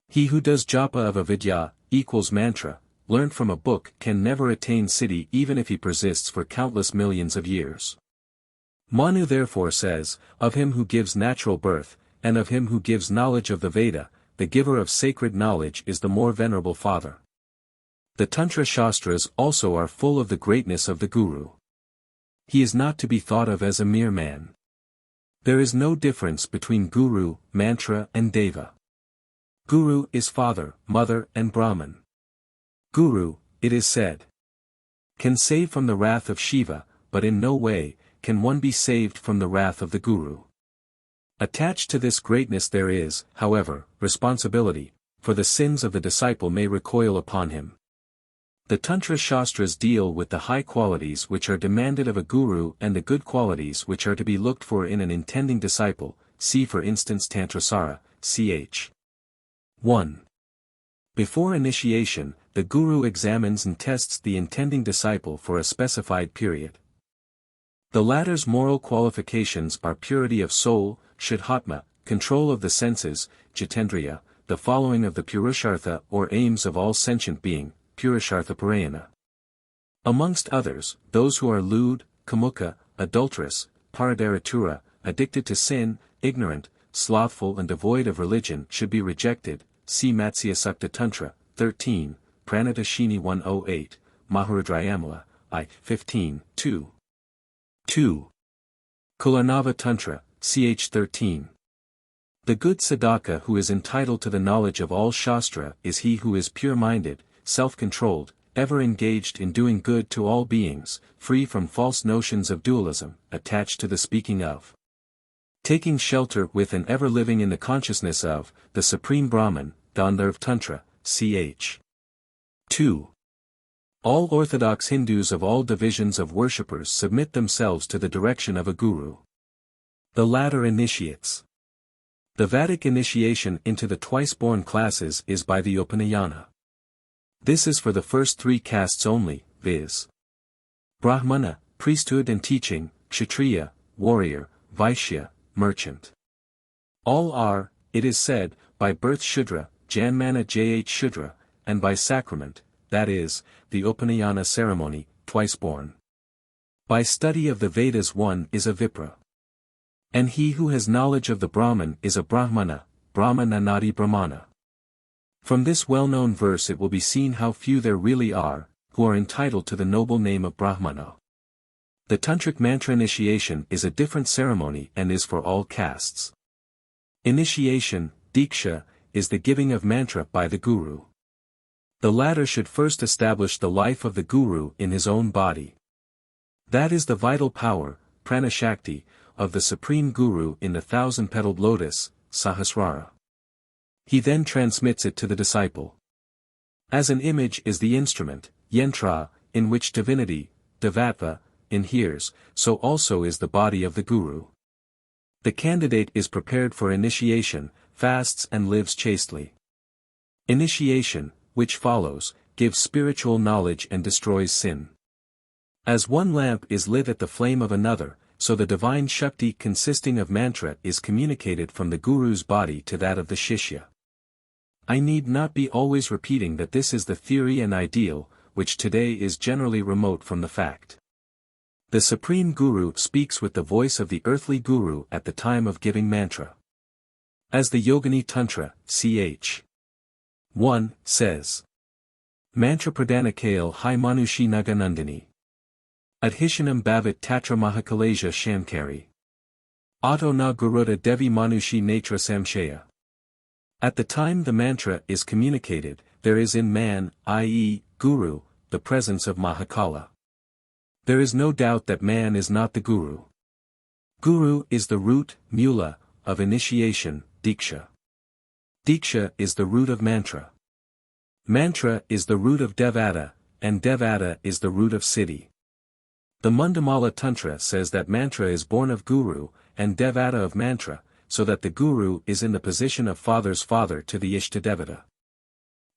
He who does japa of avidya, equals mantra, learnt from a book can never attain siddhi even if he persists for countless millions of years. Manu therefore says, of him who gives natural birth, and of him who gives knowledge of the Veda, the giver of sacred knowledge is the more venerable father. The Tantra Śāstras also are full of the greatness of the Guru. He is not to be thought of as a mere man. There is no difference between Guru, Mantra and Deva. Guru is father, mother and Brahman. Guru, it is said, can save from the wrath of Shiva, but in no way can one be saved from the wrath of the Guru. Attached to this greatness there is, however, responsibility, for the sins of the disciple may recoil upon him. The Tantra Śāstras deal with the high qualities which are demanded of a guru and the good qualities which are to be looked for in an intending disciple, see for instance Tantrasara, ch. 1. Before initiation, the guru examines and tests the intending disciple for a specified period. The latter's moral qualifications are purity of soul, Shuddhatma, control of the senses, Jitendriya, the following of the Purushartha or aims of all sentient being, Purusharthaparayana. Amongst others, those who are lewd, Kamukha, adulterous, Paradaratura, addicted to sin, ignorant, slothful and devoid of religion should be rejected, see Matsya Sukta Tantra, 13, Pranatashini 108, Maharudrayamala, I, 15, 2. 2. Kularnava Tantra, ch. 13. The good sadhaka who is entitled to the knowledge of all Shastra is he who is pure-minded, self-controlled, ever engaged in doing good to all beings, free from false notions of dualism, attached to the speaking of, taking shelter with and ever living in the consciousness of, the Supreme Brahman, Gandharva Tantra, ch. 2. All orthodox Hindus of all divisions of worshippers submit themselves to the direction of a guru. The latter initiates. The Vedic initiation into the twice-born classes is by the Upanayana. This is for the first three castes only, viz. Brahmana, priesthood and teaching, Kshatriya, warrior, Vaishya, merchant. All are, it is said, by birth Shudra, Janmana Jh Shudra, and by sacrament, that is, the Upanayana ceremony, twice born. By study of the Vedas one is a Vipra. And he who has knowledge of the Brahman is a Brahmana, Brahmananadi Brahmana. From this well-known verse it will be seen how few there really are, who are entitled to the noble name of Brahmana. The Tantric mantra initiation is a different ceremony and is for all castes. Initiation, Diksha, is the giving of mantra by the Guru. The latter should first establish the life of the Guru in his own body. That is the vital power, Prana Shakti, of the Supreme Guru in the thousand-petaled lotus, Sahasrara. He then transmits it to the disciple. As an image is the instrument, Yantra, in which divinity, Devatva, inheres, so also is the body of the Guru. The candidate is prepared for initiation, fasts and lives chastely. Initiation, which follows, gives spiritual knowledge and destroys sin. As one lamp is lit at the flame of another, so the divine Shakti consisting of mantra is communicated from the Guru's body to that of the Shishya. I need not be always repeating that this is the theory and ideal, which today is generally remote from the fact. The Supreme Guru speaks with the voice of the earthly Guru at the time of giving mantra. As the Yogini Tantra, ch. 1, says, Mantra Pradhanakale Hi Manushi Naganandini. Adhishanam bhavat tatra mahakalasya shankari. Auto na guruta devi manushi natra samshaya. At the time the mantra is communicated, there is in man, i.e., Guru, the presence of Mahakala. There is no doubt that man is not the Guru. Guru is the root, mula, of initiation, diksha. Diksha is the root of mantra. Mantra is the root of devata, and devata is the root of siddhi. The Mantramayi Tantra says that mantra is born of Guru, and devata of mantra, so that the Guru is in the position of father's father to the Ishtadevata.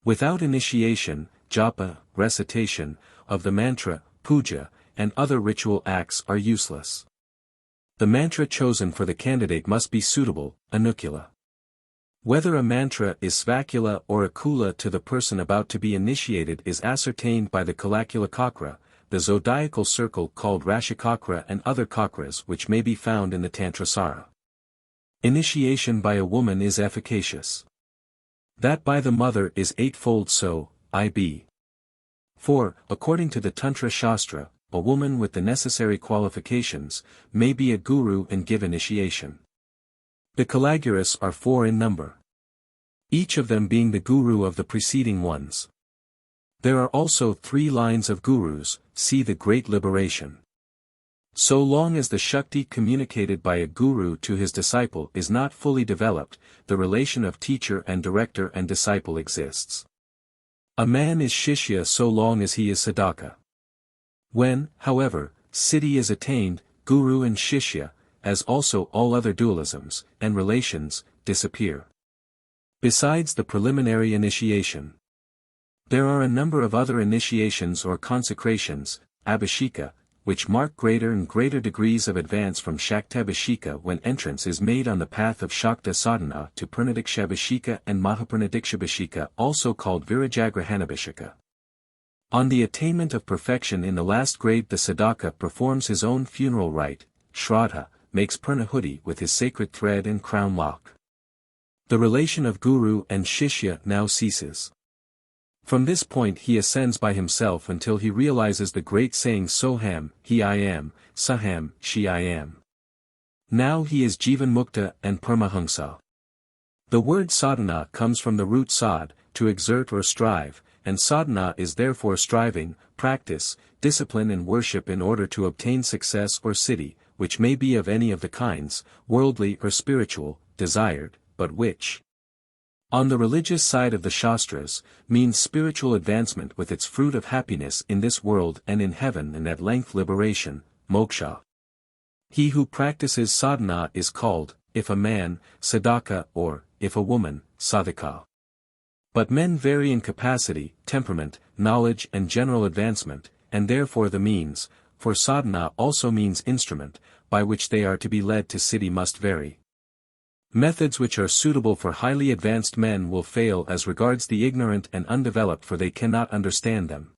Without initiation, japa, recitation, of the mantra, puja, and other ritual acts are useless. The mantra chosen for the candidate must be suitable, anukula. Whether a mantra is svakula or akula to the person about to be initiated is ascertained by the kalakula kakra, the zodiacal circle called Rashikakra and other kakras which may be found in the Tantrasara. Initiation by a woman is efficacious. That by the mother is eightfold so, i.b. For, according to the Tantra Śāstra, a woman with the necessary qualifications, may be a guru and give initiation. The Kalaguras are 4 in number. Each of them being the guru of the preceding ones. There are also 3 lines of gurus, see the Great Liberation. So long as the Shakti communicated by a guru to his disciple is not fully developed, the relation of teacher and director and disciple exists. A man is shishya so long as he is sadhaka. When, however, siddhi is attained, guru and shishya, as also all other dualisms, and relations, disappear. Besides the preliminary initiation, there are a number of other initiations or consecrations, abhisheka, which mark greater and greater degrees of advance from Shaktabhisheka when entrance is made on the path of Śākta Sādhanā to Pranadikṣabhisheka and Mahapranadikṣabhisheka, also called Virajagrahanabhisheka. On the attainment of perfection in the last grade the sadhaka performs his own funeral rite, shraddha, makes purnahuti with his sacred thread and crown lock. The relation of guru and shishya now ceases. From this point he ascends by himself until he realizes the great saying Soham, he I am, Saham, she I am. Now he is Jivan Mukta and Paramahamsa. The word sadhana comes from the root sad, to exert or strive, and sadhana is therefore striving, practice, discipline and worship in order to obtain success or siddhi, which may be of any of the kinds, worldly or spiritual, desired, but which, on the religious side of the Shastras, means spiritual advancement with its fruit of happiness in this world and in heaven and at length liberation, moksha. He who practices sadhana is called, if a man, sadhaka or, if a woman, sadhika. But men vary in capacity, temperament, knowledge and general advancement, and therefore the means, for sadhana also means instrument, by which they are to be led to siddhi must vary. Methods which are suitable for highly advanced men will fail as regards the ignorant and undeveloped for they cannot understand them.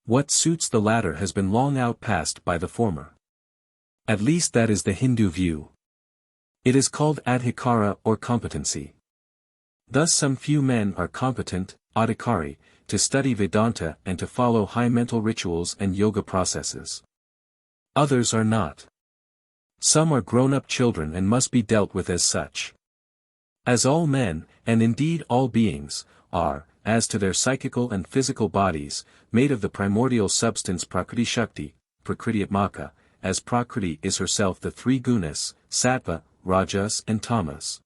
What suits the latter has been long outpassed by the former. At least that is the Hindu view. It is called adhikara or competency. Thus some few men are competent, adhikari, to study Vedanta and to follow high mental rituals and yoga processes. Others are not. Some are grown-up children and must be dealt with as such. As all men, and indeed all beings, are, as to their psychical and physical bodies, made of the primordial substance Prakriti Shakti, Prakriti-atmaka, as Prakriti is herself the 3 gunas, sattva, rajas and tamas.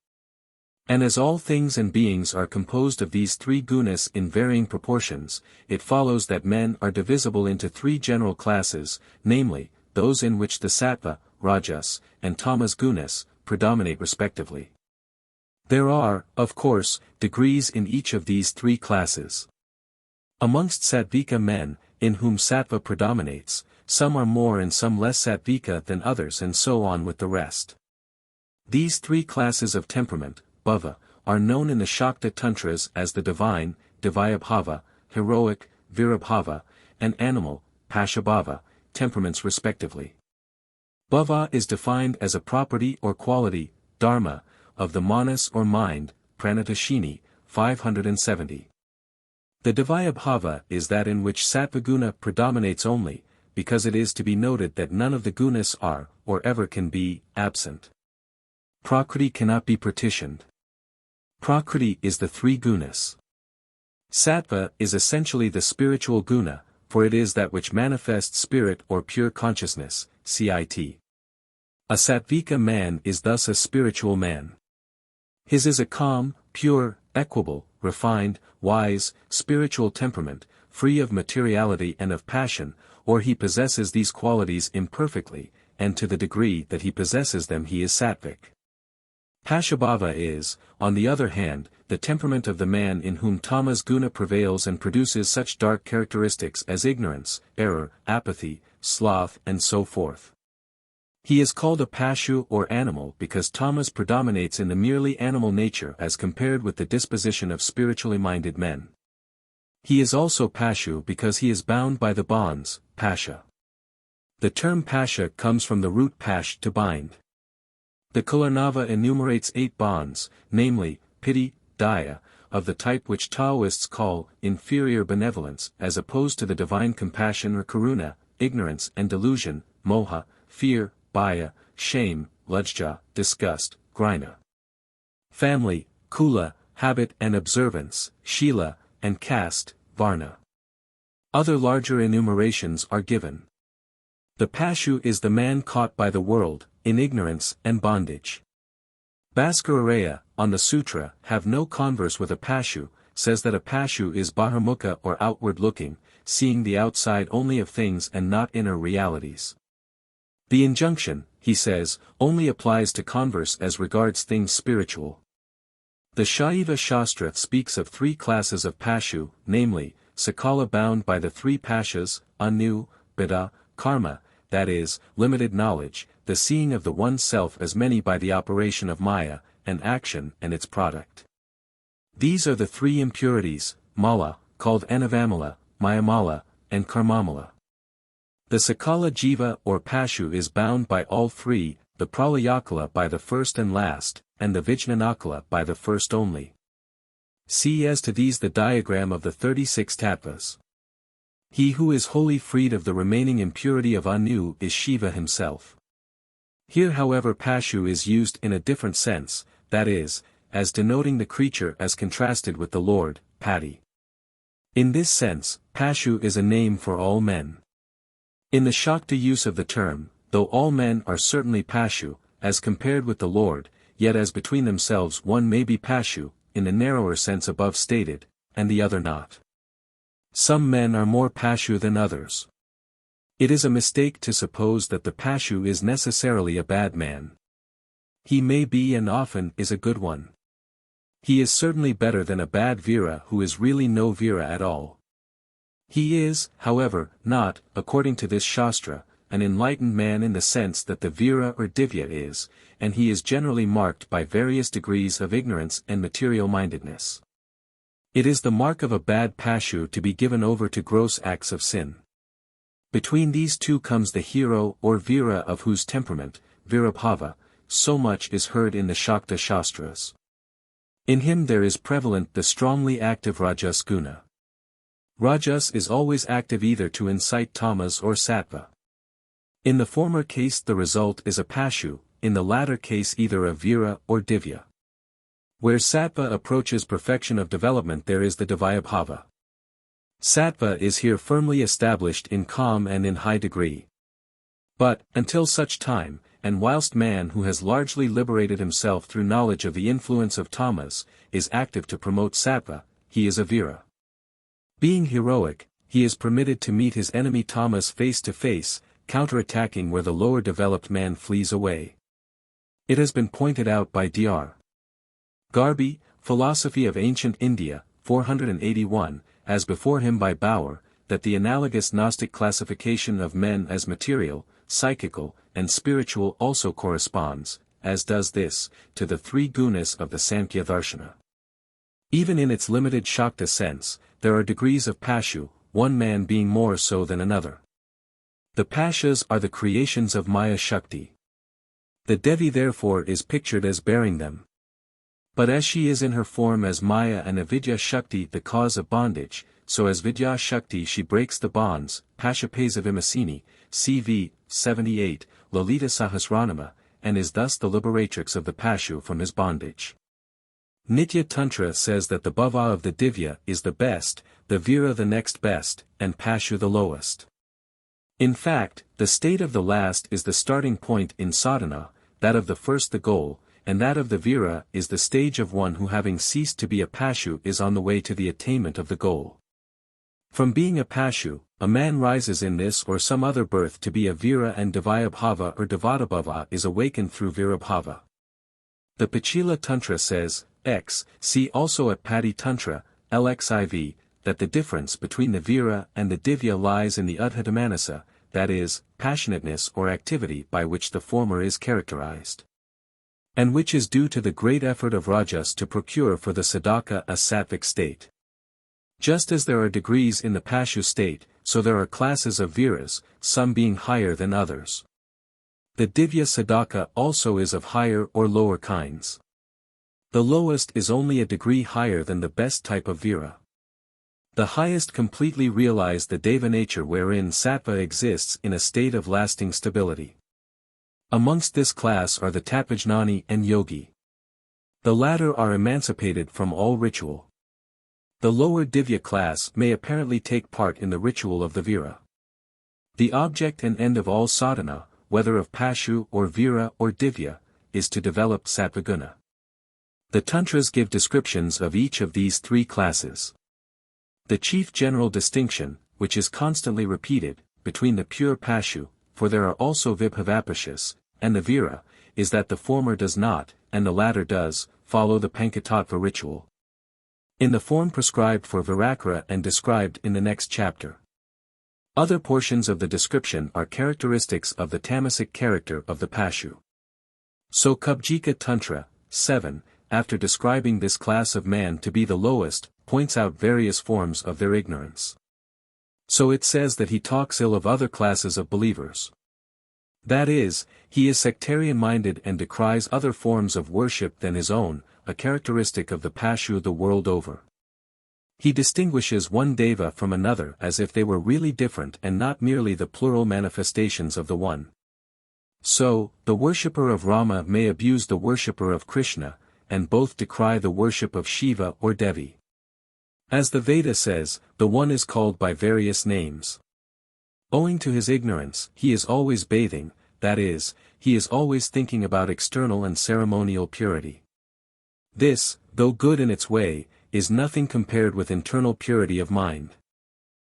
And as all things and beings are composed of these 3 gunas in varying proportions, it follows that men are divisible into 3 general classes, namely, those in which the sattva, rajas, and tamas gunas predominate respectively. There are, of course, degrees in each of these 3 classes. Amongst sattvika men, in whom sattva predominates, some are more and some less sattvika than others and so on with the rest. These 3 classes of temperament, bhava, are known in the Śākta Tantras as the divine, Divyabhava, heroic, Virabhava, and animal, Pashabhava, temperaments respectively. Bhava is defined as a property or quality, dharma, of the manas or mind, Pranatashini, 570. The Divyabhava is that in which sattvaguna predominates only, because it is to be noted that none of the gunas are, or ever can be, absent. Prakriti cannot be partitioned. Prakriti is the three gunas. Sattva is essentially the spiritual guna, for it is that which manifests spirit or pure consciousness, cit. A sattvika man is thus a spiritual man. His is a calm, pure, equable, refined, wise, spiritual temperament, free of materiality and of passion, or he possesses these qualities imperfectly, and to the degree that he possesses them he is sattvic. Pashabhava is, on the other hand, the temperament of the man in whom tamas guna prevails and produces such dark characteristics as ignorance, error, apathy, sloth and so forth. He is called a pashu or animal because tamas predominates in the merely animal nature as compared with the disposition of spiritually minded men. He is also pashu because he is bound by the bonds, pasha. The term pasha comes from the root pash to bind. The Kularnava enumerates 8 bonds, namely, piti, daya, of the type which Taoists call inferior benevolence as opposed to the divine compassion or karuna, ignorance and delusion, moha, fear, bhaya, shame, lajja, disgust, grina. Family, kula, habit and observance, shila, and caste, varna. Other larger enumerations are given. The pashu is the man caught by the world, in ignorance and bondage. Bhaskara, on the sutra, have no converse with a pashu, says that a pashu is baharmukha or outward-looking, seeing the outside only of things and not inner realities. The injunction, he says, only applies to converse as regards things spiritual. The Shaiva Shastra speaks of 3 classes of pashu, namely, sakala bound by the 3 pashas, anu, bida, karma, that is, limited knowledge, the seeing of the one self as many by the operation of maya, and action and its product. These are the 3 impurities, mala, called anavamala, mayamala, and karmamala. The sakala jiva or pashu is bound by all 3, the pralayakala by the first and last, and the vijnanakala by the first only. See as to these the diagram of the 36 tattvas. He who is wholly freed of the remaining impurity of anu is Shiva himself. Here however pashu is used in a different sense, that is, as denoting the creature as contrasted with the Lord, Pati. In this sense, pashu is a name for all men. In the Shakta use of the term, though all men are certainly pashu, as compared with the Lord, yet as between themselves one may be pashu, in the narrower sense above stated, and the other not. Some men are more pashu than others. It is a mistake to suppose that the pashu is necessarily a bad man. He may be and often is a good one. He is certainly better than a bad vira who is really no vira at all. He is, however, not, according to this Shastra, an enlightened man in the sense that the vira or divya is, and he is generally marked by various degrees of ignorance and material-mindedness. It is the mark of a bad pashu to be given over to gross acts of sin. Between these two comes the hero or vira of whose temperament, virabhava, so much is heard in the Śākta Sādhanās. In him there is prevalent the strongly active rajas guna. Rajas is always active either to incite tamas or sattva. In the former case the result is a pashu, in the latter case either a vira or divya. Where sattva approaches perfection of development there is the divyabhava. Sattva is here firmly established in calm and in high degree. But, until such time, and whilst man who has largely liberated himself through knowledge of the influence of tamas, is active to promote sattva, he is a vira. Being heroic, he is permitted to meet his enemy tamas face to face, counterattacking where the lower developed man flees away. It has been pointed out by Dr. Garby, Philosophy of Ancient India, 481, as before him by Bauer, that the analogous Gnostic classification of men as material, psychical, and spiritual also corresponds, as does this, to the 3 gunas of the Sankhya Darshana. Even in its limited Shakta sense, there are degrees of pashu, one man being more so than another. The pashas are the creations of Maya Shakti. The Devi therefore is pictured as bearing them. But as she is in her form as Maya and Avidya Shakti the cause of bondage, so as Vidya Shakti she breaks the bonds, Pashupesa Vimasini, CV, 78, Lalita Sahasranama, and is thus the liberatrix of the Pashu from his bondage. Nitya Tantra says that the bhava of the Divya is the best, the Vira the next best, and Pashu the lowest. In fact, the state of the last is the starting point in sadhana, that of the first the goal, and that of the Vira is the stage of one who having ceased to be a Pashu is on the way to the attainment of the goal. From being a Pashu, a man rises in this or some other birth to be a Vira, and Divayabhava or Devadabhava is awakened through Virabhava. The Pachila Tantra says, see also at Padi Tantra, LXIV, that the difference between the Vira and the Divya lies in the Udhatamanasa, that is, passionateness or activity by which the former is characterized, and which is due to the great effort of Rajas to procure for the sadhaka a sattvic state. Just as there are degrees in the Pashu state, so there are classes of Viras, some being higher than others. The Divya sadhaka also is of higher or lower kinds. The lowest is only a degree higher than the best type of Vira. The highest completely realize the Deva nature wherein Sattva exists in a state of lasting stability. Amongst this class are the Tatvajnani and Yogi. The latter are emancipated from all ritual. The lower Divya class may apparently take part in the ritual of the Vira. The object and end of all sadhana, whether of Pashu or Vira or Divya, is to develop Sattvaguna. The Tantras give descriptions of each of these three classes. The chief general distinction, which is constantly repeated, between the pure Pashu, for there are also Vibhavapashas, and the Vira, is that the former does not, and the latter does, follow the Pañcatattva ritual, in the form prescribed for Virakara and described in the next chapter. Other portions of the description are characteristics of the tamasic character of the Pashu. So Kubjika Tantra, 7, after describing this class of man to be the lowest, points out various forms of their ignorance. So it says that he talks ill of other classes of believers. That is, he is sectarian-minded and decries other forms of worship than his own, a characteristic of the Pashu the world over. He distinguishes one deva from another as if they were really different and not merely the plural manifestations of the one. So, the worshipper of Rama may abuse the worshipper of Krishna, and both decry the worship of Shiva or Devi. As the Veda says, the one is called by various names. Owing to his ignorance, he is always bathing, that is, he is always thinking about external and ceremonial purity. This, though good in its way, is nothing compared with internal purity of mind.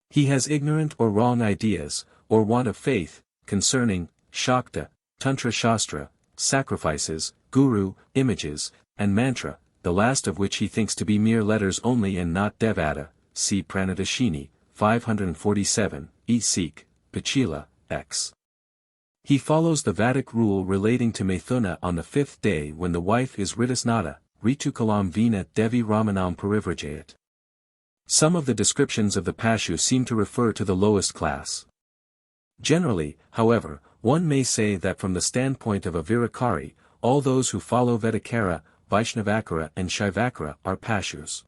He has ignorant or wrong ideas, or want of faith, concerning Śākta, Tantra Śāstra, sacrifices, guru, images, and mantra, the last of which he thinks to be mere letters only and not Devada, see Pranadashini, 547, Sikh, Pachila, X. He follows the Vedic rule relating to Maithuna on the fifth day when the wife is Ritusnada, Ritukalam Vina Devi Ramanam Parivrajayat. Some of the descriptions of the Pashu seem to refer to the lowest class. Generally, however, one may say that from the standpoint of a Virakari, all those who follow Vedakara, Vaishnavakara and Shaivakara are Pashus.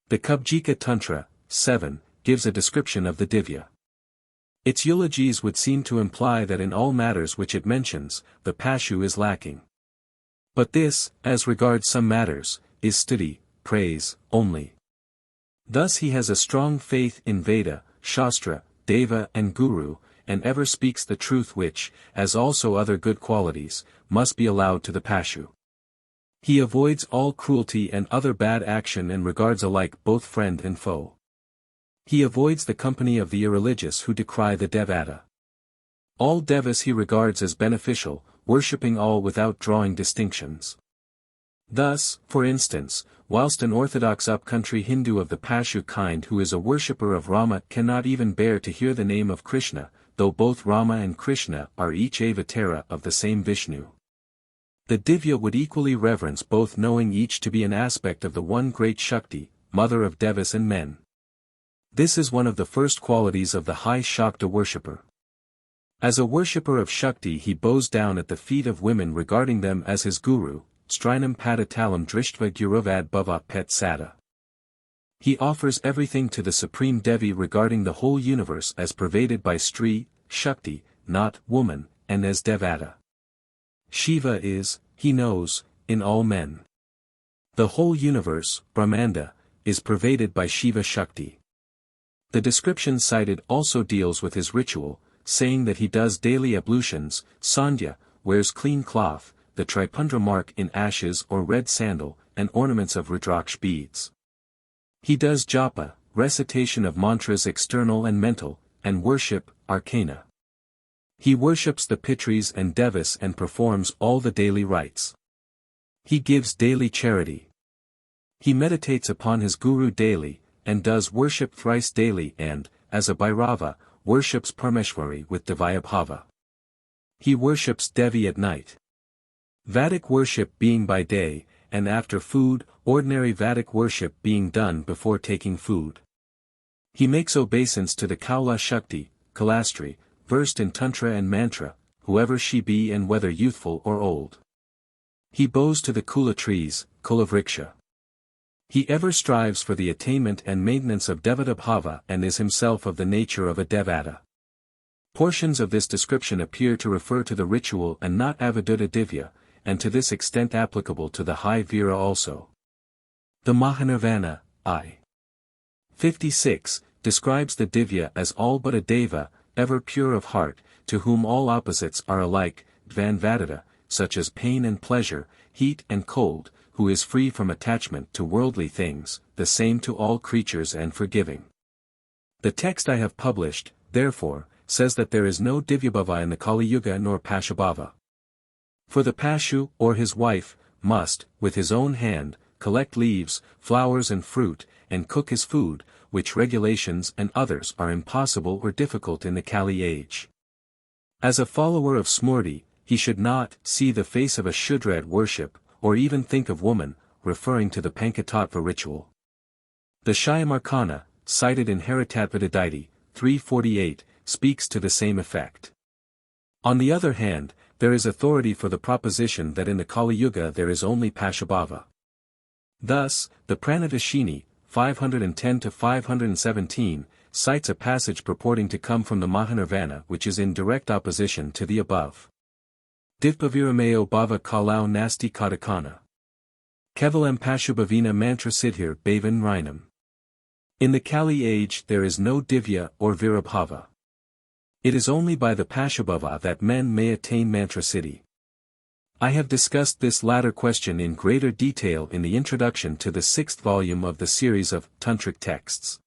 The Kubjika Tantra, 7, gives a description of the Divya. Its eulogies would seem to imply that in all matters which it mentions, the Pashu is lacking. But this, as regards some matters, is stuti, praise, only. Thus he has a strong faith in Veda, Shastra, Deva and Guru, and ever speaks the truth which, as also other good qualities, must be allowed to the Pashu. He avoids all cruelty and other bad action and regards alike both friend and foe. He avoids the company of the irreligious who decry the Devata. All devas he regards as beneficial, worshipping all without drawing distinctions. Thus, for instance, whilst an orthodox up-country Hindu of the Pashu kind who is a worshipper of Rama cannot even bear to hear the name of Krishna, though both Rama and Krishna are each avatara of the same Vishnu. The Divya would equally reverence both, knowing each to be an aspect of the one great Shakti, mother of devas and men. This is one of the first qualities of the high Shakta worshipper. As a worshipper of Shakti he bows down at the feet of women regarding them as his guru, strinam padatalam drishtva guruvad bhava pet sada. He offers everything to the Supreme Devi regarding the whole universe as pervaded by Stri, Shakti, not woman, and as Devata. Shiva is, he knows, in all men. The whole universe, Brahmanda, is pervaded by Shiva Shakti. The description cited also deals with his ritual, saying that he does daily ablutions, sandhya, wears clean cloth, the tripundra mark in ashes or red sandal, and ornaments of rudraksh beads. He does japa, recitation of mantras external and mental, and worship, arcana. He worships the Pitris and Devas and performs all the daily rites. He gives daily charity. He meditates upon his Guru daily, and does worship thrice daily and, as a Bhairava, worships Parmeshwari with Advaitavada. He worships Devi at night. Vedic worship being by day, and after food, ordinary Vedic worship being done before taking food. He makes obeisance to the Kaula Shakti, Kalastri, versed in Tantra and Mantra, whoever she be and whether youthful or old. He bows to the Kula trees, Kulavriksha. He ever strives for the attainment and maintenance of Devata Bhava and is himself of the nature of a Devata. Portions of this description appear to refer to the ritual and not Avaduta Divya, and to this extent applicable to the high Vira also. The Mahanirvana, I. 56, describes the Divya as all but a Deva, ever pure of heart, to whom all opposites are alike, Dvanvadita, such as pain and pleasure, heat and cold, who is free from attachment to worldly things, the same to all creatures and forgiving. The text I have published, therefore, says that there is no Divyabhava in the Kali Yuga nor Pashabhava. For the Pashu, or his wife, must, with his own hand, collect leaves, flowers and fruit, and cook his food, which regulations and others are impossible or difficult in the Kali age. As a follower of Smurti, he should not see the face of a Shudra at worship, or even think of woman, referring to the Pañcatattva ritual. The Shayamarkana, cited in Haritattvadaiti, 348, speaks to the same effect. On the other hand, there is authority for the proposition that in the Kali Yuga there is only Pashabhava. Thus, the Pranadashini, 510-517, cites a passage purporting to come from the Mahanirvana which is in direct opposition to the above. Divpaviramayo bhava kalau nasti katakana. Kevalam Pashubhavina mantra siddhir bhavan rhinam. In the Kali age there is no divya or virabhava. It is only by the Pashabhava that men may attain mantra siddhi. I have discussed this latter question in greater detail in the introduction to the 6th volume of the series of Tantric texts.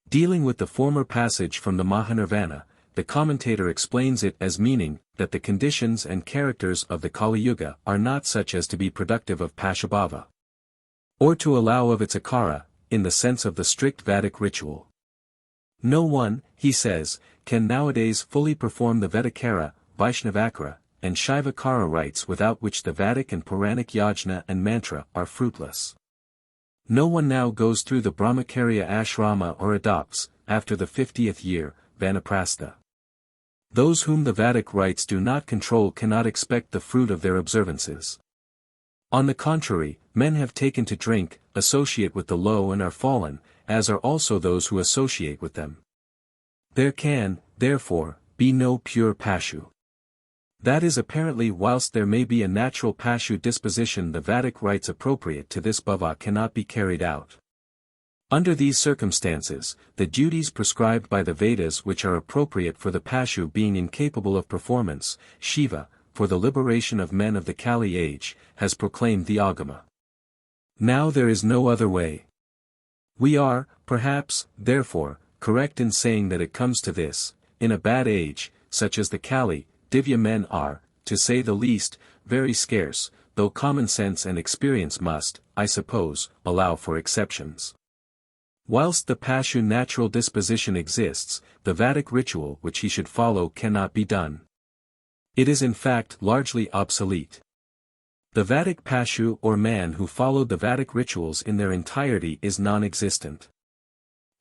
Dealing with the former passage from the Mahanirvana, the commentator explains it as meaning that the conditions and characters of the Kali Yuga are not such as to be productive of Pashabhava, or to allow of its akara, in the sense of the strict Vedic ritual. No one, he says, can nowadays fully perform the Vedakara, Vaishnavakara, and Shaivakara rites without which the Vedic and Puranic yajna and mantra are fruitless. No one now goes through the Brahmacharya ashrama or adopts, after the 50th year, Vanaprastha. Those whom the Vedic rites do not control cannot expect the fruit of their observances. On the contrary, men have taken to drink, associate with the low and are fallen, as are also those who associate with them. There can, therefore, be no pure Pashu. That is apparently whilst there may be a natural Pashu disposition the Vedic rites appropriate to this bhava cannot be carried out. Under these circumstances, the duties prescribed by the Vedas which are appropriate for the Pashu being incapable of performance, Shiva, for the liberation of men of the Kali age, has proclaimed the Āgama. Now there is no other way. We are, perhaps, therefore, correct in saying that it comes to this, in a bad age, such as the Kali, Divya men are, to say the least, very scarce, though common sense and experience must, I suppose, allow for exceptions. Whilst the Pashu natural disposition exists, the Vedic ritual which he should follow cannot be done. It is in fact largely obsolete. The Vedic Pashu or man who followed the Vedic rituals in their entirety is non-existent.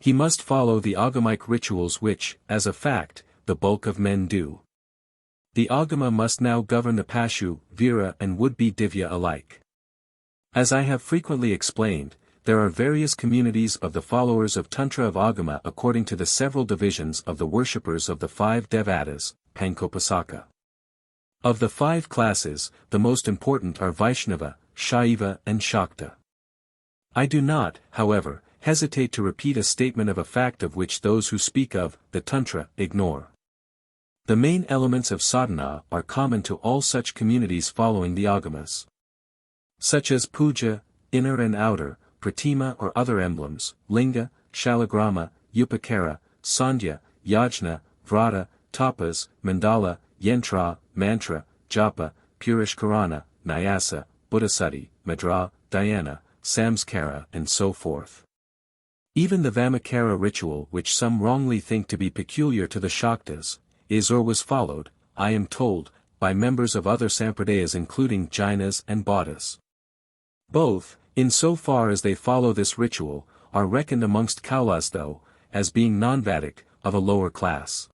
He must follow the Agamic rituals which, as a fact, the bulk of men do. The Agama must now govern the Pashu, Vira and would-be Divya alike. As I have frequently explained, there are various communities of the followers of Tantra of Agama according to the several divisions of the worshippers of the 5 Devatas, Pañcopasaka. Of the 5 classes, the most important are Vaishnava, Shaiva and Shakta. I do not, however, hesitate to repeat a statement of a fact of which those who speak of the Tantra ignore. The main elements of sadhana are common to all such communities following the Āgamas. Such as puja, inner and outer, pratima or other emblems, linga, shalagrama, upakara, sandhya, yajna, vrata, tapas, mandala, yantra, mantra, japa, purishkarana, nyasa, buddhasati, madra, dhyana, samskara and so forth. Even the Vamakara ritual which some wrongly think to be peculiar to the Shaktas, is or was followed, I am told, by members of other sampradayas including Jainas and Bauddhas. Both, in so far as they follow this ritual, are reckoned amongst Kaulas though, as being non-Vedic, of a lower class.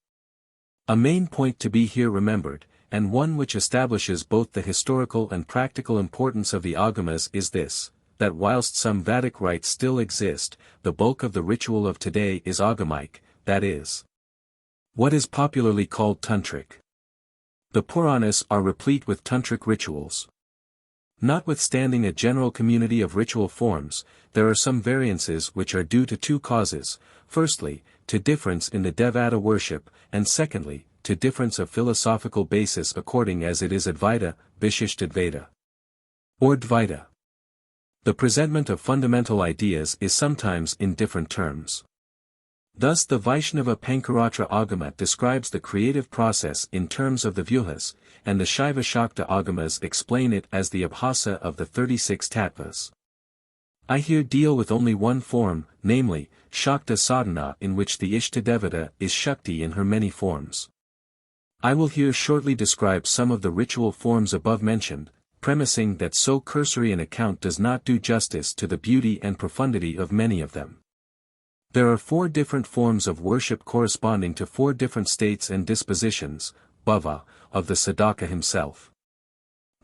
A main point to be here remembered, and one which establishes both the historical and practical importance of the Āgamas is this, that whilst some Vedic rites still exist, the bulk of the ritual of today is Āgamic, that is, what is popularly called Tantric. The Puranas are replete with Tantric rituals. Notwithstanding a general community of ritual forms, there are some variances which are due to 2 causes, firstly, to difference in the Devata worship, and secondly, to difference of philosophical basis according as it is Advaita, Vishishtadvaita, or Dvaita. The presentment of fundamental ideas is sometimes in different terms. Thus the Vaishnava Pañcaratra Agama describes the creative process in terms of the Vyuhas, and the Shaiva Shakta Agamas explain it as the Abhasa of the 36 Tattvas. I here deal with only one form, namely, Śākta Sādhanā, in which the Ishtadevata is Shakti in her many forms. I will here shortly describe some of the ritual forms above mentioned, premising that so cursory an account does not do justice to the beauty and profundity of many of them. There are 4 different forms of worship corresponding to 4 different states and dispositions, bhava, of the sadhaka himself.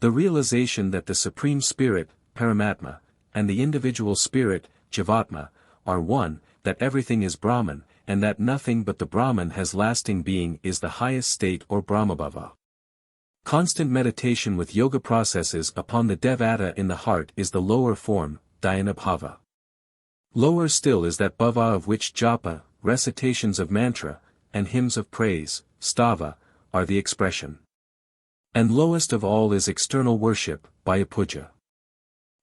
The realization that the Supreme Spirit, Paramatma, and the individual spirit, Jivatma, are one, that everything is Brahman, and that nothing but the Brahman has lasting being is the highest state or Brahmabhava. Constant meditation with yoga processes upon the Devata in the heart is the lower form, Dhyanabhava. Lower still is that bhava of which japa, recitations of mantra, and hymns of praise, stava, are the expression. And lowest of all is external worship, by puja.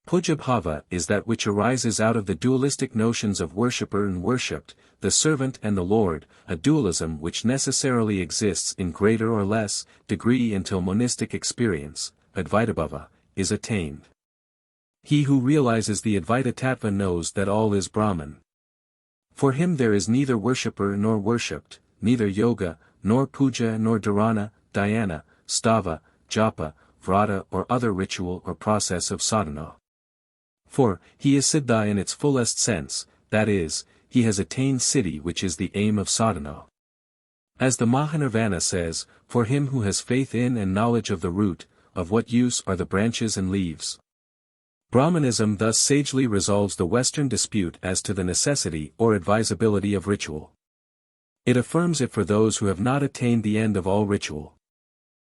Puja bhava is that which arises out of the dualistic notions of worshipper and worshipped, the servant and the Lord, a dualism which necessarily exists in greater or less degree until monistic experience, Advaitavada, is attained. He who realizes the Advaitavada knows that all is Brahman. For him there is neither worshipper nor worshipped, neither yoga, nor puja nor dharana, dhyana, stava, japa, vrata or other ritual or process of sadhana. For, he is siddha in its fullest sense, that is, he has attained siddhi which is the aim of sadhana. As the Mahanirvana says, for him who has faith in and knowledge of the root, of what use are the branches and leaves. Brahmanism thus sagely resolves the Western dispute as to the necessity or advisability of ritual. It affirms it for those who have not attained the end of all ritual.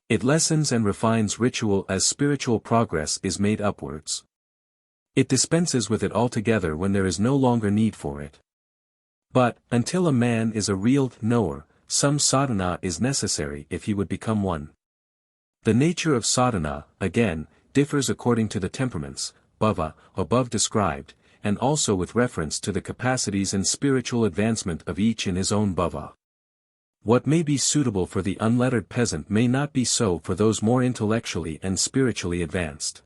It lessens and refines ritual as spiritual progress is made upwards. It dispenses with it altogether when there is no longer need for it. But, until a man is a real knower, some sadhana is necessary if he would become one. The nature of sadhana, again, differs according to the temperaments, bhava, above described, and also with reference to the capacities and spiritual advancement of each in his own bhava. What may be suitable for the unlettered peasant may not be so for those more intellectually and spiritually advanced.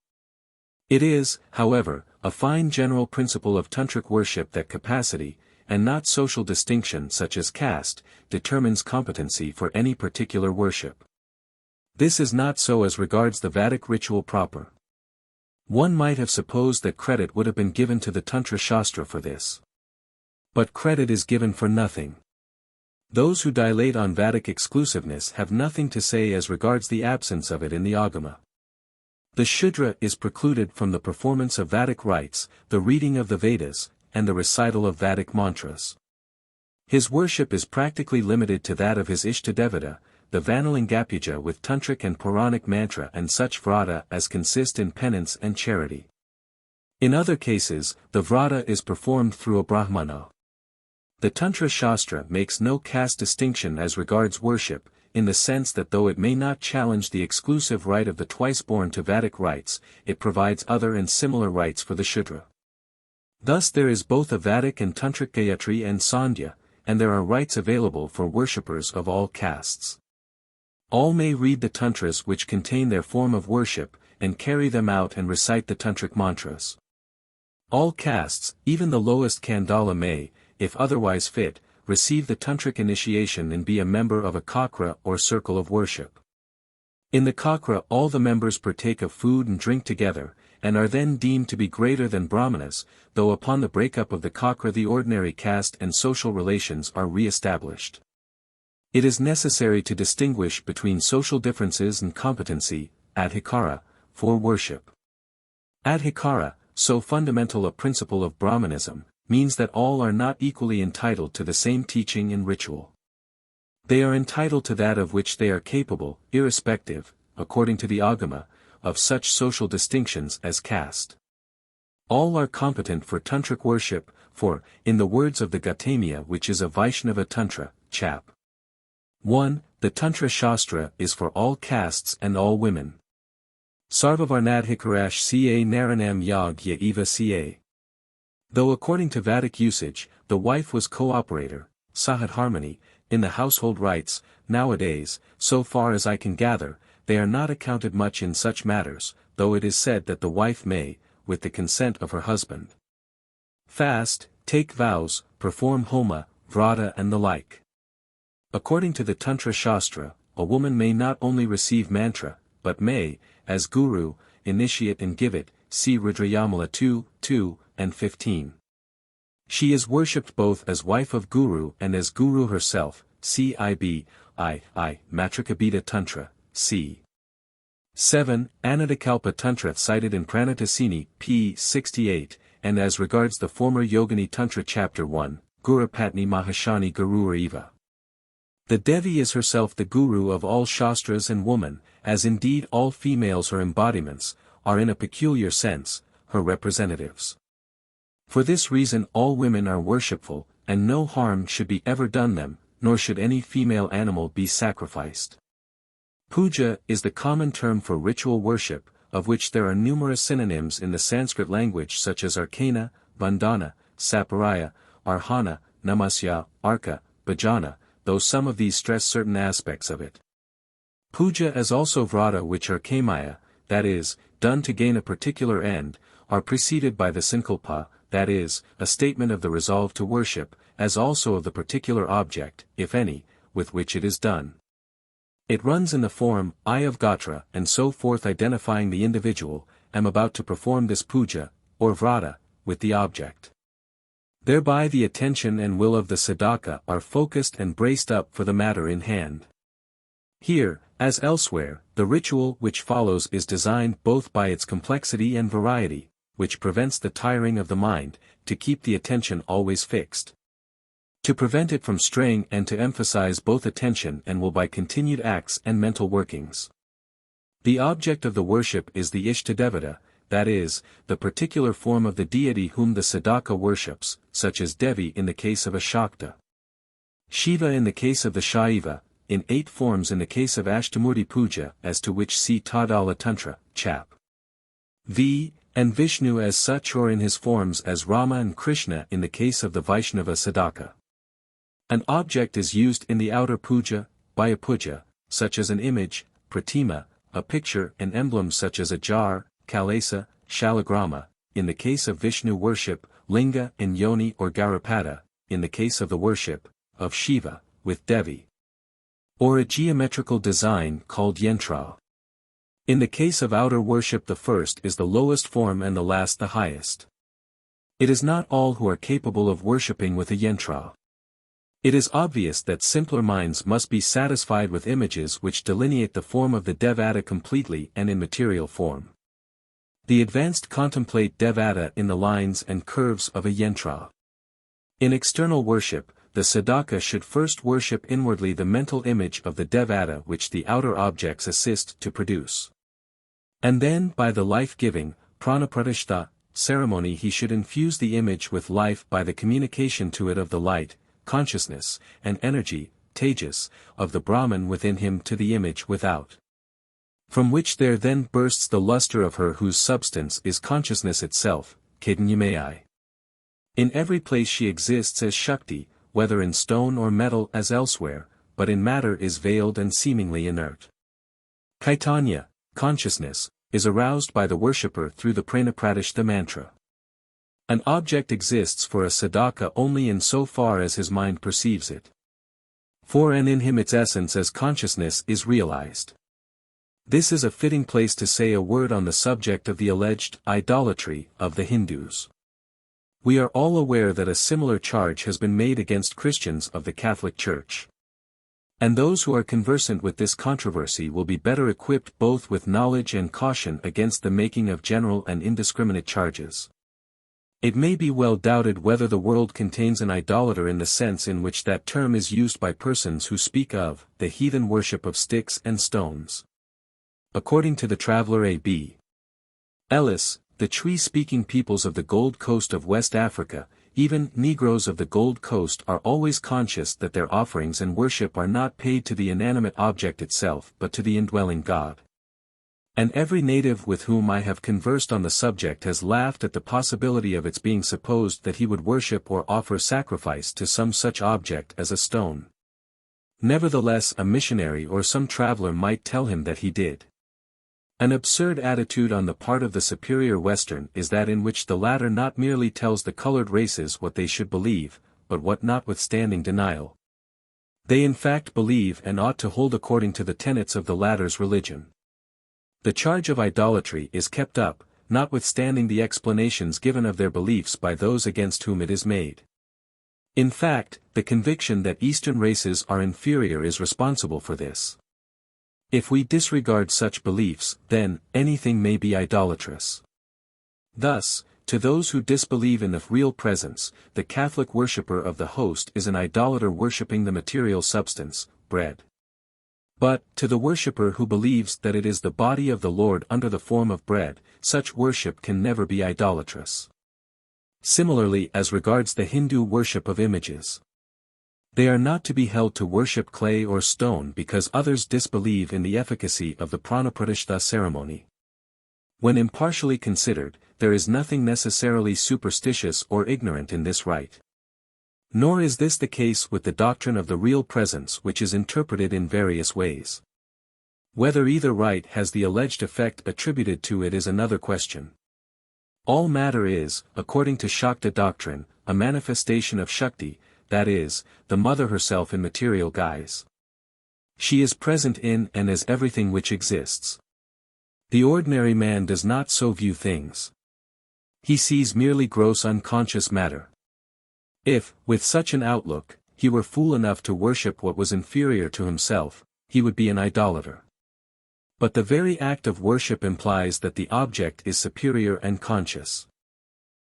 It is, however, a fine general principle of tantric worship that capacity, and not social distinction such as caste, determines competency for any particular worship. This is not so as regards the Vedic ritual proper. One might have supposed that credit would have been given to the Tantra Śāstra for this. But credit is given for nothing. Those who dilate on Vedic exclusiveness have nothing to say as regards the absence of it in the Agama. The Shudra is precluded from the performance of Vedic rites, the reading of the Vedas, and the recital of Vedic mantras. His worship is practically limited to that of his Ishtadevata, the Varnamālā with tantric and Puranic mantra and such vrata as consist in penance and charity. In other cases, the vrata is performed through a Brahmana. The Tantra Śāstra makes no caste distinction as regards worship, in the sense that though it may not challenge the exclusive right of the twice-born to Vedic rites, it provides other and similar rites for the Shudra. Thus there is both a Vedic and Tantric Gayatri and Sandhya, and there are rites available for worshippers of all castes. All may read the Tantras which contain their form of worship, and carry them out and recite the Tantric mantras. All castes, even the lowest Khandala may, if otherwise fit, receive the Tantric initiation and be a member of a kakra or circle of worship. In the kakra all the members partake of food and drink together, and are then deemed to be greater than brahmanas, though upon the breakup of the kakra the ordinary caste and social relations are re-established. It is necessary to distinguish between social differences and competency, adhikara, for worship. Adhikara, so fundamental a principle of Brahmanism, means that all are not equally entitled to the same teaching and ritual. They are entitled to that of which they are capable, irrespective, according to the Agama, of such social distinctions as caste. All are competent for tantric worship, for, in the words of the Gautamiya which is a Vaishnava Tantra, chap. 1, the Tantra Śāstra is for all castes and all women. Sarvavarnadhikarash ca naranam yagya eva ca. Though according to Vedic usage, the wife was co-operator, sahadharmani, in the household rites, nowadays, so far as I can gather, they are not accounted much in such matters, though it is said that the wife may, with the consent of her husband, fast, take vows, perform homa, vrata and the like. According to the Tantra Śāstra, a woman may not only receive mantra, but may, as guru, initiate and give it, see Rudrayamala 2, and 15. She is worshipped both as wife of guru and as guru herself, see I Matrikabhita Tantra, c. 7, Anadakalpa Tantra cited in Pranatasini, p. 68, and as regards the former Yogini Tantra chapter 1, Gurupatni Mahashani Gurura Eva. The Devi is herself the guru of all Shastras and woman, as indeed all females her embodiments, are in a peculiar sense, her representatives. For this reason all women are worshipful, and no harm should be ever done them, nor should any female animal be sacrificed. Puja is the common term for ritual worship, of which there are numerous synonyms in the Sanskrit language such as arcana, bandhana, saparaya, arhana, namasya, arka, bhajana, though some of these stress certain aspects of it. Puja is also vrata which are kamaya, that is, done to gain a particular end, are preceded by the sankalpa, that is, a statement of the resolve to worship, as also of the particular object, if any, with which it is done. It runs in the form, I of Gatra and so forth identifying the individual, am about to perform this puja, or vrata, with the object. Thereby the attention and will of the sadhaka are focused and braced up for the matter in hand. Here, as elsewhere, the ritual which follows is designed both by its complexity and variety, which prevents the tiring of the mind, to keep the attention always fixed. To prevent it from straying and to emphasize both attention and will by continued acts and mental workings. The object of the worship is the Ishtadevata, that is, the particular form of the deity whom the sadhaka worships, such as Devi in the case of a Shakta, Shiva in the case of the Shaiva, in 8 forms in the case of Ashtamurti Puja as to which see Tadala Tantra, chap. V, and Vishnu as such or in his forms as Rama and Krishna in the case of the Vaishnava Sadhaka. An object is used in the outer puja, by a puja, such as an image, pratima, a picture and emblem such as a jar, kalesa, shalagrama, in the case of Vishnu worship, linga and yoni or garapada, in the case of the worship, of Shiva, with Devi. Or a geometrical design called yantra. In the case of outer worship the first is the lowest form and the last the highest. It is not all who are capable of worshipping with a yantra. It is obvious that simpler minds must be satisfied with images which delineate the form of the Devata completely and in material form. The advanced contemplate Devata in the lines and curves of a yantra. In external worship, the sadhaka should first worship inwardly the mental image of the Devata which the outer objects assist to produce. And then by the life-giving, pranapratishtha, ceremony he should infuse the image with life by the communication to it of the light, consciousness, and energy, tejas, of the Brahman within him to the image without. From which there then bursts the luster of her whose substance is consciousness itself, Caitanyamaya. In every place she exists as Shakti, whether in stone or metal as elsewhere, but in matter is veiled and seemingly inert. Caitanya, consciousness, is aroused by the worshipper through the pranapratishtha mantra. An object exists for a sadhaka only in so far as his mind perceives it. For and in him its essence as consciousness is realized. This is a fitting place to say a word on the subject of the alleged idolatry of the Hindus. We are all aware that a similar charge has been made against Christians of the Catholic Church. And those who are conversant with this controversy will be better equipped both with knowledge and caution against the making of general and indiscriminate charges. It may be well doubted whether the world contains an idolater in the sense in which that term is used by persons who speak of the heathen worship of sticks and stones. According to the traveler A.B. Ellis, the Twi-speaking peoples of the Gold Coast of West Africa, even Negroes of the Gold Coast, are always conscious that their offerings and worship are not paid to the inanimate object itself but to the indwelling God. And every native with whom I have conversed on the subject has laughed at the possibility of its being supposed that he would worship or offer sacrifice to some such object as a stone. Nevertheless, a missionary or some traveler might tell him that he did. An absurd attitude on the part of the superior Western is that in which the latter not merely tells the colored races what they should believe, but what notwithstanding denial they in fact believe and ought to hold according to the tenets of the latter's religion. The charge of idolatry is kept up, notwithstanding the explanations given of their beliefs by those against whom it is made. In fact, the conviction that Eastern races are inferior is responsible for this. If we disregard such beliefs, then, anything may be idolatrous. Thus, to those who disbelieve in the real presence, the Catholic worshipper of the host is an idolater worshipping the material substance, bread. But, to the worshipper who believes that it is the body of the Lord under the form of bread, such worship can never be idolatrous. Similarly as regards the Hindu worship of images. They are not to be held to worship clay or stone because others disbelieve in the efficacy of the pranapratishtha ceremony. When impartially considered, there is nothing necessarily superstitious or ignorant in this rite. Nor is this the case with the doctrine of the real presence, which is interpreted in various ways. Whether either rite has the alleged effect attributed to it is another question. All matter is, according to Śākta doctrine, a manifestation of Shakti, that is, the mother herself in material guise. She is present in and as everything which exists. The ordinary man does not so view things. He sees merely gross unconscious matter. If, with such an outlook, he were fool enough to worship what was inferior to himself, he would be an idolater. But the very act of worship implies that the object is superior and conscious.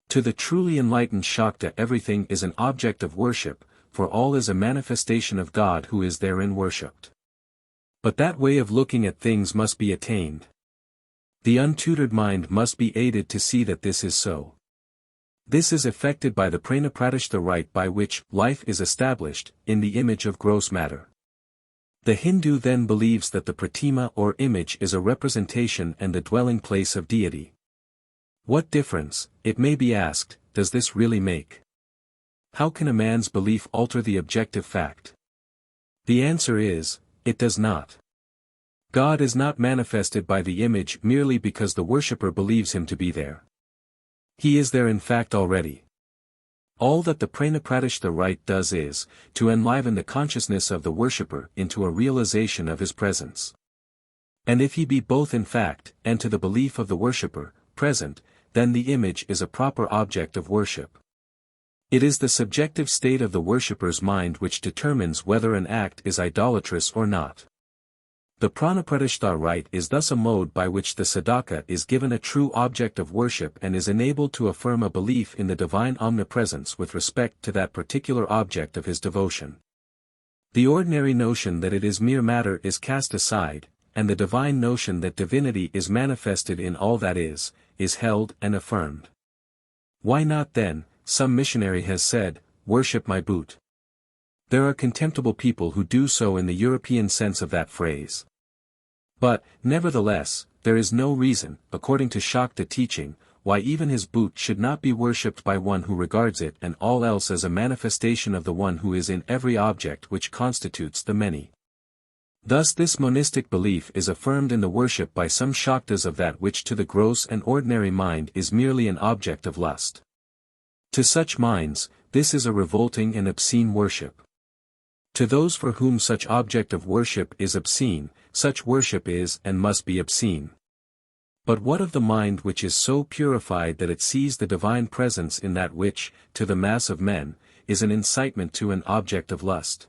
To the truly enlightened Śākta everything is an object of worship, for all is a manifestation of God who is therein worshipped. But that way of looking at things must be attained. The untutored mind must be aided to see that this is so. This is effected by the pranapratishtha rite by which life is established in the image of gross matter. The Hindu then believes that the pratima or image is a representation and the dwelling place of deity. What difference, it may be asked, does this really make? How can a man's belief alter the objective fact? The answer is, it does not. God is not manifested by the image merely because the worshipper believes him to be there. He is there in fact already. All that the pranapratishtha rite does is, to enliven the consciousness of the worshipper into a realization of his presence. And if he be both in fact, and to the belief of the worshipper, present, then the image is a proper object of worship. It is the subjective state of the worshipper's mind which determines whether an act is idolatrous or not. The pranapratishtha rite is thus a mode by which the sadhaka is given a true object of worship and is enabled to affirm a belief in the divine omnipresence with respect to that particular object of his devotion. The ordinary notion that it is mere matter is cast aside, and the divine notion that divinity is manifested in all that is held and affirmed. Why not then, some missionary has said, worship my boot? There are contemptible people who do so in the European sense of that phrase. But, nevertheless, there is no reason, according to Śākta teaching, why even his boot should not be worshipped by one who regards it and all else as a manifestation of the one who is in every object which constitutes the many. Thus this monistic belief is affirmed in the worship by some Shaktas of that which to the gross and ordinary mind is merely an object of lust. To such minds, this is a revolting and obscene worship. To those for whom such object of worship is obscene, such worship is and must be obscene. But what of the mind which is so purified that it sees the divine presence in that which, to the mass of men, is an incitement to an object of lust?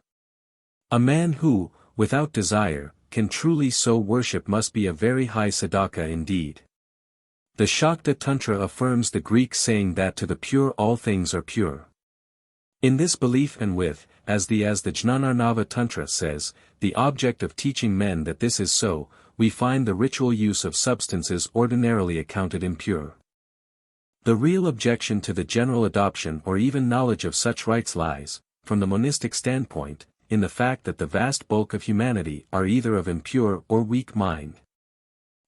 A man who, without desire, can truly so worship must be a very high sadhaka indeed. The Śakta Tantra affirms the Greek saying that to the pure all things are pure. In this belief and with, as the Jnanarnava Tantra says, the object of teaching men that this is so, we find the ritual use of substances ordinarily accounted impure. The real objection to the general adoption or even knowledge of such rites lies, from the monistic standpoint, in the fact that the vast bulk of humanity are either of impure or weak mind.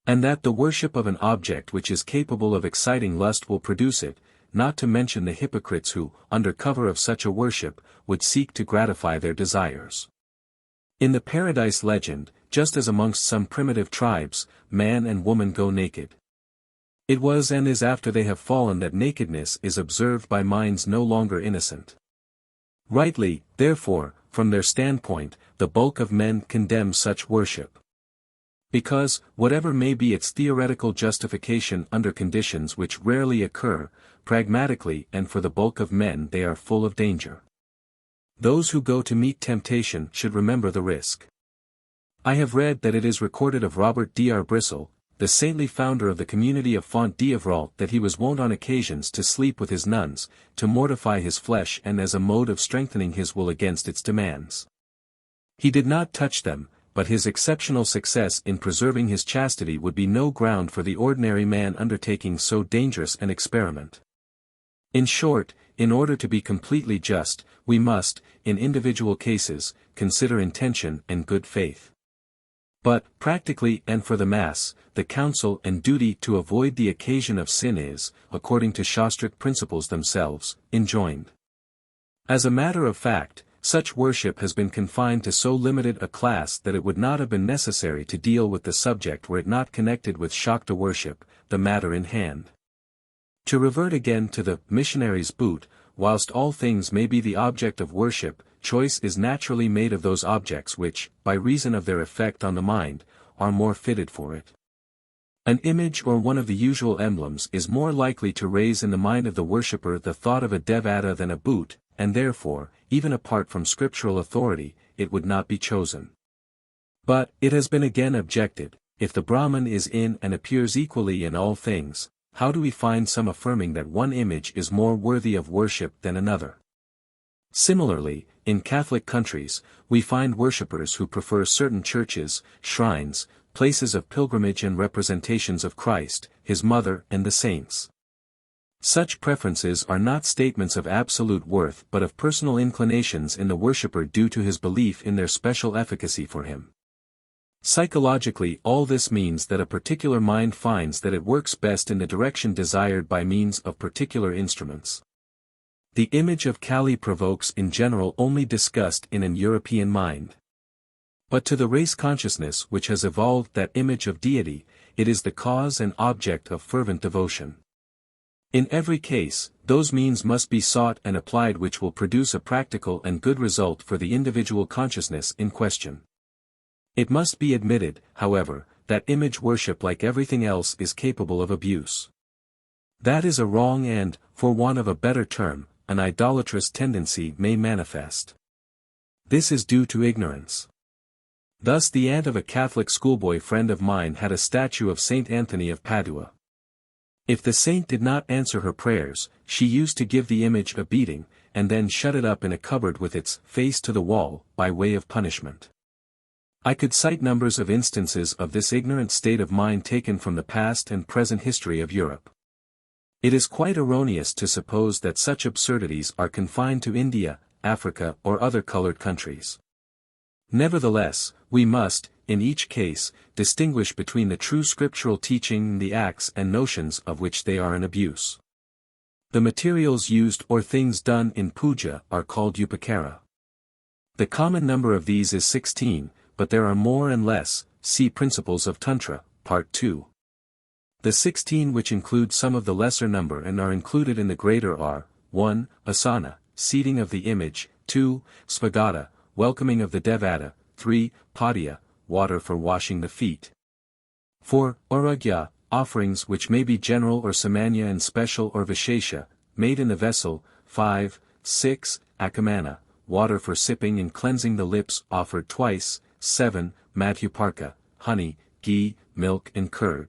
And that the worship of an object which is capable of exciting lust will produce it, not to mention the hypocrites who, under cover of such a worship, would seek to gratify their desires. In the paradise legend, just as amongst some primitive tribes, man and woman go naked. It was and is after they have fallen that nakedness is observed by minds no longer innocent. Rightly, therefore, from their standpoint, the bulk of men condemn such worship. Because, whatever may be its theoretical justification under conditions which rarely occur, pragmatically and for the bulk of men they are full of danger. Those who go to meet temptation should remember the risk. I have read that it is recorded of Robert Dr. Brissell, the saintly founder of the community of Font d'Ivralt, that he was wont on occasions to sleep with his nuns, to mortify his flesh and as a mode of strengthening his will against its demands. He did not touch them, but his exceptional success in preserving his chastity would be no ground for the ordinary man undertaking so dangerous an experiment. In short, in order to be completely just, we must, in individual cases, consider intention and good faith. But, practically and for the mass, the counsel and duty to avoid the occasion of sin is, according to Shastric principles themselves, enjoined. As a matter of fact, such worship has been confined to so limited a class that it would not have been necessary to deal with the subject were it not connected with Shakta worship, the matter in hand. To revert again to the missionary's boot, whilst all things may be the object of worship, choice is naturally made of those objects which, by reason of their effect on the mind, are more fitted for it. An image or one of the usual emblems is more likely to raise in the mind of the worshipper the thought of a devata than a boot, and therefore, even apart from scriptural authority, it would not be chosen. But, it has been again objected, if the Brahman is in and appears equally in all things, how do we find some affirming that one image is more worthy of worship than another? Similarly, in Catholic countries, we find worshippers who prefer certain churches, shrines, places of pilgrimage and representations of Christ, His Mother and the saints. Such preferences are not statements of absolute worth but of personal inclinations in the worshipper due to his belief in their special efficacy for him. Psychologically, all this means that a particular mind finds that it works best in the direction desired by means of particular instruments. The image of Kali provokes in general only disgust in an European mind. But to the race consciousness which has evolved that image of deity, it is the cause and object of fervent devotion. In every case, those means must be sought and applied which will produce a practical and good result for the individual consciousness in question. It must be admitted, however, that image worship like everything else is capable of abuse. That is a wrong and, for want of a better term, an idolatrous tendency may manifest. This is due to ignorance. Thus the aunt of a Catholic schoolboy friend of mine had a statue of Saint Anthony of Padua. If the saint did not answer her prayers, she used to give the image a beating, and then shut it up in a cupboard with its face to the wall, by way of punishment. I could cite numbers of instances of this ignorant state of mind taken from the past and present history of Europe. It is quite erroneous to suppose that such absurdities are confined to India, Africa or other colored countries. Nevertheless, we must, in each case, distinguish between the true scriptural teaching and the acts and notions of which they are an abuse. The materials used or things done in puja are called upakara. The common number of these is 16, but there are more and less. See Principles of Tantra, Part 2. The 16 which include some of the lesser number and are included in the greater are, 1. Asana, seating of the image, 2. Svagata, welcoming of the devata, 3. Padya, water for washing the feet. 4. Aragya, offerings which may be general or samanya and special or vishesha, made in the vessel, 5. 6. Akamana, water for sipping and cleansing the lips offered twice, 7. Madhuparka, honey, ghee, milk and curd.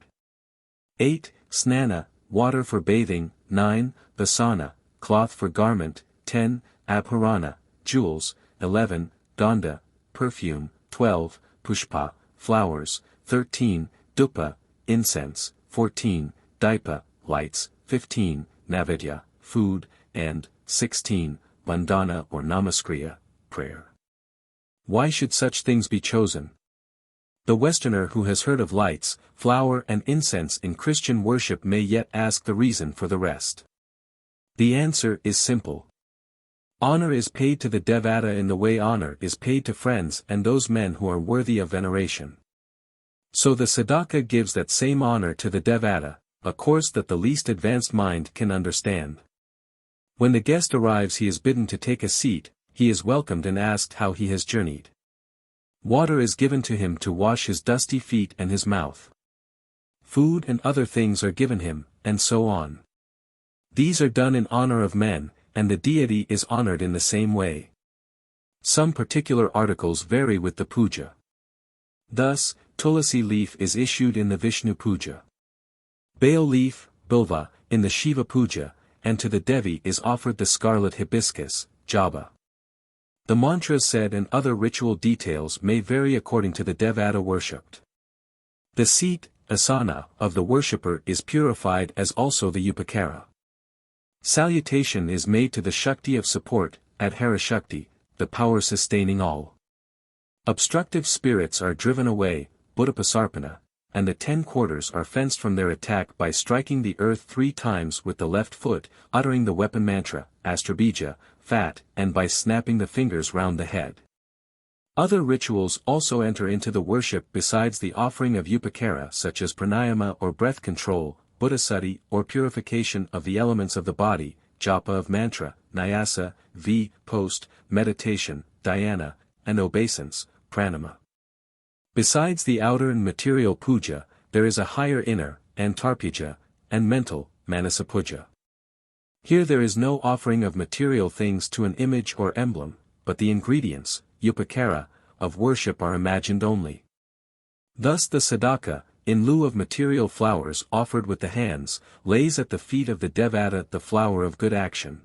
8. Snana, water for bathing, 9. Basana, cloth for garment, 10. Abharana, jewels, 11. Gandha, perfume, 12. Pushpa, flowers, 13. Dupa, incense, 14. Daipa, lights, 15. Navedya, food, and 16. Bandhana or namaskriya, prayer. Why should such things be chosen? The Westerner who has heard of lights, flower and incense in Christian worship may yet ask the reason for the rest. The answer is simple. Honor is paid to the devata in the way honor is paid to friends and those men who are worthy of veneration. So the sadhaka gives that same honor to the devata, a course that the least advanced mind can understand. When the guest arrives he is bidden to take a seat, he is welcomed and asked how he has journeyed. Water is given to him to wash his dusty feet and his mouth. Food and other things are given him, and so on. These are done in honor of men, and the deity is honored in the same way. Some particular articles vary with the puja. Thus, tulasi leaf is issued in the Vishnu puja. Bael leaf, bilva, in the Shiva puja, and to the Devi is offered the scarlet hibiscus, jaba. The mantras said and other ritual details may vary according to the devata worshipped. The seat, asana, of the worshipper is purified as also the upakara. Salutation is made to the Shakti of support, Adhara Shakti, the power sustaining all. Obstructive spirits are driven away, Buddhapasarpana, and the 10 quarters are fenced from their attack by striking the earth 3 times with the left foot, uttering the weapon mantra, Astrabija, fat, and by snapping the fingers round the head. Other rituals also enter into the worship besides the offering of upakara such as pranayama or breath control, buddhasuddhi or purification of the elements of the body, japa of mantra, nyasa, post, meditation, dhyana, and obeisance, pranama. Besides the outer and material puja, there is a higher inner, antarpuja, and mental, manasapuja. Here there is no offering of material things to an image or emblem, but the ingredients, upakara, of worship are imagined only. Thus the sadhaka, in lieu of material flowers offered with the hands, lays at the feet of the devata the flower of good action.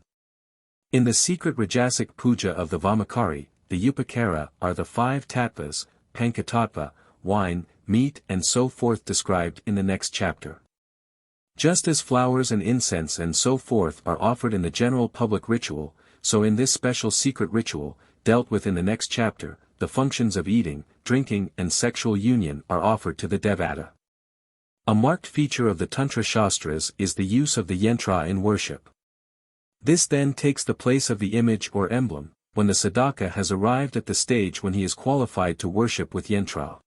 In the secret rajasic puja of the Vamakari, the upakara are the 5 tattvas, Pañcatattva, wine, meat and so forth described in the next chapter. Just as flowers and incense and so forth are offered in the general public ritual, so in this special secret ritual, dealt with in the next chapter, the functions of eating, drinking and sexual union are offered to the devata. A marked feature of the Tantra Śāstras is the use of the yantra in worship. This then takes the place of the image or emblem, when the sadhaka has arrived at the stage when he is qualified to worship with yantra.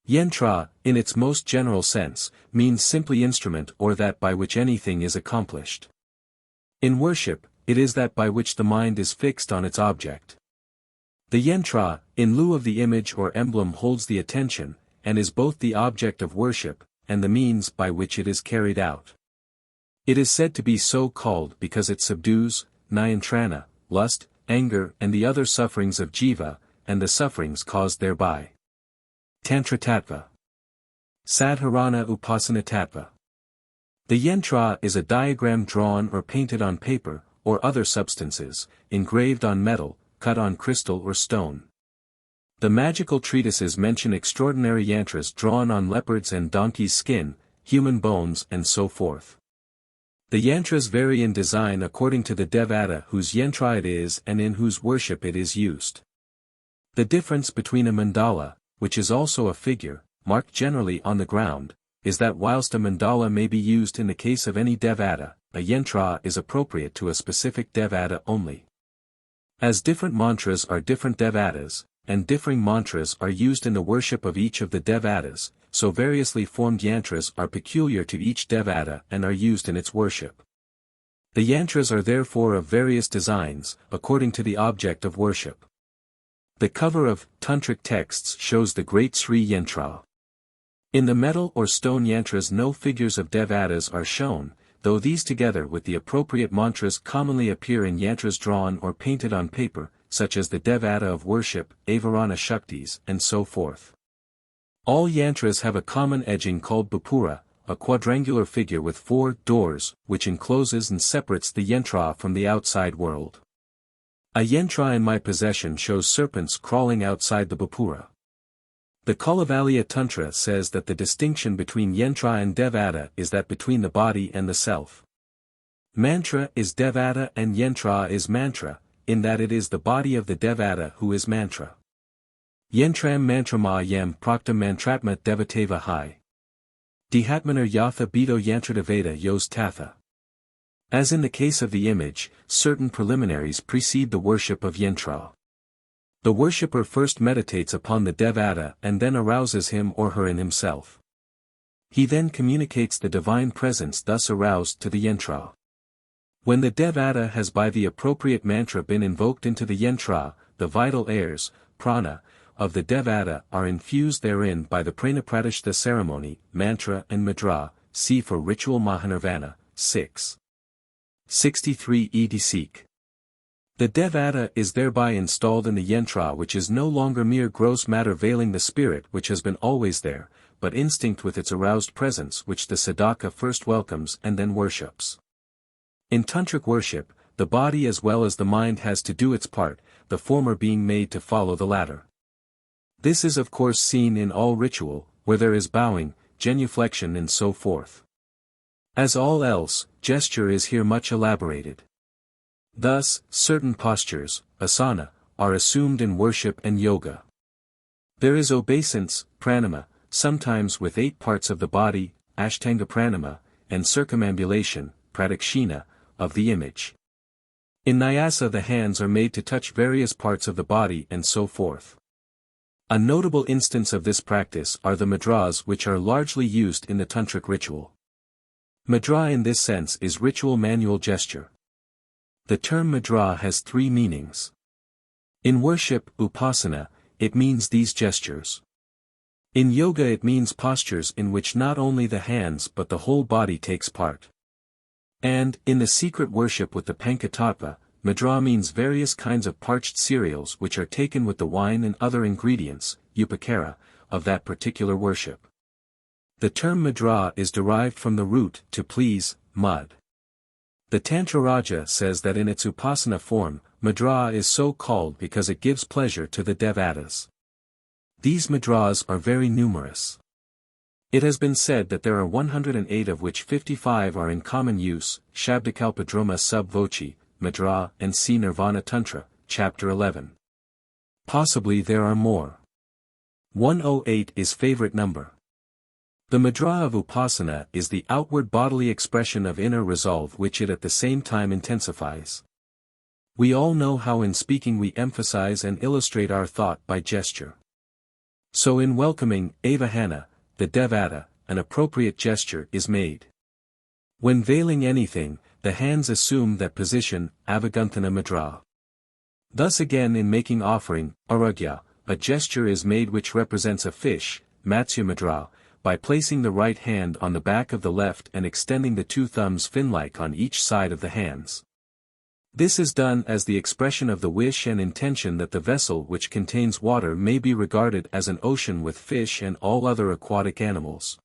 Yantra, in its most general sense, means simply instrument or that by which anything is accomplished. In worship, it is that by which the mind is fixed on its object. The yantra, in lieu of the image or emblem holds the attention, and is both the object of worship, and the means by which it is carried out. It is said to be so called because it subdues, Niyantrana, lust, anger and the other sufferings of jiva, and the sufferings caused thereby. Tantratattva. Sadharana Upasana Tattva. The yantra is a diagram drawn or painted on paper, or other substances, engraved on metal, cut on crystal or stone. The magical treatises mention extraordinary yantras drawn on leopards and donkeys' skin, human bones and so forth. The yantras vary in design according to the devata whose yantra it is and in whose worship it is used. The difference between a mandala, which is also a figure, marked generally on the ground, is that whilst a mandala may be used in the case of any devata, a yantra is appropriate to a specific devata only. As different mantras are different devatas, and differing mantras are used in the worship of each of the devatas, so variously formed yantras are peculiar to each devata and are used in its worship. The yantras are therefore of various designs, according to the object of worship. The cover of Tantric texts shows the great Sri Yantra. In the metal or stone yantras no figures of devatas are shown, though these together with the appropriate mantras commonly appear in yantras drawn or painted on paper, such as the devata of worship, Avarana Shaktis, and so forth. All yantras have a common edging called bhupura, a quadrangular figure with 4 doors, which encloses and separates the yantra from the outside world. A yantra in my possession shows serpents crawling outside the bhupura. The Kuṇḍalinī Tantra says that the distinction between yantra and devata is that between the body and the self. Mantra is devata and yantra is mantra, in that it is the body of the devata who is mantra. Yantram mantramayam praktam mantratma devateva hai. Dihatmanar yatha bito yantradaveda yos tatha. As in the case of the image, certain preliminaries precede the worship of yantra. The worshipper first meditates upon the devata and then arouses him or her in himself. He then communicates the divine presence thus aroused to the yantra. When the devata has by the appropriate mantra been invoked into the yantra, the vital airs, prana, of the devata are infused therein by the pranapradishta ceremony, mantra and mudra, see for ritual Mahanirvana, 6. 63 ed. The devata is thereby installed in the yantra, which is no longer mere gross matter veiling the spirit which has been always there, but instinct with its aroused presence which the sadhaka first welcomes and then worships. In tantric worship, the body as well as the mind has to do its part, the former being made to follow the latter. This is of course seen in all ritual, where there is bowing, genuflection and so forth. As all else, gesture is here much elaborated. Thus, certain postures, asana, are assumed in worship and yoga. There is obeisance, pranama, sometimes with 8 parts of the body, ashtanga pranama, and circumambulation, pradakshina, of the image. In nyasa the hands are made to touch various parts of the body and so forth. A notable instance of this practice are the mudras which are largely used in the tantric ritual. Mudra in this sense is ritual manual gesture. The term mudra has 3 meanings. In worship, upasana, it means these gestures. In yoga it means postures in which not only the hands but the whole body takes part. And, in the secret worship with the Pañcatattva, mudra means various kinds of parched cereals which are taken with the wine and other ingredients, upakara, of that particular worship. The term mudra is derived from the root to please, mud. The Tantra Raja says that in its upasana form, mudra is so called because it gives pleasure to the devatas. These mudras are very numerous. It has been said that there are 108 of which 55 are in common use, Shabdakalpadroma sub voci, mudra and see Nirvana Tantra, chapter 11. Possibly there are more. 108 is favorite number. The mudra of upasana is the outward bodily expression of inner resolve which it at the same time intensifies. We all know how in speaking we emphasize and illustrate our thought by gesture. So in welcoming, avahana, the devata, an appropriate gesture is made. When veiling anything, the hands assume that position, avagantana mudra. Thus again in making offering, aragya, a gesture is made which represents a fish, matsya mudra, by placing the right hand on the back of the left and extending the 2 thumbs fin-like on each side of the hands. This is done as the expression of the wish and intention that the vessel which contains water may be regarded as an ocean with fish and all other aquatic animals.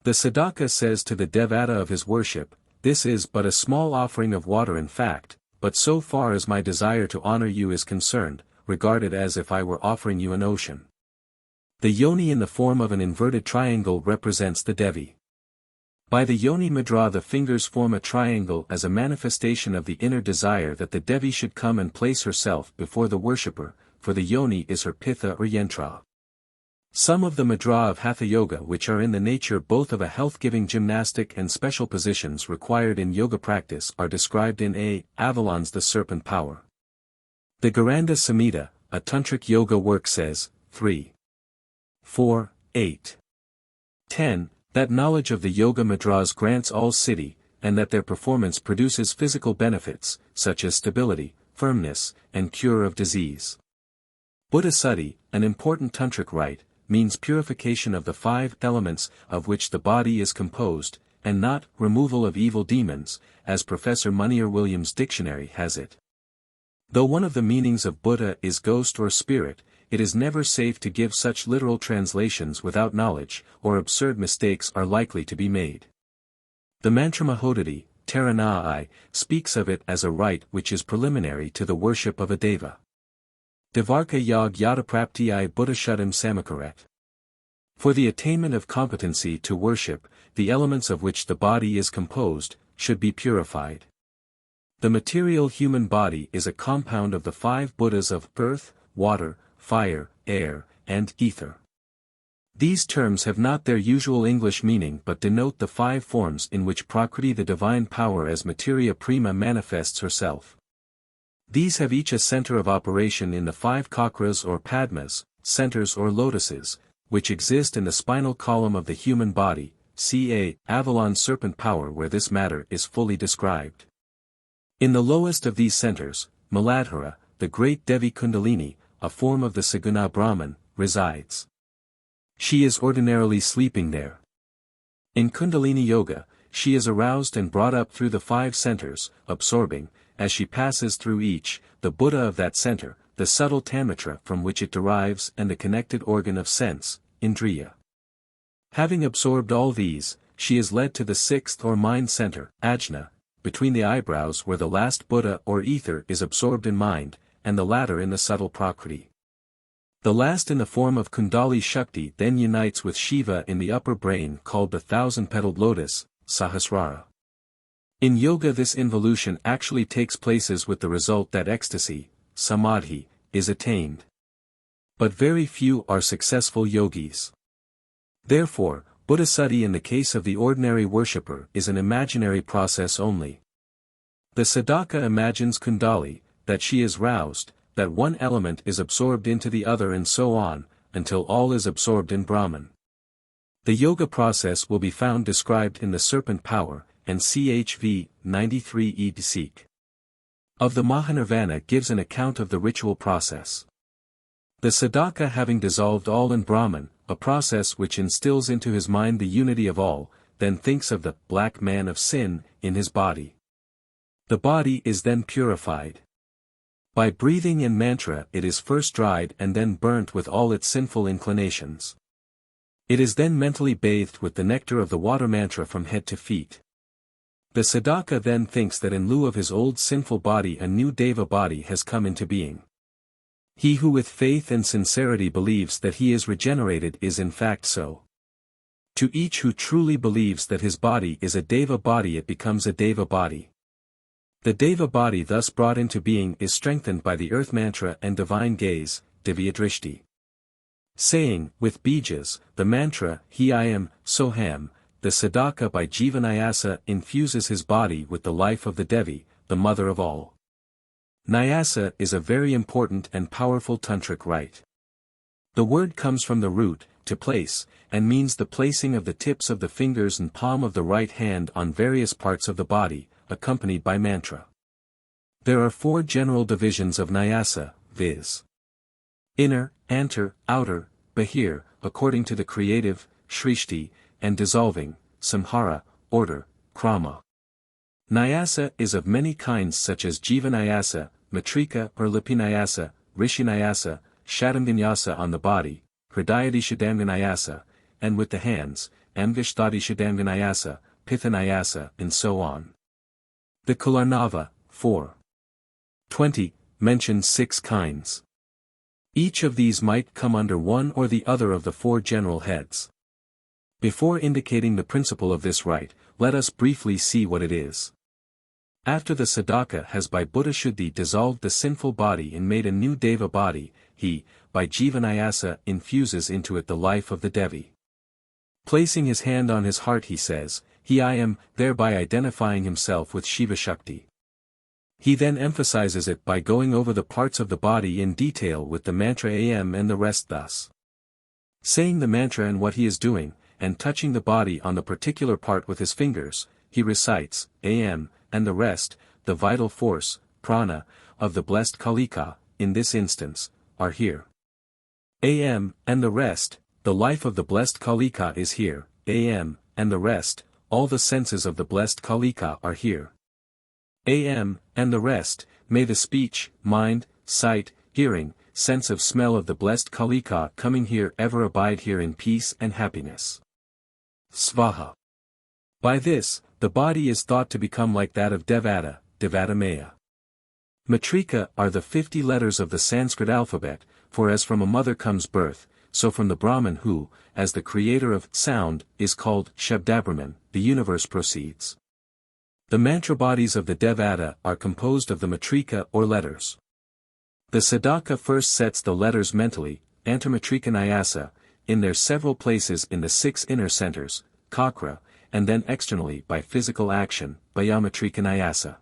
The Sadhaka says to the Devata of his worship, "This is but a small offering of water in fact, but so far as my desire to honor you is concerned, regard it as if I were offering you an ocean." The yoni in the form of an inverted triangle represents the Devi. By the yoni mudra the fingers form a triangle as a manifestation of the inner desire that the Devi should come and place herself before the worshipper, for the yoni is her pitha or yantra. Some of the mudra of Hatha Yoga which are in the nature both of a health-giving gymnastic and special positions required in yoga practice are described in Avalon's The Serpent Power. The Garanda Samhita, a tantric yoga work says, 3, 4, 8, 10, that knowledge of the yoga mudras grants all siddhi, and that their performance produces physical benefits, such as stability, firmness, and cure of disease. Buddhasuddhi, an important tantric rite, means purification of the 5 elements of which the body is composed, and not removal of evil demons, as Professor Monier Williams' dictionary has it. Though one of the meanings of Buddha is ghost or spirit, it is never safe to give such literal translations without knowledge, or absurd mistakes are likely to be made. The Mantramayi, Taranai, speaks of it as a rite which is preliminary to the worship of a deva. Devarka yag yadaprapti buddhashuddham samakaret. For the attainment of competency to worship, the elements of which the body is composed, should be purified. The material human body is a compound of the 5 Buddhas of earth, water, fire, air, and ether. These terms have not their usual English meaning but denote the 5 forms in which Prakriti, the divine power as materia prima, manifests herself. These have each a center of operation in the 5 chakras or padmas, centers or lotuses, which exist in the spinal column of the human body, ca. Avalon's Serpent Power, where this matter is fully described. In the lowest of these centers, Muladhara, the great Devi Kuṇḍalinī, a form of the Saguna Brahman, resides. She is ordinarily sleeping there. In Kuṇḍalinī Yoga, she is aroused and brought up through the 5 centers, absorbing, as she passes through each, the Buddha of that center, the subtle tanmatra from which it derives and the connected organ of sense, Indriya. Having absorbed all these, she is led to the 6th or mind center, Ajna, between the eyebrows where the last Buddha or ether is absorbed in mind, and the latter in the subtle Prakriti. The last in the form of Kuṇḍalinī Śakti then unites with Shiva in the upper brain called the 1,000-petaled lotus, Sahasrara. In yoga this involution actually takes places with the result that ecstasy, samadhi, is attained. But very few are successful yogis. Therefore, Buddhasuddhi in the case of the ordinary worshipper is an imaginary process only. The Sadhaka imagines Kuṇḍali, that she is roused, that one element is absorbed into the other and so on, until all is absorbed in Brahman. The yoga process will be found described in the Serpent Power, and CHV 93 Seek. Of the Mahanirvana gives an account of the ritual process. The Sadhaka having dissolved all in Brahman, a process which instills into his mind the unity of all, then thinks of the black man of sin in his body. The body is then purified. By breathing and mantra it is first dried and then burnt with all its sinful inclinations. It is then mentally bathed with the nectar of the water mantra from head to feet. The Sadhaka then thinks that in lieu of his old sinful body a new deva body has come into being. He who with faith and sincerity believes that he is regenerated is in fact so. To each who truly believes that his body is a deva body it becomes a deva body. The deva body thus brought into being is strengthened by the earth mantra and divine gaze, divyadrishti. Saying, with bijas, the mantra, He I am, Soham, the Sadhaka by jiva-nyasa infuses his body with the life of the Devi, the mother of all. Nyasa is a very important and powerful tantric rite. The word comes from the root, to place, and means the placing of the tips of the fingers and palm of the right hand on various parts of the body, accompanied by mantra. There are 4 general divisions of nyasa, viz. Inner, antar, outer, bahir, according to the creative, shrishti, and dissolving, samhara, order, krama. Nyasa is of many kinds such as Jiva Nyasa, Matrika or Lipi Nyasa, Rishi Nyasa, Shadamvinyasa on the body, Hridayadishadamvinyasa, and with the hands, Amvishtadishadamvinyasa, Pitha Nyasa, and so on. The Kularnava, 4:20, mentions 6 kinds. Each of these might come under one or the other of the 4 general heads. Before indicating the principle of this rite, let us briefly see what it is. After the Sadhaka has by Buddhashuddhi dissolved the sinful body and made a new Deva body, he, by Jivanayasa, infuses into it the life of the Devi. Placing his hand on his heart he says, "He I am," thereby identifying himself with Shiva Shakti. He then emphasizes it by going over the parts of the body in detail with the mantra Am and the rest thus. Saying the mantra and what he is doing, and touching the body on the particular part with his fingers, he recites, Am, and the rest, the vital force, prana, of the blessed Kalika, in this instance, are here. Am, and the rest, the life of the blessed Kalika is here, Am, and the rest, all the senses of the blessed Kalika are here. Am, and the rest, may the speech, mind, sight, hearing, sense of smell of the blessed Kalika coming here ever abide here in peace and happiness. Svaha. By this, the body is thought to become like that of Devata, Devatamaya. Matrika are the 50 letters of the Sanskrit alphabet, for as from a mother comes birth, so from the Brahman who, as the creator of sound, is called Shabdabrahman, the universe proceeds. The mantra bodies of the Devata are composed of the Matrika or letters. The Sadhaka first sets the letters mentally, Antamatrika Nyasa, in their several places in the 6 inner centers, Kakra, and then externally by physical action, Bayamatrika Nyasa.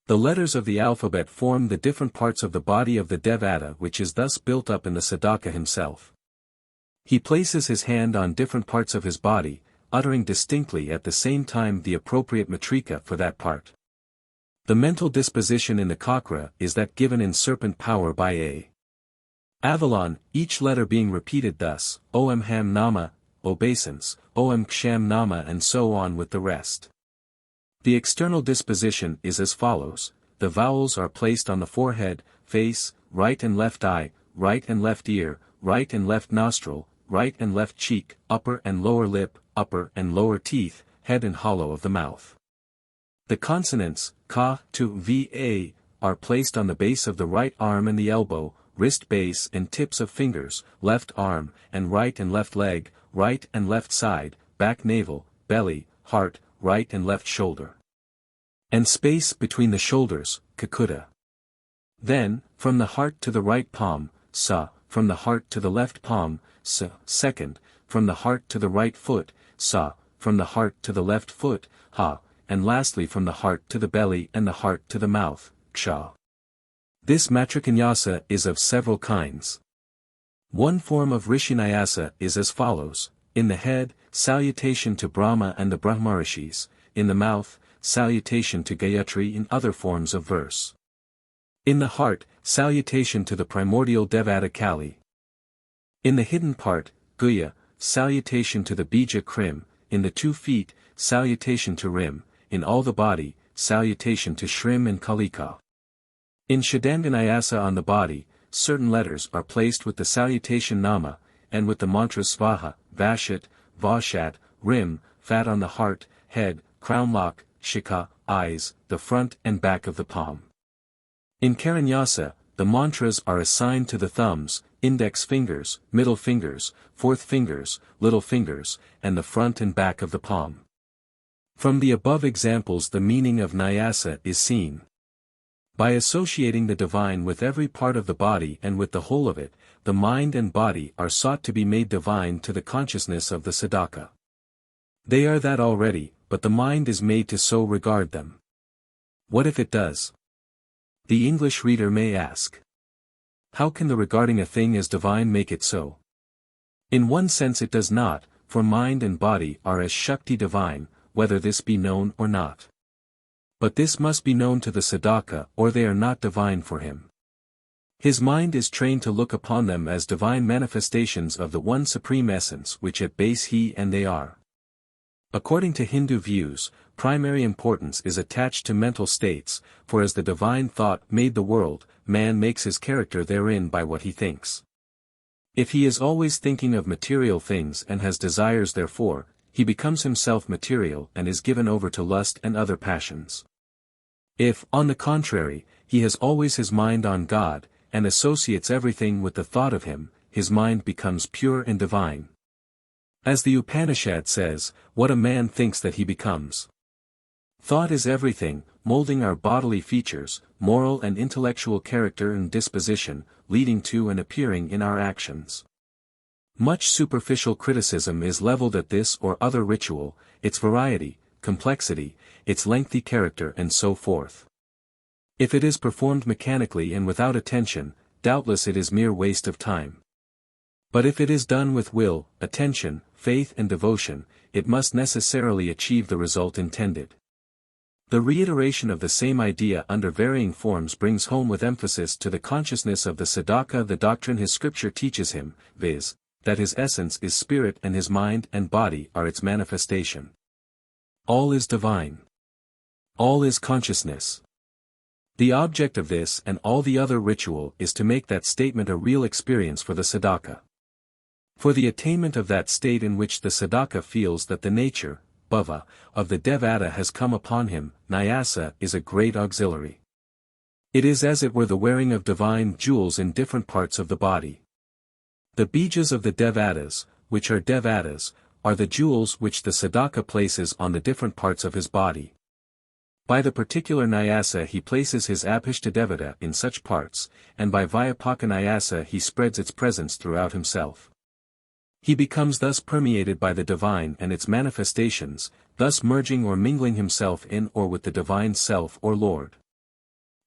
The letters of the alphabet form the different parts of the body of the Devata which is thus built up in the Sadhaka himself. He places his hand on different parts of his body, uttering distinctly at the same time the appropriate matrika for that part. The mental disposition in the Kakra is that given in serpent power by A. Avalon, each letter being repeated thus, Om Ham Nama, obeisance, Om Ksham Nama and so on with the rest. The external disposition is as follows: the vowels are placed on the forehead, face, right and left eye, right and left ear, right and left nostril, right and left cheek, upper and lower lip, upper and lower teeth, head and hollow of the mouth. The consonants, ka to va, are placed on the base of the right arm and the elbow, wrist base and tips of fingers, left arm, and left leg, right and left side, back navel, belly, heart, right and left shoulder. And space between the shoulders, kakuta. Then, from the heart to the right palm, sa, from the heart to the left palm, sa, second, from the heart to the right foot, sa, from the heart to the left foot, ha, and lastly from the heart to the belly and the heart to the mouth, ksha. This matrikanyasa is of several kinds. One form of rishinyasa is as follows: in the head, salutation to Brahma and the Brahmarishis, in the mouth, salutation to Gayatri in other forms of verse. In the heart, salutation to the primordial Devata Kali. In the hidden part, Guya, salutation to the Bija Krim, in the 2 feet, salutation to Rim, in all the body, salutation to Shrim and Kalika. In Shadandanyasa on the body, certain letters are placed with the salutation Nama, and with the mantras Svaha, Vashat, Vashat, Rim, fat on the heart, head, crown lock, Shikha, eyes, the front and back of the palm. In Karanyasa, the mantras are assigned to the thumbs, index fingers, middle fingers, fourth fingers, little fingers, and the front and back of the palm. From the above examples the meaning of Nyasa is seen. By associating the divine with every part of the body and with the whole of it, the mind and body are sought to be made divine to the consciousness of the Sadhaka. They are that already, but the mind is made to so regard them. What if it does? The English reader may ask. How can the regarding a thing as divine make it so? In one sense it does not, for mind and body are as Shakti divine, whether this be known or not. But this must be known to the Sadhaka or they are not divine for him. His mind is trained to look upon them as divine manifestations of the one supreme essence which at base he and they are. According to Hindu views, primary importance is attached to mental states, for as the divine thought made the world, man makes his character therein by what he thinks. If he is always thinking of material things and has desires therefore, he becomes himself material and is given over to lust and other passions. If, on the contrary, he has always his mind on God, and associates everything with the thought of him, his mind becomes pure and divine. As the Upanishad says, what a man thinks that he becomes. Thought is everything, molding our bodily features, moral and intellectual character and disposition, leading to and appearing in our actions. Much superficial criticism is leveled at this or other ritual, its variety, complexity, its lengthy character and so forth. If it is performed mechanically and without attention, doubtless it is mere waste of time. But if it is done with will, attention, faith and devotion, it must necessarily achieve the result intended. The reiteration of the same idea under varying forms brings home with emphasis to the consciousness of the sadhaka the doctrine his scripture teaches him, viz., that his essence is spirit and his mind and body are its manifestation. All is divine. All is consciousness. The object of this and all the other ritual is to make that statement a real experience for the sadhaka. For the attainment of that state in which the sadhaka feels that the nature, bhava, of the devata has come upon him, nyasa is a great auxiliary. It is as it were the wearing of divine jewels in different parts of the body. The bijas of the devatas, which are devatas, are the jewels which the sadhaka places on the different parts of his body. By the particular nyasa he places his abhishtadevata in such parts, and by vyapaka nyasa he spreads its presence throughout himself. He becomes thus permeated by the divine and its manifestations, thus merging or mingling himself in or with the divine self or Lord.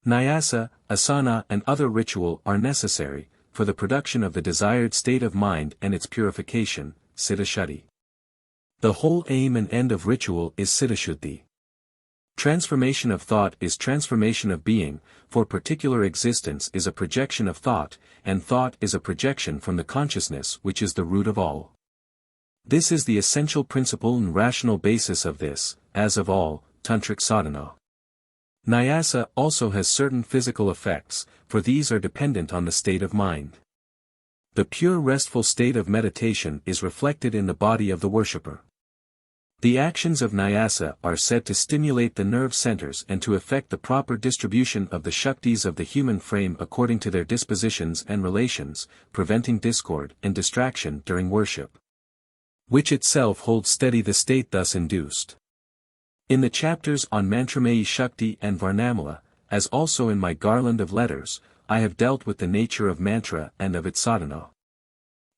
Nyasa, asana and other ritual are necessary, for the production of the desired state of mind and its purification, siddhashuddhi. The whole aim and end of ritual is siddhashuddhi. Transformation of thought is transformation of being, for particular existence is a projection of thought, and thought is a projection from the consciousness which is the root of all. This is the essential principle and rational basis of this, as of all, tantric sadhana. Nyasa also has certain physical effects, for these are dependent on the state of mind. The pure restful state of meditation is reflected in the body of the worshipper. The actions of nyasa are said to stimulate the nerve centers and to effect the proper distribution of the shaktis of the human frame according to their dispositions and relations, preventing discord and distraction during worship, which itself holds steady the state thus induced. In the chapters on Mantramayi Śakti and Varnamala, as also in my Garland of letters, I have dealt with the nature of mantra and of its sadhana.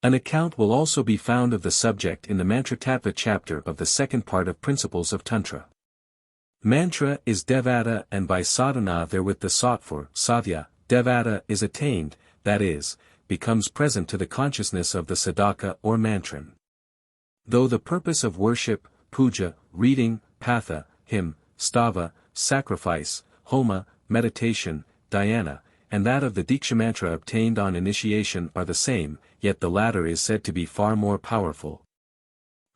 An account will also be found of the subject in the Mantratattva chapter of the second part of Principles of Tantra. Mantra is devata and by sadhana therewith the sought for, sadhya, devata is attained, that is, becomes present to the consciousness of the sadhaka or mantran. Though the purpose of worship, puja, reading, patha, hymn, stava, sacrifice, homa, meditation, dhyana, and that of the Diksha mantra obtained on initiation are the same, yet the latter is said to be far more powerful.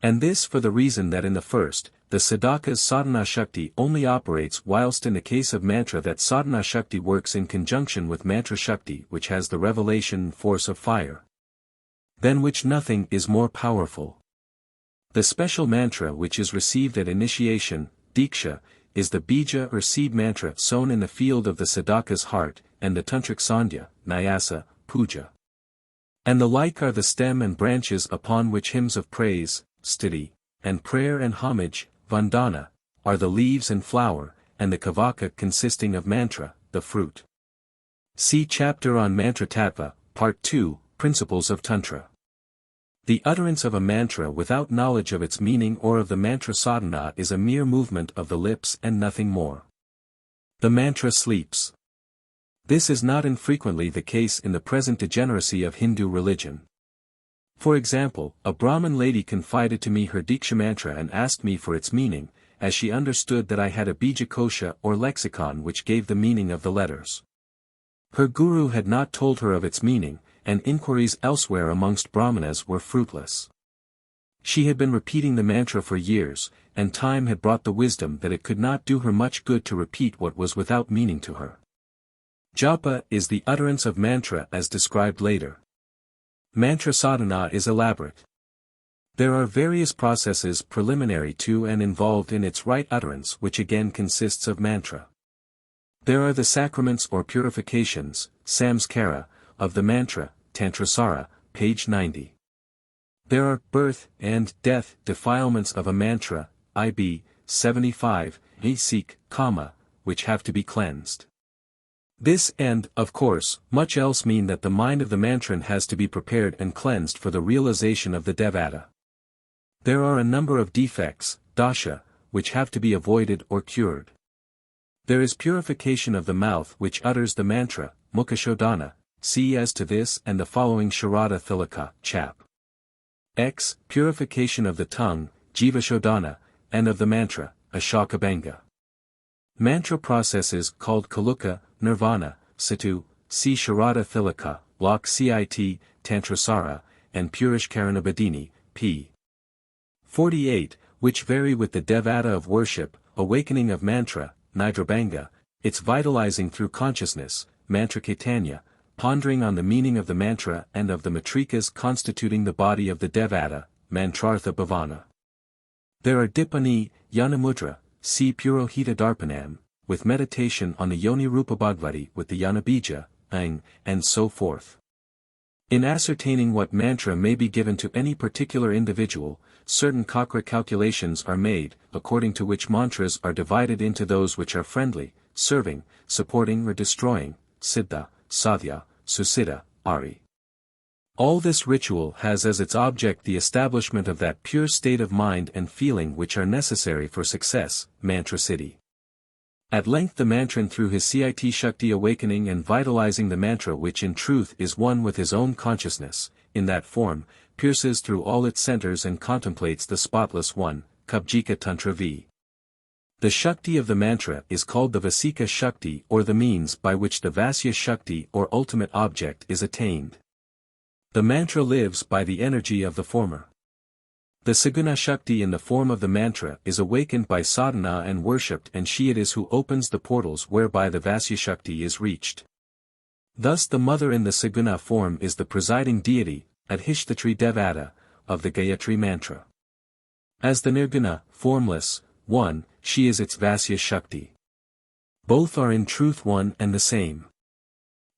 And this for the reason that in the first, the sadhaka's sadhana shakti only operates whilst in the case of mantra that sadhana shakti works in conjunction with mantra shakti which has the revelation force of fire, than which nothing is more powerful. The special mantra which is received at initiation, diksha, is the bija or seed mantra sown in the field of the sadhaka's heart, and the tantric sandhya, nyasa, puja. And the like are the stem and branches upon which hymns of praise, stuti, and prayer and homage, vandana, are the leaves and flower, and the kavaka consisting of mantra, the fruit. See chapter on Mantratattva, Part 2, Principles of Tantra. The utterance of a mantra without knowledge of its meaning or of the mantra sadhana is a mere movement of the lips and nothing more. The mantra sleeps. This is not infrequently the case in the present degeneracy of Hindu religion. For example, a Brahmin lady confided to me her Diksha mantra and asked me for its meaning, as she understood that I had a bijakosha or lexicon which gave the meaning of the letters. Her guru had not told her of its meaning, and inquiries elsewhere amongst Brahmanas were fruitless. She had been repeating the mantra for years, and time had brought the wisdom that it could not do her much good to repeat what was without meaning to her. Japa is the utterance of mantra as described later. Mantra sadhana is elaborate. There are various processes preliminary to and involved in its right utterance, which again consists of mantra. There are the sacraments or purifications, samskara, of the mantra, Tantrasara, page 90. There are birth and death defilements of a mantra, IB, 75, Sikh, which have to be cleansed. This and, of course, much else mean that the mind of the mantrant has to be prepared and cleansed for the realization of the Devata. There are a number of defects, dasha, which have to be avoided or cured. There is purification of the mouth which utters the mantra, mukha-shodhana, see as to this and the following Sharada Thilaka, chap. X. Purification of the tongue, jiva-shodhana, and of the mantra, ashokabhanga. Mantra processes called kaluka, nirvana, situ, see Sharada Thilaka, Lok Cit, Tantrasara, and Purishkaranabhadini, p. 48, which vary with the devata of worship, awakening of mantra, nidrabhanga, its vitalizing through consciousness, mantra caitanya, pondering on the meaning of the mantra and of the matrikas constituting the body of the devata, mantrartha bhavana. There are dipani, yanamudra, see Purohita Darpanam, with meditation on the Yoni Rupa Bhagavati with the Yanabija, and so forth. In ascertaining what mantra may be given to any particular individual, certain kakra calculations are made, according to which mantras are divided into those which are friendly, serving, supporting or destroying, siddha, sadhya, susiddha, ari. All this ritual has as its object the establishment of that pure state of mind and feeling which are necessary for success, mantra siddhi. At length the mantrant through his Cit Shakti awakening and vitalizing the mantra which in truth is one with his own consciousness, in that form, pierces through all its centers and contemplates the spotless one, Kubjika Tantra V. The Shakti of the mantra is called the Vasika Shakti or the means by which the Vasya Shakti or ultimate object is attained. The mantra lives by the energy of the former. The Saguna Shakti in the form of the mantra is awakened by sadhana and worshipped, and she it is who opens the portals whereby the Vasya Shakti is reached. Thus the mother in the Saguna form is the presiding deity, Adhishtatri Devata, of the Gayatri mantra. As the Nirguna, formless, one, she is its Vasya Shakti. Both are in truth one and the same.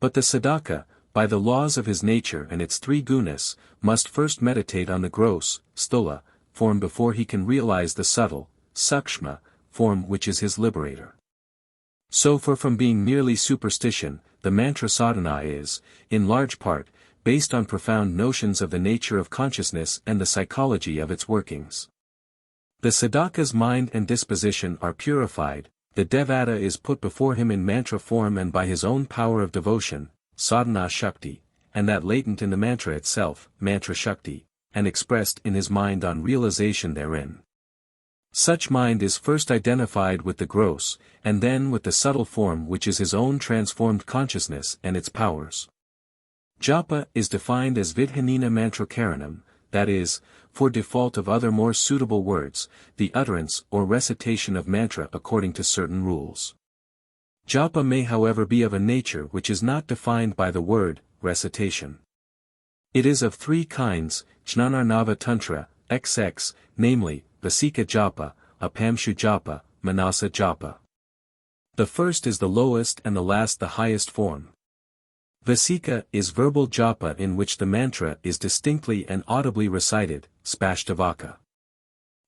But the sadhaka, by the laws of his nature and its three gunas, must first meditate on the gross, stula, form before he can realize the subtle, sukshma, form which is his liberator. So far from being merely superstition, the mantra sadhana is, in large part, based on profound notions of the nature of consciousness and the psychology of its workings. The sadhaka's mind and disposition are purified, the devata is put before him in mantra form and by his own power of devotion, sadhana shakti, and that latent in the mantra itself, mantra shakti, and expressed in his mind on realization therein. Such mind is first identified with the gross, and then with the subtle form which is his own transformed consciousness and its powers. Japa is defined as vidhanina mantrakaranam, that is, for default of other more suitable words, the utterance or recitation of mantra according to certain rules. Japa may however be of a nature which is not defined by the word, recitation. It is of three kinds, Jnanarnava Tantra, XX, namely, Vasika Japa, Apamshu Japa, Manasa Japa. The first is the lowest and the last the highest form. Vasika is verbal japa in which the mantra is distinctly and audibly recited, Spashtavaka.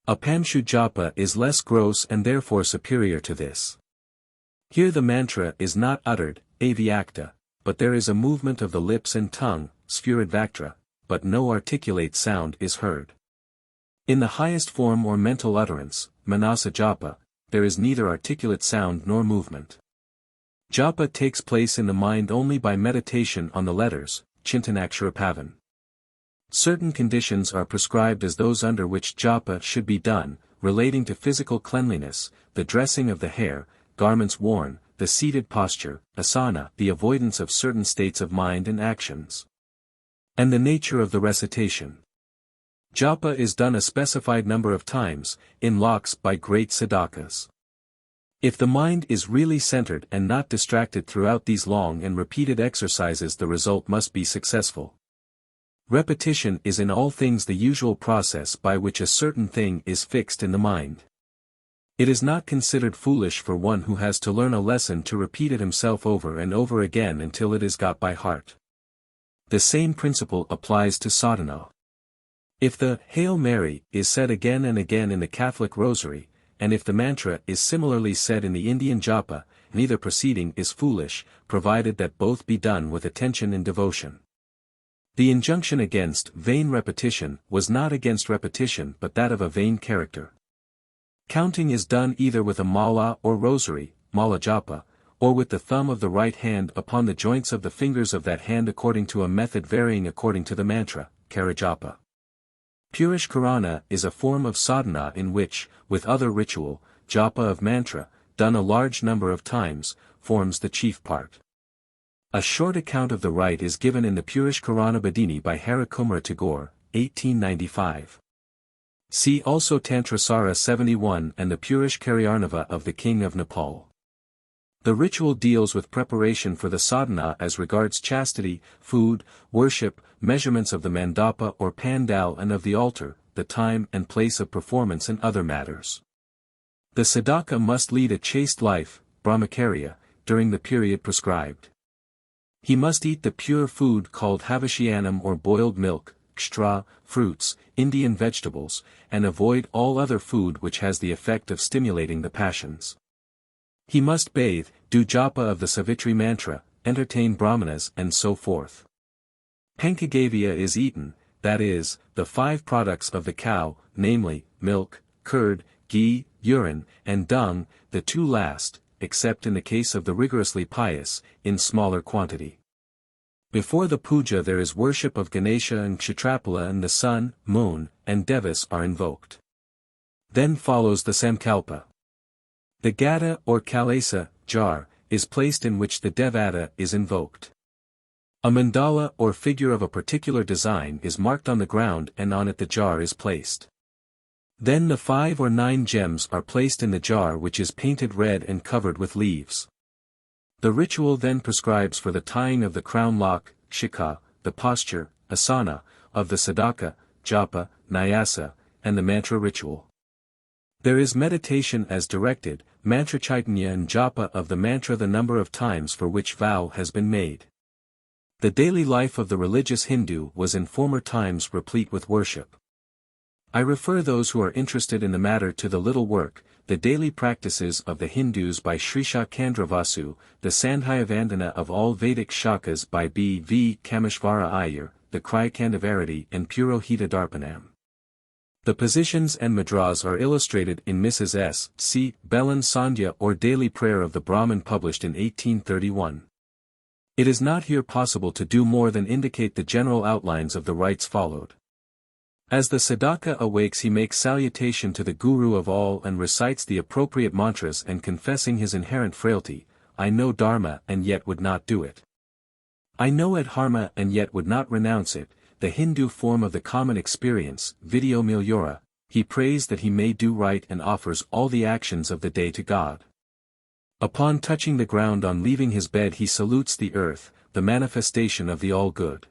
Apamshu japa is less gross and therefore superior to this. Here the mantra is not uttered, avyakta, but there is a movement of the lips and tongue, sphuridvaktra, but no articulate sound is heard. In the highest form or mental utterance, manasa japa, there is neither articulate sound nor movement. Japa takes place in the mind only by meditation on the letters, Chintanaksharapavan. Certain conditions are prescribed as those under which japa should be done, relating to physical cleanliness, the dressing of the hair, garments worn, the seated posture, asana, the avoidance of certain states of mind and actions, and the nature of the recitation. Japa is done a specified number of times, in blocks by great sadhakas. If the mind is really centered and not distracted throughout these long and repeated exercises, the result must be successful. Repetition is in all things the usual process by which a certain thing is fixed in the mind. It is not considered foolish for one who has to learn a lesson to repeat it himself over and over again until it is got by heart. The same principle applies to sadhana. If the Hail Mary is said again and again in the Catholic Rosary, and if the mantra is similarly said in the Indian japa, neither proceeding is foolish, provided that both be done with attention and devotion. The injunction against vain repetition was not against repetition but that of a vain character. Counting is done either with a mala or rosary, mala japa, or with the thumb of the right hand upon the joints of the fingers of that hand according to a method varying according to the mantra, karajapa. Purishkarana is a form of sadhana in which, with other ritual, japa of mantra, done a large number of times, forms the chief part. A short account of the rite is given in the Purishkarana Badini by Harikumara Tagore, 1895. See also Tantrasara 71 and the Purishkaryanava of the King of Nepal. The ritual deals with preparation for the sadhana as regards chastity, food, worship, measurements of the mandapa or pandal and of the altar, the time and place of performance and other matters. The sadhaka must lead a chaste life, brahmacharya, during the period prescribed. He must eat the pure food called havashyanam or boiled milk, kstra, fruits, Indian vegetables, and avoid all other food which has the effect of stimulating the passions. He must bathe, do japa of the Savitri mantra, entertain brahmanas and so forth. Pañcatattva is eaten, that is, the 5 products of the cow, namely, milk, curd, ghee, urine, and dung, the 2 last, except in the case of the rigorously pious, in smaller quantity. Before the puja there is worship of Ganesha and Kshatrapala and the sun, moon, and devas are invoked. Then follows the samkalpa. The gata or kalesa, jar, is placed in which the devata is invoked. A mandala or figure of a particular design is marked on the ground and on it the jar is placed. Then the 5 or 9 gems are placed in the jar which is painted red and covered with leaves. The ritual then prescribes for the tying of the crown lock, shikha, the posture, asana, of the sadhaka, japa, nyasa, and the mantra ritual. There is meditation as directed, mantra chaitanya and japa of the mantra the number of times for which vow has been made. The daily life of the religious Hindu was in former times replete with worship. I refer those who are interested in the matter to the little work, The Daily Practices of the Hindus by Sri Shakandra Vasu, the Sandhyavandana of all Vedic Shakas by B. V. Kameshvara Iyer, the Kriyakandavarati and Purohita Darpanam. The positions and mudras are illustrated in Mrs. S. C. Bellin's Sandhya or Daily Prayer of the Brahmin published in 1831. It is not here possible to do more than indicate the general outlines of the rites followed. As the sadhaka awakes he makes salutation to the Guru of all and recites the appropriate mantras and confessing his inherent frailty, I know Dharma and yet would not do it. I know Adharma and yet would not renounce it, the Hindu form of the common experience, video meliora, he prays that he may do right and offers all the actions of the day to God. Upon touching the ground on leaving his bed he salutes the earth, the manifestation of the all-good.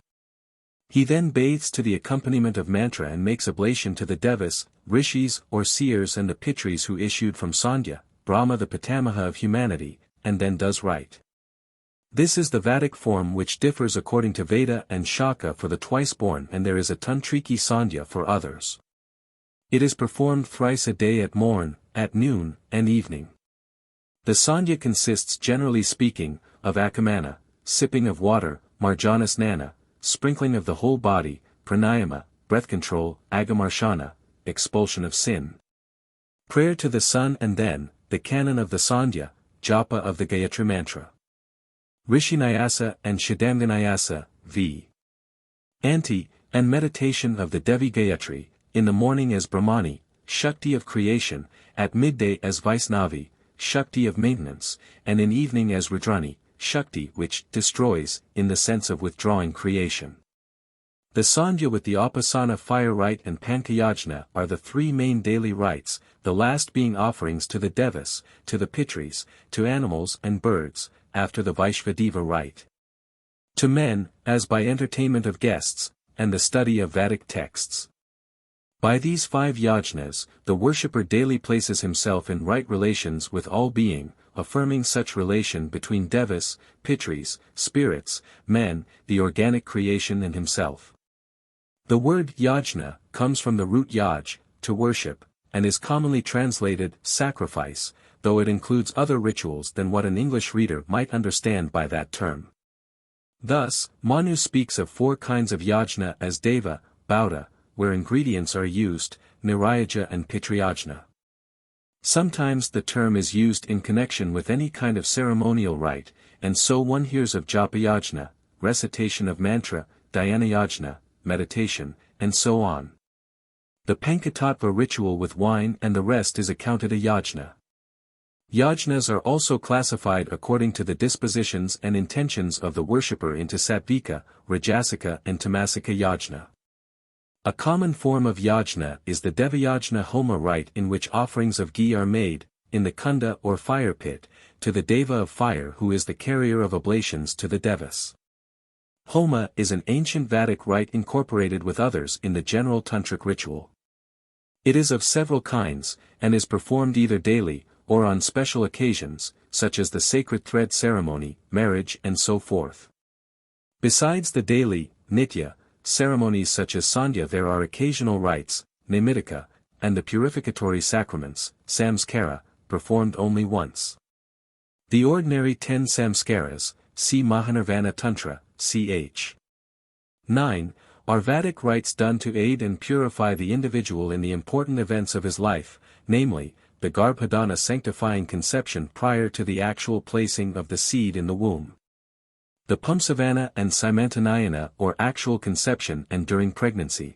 He then bathes to the accompaniment of mantra and makes oblation to the devas, rishis or seers and the pitris who issued from Sandhya, Brahma the Pitamaha of humanity, and then does right. This is the Vedic form which differs according to Veda and Shaka for the twice-born and there is a Tantriki Sandhya for others. It is performed thrice a day at morn, at noon, and evening. The Sandhya consists generally speaking, of akamana, sipping of water, marjana snana, sprinkling of the whole body, pranayama, breath control, agamarshana, expulsion of sin. Prayer to the sun and then, the canon of the Sandhya, japa of the Gayatri mantra. Rishinayasa and Shadamganayasa, v. Anti, and meditation of the Devi Gayatri, in the morning as Brahmani, Shakti of creation, at midday as Vaisnavi, Shakti of maintenance, and in evening as Rudrani, Shakti which destroys, in the sense of withdrawing creation. The Sandhya with the Upasana fire rite and Pañcayajna are the three main daily rites, the last being offerings to the Devas, to the Pitris, to animals and birds, after the Vaishvadeva rite. To men, as by entertainment of guests, and the study of Vedic texts. By these 5 yajnas, the worshipper daily places himself in right relations with all being, affirming such relation between devas, pitris, spirits, men, the organic creation and himself. The word yajna comes from the root yaj, to worship, and is commonly translated sacrifice, though it includes other rituals than what an English reader might understand by that term. Thus, Manu speaks of 4 kinds of yajna as deva, bauta, where ingredients are used, nirayaja and pitriyajna. Sometimes the term is used in connection with any kind of ceremonial rite, and so one hears of japayajna, recitation of mantra, dhyanayajna, meditation, and so on. The Pañcatattva ritual with wine and the rest is accounted a yajna. Yajnas are also classified according to the dispositions and intentions of the worshipper into sattvika, rajasika and tamasika yajna. A common form of yajna is the devayajna homa rite in which offerings of ghee are made, in the kunda or fire pit, to the deva of fire who is the carrier of oblations to the devas. Homa is an ancient Vedic rite incorporated with others in the general tantric ritual. It is of several kinds, and is performed either daily, or on special occasions, such as the sacred thread ceremony, marriage and so forth. Besides the daily, nitya, ceremonies such as sandhya, there are occasional rites, naimittika, and the purificatory sacraments, samskara, performed only once. The ordinary 10 samskaras, see Mahanirvana Tantra, ch. 9, are Vedic rites done to aid and purify the individual in the important events of his life, namely, the garbhodana sanctifying conception prior to the actual placing of the seed in the womb. The Pumsavana and Simantanayana or actual conception and during pregnancy.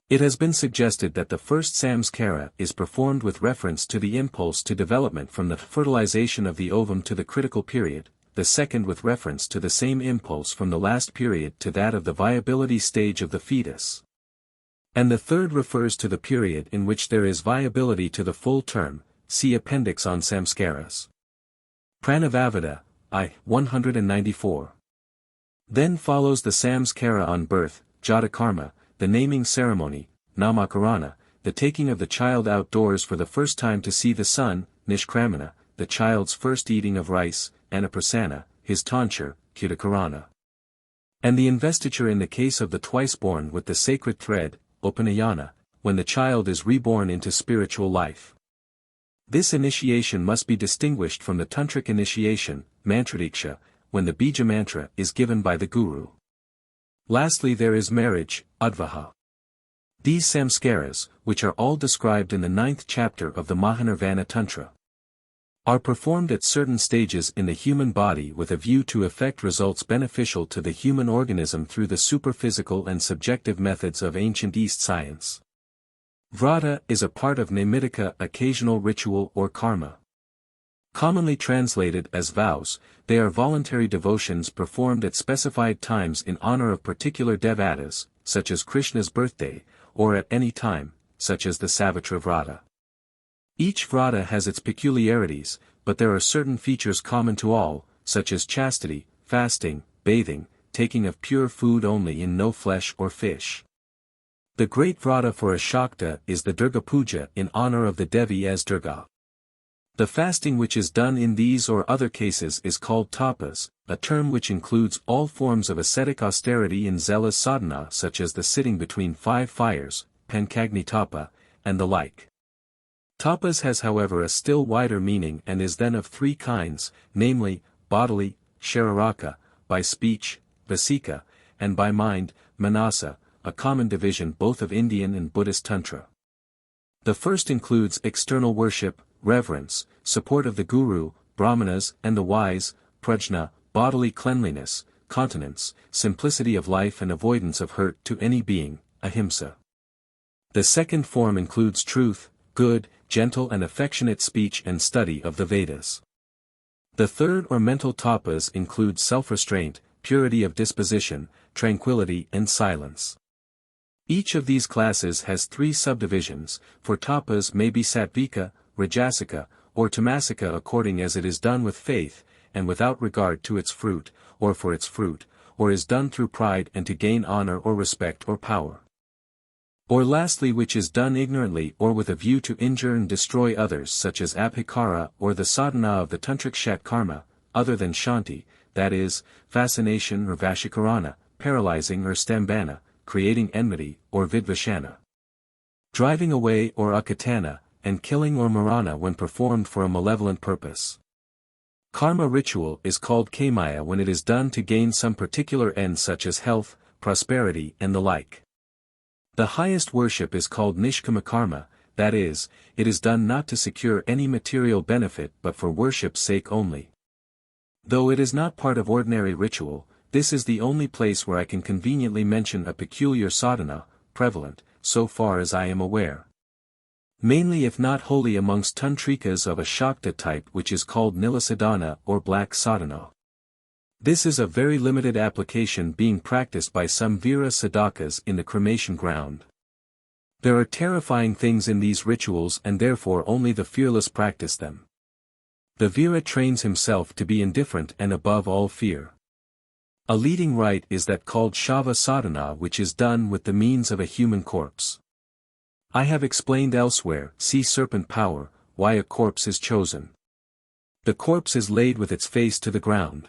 It has been suggested that the first samskara is performed with reference to the impulse to development from the fertilization of the ovum to the critical period, the second with reference to the same impulse from the last period to that of the viability stage of the fetus. And the third refers to the period in which there is viability to the full term, see Appendix on Samskaras. Pranavavada, I. 194. Then follows the samskara on birth, jatakarma, the naming ceremony, namakarana, the taking of the child outdoors for the first time to see the sun, nishkramana, the child's first eating of rice, anaprasana, his tonsure, kudakarana. And the investiture in the case of the twice-born with the sacred thread, upanayana, when the child is reborn into spiritual life. This initiation must be distinguished from the tantric initiation, mantradiksha, when the bija mantra is given by the guru. Lastly there is marriage, advaha. These samskaras, which are all described in the 9th chapter of the Mahanirvana Tantra, are performed at certain stages in the human body with a view to effect results beneficial to the human organism through the superphysical and subjective methods of ancient East science. Vrata is a part of naimittika, occasional ritual or karma. Commonly translated as vows, they are voluntary devotions performed at specified times in honor of particular devatas, such as Krishna's birthday, or at any time, such as the Savitra Vrata. Each Vrata has its peculiarities, but there are certain features common to all, such as chastity, fasting, bathing, taking of pure food only in no flesh or fish. The great Vrata for a Śākta is the Durga Puja in honor of the Devi as Durga. The fasting which is done in these or other cases is called tapas, a term which includes all forms of ascetic austerity in zealous sadhana such as the sitting between 5 fires, Pañcagni-tapa, and the like. Tapas has however a still wider meaning and is then of 3 kinds, namely, bodily, shariraka, by speech, vasika, and by mind, manasa, a common division both of Indian and Buddhist Tantra. The first includes external worship, reverence, support of the guru, brahmanas and the wise, prajna, bodily cleanliness, continence, simplicity of life and avoidance of hurt to any being, ahimsa. The second form includes truth, good, gentle and affectionate speech and study of the Vedas. The third or mental tapas includes self-restraint, purity of disposition, tranquility and silence. Each of these classes has 3 subdivisions, for tapas may be sattvika, rajasika, or tamasika according as it is done with faith, and without regard to its fruit, or for its fruit, or is done through pride and to gain honor or respect or power. Or lastly which is done ignorantly or with a view to injure and destroy others such as abhikara or the sadhana of the tantric shat karma, other than shanti, that is, fascination or vashikarana, paralyzing or stambhana, creating enmity, or vidvashana. Driving away or akatana, and killing or marana when performed for a malevolent purpose. Karma ritual is called kamaya when it is done to gain some particular end such as health, prosperity and the like. The highest worship is called nishkama karma, that is, it is done not to secure any material benefit but for worship's sake only. Though it is not part of ordinary ritual, this is the only place where I can conveniently mention a peculiar sadhana, prevalent, so far as I am aware. Mainly if not wholly amongst tantrikas of a Śakta type which is called nila sadhana or black sadhana. This is a very limited application being practiced by some vira sadhakas in the cremation ground. There are terrifying things in these rituals and therefore only the fearless practice them. The vira trains himself to be indifferent and above all fear. A leading rite is that called Śākta Sādhanā which is done with the means of a human corpse. I have explained elsewhere, see Serpent Power, why a corpse is chosen. The corpse is laid with its face to the ground.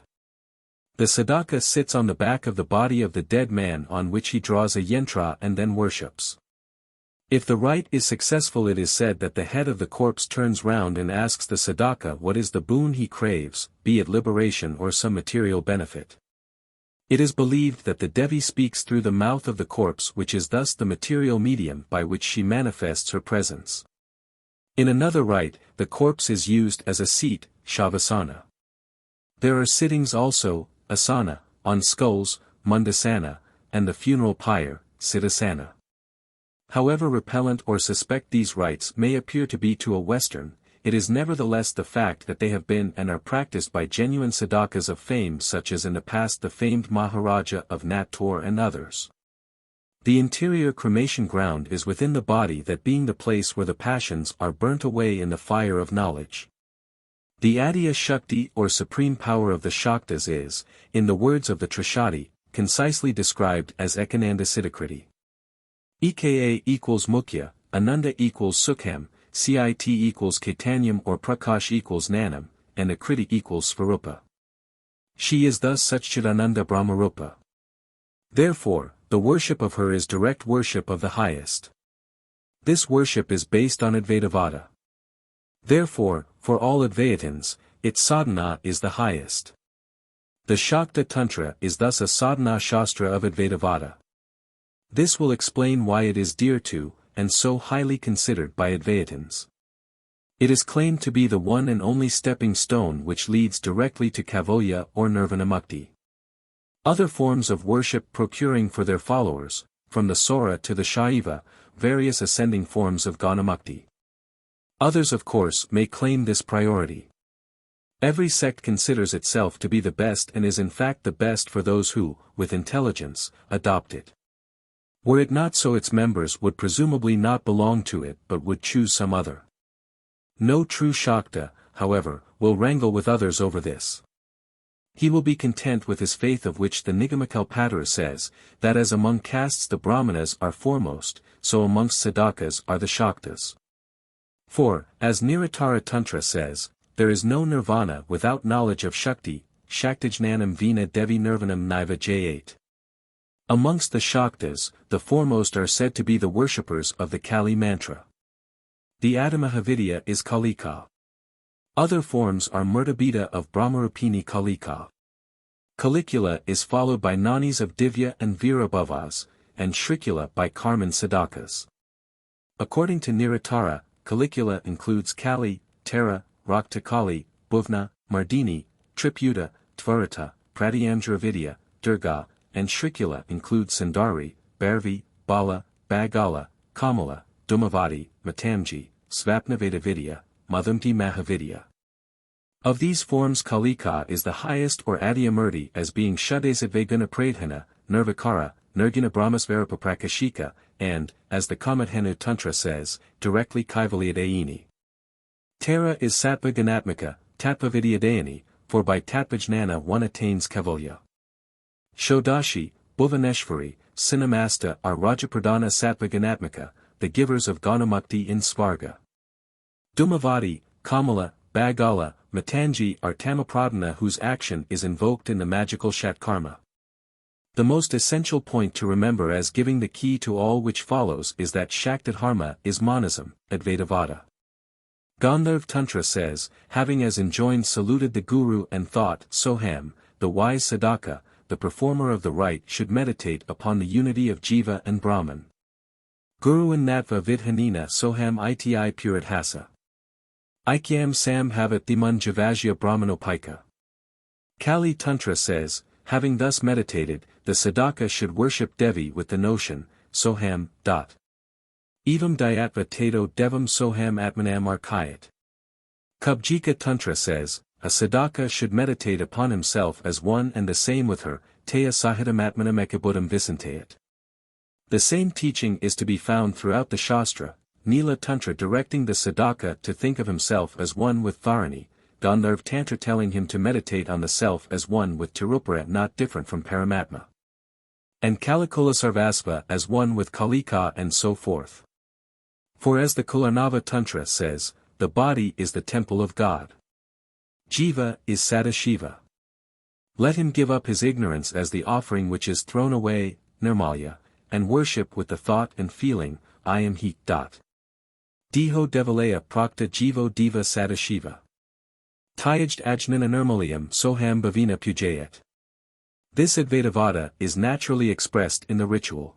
The sadhaka sits on the back of the body of the dead man on which he draws a yantra and then worships. If the rite is successful it is said that the head of the corpse turns round and asks the sadhaka what is the boon he craves, be it liberation or some material benefit. It is believed that the Devi speaks through the mouth of the corpse which is thus the material medium by which she manifests her presence. In another rite, the corpse is used as a seat, shavasana. There are sittings also, asana, on skulls, mundasana, and the funeral pyre, siddhasana. However repellent or suspect these rites may appear to be to a Western, it is nevertheless the fact that they have been and are practiced by genuine sadhakas of fame such as in the past the famed Maharaja of Nattur and others. The interior cremation ground is within the body, that being the place where the passions are burnt away in the fire of knowledge. The Adya Shakti or supreme power of the Shaktas is, in the words of the Trishati, concisely described as Ekananda Siddhakriti. Eka equals Mukhya, Ananda equals Sukham, Cit equals Caitanyam or Prakash equals Nanam, and Akriti equals Svarupa. She is thus Satchidananda Brahmarupa. Therefore, the worship of her is direct worship of the highest. This worship is based on Advaitavada. Therefore, for all Advaitins, its sadhana is the highest. The Śakta Tantra is thus a sadhana Śastra of Advaitavada. This will explain why it is dear to, and so highly considered by Advaitins. It is claimed to be the one and only stepping stone which leads directly to Kaivalya or Nirvana Mukti. Other forms of worship procuring for their followers, from the Saura to the Shaiva, various ascending forms of Gyanamukti. Others of course may claim this priority. Every sect considers itself to be the best and is in fact the best for those who, with intelligence, adopt it. Were it not so its members would presumably not belong to it but would choose some other. No true Shakta, however, will wrangle with others over this. He will be content with his faith, of which the Nigamakālpatra says, that as among castes the Brahmanas are foremost, so amongst Sadhakas are the Shaktas. For, as Niratara Tantra says, there is no nirvana without knowledge of Shakti, Shaktajnanam vina devi nirvanam naiva jayate. Amongst the Shaktas, the foremost are said to be the worshippers of the Kali mantra. The Adamahavidya is Kalika. Other forms are Murtabhita of Brahmarupini Kalika. Calicula is followed by Nanis of Divya and Virabhavas, and Shrikula by Karman Sadhakas. According to Niratara, Calicula includes Kali, Tara, Raktakali, Bhuvna, Mardini, Triputa, Tvarata, Pratyamjaravidya, Durga, and Shrikula includes Sundari, Bhairavi, Bala, Bagala, Kamala, Dumavati, Matamji, Svapnaveda Vidya, Madhumti Mahavidya. Of these forms Kalika is the highest or Adhyamurti as being Shuddhasatveguna Pradhana, Nirvikara, Nirguna Brahmasvarapaprakashika, and, as the Kamadhenu Tantra says, directly Kaivalyadayini. Tara is Sattva Ganatmika, Tattva Vidyadayini, for by Tattva Jnana one attains Kaivalya. Shodashi, Bhuvaneshvari, Sinamasta are Rajapradana Sattva Ganatmika, the givers of Ganamukti in Svarga. Dhumavadi, Kamala, Bagala, Matangi are Tamapradhana whose action is invoked in the magical Shatkarma. The most essential point to remember as giving the key to all which follows is that Śākta Dharma is monism, Advaitavada. Gandharva Tantra says, having as enjoined saluted the Guru and thought, Soham, the wise sadhaka, the performer of the rite should meditate upon the unity of Jiva and Brahman. Guru and Natva Vidhanina Soham Iti Puridhasa. Aikyam Sam Havat Diman Javajya Brahmanopaika. Kali Tantra says, having thus meditated, the sadhaka should worship Devi with the notion, Soham. Evam Dayatva Tato Devam Soham Atmanam Arkayat. Kubjika Tantra says, a sadhaka should meditate upon himself as one and the same with her, Taya Sahitam Atmanam Ekabudam Visantayat. The same teaching is to be found throughout the Shastra, Nila Tantra directing the sadhaka to think of himself as one with Dharani, Gandharva Tantra telling him to meditate on the self as one with Tirupara not different from Paramatma. And Kalikula Sarvasva as one with Kalika and so forth. For as the Kularnava Tantra says, the body is the temple of God. Jiva is Sadashiva. Let him give up his ignorance as the offering which is thrown away, Nirmalya, and worship with the thought and feeling, I am he. Diho Devalaya Prakta Jivo Diva Sadashiva. Tyajd Ajnana Nirmalayam Soham Bhavina Pujayat. This Advaitavada is naturally expressed in the ritual.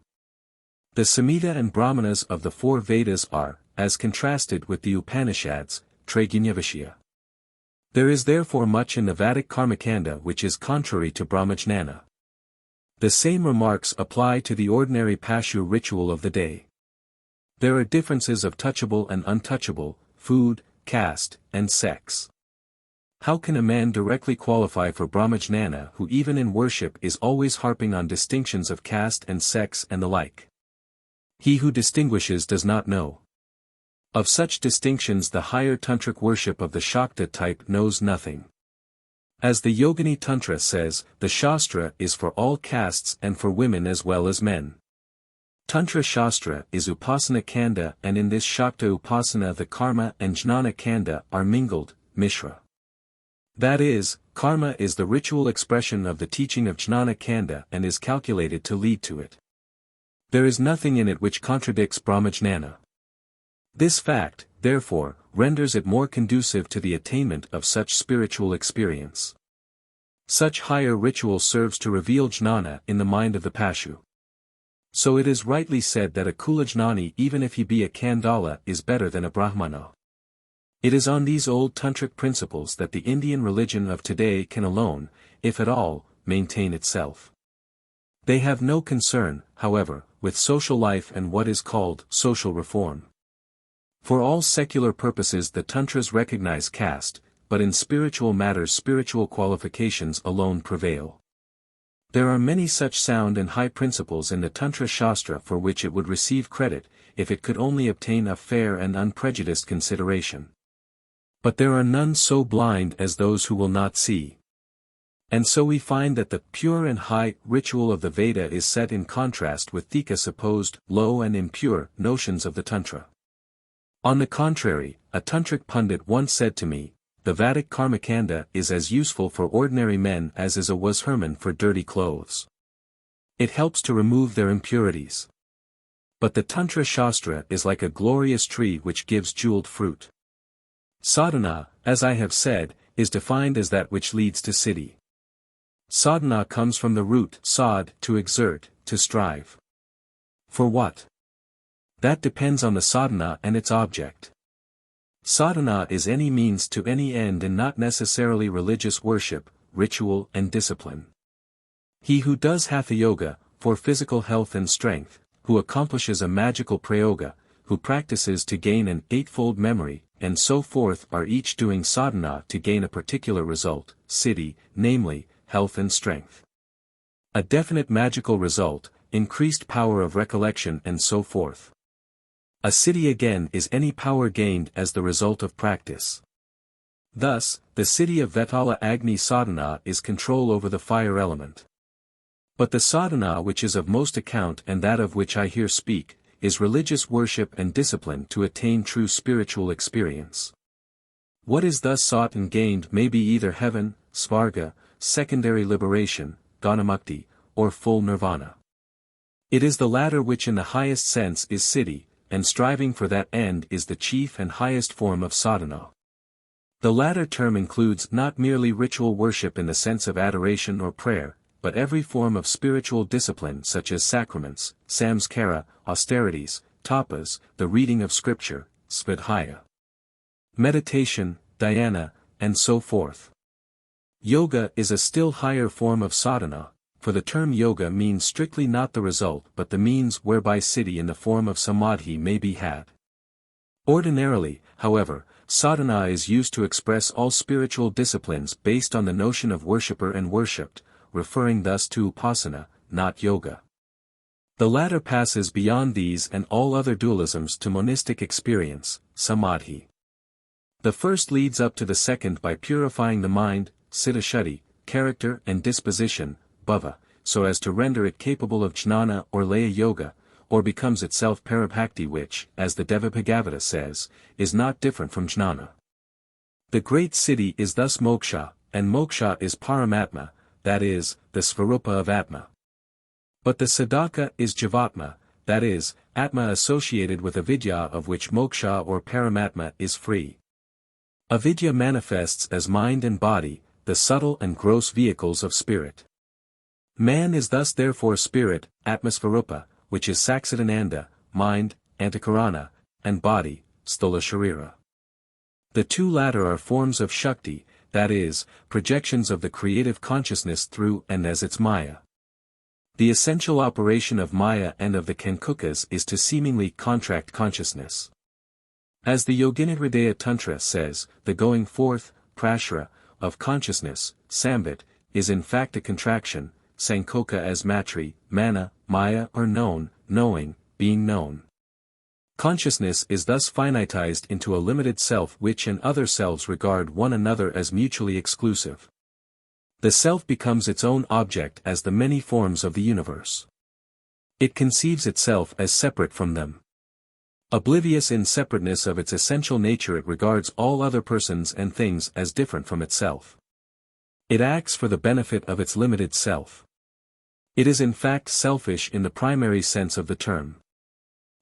The Samhita and Brahmanas of the four Vedas are, as contrasted with the Upanishads, Trigunyavishya. There is therefore much in the Vedic Karmakanda which is contrary to Brahmajnana. The same remarks apply to the ordinary Pashu ritual of the day. There are differences of touchable and untouchable, food, caste, and sex. How can a man directly qualify for Brahmajnana who even in worship is always harping on distinctions of caste and sex and the like? He who distinguishes does not know. Of such distinctions the higher tantric worship of the Shakta type knows nothing. As the Yogini Tantra says, the Shastra is for all castes and for women as well as men. Tantra Śāstra is Upasana Kanda and in this Shakta Upasana the Karma and Jnana Kanda are mingled, Mishra. That is, Karma is the ritual expression of the teaching of Jnana Kanda and is calculated to lead to it. There is nothing in it which contradicts Brahmajnana. This fact, therefore, renders it more conducive to the attainment of such spiritual experience. Such higher ritual serves to reveal jnana in the mind of the Pashu. So it is rightly said that a Kulajnani even if he be a Kandala is better than a Brahmana. It is on these old tantric principles that the Indian religion of today can alone, if at all, maintain itself. They have no concern, however, with social life and what is called social reform. For all secular purposes the Tantras recognize caste, but in spiritual matters spiritual qualifications alone prevail. There are many such sound and high principles in the Tantra Śāstra for which it would receive credit, if it could only obtain a fair and unprejudiced consideration. But there are none so blind as those who will not see. And so we find that the pure and high ritual of the Veda is set in contrast with Thika supposed low and impure notions of the Tantra. On the contrary, a Tantric Pundit once said to me, the Vedic Karmakanda is as useful for ordinary men as is a Washerman for dirty clothes. It helps to remove their impurities. But the Tantra Śāstra is like a glorious tree which gives jeweled fruit. Sadhana, as I have said, is defined as that which leads to siddhi. Sadhana comes from the root sad, to exert, to strive. For what? That depends on the sadhana and its object. Sadhana is any means to any end and not necessarily religious worship, ritual and discipline. He who does hatha yoga, for physical health and strength, who accomplishes a magical prayoga, who practices to gain an eightfold memory, and so forth are each doing sadhana to gain a particular result, siddhi, namely, health and strength. A definite magical result, increased power of recollection and so forth. A siddhi again is any power gained as the result of practice. Thus, the siddhi of Vetala Agni Sadhana is control over the fire element. But the sadhana which is of most account and that of which I here speak, is religious worship and discipline to attain true spiritual experience. What is thus sought and gained may be either heaven, svarga, secondary liberation, ghanamukti, or full nirvana. It is the latter which in the highest sense is siddhi, and striving for that end is the chief and highest form of sadhana. The latter term includes not merely ritual worship in the sense of adoration or prayer, but every form of spiritual discipline such as sacraments, samskara, austerities, tapas, the reading of scripture, svadhyaya, meditation, dhyana, and so forth. Yoga is a still higher form of sadhana, for the term yoga means strictly not the result but the means whereby siddhi in the form of samadhi may be had. Ordinarily, however, sadhana is used to express all spiritual disciplines based on the notion of worshipper and worshipped, referring thus to upasana, not yoga. The latter passes beyond these and all other dualisms to monistic experience, samadhi. The first leads up to the second by purifying the mind, siddhashuddhi, character and disposition, bhava, so as to render it capable of jnana or laya yoga, or becomes itself parabhakti which, as the Devabhagavata says, is not different from jnana. The great siddhi is thus moksha, and moksha is paramatma, that is, the svarupa of Atma. But the sadhaka is jivatma, that is, Atma associated with avidya of which moksha or paramatma is free. Avidya manifests as mind and body, the subtle and gross vehicles of spirit. Man is thus therefore spirit, Atmasvarupa, which is Saksidananda, mind, Antakarana, and body, Stula Sharira. The two latter are forms of Shakti, that is, projections of the creative consciousness through and as its Maya. The essential operation of Maya and of the Kankukas is to seemingly contract consciousness. As the Yoginihridaya Tantra says, the going forth, prashara, of consciousness, sambit, is in fact a contraction, sankoka as matri, mana, maya or known, knowing, being known. Consciousness is thus finitized into a limited self which and other selves regard one another as mutually exclusive. The self becomes its own object as the many forms of the universe. It conceives itself as separate from them. Oblivious in separateness of its essential nature, it regards all other persons and things as different from itself. It acts for the benefit of its limited self. It is in fact selfish in the primary sense of the term.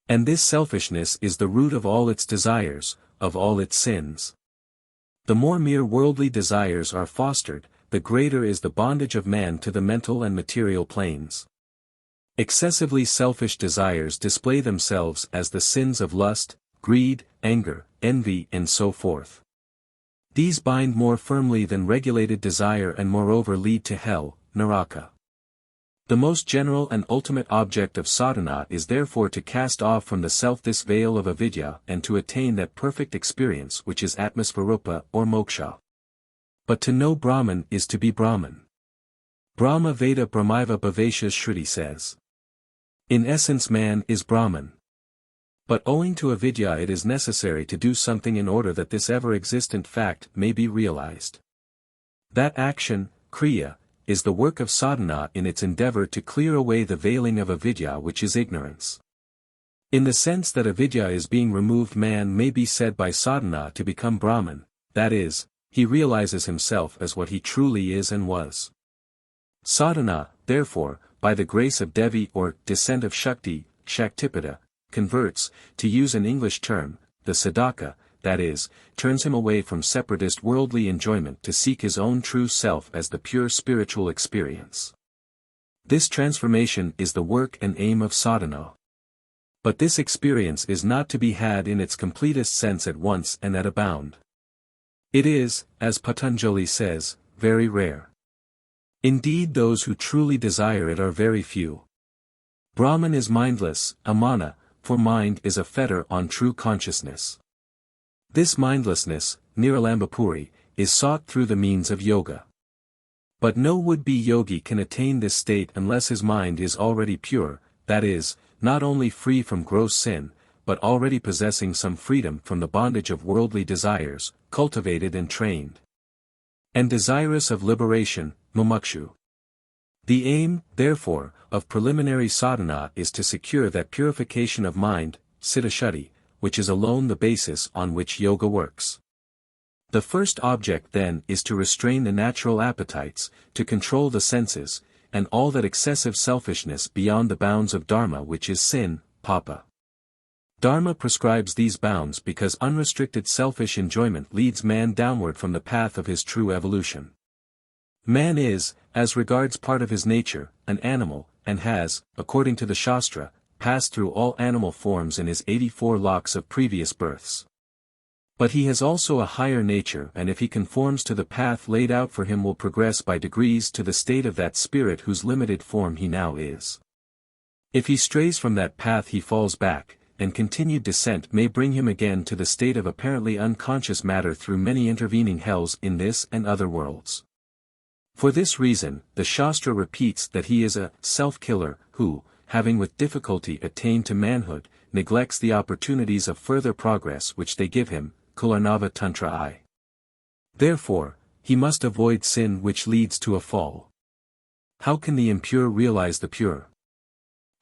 And this selfishness is the root of all its desires, of all its sins. The more mere worldly desires are fostered, the greater is the bondage of man to the mental and material planes. Excessively selfish desires display themselves as the sins of lust, greed, anger, envy and so forth. These bind more firmly than regulated desire and moreover lead to hell, naraka. The most general and ultimate object of sadhana is therefore to cast off from the self this veil of avidya and to attain that perfect experience which is Atmasvarupa or moksha. But to know Brahman is to be Brahman. Brahma Veda Brahmaiva Bhavesha Shruti says. In essence man is Brahman. But owing to avidya it is necessary to do something in order that this ever-existent fact may be realized. That action, kriya, is the work of sadhana in its endeavor to clear away the veiling of avidya which is ignorance. In the sense that avidya is being removed, man may be said by sadhana to become Brahman, that is, he realizes himself as what he truly is and was. Sadhana, therefore, by the grace of Devi or descent of Shakti, Shaktipada, converts, to use an English term, the sadhaka, that is, turns him away from separatist worldly enjoyment to seek his own true self as the pure spiritual experience. This transformation is the work and aim of sadhana. But this experience is not to be had in its completest sense at once and at a bound. It is, as Patanjali says, very rare. Indeed, those who truly desire it are very few. Brahman is mindless, amana, for mind is a fetter on true consciousness. This mindlessness, niralambapuri, is sought through the means of yoga. But no would-be yogi can attain this state unless his mind is already pure, that is, not only free from gross sin, but already possessing some freedom from the bondage of worldly desires, cultivated and trained. And desirous of liberation, mumukshu. The aim, therefore, of preliminary sadhana is to secure that purification of mind, citta-shuddhi, which is alone the basis on which yoga works. The first object then is to restrain the natural appetites, to control the senses, and all that excessive selfishness beyond the bounds of dharma which is sin, papa. Dharma prescribes these bounds because unrestricted selfish enjoyment leads man downward from the path of his true evolution. Man is, as regards part of his nature, an animal, and has, according to the Shastra, passed through all animal forms in his 84 lakhs of previous births. But he has also a higher nature, and if he conforms to the path laid out for him will progress by degrees to the state of that spirit whose limited form he now is. If he strays from that path he falls back, and continued descent may bring him again to the state of apparently unconscious matter through many intervening hells in this and other worlds. For this reason, the Shastra repeats that he is a self-killer, who, having with difficulty attained to manhood, neglects the opportunities of further progress which they give him, Kuṇḍalinī Tantra. Therefore, he must avoid sin which leads to a fall. How can the impure realize the pure?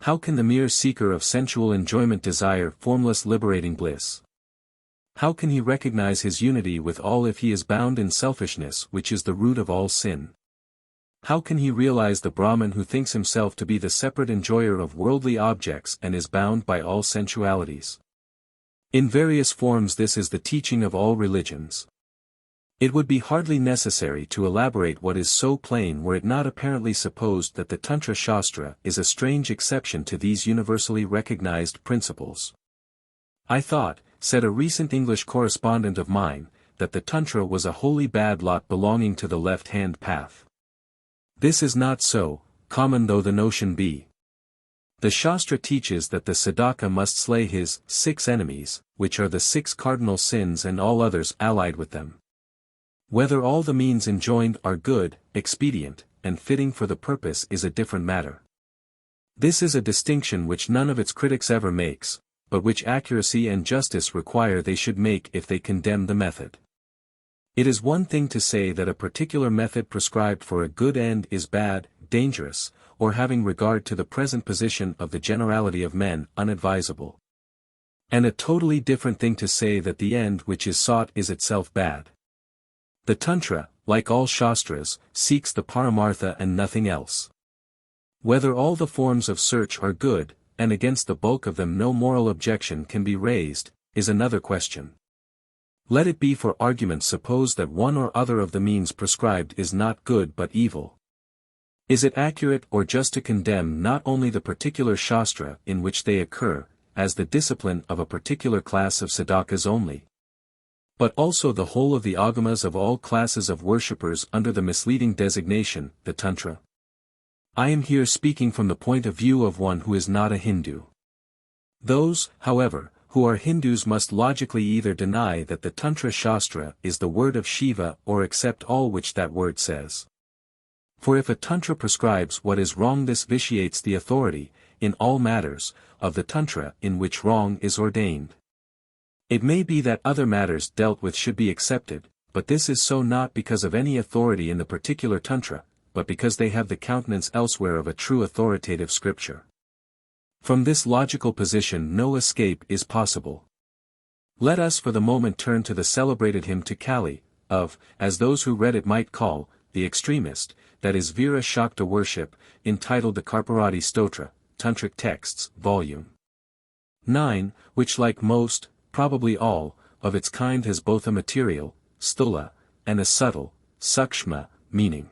How can the mere seeker of sensual enjoyment desire formless liberating bliss? How can he recognize his unity with all if he is bound in selfishness which is the root of all sin? How can he realize the Brahman who thinks himself to be the separate enjoyer of worldly objects and is bound by all sensualities? In various forms this is the teaching of all religions. It would be hardly necessary to elaborate what is so plain were it not apparently supposed that the Tantra Śāstra is a strange exception to these universally recognized principles. I thought, said a recent English correspondent of mine, that the Tantra was a wholly bad lot belonging to the left-hand path. This is not so, common though the notion be. The Shastra teaches that the sadhaka must slay his 6 enemies, which are the 6 cardinal sins and all others allied with them. Whether all the means enjoined are good, expedient, and fitting for the purpose is a different matter. This is a distinction which none of its critics ever makes, but which accuracy and justice require they should make if they condemn the method. It is one thing to say that a particular method prescribed for a good end is bad, dangerous, or having regard to the present position of the generality of men, unadvisable. And a totally different thing to say that the end which is sought is itself bad. The Tantra, like all Shastras, seeks the Paramartha and nothing else. Whether all the forms of search are good, and against the bulk of them no moral objection can be raised, is another question. Let it be for argument suppose that one or other of the means prescribed is not good but evil. Is it accurate or just to condemn not only the particular Shastra in which they occur, as the discipline of a particular class of sadhakas only, but also the whole of the Āgamas of all classes of worshippers under the misleading designation, the Tantra? I am here speaking from the point of view of one who is not a Hindu. Those, however, who are Hindus must logically either deny that the Tantra Śāstra is the word of Shiva or accept all which that word says. For if a Tantra prescribes what is wrong this vitiates the authority, in all matters, of the Tantra in which wrong is ordained. It may be that other matters dealt with should be accepted, but this is so not because of any authority in the particular Tantra, but because they have the countenance elsewhere of a true authoritative scripture. From this logical position no escape is possible. Let us for the moment turn to the celebrated hymn to Kali, of, as those who read it might call, the extremist, that is Vira Shakta worship, entitled the Karparati Stotra, Tantric Texts, Volume 9, which like most, probably all, of its kind has both a material, sthula, and a subtle, sukshma, meaning.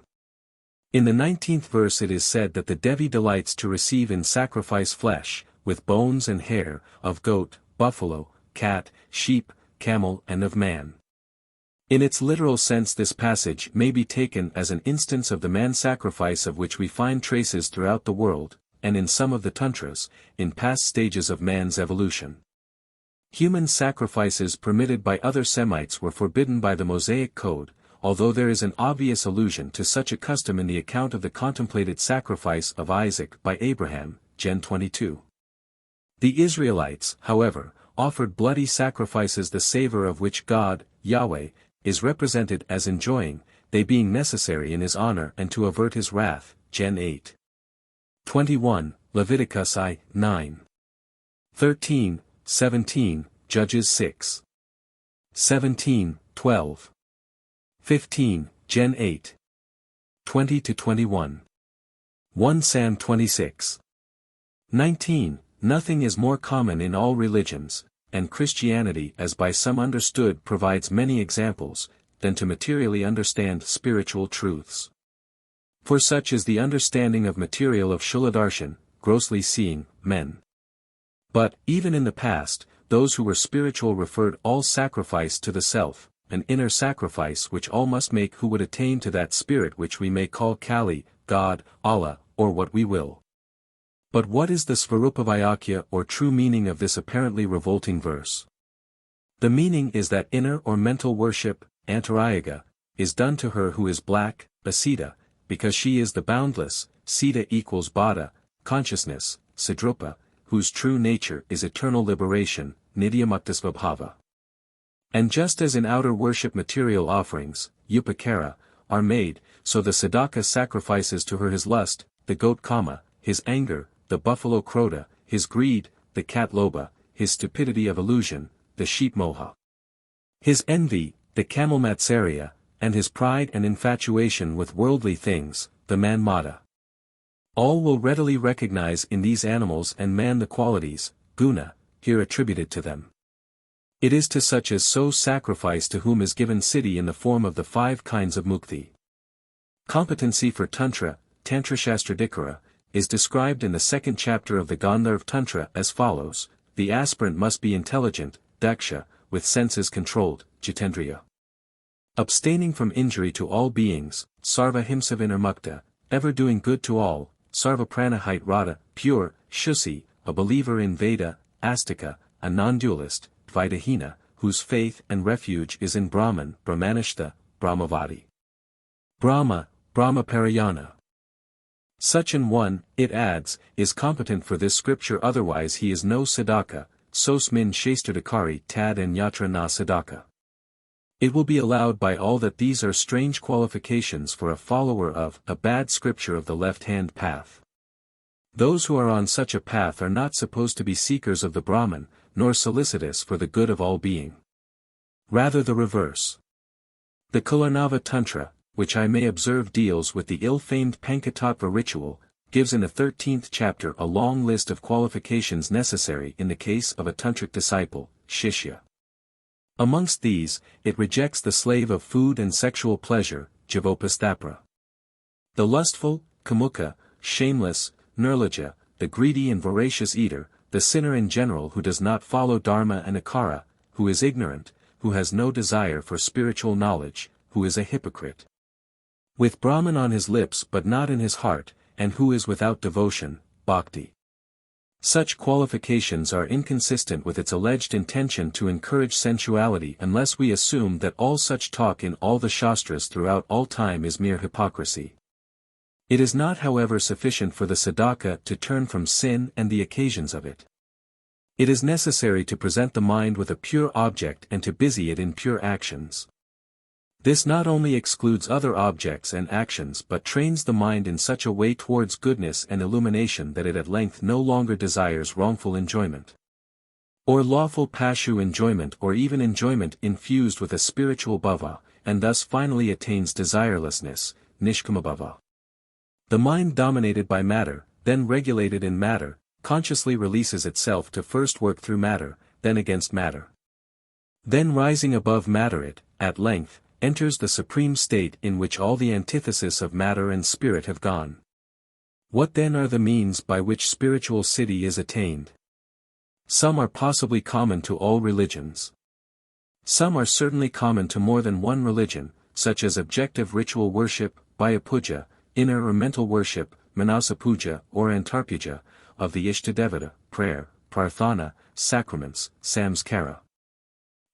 In the 19th verse it is said that the Devi delights to receive in sacrifice flesh, with bones and hair, of goat, buffalo, cat, sheep, camel and of man. In its literal sense this passage may be taken as an instance of the man-sacrifice of which we find traces throughout the world, and in some of the Tantras, in past stages of man's evolution. Human sacrifices permitted by other Semites were forbidden by the Mosaic Code, although there is an obvious allusion to such a custom in the account of the contemplated sacrifice of Isaac by Abraham, Gen 22. The Israelites, however, offered bloody sacrifices the savor of which God, Yahweh, is represented as enjoying, they being necessary in his honor and to avert his wrath, Gen 8. 21, Leviticus I, 9. 13, 17, Judges 6. 17, 12. 15, Gen 8. 20-21. 1 Sam 26. 19, nothing is more common in all religions, and Christianity as by some understood provides many examples, than to materially understand spiritual truths. For such is the understanding of material of Shuladarshan, grossly seeing, men. But, even in the past, those who were spiritual referred all sacrifice to the self, an inner sacrifice which all must make who would attain to that spirit which we may call Kali, God, Allah, or what we will. But what is the Svarupavayakya or true meaning of this apparently revolting verse? The meaning is that inner or mental worship, Antarayaga, is done to her who is black, Asita, because she is the boundless, Sita equals Bhāda, consciousness, Sadrupa, whose true nature is eternal liberation, Nidyamuktesvabhava. And just as in outer worship material offerings, Upakara, are made, so the Sadaka sacrifices to her his lust, the goat Kama, his anger, the buffalo Krodha, his greed, the cat Lobha, his stupidity of illusion, the sheep Moha. His envy, the camel Matsarya, and his pride and infatuation with worldly things, the man Mada. All will readily recognize in these animals and man the qualities, guna, here attributed to them. It is to such as so sacrifice to whom is given siddhi in the form of the 5 kinds of mukti. Competency for Tantra, Tantra Śāstra, is described in the 2nd chapter of the Gandharva Tantra as follows: the aspirant must be intelligent, daksha, with senses controlled, jitendriya. Abstaining from injury to all beings, sarva himsavinarmukta, ever doing good to all, sarva pranahite rada, pure, shusi, a believer in Veda, astika, a non-dualist, Dvaitahina, whose faith and refuge is in Brahman, Brahmanishta, Brahmavadi. Brahma, Brahmaparayana. Such an one, it adds, is competent for this scripture, otherwise he is no sadaka, sos min shastradakari tad and yatra na sadaka. It will be allowed by all that these are strange qualifications for a follower of a bad scripture of the left-hand path. Those who are on such a path are not supposed to be seekers of the Brahman, nor solicitous for the good of all being. Rather the reverse. The Kuṇḍalinī Tantra, which I may observe deals with the ill-famed Pañcatattva ritual, gives in the 13th chapter a long list of qualifications necessary in the case of a tantric disciple, shishya. Amongst these, it rejects the slave of food and sexual pleasure, Javopasthapra. The lustful, Kamukha, shameless, Nirlaja, the greedy and voracious eater, the sinner in general who does not follow Dharma and Akara, who is ignorant, who has no desire for spiritual knowledge, who is a hypocrite. With Brahman on his lips but not in his heart, and who is without devotion, bhakti. Such qualifications are inconsistent with its alleged intention to encourage sensuality unless we assume that all such talk in all the Shastras throughout all time is mere hypocrisy. It is not however sufficient for the sadhaka to turn from sin and the occasions of it. It is necessary to present the mind with a pure object and to busy it in pure actions. This not only excludes other objects and actions but trains the mind in such a way towards goodness and illumination that it at length no longer desires wrongful enjoyment, or lawful pashu enjoyment, or even enjoyment infused with a spiritual bhava, and thus finally attains desirelessness, nishkamabhava. The mind dominated by matter, then regulated in matter, consciously releases itself to first work through matter, then against matter. Then rising above matter it, at length, enters the supreme state in which all the antitheses of matter and spirit have gone. What then are the means by which spiritual siddhi is attained? Some are possibly common to all religions. Some are certainly common to more than one religion, such as objective ritual worship, bhaya-puja, inner or mental worship, manasa puja or antarpuja, of the Ishtadevata, prayer, prarthana, sacraments, samskara.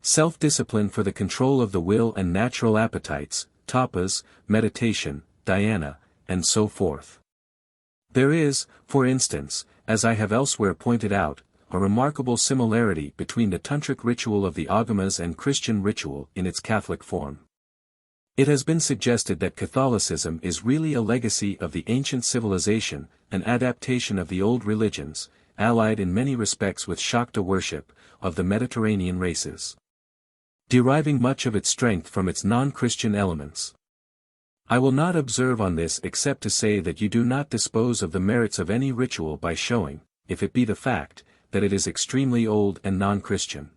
Self-discipline for the control of the will and natural appetites, tapas, meditation, dhyana, and so forth. There is, for instance, as I have elsewhere pointed out, a remarkable similarity between the tantric ritual of the Āgamas and Christian ritual in its Catholic form. It has been suggested that Catholicism is really a legacy of the ancient civilization, an adaptation of the old religions, allied in many respects with Śākta worship, of the Mediterranean races, deriving much of its strength from its non-Christian elements. I will not observe on this except to say that you do not dispose of the merits of any ritual by showing, if it be the fact, that it is extremely old and non-Christian.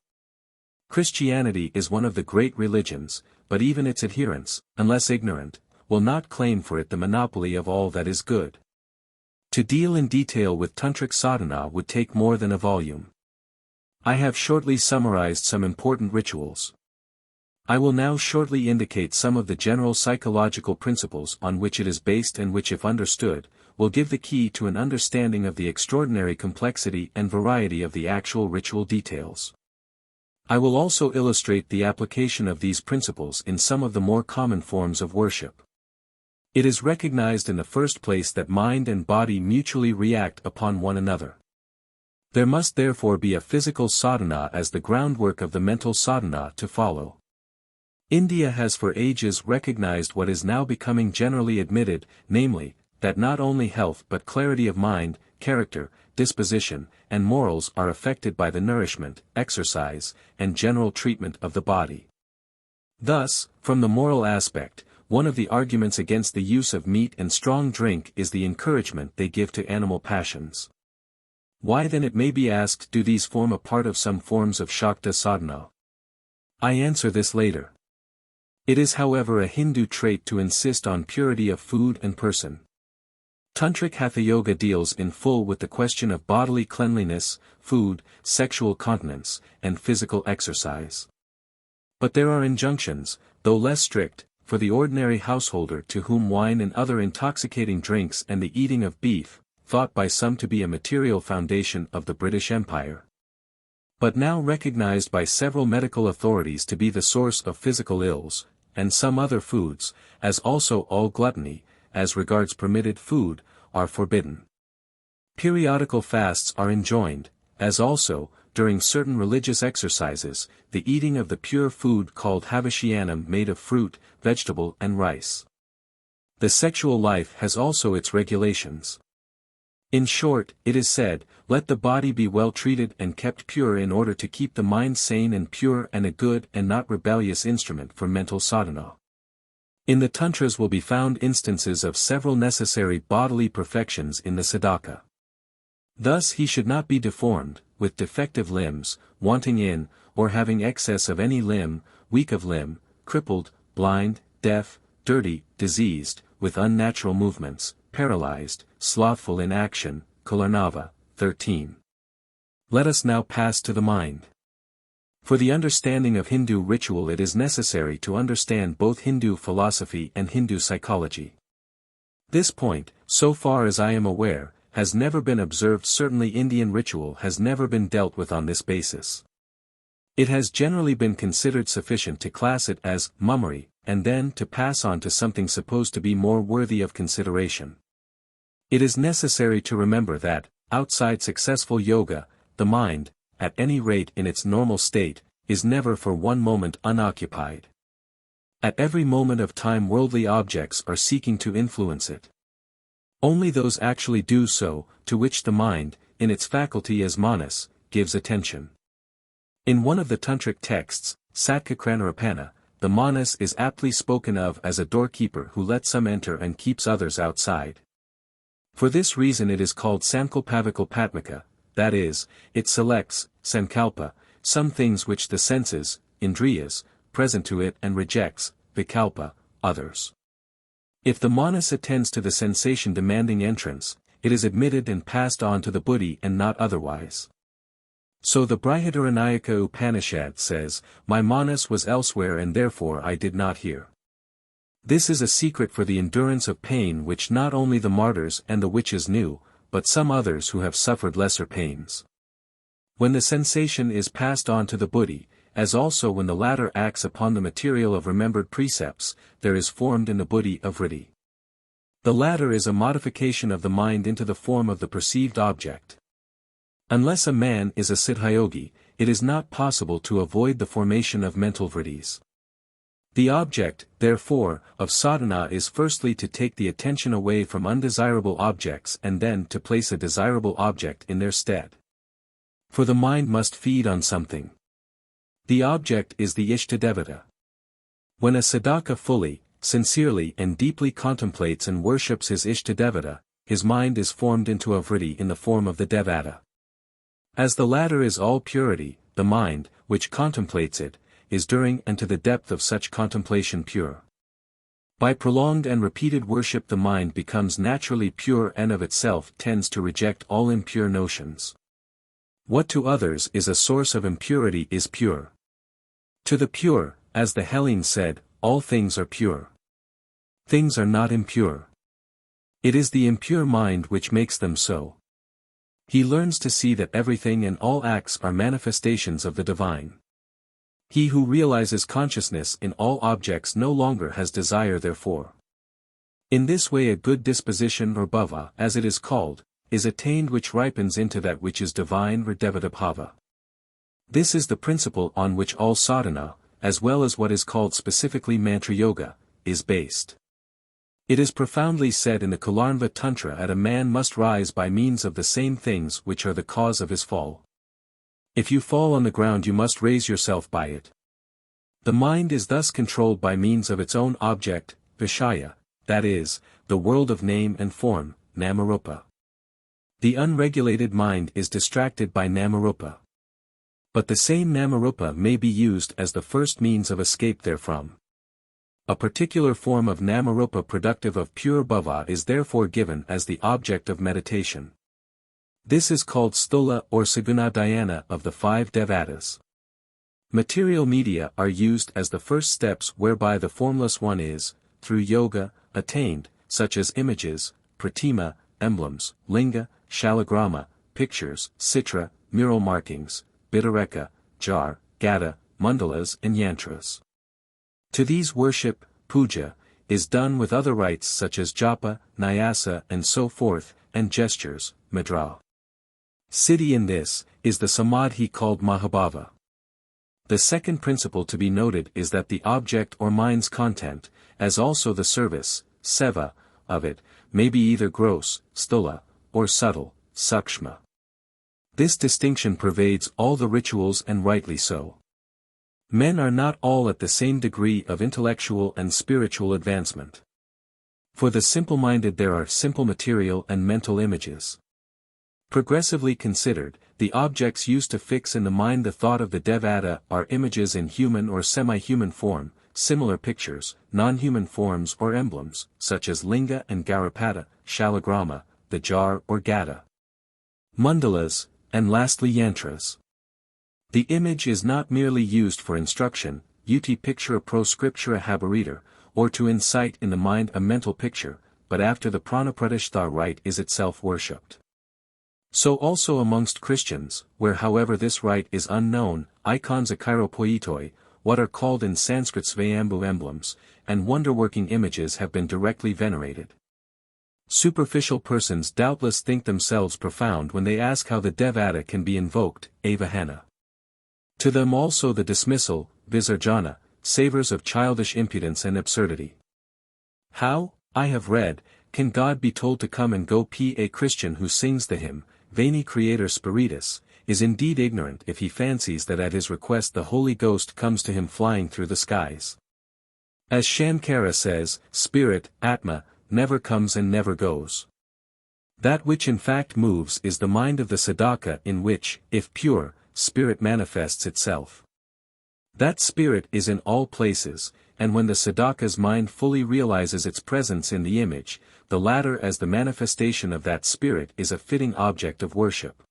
Christianity is one of the great religions, but even its adherents, unless ignorant, will not claim for it the monopoly of all that is good. To deal in detail with tantric sadhana would take more than a volume. I have shortly summarized some important rituals. I will now shortly indicate some of the general psychological principles on which it is based and which, if understood, will give the key to an understanding of the extraordinary complexity and variety of the actual ritual details. I will also illustrate the application of these principles in some of the more common forms of worship. It is recognized in the first place that mind and body mutually react upon one another. There must therefore be a physical sadhana as the groundwork of the mental sadhana to follow. India has for ages recognized what is now becoming generally admitted, namely, that not only health but clarity of mind, character, disposition, and morals are affected by the nourishment, exercise, and general treatment of the body. Thus, from the moral aspect, one of the arguments against the use of meat and strong drink is the encouragement they give to animal passions. Why then, it may be asked, do these form a part of some forms of Śākta Sādhanā? I answer this later. It is however a Hindu trait to insist on purity of food and person. Tantric Hatha Yoga deals in full with the question of bodily cleanliness, food, sexual continence, and physical exercise. But there are injunctions, though less strict, for the ordinary householder to whom wine and other intoxicating drinks and the eating of beef, thought by some to be a material foundation of the British Empire, but now recognized by several medical authorities to be the source of physical ills, and some other foods, as also all gluttony, as regards permitted food, are forbidden. Periodical fasts are enjoined, as also, during certain religious exercises, the eating of the pure food called havishyanam made of fruit, vegetable and rice. The sexual life has also its regulations. In short, it is said, let the body be well treated and kept pure in order to keep the mind sane and pure and a good and not rebellious instrument for mental sadhana. In the Tantras will be found instances of several necessary bodily perfections in the sadhaka. Thus he should not be deformed, with defective limbs, wanting in, or having excess of any limb, weak of limb, crippled, blind, deaf, dirty, diseased, with unnatural movements, paralyzed, slothful in action. Kuṇḍalinī 13. Let us now pass to the mind. For the understanding of Hindu ritual it is necessary to understand both Hindu philosophy and Hindu psychology. This point, so far as I am aware, has never been observed. Certainly Indian ritual has never been dealt with on this basis. It has generally been considered sufficient to class it as mummery, and then to pass on to something supposed to be more worthy of consideration. It is necessary to remember that, outside successful yoga, the mind, at any rate in its normal state, is never for one moment unoccupied. At every moment of time worldly objects are seeking to influence it. Only those actually do so, to which the mind, in its faculty as manas, gives attention. In one of the tantric texts, Satkakranarapana, the manas is aptly spoken of as a doorkeeper who lets some enter and keeps others outside. For this reason it is called Sankalpavikalpatmaka, that is, it selects, sankalpa, some things which the senses, indriyas, present to it and rejects, vikalpa, others. If the manas attends to the sensation demanding entrance, it is admitted and passed on to the buddhi and not otherwise. So the Brihadaranyaka Upanishad says, my manas was elsewhere and therefore I did not hear. This is a secret for the endurance of pain which not only the martyrs and the witches knew, but some others who have suffered lesser pains. When the sensation is passed on to the buddhi, as also when the latter acts upon the material of remembered precepts, there is formed in the buddhi a vritti. The latter is a modification of the mind into the form of the perceived object. Unless a man is a siddhayogi, it is not possible to avoid the formation of mental vrittis. The object, therefore, of sadhana is firstly to take the attention away from undesirable objects and then to place a desirable object in their stead. For the mind must feed on something. The object is the Ishtadevata. When a sadhaka fully, sincerely and deeply contemplates and worships his Ishtadevata, his mind is formed into a vritti in the form of the devata. As the latter is all purity, the mind, which contemplates it, is during and to the depth of such contemplation pure. By prolonged and repeated worship the mind becomes naturally pure and of itself tends to reject all impure notions. What to others is a source of impurity is pure. To the pure, as the Hellene said, all things are pure. Things are not impure. It is the impure mind which makes them so. He learns to see that everything and all acts are manifestations of the divine. He who realizes consciousness in all objects no longer has desire therefore. In this way a good disposition or bhava, as it is called, is attained which ripens into that which is divine or devata-bhava. This is the principle on which all sadhana, as well as what is called specifically mantra yoga, is based. It is profoundly said in the Kuṇḍalinī Tantra that a man must rise by means of the same things which are the cause of his fall. If you fall on the ground you must raise yourself by it. The mind is thus controlled by means of its own object, vishaya, that is, the world of name and form, namarupa. The unregulated mind is distracted by namarupa. But the same namarupa may be used as the first means of escape therefrom. A particular form of namarupa productive of pure bhava is therefore given as the object of meditation. This is called stula or sagunadhyana of the 5 devatas. Material media are used as the first steps whereby the formless one is, through yoga, attained, such as images, pratima, emblems, linga, shalagrama, pictures, citra, mural markings, bitareka, jar, gata, mandalas and yantras. To these worship, puja, is done with other rites such as japa, nyasa and so forth, and gestures, mudra. Siddhi in this, is the samadhi called mahabhava. The second principle to be noted is that the object or mind's content, as also the service, seva, of it, may be either gross, stula, or subtle, sukshma. This distinction pervades all the rituals and rightly so. Men are not all at the same degree of intellectual and spiritual advancement. For the simple-minded there are simple material and mental images. Progressively considered, the objects used to fix in the mind the thought of the devata are images in human or semi-human form, similar pictures, non-human forms or emblems, such as linga and garapada, shalagrama, the jar or gata, mandalas, and lastly yantras. The image is not merely used for instruction, uti pictura pro scriptura haberiter, or to incite in the mind a mental picture, but after the prana-pratishtha rite is itself worshipped. So also amongst Christians, where however this rite is unknown, icons akairopoietoi, what are called in Sanskrit svayambhu emblems, and wonder-working images have been directly venerated. Superficial persons doubtless think themselves profound when they ask how the devata can be invoked, avahana. To them also the dismissal, visarjana, savors of childish impudence and absurdity. How, I have read, can God be told to come and go? A Christian who sings the hymn, Veni Creator Spiritus, is indeed ignorant if he fancies that at his request the Holy Ghost comes to him flying through the skies. As Shankara says, Spirit, Atma, never comes and never goes. That which in fact moves is the mind of the sadhaka in which, if pure, spirit manifests itself. That spirit is in all places, and when the sadhaka's mind fully realizes its presence in the image, the latter as the manifestation of that spirit is a fitting object of worship.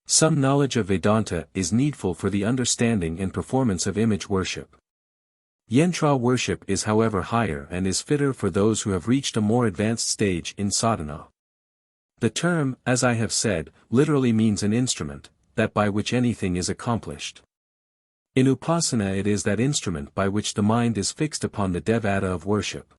Some knowledge of Vedanta is needful for the understanding and performance of image worship. Yantra worship is however higher and is fitter for those who have reached a more advanced stage in sadhana. The term, as I have said, literally means an instrument, that by which anything is accomplished. In Upasana it is that instrument by which the mind is fixed upon the Devata of worship.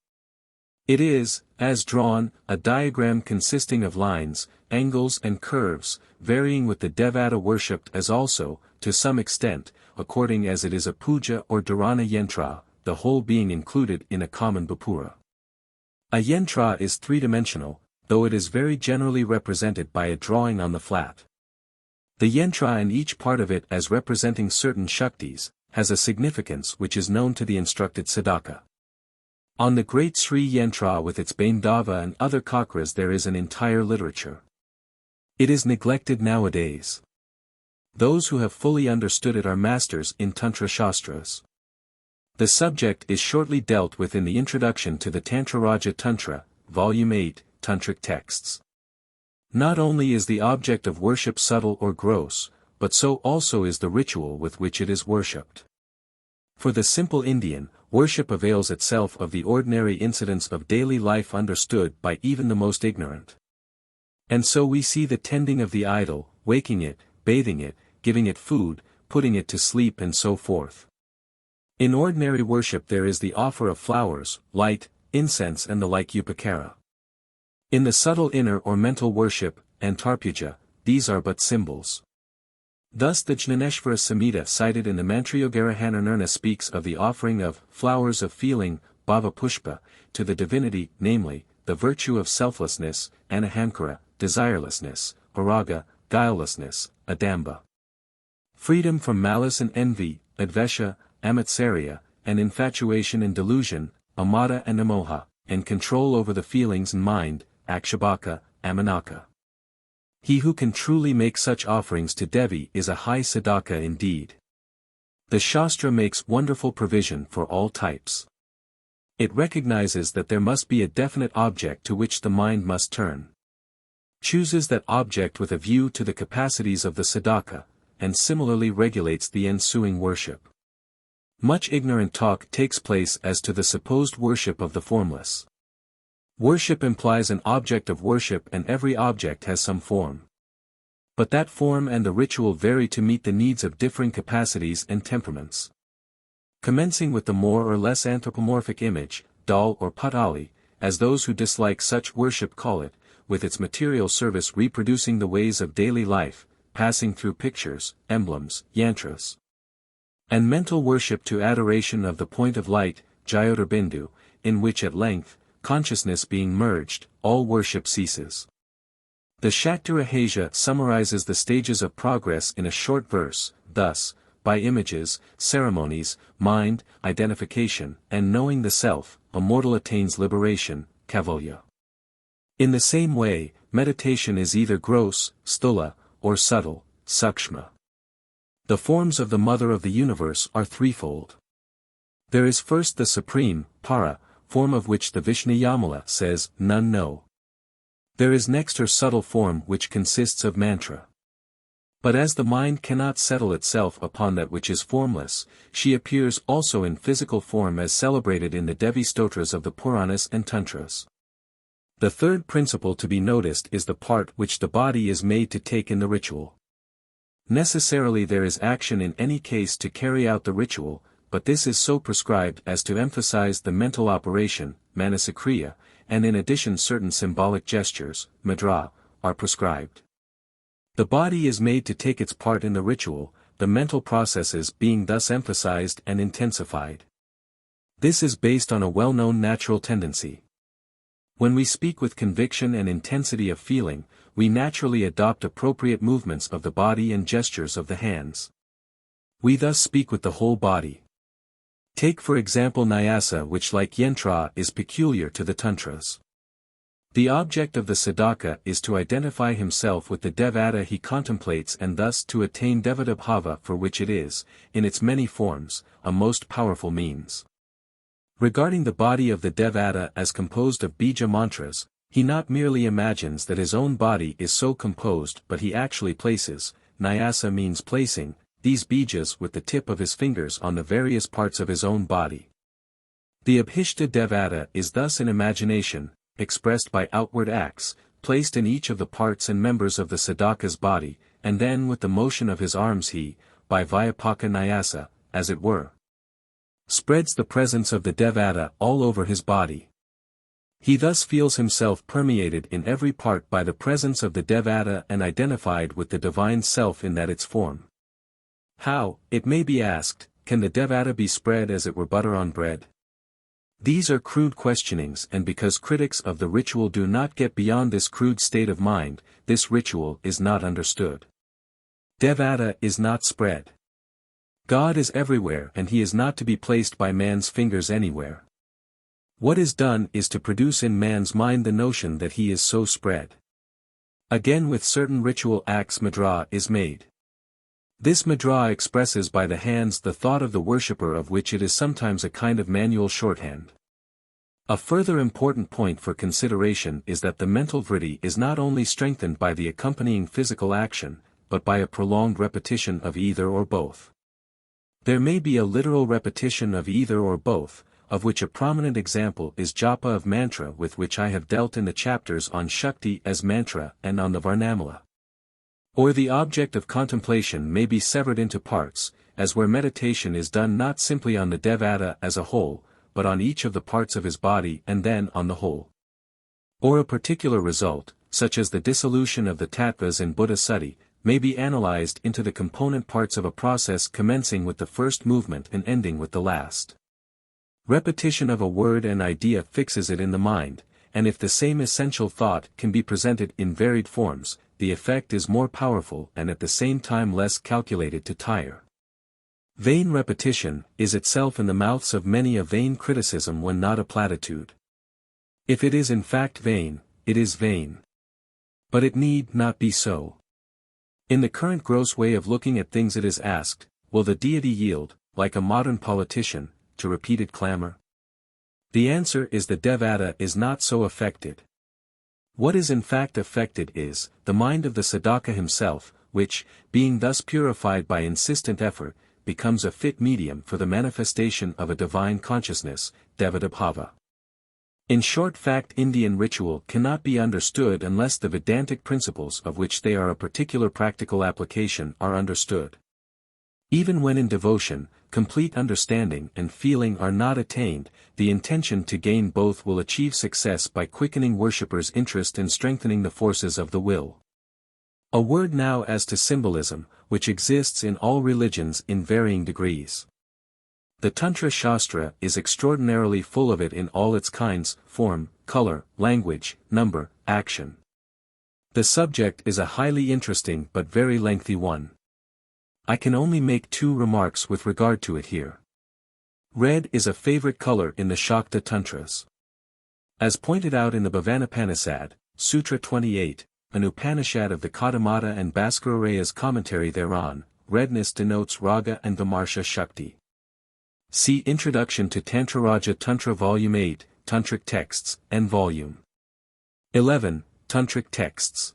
It is, as drawn, a diagram consisting of lines, angles and curves, varying with the Devata worshipped as also, to some extent, according as it is a puja or dharana yantra, the whole being included in a common bapura. A yantra is three-dimensional, though it is very generally represented by a drawing on the flat. The yantra and each part of it as representing certain Shaktis, has a significance which is known to the instructed sadhaka. On the great Sri Yantra with its Baindava and other chakras there is an entire literature. It is neglected nowadays. Those who have fully understood it are masters in Tantra Śāstras. The subject is shortly dealt with in the introduction to the Tantra Tantra, Volume 8, Tantric Texts. Not only is the object of worship subtle or gross, but so also is the ritual with which it is worshipped. For the simple Indian, worship avails itself of the ordinary incidents of daily life understood by even the most ignorant. And so we see the tending of the idol, waking it, bathing it, giving it food, putting it to sleep and so forth. In ordinary worship there is the offer of flowers, light, incense and the like upakara. In the subtle inner or mental worship, antarpuja, these are but symbols. Thus the Jnaneshvara Samhita cited in the Mantrayogarahanarnirna speaks of the offering of flowers of feeling, bhava pushpa, to the divinity, namely, the virtue of selflessness, anahankara, desirelessness, viraga, guilelessness, adamba. Freedom from malice and envy, advesha, amatsarya, and infatuation and delusion, amada and amoha, and control over the feelings and mind, akshabaka, amanaka. He who can truly make such offerings to Devi is a high sadhaka indeed. The Shastra makes wonderful provision for all types. It recognizes that there must be a definite object to which the mind must turn. Chooses that object with a view to the capacities of the sadhaka, and similarly regulates the ensuing worship. Much ignorant talk takes place as to the supposed worship of the formless. Worship implies an object of worship and every object has some form. But that form and the ritual vary to meet the needs of differing capacities and temperaments. Commencing with the more or less anthropomorphic image, dal or patali, as those who dislike such worship call it, with its material service reproducing the ways of daily life, passing through pictures, emblems, yantras. And mental worship to adoration of the point of light, Jyotirbindu, in which at length, consciousness being merged, all worship ceases. The Shakti summarizes the stages of progress in a short verse, thus, by images, ceremonies, mind, identification, and knowing the self, a mortal attains liberation, Kaivalya. In the same way, meditation is either gross, sthula, or subtle, sukshma. The forms of the Mother of the Universe are threefold. There is first the supreme, para, form of which the Vishnuyamala says, none know. There is next her subtle form which consists of mantra. But as the mind cannot settle itself upon that which is formless, she appears also in physical form as celebrated in the Devi Stotras of the Puranas and Tantras. The third principle to be noticed is the part which the body is made to take in the ritual. Necessarily there is action in any case to carry out the ritual, but this is so prescribed as to emphasize the mental operation, manasakriya, and in addition certain symbolic gestures, mudra, are prescribed. The body is made to take its part in the ritual, the mental processes being thus emphasized and intensified. This is based on a well-known natural tendency. When we speak with conviction and intensity of feeling, we naturally adopt appropriate movements of the body and gestures of the hands. We thus speak with the whole body. Take for example Nyasa, which like Yantra is peculiar to the Tantras. The object of the sadhaka is to identify himself with the Devata he contemplates and thus to attain Devata bhava, for which it is, in its many forms, a most powerful means. Regarding the body of the Devata as composed of bija mantras, he not merely imagines that his own body is so composed but he actually places, Nyasa means placing, these bijas with the tip of his fingers on the various parts of his own body. The Abhishta Devata is thus in imagination, expressed by outward acts, placed in each of the parts and members of the sadhaka's body, and then with the motion of his arms he, by Vyapaka Nyasa, as it were, spreads the presence of the Devata all over his body. He thus feels himself permeated in every part by the presence of the Devata and identified with the Divine Self in that its form. How, it may be asked, can the Devata be spread as it were butter on bread? These are crude questionings, and because critics of the ritual do not get beyond this crude state of mind, this ritual is not understood. Devata is not spread. God is everywhere and he is not to be placed by man's fingers anywhere. What is done is to produce in man's mind the notion that he is so spread. Again, with certain ritual acts mudra is made. This mudra expresses by the hands the thought of the worshipper, of which it is sometimes a kind of manual shorthand. A further important point for consideration is that the mental vritti is not only strengthened by the accompanying physical action, but by a prolonged repetition of either or both. There may be a literal repetition of either or both, of which a prominent example is japa of mantra, with which I have dealt in the chapters on Shakti as mantra and on the Varnamala. Or the object of contemplation may be severed into parts, as where meditation is done not simply on the Devata as a whole, but on each of the parts of his body and then on the whole. Or a particular result, such as the dissolution of the tattvas in Buddha Sati, may be analyzed into the component parts of a process commencing with the first movement and ending with the last. Repetition of a word and idea fixes it in the mind, and if the same essential thought can be presented in varied forms, the effect is more powerful and at the same time less calculated to tire. Vain repetition is itself in the mouths of many a vain criticism when not a platitude. If it is in fact vain, it is vain. But it need not be so. In the current gross way of looking at things, it is asked, will the deity yield, like a modern politician, to repeated clamor? The answer is the Devata is not so affected. What is in fact affected is the mind of the sadhaka himself, which, being thus purified by insistent effort, becomes a fit medium for the manifestation of a divine consciousness, Devadabhava. In short fact, Indian ritual cannot be understood unless the Vedantic principles of which they are a particular practical application are understood. Even when in devotion, complete understanding and feeling are not attained, the intention to gain both will achieve success by quickening worshippers' interest and strengthening the forces of the will. A word now as to symbolism, which exists in all religions in varying degrees. The Tantra Śāstra is extraordinarily full of it in all its kinds, form, color, language, number, action. The subject is a highly interesting but very lengthy one. I can only make 2 remarks with regard to it here. Red is a favorite color in the Śākta Tantras. As pointed out in the Bhavanapanishad, Sutra 28, an Upanishad of the Kadamata and Bhaskaraya's commentary thereon, redness denotes Raga and Vimarsha Shakti. See Introduction to Tantraraja Tantra Volume 8, Tantric Texts, and Volume 11, Tantric Texts.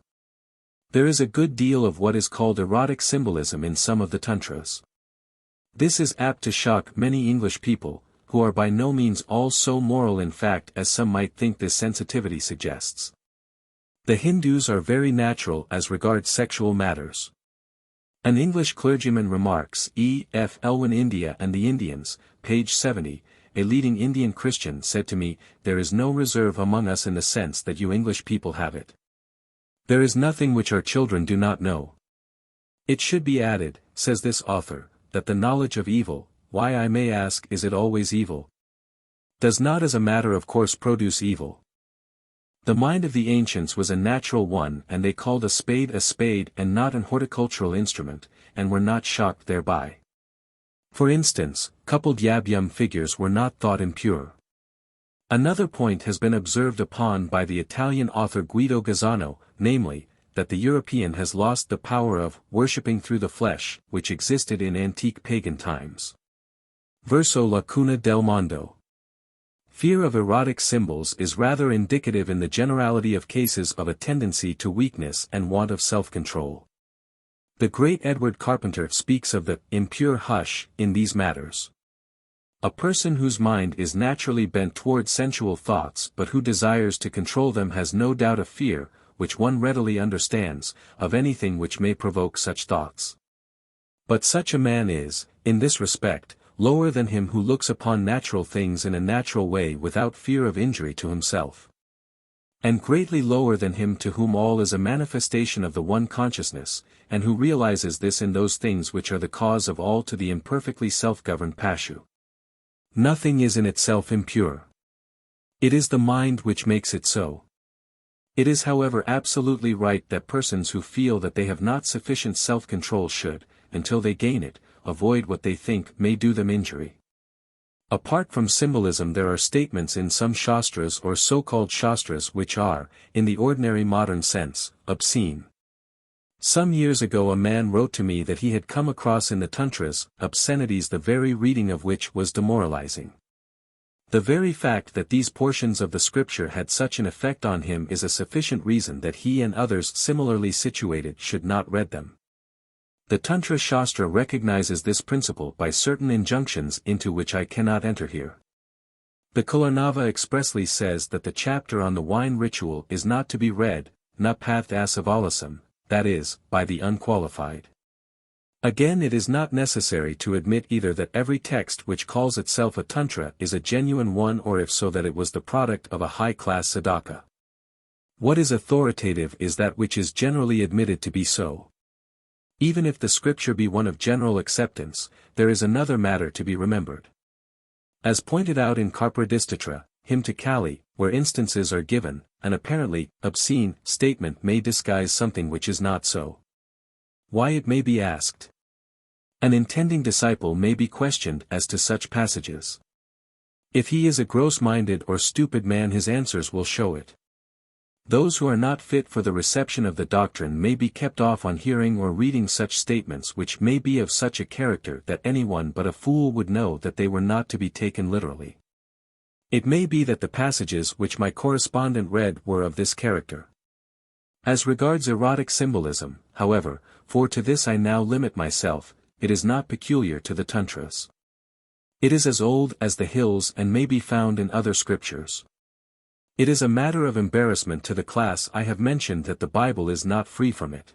There is a good deal of what is called erotic symbolism in some of the Tantras. This is apt to shock many English people, who are by no means all so moral in fact as some might think this sensitivity suggests. The Hindus are very natural as regards sexual matters. An English clergyman remarks, E. F. Elwin India and the Indians, page 70, a leading Indian Christian said to me, there is no reserve among us in the sense that you English people have it. There is nothing which our children do not know. It should be added, says this author, that the knowledge of evil, why I may ask is it always evil? Does not as a matter of course produce evil. The mind of the ancients was a natural one and they called a spade and not an horticultural instrument, and were not shocked thereby. For instance, coupled yab-yum figures were not thought impure. Another point has been observed upon by the Italian author Guido Gazzano, namely, that the European has lost the power of worshipping through the flesh, which existed in antique pagan times. Verso la cuna del mondo. Fear of erotic symbols is rather indicative in the generality of cases of a tendency to weakness and want of self-control. The great Edward Carpenter speaks of the impure hush in these matters. A person whose mind is naturally bent toward sensual thoughts but who desires to control them has no doubt a fear, which one readily understands, of anything which may provoke such thoughts. But such a man is, in this respect, lower than him who looks upon natural things in a natural way without fear of injury to himself. And greatly lower than him to whom all is a manifestation of the one consciousness, and who realizes this in those things which are the cause of all to the imperfectly self-governed pashu. Nothing is in itself impure. It is the mind which makes it so. It is however absolutely right that persons who feel that they have not sufficient self-control should, until they gain it, avoid what they think may do them injury. Apart from symbolism, there are statements in some Shastras or so-called Shastras which are, in the ordinary modern sense, obscene. Some years ago a man wrote to me that he had come across in the Tantras obscenities the very reading of which was demoralizing. The very fact that these portions of the scripture had such an effect on him is a sufficient reason that he and others similarly situated should not read them. The Tantra Śāstra recognizes this principle by certain injunctions into which I cannot enter here. The Kuṇḍalinī expressly says that the chapter on the wine ritual is not to be read, na path asavalasam, that is, by the unqualified. Again, it is not necessary to admit either that every text which calls itself a Tantra is a genuine one, or if so that it was the product of a high-class sadhaka. What is authoritative is that which is generally admitted to be so. Even if the scripture be one of general acceptance, there is another matter to be remembered. As pointed out in Karpradistatra, hymn to Kali, where instances are given, an apparently obscene statement may disguise something which is not so. Why, it may be asked. An intending disciple may be questioned as to such passages. If he is a gross-minded or stupid man, his answers will show it. Those who are not fit for the reception of the doctrine may be kept off on hearing or reading such statements which may be of such a character that anyone but a fool would know that they were not to be taken literally. It may be that the passages which my correspondent read were of this character. As regards erotic symbolism, however, for to this I now limit myself, it is not peculiar to the Tantras. It is as old as the hills and may be found in other scriptures. It is a matter of embarrassment to the class I have mentioned that the Bible is not free from it.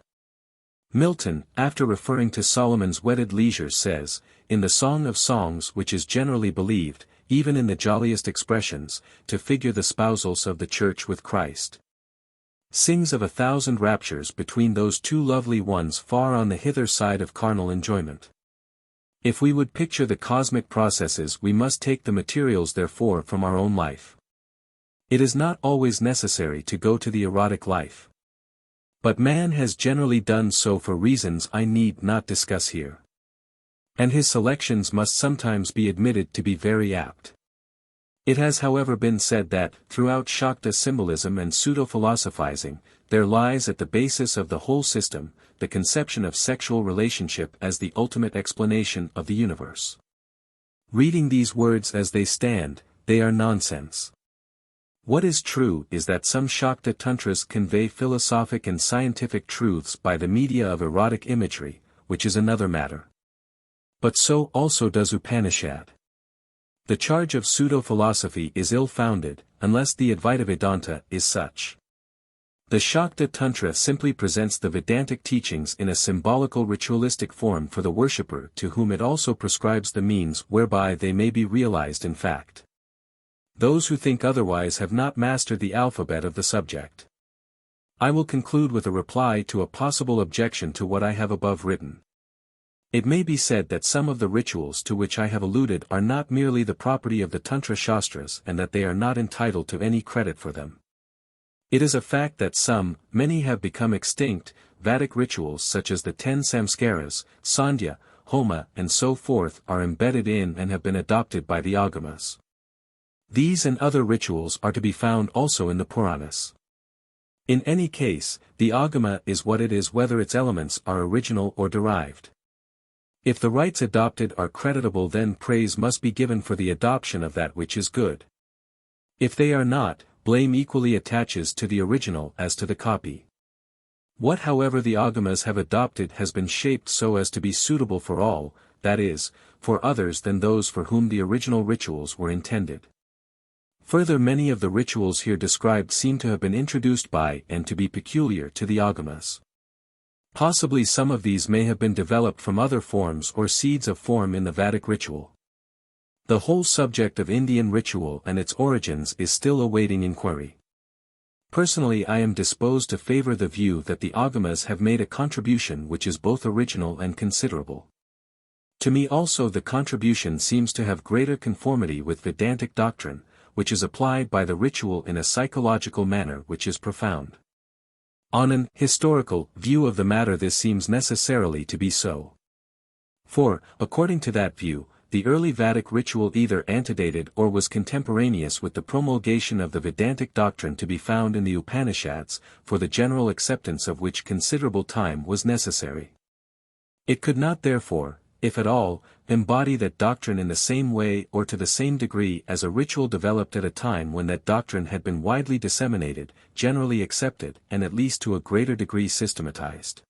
Milton, after referring to Solomon's wedded leisure, says, in the Song of Songs, which is generally believed, even in the jolliest expressions, to figure the spousals of the Church with Christ. Sings of 1,000 raptures between those two lovely ones far on the hither side of carnal enjoyment. If we would picture the cosmic processes, we must take the materials therefore from our own life. It is not always necessary to go to the erotic life. But man has generally done so for reasons I need not discuss here. And his selections must sometimes be admitted to be very apt. It has however been said that, throughout Śākta symbolism and pseudo-philosophizing, there lies at the basis of the whole system, the conception of sexual relationship as the ultimate explanation of the universe. Reading these words as they stand, they are nonsense. What is true is that some Śākta Tantras convey philosophic and scientific truths by the media of erotic imagery, which is another matter. But so also does Upanishad. The charge of pseudo-philosophy is ill-founded, unless the Advaitavada is such. The Śākta Tantra simply presents the Vedantic teachings in a symbolical ritualistic form for the worshipper, to whom it also prescribes the means whereby they may be realized in fact. Those who think otherwise have not mastered the alphabet of the subject. I will conclude with a reply to a possible objection to what I have above written. It may be said that some of the rituals to which I have alluded are not merely the property of the Tantra Shastras and that they are not entitled to any credit for them. It is a fact that many have become extinct. Vedic rituals such as the 10 samskaras, sandhya, homa and so forth are embedded in and have been adopted by the Āgamas. These and other rituals are to be found also in the Puranas. In any case, the Āgama is what it is whether its elements are original or derived. If the rites adopted are creditable, then praise must be given for the adoption of that which is good. If they are not, blame equally attaches to the original as to the copy. What however the Āgamas have adopted has been shaped so as to be suitable for all, that is, for others than those for whom the original rituals were intended. Further, many of the rituals here described seem to have been introduced by and to be peculiar to the Āgamas. Possibly some of these may have been developed from other forms or seeds of form in the Vedic ritual. The whole subject of Indian ritual and its origins is still awaiting inquiry. Personally, I am disposed to favor the view that the Āgamas have made a contribution which is both original and considerable. To me also the contribution seems to have greater conformity with Vedantic doctrine, which is applied by the ritual in a psychological manner which is profound. On an historical view of the matter, this seems necessarily to be so. For, according to that view, the early Vedic ritual either antedated or was contemporaneous with the promulgation of the Vedantic doctrine to be found in the Upanishads, for the general acceptance of which considerable time was necessary. It could not therefore, if at all, embody that doctrine in the same way or to the same degree as a ritual developed at a time when that doctrine had been widely disseminated, generally accepted, and at least to a greater degree systematized.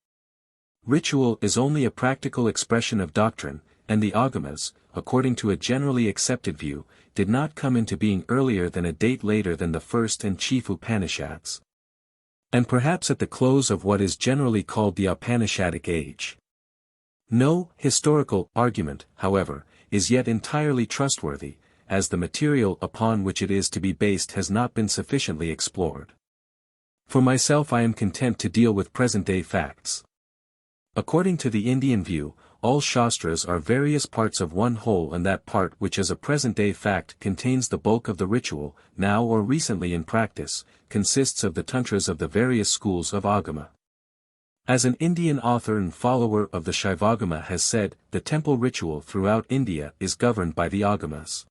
Ritual is only a practical expression of doctrine, and the Āgamas, according to a generally accepted view, did not come into being earlier than a date later than the first and chief Upanishads. And perhaps at the close of what is generally called the Upanishadic age. No historical argument, however, is yet entirely trustworthy, as the material upon which it is to be based has not been sufficiently explored. For myself, I am content to deal with present-day facts. According to the Indian view, all Shastras are various parts of one whole, and that part which as a present-day fact contains the bulk of the ritual, now or recently in practice, consists of the Tantras of the various schools of Āgama. As an Indian author and follower of the Shaivāgama has said, the temple ritual throughout India is governed by the Āgamas.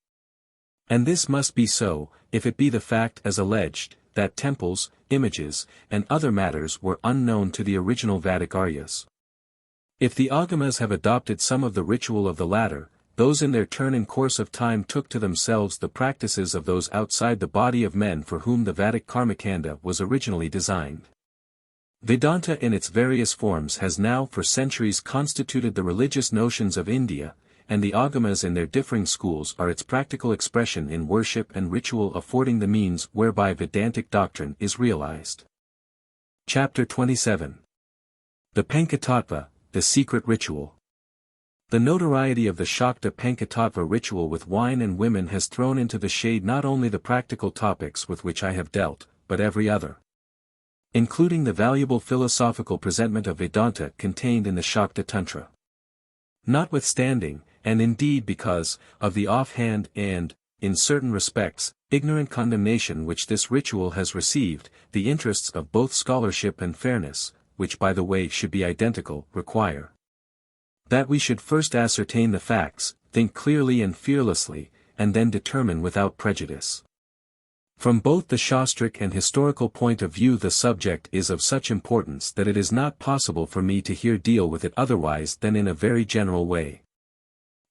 And this must be so, if it be the fact as alleged, that temples, images, and other matters were unknown to the original Vedic Aryas. If the Āgamas have adopted some of the ritual of the latter, those in their turn in course of time took to themselves the practices of those outside the body of men for whom the Vedic Karmakanda was originally designed. Vedanta in its various forms has now for centuries constituted the religious notions of India, and the Āgamas in their differing schools are its practical expression in worship and ritual, affording the means whereby Vedantic doctrine is realized. Chapter 27. The Pañcatattva, the secret ritual. The notoriety of the Śākta Pañcatattva ritual with wine and women has thrown into the shade not only the practical topics with which I have dealt, but every other, including the valuable philosophical presentment of Vedanta contained in the Śākta Tantra. Notwithstanding, and indeed because, of the offhand and, in certain respects, ignorant condemnation which this ritual has received, the interests of both scholarship and fairness, which by the way should be identical, require that we should first ascertain the facts, think clearly and fearlessly, and then determine without prejudice. From both the Shastric and historical point of view, the subject is of such importance that it is not possible for me to here deal with it otherwise than in a very general way.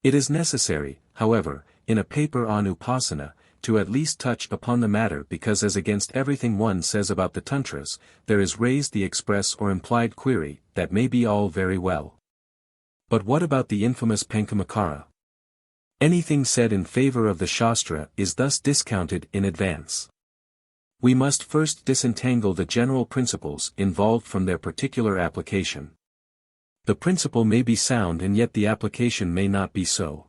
It is necessary, however, in a paper on Upasana, to at least touch upon the matter, because as against everything one says about the Tantras, there is raised the express or implied query, that may be all very well. But what about the infamous Pañcamakkara? Anything said in favor of the Shastra is thus discounted in advance. We must first disentangle the general principles involved from their particular application. The principle may be sound and yet the application may not be so.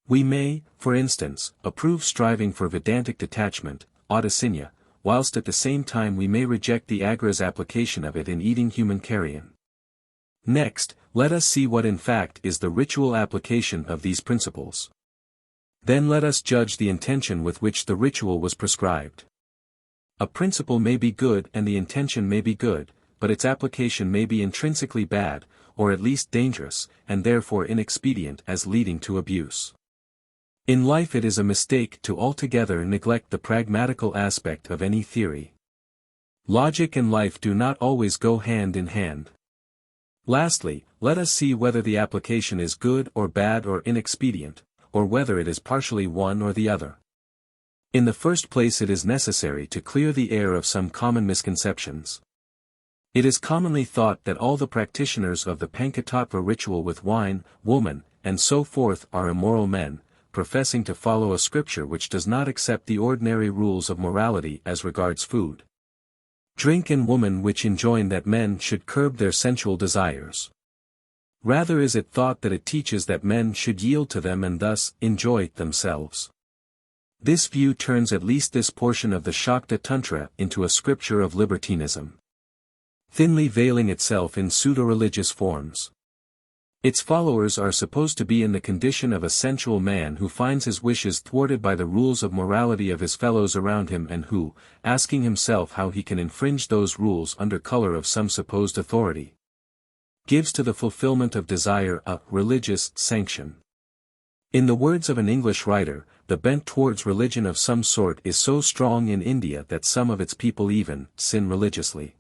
We may, for instance, approve striving for Vedantic detachment, Audasinya, whilst at the same time we may reject the Agra's application of it in eating human carrion. Next, let us see what in fact is the ritual application of these principles. Then let us judge the intention with which the ritual was prescribed. A principle may be good and the intention may be good, but its application may be intrinsically bad, or at least dangerous, and therefore inexpedient as leading to abuse. In life it is a mistake to altogether neglect the pragmatical aspect of any theory. Logic and life do not always go hand in hand. Lastly, let us see whether the application is good or bad or inexpedient, or whether it is partially one or the other. In the first place, it is necessary to clear the air of some common misconceptions. It is commonly thought that all the practitioners of the Pañcatattva ritual with wine, woman, and so forth are immoral men, professing to follow a scripture which does not accept the ordinary rules of morality as regards food, drink and woman, which enjoin that men should curb their sensual desires. Rather is it thought that it teaches that men should yield to them and thus enjoy themselves. This view turns at least this portion of the Śākta Tantra into a scripture of libertinism, thinly veiling itself in pseudo-religious forms. Its followers are supposed to be in the condition of a sensual man who finds his wishes thwarted by the rules of morality of his fellows around him and who, asking himself how he can infringe those rules under color of some supposed authority, gives to the fulfillment of desire a religious sanction. In the words of an English writer, the bent towards religion of some sort is so strong in India that some of its people even sin religiously.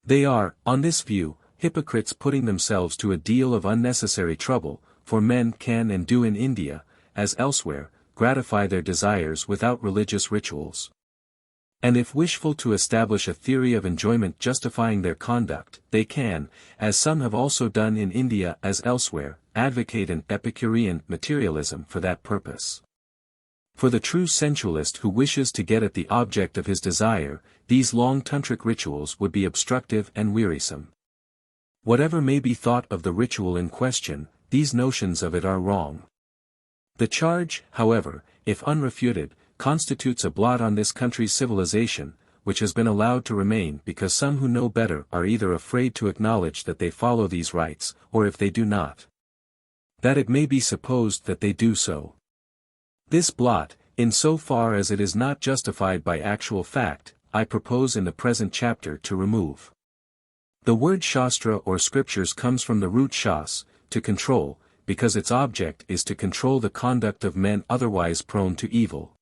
They are, on this view, hypocrites putting themselves to a deal of unnecessary trouble, for men can and do in India, as elsewhere, gratify their desires without religious rituals. And if wishful to establish a theory of enjoyment justifying their conduct, they can, as some have also done in India as elsewhere, advocate an Epicurean materialism for that purpose. For the true sensualist who wishes to get at the object of his desire, these long tantric rituals would be obstructive and wearisome. Whatever may be thought of the ritual in question, these notions of it are wrong. The charge, however, if unrefuted, constitutes a blot on this country's civilization, which has been allowed to remain because some who know better are either afraid to acknowledge that they follow these rites, or if they do not, that it may be supposed that they do so. This blot, in so far as it is not justified by actual fact, I propose in the present chapter to remove. The word Shastra or scriptures comes from the root shas, to control, because its object is to control the conduct of men otherwise prone to evil.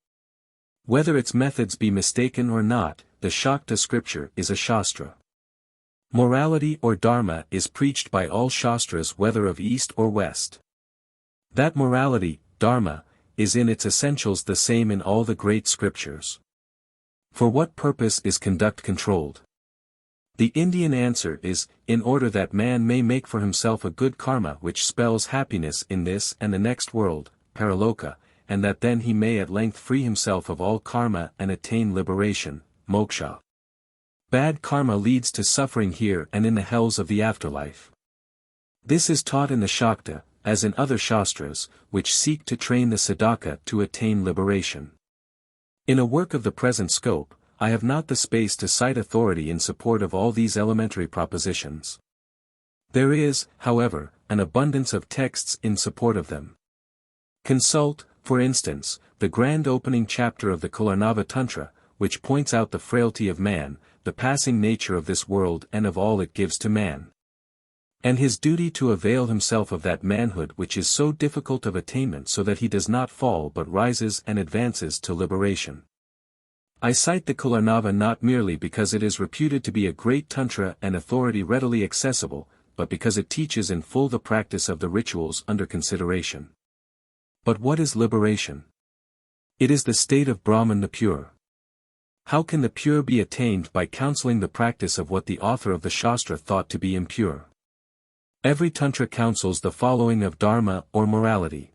Whether its methods be mistaken or not, the Śakta scripture is a Shastra. Morality or Dharma is preached by all Shastras whether of East or West. That morality, Dharma, is in its essentials the same in all the great scriptures. For what purpose is conduct controlled? The Indian answer is, in order that man may make for himself a good karma which spells happiness in this and the next world, paraloka, and that then he may at length free himself of all karma and attain liberation, moksha. Bad karma leads to suffering here and in the hells of the afterlife. This is taught in the Śakta, as in other Shastras, which seek to train the sadhaka to attain liberation. In a work of the present scope, I have not the space to cite authority in support of all these elementary propositions. There is, however, an abundance of texts in support of them. Consult, for instance, the grand opening chapter of the Kuṇḍalinī Tantra, which points out the frailty of man, the passing nature of this world and of all it gives to man, and his duty to avail himself of that manhood which is so difficult of attainment so that he does not fall but rises and advances to liberation. I cite the Kuṇḍalinī not merely because it is reputed to be a great tantra and authority readily accessible, but because it teaches in full the practice of the rituals under consideration. But what is liberation? It is the state of Brahman the pure. How can the pure be attained by counseling the practice of what the author of the Shastra thought to be impure? Every tantra counsels the following of dharma or morality.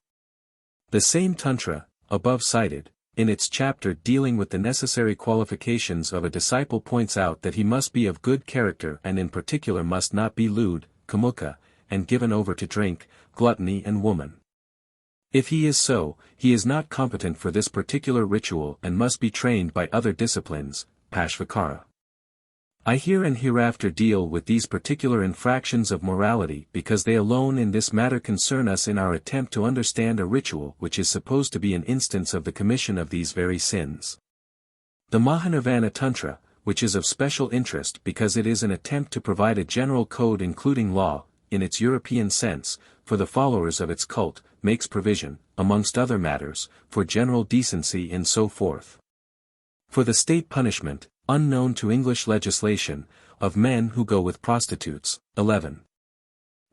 The same tantra, above cited, in its chapter dealing with the necessary qualifications of a disciple points out that he must be of good character and in particular must not be lewd, kamukha, and given over to drink, gluttony and woman. If he is so, he is not competent for this particular ritual and must be trained by other disciplines, pashvakara. I here and hereafter deal with these particular infractions of morality because they alone in this matter concern us in our attempt to understand a ritual which is supposed to be an instance of the commission of these very sins. The Mahanirvana Tantra, which is of special interest because it is an attempt to provide a general code including law, in its European sense, for the followers of its cult, makes provision, amongst other matters, for general decency and so forth. For the state punishment, unknown to English legislation, of men who go with prostitutes, 11.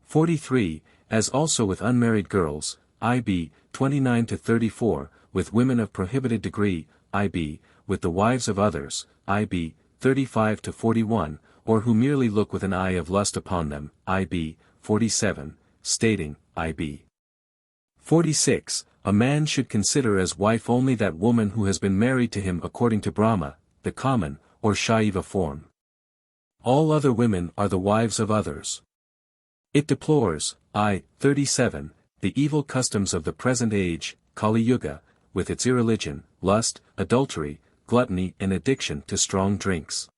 43, as also with unmarried girls, IB, 29 to 34, with women of prohibited degree, IB, with the wives of others, IB, 35 to 41, or who merely look with an eye of lust upon them, IB, 47, stating, IB. 46, a man should consider as wife only that woman who has been married to him according to Brahma, the common, or Shaiva form. All other women are the wives of others. It deplores, 37, the evil customs of the present age, Kali Yuga, with its irreligion, lust, adultery, gluttony and addiction to strong drinks.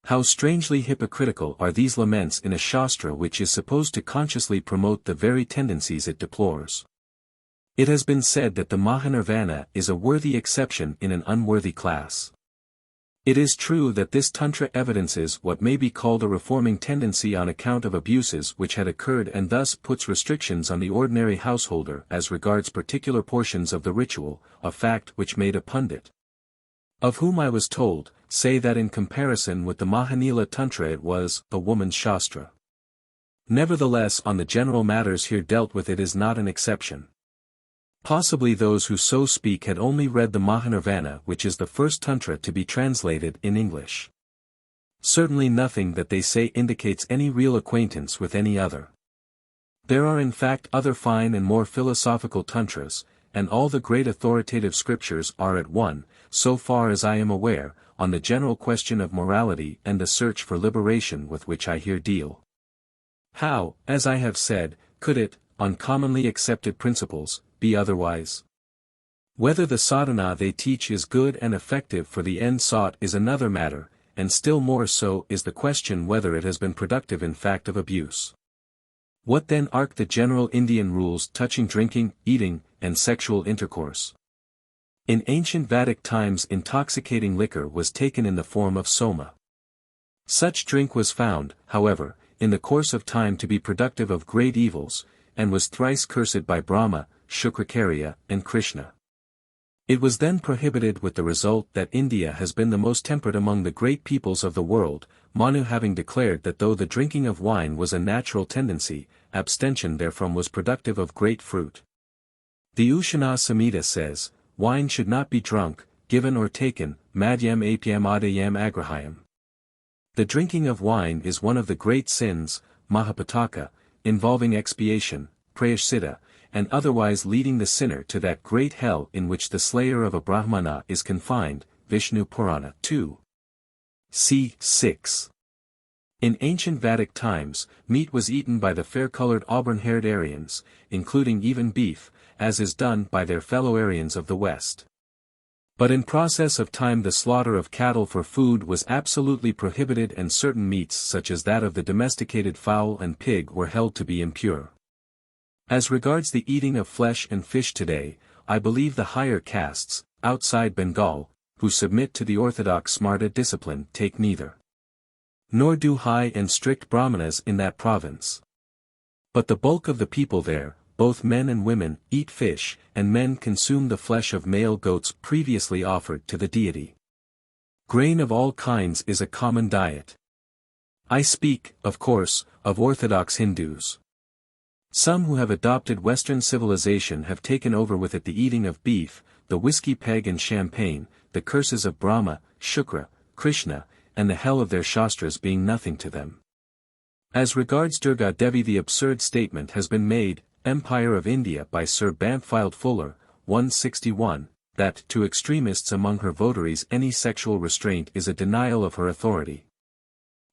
How strangely hypocritical are these laments in a Shastra which is supposed to consciously promote the very tendencies it deplores. It has been said that the Mahanirvana is a worthy exception in an unworthy class. It is true that this Tantra evidences what may be called a reforming tendency on account of abuses which had occurred and thus puts restrictions on the ordinary householder as regards particular portions of the ritual, a fact which made a pundit, of whom I was told, say that in comparison with the Mahanila Tantra it was a woman's Shastra. Nevertheless, on the general matters here dealt with, it is not an exception. Possibly those who so speak had only read the Mahanirvana, which is the first Tantra to be translated in English. Certainly nothing that they say indicates any real acquaintance with any other. There are in fact other fine and more philosophical Tantras, and all the great authoritative scriptures are at one, so far as I am aware, on the general question of morality and the search for liberation with which I here deal. How, as I have said, could it, on commonly accepted principles, be otherwise? Whether the sadhana they teach is good and effective for the end sought is another matter, and still more so is the question whether it has been productive in fact of abuse. What then are the general Indian rules touching drinking, eating, and sexual intercourse? In ancient Vedic times intoxicating liquor was taken in the form of soma. Such drink was found, however, in the course of time to be productive of great evils, and was thrice cursed by Brahma, Shukracarya, and Krishna. It was then prohibited, with the result that India has been the most temperate among the great peoples of the world, Manu having declared that though the drinking of wine was a natural tendency, abstention therefrom was productive of great fruit. The Ushana Samhita says, wine should not be drunk, given or taken, madhyam apyam adayam agrahayam. The drinking of wine is one of the great sins, Mahapataka, involving expiation, prayaschitta, and otherwise leading the sinner to that great hell in which the slayer of a Brahmana is confined, Vishnu Purana 2. c. 6. In ancient Vedic times, meat was eaten by the fair-colored auburn-haired Aryans, including even beef, as is done by their fellow Aryans of the West. But in process of time the slaughter of cattle for food was absolutely prohibited, and certain meats such as that of the domesticated fowl and pig were held to be impure. As regards the eating of flesh and fish today, I believe the higher castes, outside Bengal, who submit to the orthodox Smarta discipline, take neither. Nor do high and strict Brahmanas in that province. But the bulk of the people there, both men and women, eat fish, and men consume the flesh of male goats previously offered to the deity. Grain of all kinds is a common diet. I speak, of course, of Orthodox Hindus. Some who have adopted Western civilization have taken over with it the eating of beef, the whiskey peg and champagne, the curses of Brahma, Shukra, Krishna, and the hell of their Shastras being nothing to them. As regards Durga Devi, the absurd statement has been made, Empire of India, by Sir Bampfylde Fuller, 161, that to extremists among her votaries any sexual restraint is a denial of her authority.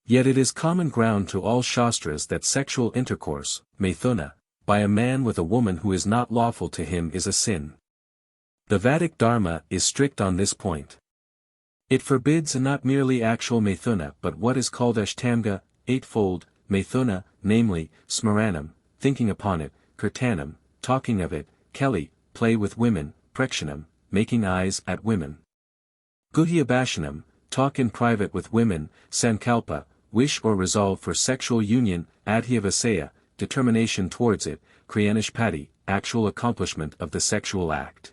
Yet it is common ground to all Shastras that sexual intercourse, Maithuna, by a man with a woman who is not lawful to him is a sin. The Vedic Dharma is strict on this point. It forbids not merely actual Maithuna but what is called Ashtamga, eightfold, Maithuna, namely, Smaranam, thinking upon it, Kirtanam, talking of it, Keli, play with women, Prekshanam, making eyes at women. Guhyabhashanam, talk in private with women, Sankalpa, wish or resolve for sexual union, Adhyavasaya, determination towards it, Kriyanishpati, actual accomplishment of the sexual act.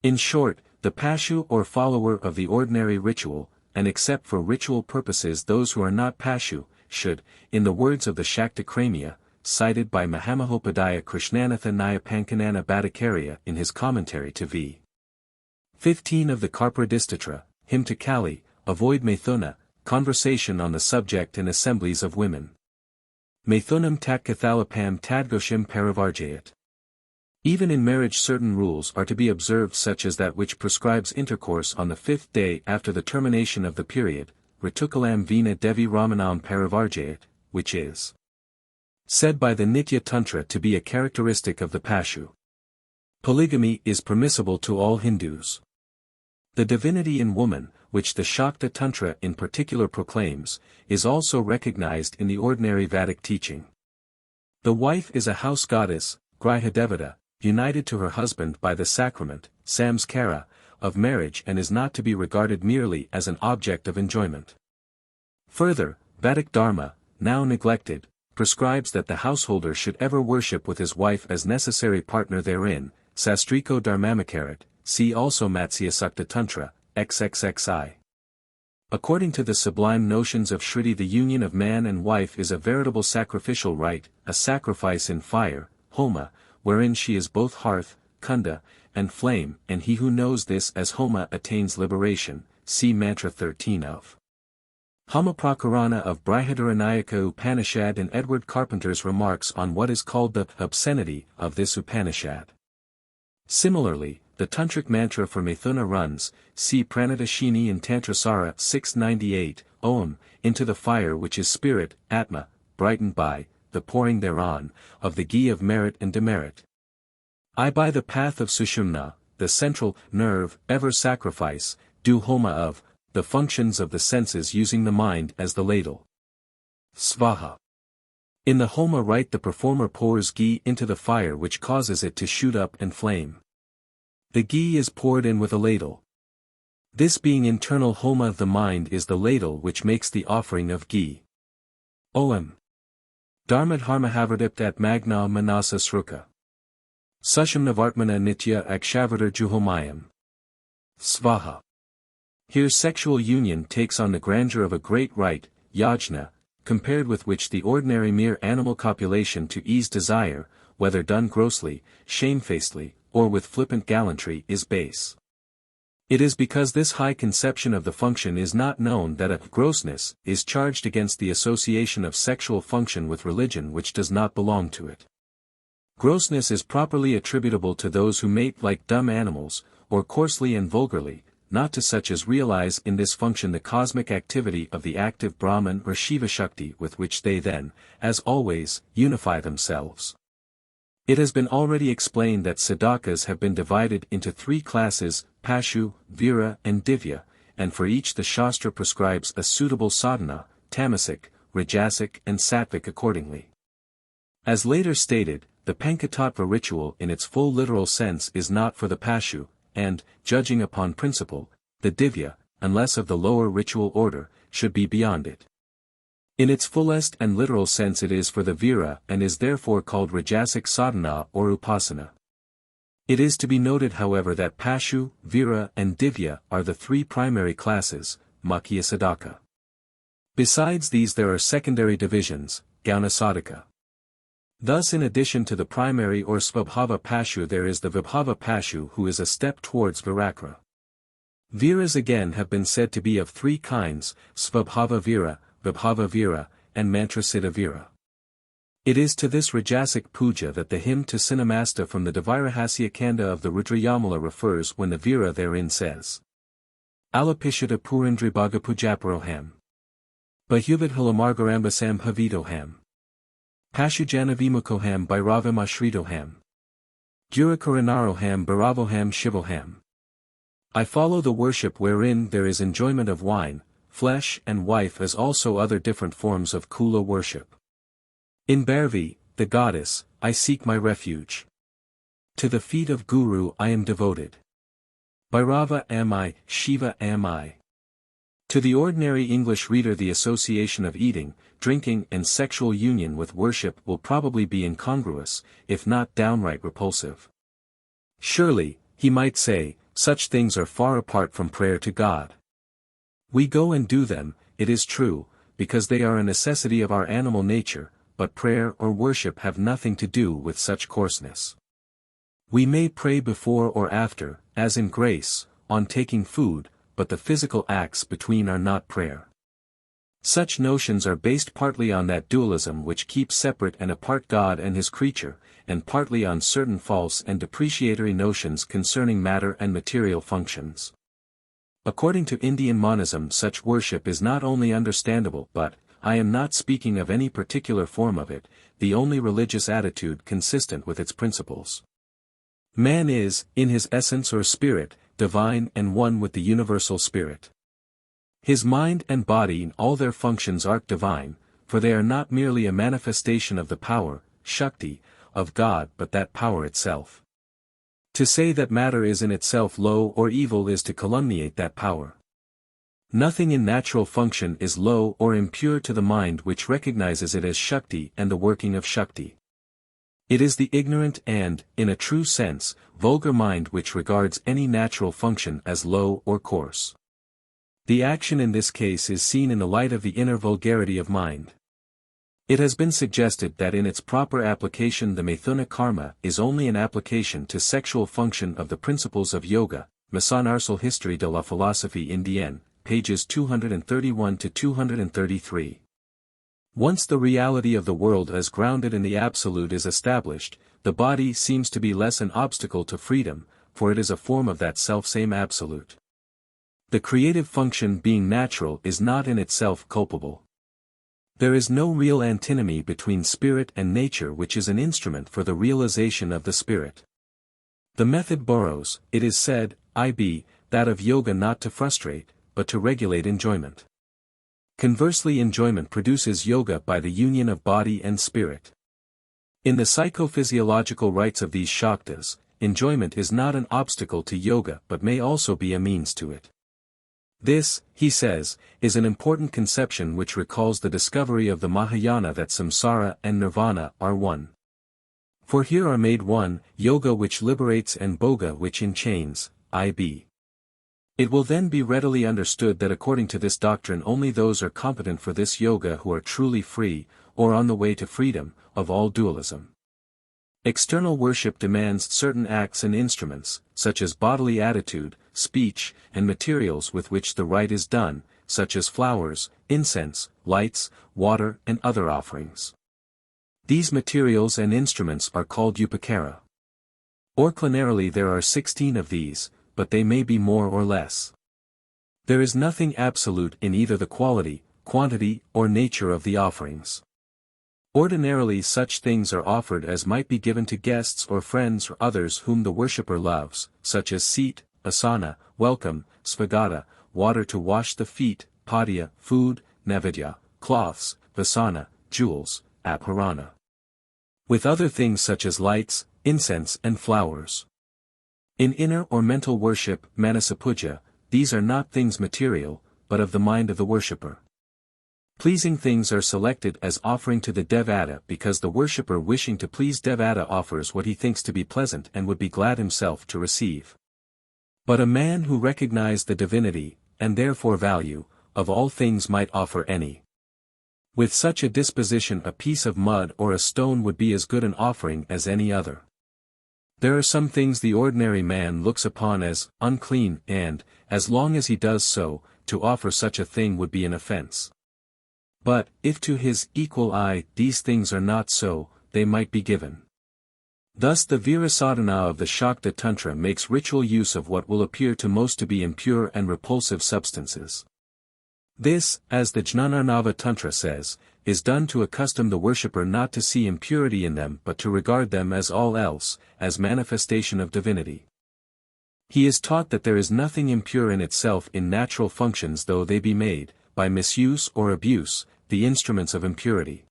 In short, the Pashu or follower of the ordinary ritual, and except for ritual purposes those who are not Pashu, should, in the words of the Shakta Kramya, cited by Mahamahopadhyaya Krishnanatha Nyapankanana Bhattacharya in his commentary to v. 15 of the Karpradistatra, hymn to Kali, avoid Maithuna, conversation on the subject in assemblies of women. Maithunam tat kathalapam tadgoshim parivarjayat. Even in marriage certain rules are to be observed, such as that which prescribes intercourse on the 5th day after the termination of the period, Ritukalam Vina Devi Ramanam Parivarjayat, which is said by the Nitya Tantra to be a characteristic of the Pashu. Polygamy is permissible to all Hindus. The divinity in woman, which the Śākta Tantra in particular proclaims, is also recognized in the ordinary Vedic teaching. The wife is a house goddess, Grihadevata, united to her husband by the sacrament, samskara, of marriage, and is not to be regarded merely as an object of enjoyment. Further, Vedic Dharma, now neglected, prescribes that the householder should ever worship with his wife as necessary partner therein, Sastriko Dharmamakarat, see also Matsya Sukta Tantra, XXXI. According to the sublime notions of Shruti, the union of man and wife is a veritable sacrificial rite, a sacrifice in fire, Homa, wherein she is both hearth, Kunda, and flame, and he who knows this as Homa attains liberation, see Mantra 13 of Homa Prakarana of Brihadaranyaka Upanishad and Edward Carpenter's remarks on what is called the obscenity of this Upanishad. Similarly, the Tantric mantra for Mithuna runs, see Pranadashini in Tantrasara 698, Om, into the fire which is spirit, Atma, brightened by the pouring thereon, of the ghee of merit and demerit. I by the path of Sushumna, the central nerve, ever sacrifice, do Homa of the functions of the senses using the mind as the ladle. Svaha. In the Homa rite the performer pours ghee into the fire which causes it to shoot up and flame. The ghee is poured in with a ladle. This being internal Homa of the mind is the ladle which makes the offering of ghee. Om. Dharmadharmahavardiptat Magna Manasa Sruka. Sushumnavartmana Nitya Akshavardar Juhomayam. Svaha. Here sexual union takes on the grandeur of a great rite, yajna, compared with which the ordinary mere animal copulation to ease desire, whether done grossly, shamefacedly, or with flippant gallantry, is base. It is because this high conception of the function is not known that a grossness is charged against the association of sexual function with religion which does not belong to it. Grossness is properly attributable to those who mate like dumb animals, or coarsely and vulgarly, not to such as realize in this function the cosmic activity of the active Brahman or Shiva Shakti with which they then, as always, unify themselves. It has been already explained that sadhakas have been divided into 3 classes, Pashu, Vira and Divya, and for each the Shastra prescribes a suitable sadhana, tamasic, rajasic and sattvic accordingly. As later stated, the Pañcatattva ritual in its full literal sense is not for the Pashu, and, judging upon principle, the Divya, unless of the lower ritual order, should be beyond it. In its fullest and literal sense it is for the Vira and is therefore called Rajasic Sadhana or Upasana. It is to be noted however that Pashu, Vira and Divya are the 3 primary classes, Mukhya Sadhaka. Besides these there are secondary divisions, Gauna Sadhaka. Thus in addition to the primary or Svabhava Pashu there is the Vibhava Pashu who is a step towards Virakra. Viras again have been said to be of 3 kinds, Svabhava Vira, Vibhava Vira, and Mantrasiddha Vira. It is to this Rajasic puja that the hymn to Cinnamasta from the Dvairahasya Kanda of the Rudrayamala refers when the Vira therein says, Alapishita Purindri Bhagapujaparoham. Bahuvidhalamargarambasam Havitoham. Pashujanavimukoham Bhairavamashridoham. Gurakarannaroham Bharavoham Shivoham. I follow the worship wherein there is enjoyment of wine, flesh and wife as also other different forms of Kula worship. In Bhairavi, the goddess, I seek my refuge. To the feet of Guru I am devoted. Bhairava am I, Shiva am I. To the ordinary English reader the association of eating, drinking and sexual union with worship will probably be incongruous, if not downright repulsive. Surely, he might say, such things are far apart from prayer to God. We go and do them, it is true, because they are a necessity of our animal nature, but prayer or worship have nothing to do with such coarseness. We may pray before or after, as in grace, on taking food, but the physical acts between are not prayer. Such notions are based partly on that dualism which keeps separate and apart God and his creature, and partly on certain false and depreciatory notions concerning matter and material functions. According to Indian monism, such worship is not only understandable but, I am not speaking of any particular form of it, the only religious attitude consistent with its principles. Man is, in his essence or spirit, divine and one with the universal spirit. His mind and body in all their functions are divine, for they are not merely a manifestation of the power, Shakti, of God but that power itself. To say that matter is in itself low or evil is to calumniate that power. Nothing in natural function is low or impure to the mind which recognizes it as Shakti and the working of Shakti. It is the ignorant and, in a true sense, vulgar mind which regards any natural function as low or coarse. The action in this case is seen in the light of the inner vulgarity of mind. It has been suggested that in its proper application the Maithuna karma is only an application to sexual function of the principles of yoga, Maçon Histoire de la philosophie indienne, pages 231 to 233. Once the reality of the world as grounded in the Absolute is established, the body seems to be less an obstacle to freedom, for it is a form of that selfsame Absolute. The creative function being natural is not in itself culpable. There is no real antinomy between spirit and nature which is an instrument for the realization of the spirit. The method borrows, it is said, that of yoga not to frustrate, but to regulate enjoyment. Conversely, enjoyment produces yoga by the union of body and spirit. In the psychophysiological rites of these Shaktas, enjoyment is not an obstacle to yoga but may also be a means to it. This, he says, is an important conception which recalls the discovery of the Mahayana that samsara and nirvana are one. For here are made one, yoga which liberates and bhoga which enchains, It will then be readily understood that according to this doctrine only those are competent for this yoga who are truly free, or on the way to freedom, of all dualism. External worship demands certain acts and instruments, such as bodily attitude, speech, and materials with which the rite is done, such as flowers, incense, lights, water and other offerings. These materials and instruments are called upakara. Ordinarily there are 16 of these, but they may be more or less. There is nothing absolute in either the quality, quantity, or nature of the offerings. Ordinarily such things are offered as might be given to guests or friends or others whom the worshipper loves, such as seat, asana, welcome, svagata, water to wash the feet, padya, food, navidya, cloths, vasana, jewels, abharana. With other things such as lights, incense and flowers. In inner or mental worship, manasapuja, these are not things material, but of the mind of the worshipper. Pleasing things are selected as offering to the Devata because the worshipper wishing to please Devata offers what he thinks to be pleasant and would be glad himself to receive. But a man who recognized the divinity, and therefore value, of all things might offer any. With such a disposition a piece of mud or a stone would be as good an offering as any other. There are some things the ordinary man looks upon as unclean and, as long as he does so, to offer such a thing would be an offense. But, if to his equal eye these things are not so, they might be given. Thus the Virasadhana of the Śākta Tantra makes ritual use of what will appear to most to be impure and repulsive substances. This, as the Jnanarnava Tantra says, is done to accustom the worshipper not to see impurity in them but to regard them as all else, as manifestation of divinity. He is taught that there is nothing impure in itself in natural functions though they be made, by misuse or abuse, the instruments of impurity.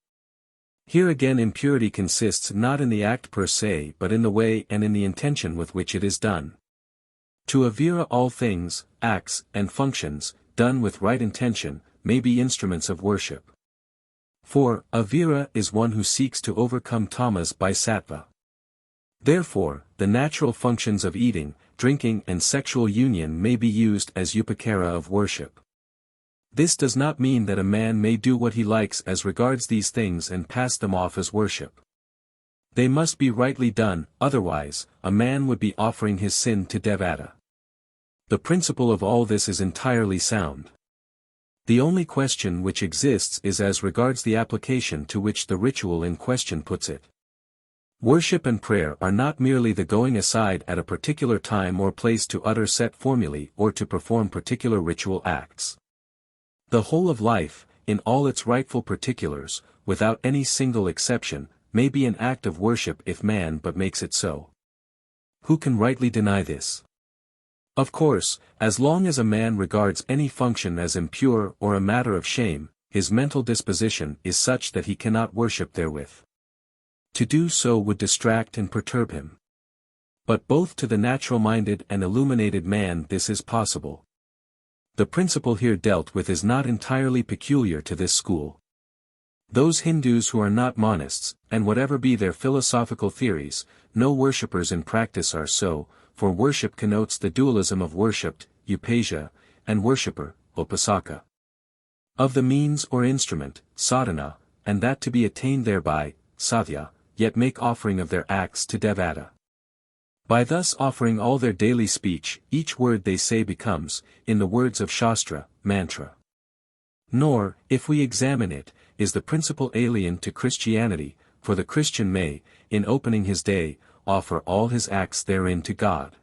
Here again impurity consists not in the act per se but in the way and in the intention with which it is done. To avira all things, acts, and functions, done with right intention, may be instruments of worship. For, avira is one who seeks to overcome tamas by sattva. Therefore, the natural functions of eating, drinking and sexual union may be used as upakara of worship. This does not mean that a man may do what he likes as regards these things and pass them off as worship. They must be rightly done, otherwise, a man would be offering his sin to Devata. The principle of all this is entirely sound. The only question which exists is as regards the application to which the ritual in question puts it. Worship and prayer are not merely the going aside at a particular time or place to utter set formulae or to perform particular ritual acts. The whole of life, in all its rightful particulars, without any single exception, may be an act of worship if man but makes it so. Who can rightly deny this? Of course, as long as a man regards any function as impure or a matter of shame, his mental disposition is such that he cannot worship therewith. To do so would distract and perturb him. But both to the natural-minded and illuminated man this is possible. The principle here dealt with is not entirely peculiar to this school. Those Hindus who are not monists, and whatever be their philosophical theories, no worshippers in practice are so, for worship connotes the dualism of worshipped, upasya, and worshipper, upasaka. Of the means or instrument, sadhana, and that to be attained thereby, sadhya, yet make offering of their acts to Devata. By thus offering all their daily speech, each word they say becomes, in the words of Shastra, mantra. Nor, if we examine it, is the principle alien to Christianity, for the Christian may, in opening his day, offer all his acts therein to God.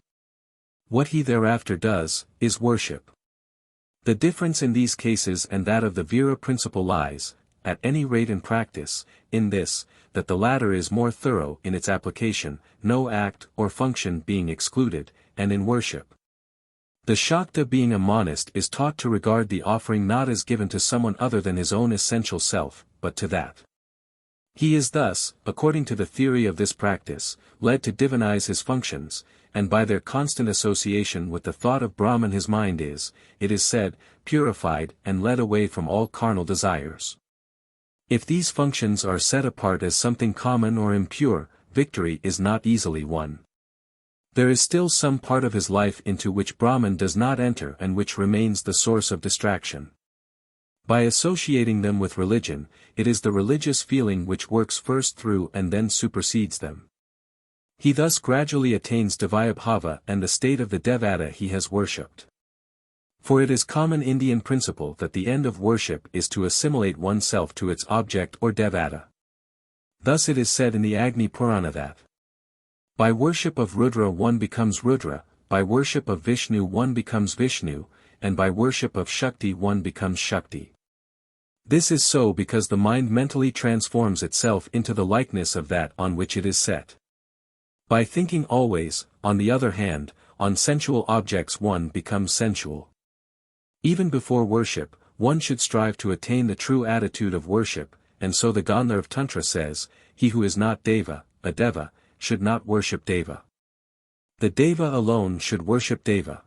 What he thereafter does, is worship. The difference in these cases and that of the Vira principle lies, at any rate in practice, in this, that the latter is more thorough in its application, no act or function being excluded, and in worship. The Śakta being a monist is taught to regard the offering not as given to someone other than his own essential self, but to that. He is thus, according to the theory of this practice, led to divinize his functions, and by their constant association with the thought of Brahman his mind is, it is said, purified and led away from all carnal desires. If these functions are set apart as something common or impure, victory is not easily won. There is still some part of his life into which Brahman does not enter and which remains the source of distraction. By associating them with religion, it is the religious feeling which works first through and then supersedes them. He thus gradually attains Advaitavada and the state of the Devata he has worshipped. For it is common Indian principle that the end of worship is to assimilate oneself to its object or Devata. Thus it is said in the Agni Purana that by worship of Rudra one becomes Rudra, by worship of Vishnu one becomes Vishnu, and by worship of Shakti one becomes Shakti. This is so because the mind mentally transforms itself into the likeness of that on which it is set. By thinking always, on the other hand, on sensual objects one becomes sensual. Even before worship, one should strive to attain the true attitude of worship, and so the Gandhar Tantra says, he who is not Deva, a Deva, should not worship Deva. The Deva alone should worship Deva.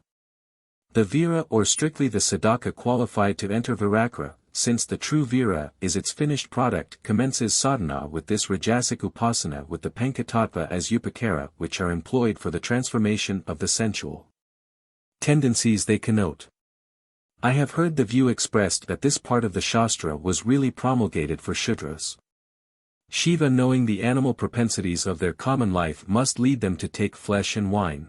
The Vira or strictly the Sadhaka qualified to enter Virakra, since the true Vira is its finished product, commences sadhana with this Rajasic upasana with the Pañcatattva as upakara which are employed for the transformation of the sensual tendencies they connote. I have heard the view expressed that this part of the Shastra was really promulgated for Shudras. Shiva, knowing the animal propensities of their common life, must lead them to take flesh and wine.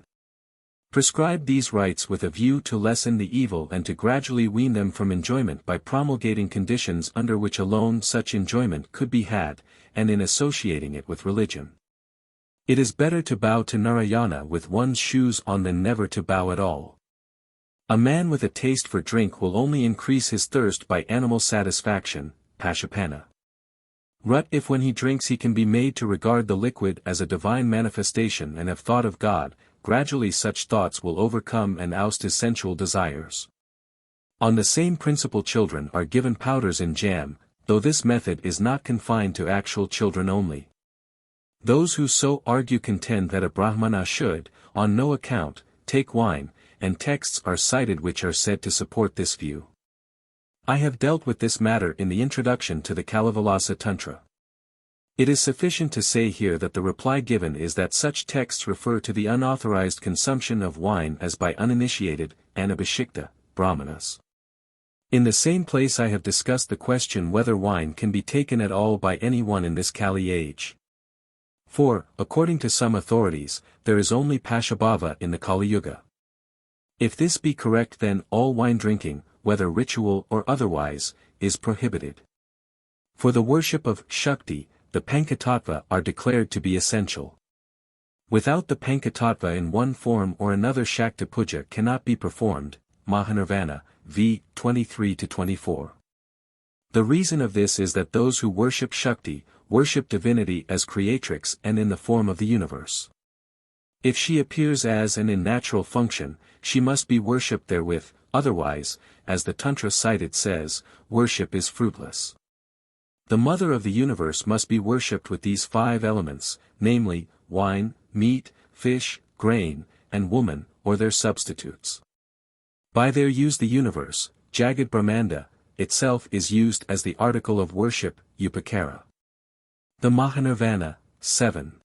Prescribe these rites with a view to lessen the evil and to gradually wean them from enjoyment by promulgating conditions under which alone such enjoyment could be had, and in associating it with religion. It is better to bow to Narayana with one's shoes on than never to bow at all. A man with a taste for drink will only increase his thirst by animal satisfaction, Pashupana. Rut if when he drinks he can be made to regard the liquid as a divine manifestation and have thought of God, gradually such thoughts will overcome and oust his sensual desires. On the same principle children are given powders in jam, though this method is not confined to actual children only. Those who so argue contend that a Brahmana should, on no account, take wine, and texts are cited which are said to support this view. I have dealt with this matter in the introduction to the Kalavalasa Tantra. It is sufficient to say here that the reply given is that such texts refer to the unauthorized consumption of wine as by uninitiated, anabhishikta, brahmanas. In the same place I have discussed the question whether wine can be taken at all by anyone in this Kali age. For, according to some authorities, there is only Pashabhava in the Kali Yuga. If this be correct, then all wine drinking, whether ritual or otherwise, is prohibited. For the worship of Shakti, the Pañcatattva are declared to be essential. Without the Pañcatattva in one form or another Shakta Puja cannot be performed, Mahanirvana, v. 23-24. The reason of this is that those who worship Shakti, worship divinity as creatrix and in the form of the universe. If she appears as and in natural function, she must be worshipped therewith, otherwise, as the Tantra cited says, worship is fruitless. The mother of the universe must be worshipped with these 5 elements, namely, wine, meat, fish, grain, and woman, or their substitutes. By their use the universe, Jagad Brahmanda, itself is used as the article of worship, upakara. The Mahanirvana, 7.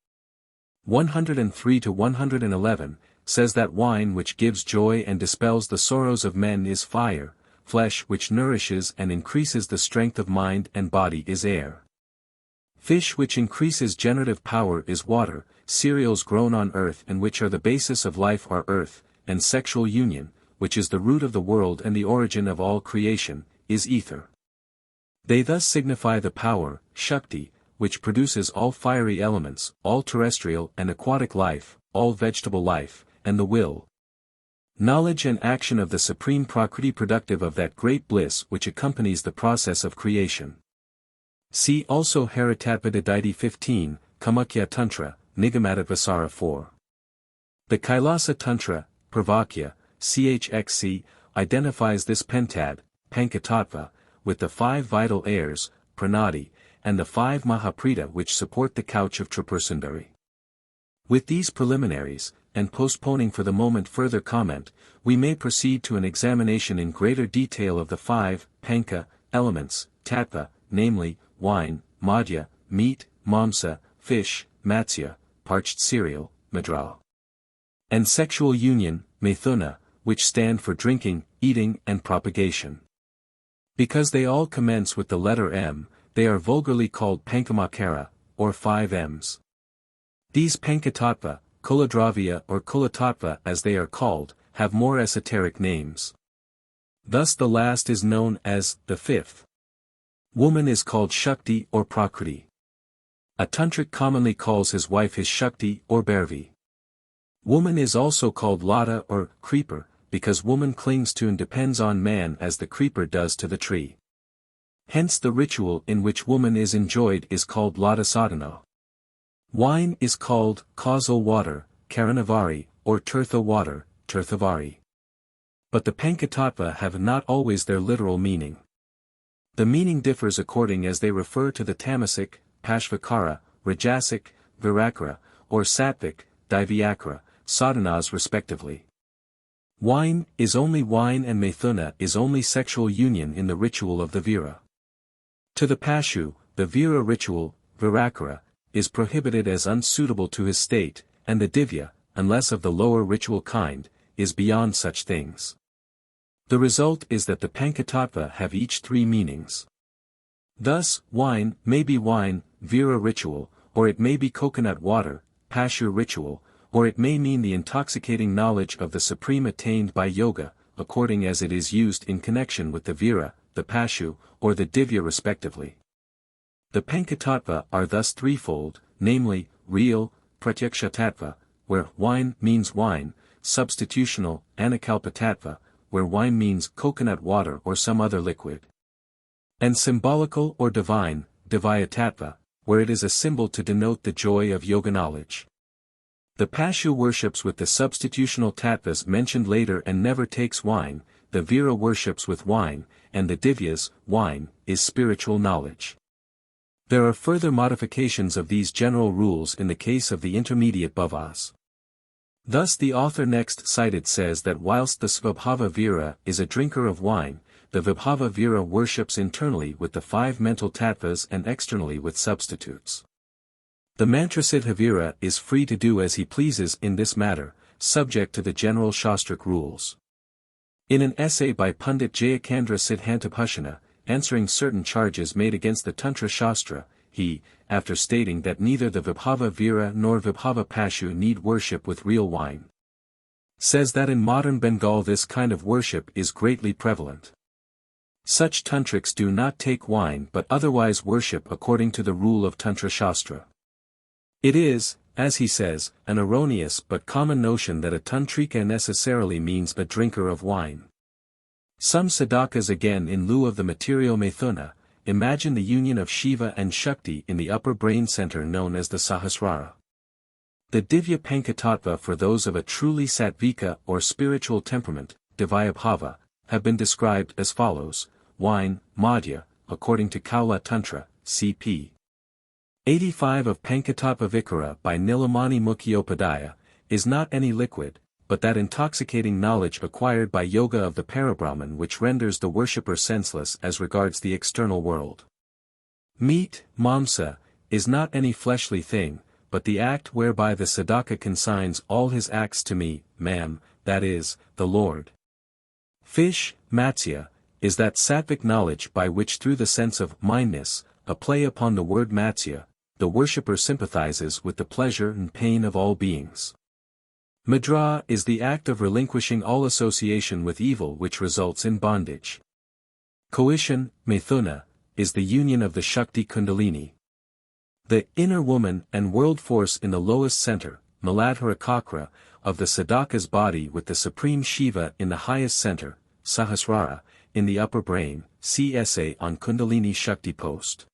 103-111, says that wine which gives joy and dispels the sorrows of men is fire, flesh which nourishes and increases the strength of mind and body is air. Fish which increases generative power is water, cereals grown on earth and which are the basis of life are earth, and sexual union, which is the root of the world and the origin of all creation, is ether. They thus signify the power, Shakti, which produces all fiery elements, all terrestrial and aquatic life, all vegetable life, and the will. Knowledge and action of the supreme Prakriti productive of that great bliss which accompanies the process of creation. See also Haritattvada Daiti 15, Kamakya Tantra, Nigamadatvasara 4. The Kailasa Tantra, Pravakya, CHXC, identifies this pentad, Pañcatattva, with the 5 vital airs, pranadi, and the 5 mahaprita which support the couch of Tripurasundari. With these preliminaries, and postponing for the moment further comment, we may proceed to an examination in greater detail of the 5 panka elements, tattva, namely, wine, madhya, meat, mamsa, fish, matsya, parched cereal, madra, and sexual union, mithuna, which stand for drinking, eating and propagation. Because they all commence with the letter M, they are vulgarly called Pankamakara, or 5 M's. These Pañcatattva, Kuladravya or Kulatattva as they are called, have more esoteric names. Thus the last is known as the 5th. Woman is called Shakti or Prakriti. A tantric commonly calls his wife his Shakti or Bhairavi. Woman is also called Lata or creeper, because woman clings to and depends on man as the creeper does to the tree. Hence the ritual in which woman is enjoyed is called Lata Sādhanā. Wine is called causal water, Karanavari, or Tirtha water, Tirthavari. But the Pañcatattva have not always their literal meaning. The meaning differs according as they refer to the tamasic, Pashvakara, Rajasic, Virakara, or Sattvic, Divyakara, sadhanas respectively. Wine is only wine and mithuna is only sexual union in the ritual of the Vira. To the Pashu, the Vira ritual, Virakara, is prohibited as unsuitable to his state, and the Divya, unless of the lower ritual kind, is beyond such things. The result is that the Pañcatattva have each 3 meanings. Thus, wine may be wine, Vira ritual, or it may be coconut water, Pashu ritual, or it may mean the intoxicating knowledge of the Supreme attained by yoga, according as it is used in connection with the Vira, the Pashu, or the Divya respectively. The Pañcatattva are thus threefold, namely, real, Pratyaksha-tattva, where wine means wine, substitutional, Anakalpa-tattva, where wine means coconut water or some other liquid, and symbolical or divine, Divya-tattva, where it is a symbol to denote the joy of yoga knowledge. The Pashu worships with the substitutional tattvas mentioned later and never takes wine, the Vira worships with wine, and the Divyas, wine, is spiritual knowledge. There are further modifications of these general rules in the case of the intermediate bhavas. Thus the author next cited says that whilst the Svabhava Vira is a drinker of wine, the Vibhava Vira worships internally with the 5 mental tattvas and externally with substitutes. The Mantrasiddha Vira is free to do as he pleases in this matter, subject to the general Shastric rules. In an essay by Pundit Jayakandra Siddhantapashana, answering certain charges made against the Tantra Śāstra, he, after stating that neither the Vibhava Vira nor Vibhava Pashu need worship with real wine, says that in modern Bengal this kind of worship is greatly prevalent. Such tantrics do not take wine but otherwise worship according to the rule of Tantra Śāstra. It is, as he says, an erroneous but common notion that a tantrika necessarily means a drinker of wine. Some sadhakas again in lieu of the material mithuna, imagine the union of Shiva and Shakti in the upper brain center known as the Sahasrara. The Divya Pañcatattva for those of a truly sattvika or spiritual temperament, Advaitavada, have been described as follows: wine, madhya, according to Kaula Tantra, cp. 85 of Pañcatattva Vikara by Nilamani Mukhopadhyaya, is not any liquid, but that intoxicating knowledge acquired by yoga of the Parabrahman which renders the worshipper senseless as regards the external world. Meat, mamsa, is not any fleshly thing, but the act whereby the sadhaka consigns all his acts to me, Mam, that is, the Lord. Fish, matsya, is that sattvic knowledge by which through the sense of mindness, a play upon the word matsya, the worshipper sympathizes with the pleasure and pain of all beings. Madra is the act of relinquishing all association with evil which results in bondage. Coition, mithuna, is the union of the Shakti Kuṇḍalinī. The inner woman and world force in the lowest center, Muladhara Kakra, of the sadhaka's body with the supreme Shiva in the highest center, Sahasrara, in the upper brain, see essay on Kuṇḍalinī Śakti post.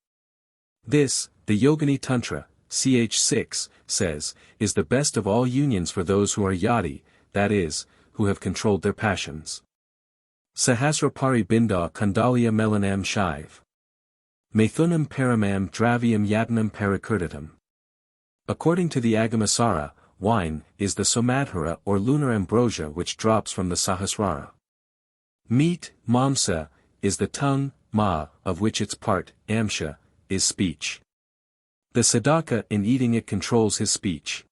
This, the Yogini Tantra, ch. 6, says, is the best of all unions for those who are yati, that is, who have controlled their passions. Sahasrapari binda Kuṇḍalya melanam shiv. Mathunam paramam dravyam yatanam parakirtatam. According to the Āgamasara, wine is the somadhara or lunar ambrosia which drops from the Sahasrara. Meat, mamsa, is the tongue, ma, of which its part, amsha, is speech. The sadhaka in eating it controls his speech.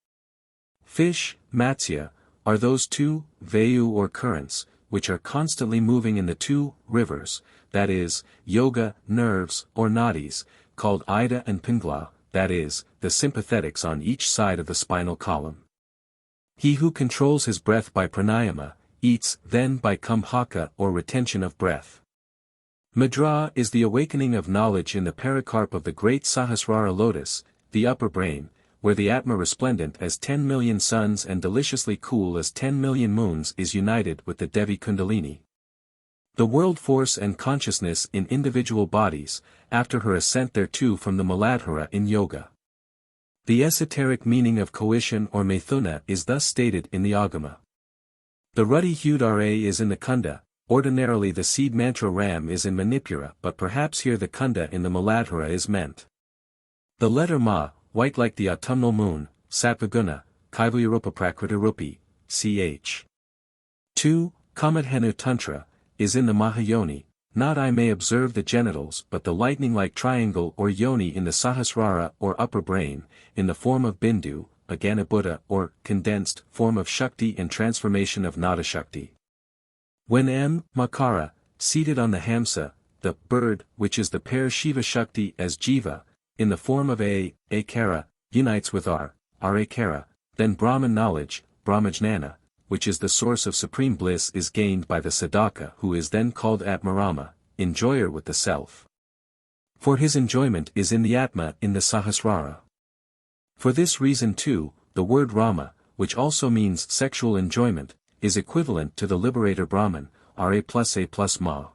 Fish, matsya, are those two, vayu or currents, which are constantly moving in the two rivers, that is, yoga, nerves, or nadis, called ida and pingla, that is, the sympathetics on each side of the spinal column. He who controls his breath by pranayama, eats then by kumbhaka or retention of breath. Madra is the awakening of knowledge in the pericarp of the great Sahasrara lotus, the upper brain, where the Atma resplendent as 10 million suns and deliciously cool as 10 million moons is united with the Devi Kuṇḍalinī. The world force and consciousness in individual bodies, after her ascent thereto from the Muladhara in yoga. The esoteric meaning of coition or mithuna is thus stated in the Āgama. The ruddy-hued Ra is in the Kunda. Ordinarily the seed mantra Ram is in Manipura, but perhaps here the Kunda in the Muladhara is meant. The letter Ma, white like the autumnal moon, Sattvaguna, Kaivayurupaprakritarupi, ch. 2, Kamadhenu Tantra, is in the Mahayoni, not I may observe the genitals but the lightning-like triangle or yoni in the Sahasrara or upper brain, in the form of Bindu, a Ganabuddha or condensed form of Shakti and transformation of Nada Shakti. When M. Makara, seated on the Hamsa, the bird, which is the pair Shiva Shakti as Jiva, in the form of Akara, unites with Akara, then Brahman knowledge, Brahmajnana, which is the source of supreme bliss is gained by the sadhaka who is then called Atmarama, enjoyer with the self. For his enjoyment is in the Atma in the Sahasrara. For this reason too, the word Rama, which also means sexual enjoyment, is equivalent to the liberator Brahman, Ra plus A plus Ma.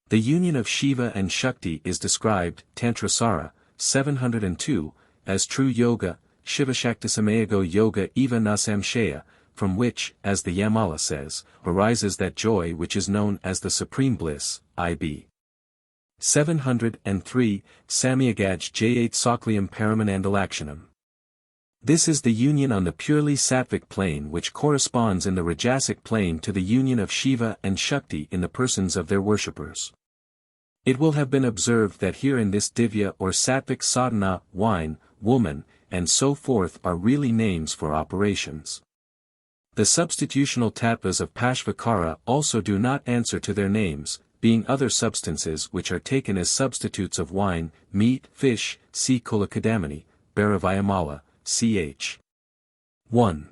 The union of Shiva and Shakti is described, Tantrasara, 702, as true yoga, Shivashaktisamayago yoga eva nasamshaya, from which, as the Yamala says, arises that joy which is known as the supreme bliss, IB. 703, Samyagaj J8 Sakliam Paramanandalakshanam. This is the union on the purely sattvic plane which corresponds in the Rajasic plane to the union of Shiva and Shakti in the persons of their worshippers. It will have been observed that here in this Divya or Sattvic Sadhana, wine, woman, and so forth are really names for operations. The substitutional tattvas of Pashvakara also do not answer to their names, being other substances which are taken as substitutes of wine, meat, fish, see Kulakadamini, Bharavayamala, ch. 1.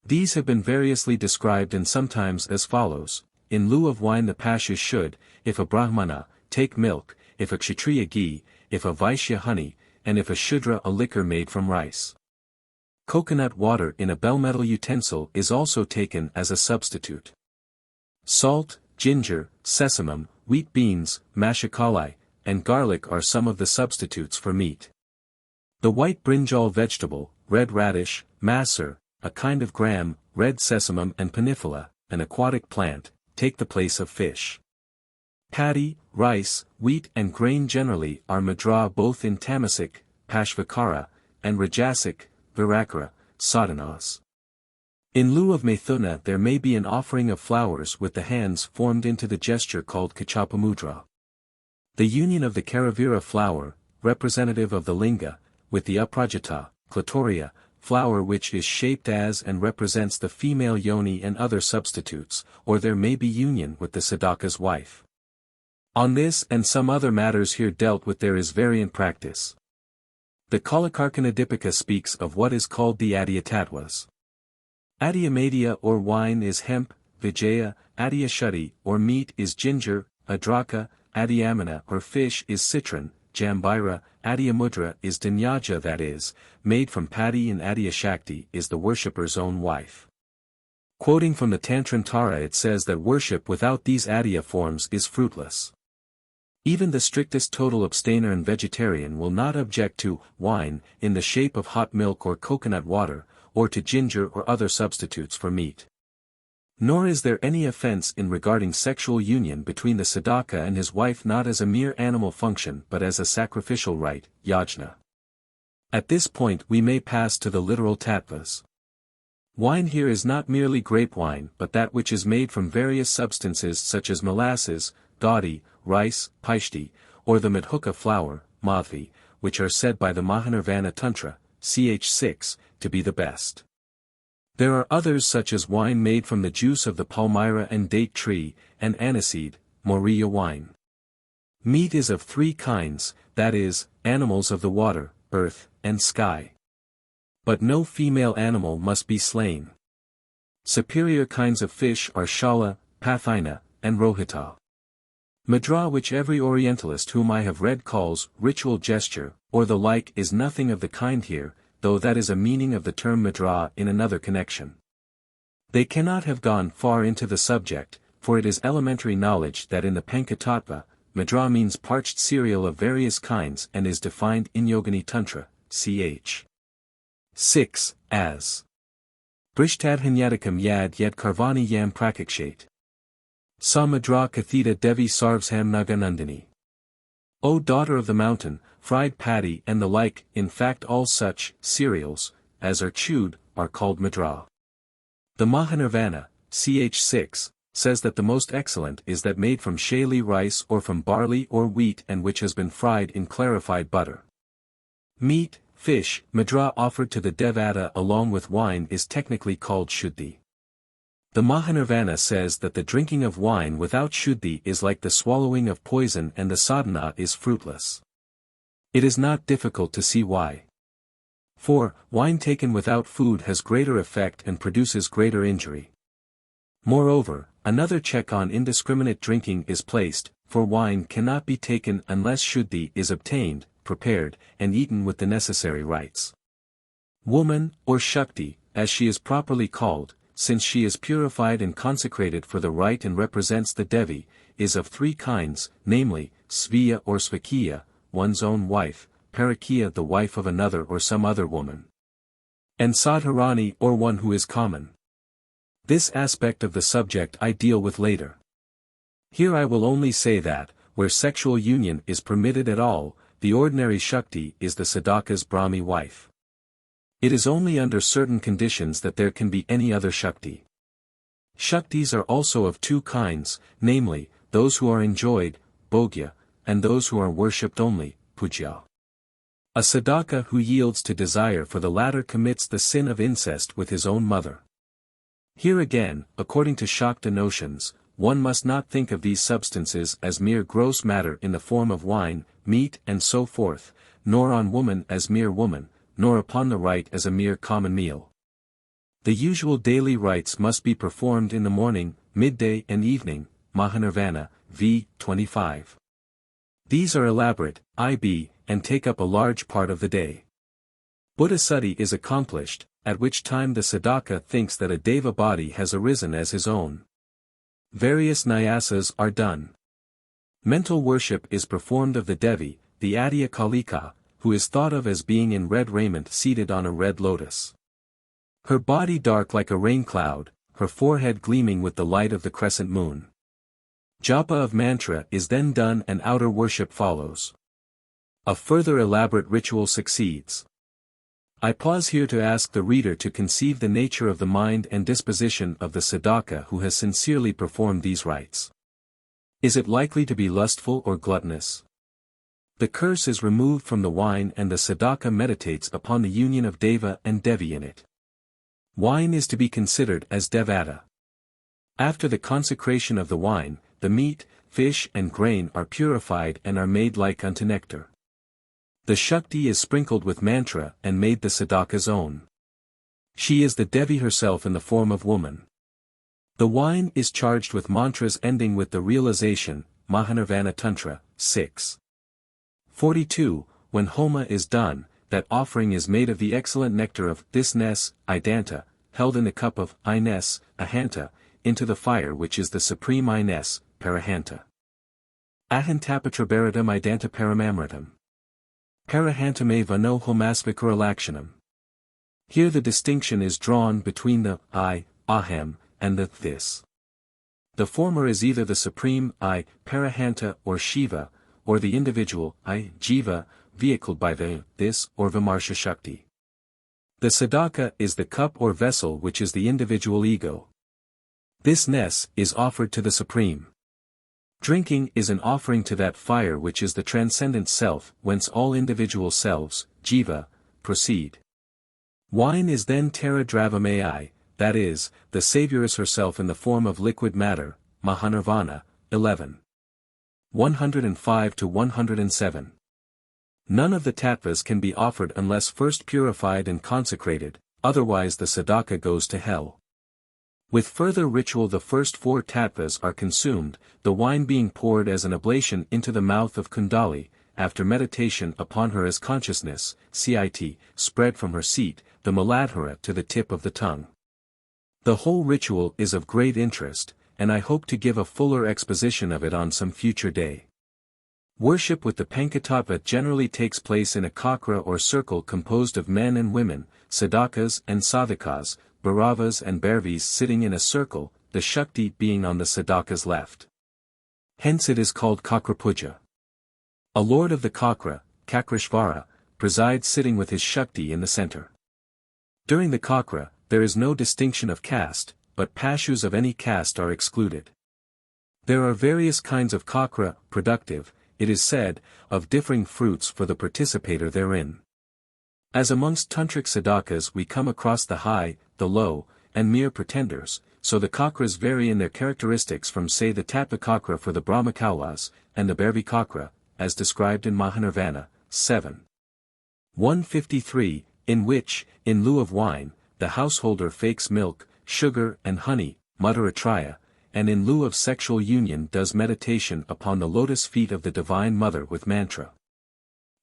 These have been variously described and sometimes as follows, in lieu of wine the Pashas should, if a Brahmana, take milk, if a Kshatriya ghee, if a Vaishya honey, and if a Shudra a liquor made from rice. Coconut water in a bell-metal utensil is also taken as a substitute. Salt, ginger, sesamum, wheat beans, mashakali, and garlic are some of the substitutes for meat. The white brinjal vegetable, red radish, masur, a kind of gram, red sesamum and panifila, an aquatic plant, take the place of fish. Paddy, rice, wheat and grain generally are madra both in tamasic, pashvakara, and rajasic, virakara, sadhanas. In lieu of methuna there may be an offering of flowers with the hands formed into the gesture called kachapamudra. The union of the karavira flower, representative of the linga, with the aprajita, clitoria, flower which is shaped as and represents the female yoni and other substitutes, or there may be union with the sadhaka's wife. On this and some other matters here dealt with there is variant practice. The Kalakarkanadipika speaks of what is called the Adhyatattvas. Adhyamadya or wine is hemp, vijaya, adhyashuddhi or meat is ginger, adraka, adhyamana or fish is citron, jambira, adhyamudra is danyaja that is, made from paddy and adhyashakti is the worshipper's own wife. Quoting from the Tantrantara it says that worship without these adhya forms is fruitless. Even the strictest total abstainer and vegetarian will not object to wine in the shape of hot milk or coconut water, or to ginger or other substitutes for meat. Nor is there any offense in regarding sexual union between the sadhaka and his wife not as a mere animal function but as a sacrificial rite, yajna. At this point we may pass to the literal tattvas. Wine here is not merely grape wine but that which is made from various substances such as molasses, dodhi, rice, paishti, or the madhuka flower, madhvi, which are said by the Mahanirvana Tantra, ch. 6, to be the best. There are others such as wine made from the juice of the palmyra and date tree, and aniseed, moriya wine. Meat is of three kinds, that is, animals of the water, earth, and sky. But no female animal must be slain. Superior kinds of fish are shala, pathina, and rohita. Madra which every Orientalist whom I have read calls ritual gesture, or the like is nothing of the kind here, though that is a meaning of the term madra in another connection. They cannot have gone far into the subject, for it is elementary knowledge that in the Pañcatattva, madra means parched cereal of various kinds and is defined in Yogini Tantra, ch. 6, as Brishtadhanyadikam yad yad karvani yam prakakshate. Sa madra kathita devi sarvsham naganandini. O daughter of the mountain, fried paddy and the like, in fact all such cereals, as are chewed, are called madra. The Mahanirvana, ch. 6, says that the most excellent is that made from shaili rice or from barley or wheat and which has been fried in clarified butter. Meat, fish, madra offered to the devata along with wine is technically called shuddhi. The Mahanirvana says that the drinking of wine without shuddhi is like the swallowing of poison and the sadhana is fruitless. It is not difficult to see why. For, wine taken without food has greater effect and produces greater injury. Moreover, another check on indiscriminate drinking is placed, for wine cannot be taken unless shuddhi is obtained, prepared, and eaten with the necessary rites. Woman, or Shakti, as she is properly called, since she is purified and consecrated for the rite and represents the Devi, is of three kinds, namely, Sviya or Svakiya, one's own wife, Parakiya the wife of another or some other woman, and Sadharani or one who is common. This aspect of the subject I deal with later. Here I will only say that, where sexual union is permitted at all, the ordinary Shakti is the Sadhaka's Brahmi wife. It is only under certain conditions that there can be any other Shakti. Shaktis are also of two kinds, namely, those who are enjoyed, bhogya, and those who are worshipped only, pujya. A Sadhaka who yields to desire for the latter commits the sin of incest with his own mother. Here again, according to Śākta notions, one must not think of these substances as mere gross matter in the form of wine, meat and so forth, nor on woman as mere woman, nor upon the rite as a mere common meal. The usual daily rites must be performed in the morning, midday and evening, Mahanirvana, v. 25. These are elaborate, and take up a large part of the day. Buddhasuddhi is accomplished, at which time the sadhaka thinks that a deva body has arisen as his own. Various nyasas are done. Mental worship is performed of the Devi, the Adya Kalika, who is thought of as being in red raiment seated on a red lotus. Her body dark like a rain cloud, her forehead gleaming with the light of the crescent moon. Japa of mantra is then done and outer worship follows. A further elaborate ritual succeeds. I pause here to ask the reader to conceive the nature of the mind and disposition of the sadhaka who has sincerely performed these rites. Is it likely to be lustful or gluttonous? The curse is removed from the wine and the sadhaka meditates upon the union of deva and devi in it. Wine is to be considered as devata. After the consecration of the wine, the meat, fish and grain are purified and are made like unto nectar. The Shakti is sprinkled with mantra and made the sadhaka's own. She is the Devi herself in the form of woman. The wine is charged with mantras ending with the realization, Mahanirvana Tantra, 6. 42, when Homa is done, that offering is made of the excellent nectar of this nes, idanta, held in the cup of ines, ahanta, into the fire which is the supreme ines, parahanta. Ahantapatrabharadam idanta paramamritam. Parahantame vano homasvikara. Here the distinction is drawn between the I, aham, and the this. The former is either the supreme I, parahanta or Shiva, or the individual I, jiva, vehicled by the this or Vimarsha Shakti. The sadhaka is the cup or vessel which is the individual ego. This nes is offered to the supreme. Drinking is an offering to that fire which is the transcendent self, whence all individual selves, jiva, proceed. Wine is then Tara Dravamai, that is, the Savior is herself in the form of liquid matter, Mahanirvana, 11. 105-107. None of the tattvas can be offered unless first purified and consecrated, otherwise the sadhaka goes to hell. With further ritual the first 4 tattvas are consumed, the wine being poured as an oblation into the mouth of Kuṇḍali, after meditation upon her as consciousness, cit, spread from her seat, the Muladhara to the tip of the tongue. The whole ritual is of great interest, and I hope to give a fuller exposition of it on some future day. Worship with the Pañcatattva generally takes place in a kakra or circle composed of men and women, sadhakas and sadhakas, bhairavas and bhairavis sitting in a circle, the Shakti being on the sadhaka's left. Hence it is called kakra puja. A lord of the kakra, Kakrishvara, presides sitting with his Shakti in the center. During the kakra, there is no distinction of caste, but pashus of any caste are excluded. There are various kinds of kakra, productive, it is said, of differing fruits for the participator therein. As amongst tantric sadhakas we come across the high, the low, and mere pretenders, so the kakras vary in their characteristics from say the tattva kakra for the brahmakaulas, and the bhairavi kakra, as described in Mahanirvana, 7. 153, in which, in lieu of wine, the householder fakes milk, sugar and honey, Madhuratraya, and in lieu of sexual union does meditation upon the lotus feet of the Divine Mother with mantra.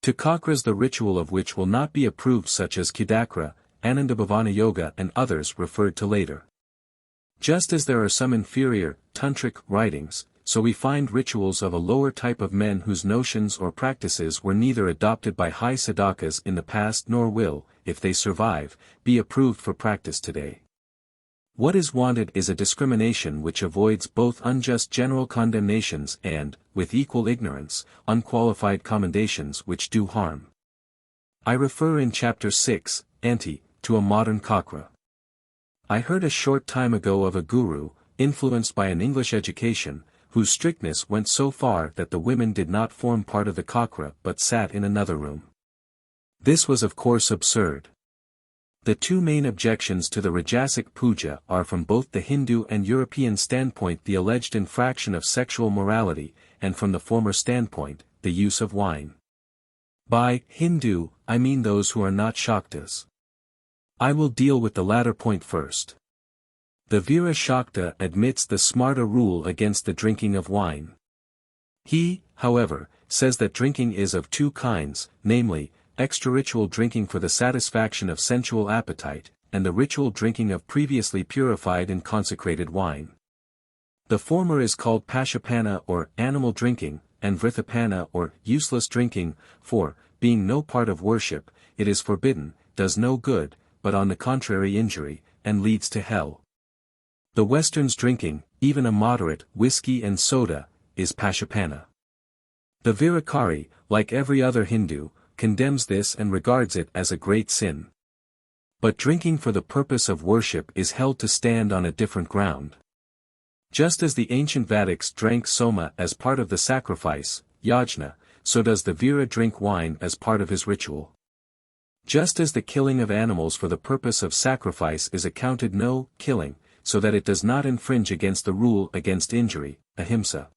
To kakras the ritual of which will not be approved such as Kudakra, Anandabhavana Yoga and others referred to later. Just as there are some inferior, tantric, writings, so we find rituals of a lower type of men whose notions or practices were neither adopted by high sadhakas in the past nor will, if they survive, be approved for practice today. What is wanted is a discrimination which avoids both unjust general condemnations and, with equal ignorance, unqualified commendations which do harm. I refer in Chapter 6, Anti, to a modern kakra. I heard a short time ago of a guru, influenced by an English education, whose strictness went so far that the women did not form part of the kakra but sat in another room. This was of course absurd. The 2 main objections to the Rajasic puja are from both the Hindu and European standpoint the alleged infraction of sexual morality, and from the former standpoint, the use of wine. By Hindu, I mean those who are not Shaktas. I will deal with the latter point first. The Vira Shakta admits the smarta rule against the drinking of wine. He, however, says that drinking is of two kinds, namely, extra-ritual drinking for the satisfaction of sensual appetite, and the ritual drinking of previously purified and consecrated wine. The former is called Pashupana or animal drinking, and Vrithapana or useless drinking, for, being no part of worship, it is forbidden, does no good, but on the contrary injury, and leads to hell. The Western's drinking, even a moderate whiskey and soda, is Pashupana. The Virakari, like every other Hindu, condemns this and regards it as a great sin. But drinking for the purpose of worship is held to stand on a different ground. Just as the ancient Vedics drank soma as part of the sacrifice, yajna, so does the Vira drink wine as part of his ritual. Just as the killing of animals for the purpose of sacrifice is accounted no killing, so that it does not infringe against the rule against injury, ahimsa.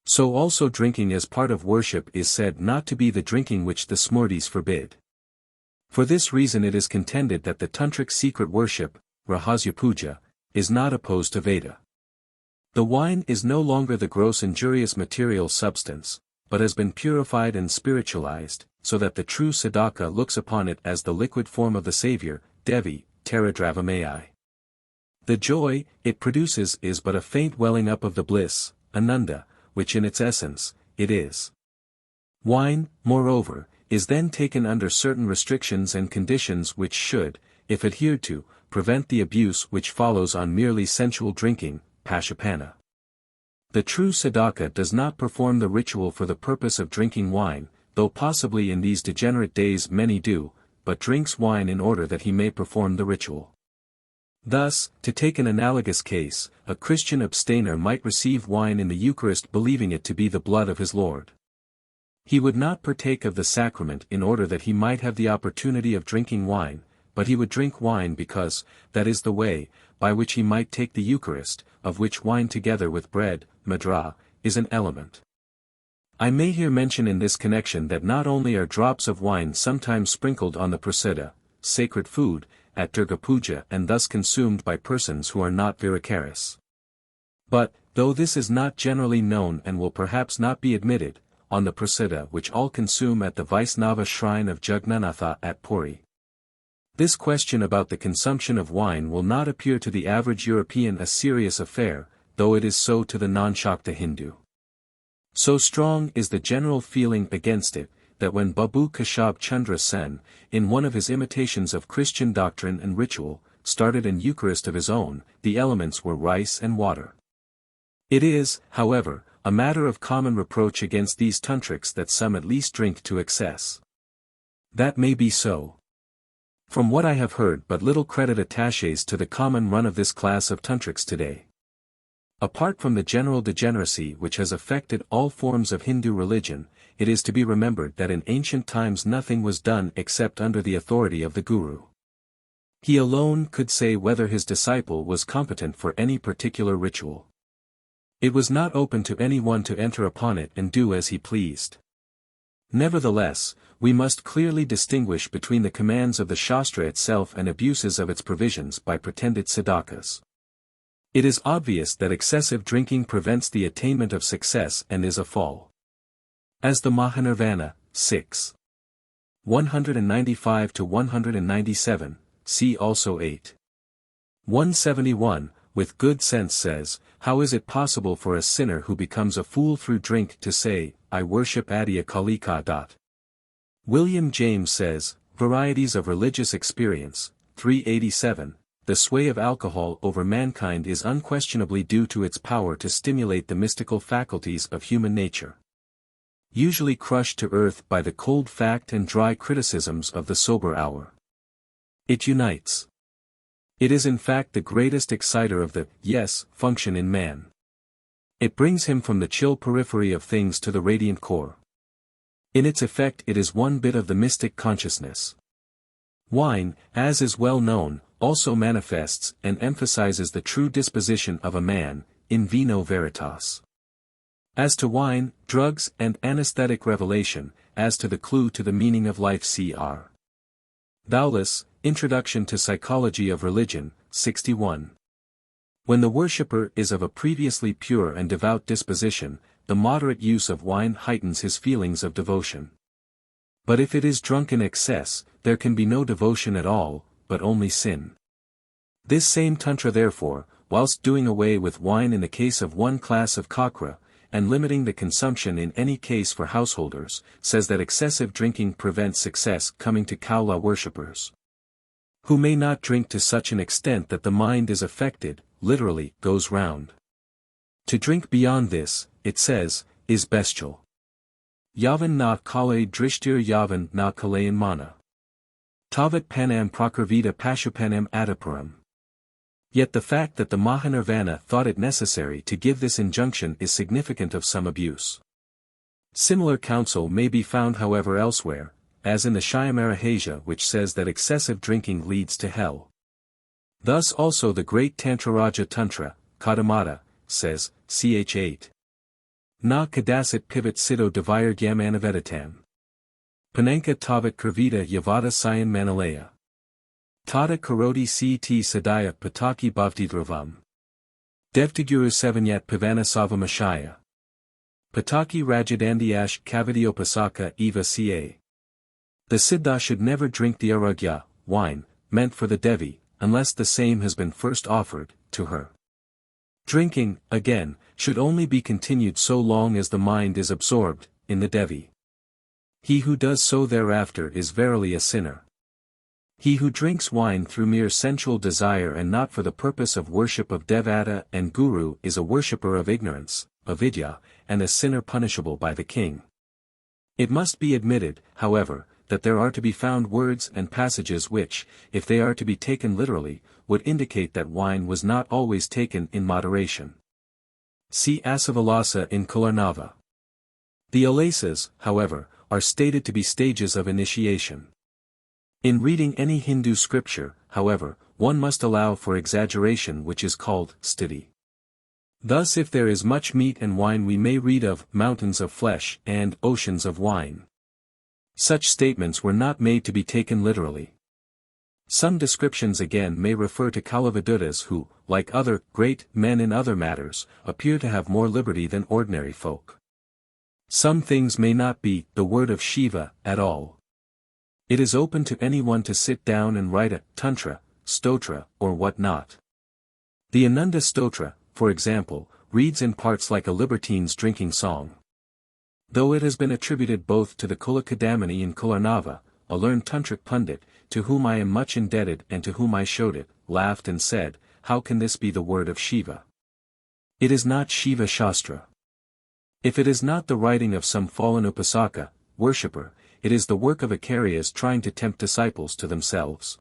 So also drinking as part of worship is said not to be the drinking which the Smritis forbid. For this reason it is contended that the tantric secret worship, Rahasya Puja, is not opposed to Veda. The wine is no longer the gross injurious material substance, but has been purified and spiritualized, so that the true sadhaka looks upon it as the liquid form of the Savior, Devi, Taradravamayi. The joy it produces is but a faint welling up of the bliss, Ananda, which in its essence, it is. Wine, moreover, is then taken under certain restrictions and conditions which should, if adhered to, prevent the abuse which follows on merely sensual drinking, Pashupana. The true sadhaka does not perform the ritual for the purpose of drinking wine, though possibly in these degenerate days many do, but drinks wine in order that he may perform the ritual. Thus, to take an analogous case, a Christian abstainer might receive wine in the Eucharist believing it to be the blood of his Lord. He would not partake of the sacrament in order that he might have the opportunity of drinking wine, but he would drink wine because, that is the way, by which he might take the Eucharist, of which wine together with bread, madra, is an element. I may here mention in this connection that not only are drops of wine sometimes sprinkled on the prasada, sacred food, at Durga Puja and thus consumed by persons who are not Virakaris. But, though this is not generally known and will perhaps not be admitted, on the prasada which all consume at the Vaisnava shrine of Jagnanatha at Puri. This question about the consumption of wine will not appear to the average European a serious affair, though it is so to the non-Shakta Hindu. So strong is the general feeling against it, that when Babu Kashab Chandra Sen, in one of his imitations of Christian doctrine and ritual, started an Eucharist of his own, the elements were rice and water. It is, however, a matter of common reproach against these tantrics that some at least drink to excess. That may be so. From what I have heard, but little credit attaches to the common run of this class of tantrics today. Apart from the general degeneracy which has affected all forms of Hindu religion, it is to be remembered that in ancient times nothing was done except under the authority of the Guru. He alone could say whether his disciple was competent for any particular ritual. It was not open to anyone to enter upon it and do as he pleased. Nevertheless, we must clearly distinguish between the commands of the Shastra itself and abuses of its provisions by pretended sadhakas. It is obvious that excessive drinking prevents the attainment of success and is a fall. As the Mahanirvana, 6. 195-197, see also 8. 171, with good sense says, how is it possible for a sinner who becomes a fool through drink to say, I worship Adya Kalika. William James says, Varieties of Religious Experience, 387, the sway of alcohol over mankind is unquestionably due to its power to stimulate the mystical faculties of human nature. Usually crushed to earth by the cold fact and dry criticisms of the sober hour. It unites. It is in fact the greatest exciter of the yes function in man. It brings him from the chill periphery of things to the radiant core. In its effect it is one bit of the mystic consciousness. Wine, as is well known, also manifests and emphasizes the true disposition of a man, in vino veritas. As to wine, drugs and anesthetic revelation, as to the clue to the meaning of life cr. Thoulis, Introduction to Psychology of Religion, 61. When the worshipper is of a previously pure and devout disposition, the moderate use of wine heightens his feelings of devotion. But if it is drunk in excess, there can be no devotion at all, but only sin. This same Tantra therefore, whilst doing away with wine in the case of one class of kakra, and limiting the consumption in any case for householders, says that excessive drinking prevents success coming to Kaula worshippers, who may not drink to such an extent that the mind is affected, literally, goes round. To drink beyond this, it says, is bestial. Yavan na kale drishtir yavan na kalayan mana. Tavat panam prakrvita pashupanam adaparam. Yet the fact that the Mahanirvana thought it necessary to give this injunction is significant of some abuse. Similar counsel may be found however elsewhere, as in the Shyamarahaja which says that excessive drinking leads to hell. Thus also the great Tantraraja Tantra, Kadamata, says, ch. 8. Na kadasit pivot siddho devirgyam anaveditam. Pañcatattva krivita yavada sayan manalaya. Tata karoti ct sadaya pataki bhavtidravam. Devtaguru sevanyat pivana savamashaya. Pataki rajadandiash kavadiopasaka eva ca. The Siddha should never drink the aragya, wine, meant for the Devi, unless the same has been first offered, to her. Drinking, again, should only be continued so long as the mind is absorbed, in the Devi. He who does so thereafter is verily a sinner. He who drinks wine through mere sensual desire and not for the purpose of worship of Devata and Guru is a worshipper of ignorance, avidya, and a sinner punishable by the king. It must be admitted, however, that there are to be found words and passages which, if they are to be taken literally, would indicate that wine was not always taken in moderation. See Asavalasa in Kularnava. The alasas, however, are stated to be stages of initiation. In reading any Hindu scripture, however, one must allow for exaggeration which is called sthiti. Thus if there is much meat and wine we may read of mountains of flesh and oceans of wine. Such statements were not made to be taken literally. Some descriptions again may refer to Kalavidutas who, like other great men in other matters, appear to have more liberty than ordinary folk. Some things may not be the word of Shiva at all. It is open to anyone to sit down and write a tantra, stotra, or what not. The Ananda Stotra, for example, reads in parts like a libertine's drinking song. Though it has been attributed both to the Kulakadamini and Kularnava, a learned tantric pundit, to whom I am much indebted and to whom I showed it, laughed and said, how can this be the word of Shiva? It is not Shiva Shastra. If it is not the writing of some fallen upasaka, worshipper, it is the work of Acharyas trying to tempt disciples to themselves.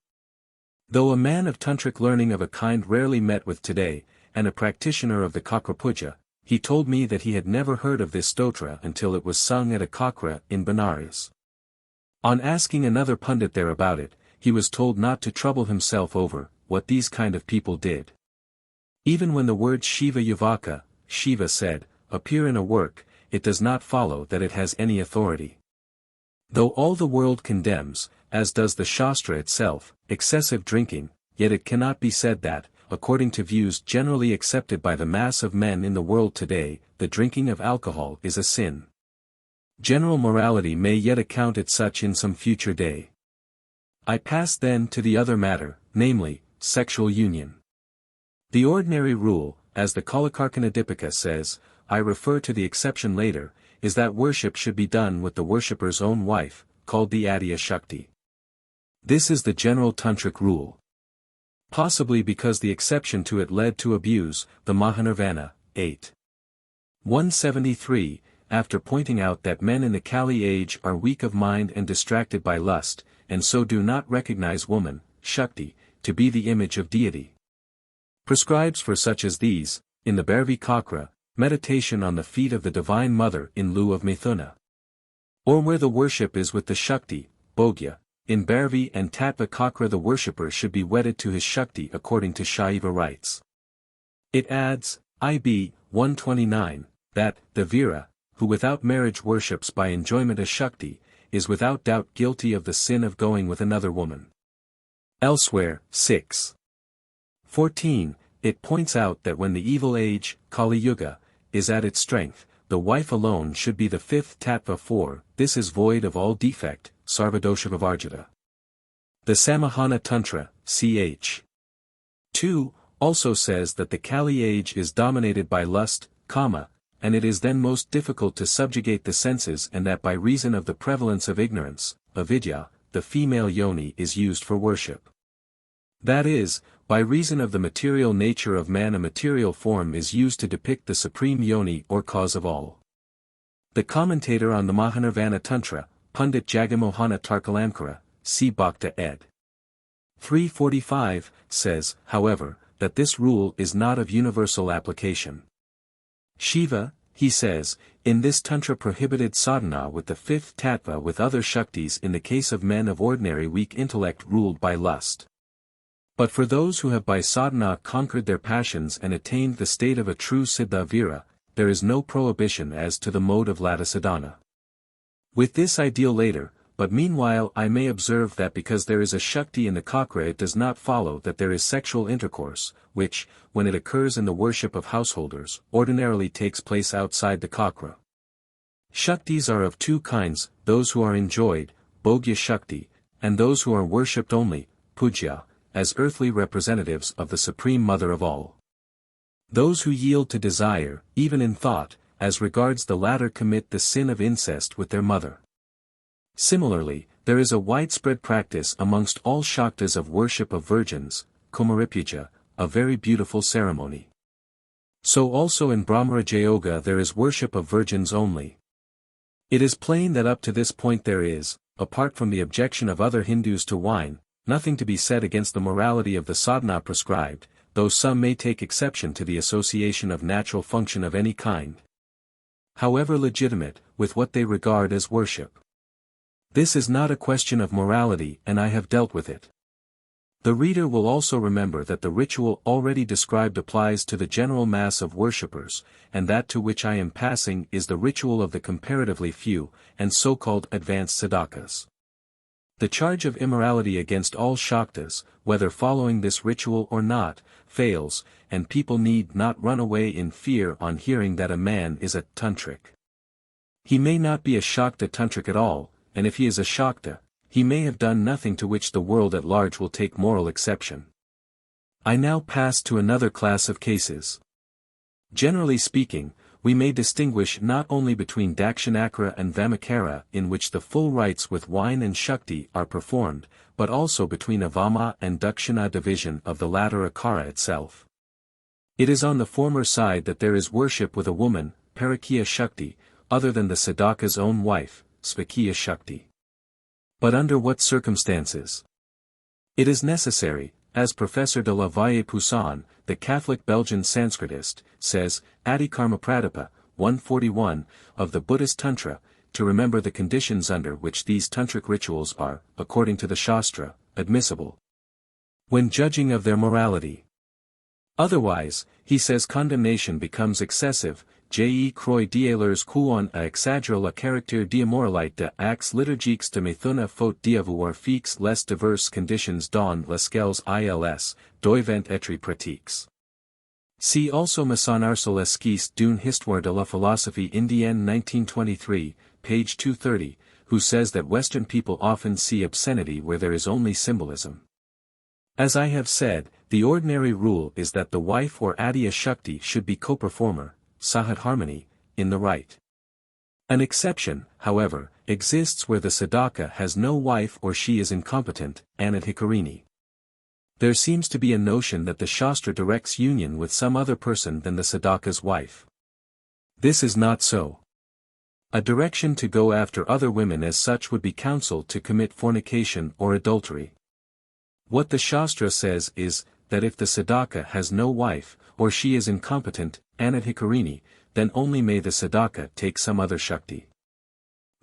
Though a man of tantric learning of a kind rarely met with today, and a practitioner of the Kakra Puja, he told me that he had never heard of this stotra until it was sung at a kakra in Benares. On asking another pundit there about it, he was told not to trouble himself over what these kind of people did. Even when the word Shiva Yuvaka, Shiva said, appear in a work, it does not follow that it has any authority. Though all the world condemns, as does the Shastra itself, excessive drinking, yet it cannot be said that, according to views generally accepted by the mass of men in the world today, the drinking of alcohol is a sin. General morality may yet account it such in some future day. I pass then to the other matter, namely, sexual union. The ordinary rule, as the Kalakarkanadipika says, I refer to the exception later, is that worship should be done with the worshipper's own wife, called the Adya Shakti. This is the general tantric rule. Possibly because the exception to it led to abuse, the Mahanirvana, 8. 173, after pointing out that men in the Kali age are weak of mind and distracted by lust, and so do not recognize woman, Shakti, to be the image of deity. Prescribes for such as these, in the Bhairavi Kakra, meditation on the feet of the Divine Mother in lieu of Mithuna. Or where the worship is with the Shakti, Bhogya, in Bhairavi and Tattva Kakra the worshipper should be wedded to his Shakti according to Shaiva rites. It adds, IB 129, that the Vira, who without marriage worships by enjoyment a Shakti, is without doubt guilty of the sin of going with another woman. Elsewhere, 6. 14, It points out that when the evil age, Kali Yuga, is at its strength, the wife alone should be the fifth tattva, for this is void of all defect, Sarvadosha Vivarjita. The Samahana Tantra, ch. 2, also says that the Kali age is dominated by lust, kama, and it is then most difficult to subjugate the senses, and that by reason of the prevalence of ignorance, avidya, the female yoni is used for worship. That is, by reason of the material nature of man, a material form is used to depict the supreme yoni or cause of all. The commentator on the Mahanirvana Tantra, Pundit Jagamohana Tarkalamkara, see Bhakta ed. 345, says, however, that this rule is not of universal application. Shiva, he says, in this Tantra prohibited sadhana with the fifth tattva with other Shaktis in the case of men of ordinary weak intellect ruled by lust. But for those who have by sadhana conquered their passions and attained the state of a true siddha vira, there is no prohibition as to the mode of lata sadhana. With this I deal later, but meanwhile I may observe that because there is a Shakti in the Kakra, it does not follow that there is sexual intercourse, which, when it occurs in the worship of householders, ordinarily takes place outside the Kakra. Shaktis are of two kinds, those who are enjoyed, Bhogya Shakti, and those who are worshipped only, Pujya, as earthly representatives of the Supreme Mother of all. Those who yield to desire, even in thought, as regards the latter commit the sin of incest with their mother. Similarly, there is a widespread practice amongst all Shaktas of worship of virgins, Kumaripuja, a very beautiful ceremony. So also in Brahmaraja Yoga there is worship of virgins only. It is plain that up to this point there is, apart from the objection of other Hindus to wine, nothing to be said against the morality of the sadhana prescribed, though some may take exception to the association of natural function of any kind, however legitimate, with what they regard as worship. This is not a question of morality, and I have dealt with it. The reader will also remember that the ritual already described applies to the general mass of worshippers, and that to which I am passing is the ritual of the comparatively few, and so-called advanced sadhakas. The charge of immorality against all Shaktas, whether following this ritual or not, fails, and people need not run away in fear on hearing that a man is a tantric. He may not be a Shakta tantric at all, and if he is a Shakta, he may have done nothing to which the world at large will take moral exception. I now pass to another class of cases. Generally speaking, we may distinguish not only between Dakshinakara and Vamakara in which the full rites with wine and Shakti are performed, but also between Avama and Dakshina division of the latter Akara itself. It is on the former side that there is worship with a woman, Parakya Shakti, other than the Sadhaka's own wife, Svakya Shakti. But under what circumstances? It is necessary, as Professor de la Valle-Poussin, the Catholic Belgian Sanskritist, says, Adikarma Pradapa, 141, of the Buddhist Tantra, to remember the conditions under which these tantric rituals are, according to the Shastra, admissible, when judging of their morality. Otherwise, he says, condemnation becomes excessive. Je crois dielers qu'on a exagère la caractère d'immoralité de actes liturgiques de Mithuna faute d'avoir fixé les diverses conditions dans lesquelles ils doivent être pratiques. See also Massonar sur l'esquisse d'une histoire de la philosophie indienne 1923, page 230, who says that Western people often see obscenity where there is only symbolism. As I have said, the ordinary rule is that the wife or Adya Shakti should be co-performer, Sahat harmony, in the rite. An exception, however, exists where the Sadhaka has no wife or she is incompetent, Anadhikarini. There seems to be a notion that the Shastra directs union with some other person than the Sadhaka's wife. This is not so. A direction to go after other women as such would be counsel to commit fornication or adultery. What the Shastra says is, that if the Sadhaka has no wife, or she is incompetent, Anadhikarini, then only may the Sadhaka take some other Shakti.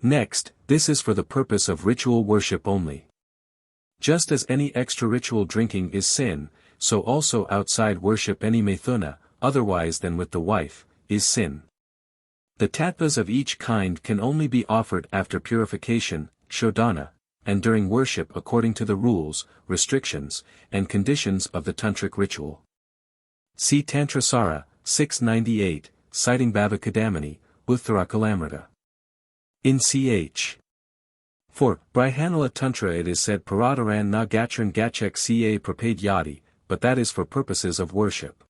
Next, this is for the purpose of ritual worship only. Just as any extra-ritual drinking is sin, so also outside worship any Mithuna, otherwise than with the wife, is sin. The tattvas of each kind can only be offered after purification, shodhana, and during worship according to the rules, restrictions, and conditions of the tantric ritual. See Tantrasara, 698, citing Bhavakadamini, Uttarakamrita. In ch. 4. Brihanala Tantra it is said Paradaran na gachran gachek ca prapade yadi, but that is for purposes of worship.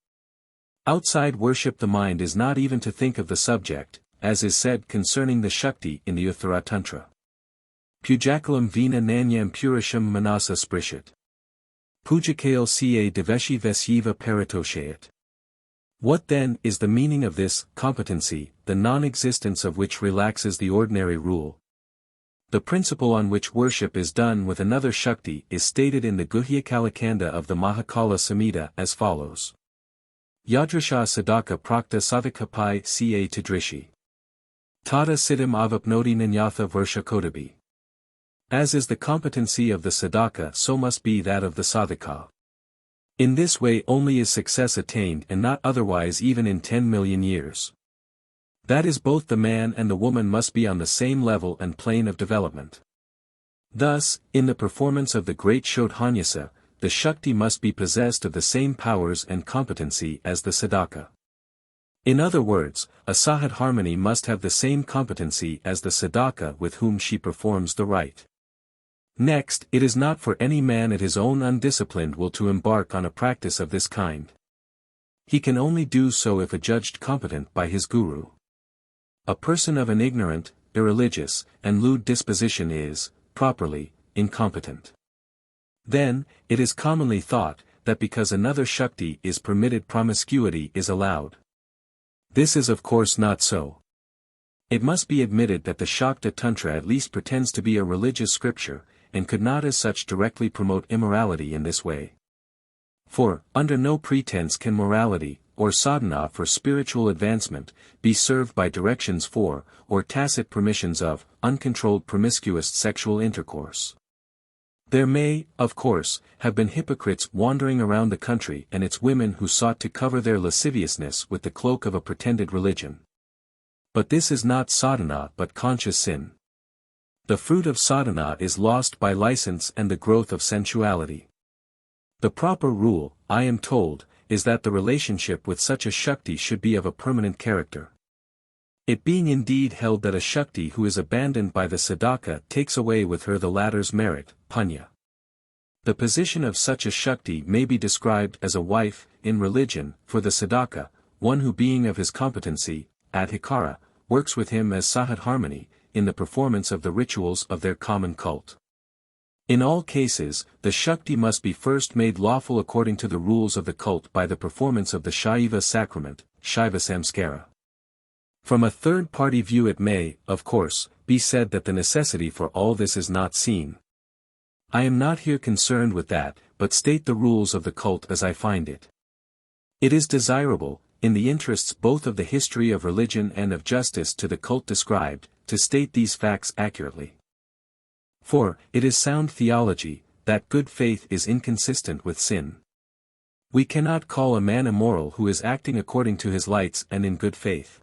Outside worship the mind is not even to think of the subject, as is said concerning the Shakti in the Uttara Tantra. Pujakalam vina nanyam purisham manasa sprishat. Pujakale ca deveshi vesyiva paratoshayat. What then is the meaning of this competency, the non-existence of which relaxes the ordinary rule? The principle on which worship is done with another Shakti is stated in the Guhyakalakanda of the Mahakala Samhita as follows. Yadrasha sadaka prakta sadhakapai ca tadrishi. Tata siddham avapnoti nanyatha varshakodabi. As is the competency of the sadhaka, so must be that of the sadhaka. In this way only is success attained and not otherwise even in 10 million years. That is, both the man and the woman must be on the same level and plane of development. Thus, in the performance of the great Shodhanyasa, the Shakti must be possessed of the same powers and competency as the sadhaka. In other words, a Sahadharmini must have the same competency as the sadhaka with whom she performs the rite. Next, it is not for any man at his own undisciplined will to embark on a practice of this kind. He can only do so if adjudged competent by his guru. A person of an ignorant, irreligious, and lewd disposition is, properly, incompetent. Then, it is commonly thought, that because another Shakti is permitted promiscuity is allowed. This is of course not so. It must be admitted that the Śākta Tantra at least pretends to be a religious scripture, and could not as such directly promote immorality in this way. For, under no pretense can morality, or sadhana for spiritual advancement, be served by directions for, or tacit permissions of, uncontrolled promiscuous sexual intercourse. There may, of course, have been hypocrites wandering around the country and its women who sought to cover their lasciviousness with the cloak of a pretended religion. But this is not sadhana but conscious sin. The fruit of sadhana is lost by license and the growth of sensuality. The proper rule, I am told, is that the relationship with such a Shakti should be of a permanent character. It being indeed held that a Shakti who is abandoned by the sadhaka takes away with her the latter's merit, punya. The position of such a Shakti may be described as a wife, in religion, for the sadhaka, one who being of his competency, adhikara, works with him as Sahadharmini, in the performance of the rituals of their common cult. In all cases, the Shakti must be first made lawful according to the rules of the cult by the performance of the Shaiva sacrament, Shaiva samskara. From a third-party view it may, of course, be said that the necessity for all this is not seen. I am not here concerned with that, but state the rules of the cult as I find it. It is desirable, in the interests both of the history of religion and of justice to the cult described, to state these facts accurately. For, it is sound theology, that good faith is inconsistent with sin. We cannot call a man immoral who is acting according to his lights and in good faith.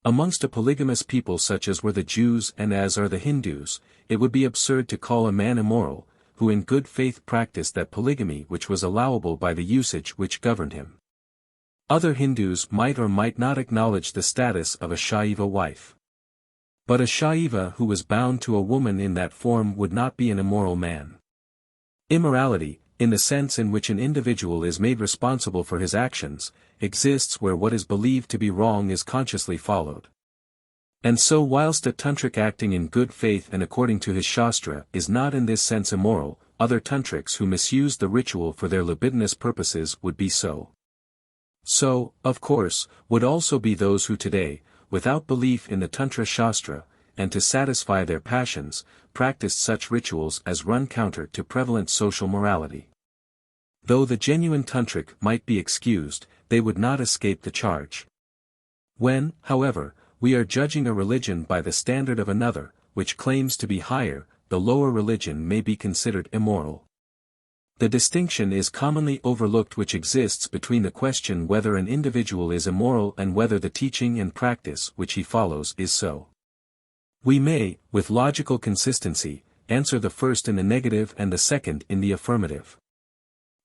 Amongst a polygamous people such as were the Jews and as are the Hindus, it would be absurd to call a man immoral, who in good faith practiced that polygamy which was allowable by the usage which governed him. Other Hindus might or might not acknowledge the status of a Shaiva wife. But a Shaiva who was bound to a woman in that form would not be an immoral man. Immorality, in the sense in which an individual is made responsible for his actions, exists where what is believed to be wrong is consciously followed. And so whilst a tantric acting in good faith and according to his Shastra is not in this sense immoral, other tantrics who misuse the ritual for their libidinous purposes would be so. So, of course, would also be those who today, without belief in the Tantra Śāstra, and to satisfy their passions, practiced such rituals as run counter to prevalent social morality. Though the genuine tantric might be excused, they would not escape the charge. When, however, we are judging a religion by the standard of another, which claims to be higher, the lower religion may be considered immoral. The distinction is commonly overlooked which exists between the question whether an individual is immoral and whether the teaching and practice which he follows is so. We may, with logical consistency, answer the first in the negative and the second in the affirmative.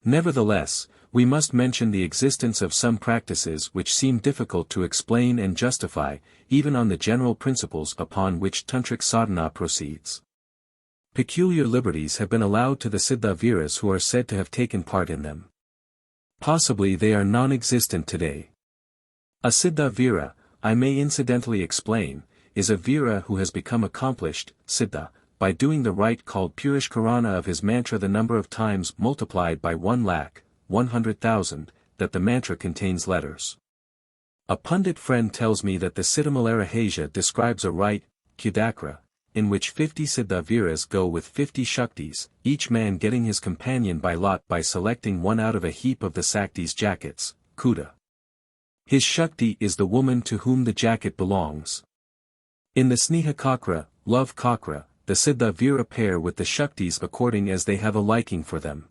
Nevertheless, we must mention the existence of some practices which seem difficult to explain and justify, even on the general principles upon which Tantric sadhana proceeds. Peculiar liberties have been allowed to the Siddha-viras who are said to have taken part in them. Possibly they are non-existent today. A Siddha-vira, I may incidentally explain, is a vira who has become accomplished, Siddha, by doing the rite called Purishkarana of his mantra, the number of times multiplied by 1,100,000, that the mantra contains letters. A pundit friend tells me that the Siddhamalarahaja describes a rite, Kudakra, in which 50 Siddha-viras go with 50 Shaktis, each man getting his companion by lot by selecting one out of a heap of the Sakti's jackets, Kuda. His Shakti is the woman to whom the jacket belongs. In the Sneha Kakra, love Kakra, the Siddha-vira pair with the Shaktis according as they have a liking for them.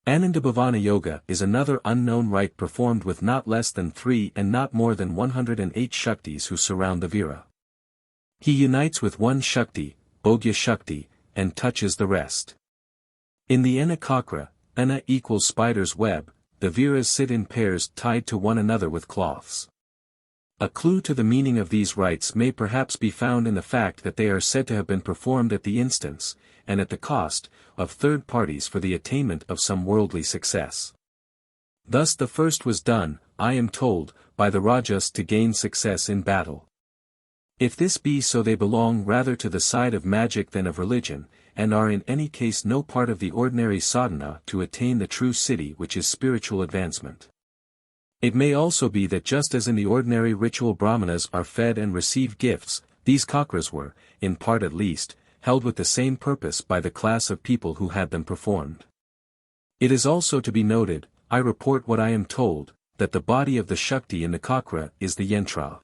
Anandabhavana Yoga is another unknown rite performed with not less than 3 and not more than 108 Shaktis who surround the vira. He unites with one Shakti, Bhogya Shakti, and touches the rest. In the Anakakra, Ana equals spider's web, the viras sit in pairs tied to one another with cloths. A clue to the meaning of these rites may perhaps be found in the fact that they are said to have been performed at the instance, and at the cost, of third parties for the attainment of some worldly success. Thus the first was done, I am told, by the Rajas to gain success in battle. If this be so, they belong rather to the side of magic than of religion, and are in any case no part of the ordinary sadhana to attain the true siddhi, which is spiritual advancement. It may also be that just as in the ordinary ritual brahmanas are fed and receive gifts, these kakras were, in part at least, held with the same purpose by the class of people who had them performed. It is also to be noted, I report what I am told, that the body of the Shakti in the kakra is the yantra.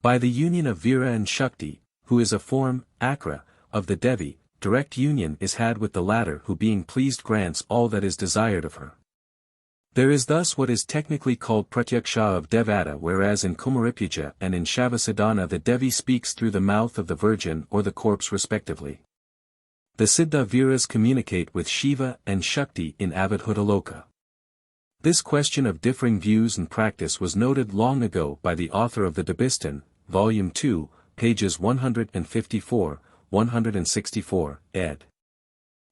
By the union of Vira and Shakti, who is a form, Akra, of the Devi, direct union is had with the latter, who being pleased grants all that is desired of her. There is thus what is technically called pratyaksha of Devata, whereas in Kumaripuja and in Shavasadhana the Devi speaks through the mouth of the virgin or the corpse respectively. The Siddha-viras communicate with Shiva and Shakti in Avadhutaloka. This question of differing views and practice was noted long ago by the author of the Dabistan, Volume 2, pages 154, 164, ed.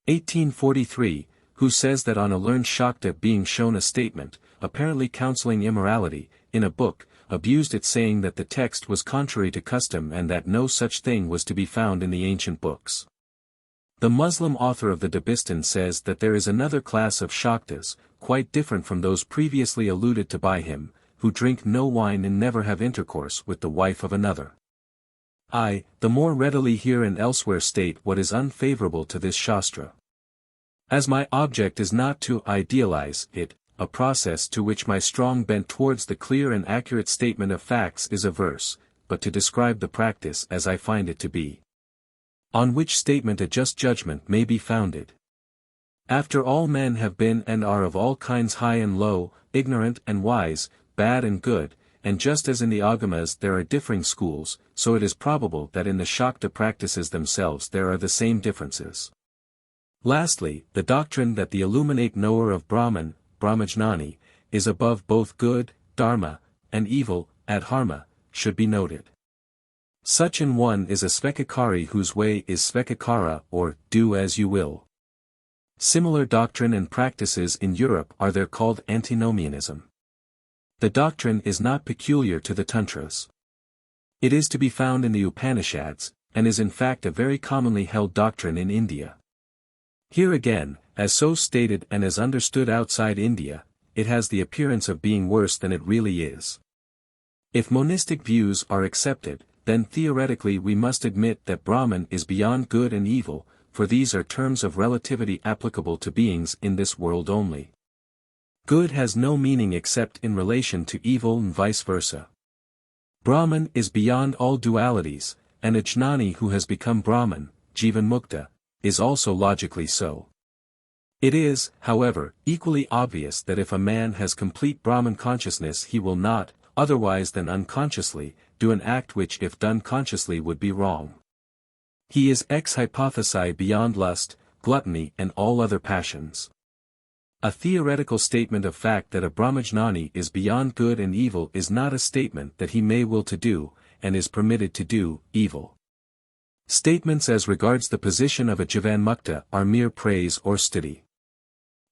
1843, who says that on a learned Shakta being shown a statement, apparently counseling immorality, in a book, abused it, saying that the text was contrary to custom and that no such thing was to be found in the ancient books. The Muslim author of the Dabistan says that there is another class of Shaktas, quite different from those previously alluded to by him, who drink no wine and never have intercourse with the wife of another. I, the more readily here and elsewhere state what is unfavorable to this Shastra. As my object is not to idealize it, a process to which my strong bent towards the clear and accurate statement of facts is averse, but to describe the practice as I find it to be. On which statement a just judgment may be founded. After all, men have been and are of all kinds, high and low, ignorant and wise, bad and good, and just as in the Āgamas there are differing schools, so it is probable that in the Śākta practices themselves there are the same differences. Lastly, the doctrine that the illuminate knower of Brahman, Brahmajnani, is above both good, dharma, and evil, adharma, should be noted. Such an one is a Svekakari whose way is Svekakara, or do as you will. Similar doctrine and practices in Europe are there called antinomianism. The doctrine is not peculiar to the Tantras. It is to be found in the Upanishads, and is in fact a very commonly held doctrine in India. Here again, as so stated and as understood outside India, it has the appearance of being worse than it really is. If monistic views are accepted, then theoretically we must admit that Brahman is beyond good and evil, for these are terms of relativity applicable to beings in this world only. Good has no meaning except in relation to evil and vice versa. Brahman is beyond all dualities, and a jnani who has become Brahman, Jivan Mukta, is also logically so. It is, however, equally obvious that if a man has complete Brahman consciousness he will not, otherwise than unconsciously, do an act which if done consciously would be wrong. He is ex hypothesi beyond lust, gluttony and all other passions. A theoretical statement of fact that a Brahmajnani is beyond good and evil is not a statement that he may will to do, and is permitted to do, evil. Statements as regards the position of a Jivanmukta are mere praise or stuti.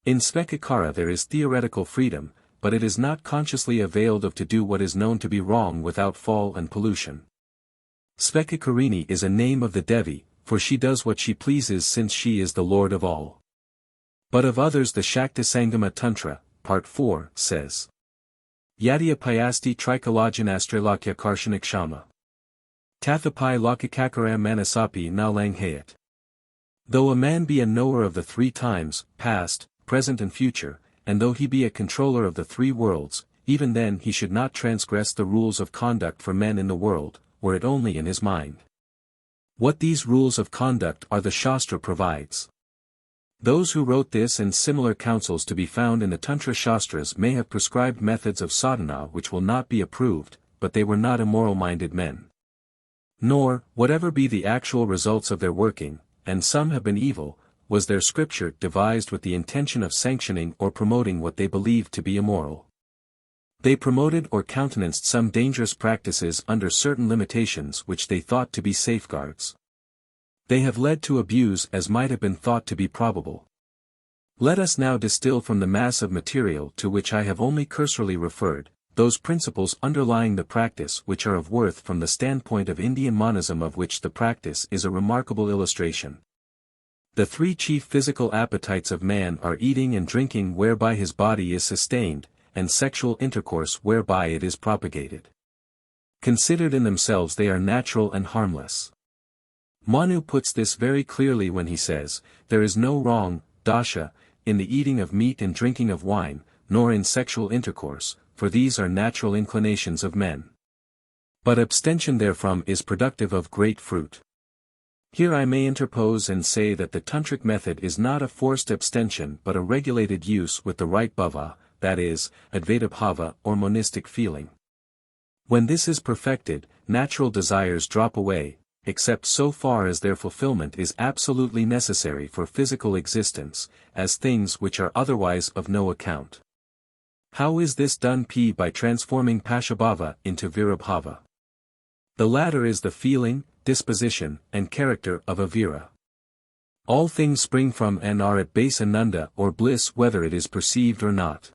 In Svekakara there is theoretical freedom, but it is not consciously availed of to do what is known to be wrong without fall and pollution. Svekakarini is a name of the Devi, for she does what she pleases since she is the Lord of all. But of others the Shakta Sangama Tantra, Part 4, says. Yadya Payasti Trikalajanastralakya Karshanikshama. Tathapai Lakakakara Manasapi na Langhayat. Though a man be a knower of the three times, past, present and future, and though he be a controller of the three worlds, even then he should not transgress the rules of conduct for men in the world, were it only in his mind. What these rules of conduct are the Shastra provides. Those who wrote this and similar counsels to be found in the Tantra Shastras may have prescribed methods of sadhana which will not be approved, but they were not immoral-minded men. Nor, whatever be the actual results of their working, and some have been evil, was their scripture devised with the intention of sanctioning or promoting what they believed to be immoral. They promoted or countenanced some dangerous practices under certain limitations which they thought to be safeguards. They have led to abuse as might have been thought to be probable. Let us now distill from the mass of material to which I have only cursorily referred, those principles underlying the practice which are of worth from the standpoint of Indian monism, of which the practice is a remarkable illustration. The three chief physical appetites of man are eating and drinking, whereby his body is sustained, and sexual intercourse, whereby it is propagated. Considered in themselves they are natural and harmless. Manu puts this very clearly when he says, there is no wrong, dasha, in the eating of meat and drinking of wine, nor in sexual intercourse, for these are natural inclinations of men. But abstention therefrom is productive of great fruit. Here I may interpose and say that the tantric method is not a forced abstention but a regulated use with the right bhava, that is, Advaitavada or monistic feeling. When this is perfected, natural desires drop away, except so far as their fulfillment is absolutely necessary for physical existence, as things which are otherwise of no account. How is this done? By transforming Pashabhava into Virabhava. The latter is the feeling, disposition, and character of a Vira. All things spring from and are at base ananda or bliss whether it is perceived or not.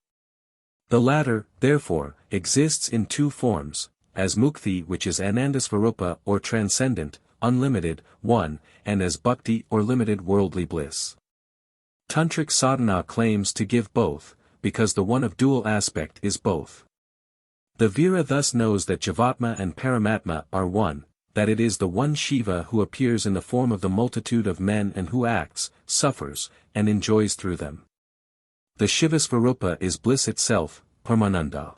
The latter, therefore, exists in two forms, as mukti, which is anandasvarupa or transcendent, unlimited, one, and as bhakti or limited worldly bliss. Tantric sadhana claims to give both, because the one of dual aspect is both. The Vira thus knows that Jivatma and Paramatma are one, that it is the one Shiva who appears in the form of the multitude of men and who acts, suffers, and enjoys through them. The Shivasvarupa is bliss itself, Paramananda.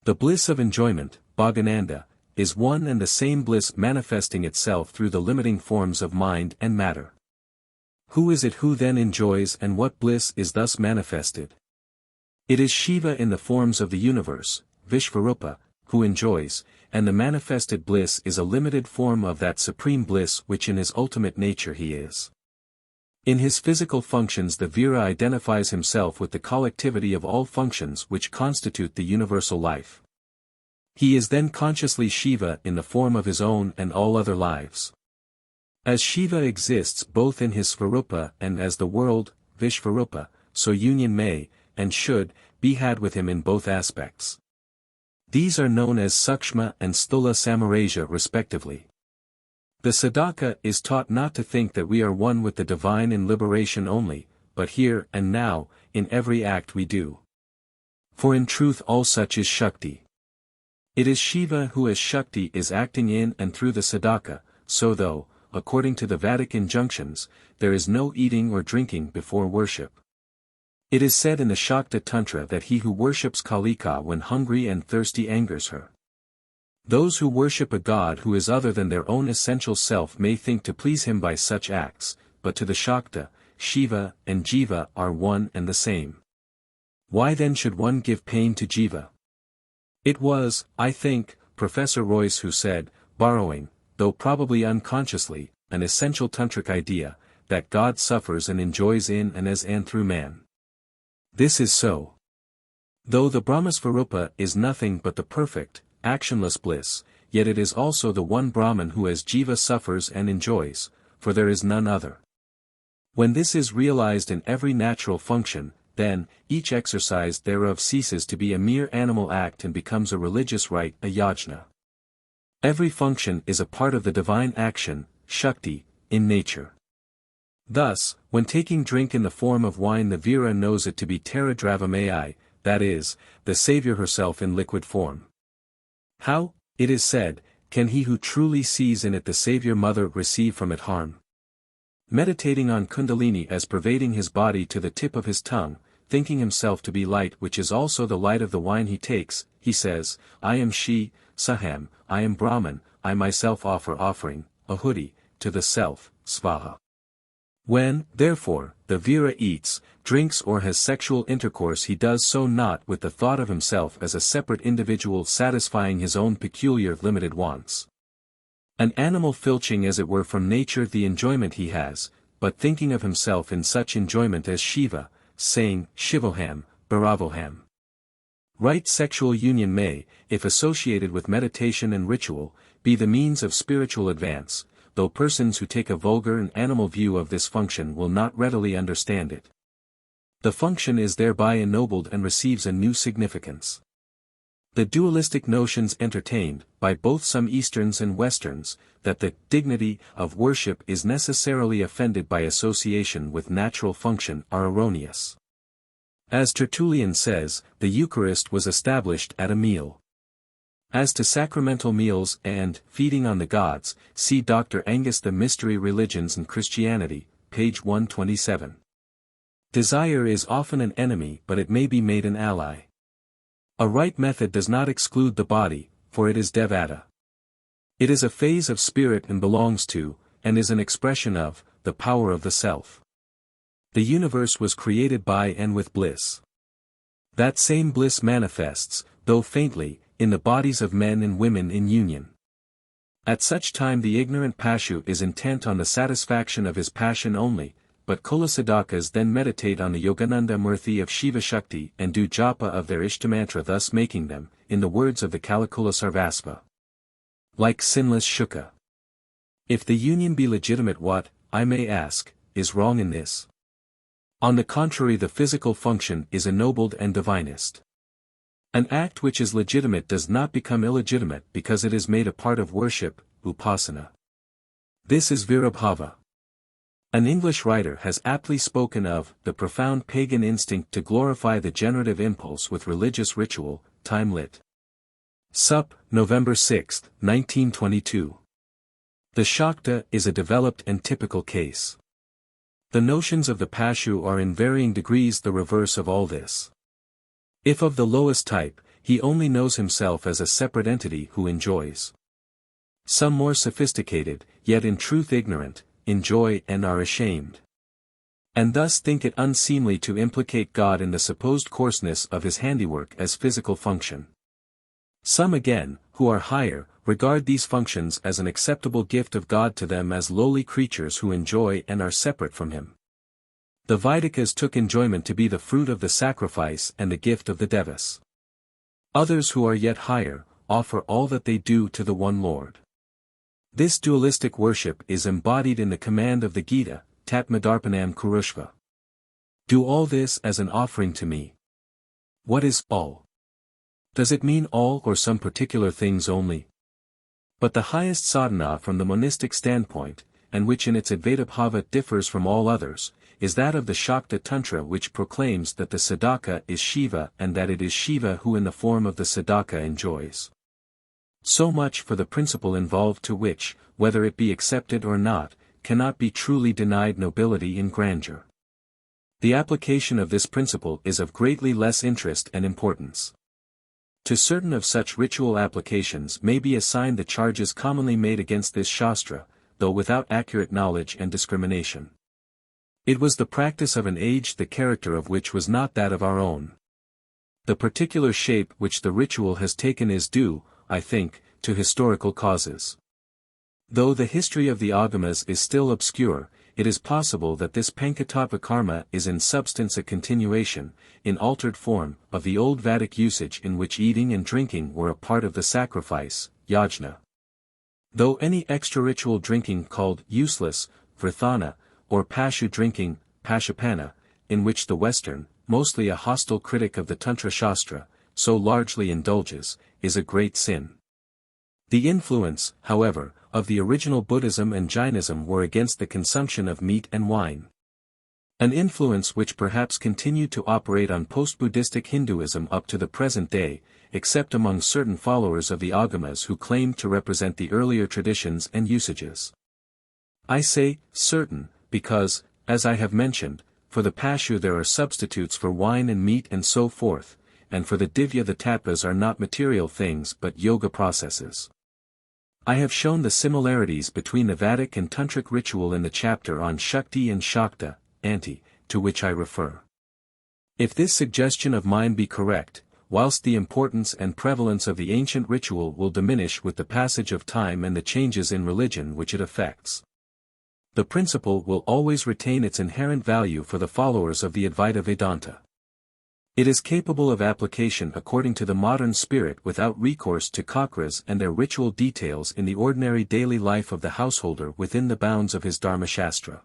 The bliss of enjoyment, Bhagananda, is one and the same bliss manifesting itself through the limiting forms of mind and matter. Who is it who then enjoys, and what bliss is thus manifested? It is Shiva in the forms of the universe, Vishvarupa, who enjoys, and the manifested bliss is a limited form of that supreme bliss which in his ultimate nature he is. In his physical functions the Vira identifies himself with the collectivity of all functions which constitute the universal life. He is then consciously Shiva in the form of his own and all other lives. As Shiva exists both in his Svarupa and as the world, Vishvarupa, so union may, and should, be had with him in both aspects. These are known as Sukshma and Sthula Samarajya respectively. The sadhaka is taught not to think that we are one with the divine in liberation only, but here and now, in every act we do. For in truth all such is Shakti. It is Shiva who as Shakti is acting in and through the sadhaka, so though, according to the Vedic injunctions, there is no eating or drinking before worship. It is said in the Śākta Tantra that he who worships Kalika when hungry and thirsty angers her. Those who worship a god who is other than their own essential self may think to please him by such acts, but to the Śākta, Shiva and Jiva are one and the same. Why then should one give pain to Jiva? It was, I think, Professor Royce who said, borrowing, though probably unconsciously, an essential tantric idea, that God suffers and enjoys in and as and through man. This is so. Though the Brahmasvarupa is nothing but the perfect, actionless bliss, yet it is also the one Brahman who as Jiva suffers and enjoys, for there is none other. When this is realized in every natural function, then, each exercise thereof ceases to be a mere animal act and becomes a religious rite, a yajna. Every function is a part of the divine action, Shakti, in nature. Thus, when taking drink in the form of wine the Vira knows it to be Taradravamai, that is, the Saviour herself in liquid form. How, it is said, can he who truly sees in it the Saviour Mother receive from it harm? Meditating on Kuṇḍalinī as pervading his body to the tip of his tongue, thinking himself to be light which is also the light of the wine he takes, he says, I am she, Saham, I am Brahman, I myself offer offering, Ahuti, to the self, Svaha. When, therefore, the Vira eats, drinks or has sexual intercourse he does so not with the thought of himself as a separate individual satisfying his own peculiar limited wants. An animal filching as it were from nature the enjoyment he has, but thinking of himself in such enjoyment as Shiva, saying, Shivoham, Bharavoham. Right sexual union may, if associated with meditation and ritual, be the means of spiritual advance, though persons who take a vulgar and animal view of this function will not readily understand it. The function is thereby ennobled and receives a new significance. The dualistic notions entertained, by both some Easterns and Westerns, that the dignity of worship is necessarily offended by association with natural function are erroneous. As Tertullian says, the Eucharist was established at a meal. As to sacramental meals and feeding on the gods, see Dr. Angus The Mystery Religions and Christianity, page 127. Desire is often an enemy but it may be made an ally. A right method does not exclude the body, for it is devata. It is a phase of spirit and belongs to, and is an expression of, the power of the self. The universe was created by and with bliss. That same bliss manifests, though faintly, in the bodies of men and women in union. At such time the ignorant Pashu is intent on the satisfaction of his passion only, but Kulasadhakas then meditate on the Yogananda Murthy of Shiva Shakti and do japa of their Ishtamantra, thus making them, in the words of the Kalikula Sarvasva, like sinless Shuka. If the union be legitimate, what, I may ask, is wrong in this? On the contrary, the physical function is ennobled and divinest. An act which is legitimate does not become illegitimate because it is made a part of worship, upasana. This is virabhava. An English writer has aptly spoken of the profound pagan instinct to glorify the generative impulse with religious ritual, time lit. Sup, November 6, 1922. The Śākta is a developed and typical case. The notions of the Pashu are in varying degrees the reverse of all this. If of the lowest type, he only knows himself as a separate entity who enjoys. Some more sophisticated, yet in truth ignorant, enjoy and are ashamed. And thus think it unseemly to implicate God in the supposed coarseness of his handiwork as physical function. Some again, who are higher, regard these functions as an acceptable gift of God to them as lowly creatures who enjoy and are separate from him. The Vaidikas took enjoyment to be the fruit of the sacrifice and the gift of the Devas. Others who are yet higher, offer all that they do to the one Lord. This dualistic worship is embodied in the command of the Gita, Tat Madarpanam Kurushva. Do all this as an offering to me. What is all? Does it mean all or some particular things only? But the highest sadhana from the monistic standpoint, and which in its Advaitavada differs from all others, is that of the Śākta Tantra, which proclaims that the sadhaka is Shiva and that it is Shiva who in the form of the sadhaka enjoys. So much for the principle involved, to which, whether it be accepted or not, cannot be truly denied nobility and grandeur. The application of this principle is of greatly less interest and importance. To certain of such ritual applications may be assigned the charges commonly made against this Shastra, though without accurate knowledge and discrimination. It was the practice of an age the character of which was not that of our own. The particular shape which the ritual has taken is due, I think, to historical causes. Though the history of the Āgamas is still obscure, it is possible that this Pañcatattva karma is in substance a continuation, in altered form, of the old Vedic usage in which eating and drinking were a part of the sacrifice, yajna. Though any extra-ritual drinking called useless, vrthana, or pashu drinking, pashupana, in which the Western, mostly a hostile critic of the Tantra Śāstra, so largely indulges, is a great sin. The influence, however, of the original Buddhism and Jainism were against the consumption of meat and wine. An influence which perhaps continued to operate on post-Buddhistic Hinduism up to the present day, except among certain followers of the Āgamas who claimed to represent the earlier traditions and usages. I say, certain, because, as I have mentioned, for the pashu there are substitutes for wine and meat and so forth, and for the divya the tattvas are not material things but yoga processes. I have shown the similarities between the Vedic and Tantric ritual in the chapter on Shakti and Shakta, to which I refer. If this suggestion of mine be correct, whilst the importance and prevalence of the ancient ritual will diminish with the passage of time and the changes in religion which it affects, the principle will always retain its inherent value for the followers of the Advaita Vedanta. It is capable of application according to the modern spirit without recourse to kakras and their ritual details in the ordinary daily life of the householder within the bounds of his Dharma Shastra.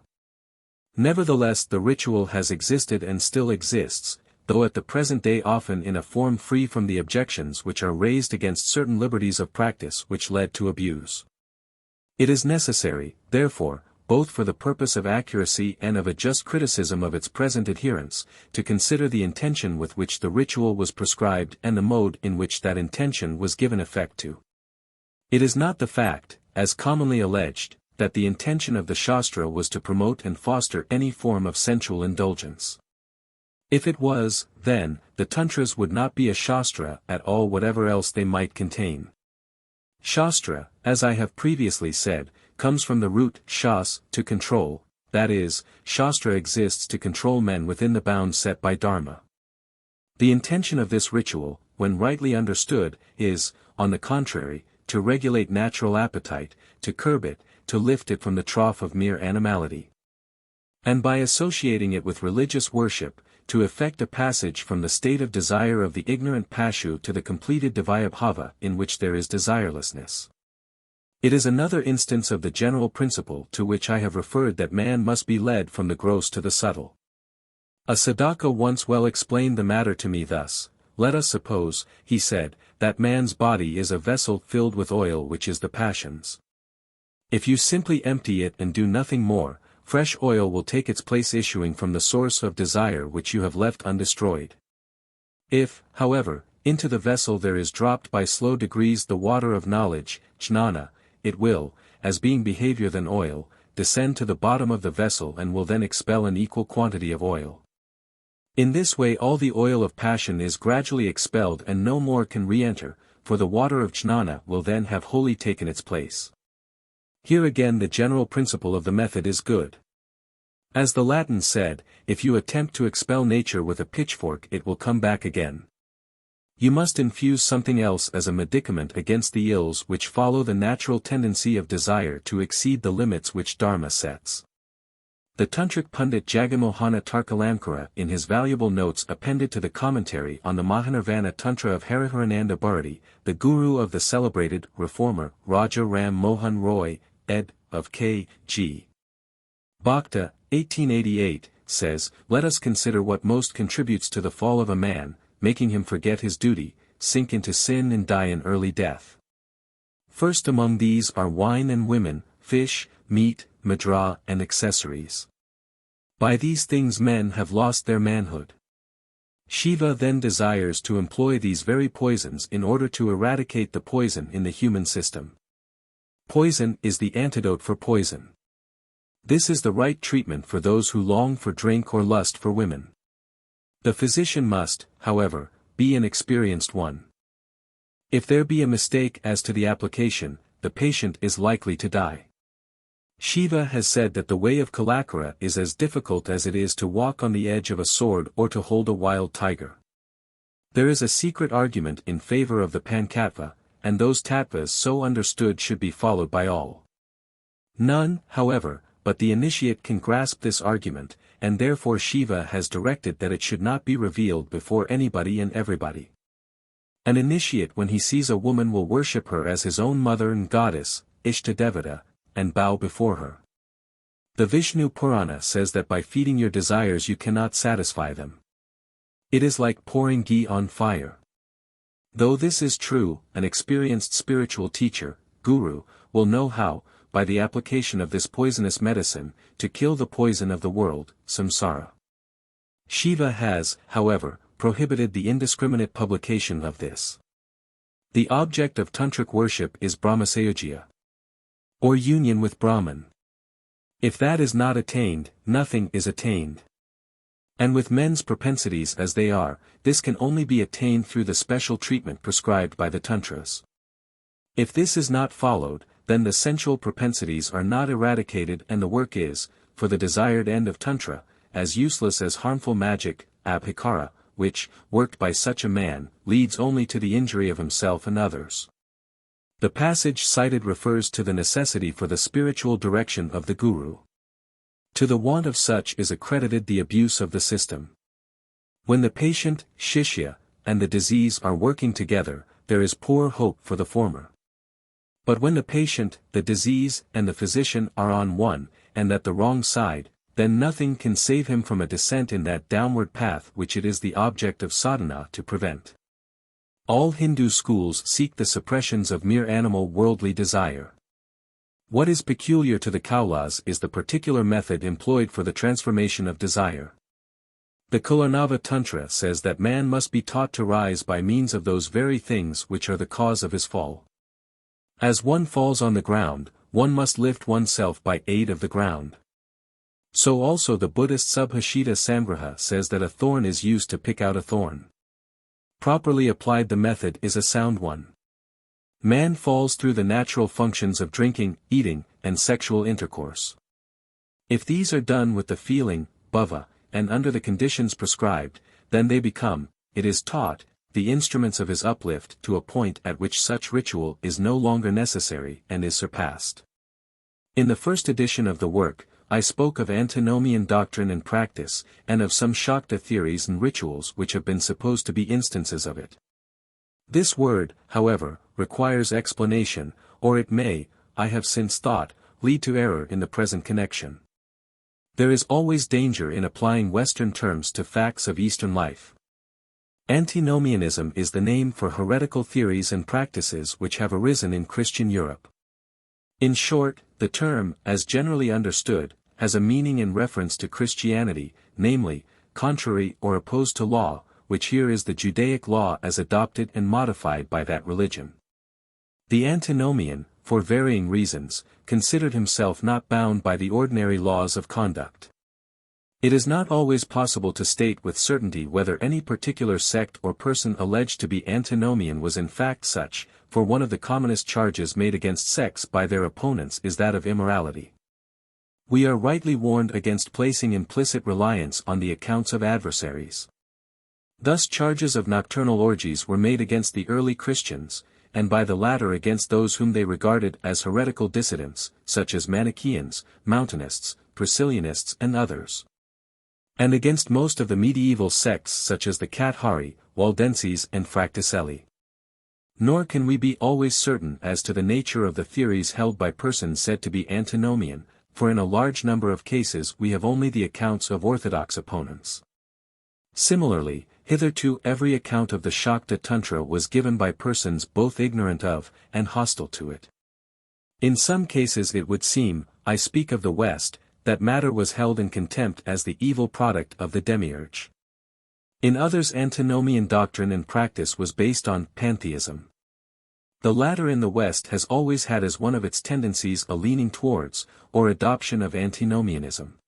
Nevertheless, the ritual has existed and still exists, though at the present day often in a form free from the objections which are raised against certain liberties of practice which led to abuse. It is necessary, therefore, both for the purpose of accuracy and of a just criticism of its present adherents, to consider the intention with which the ritual was prescribed and the mode in which that intention was given effect to. It is not the fact, as commonly alleged, that the intention of the Shastra was to promote and foster any form of sensual indulgence. If it was, then, the Tantras would not be a Shastra at all whatever else they might contain. Shastra, as I have previously said, comes from the root shas, to control, that is, Shastra exists to control men within the bounds set by Dharma. The intention of this ritual, when rightly understood, is, on the contrary, to regulate natural appetite, to curb it, to lift it from the trough of mere animality. And by associating it with religious worship, to effect a passage from the state of desire of the ignorant pashu to the completed Advaitavada in which there is desirelessness. It is another instance of the general principle to which I have referred that man must be led from the gross to the subtle. A sadhaka once well explained the matter to me thus: let us suppose, he said, that man's body is a vessel filled with oil which is the passions. If you simply empty it and do nothing more, fresh oil will take its place issuing from the source of desire which you have left undestroyed. If, however, into the vessel there is dropped by slow degrees the water of knowledge, jnana, it will, as being behavior than oil, descend to the bottom of the vessel and will then expel an equal quantity of oil. In this way all the oil of passion is gradually expelled and no more can re-enter, for the water of jnana will then have wholly taken its place. Here again the general principle of the method is good. As the Latins said, if you attempt to expel nature with a pitchfork it will come back again. You must infuse something else as a medicament against the ills which follow the natural tendency of desire to exceed the limits which Dharma sets. The Tantric Pundit Jagamohana Tarkalankara in his valuable notes appended to the commentary on the Mahanirvana Tantra of Hariharananda Bharati, the guru of the celebrated reformer Raja Ram Mohan Roy, ed. of K. G. Bhakta, 1888, says, let us consider what most contributes to the fall of a man, making him forget his duty, sink into sin and die an early death. First among these are wine and women, fish, meat, madra and accessories. By these things men have lost their manhood. Shiva then desires to employ these very poisons in order to eradicate the poison in the human system. Poison is the antidote for poison. This is the right treatment for those who long for drink or lust for women. The physician must, however, be an experienced one. If there be a mistake as to the application, the patient is likely to die. Shiva has said that the way of Kalakara is as difficult as it is to walk on the edge of a sword or to hold a wild tiger. There is a secret argument in favor of the Pañcatattva, and those tattvas so understood should be followed by all. None, however, but the initiate can grasp this argument, and therefore Shiva has directed that it should not be revealed before anybody and everybody. An initiate when he sees a woman will worship her as his own mother and goddess, Ishtadevata, and bow before her. The Vishnu Purana says that by feeding your desires you cannot satisfy them. It is like pouring ghee on fire. Though this is true, an experienced spiritual teacher, guru, will know how, by the application of this poisonous medicine, to kill the poison of the world, samsara. Shiva has, however, prohibited the indiscriminate publication of this. The object of tantric worship is Brahmasayogya, or union with Brahman. If that is not attained, nothing is attained. And with men's propensities as they are, this can only be attained through the special treatment prescribed by the Tantras. If this is not followed, then the sensual propensities are not eradicated and the work is, for the desired end of Tantra, as useless as harmful magic, abhikara, which, worked by such a man, leads only to the injury of himself and others. The passage cited refers to the necessity for the spiritual direction of the guru. To the want of such is accredited the abuse of the system. When the patient, shishya, and the disease are working together, there is poor hope for the former. But when the patient, the disease, and the physician are on one, and at the wrong side, then nothing can save him from a descent in that downward path which it is the object of sadhana to prevent. All Hindu schools seek the suppressions of mere animal worldly desire. What is peculiar to the Kaulas is the particular method employed for the transformation of desire. The Kuṇḍalinī Tantra says that man must be taught to rise by means of those very things which are the cause of his fall. As one falls on the ground, one must lift oneself by aid of the ground. So also the Buddhist Subhashita Samgraha says that a thorn is used to pick out a thorn. Properly applied the method is a sound one. Man falls through the natural functions of drinking, eating, and sexual intercourse. If these are done with the feeling, bhava, and under the conditions prescribed, then they become, it is taught, the instruments of his uplift to a point at which such ritual is no longer necessary and is surpassed. In the first edition of the work, I spoke of antinomian doctrine and practice, and of some Śākta theories and rituals which have been supposed to be instances of it. This word, however, requires explanation, or it may, I have since thought, lead to error in the present connection. There is always danger in applying Western terms to facts of Eastern life. Antinomianism is the name for heretical theories and practices which have arisen in Christian Europe. In short, the term, as generally understood, has a meaning in reference to Christianity, namely, contrary or opposed to law, which here is the Judaic law as adopted and modified by that religion. The antinomian, for varying reasons, considered himself not bound by the ordinary laws of conduct. It is not always possible to state with certainty whether any particular sect or person alleged to be antinomian was in fact such, for one of the commonest charges made against sects by their opponents is that of immorality. We are rightly warned against placing implicit reliance on the accounts of adversaries. Thus charges of nocturnal orgies were made against the early Christians, and by the latter against those whom they regarded as heretical dissidents, such as Manichaeans, Mountainists, Priscillianists and others. And against most of the medieval sects such as the Cathari, Waldenses and Fracticelli. Nor can we be always certain as to the nature of the theories held by persons said to be antinomian, for in a large number of cases we have only the accounts of orthodox opponents. Similarly, hitherto every account of the Śakta Tantra was given by persons both ignorant of, and hostile to it. In some cases it would seem, I speak of the West, that matter was held in contempt as the evil product of the demiurge. In others antinomian doctrine and practice was based on pantheism. The latter in the West has always had as one of its tendencies a leaning towards, or adoption of antinomianism.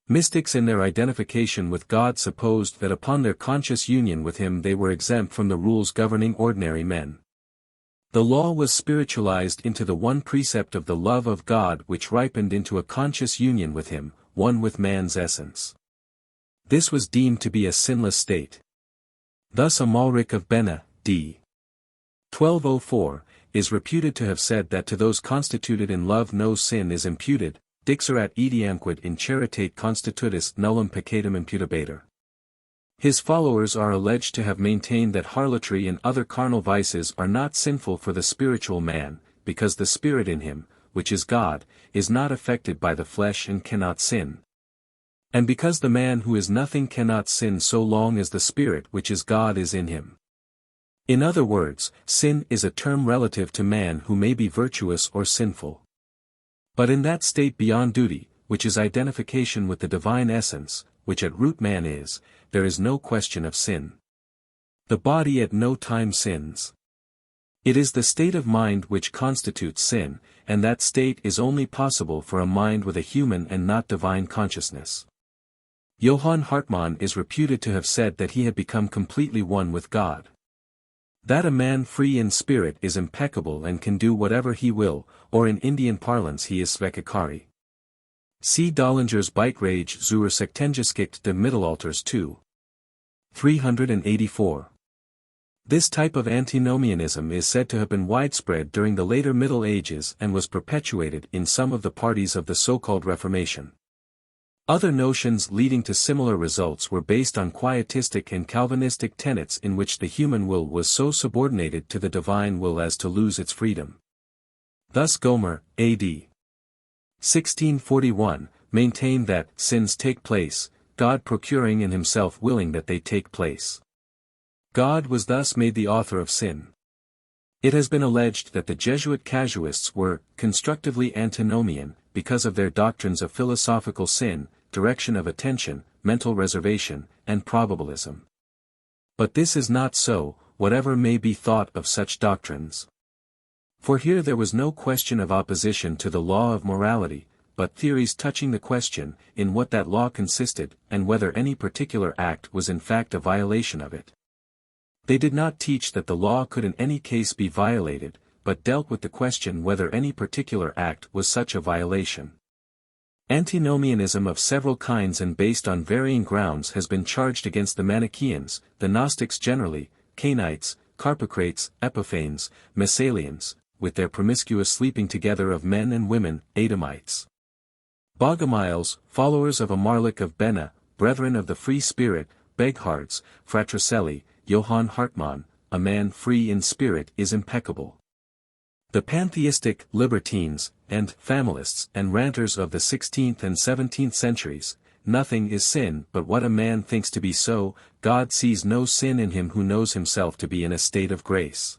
Mystics in their identification with God supposed that upon their conscious union with Him they were exempt from the rules governing ordinary men. The law was spiritualized into the one precept of the love of God which ripened into a conscious union with Him, one with man's essence. This was deemed to be a sinless state. Thus Amalric of Bena, d. 1204, is reputed to have said that to those constituted in love no sin is imputed, dixerat etiamquid in charitate constitutus nullum peccatum imputabator. His followers are alleged to have maintained that harlotry and other carnal vices are not sinful for the spiritual man, because the spirit in him, which is God, is not affected by the flesh and cannot sin. And because the man who is nothing cannot sin so long as the spirit which is God is in him. In other words, sin is a term relative to man who may be virtuous or sinful. But in that state beyond duty, which is identification with the divine essence, which at root man is, there is no question of sin. The body at no time sins. It is the state of mind which constitutes sin, and that state is only possible for a mind with a human and not divine consciousness. Johann Hartmann is reputed to have said that he had become completely one with God. That a man free in spirit is impeccable and can do whatever he will, or in Indian parlance he is svekakari. See Dollinger's Beitrage zur Sektengeschichte des Mittelalters 2. 384. This type of antinomianism is said to have been widespread during the later Middle Ages and was perpetuated in some of the parties of the so-called Reformation. Other notions leading to similar results were based on quietistic and Calvinistic tenets in which the human will was so subordinated to the divine will as to lose its freedom. Thus Gomer, A.D. 1641, maintained that sins take place, God procuring and himself willing that they take place. God was thus made the author of sin. It has been alleged that the Jesuit casuists were constructively antinomian, because of their doctrines of philosophical sin, direction of attention, mental reservation, and probabilism. But this is not so, whatever may be thought of such doctrines. For here there was no question of opposition to the law of morality, but theories touching the question, in what that law consisted, and whether any particular act was in fact a violation of it. They did not teach that the law could in any case be violated, but dealt with the question whether any particular act was such a violation. Antinomianism of several kinds and based on varying grounds has been charged against the Manichaeans, the Gnostics generally, Cainites, Carpocrates, Epiphanes, Messalians, with their promiscuous sleeping together of men and women, Adamites. Bogomiles, followers of Amarlik of Bena, brethren of the free spirit, Beghards, Fratricelli, Johann Hartmann, a man free in spirit is impeccable. The pantheistic libertines, and familists and ranters of the 16th and 17th centuries, nothing is sin but what a man thinks to be so, God sees no sin in him who knows himself to be in a state of grace.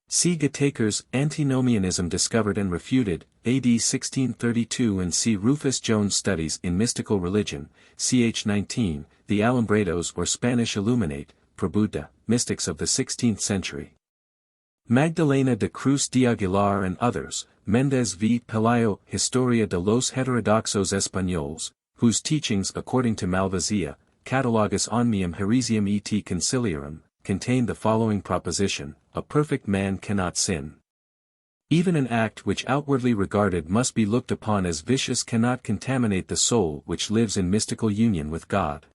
See Gataker's Antinomianism Discovered and Refuted, AD 1632 and see Rufus Jones' Studies in Mystical Religion, ch. 19, the Alumbrados or Spanish Illuminate, Prabuddha, mystics of the 16th century. Magdalena de Cruz de Aguilar and others, Méndez v. Pelayo, Historia de los Heterodoxos Españoles, whose teachings according to Malvasia, Catalogus Omnium Heresium et Conciliarum, contain the following proposition: a perfect man cannot sin. Even an act which outwardly regarded must be looked upon as vicious cannot contaminate the soul which lives in mystical union with God.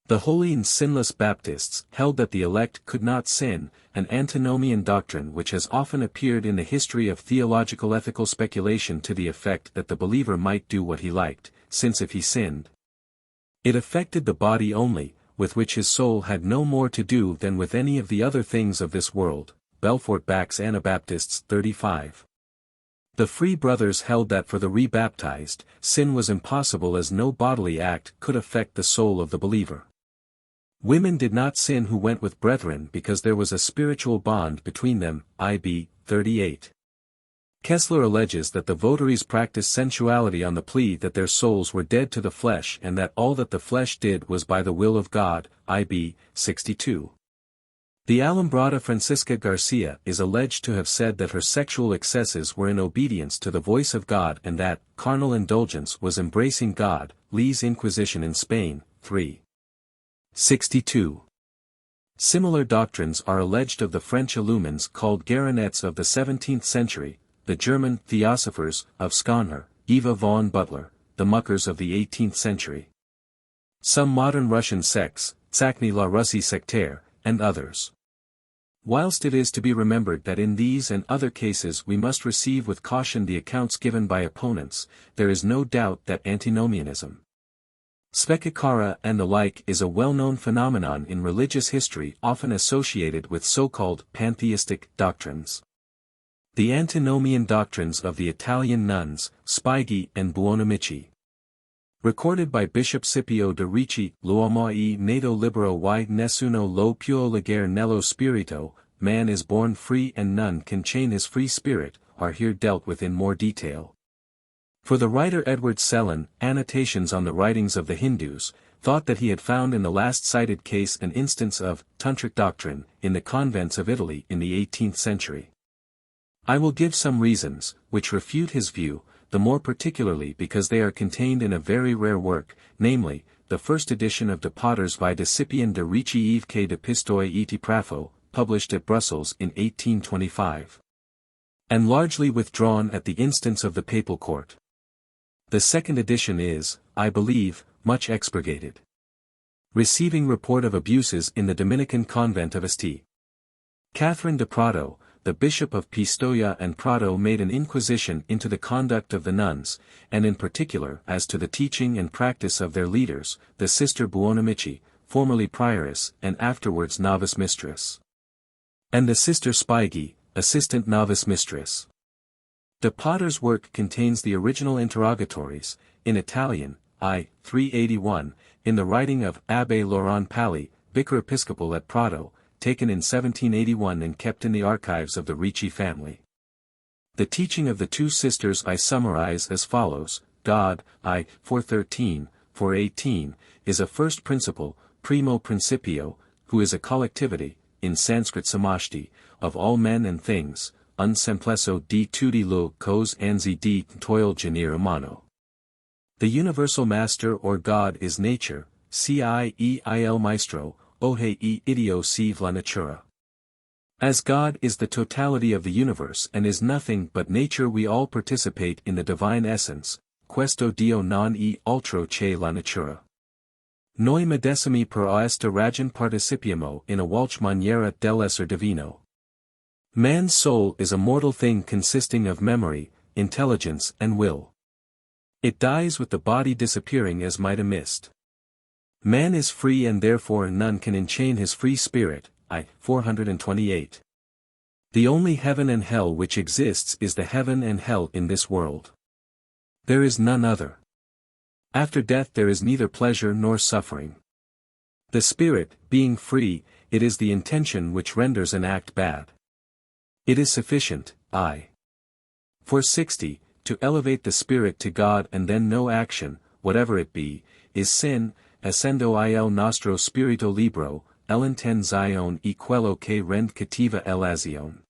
The holy and sinless Baptists held that the elect could not sin, an antinomian doctrine which has often appeared in the history of theological ethical speculation to the effect that the believer might do what he liked, since if he sinned, it affected the body only, with which his soul had no more to do than with any of the other things of this world. Belfort Bax Anabaptists 35. The Free Brothers held that for the rebaptized, sin was impossible as no bodily act could affect the soul of the believer. Women did not sin who went with brethren because there was a spiritual bond between them, IB 38. Kessler alleges that the votaries practiced sensuality on the plea that their souls were dead to the flesh and that all that the flesh did was by the will of God, IB 62. The Alumbrada Francisca Garcia is alleged to have said that her sexual excesses were in obedience to the voice of God and that carnal indulgence was embracing God, Lee's Inquisition in Spain, 3. 62. Similar doctrines are alleged of the French Illumines called Guérinets of the 17th century, the German Theosophers of Skonher, Eva von Butler, the Muckers of the 18th century. Some modern Russian sects, Tsakny la Russie sectaire, and others. Whilst it is to be remembered that in these and other cases we must receive with caution the accounts given by opponents, there is no doubt that antinomianism, Svekakara and the like is a well-known phenomenon in religious history often associated with so-called pantheistic doctrines. The antinomian doctrines of the Italian nuns, Spiaghi and Buonamici. Recorded by Bishop Scipio de Ricci, l'uomo è nato libero y nessuno lo può legare nello spirito, man is born free and none can chain his free spirit, are here dealt with in more detail. For the writer Edward Sellon, Annotations on the Writings of the Hindus, thought that he had found in the last cited case an instance of tantric doctrine in the convents of Italy in the 18th century. I will give some reasons, which refute his view, the more particularly because they are contained in a very rare work, namely, the first edition of De Paters vi Discipion de Ricci Eve que de Pistoi et Prafo, published at Brussels in 1825. And largely withdrawn at the instance of the papal court. The second edition is, I believe, much expurgated. Receiving report of abuses in the Dominican convent of St. Catherine de Prado, the Bishop of Pistoia and Prado made an inquisition into the conduct of the nuns, and in particular as to the teaching and practice of their leaders, the Sister Buonamici, formerly prioress and afterwards novice mistress, and the Sister Spiaghi, assistant novice mistress. De Paters' work contains the original interrogatories, in Italian, I. 381, in the writing of Abbé Laurent Palli, Vicar Episcopal at Prato, taken in 1781 and kept in the archives of the Ricci family. The teaching of the two sisters I summarize as follows: God, I. 413, 418, is a first principle, primo principio, who is a collectivity, in Sanskrit samashti, of all men and things, un semplesso di tutti lo cos anzi di toil genere umano. The universal master or God is nature, ciel maestro, ohe e idio sive la natura. As God is the totality of the universe and is nothing but nature, we all participate in the divine essence, questo Dio non e altro che la natura. Noi medesimi per aesta ragion participiamo in a walch maniera dell'esser divino. Man's soul is a mortal thing consisting of memory, intelligence and will. It dies with the body disappearing as might a mist. Man is free and therefore none can enchain his free spirit, I. 428. The only heaven and hell which exists is the heaven and hell in this world. There is none other. After death there is neither pleasure nor suffering. The spirit, being free, it is the intention which renders an act bad. It is sufficient, I. 460, to elevate the spirit to God, and then no action, whatever it be, is sin, essendo il nostro spirito libero, l'intenzione e quello che rende cattiva l'azione.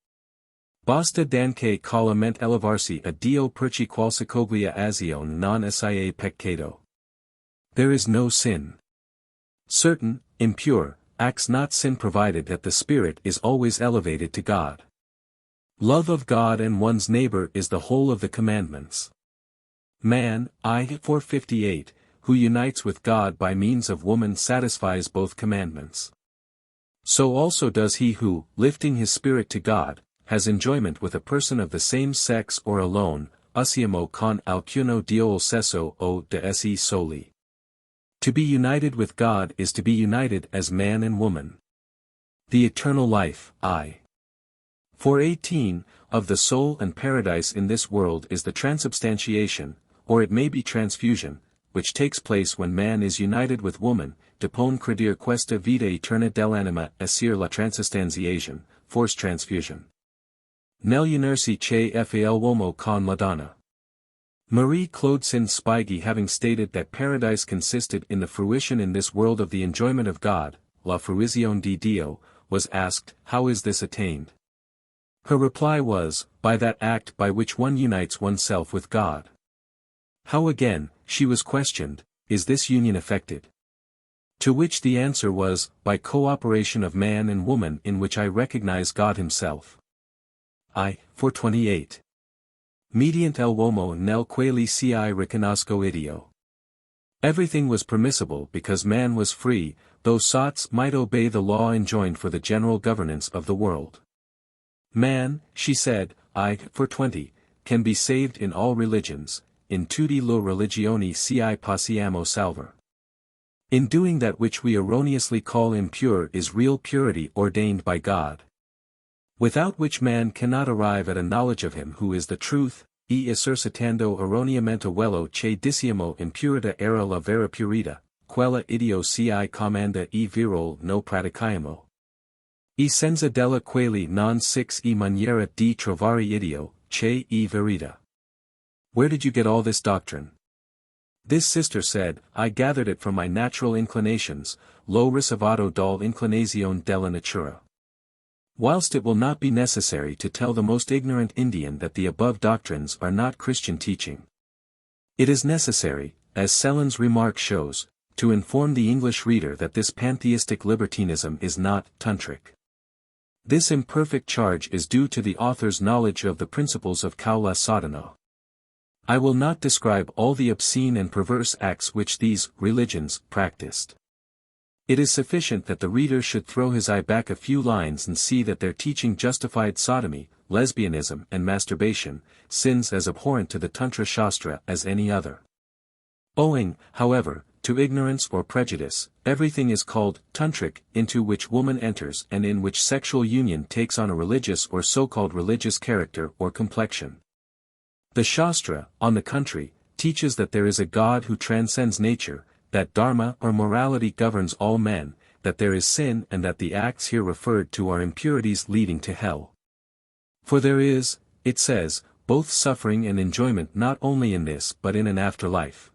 Basta danche con la mente elevarsi a Dio perché qualsicoglia azione non essie peccato. There is no sin. Certain, impure, acts not sin provided that the spirit is always elevated to God. Love of God and one's neighbor is the whole of the commandments. Man, I. 458, who unites with God by means of woman satisfies both commandments. So also does he who, lifting his spirit to God, has enjoyment with a person of the same sex or alone, usiamo con alcuno Dio sesso o de esse soli. To be united with God is to be united as man and woman. The eternal life, I. 418, of the soul and paradise in this world is the transubstantiation, or it may be transfusion, which takes place when man is united with woman, depone credir questa vita eterna dell'anima essere la transubstantiation, forced transfusion. Nel unirsi che fa l'uomo con la donna. Marie Claudine Spiaghi, having stated that paradise consisted in the fruition in this world of the enjoyment of God, la fruizione di Dio, was asked, how is this attained? Her reply was, by that act by which one unites oneself with God. How again, she was questioned, is this union effected? To which the answer was, by cooperation of man and woman in which I recognize God himself. I. 428. Mediante l'uomo nel quale ci riconosco Iddio. Everything was permissible because man was free, though sots might obey the law enjoined for the general governance of the world. Man, she said, for 20, can be saved in all religions, in tutti le religioni ci possiamo salvar. In doing that which we erroneously call impure is real purity ordained by God. Without which man cannot arrive at a knowledge of him who is the truth, e esercitando erroneamente quello che diciamo impurita era la vera purita, quella idio ci comanda e virol no pratichiamo. E senza della quelli non six e maniera di trovare idio, che e verita. Where did you get all this doctrine? This sister said, I gathered it from my natural inclinations, lo ricevato dal inclinazione della natura. Whilst it will not be necessary to tell the most ignorant Indian that the above doctrines are not Christian teaching. It is necessary, as Sellen's remark shows, to inform the English reader that this pantheistic libertinism is not tantric. This imperfect charge is due to the author's knowledge of the principles of Śākta Sādhanā. I will not describe all the obscene and perverse acts which these religions practiced. It is sufficient that the reader should throw his eye back a few lines and see that their teaching justified sodomy, lesbianism and masturbation, sins as abhorrent to the Tantra Śāstra as any other. Owing, however, to ignorance or prejudice, everything is called tantric, into which woman enters and in which sexual union takes on a religious or so-called religious character or complexion. The Shastra, on the contrary, teaches that there is a God who transcends nature, that dharma or morality governs all men, that there is sin and that the acts here referred to are impurities leading to hell. For there is, it says, both suffering and enjoyment not only in this but in an afterlife.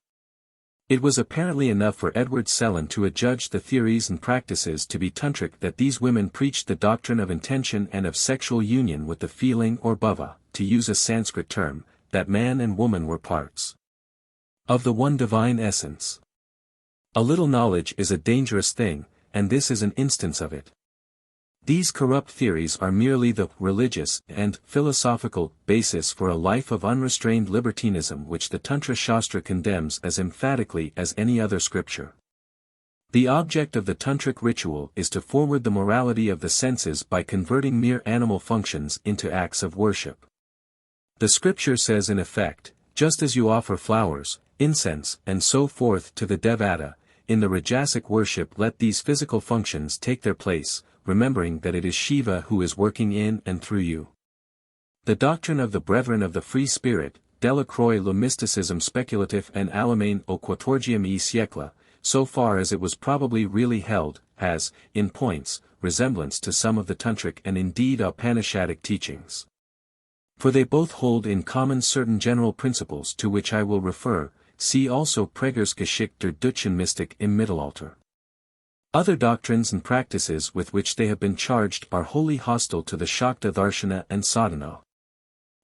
It was apparently enough for Edward Sellen to adjudge the theories and practices to be tantric that these women preached the doctrine of intention and of sexual union with the feeling or bhava, to use a Sanskrit term, that man and woman were parts of the one divine essence. A little knowledge is a dangerous thing, and this is an instance of it. These corrupt theories are merely the religious and philosophical basis for a life of unrestrained libertinism which the Tantra Śāstra condemns as emphatically as any other scripture. The object of the tantric ritual is to forward the morality of the senses by converting mere animal functions into acts of worship. The scripture says in effect, just as you offer flowers, incense, and so forth to the Devata, in the Rajasic worship let these physical functions take their place, remembering that it is Shiva who is working in and through you. The doctrine of the Brethren of the Free Spirit, della croix le mysticisme speculatif en allemagne au quatorzième siècle, so far as it was probably really held, has, in points, resemblance to some of the tantric and indeed Upanishadic teachings. For they both hold in common certain general principles to which I will refer, see also Pregers Geschichte der Deutschen Mystik im Mittelalter. Other doctrines and practices with which they have been charged are wholly hostile to the Śākta Dharshana and Sadhana.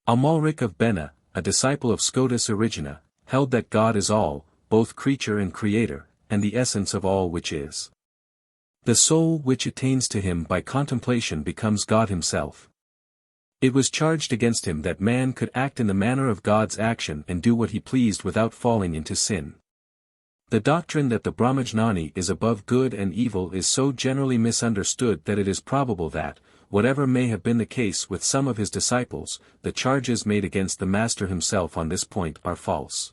Amalric of Bena, a disciple of Scotus Origina, held that God is all, both creature and creator, and the essence of all which is. The soul which attains to him by contemplation becomes God himself. It was charged against him that man could act in the manner of God's action and do what he pleased without falling into sin. The doctrine that the Brahmajnani is above good and evil is so generally misunderstood that it is probable that, whatever may have been the case with some of his disciples, the charges made against the Master himself on this point are false.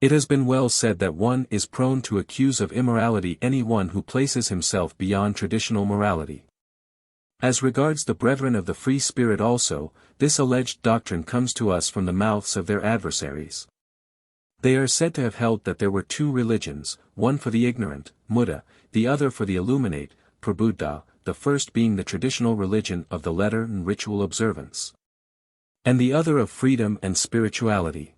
It has been well said that one is prone to accuse of immorality anyone who places himself beyond traditional morality. As regards the Brethren of the Free Spirit also, this alleged doctrine comes to us from the mouths of their adversaries. They are said to have held that there were two religions, one for the ignorant, Muddha, the other for the illuminate, Prabuddha, the first being the traditional religion of the letter and ritual observance, and the other of freedom and spirituality.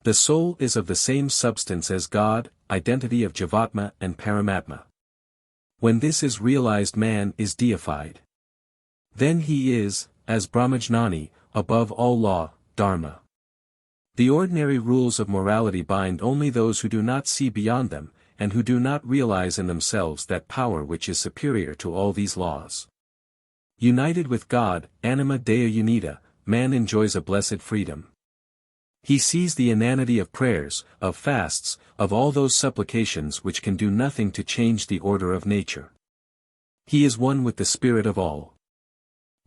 The soul is of the same substance as God, identity of Jivatma and Paramatma. When this is realized, man is deified. Then he is, as Brahmajnani, above all law, dharma. The ordinary rules of morality bind only those who do not see beyond them, and who do not realize in themselves that power which is superior to all these laws. United with God, anima dea unita, man enjoys a blessed freedom. He sees the inanity of prayers, of fasts, of all those supplications which can do nothing to change the order of nature. He is one with the spirit of all.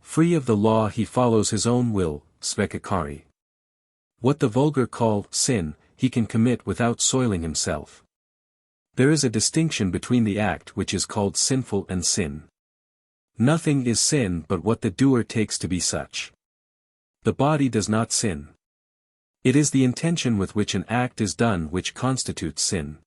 Free of the law he follows his own will, svekakari. What the vulgar call sin, he can commit without soiling himself. There is a distinction between the act which is called sinful and sin. Nothing is sin but what the doer takes to be such. The body does not sin. It is the intention with which an act is done which constitutes sin.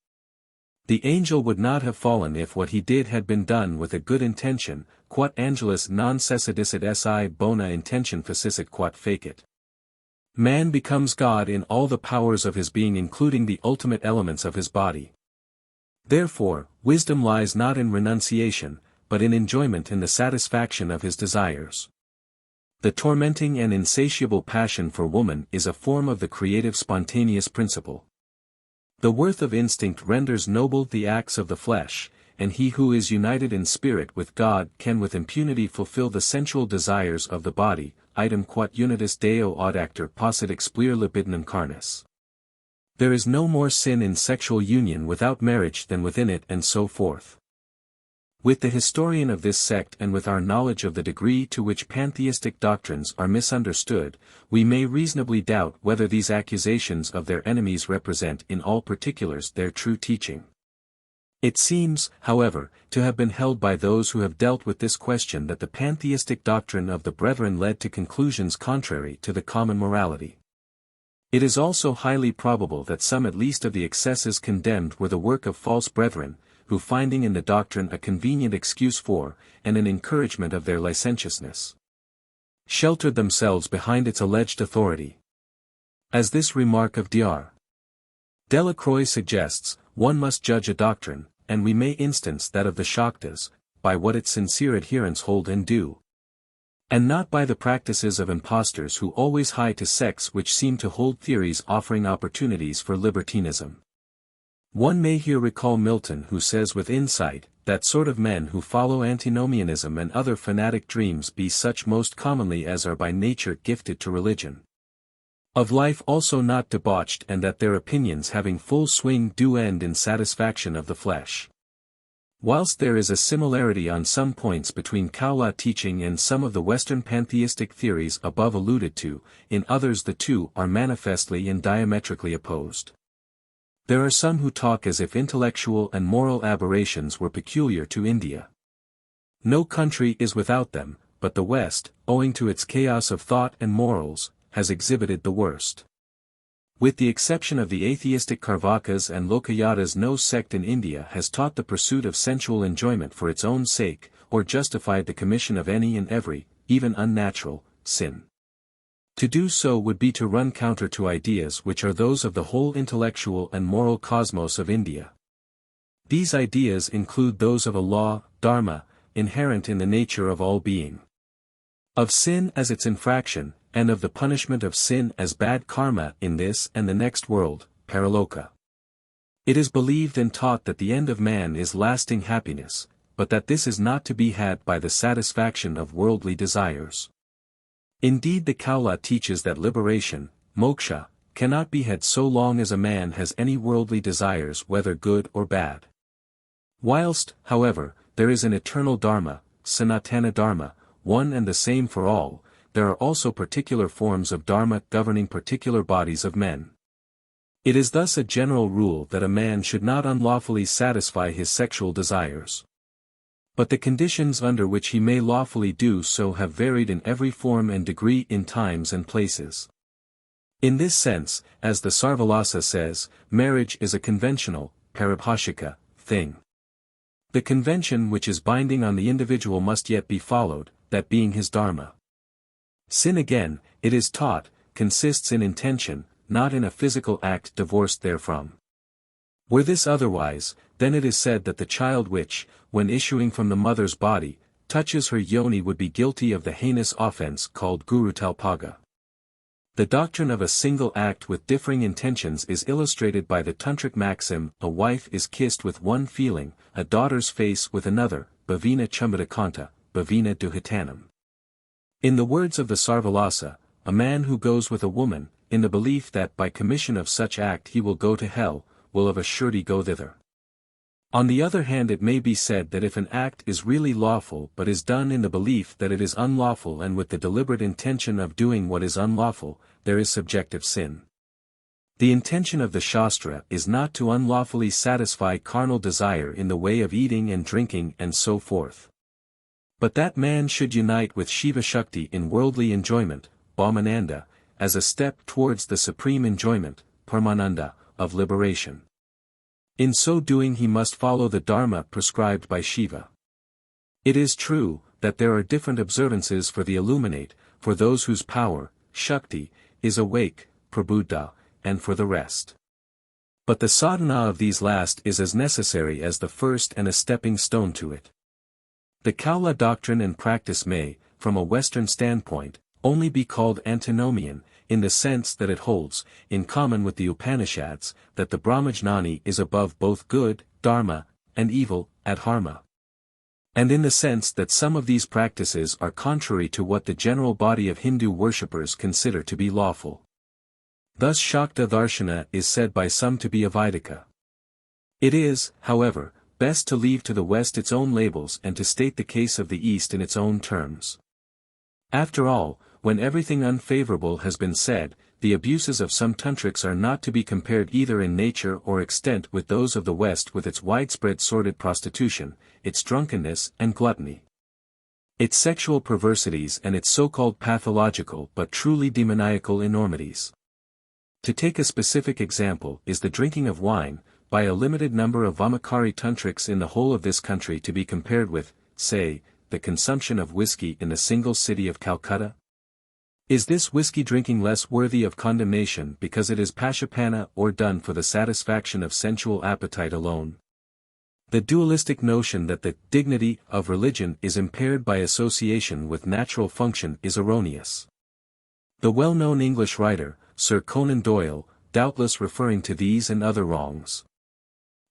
The angel would not have fallen if what he did had been done with a good intention, quod angelus non cessidicit si bona intention facicit quod fecit. Man becomes God in all the powers of his being, including the ultimate elements of his body. Therefore, wisdom lies not in renunciation, but in enjoyment in the satisfaction of his desires. The tormenting and insatiable passion for woman is a form of the creative spontaneous principle. The worth of instinct renders noble the acts of the flesh, and he who is united in spirit with God can with impunity fulfill the sensual desires of the body, idem quod unitas Deo audactor possit explere libidinum carnis. There is no more sin in sexual union without marriage than within it, and so forth. With the historian of this sect and with our knowledge of the degree to which pantheistic doctrines are misunderstood, we may reasonably doubt whether these accusations of their enemies represent in all particulars their true teaching. It seems, however, to have been held by those who have dealt with this question that the pantheistic doctrine of the brethren led to conclusions contrary to the common morality. It is also highly probable that some at least of the excesses condemned were the work of false brethren, who finding in the doctrine a convenient excuse for, and an encouragement of their licentiousness, sheltered themselves behind its alleged authority. As this remark of Dr. Delacroix suggests, one must judge a doctrine, and we may instance that of the Shaktas, by what its sincere adherents hold and do, and not by the practices of impostors who always hie to sects which seem to hold theories offering opportunities for libertinism. One may here recall Milton, who says with insight, that sort of men who follow antinomianism and other fanatic dreams be such most commonly as are by nature gifted to religion, of life also not debauched, and that their opinions having full swing do end in satisfaction of the flesh. Whilst there is a similarity on some points between Kaula teaching and some of the Western pantheistic theories above alluded to, in others the two are manifestly and diametrically opposed. There are some who talk as if intellectual and moral aberrations were peculiar to India. No country is without them, but the West, owing to its chaos of thought and morals, has exhibited the worst. With the exception of the atheistic Carvakas and Lokayatas, no sect in India has taught the pursuit of sensual enjoyment for its own sake, or justified the commission of any and every, even unnatural, sin. To do so would be to run counter to ideas which are those of the whole intellectual and moral cosmos of India. These ideas include those of a law, dharma, inherent in the nature of all being, of sin as its infraction, and of the punishment of sin as bad karma in this and the next world, paraloka. It is believed and taught that the end of man is lasting happiness, but that this is not to be had by the satisfaction of worldly desires. Indeed, the Kaula teaches that liberation, moksha, cannot be had so long as a man has any worldly desires, whether good or bad. Whilst, however, there is an eternal dharma, sanatana dharma, one and the same for all, there are also particular forms of dharma governing particular bodies of men. It is thus a general rule that a man should not unlawfully satisfy his sexual desires. But the conditions under which he may lawfully do so have varied in every form and degree in times and places. In this sense, as the Sarvalasa says, marriage is a conventional, parabhashika, thing. The convention which is binding on the individual must yet be followed, that being his dharma. Sin again, it is taught, consists in intention, not in a physical act divorced therefrom. Were this otherwise, then it is said that the child which, when issuing from the mother's body, touches her yoni would be guilty of the heinous offense called gurutalpaga. The doctrine of a single act with differing intentions is illustrated by the tantric maxim, a wife is kissed with one feeling, a daughter's face with another, bhavina chumbadakanta, bhavina duhitanam. In the words of the Sarvalasa, a man who goes with a woman, in the belief that by commission of such act he will go to hell, will of a surety go thither. On the other hand, it may be said that if an act is really lawful but is done in the belief that it is unlawful and with the deliberate intention of doing what is unlawful, there is subjective sin. The intention of the Shastra is not to unlawfully satisfy carnal desire in the way of eating and drinking and so forth. But that man should unite with Shiva Shakti in worldly enjoyment, Brahmananda, as a step towards the supreme enjoyment, Paramananda, of liberation. In so doing he must follow the Dharma prescribed by Shiva. It is true, that there are different observances for the illuminate, for those whose power, Shakti, is awake, Prabuddha, and for the rest. But the sadhana of these last is as necessary as the first and a stepping stone to it. The Kaula doctrine and practice may, from a Western standpoint, only be called antinomian, in the sense that it holds, in common with the Upanishads, that the Brahmajnani is above both good, dharma, and evil, adharma. And in the sense that some of these practices are contrary to what the general body of Hindu worshippers consider to be lawful. Thus Śākta Darshana is said by some to be Advaitavada. It is, however, best to leave to the West its own labels and to state the case of the East in its own terms. After all, when everything unfavorable has been said, the abuses of some tantrics are not to be compared either in nature or extent with those of the West, with its widespread sordid prostitution, its drunkenness and gluttony, its sexual perversities and its so-called pathological but truly demoniacal enormities. To take a specific example is the drinking of wine, by a limited number of Vamakari tantrics in the whole of this country, to be compared with, say, the consumption of whiskey in the single city of Calcutta? Is this whiskey drinking less worthy of condemnation because it is pashapana or done for the satisfaction of sensual appetite alone? The dualistic notion that the dignity of religion is impaired by association with natural function is erroneous. The well-known English writer, Sir Conan Doyle, doubtless referring to these and other wrongs,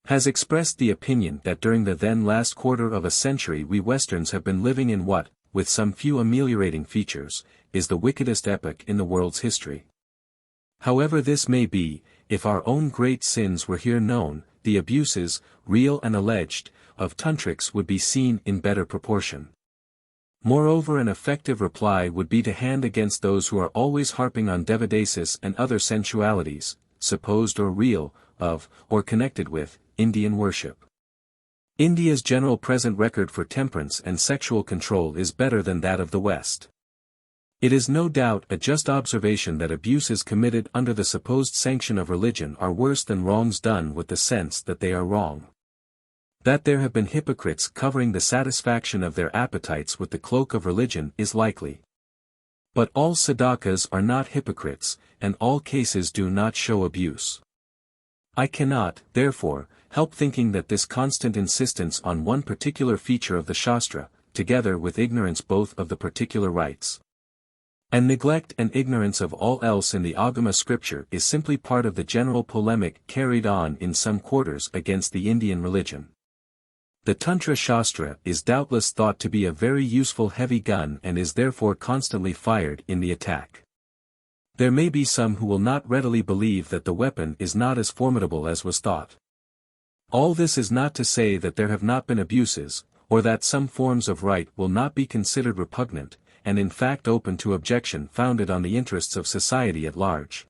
has expressed the opinion that during the then last quarter of a century we Westerns have been living in what, with some few ameliorating features, is the wickedest epoch in the world's history. However this may be, if our own great sins were here known, the abuses, real and alleged, of tantrics would be seen in better proportion. Moreover, an effective reply would be to hand against those who are always harping on devadasis and other sensualities, supposed or real, of, or connected with, Indian worship. India's general present record for temperance and sexual control is better than that of the West. It is no doubt a just observation that abuses committed under the supposed sanction of religion are worse than wrongs done with the sense that they are wrong. That there have been hypocrites covering the satisfaction of their appetites with the cloak of religion is likely. But all sadhakas are not hypocrites, and all cases do not show abuse. I cannot, therefore, help thinking that this constant insistence on one particular feature of the Shastra, together with ignorance both of the particular rites, and neglect and ignorance of all else in the Āgama scripture, is simply part of the general polemic carried on in some quarters against the Indian religion. The Tantra Śāstra is doubtless thought to be a very useful heavy gun and is therefore constantly fired in the attack. There may be some who will not readily believe that the weapon is not as formidable as was thought. All this is not to say that there have not been abuses, or that some forms of rite will not be considered repugnant, and in fact open to objection founded on the interests of society at large.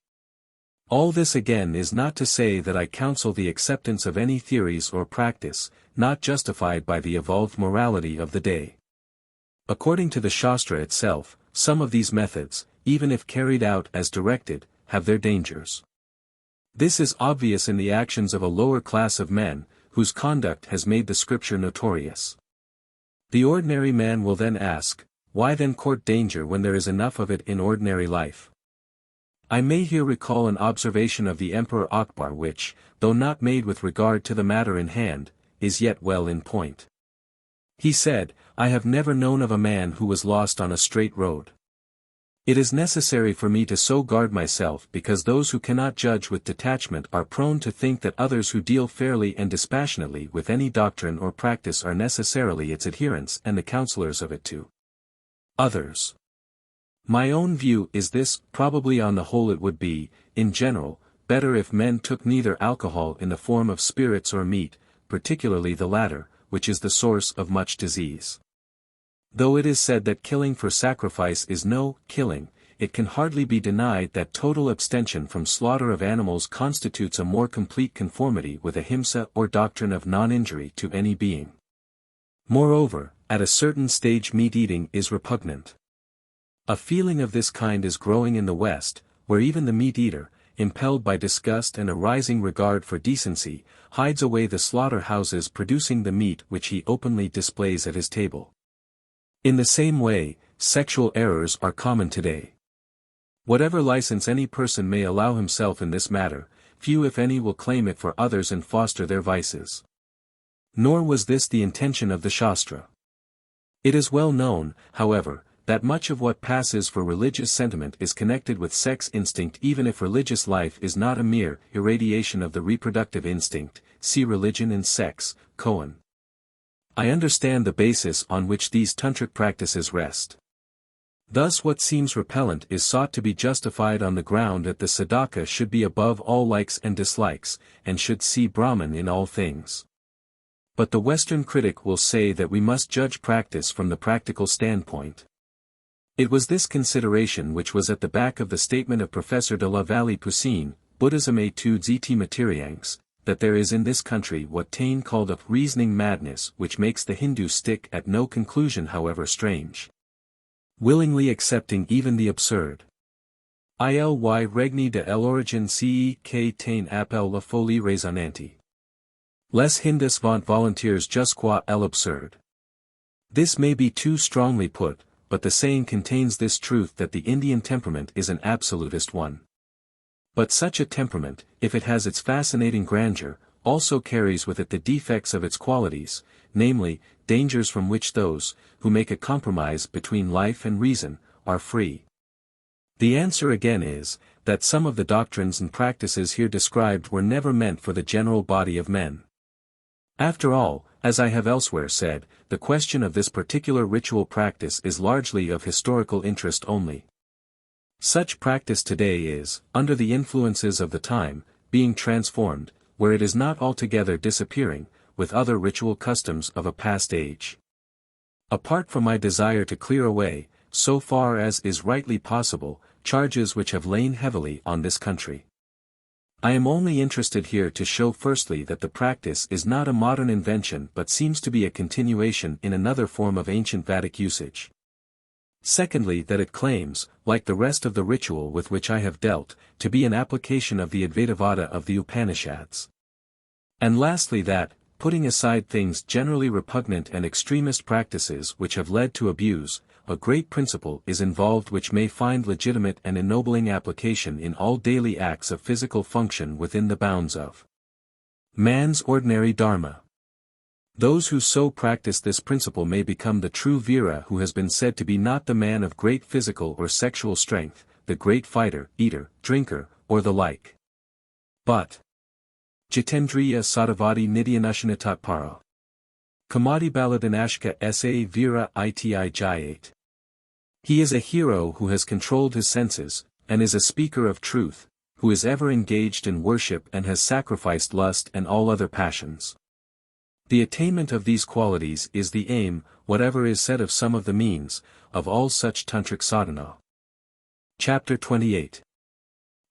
All this again is not to say that I counsel the acceptance of any theories or practice, not justified by the evolved morality of the day. According to the Shastra itself, some of these methods, even if carried out as directed, have their dangers. This is obvious in the actions of a lower class of men, whose conduct has made the scripture notorious. The ordinary man will then ask, why then court danger when there is enough of it in ordinary life? I may here recall an observation of the Emperor Akbar which, though not made with regard to the matter in hand, is yet well in point. He said, I have never known of a man who was lost on a straight road. It is necessary for me to so guard myself because those who cannot judge with detachment are prone to think that others who deal fairly and dispassionately with any doctrine or practice are necessarily its adherents and the counselors of it to others. My own view is this: probably on the whole it would be, in general, better if men took neither alcohol in the form of spirits or meat, particularly the latter, which is the source of much disease. Though it is said that killing for sacrifice is no killing, it can hardly be denied that total abstention from slaughter of animals constitutes a more complete conformity with ahimsa or doctrine of non-injury to any being. Moreover, at a certain stage meat-eating is repugnant. A feeling of this kind is growing in the West, where even the meat-eater, impelled by disgust and a rising regard for decency, hides away the slaughter-houses producing the meat which he openly displays at his table. In the same way, sexual errors are common today. Whatever license any person may allow himself in this matter, few if any will claim it for others and foster their vices. Nor was this the intention of the Shastra. It is well known, however, that much of what passes for religious sentiment is connected with sex instinct, even if religious life is not a mere irradiation of the reproductive instinct. See Religion and Sex, Cohen. I understand the basis on which these tantric practices rest. Thus what seems repellent is sought to be justified on the ground that the sadhaka should be above all likes and dislikes, and should see Brahman in all things. But the Western critic will say that we must judge practice from the practical standpoint. It was this consideration which was at the back of the statement of Professor de la Vallée-Poussine, Buddhism études et matérienques, that there is in this country what Taine called a reasoning madness which makes the Hindu stick at no conclusion however strange. Willingly accepting even the absurd. Il regni de l'origine ce que Taine appelle la folie raisonnante. Les Hindus vont volontiers jusqu'à l'absurde. This may be too strongly put, but the saying contains this truth that the Indian temperament is an absolutist one. But such a temperament, if it has its fascinating grandeur, also carries with it the defects of its qualities, namely, dangers from which those, who make a compromise between life and reason, are free. The answer again is, that some of the doctrines and practices here described were never meant for the general body of men. After all, as I have elsewhere said, the question of this particular ritual practice is largely of historical interest only. Such practice today is, under the influences of the time, being transformed, where it is not altogether disappearing, with other ritual customs of a past age. Apart from my desire to clear away, so far as is rightly possible, charges which have lain heavily on this country, I am only interested here to show firstly that the practice is not a modern invention but seems to be a continuation in another form of ancient Vedic usage. Secondly, that it claims, like the rest of the ritual with which I have dealt, to be an application of the Advaitavada of the Upanishads. And lastly that, putting aside things generally repugnant and extremist practices which have led to abuse, a great principle is involved which may find legitimate and ennobling application in all daily acts of physical function within the bounds of man's ordinary dharma. Those who so practice this principle may become the true Vira who has been said to be not the man of great physical or sexual strength, the great fighter, eater, drinker, or the like. But Jitendriya Sadhavadi Nidhyanushanatapara. Kamadi Baladanashka sa Vira iti jayate. He is a hero who has controlled his senses, and is a speaker of truth, who is ever engaged in worship and has sacrificed lust and all other passions. The attainment of these qualities is the aim, whatever is said of some of the means, of all such tantric sadhana. Chapter 28.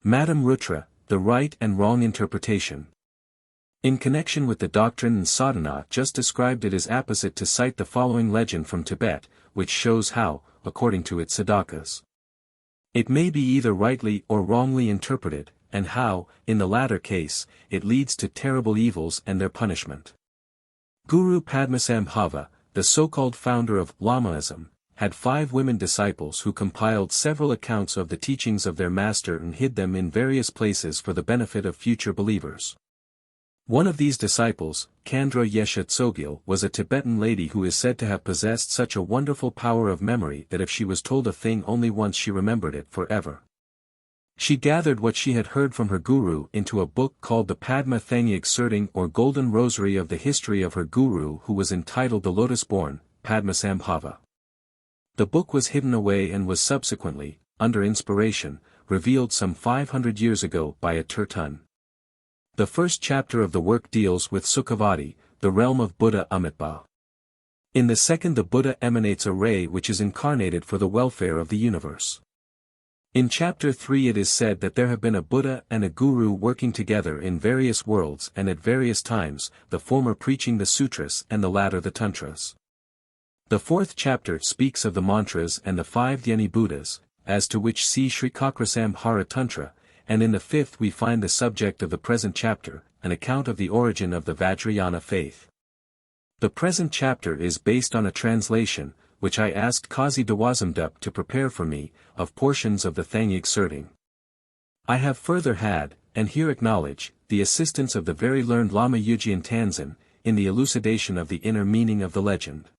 Matam Rutra, the right and wrong interpretation. In connection with the doctrine and sadhana just described, it is apposite to cite the following legend from Tibet, which shows how, according to its sadhakas, it may be either rightly or wrongly interpreted, and how, in the latter case, it leads to terrible evils and their punishment. Guru Padmasambhava, the so-called founder of Lamaism, had 5 women disciples who compiled several accounts of the teachings of their master and hid them in various places for the benefit of future believers. One of these disciples, Kandra Yeshe Tsogil, was a Tibetan lady who is said to have possessed such a wonderful power of memory that if she was told a thing only once she remembered it forever. She gathered what she had heard from her guru into a book called the Padma Thanyag Surting or Golden Rosary of the history of her guru, who was entitled The Lotus Born, Padmasambhava. The book was hidden away and was subsequently, under inspiration, revealed some 500 years ago by a Tirtan. The first chapter of the work deals with Sukhavati, the realm of Buddha Amitabha. In the second the Buddha emanates a ray which is incarnated for the welfare of the universe. In chapter 3 it is said that there have been a Buddha and a Guru working together in various worlds and at various times, the former preaching the sutras and the latter the tantras. The fourth chapter speaks of the mantras and the 5 Dhyani Buddhas, as to which see Sri Kakrasambhara Tantra, and in the fifth we find the subject of the present chapter, an account of the origin of the Vajrayana faith. The present chapter is based on a translation, which I asked Kazi Dawazamdup to prepare for me, of portions of the Thangyig Serting. I have further had, and here acknowledge, the assistance of the very learned Lama Yugyen Tanzan, in the elucidation of the inner meaning of the legend.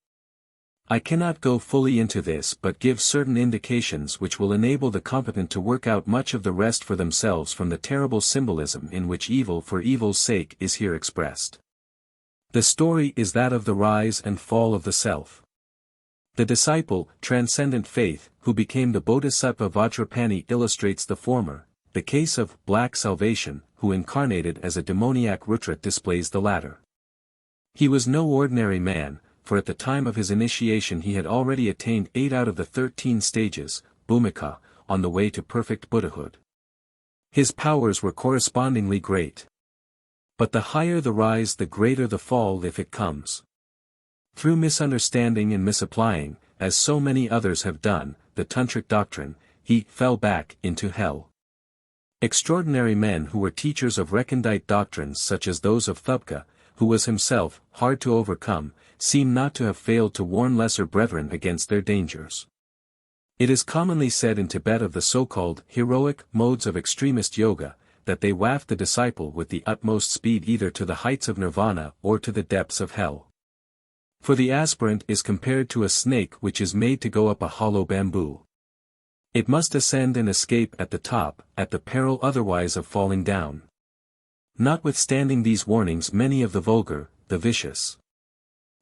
I cannot go fully into this but give certain indications which will enable the competent to work out much of the rest for themselves from the terrible symbolism in which evil for evil's sake is here expressed. The story is that of the rise and fall of the self. The disciple, transcendent faith, who became the Bodhisattva Vajrapani illustrates the former, the case of black salvation, who incarnated as a demoniac Rutra displays the latter. He was no ordinary man, for at the time of his initiation he had already attained 8 out of the 13 stages, Bhumika, on the way to perfect Buddhahood. His powers were correspondingly great. But the higher the rise the greater the fall if it comes. Through misunderstanding and misapplying, as so many others have done, the tantric doctrine, he fell back into hell. Extraordinary men who were teachers of recondite doctrines such as those of Thubka, who was himself hard to overcome, seem not to have failed to warn lesser brethren against their dangers. It is commonly said in Tibet of the so-called heroic modes of extremist yoga, that they waft the disciple with the utmost speed either to the heights of nirvana or to the depths of hell. For the aspirant is compared to a snake which is made to go up a hollow bamboo. It must ascend and escape at the top, at the peril otherwise of falling down. Notwithstanding these warnings many of the vulgar, the vicious,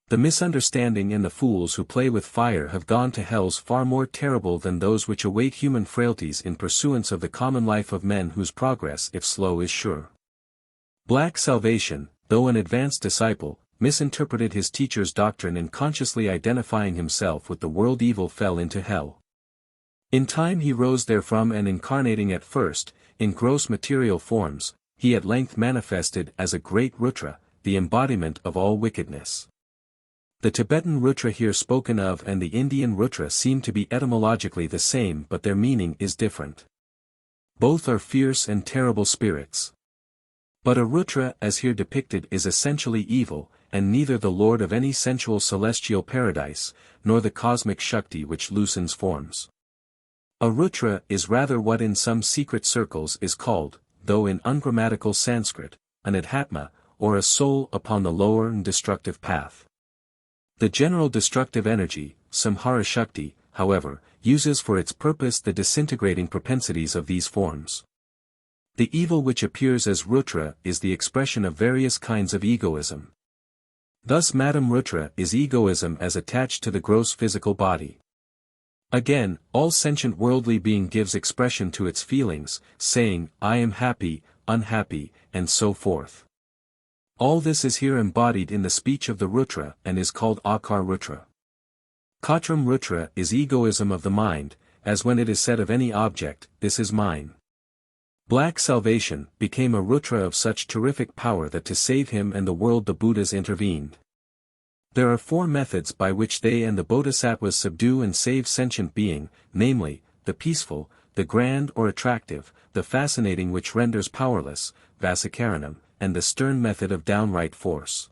the misunderstanding and the fools who play with fire have gone to hells far more terrible than those which await human frailties in pursuance of the common life of men whose progress if slow is sure. Black salvation, though an advanced disciple, misinterpreted his teacher's doctrine and consciously identifying himself with the world evil fell into hell. In time he rose therefrom and incarnating at first, in gross material forms, he at length manifested as a great Rutra, the embodiment of all wickedness. The Tibetan Rutra here spoken of and the Indian Rutra seem to be etymologically the same but their meaning is different. Both are fierce and terrible spirits. But a Rutra as here depicted is essentially evil, and neither the lord of any sensual celestial paradise, nor the cosmic Shakti which loosens forms. A Rutra is rather what in some secret circles is called, though in ungrammatical Sanskrit, an Adhatma, or a soul upon the lower and destructive path. The general destructive energy, Samhara Shakti, however, uses for its purpose the disintegrating propensities of these forms. The evil which appears as Rutra is the expression of various kinds of egoism. Thus Matam Rutra is egoism as attached to the gross physical body. Again, all sentient worldly being gives expression to its feelings, saying, I am happy, unhappy, and so forth. All this is here embodied in the speech of the Rutra and is called Akar Rutra. Katram Rutra is egoism of the mind, as when it is said of any object, this is mine. Black salvation became a Rutra of such terrific power that to save him and the world the Buddhas intervened. There are 4 methods by which they and the Bodhisattvas subdue and save sentient being, namely, the peaceful, the grand or attractive, the fascinating which renders powerless, Vasikaranam, and the stern method of downright force.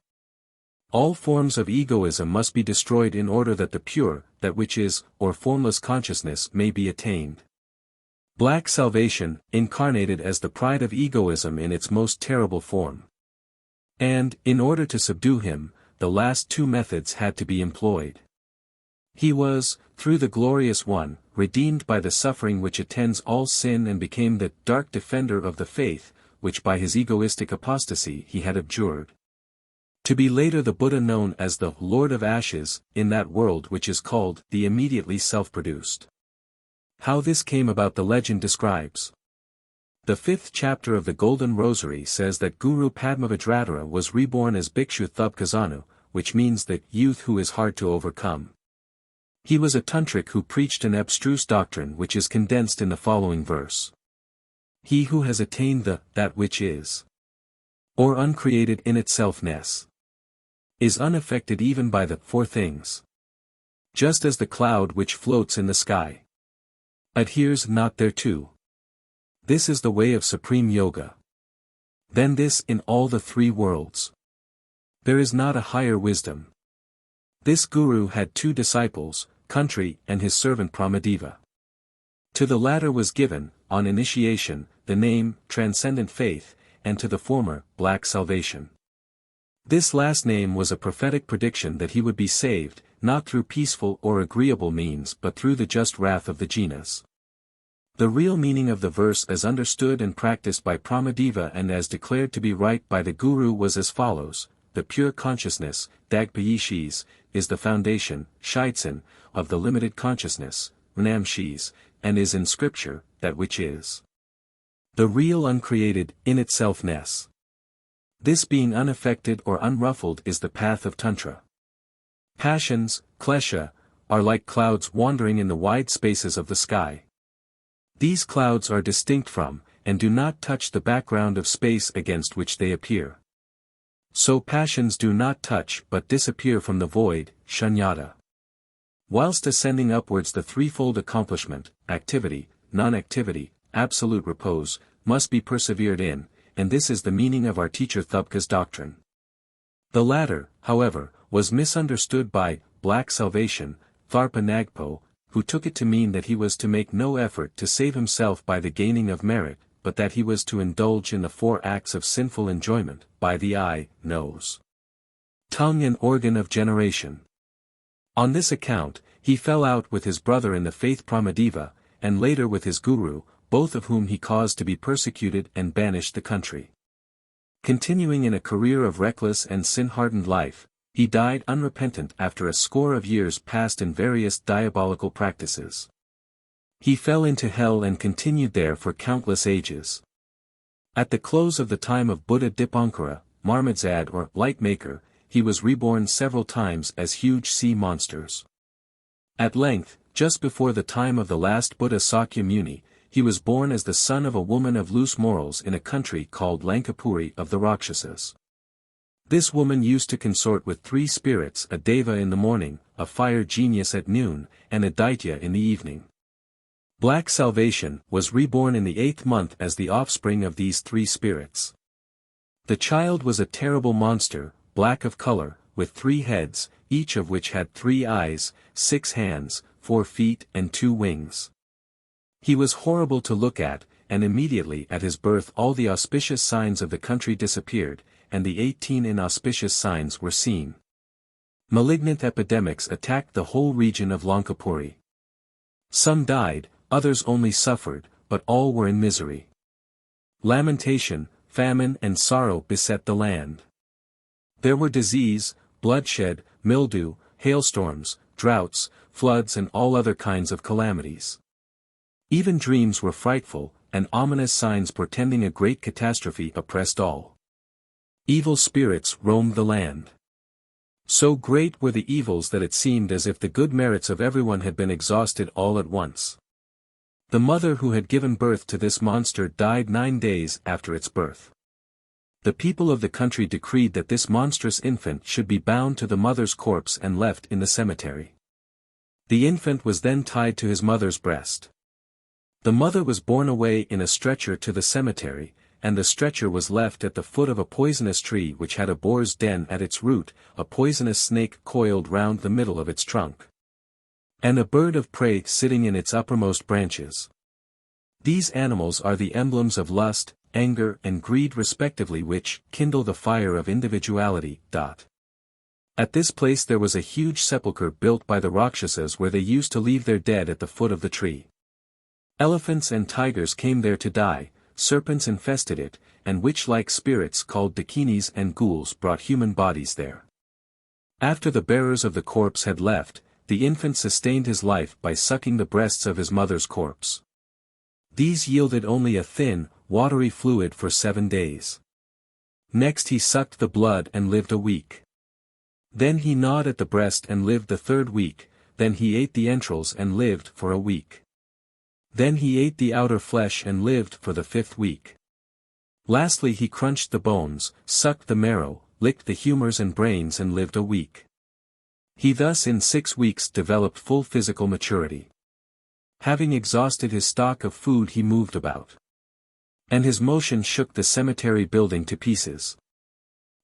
All forms of egoism must be destroyed in order that the pure, that which is, or formless consciousness may be attained. Black salvation, incarnated as the pride of egoism in its most terrible form. And, in order to subdue him, the last 2 methods had to be employed. He was, through the Glorious One, redeemed by the suffering which attends all sin and became the dark defender of the faith, which by his egoistic apostasy he had abjured. To be later the Buddha known as the Lord of Ashes, in that world which is called the immediately self-produced. How this came about the legend describes. The 5th chapter of the Golden Rosary says that Guru Padmavajradhara was reborn as Bhikshu Thubkazanu, which means that youth who is hard to overcome. He was a tantric who preached an abstruse doctrine which is condensed in the following verse. He who has attained that which is, or uncreated in itselfness, is unaffected even by the four things. Just as the cloud which floats in the sky adheres not thereto. This is the way of supreme yoga. Than this in all the three worlds. There is not a higher wisdom. This guru had 2 disciples, Kuntri and his servant Pramadeva. To the latter was given, on initiation, the name, Transcendent Faith, and to the former, Black Salvation. This last name was a prophetic prediction that he would be saved, not through peaceful or agreeable means but through the just wrath of the jinas. The real meaning of the verse as understood and practiced by Pramadeva and as declared to be right by the Guru was as follows: the pure consciousness, Dagpayishis, is the foundation, Shaitsan, of the limited consciousness, Rinamshis, and is in scripture, that which is the real uncreated, in itselfness. This being unaffected or unruffled is the path of Tantra. Passions, klesha, are like clouds wandering in the wide spaces of the sky. These clouds are distinct from, and do not touch the background of space against which they appear. So passions do not touch but disappear from the void, shunyata. Whilst ascending upwards the threefold accomplishment, activity, non-activity, absolute repose, must be persevered in, and this is the meaning of our teacher Thubka's doctrine. The latter, however, was misunderstood by Black Salvation, Tharpa Nagpo, who took it to mean that he was to make no effort to save himself by the gaining of merit, but that he was to indulge in the 4 acts of sinful enjoyment, by the eye, nose, tongue and organ of generation. On this account, he fell out with his brother in the faith Pramadeva, and later with his guru, both of whom he caused to be persecuted and banished the country. Continuing in a career of reckless and sin-hardened life, he died unrepentant after a score of years passed in various diabolical practices. He fell into hell and continued there for countless ages. At the close of the time of Buddha Dipankara, Marmadzad or Light Maker, he was reborn several times as huge sea monsters. At length, just before the time of the last Buddha Sakya Muni, he was born as the son of a woman of loose morals in a country called Lankapuri of the Rakshasas. This woman used to consort with 3 spirits, a deva in the morning, a fire genius at noon, and a daitya in the evening. Black Salvation was reborn in the 8th month as the offspring of these 3 spirits. The child was a terrible monster, black of color, with 3 heads, each of which had 3 eyes, 6 hands, 4 feet and 2 wings. He was horrible to look at, and immediately at his birth all the auspicious signs of the country disappeared, and the 18 inauspicious signs were seen. Malignant epidemics attacked the whole region of Lankapuri. Some died, others only suffered, but all were in misery. Lamentation, famine and sorrow beset the land. There were disease, bloodshed, mildew, hailstorms, droughts, floods and all other kinds of calamities. Even dreams were frightful, and ominous signs portending a great catastrophe oppressed all. Evil spirits roamed the land. So great were the evils that it seemed as if the good merits of everyone had been exhausted all at once. The mother who had given birth to this monster died 9 days after its birth. The people of the country decreed that this monstrous infant should be bound to the mother's corpse and left in the cemetery. The infant was then tied to his mother's breast. The mother was borne away in a stretcher to the cemetery, and the stretcher was left at the foot of a poisonous tree which had a boar's den at its root, a poisonous snake coiled round the middle of its trunk, and a bird of prey sitting in its uppermost branches. These animals are the emblems of lust, anger and greed respectively which kindle the fire of individuality. At this place there was a huge sepulchre built by the Rakshasas where they used to leave their dead at the foot of the tree. Elephants and tigers came there to die, serpents infested it, and witch-like spirits called dakinis and ghouls brought human bodies there. After the bearers of the corpse had left, the infant sustained his life by sucking the breasts of his mother's corpse. These yielded only a thin, watery fluid for 7 days. Next he sucked the blood and lived a week. Then he gnawed at the breast and lived the 3rd week, then he ate the entrails and lived for a week. Then he ate the outer flesh and lived for the 5th week. Lastly he crunched the bones, sucked the marrow, licked the humors and brains and lived a week. He thus in 6 weeks developed full physical maturity. Having exhausted his stock of food he moved about. And his motion shook the cemetery building to pieces.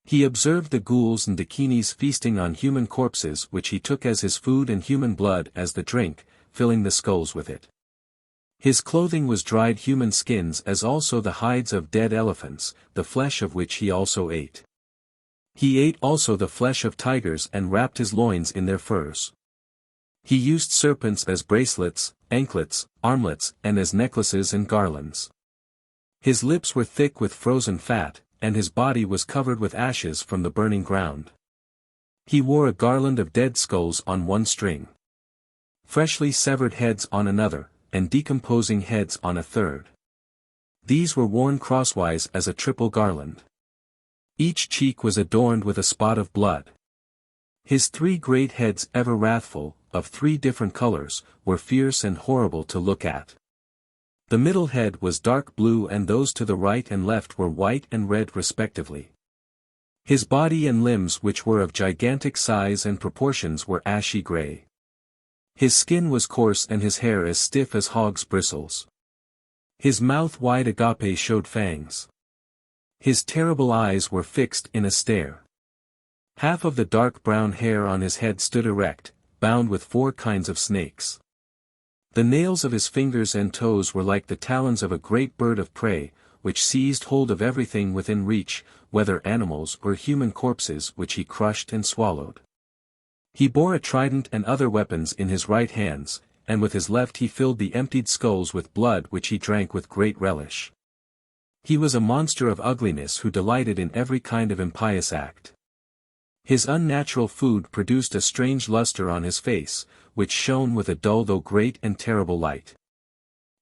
He observed the ghouls and dakinis feasting on human corpses which he took as his food and human blood as the drink, filling the skulls with it. His clothing was dried human skins as also the hides of dead elephants, the flesh of which he also ate. He ate also the flesh of tigers and wrapped his loins in their furs. He used serpents as bracelets, anklets, armlets, and as necklaces and garlands. His lips were thick with frozen fat, and his body was covered with ashes from the burning ground. He wore a garland of dead skulls on one string. Freshly severed heads on another, and decomposing heads on a third. These were worn crosswise as a triple garland. Each cheek was adorned with a spot of blood. His 3 great heads, ever wrathful, of 3 different colors, were fierce and horrible to look at. The middle head was dark blue and those to the right and left were white and red respectively. His body and limbs which were of gigantic size and proportions were ashy gray. His skin was coarse and his hair as stiff as hog's bristles. His mouth wide agape showed fangs. His terrible eyes were fixed in a stare. Half of the dark brown hair on his head stood erect, bound with 4 kinds of snakes. The nails of his fingers and toes were like the talons of a great bird of prey, which seized hold of everything within reach, whether animals or human corpses which he crushed and swallowed. He bore a trident and other weapons in his right hands, and with his left he filled the emptied skulls with blood which he drank with great relish. He was a monster of ugliness who delighted in every kind of impious act. His unnatural food produced a strange luster on his face, which shone with a dull though great and terrible light.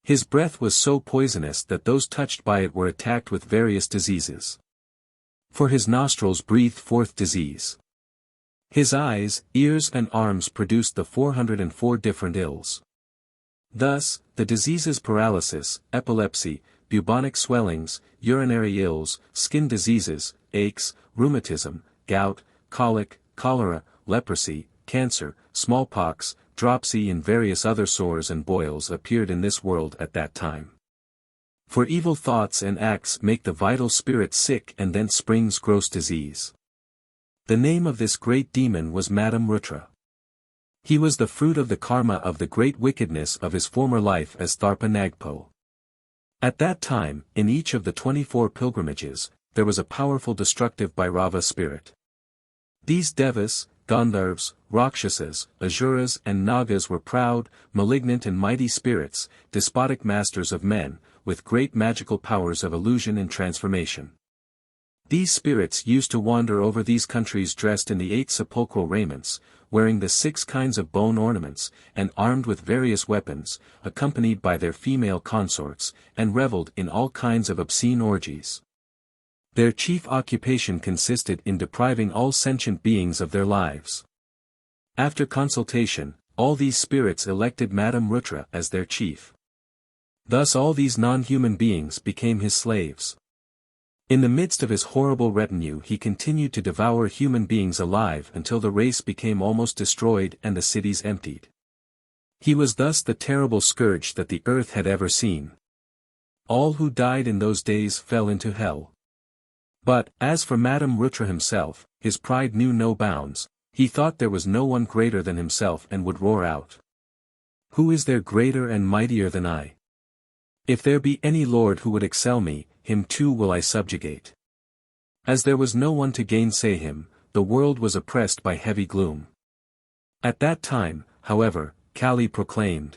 His breath was so poisonous that those touched by it were attacked with various diseases. For his nostrils breathed forth disease. His eyes, ears and arms produced the 404 different ills. Thus, the diseases paralysis, epilepsy, bubonic swellings, urinary ills, skin diseases, aches, rheumatism, gout, colic, cholera, leprosy, cancer, smallpox, dropsy and various other sores and boils appeared in this world at that time. For evil thoughts and acts make the vital spirit sick and thence springs gross disease. The name of this great demon was Matam Rutra. He was the fruit of the karma of the great wickedness of his former life as Tharpa Nagpo. At that time, in each of the 24 pilgrimages, there was a powerful destructive Bhairava spirit. These devas, Gandharvas, Rakshasas, Asuras and Nagas were proud, malignant and mighty spirits, despotic masters of men, with great magical powers of illusion and transformation. These spirits used to wander over these countries dressed in the 8 sepulchral raiments, wearing the 6 kinds of bone ornaments, and armed with various weapons, accompanied by their female consorts, and revelled in all kinds of obscene orgies. Their chief occupation consisted in depriving all sentient beings of their lives. After consultation, all these spirits elected Matam Rutra as their chief. Thus all these non-human beings became his slaves. In the midst of his horrible retinue he continued to devour human beings alive until the race became almost destroyed and the cities emptied. He was thus the terrible scourge that the earth had ever seen. All who died in those days fell into hell. But, as for Matam Rutra himself, his pride knew no bounds, he thought there was no one greater than himself and would roar out. Who is there greater and mightier than I? If there be any lord who would excel me, him too will I subjugate. As there was no one to gainsay him, the world was oppressed by heavy gloom. At that time, however, Kali proclaimed.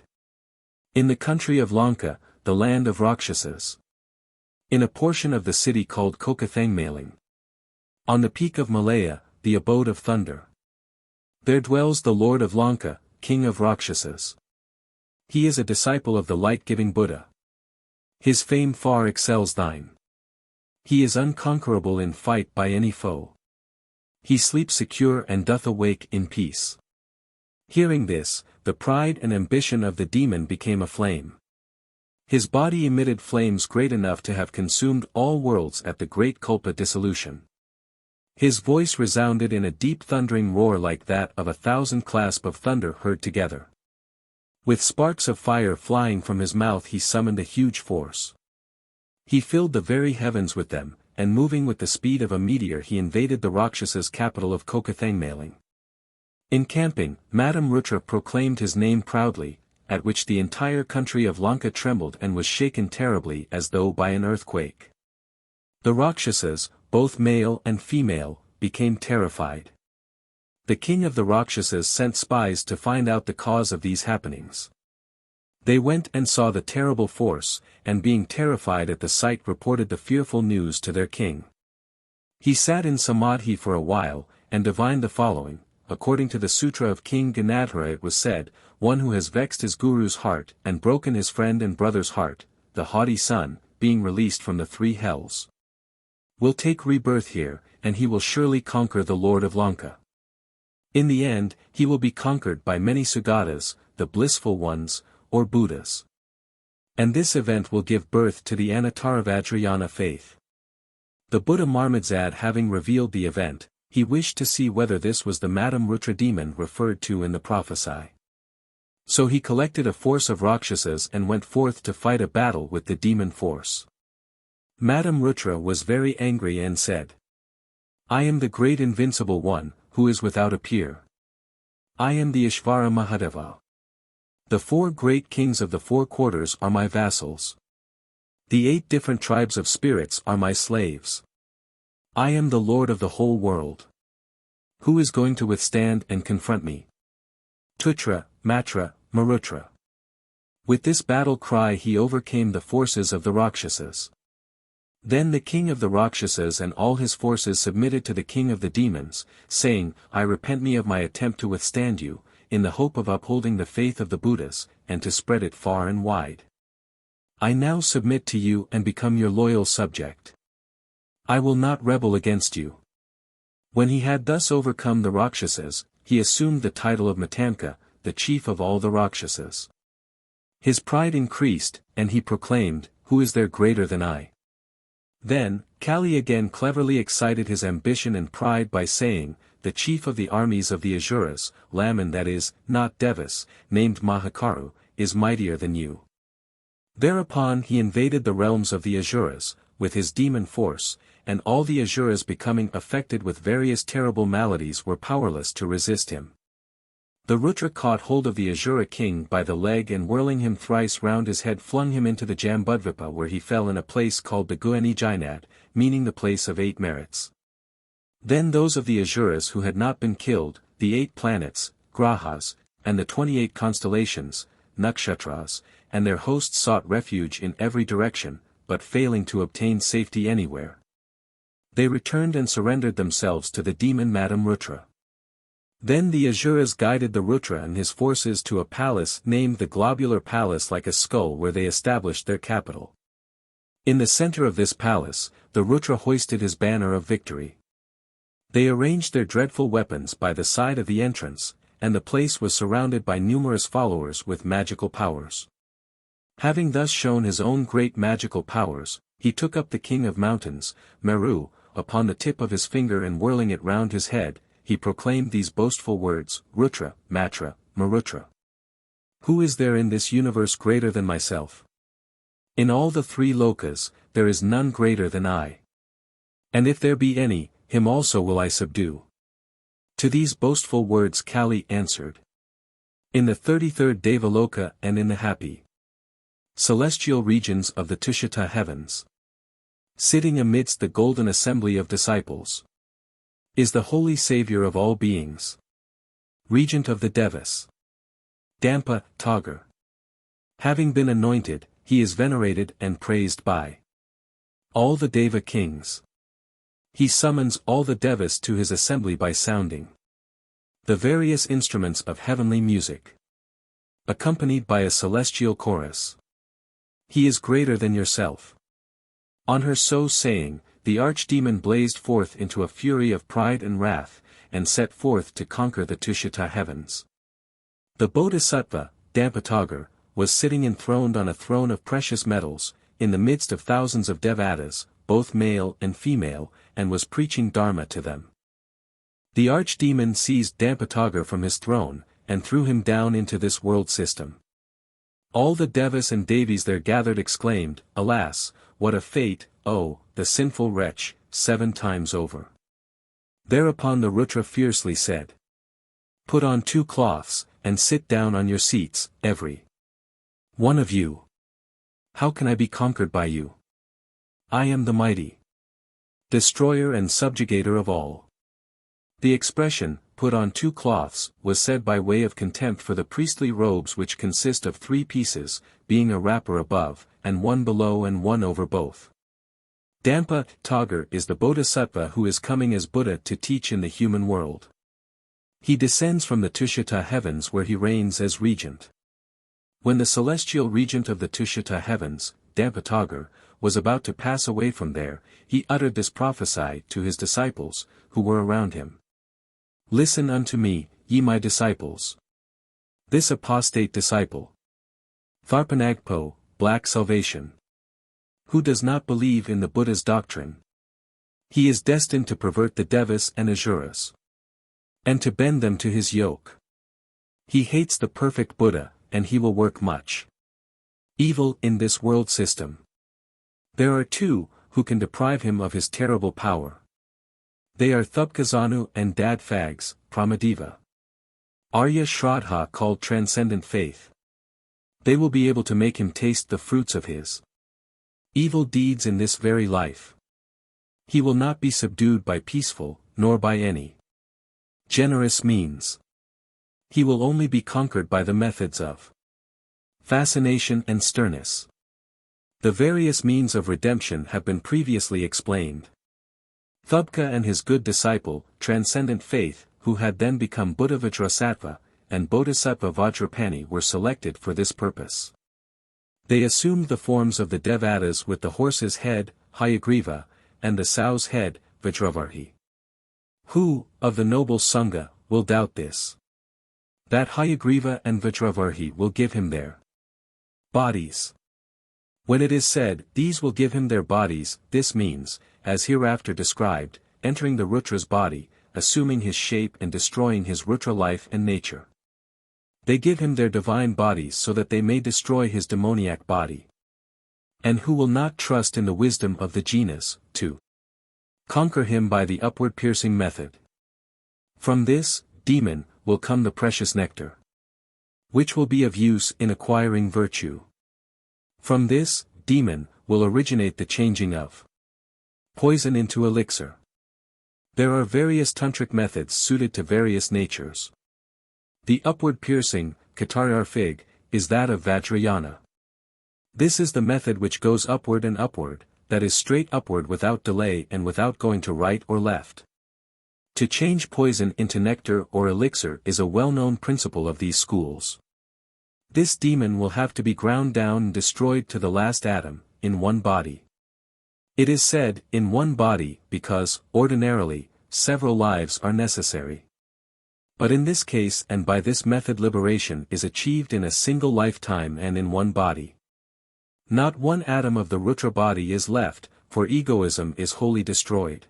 In the country of Lanka, the land of Rakshasas. In a portion of the city called Kuṇḍalinī, on the peak of Malaya, the abode of thunder, there dwells the Lord of Lanka, king of Rakshasas. He is a disciple of the light-giving Buddha. His fame far excels thine. He is unconquerable in fight by any foe. He sleeps secure and doth awake in peace. Hearing this, the pride and ambition of the demon became aflame. His body emitted flames great enough to have consumed all worlds at the great Kalpa dissolution. His voice resounded in a deep thundering roar like that of 1,000 clasps of thunder heard together. With sparks of fire flying from his mouth he summoned a huge force. He filled the very heavens with them, and moving with the speed of a meteor he invaded the Rakshasas' capital of Kuṇḍalinī. Encamping, Matam Rutra proclaimed his name proudly, at which the entire country of Lanka trembled and was shaken terribly as though by an earthquake. The Rakshasas, both male and female, became terrified. The king of the Rakshasas sent spies to find out the cause of these happenings. They went and saw the terrible force, and being terrified at the sight reported the fearful news to their king. He sat in samadhi for a while, and divined the following. According to the sutra of King Ganadhara it was said, one who has vexed his guru's heart and broken his friend and brother's heart, the haughty son, being released from the 3 hells, will take rebirth here, and he will surely conquer the Lord of Lanka. In the end, he will be conquered by many Sugatas, the blissful ones, or Buddhas. And this event will give birth to the Anuttarvajrayana faith. The Buddha Marmadzad having revealed the event, he wished to see whether this was the Matam Rutra demon referred to in the prophecy. So he collected a force of Rakshasas and went forth to fight a battle with the demon force. Matam Rutra was very angry and said, I am the great invincible one, who is without a peer. I am the Ishvara Mahadeva. The 4 great kings of the 4 quarters are my vassals. The 8 different tribes of spirits are my slaves. I am the Lord of the whole world. Who is going to withstand and confront me? Tutra, Matra, Marutra. With this battle cry he overcame the forces of the Rakshasas. Then the king of the Rakshasas and all his forces submitted to the king of the demons, saying, I repent me of my attempt to withstand you, in the hope of upholding the faith of the Buddhas, and to spread it far and wide. I now submit to you and become your loyal subject. I will not rebel against you. When he had thus overcome the Rakshasas, he assumed the title of Matanka, the chief of all the Rakshasas. His pride increased, and he proclaimed, Who is there greater than I? Then, Kali again cleverly excited his ambition and pride by saying, the chief of the armies of the Asuras, Laman that is, not Devas, named Mahakaru, is mightier than you. Thereupon he invaded the realms of the Asuras, with his demon force, and all the Asuras becoming affected with various terrible maladies were powerless to resist him. The Rutra caught hold of the Asura king by the leg and whirling him thrice round his head flung him into the Jambudvipa where he fell in a place called the Guani Jainad, meaning the place of 8 merits. Then those of the Asuras who had not been killed, the 8 planets, Grahas, and the 28 constellations, Nakshatras, and their hosts sought refuge in every direction, but failing to obtain safety anywhere, they returned and surrendered themselves to the demon Matam Rutra. Then the Asuras guided the Rutra and his forces to a palace named the Globular Palace like a skull where they established their capital. In the center of this palace, the Rutra hoisted his banner of victory. They arranged their dreadful weapons by the side of the entrance, and the place was surrounded by numerous followers with magical powers. Having thus shown his own great magical powers, he took up the king of mountains, Meru, upon the tip of his finger and whirling it round his head, he proclaimed these boastful words, Rutra, Matra, Marutra. Who is there in this universe greater than myself? In all the 3 lokas, there is none greater than I. And if there be any, him also will I subdue. To these boastful words Kali answered. In the 33rd Devaloka and in the happy celestial regions of the Tushita heavens, sitting amidst the golden assembly of disciples, is the holy Savior of all beings, regent of the Devas, Dampa, Tagar. Having been anointed, he is venerated and praised by All the Deva kings. He summons all the Devas to his assembly by sounding the various instruments of heavenly music, accompanied by a celestial chorus. He is greater than yourself. On her so saying, the archdemon blazed forth into a fury of pride and wrath, and set forth to conquer the Tushita heavens. The Bodhisattva, Dampatagar, was sitting enthroned on a throne of precious metals, in the midst of thousands of Devatas, both male and female, and was preaching Dharma to them. The archdemon seized Dampatagar from his throne, and threw him down into this world system. All the Devas and Devis there gathered exclaimed, "Alas, what a fate, oh, the sinful wretch," 7 times over. Thereupon the Rutra fiercely said, "Put on 2 cloths, and sit down on your seats, every one of you. How can I be conquered by you? I am the mighty destroyer and subjugator of all." The expression, "put on 2 cloths," was said by way of contempt for the priestly robes, which consist of 3 pieces, being a wrapper above, and 1 below and 1 over both. Dampatagar is the Bodhisattva who is coming as Buddha to teach in the human world. He descends from the Tushita heavens where he reigns as regent. When the celestial regent of the Tushita heavens, Dampatagar, was about to pass away from there, he uttered this prophecy to his disciples, who were around him. "Listen unto me, ye my disciples. This apostate disciple, Tharpanagpo, black salvation, who does not believe in the Buddha's doctrine, he is destined to pervert the Devas and Asuras, and to bend them to his yoke. He hates the perfect Buddha, and he will work much evil in this world system. There are 2, who can deprive him of his terrible power. They are Thubkazanu and Dadfags, Pramadeva. Arya Shraddha called transcendent faith. They will be able to make him taste the fruits of his evil deeds in this very life. He will not be subdued by peaceful, nor by any generous means. He will only be conquered by the methods of fascination and sternness. The various means of redemption have been previously explained. Thubka and his good disciple, Transcendent Faith, who had then become Buddha Vajrasattva, and Bodhisattva Vajrapani were selected for this purpose. They assumed the forms of the Devatas with the horse's head, Hayagriva, and the sow's head, Vajravarhi. Who, of the noble Sangha, will doubt this? That Hayagriva and Vajravarhi will give him their bodies. When it is said, "These will give him their bodies," this means, as hereafter described, entering the Rutra's body, assuming his shape and destroying his Rutra life and nature. They give him their divine bodies so that they may destroy his demoniac body. And who will not trust in the wisdom of the jinas, to conquer him by the upward piercing method. From this demon will come the precious nectar, which will be of use in acquiring virtue. From this demon will originate the changing of poison into elixir. There are various tantric methods suited to various natures. The upward piercing, Katararfig, is that of Vajrayana. This is the method which goes upward and upward, that is straight upward without delay and without going to right or left. To change poison into nectar or elixir is a well-known principle of these schools. This demon will have to be ground down and destroyed to the last atom, in one body. It is said, in one body, because, ordinarily, several lives are necessary. But in this case and by this method liberation is achieved in a single lifetime and in one body. Not one atom of the Rutra body is left, for egoism is wholly destroyed.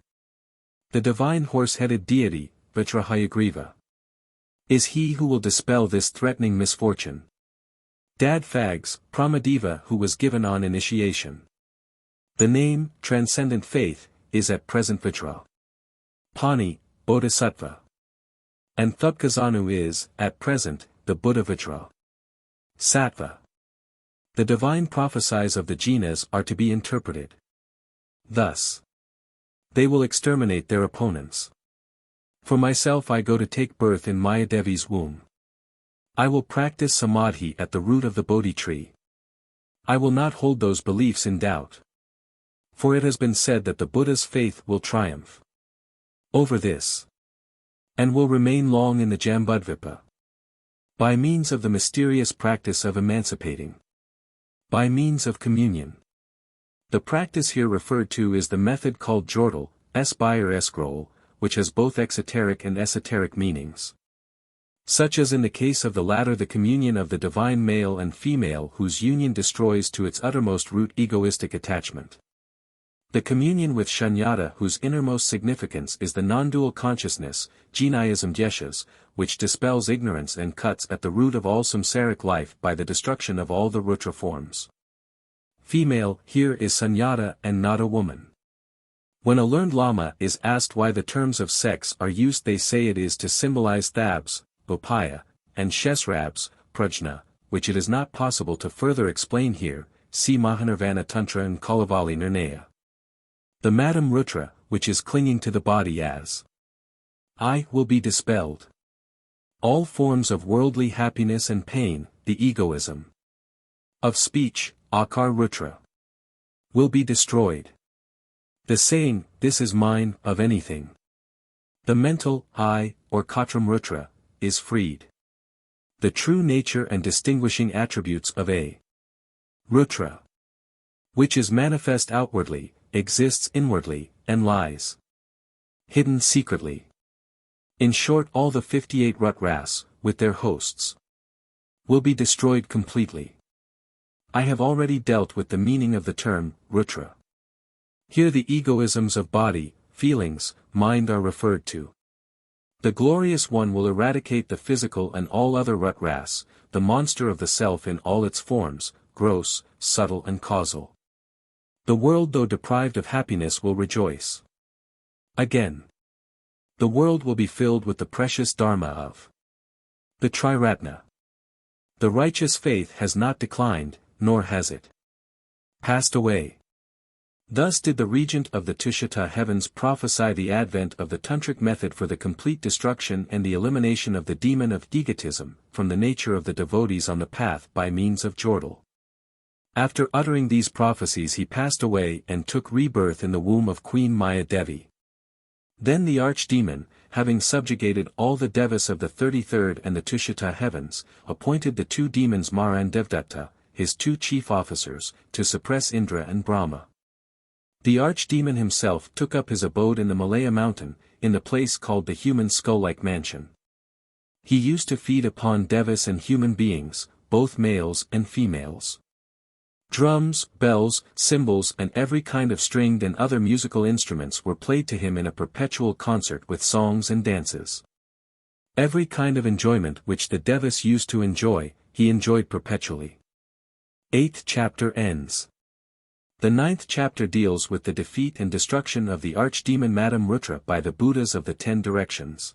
The divine horse-headed deity, Vajrahayagriva, is he who will dispel this threatening misfortune. Dadfags, Pramadeva, who was given on initiation. The name, Transcendent Faith, is at present Vajra Pani, Bodhisattva. And Thubkazanu is, at present, the Buddha Vajra Sattva. The divine prophecies of the jinas are to be interpreted thus. They will exterminate their opponents. For myself I go to take birth in Mayadevi's womb. I will practice samadhi at the root of the Bodhi tree. I will not hold those beliefs in doubt. For it has been said that the Buddha's faith will triumph over this, and will remain long in the Jambudvipa. By means of the mysterious practice of emancipating. By means of communion. The practice here referred to is the method called Jordal, S-by or S-scroll, which has both exoteric and esoteric meanings. Such as in the case of the latter the communion of the divine male and female whose union destroys to its uttermost root egoistic attachment. The communion with Shunyata whose innermost significance is the non-dual consciousness, Jnayism Dhyeshas, which dispels ignorance and cuts at the root of all samsaric life by the destruction of all the Rutra forms. Female here is Sunyata and not a woman. When a learned Lama is asked why the terms of sex are used they say it is to symbolize Thabs, Bopaya, and Shesrabs, Prajna, which it is not possible to further explain here, see Mahanirvana Tantra and Kalavali Nirnaya. The Matam Rutra, which is clinging to the body as I, will be dispelled. All forms of worldly happiness and pain, the egoism of speech, Akar Rutra, will be destroyed. The saying, this is mine, of anything. The mental, I, or Katram Rutra, is freed. The true nature and distinguishing attributes of a Rutra, which is manifest outwardly, exists inwardly, and lies hidden secretly. In short, all the 58 Rutras, with their hosts, will be destroyed completely. I have already dealt with the meaning of the term, Rutra. Here the egoisms of body, feelings, mind are referred to. The Glorious One will eradicate the physical and all other Rutras, the monster of the self in all its forms, gross, subtle and causal. The world though deprived of happiness will rejoice. Again. The world will be filled with the precious Dharma of the Triratna. The righteous faith has not declined, nor has it passed away. Thus did the regent of the Tushita heavens prophesy the advent of the tantric method for the complete destruction and the elimination of the demon of egotism, from the nature of the devotees on the path by means of Jordal. After uttering these prophecies he passed away and took rebirth in the womb of Queen Maya Devi. Then the archdemon, having subjugated all the devas of the 33rd and the Tushita heavens, appointed the two demons Mara and Devdatta, his two chief officers, to suppress Indra and Brahma. The archdemon himself took up his abode in the Malaya mountain, in the place called the human skull-like mansion. He used to feed upon devas and human beings, both males and females. Drums, bells, cymbals and every kind of stringed and other musical instruments were played to him in a perpetual concert with songs and dances. Every kind of enjoyment which the devas used to enjoy, he enjoyed perpetually. 8th chapter ends. The 9th chapter deals with the defeat and destruction of the archdemon Matam Rutra by the Buddhas of the 10 directions.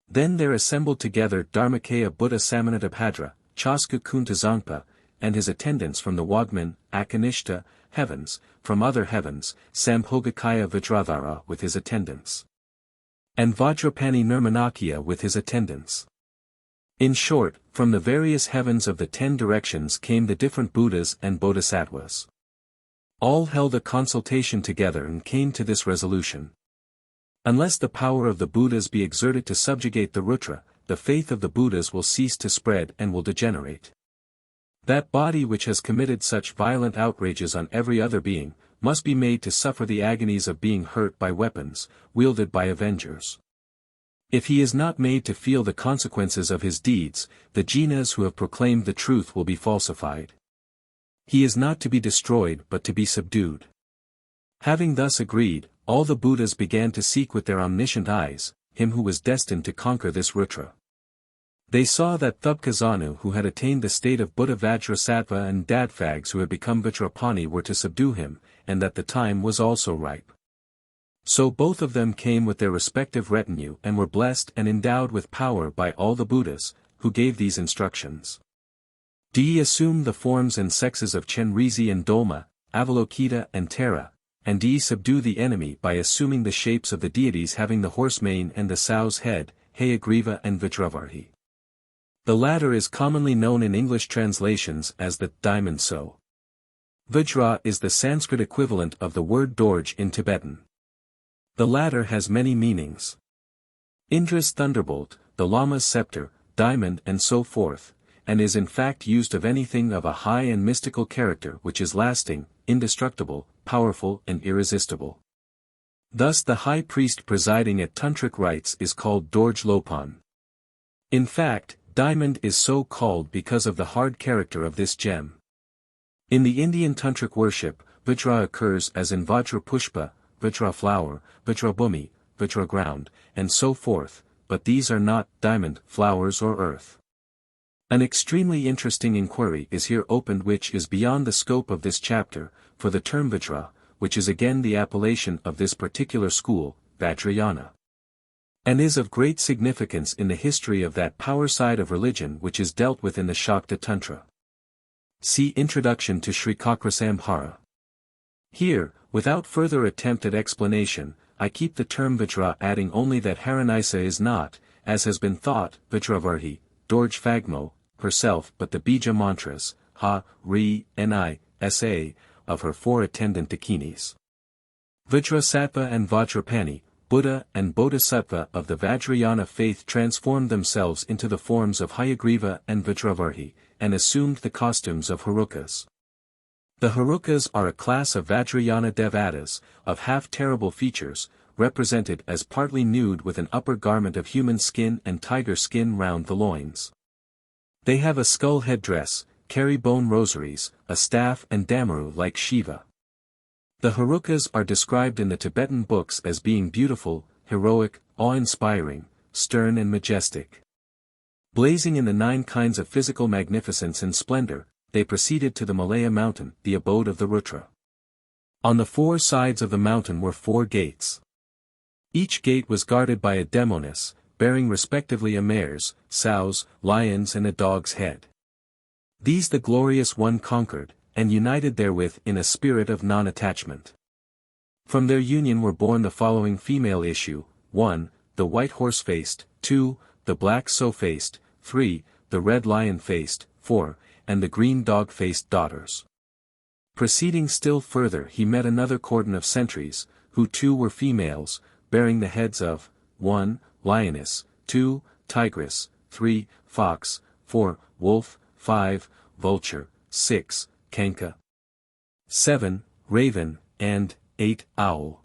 Then there assembled together Dharmakaya Buddha Samanadabhadra, Chasku Kuṇḍasampa, and his attendants from the Wagman, Akanishta, heavens, from other heavens, Sambhogakaya Vajradhara with his attendants. And Vajrapani Nirmanakya with his attendants. In short, from the various heavens of the 10 directions came the different Buddhas and Bodhisattvas. All held a consultation together and came to this resolution. Unless the power of the Buddhas be exerted to subjugate the Rutra, the faith of the Buddhas will cease to spread and will degenerate. That body which has committed such violent outrages on every other being, must be made to suffer the agonies of being hurt by weapons, wielded by avengers. If he is not made to feel the consequences of his deeds, the jinas who have proclaimed the truth will be falsified. He is not to be destroyed but to be subdued. Having thus agreed, all the Buddhas began to seek with their omniscient eyes, him who was destined to conquer this Rutra. They saw that Thubkazanu who had attained the state of Buddha Vajrasattva and Dadfags who had become Vajrapani were to subdue him, and that the time was also ripe. So both of them came with their respective retinue and were blessed and endowed with power by all the Buddhas, who gave these instructions. Do ye assume the forms and sexes of Chenrezi and Dolma, Avalokita and Tara, and do ye subdue the enemy by assuming the shapes of the deities having the horse mane and the sow's head, Hayagriva and Vajravarhi. The latter is commonly known in English translations as the diamond so. Vajra is the Sanskrit equivalent of the word dorj in Tibetan. The latter has many meanings. Indra's thunderbolt, the Lama's scepter, diamond and so forth, and is in fact used of anything of a high and mystical character which is lasting, indestructible, powerful and irresistible. Thus the high priest presiding at tantric rites is called Dorj Lopan. In fact, diamond is so called because of the hard character of this gem. In the Indian tantric worship, Vajra occurs as in Vajra Pushpa, Vajra flower, Vajra bhumi, Vajra ground, and so forth, but these are not diamond, flowers or earth. An extremely interesting inquiry is here opened which is beyond the scope of this chapter, for the term Vajra, which is again the appellation of this particular school, Vajrayana, and is of great significance in the history of that power side of religion which is dealt with in the Śākta Tantra. See Introduction to Sri Kakrasamhara. Here, without further attempt at explanation, I keep the term Vajra, adding only that Haranisa is not, as has been thought, Vajravarhi, Dorj Phagmo, herself but the Bija mantras, Ha, Ri, Ni, Sa, of her four attendant dakinis. Vajrasattva and Vajrapani, Buddha and Bodhisattva of the Vajrayana faith transformed themselves into the forms of Hayagriva and Vajravarhi, and assumed the costumes of Herukas. The Herukas are a class of Vajrayana devatas, of half-terrible features, represented as partly nude with an upper garment of human skin and tiger skin round the loins. They have a skull headdress, carry bone rosaries, a staff and damaru like Shiva. The Herukas are described in the Tibetan books as being beautiful, heroic, awe-inspiring, stern and majestic. Blazing in the 9 kinds of physical magnificence and splendor, they proceeded to the Malaya mountain, the abode of the Rutra. On the 4 sides of the mountain were 4 gates. Each gate was guarded by a demoness, bearing respectively a mare's, sow's, lion's and a dog's head. These the Glorious One conquered, and united therewith in a spirit of non-attachment. From their union were born the following female issue: 1. The white horse-faced, 2. The black sow-faced, 3. The red lion-faced, 4. And the green dog-faced daughters. Proceeding still further he met another cordon of sentries, who too were females, bearing the heads of 1. Lioness, 2. Tigress, 3. Fox, 4. Wolf, 5. Vulture, 6. Kanka, 7. Raven, and 8. Owl.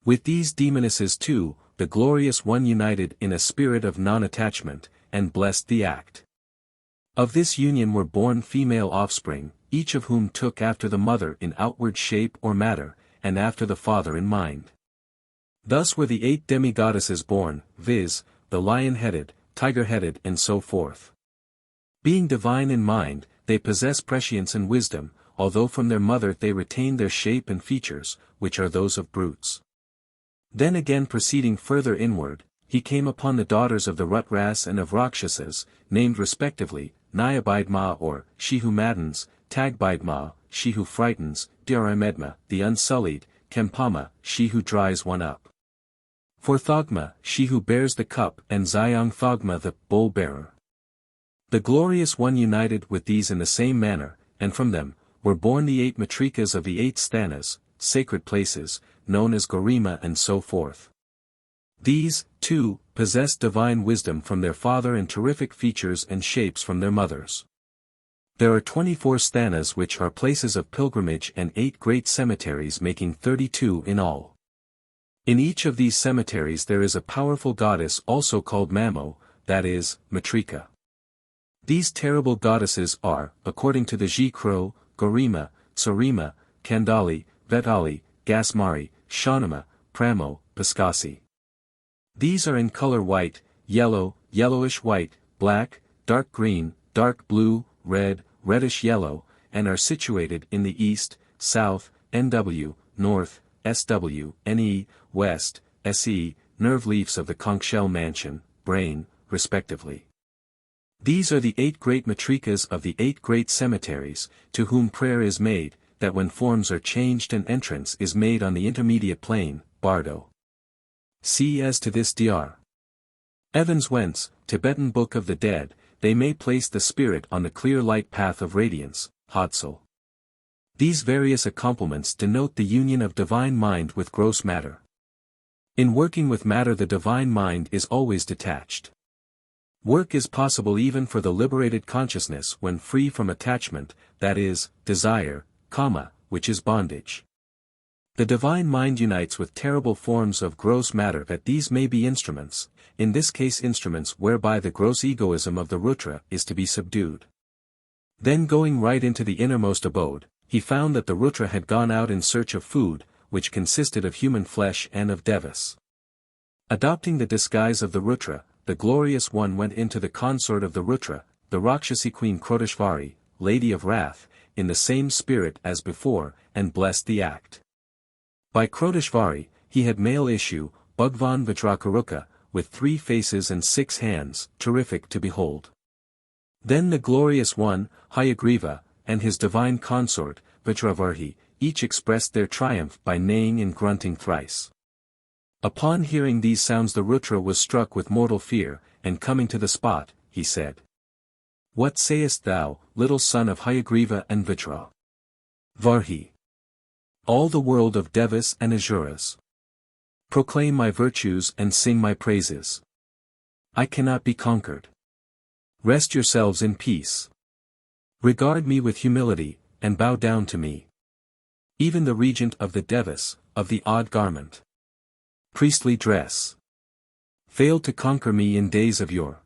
With these demonesses too, the Glorious One united in a spirit of non-attachment, and blessed the act. Of this union were born female offspring, each of whom took after the mother in outward shape or matter, and after the father in mind. Thus were the 8 demigoddesses born, viz., the lion-headed, tiger-headed and so forth. Being divine in mind, they possess prescience and wisdom, although from their mother they retain their shape and features, which are those of brutes. Then again proceeding further inward, he came upon the daughters of the Rutras and of Rakshasas, named respectively, Nyabidma or, she who maddens, Tagbidma, she who frightens, Dharamedma, the unsullied, Kempama, she who dries one up. Forthogma, she who bears the cup, and Zyongthogma the bowl-bearer. The Glorious One united with these in the same manner, and from them, were born the 8 matrikas of the 8 sthanas, sacred places, known as Garima and so forth. These, too, possess divine wisdom from their father and terrific features and shapes from their mothers. There are 24 sthanas which are places of pilgrimage and 8 great cemeteries making 32 in all. In each of these cemeteries there is a powerful goddess also called Mamo, that is, Matrika. These terrible goddesses are, according to the Jikro, Garima, Sarima, Kandali, Vetali, Gasmari, Shanama, Pramo, Paskasi. These are in color white, yellow, yellowish white, black, dark green, dark blue, red, reddish yellow, and are situated in the east, south, NW, north, SW, NE, west, SE, nerve leaves of the conch shell mansion, brain, respectively. These are the 8 great matrikas of the 8 great cemeteries, to whom prayer is made, that when forms are changed and entrance is made on the intermediate plane, Bardo. See as to this Dr. Evans whence, Tibetan Book of the Dead, they may place the spirit on the clear light path of radiance, Hodsal. These various accomplements denote the union of divine mind with gross matter. In working with matter, the divine mind is always detached. Work is possible even for the liberated consciousness when free from attachment, that is, desire, kama, which is bondage. The divine mind unites with terrible forms of gross matter, that these may be instruments, in this case instruments whereby the gross egoism of the Rutra is to be subdued. Then going right into the innermost abode, he found that the Rutra had gone out in search of food, which consisted of human flesh and of devas. Adopting the disguise of the Rutra, the glorious one went into the consort of the Rutra, the Rakshasi queen Krodeshvari, lady of wrath, in the same spirit as before, and blessed the act. By Krodeshvari, he had male issue, Bhagwan Vajrakaruka, with 3 faces and 6 hands, terrific to behold. Then the glorious one, Hayagriva, and his divine consort, Vajravarhi, each expressed their triumph by neighing and grunting thrice. Upon hearing these sounds the Rutra was struck with mortal fear, and coming to the spot, he said, "What sayest thou, little son of Hayagriva and Vajra? Varhi. All the world of Devas and Asuras. Proclaim my virtues and sing my praises. I cannot be conquered. Rest yourselves in peace. Regard me with humility, and bow down to me. Even the regent of the Devas, of the odd garment, priestly dress, failed to conquer me in days of yore."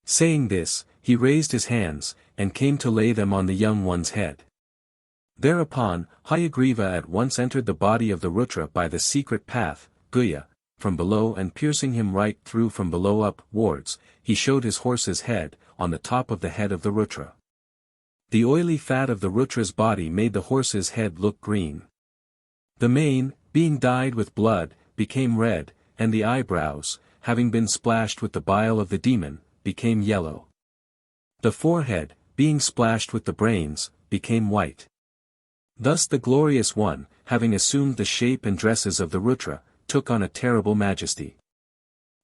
Saying this, he raised his hands, and came to lay them on the young one's head. Thereupon, Hayagriva at once entered the body of the Rutra by the secret path, Guya, from below, and piercing him right through from below upwards, he showed his horse's head, on the top of the head of the Rutra. The oily fat of the Rutra's body made the horse's head look green. The mane, being dyed with blood, became red, and the eyebrows, having been splashed with the bile of the demon, became yellow. The forehead, being splashed with the brains, became white. Thus the glorious one, having assumed the shape and dresses of the Rutra, took on a terrible majesty.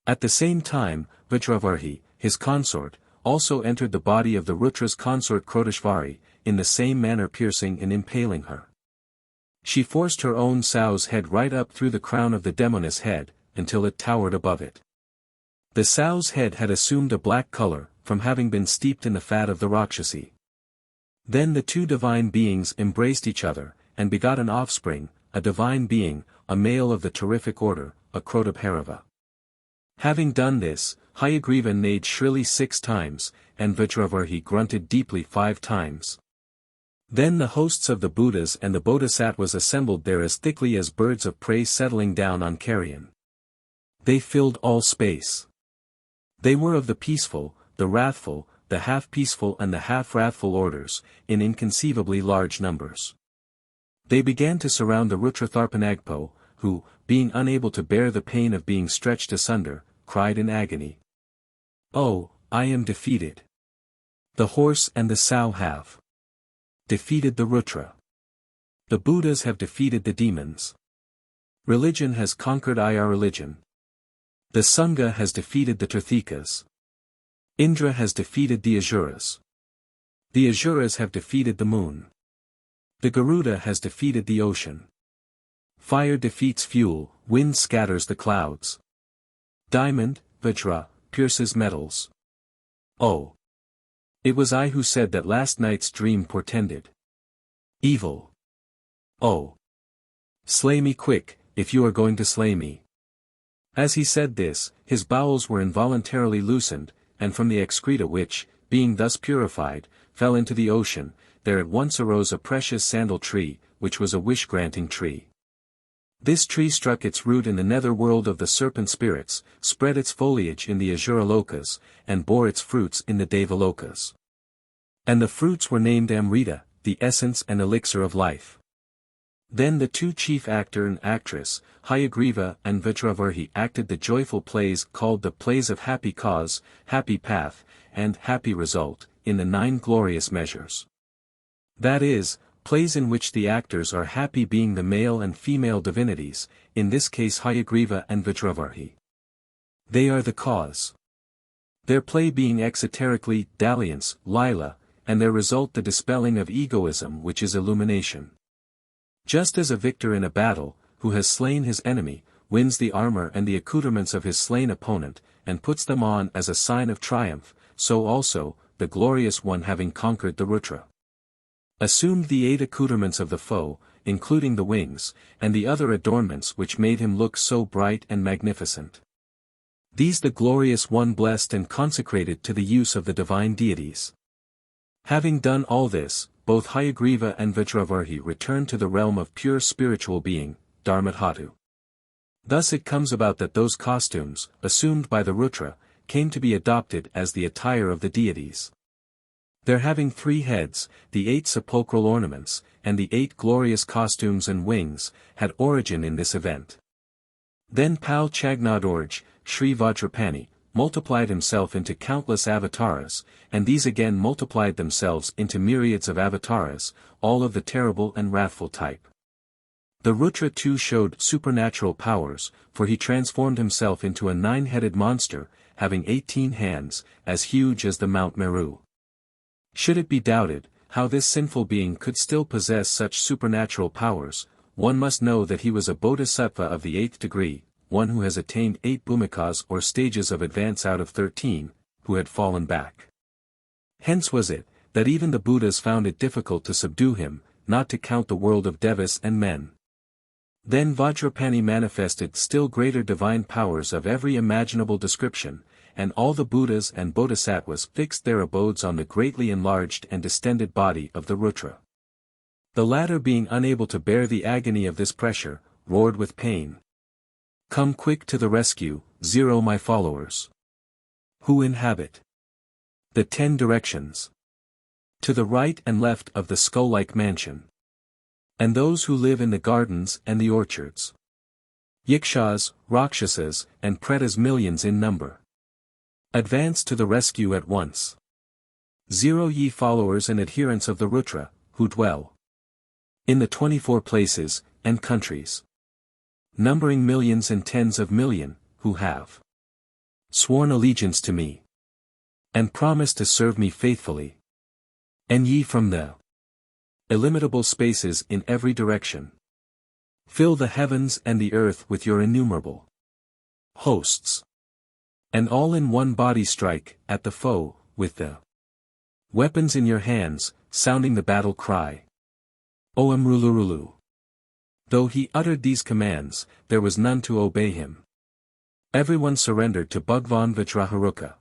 At the same time, Vajravarhi, his consort, also entered the body of the Rutra's consort Krodeshvari, in the same manner piercing and impaling her. She forced her own sow's head right up through the crown of the demoness head, until it towered above it. The sow's head had assumed a black color, from having been steeped in the fat of the Rakshasi. Then the 2 divine beings embraced each other, and begot an offspring, a divine being, a male of the terrific order, a Krodabhairava. Having done this, Hayagriva neighed shrilly 6 times, and Vajravarhi grunted deeply 5 times. Then the hosts of the Buddhas and the Bodhisattvas assembled there as thickly as birds of prey settling down on carrion. They filled all space. They were of the peaceful, the wrathful, the half-peaceful and the half-wrathful orders, in inconceivably large numbers. They began to surround the Rutratharpanagpo, who, being unable to bear the pain of being stretched asunder, cried in agony, "Oh, I am defeated. The horse and the sow have defeated the Rutra. The Buddhas have defeated the demons. Religion has conquered our religion. The Sangha has defeated the Tirthikas. Indra has defeated the Asuras. The Asuras have defeated the moon. The Garuda has defeated the ocean. Fire defeats fuel, wind scatters the clouds. Diamond, Vajra, pierces metals. Oh! It was I who said that last night's dream portended evil. Oh! Slay me quick, if you are going to slay me." As he said this, his bowels were involuntarily loosened, and from the excreta which, being thus purified, fell into the ocean, there at once arose a precious sandal tree, which was a wish-granting tree. This tree struck its root in the nether world of the serpent spirits, spread its foliage in the Asura Lokas, and bore its fruits in the Deva Lokas. And the fruits were named Amrita, the essence and elixir of life. Then the 2 chief actor and actress, Hayagriva and Vajravarhi, acted the joyful plays called the Plays of Happy Cause, Happy Path, and Happy Result, in the 9 glorious measures. That is, plays in which the actors are happy being the male and female divinities, in this case Hayagriva and Vajravarhi. They are the cause. Their play being exoterically, dalliance, Lila, and there result the dispelling of egoism, which is illumination. Just as a victor in a battle, who has slain his enemy, wins the armor and the accoutrements of his slain opponent, and puts them on as a sign of triumph, so also, the glorious one having conquered the Rutra, assumed the 8 accoutrements of the foe, including the wings, and the other adornments which made him look so bright and magnificent. These the glorious one blessed and consecrated to the use of the divine deities. Having done all this, both Hayagriva and Vajravarhi returned to the realm of pure spiritual being, Dharmadhatu. Thus it comes about that those costumes, assumed by the Rutra, came to be adopted as the attire of the deities. Their having 3 heads, the 8 sepulchral ornaments, and the 8 glorious costumes and wings, had origin in this event. Then Pal Chagnadorj, Sri Vajrapani, multiplied himself into countless avatars, and these again multiplied themselves into myriads of avatars, all of the terrible and wrathful type. The Rutra too showed supernatural powers, for he transformed himself into a 9-headed monster, having 18 hands, as huge as the Mount Meru. Should it be doubted, how this sinful being could still possess such supernatural powers, one must know that he was a bodhisattva of the 8th degree, one who has attained 8 bhumikas or stages of advance out of 13, who had fallen back. Hence was it, that even the Buddhas found it difficult to subdue him, not to count the world of devas and men. Then Vajrapani manifested still greater divine powers of every imaginable description, and all the Buddhas and Bodhisattvas fixed their abodes on the greatly enlarged and distended body of the Rutra. The latter being unable to bear the agony of this pressure, roared with pain. Come quick to the rescue, 0 my followers. Who inhabit the 10 directions. To the right and left of the skull-like mansion. And those who live in the gardens and the orchards. Yikshas, Rakshasas, and Pretas millions in number. Advance to the rescue at once. 0 ye followers and adherents of the Rutra, who dwell in the 24 places, and countries. Numbering millions and tens of million, who have sworn allegiance to me. And promised to serve me faithfully. And ye from the illimitable spaces in every direction. Fill the heavens and the earth with your innumerable hosts. And all in one body strike at the foe, with the weapons in your hands, sounding the battle cry. O Amrulurulu. Though he uttered these commands, there was none to obey him. Everyone surrendered to Bhagwan Vajraharuka.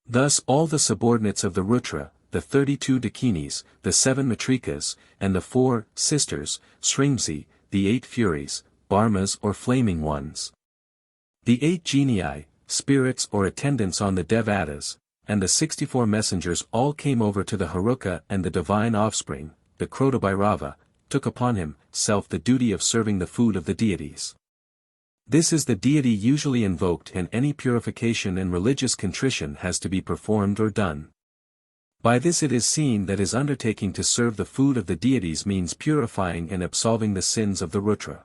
Thus all the subordinates of the Rutra, the 32 Dakinis, the 7 Matrikas, and the 4 sisters, Srimsi, the 8 Furies, Barmas or Flaming Ones. The 8 Genii, spirits or attendants on the Devatas, and the 64 messengers all came over to the Haruka, and the divine offspring, the Krodabhairava, took upon himself the duty of serving the food of the deities. This is the deity usually invoked, and any purification and religious contrition has to be performed or done. By this it is seen that his undertaking to serve the food of the deities means purifying and absolving the sins of the Rutra.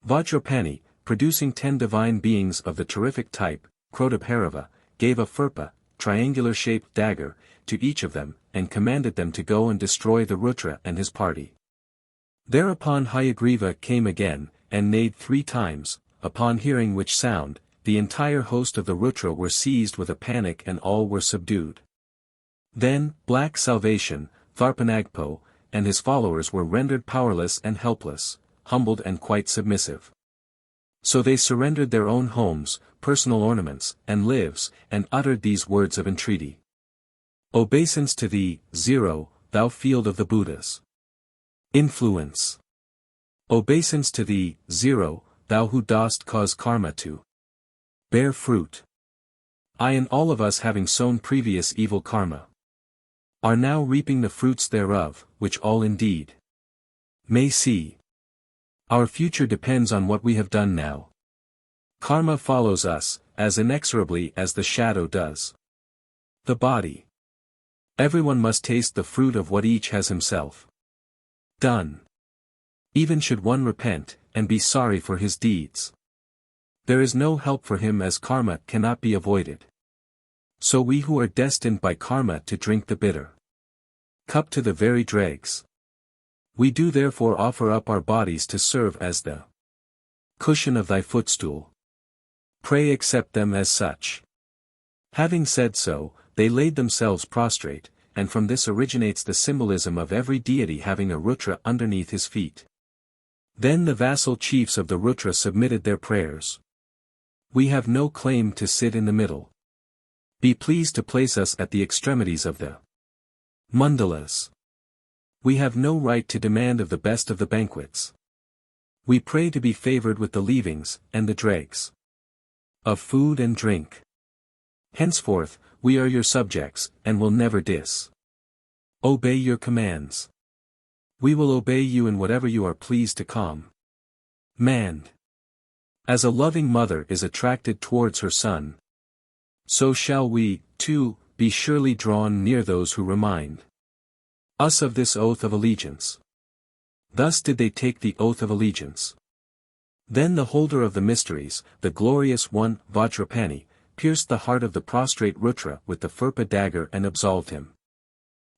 Vajrapani, producing 10 divine beings of the terrific type, Krodabhairava, gave a Furpa, triangular-shaped dagger, to each of them, and commanded them to go and destroy the Rutra and his party. Thereupon Hayagriva came again, and neighed 3 times, upon hearing which sound, the entire host of the Rutra were seized with a panic and all were subdued. Then, Black Salvation, Tharpanagpo, and his followers were rendered powerless and helpless, humbled and quite submissive. So they surrendered their own homes, personal ornaments, and lives, and uttered these words of entreaty. Obeisance to thee, 0, thou field of the Buddhas. Influence. Obeisance to thee, 0, thou who dost cause karma to bear fruit. I and all of us having sown previous evil karma, are now reaping the fruits thereof, which all indeed may see. Our future depends on what we have done now. Karma follows us, as inexorably as the shadow does the body. Everyone must taste the fruit of what each has himself done. Even should one repent, and be sorry for his deeds, there is no help for him, as karma cannot be avoided. So we who are destined by karma to drink the bitter cup to the very dregs. We do therefore offer up our bodies to serve as the cushion of thy footstool. Pray accept them as such. Having said so, they laid themselves prostrate, and from this originates the symbolism of every deity having a Rutra underneath his feet. Then the vassal chiefs of the Rutra submitted their prayers. We have no claim to sit in the middle. Be pleased to place us at the extremities of the mandalas. We have no right to demand of the best of the banquets. We pray to be favored with the leavings, and the dregs of food and drink. Henceforth, we are your subjects, and will never disobey your commands. We will obey you in whatever you are pleased to command. As a loving mother is attracted towards her son, so shall we, too, be surely drawn near those who remind us of this oath of allegiance. Thus did they take the oath of allegiance. Then the holder of the mysteries, the glorious one, Vajrapani, pierced the heart of the prostrate Rutra with the Phurpa dagger and absolved him.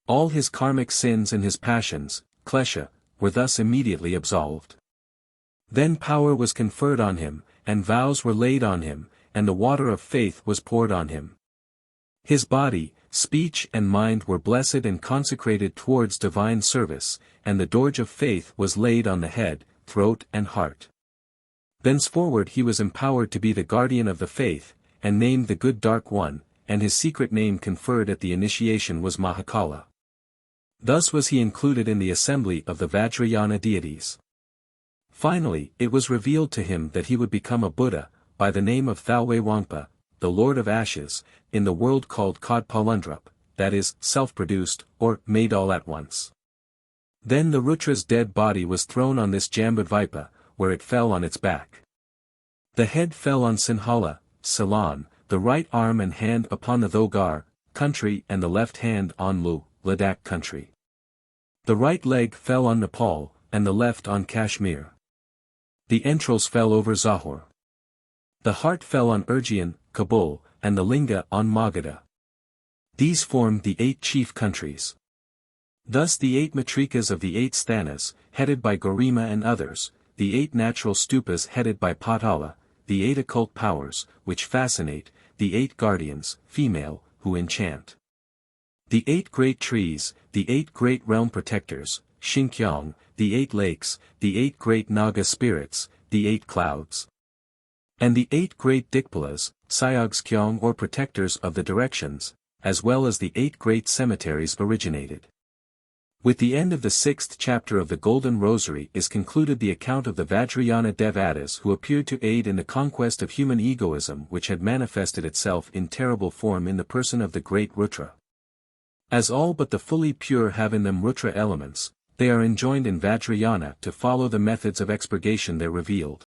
All his karmic sins and his passions, klesha, were thus immediately absolved. Then power was conferred on him, and vows were laid on him, and the water of faith was poured on him. His body, speech and mind were blessed and consecrated towards divine service, and the dorj of faith was laid on the head, throat and heart. Thenceforward he was empowered to be the guardian of the faith, and named the good dark one, and his secret name conferred at the initiation was Mahakala. Thus was he included in the assembly of the Vajrayana deities. Finally, it was revealed to him that he would become a Buddha, by the name of Thalwe Wangpa, the Lord of Ashes, in the world called Kad Palundrup, that is, self-produced, or made all at once. Then the Rutra's dead body was thrown on this Jambudvipa, where it fell on its back. The head fell on Sinhala, Ceylon, the right arm and hand upon the Thogar country and the left hand on Lu, Ladakh country. The right leg fell on Nepal, and the left on Kashmir. The entrails fell over Zahor. The heart fell on Urjian, Kabul, and the linga on Magadha. These formed the 8 chief countries. Thus the 8 matrikas of the 8 sthanas, headed by Garima and others, the 8 natural stupas headed by Patala, the 8 occult powers, which fascinate, the 8 guardians, female, who enchant. The 8 great trees, the 8 great realm protectors, Shinkyong, the 8 lakes, the 8 great Naga spirits, the 8 clouds. And the 8 great Dikpalas, Sayagskyoং or protectors of the directions, as well as the 8 great cemeteries originated. With the end of the 6th chapter of the Golden Rosary is concluded the account of the Vajrayana Devatas who appeared to aid in the conquest of human egoism which had manifested itself in terrible form in the person of the great Rutra. As all but the fully pure have in them Rutra elements, they are enjoined in Vajrayana to follow the methods of expurgation there revealed.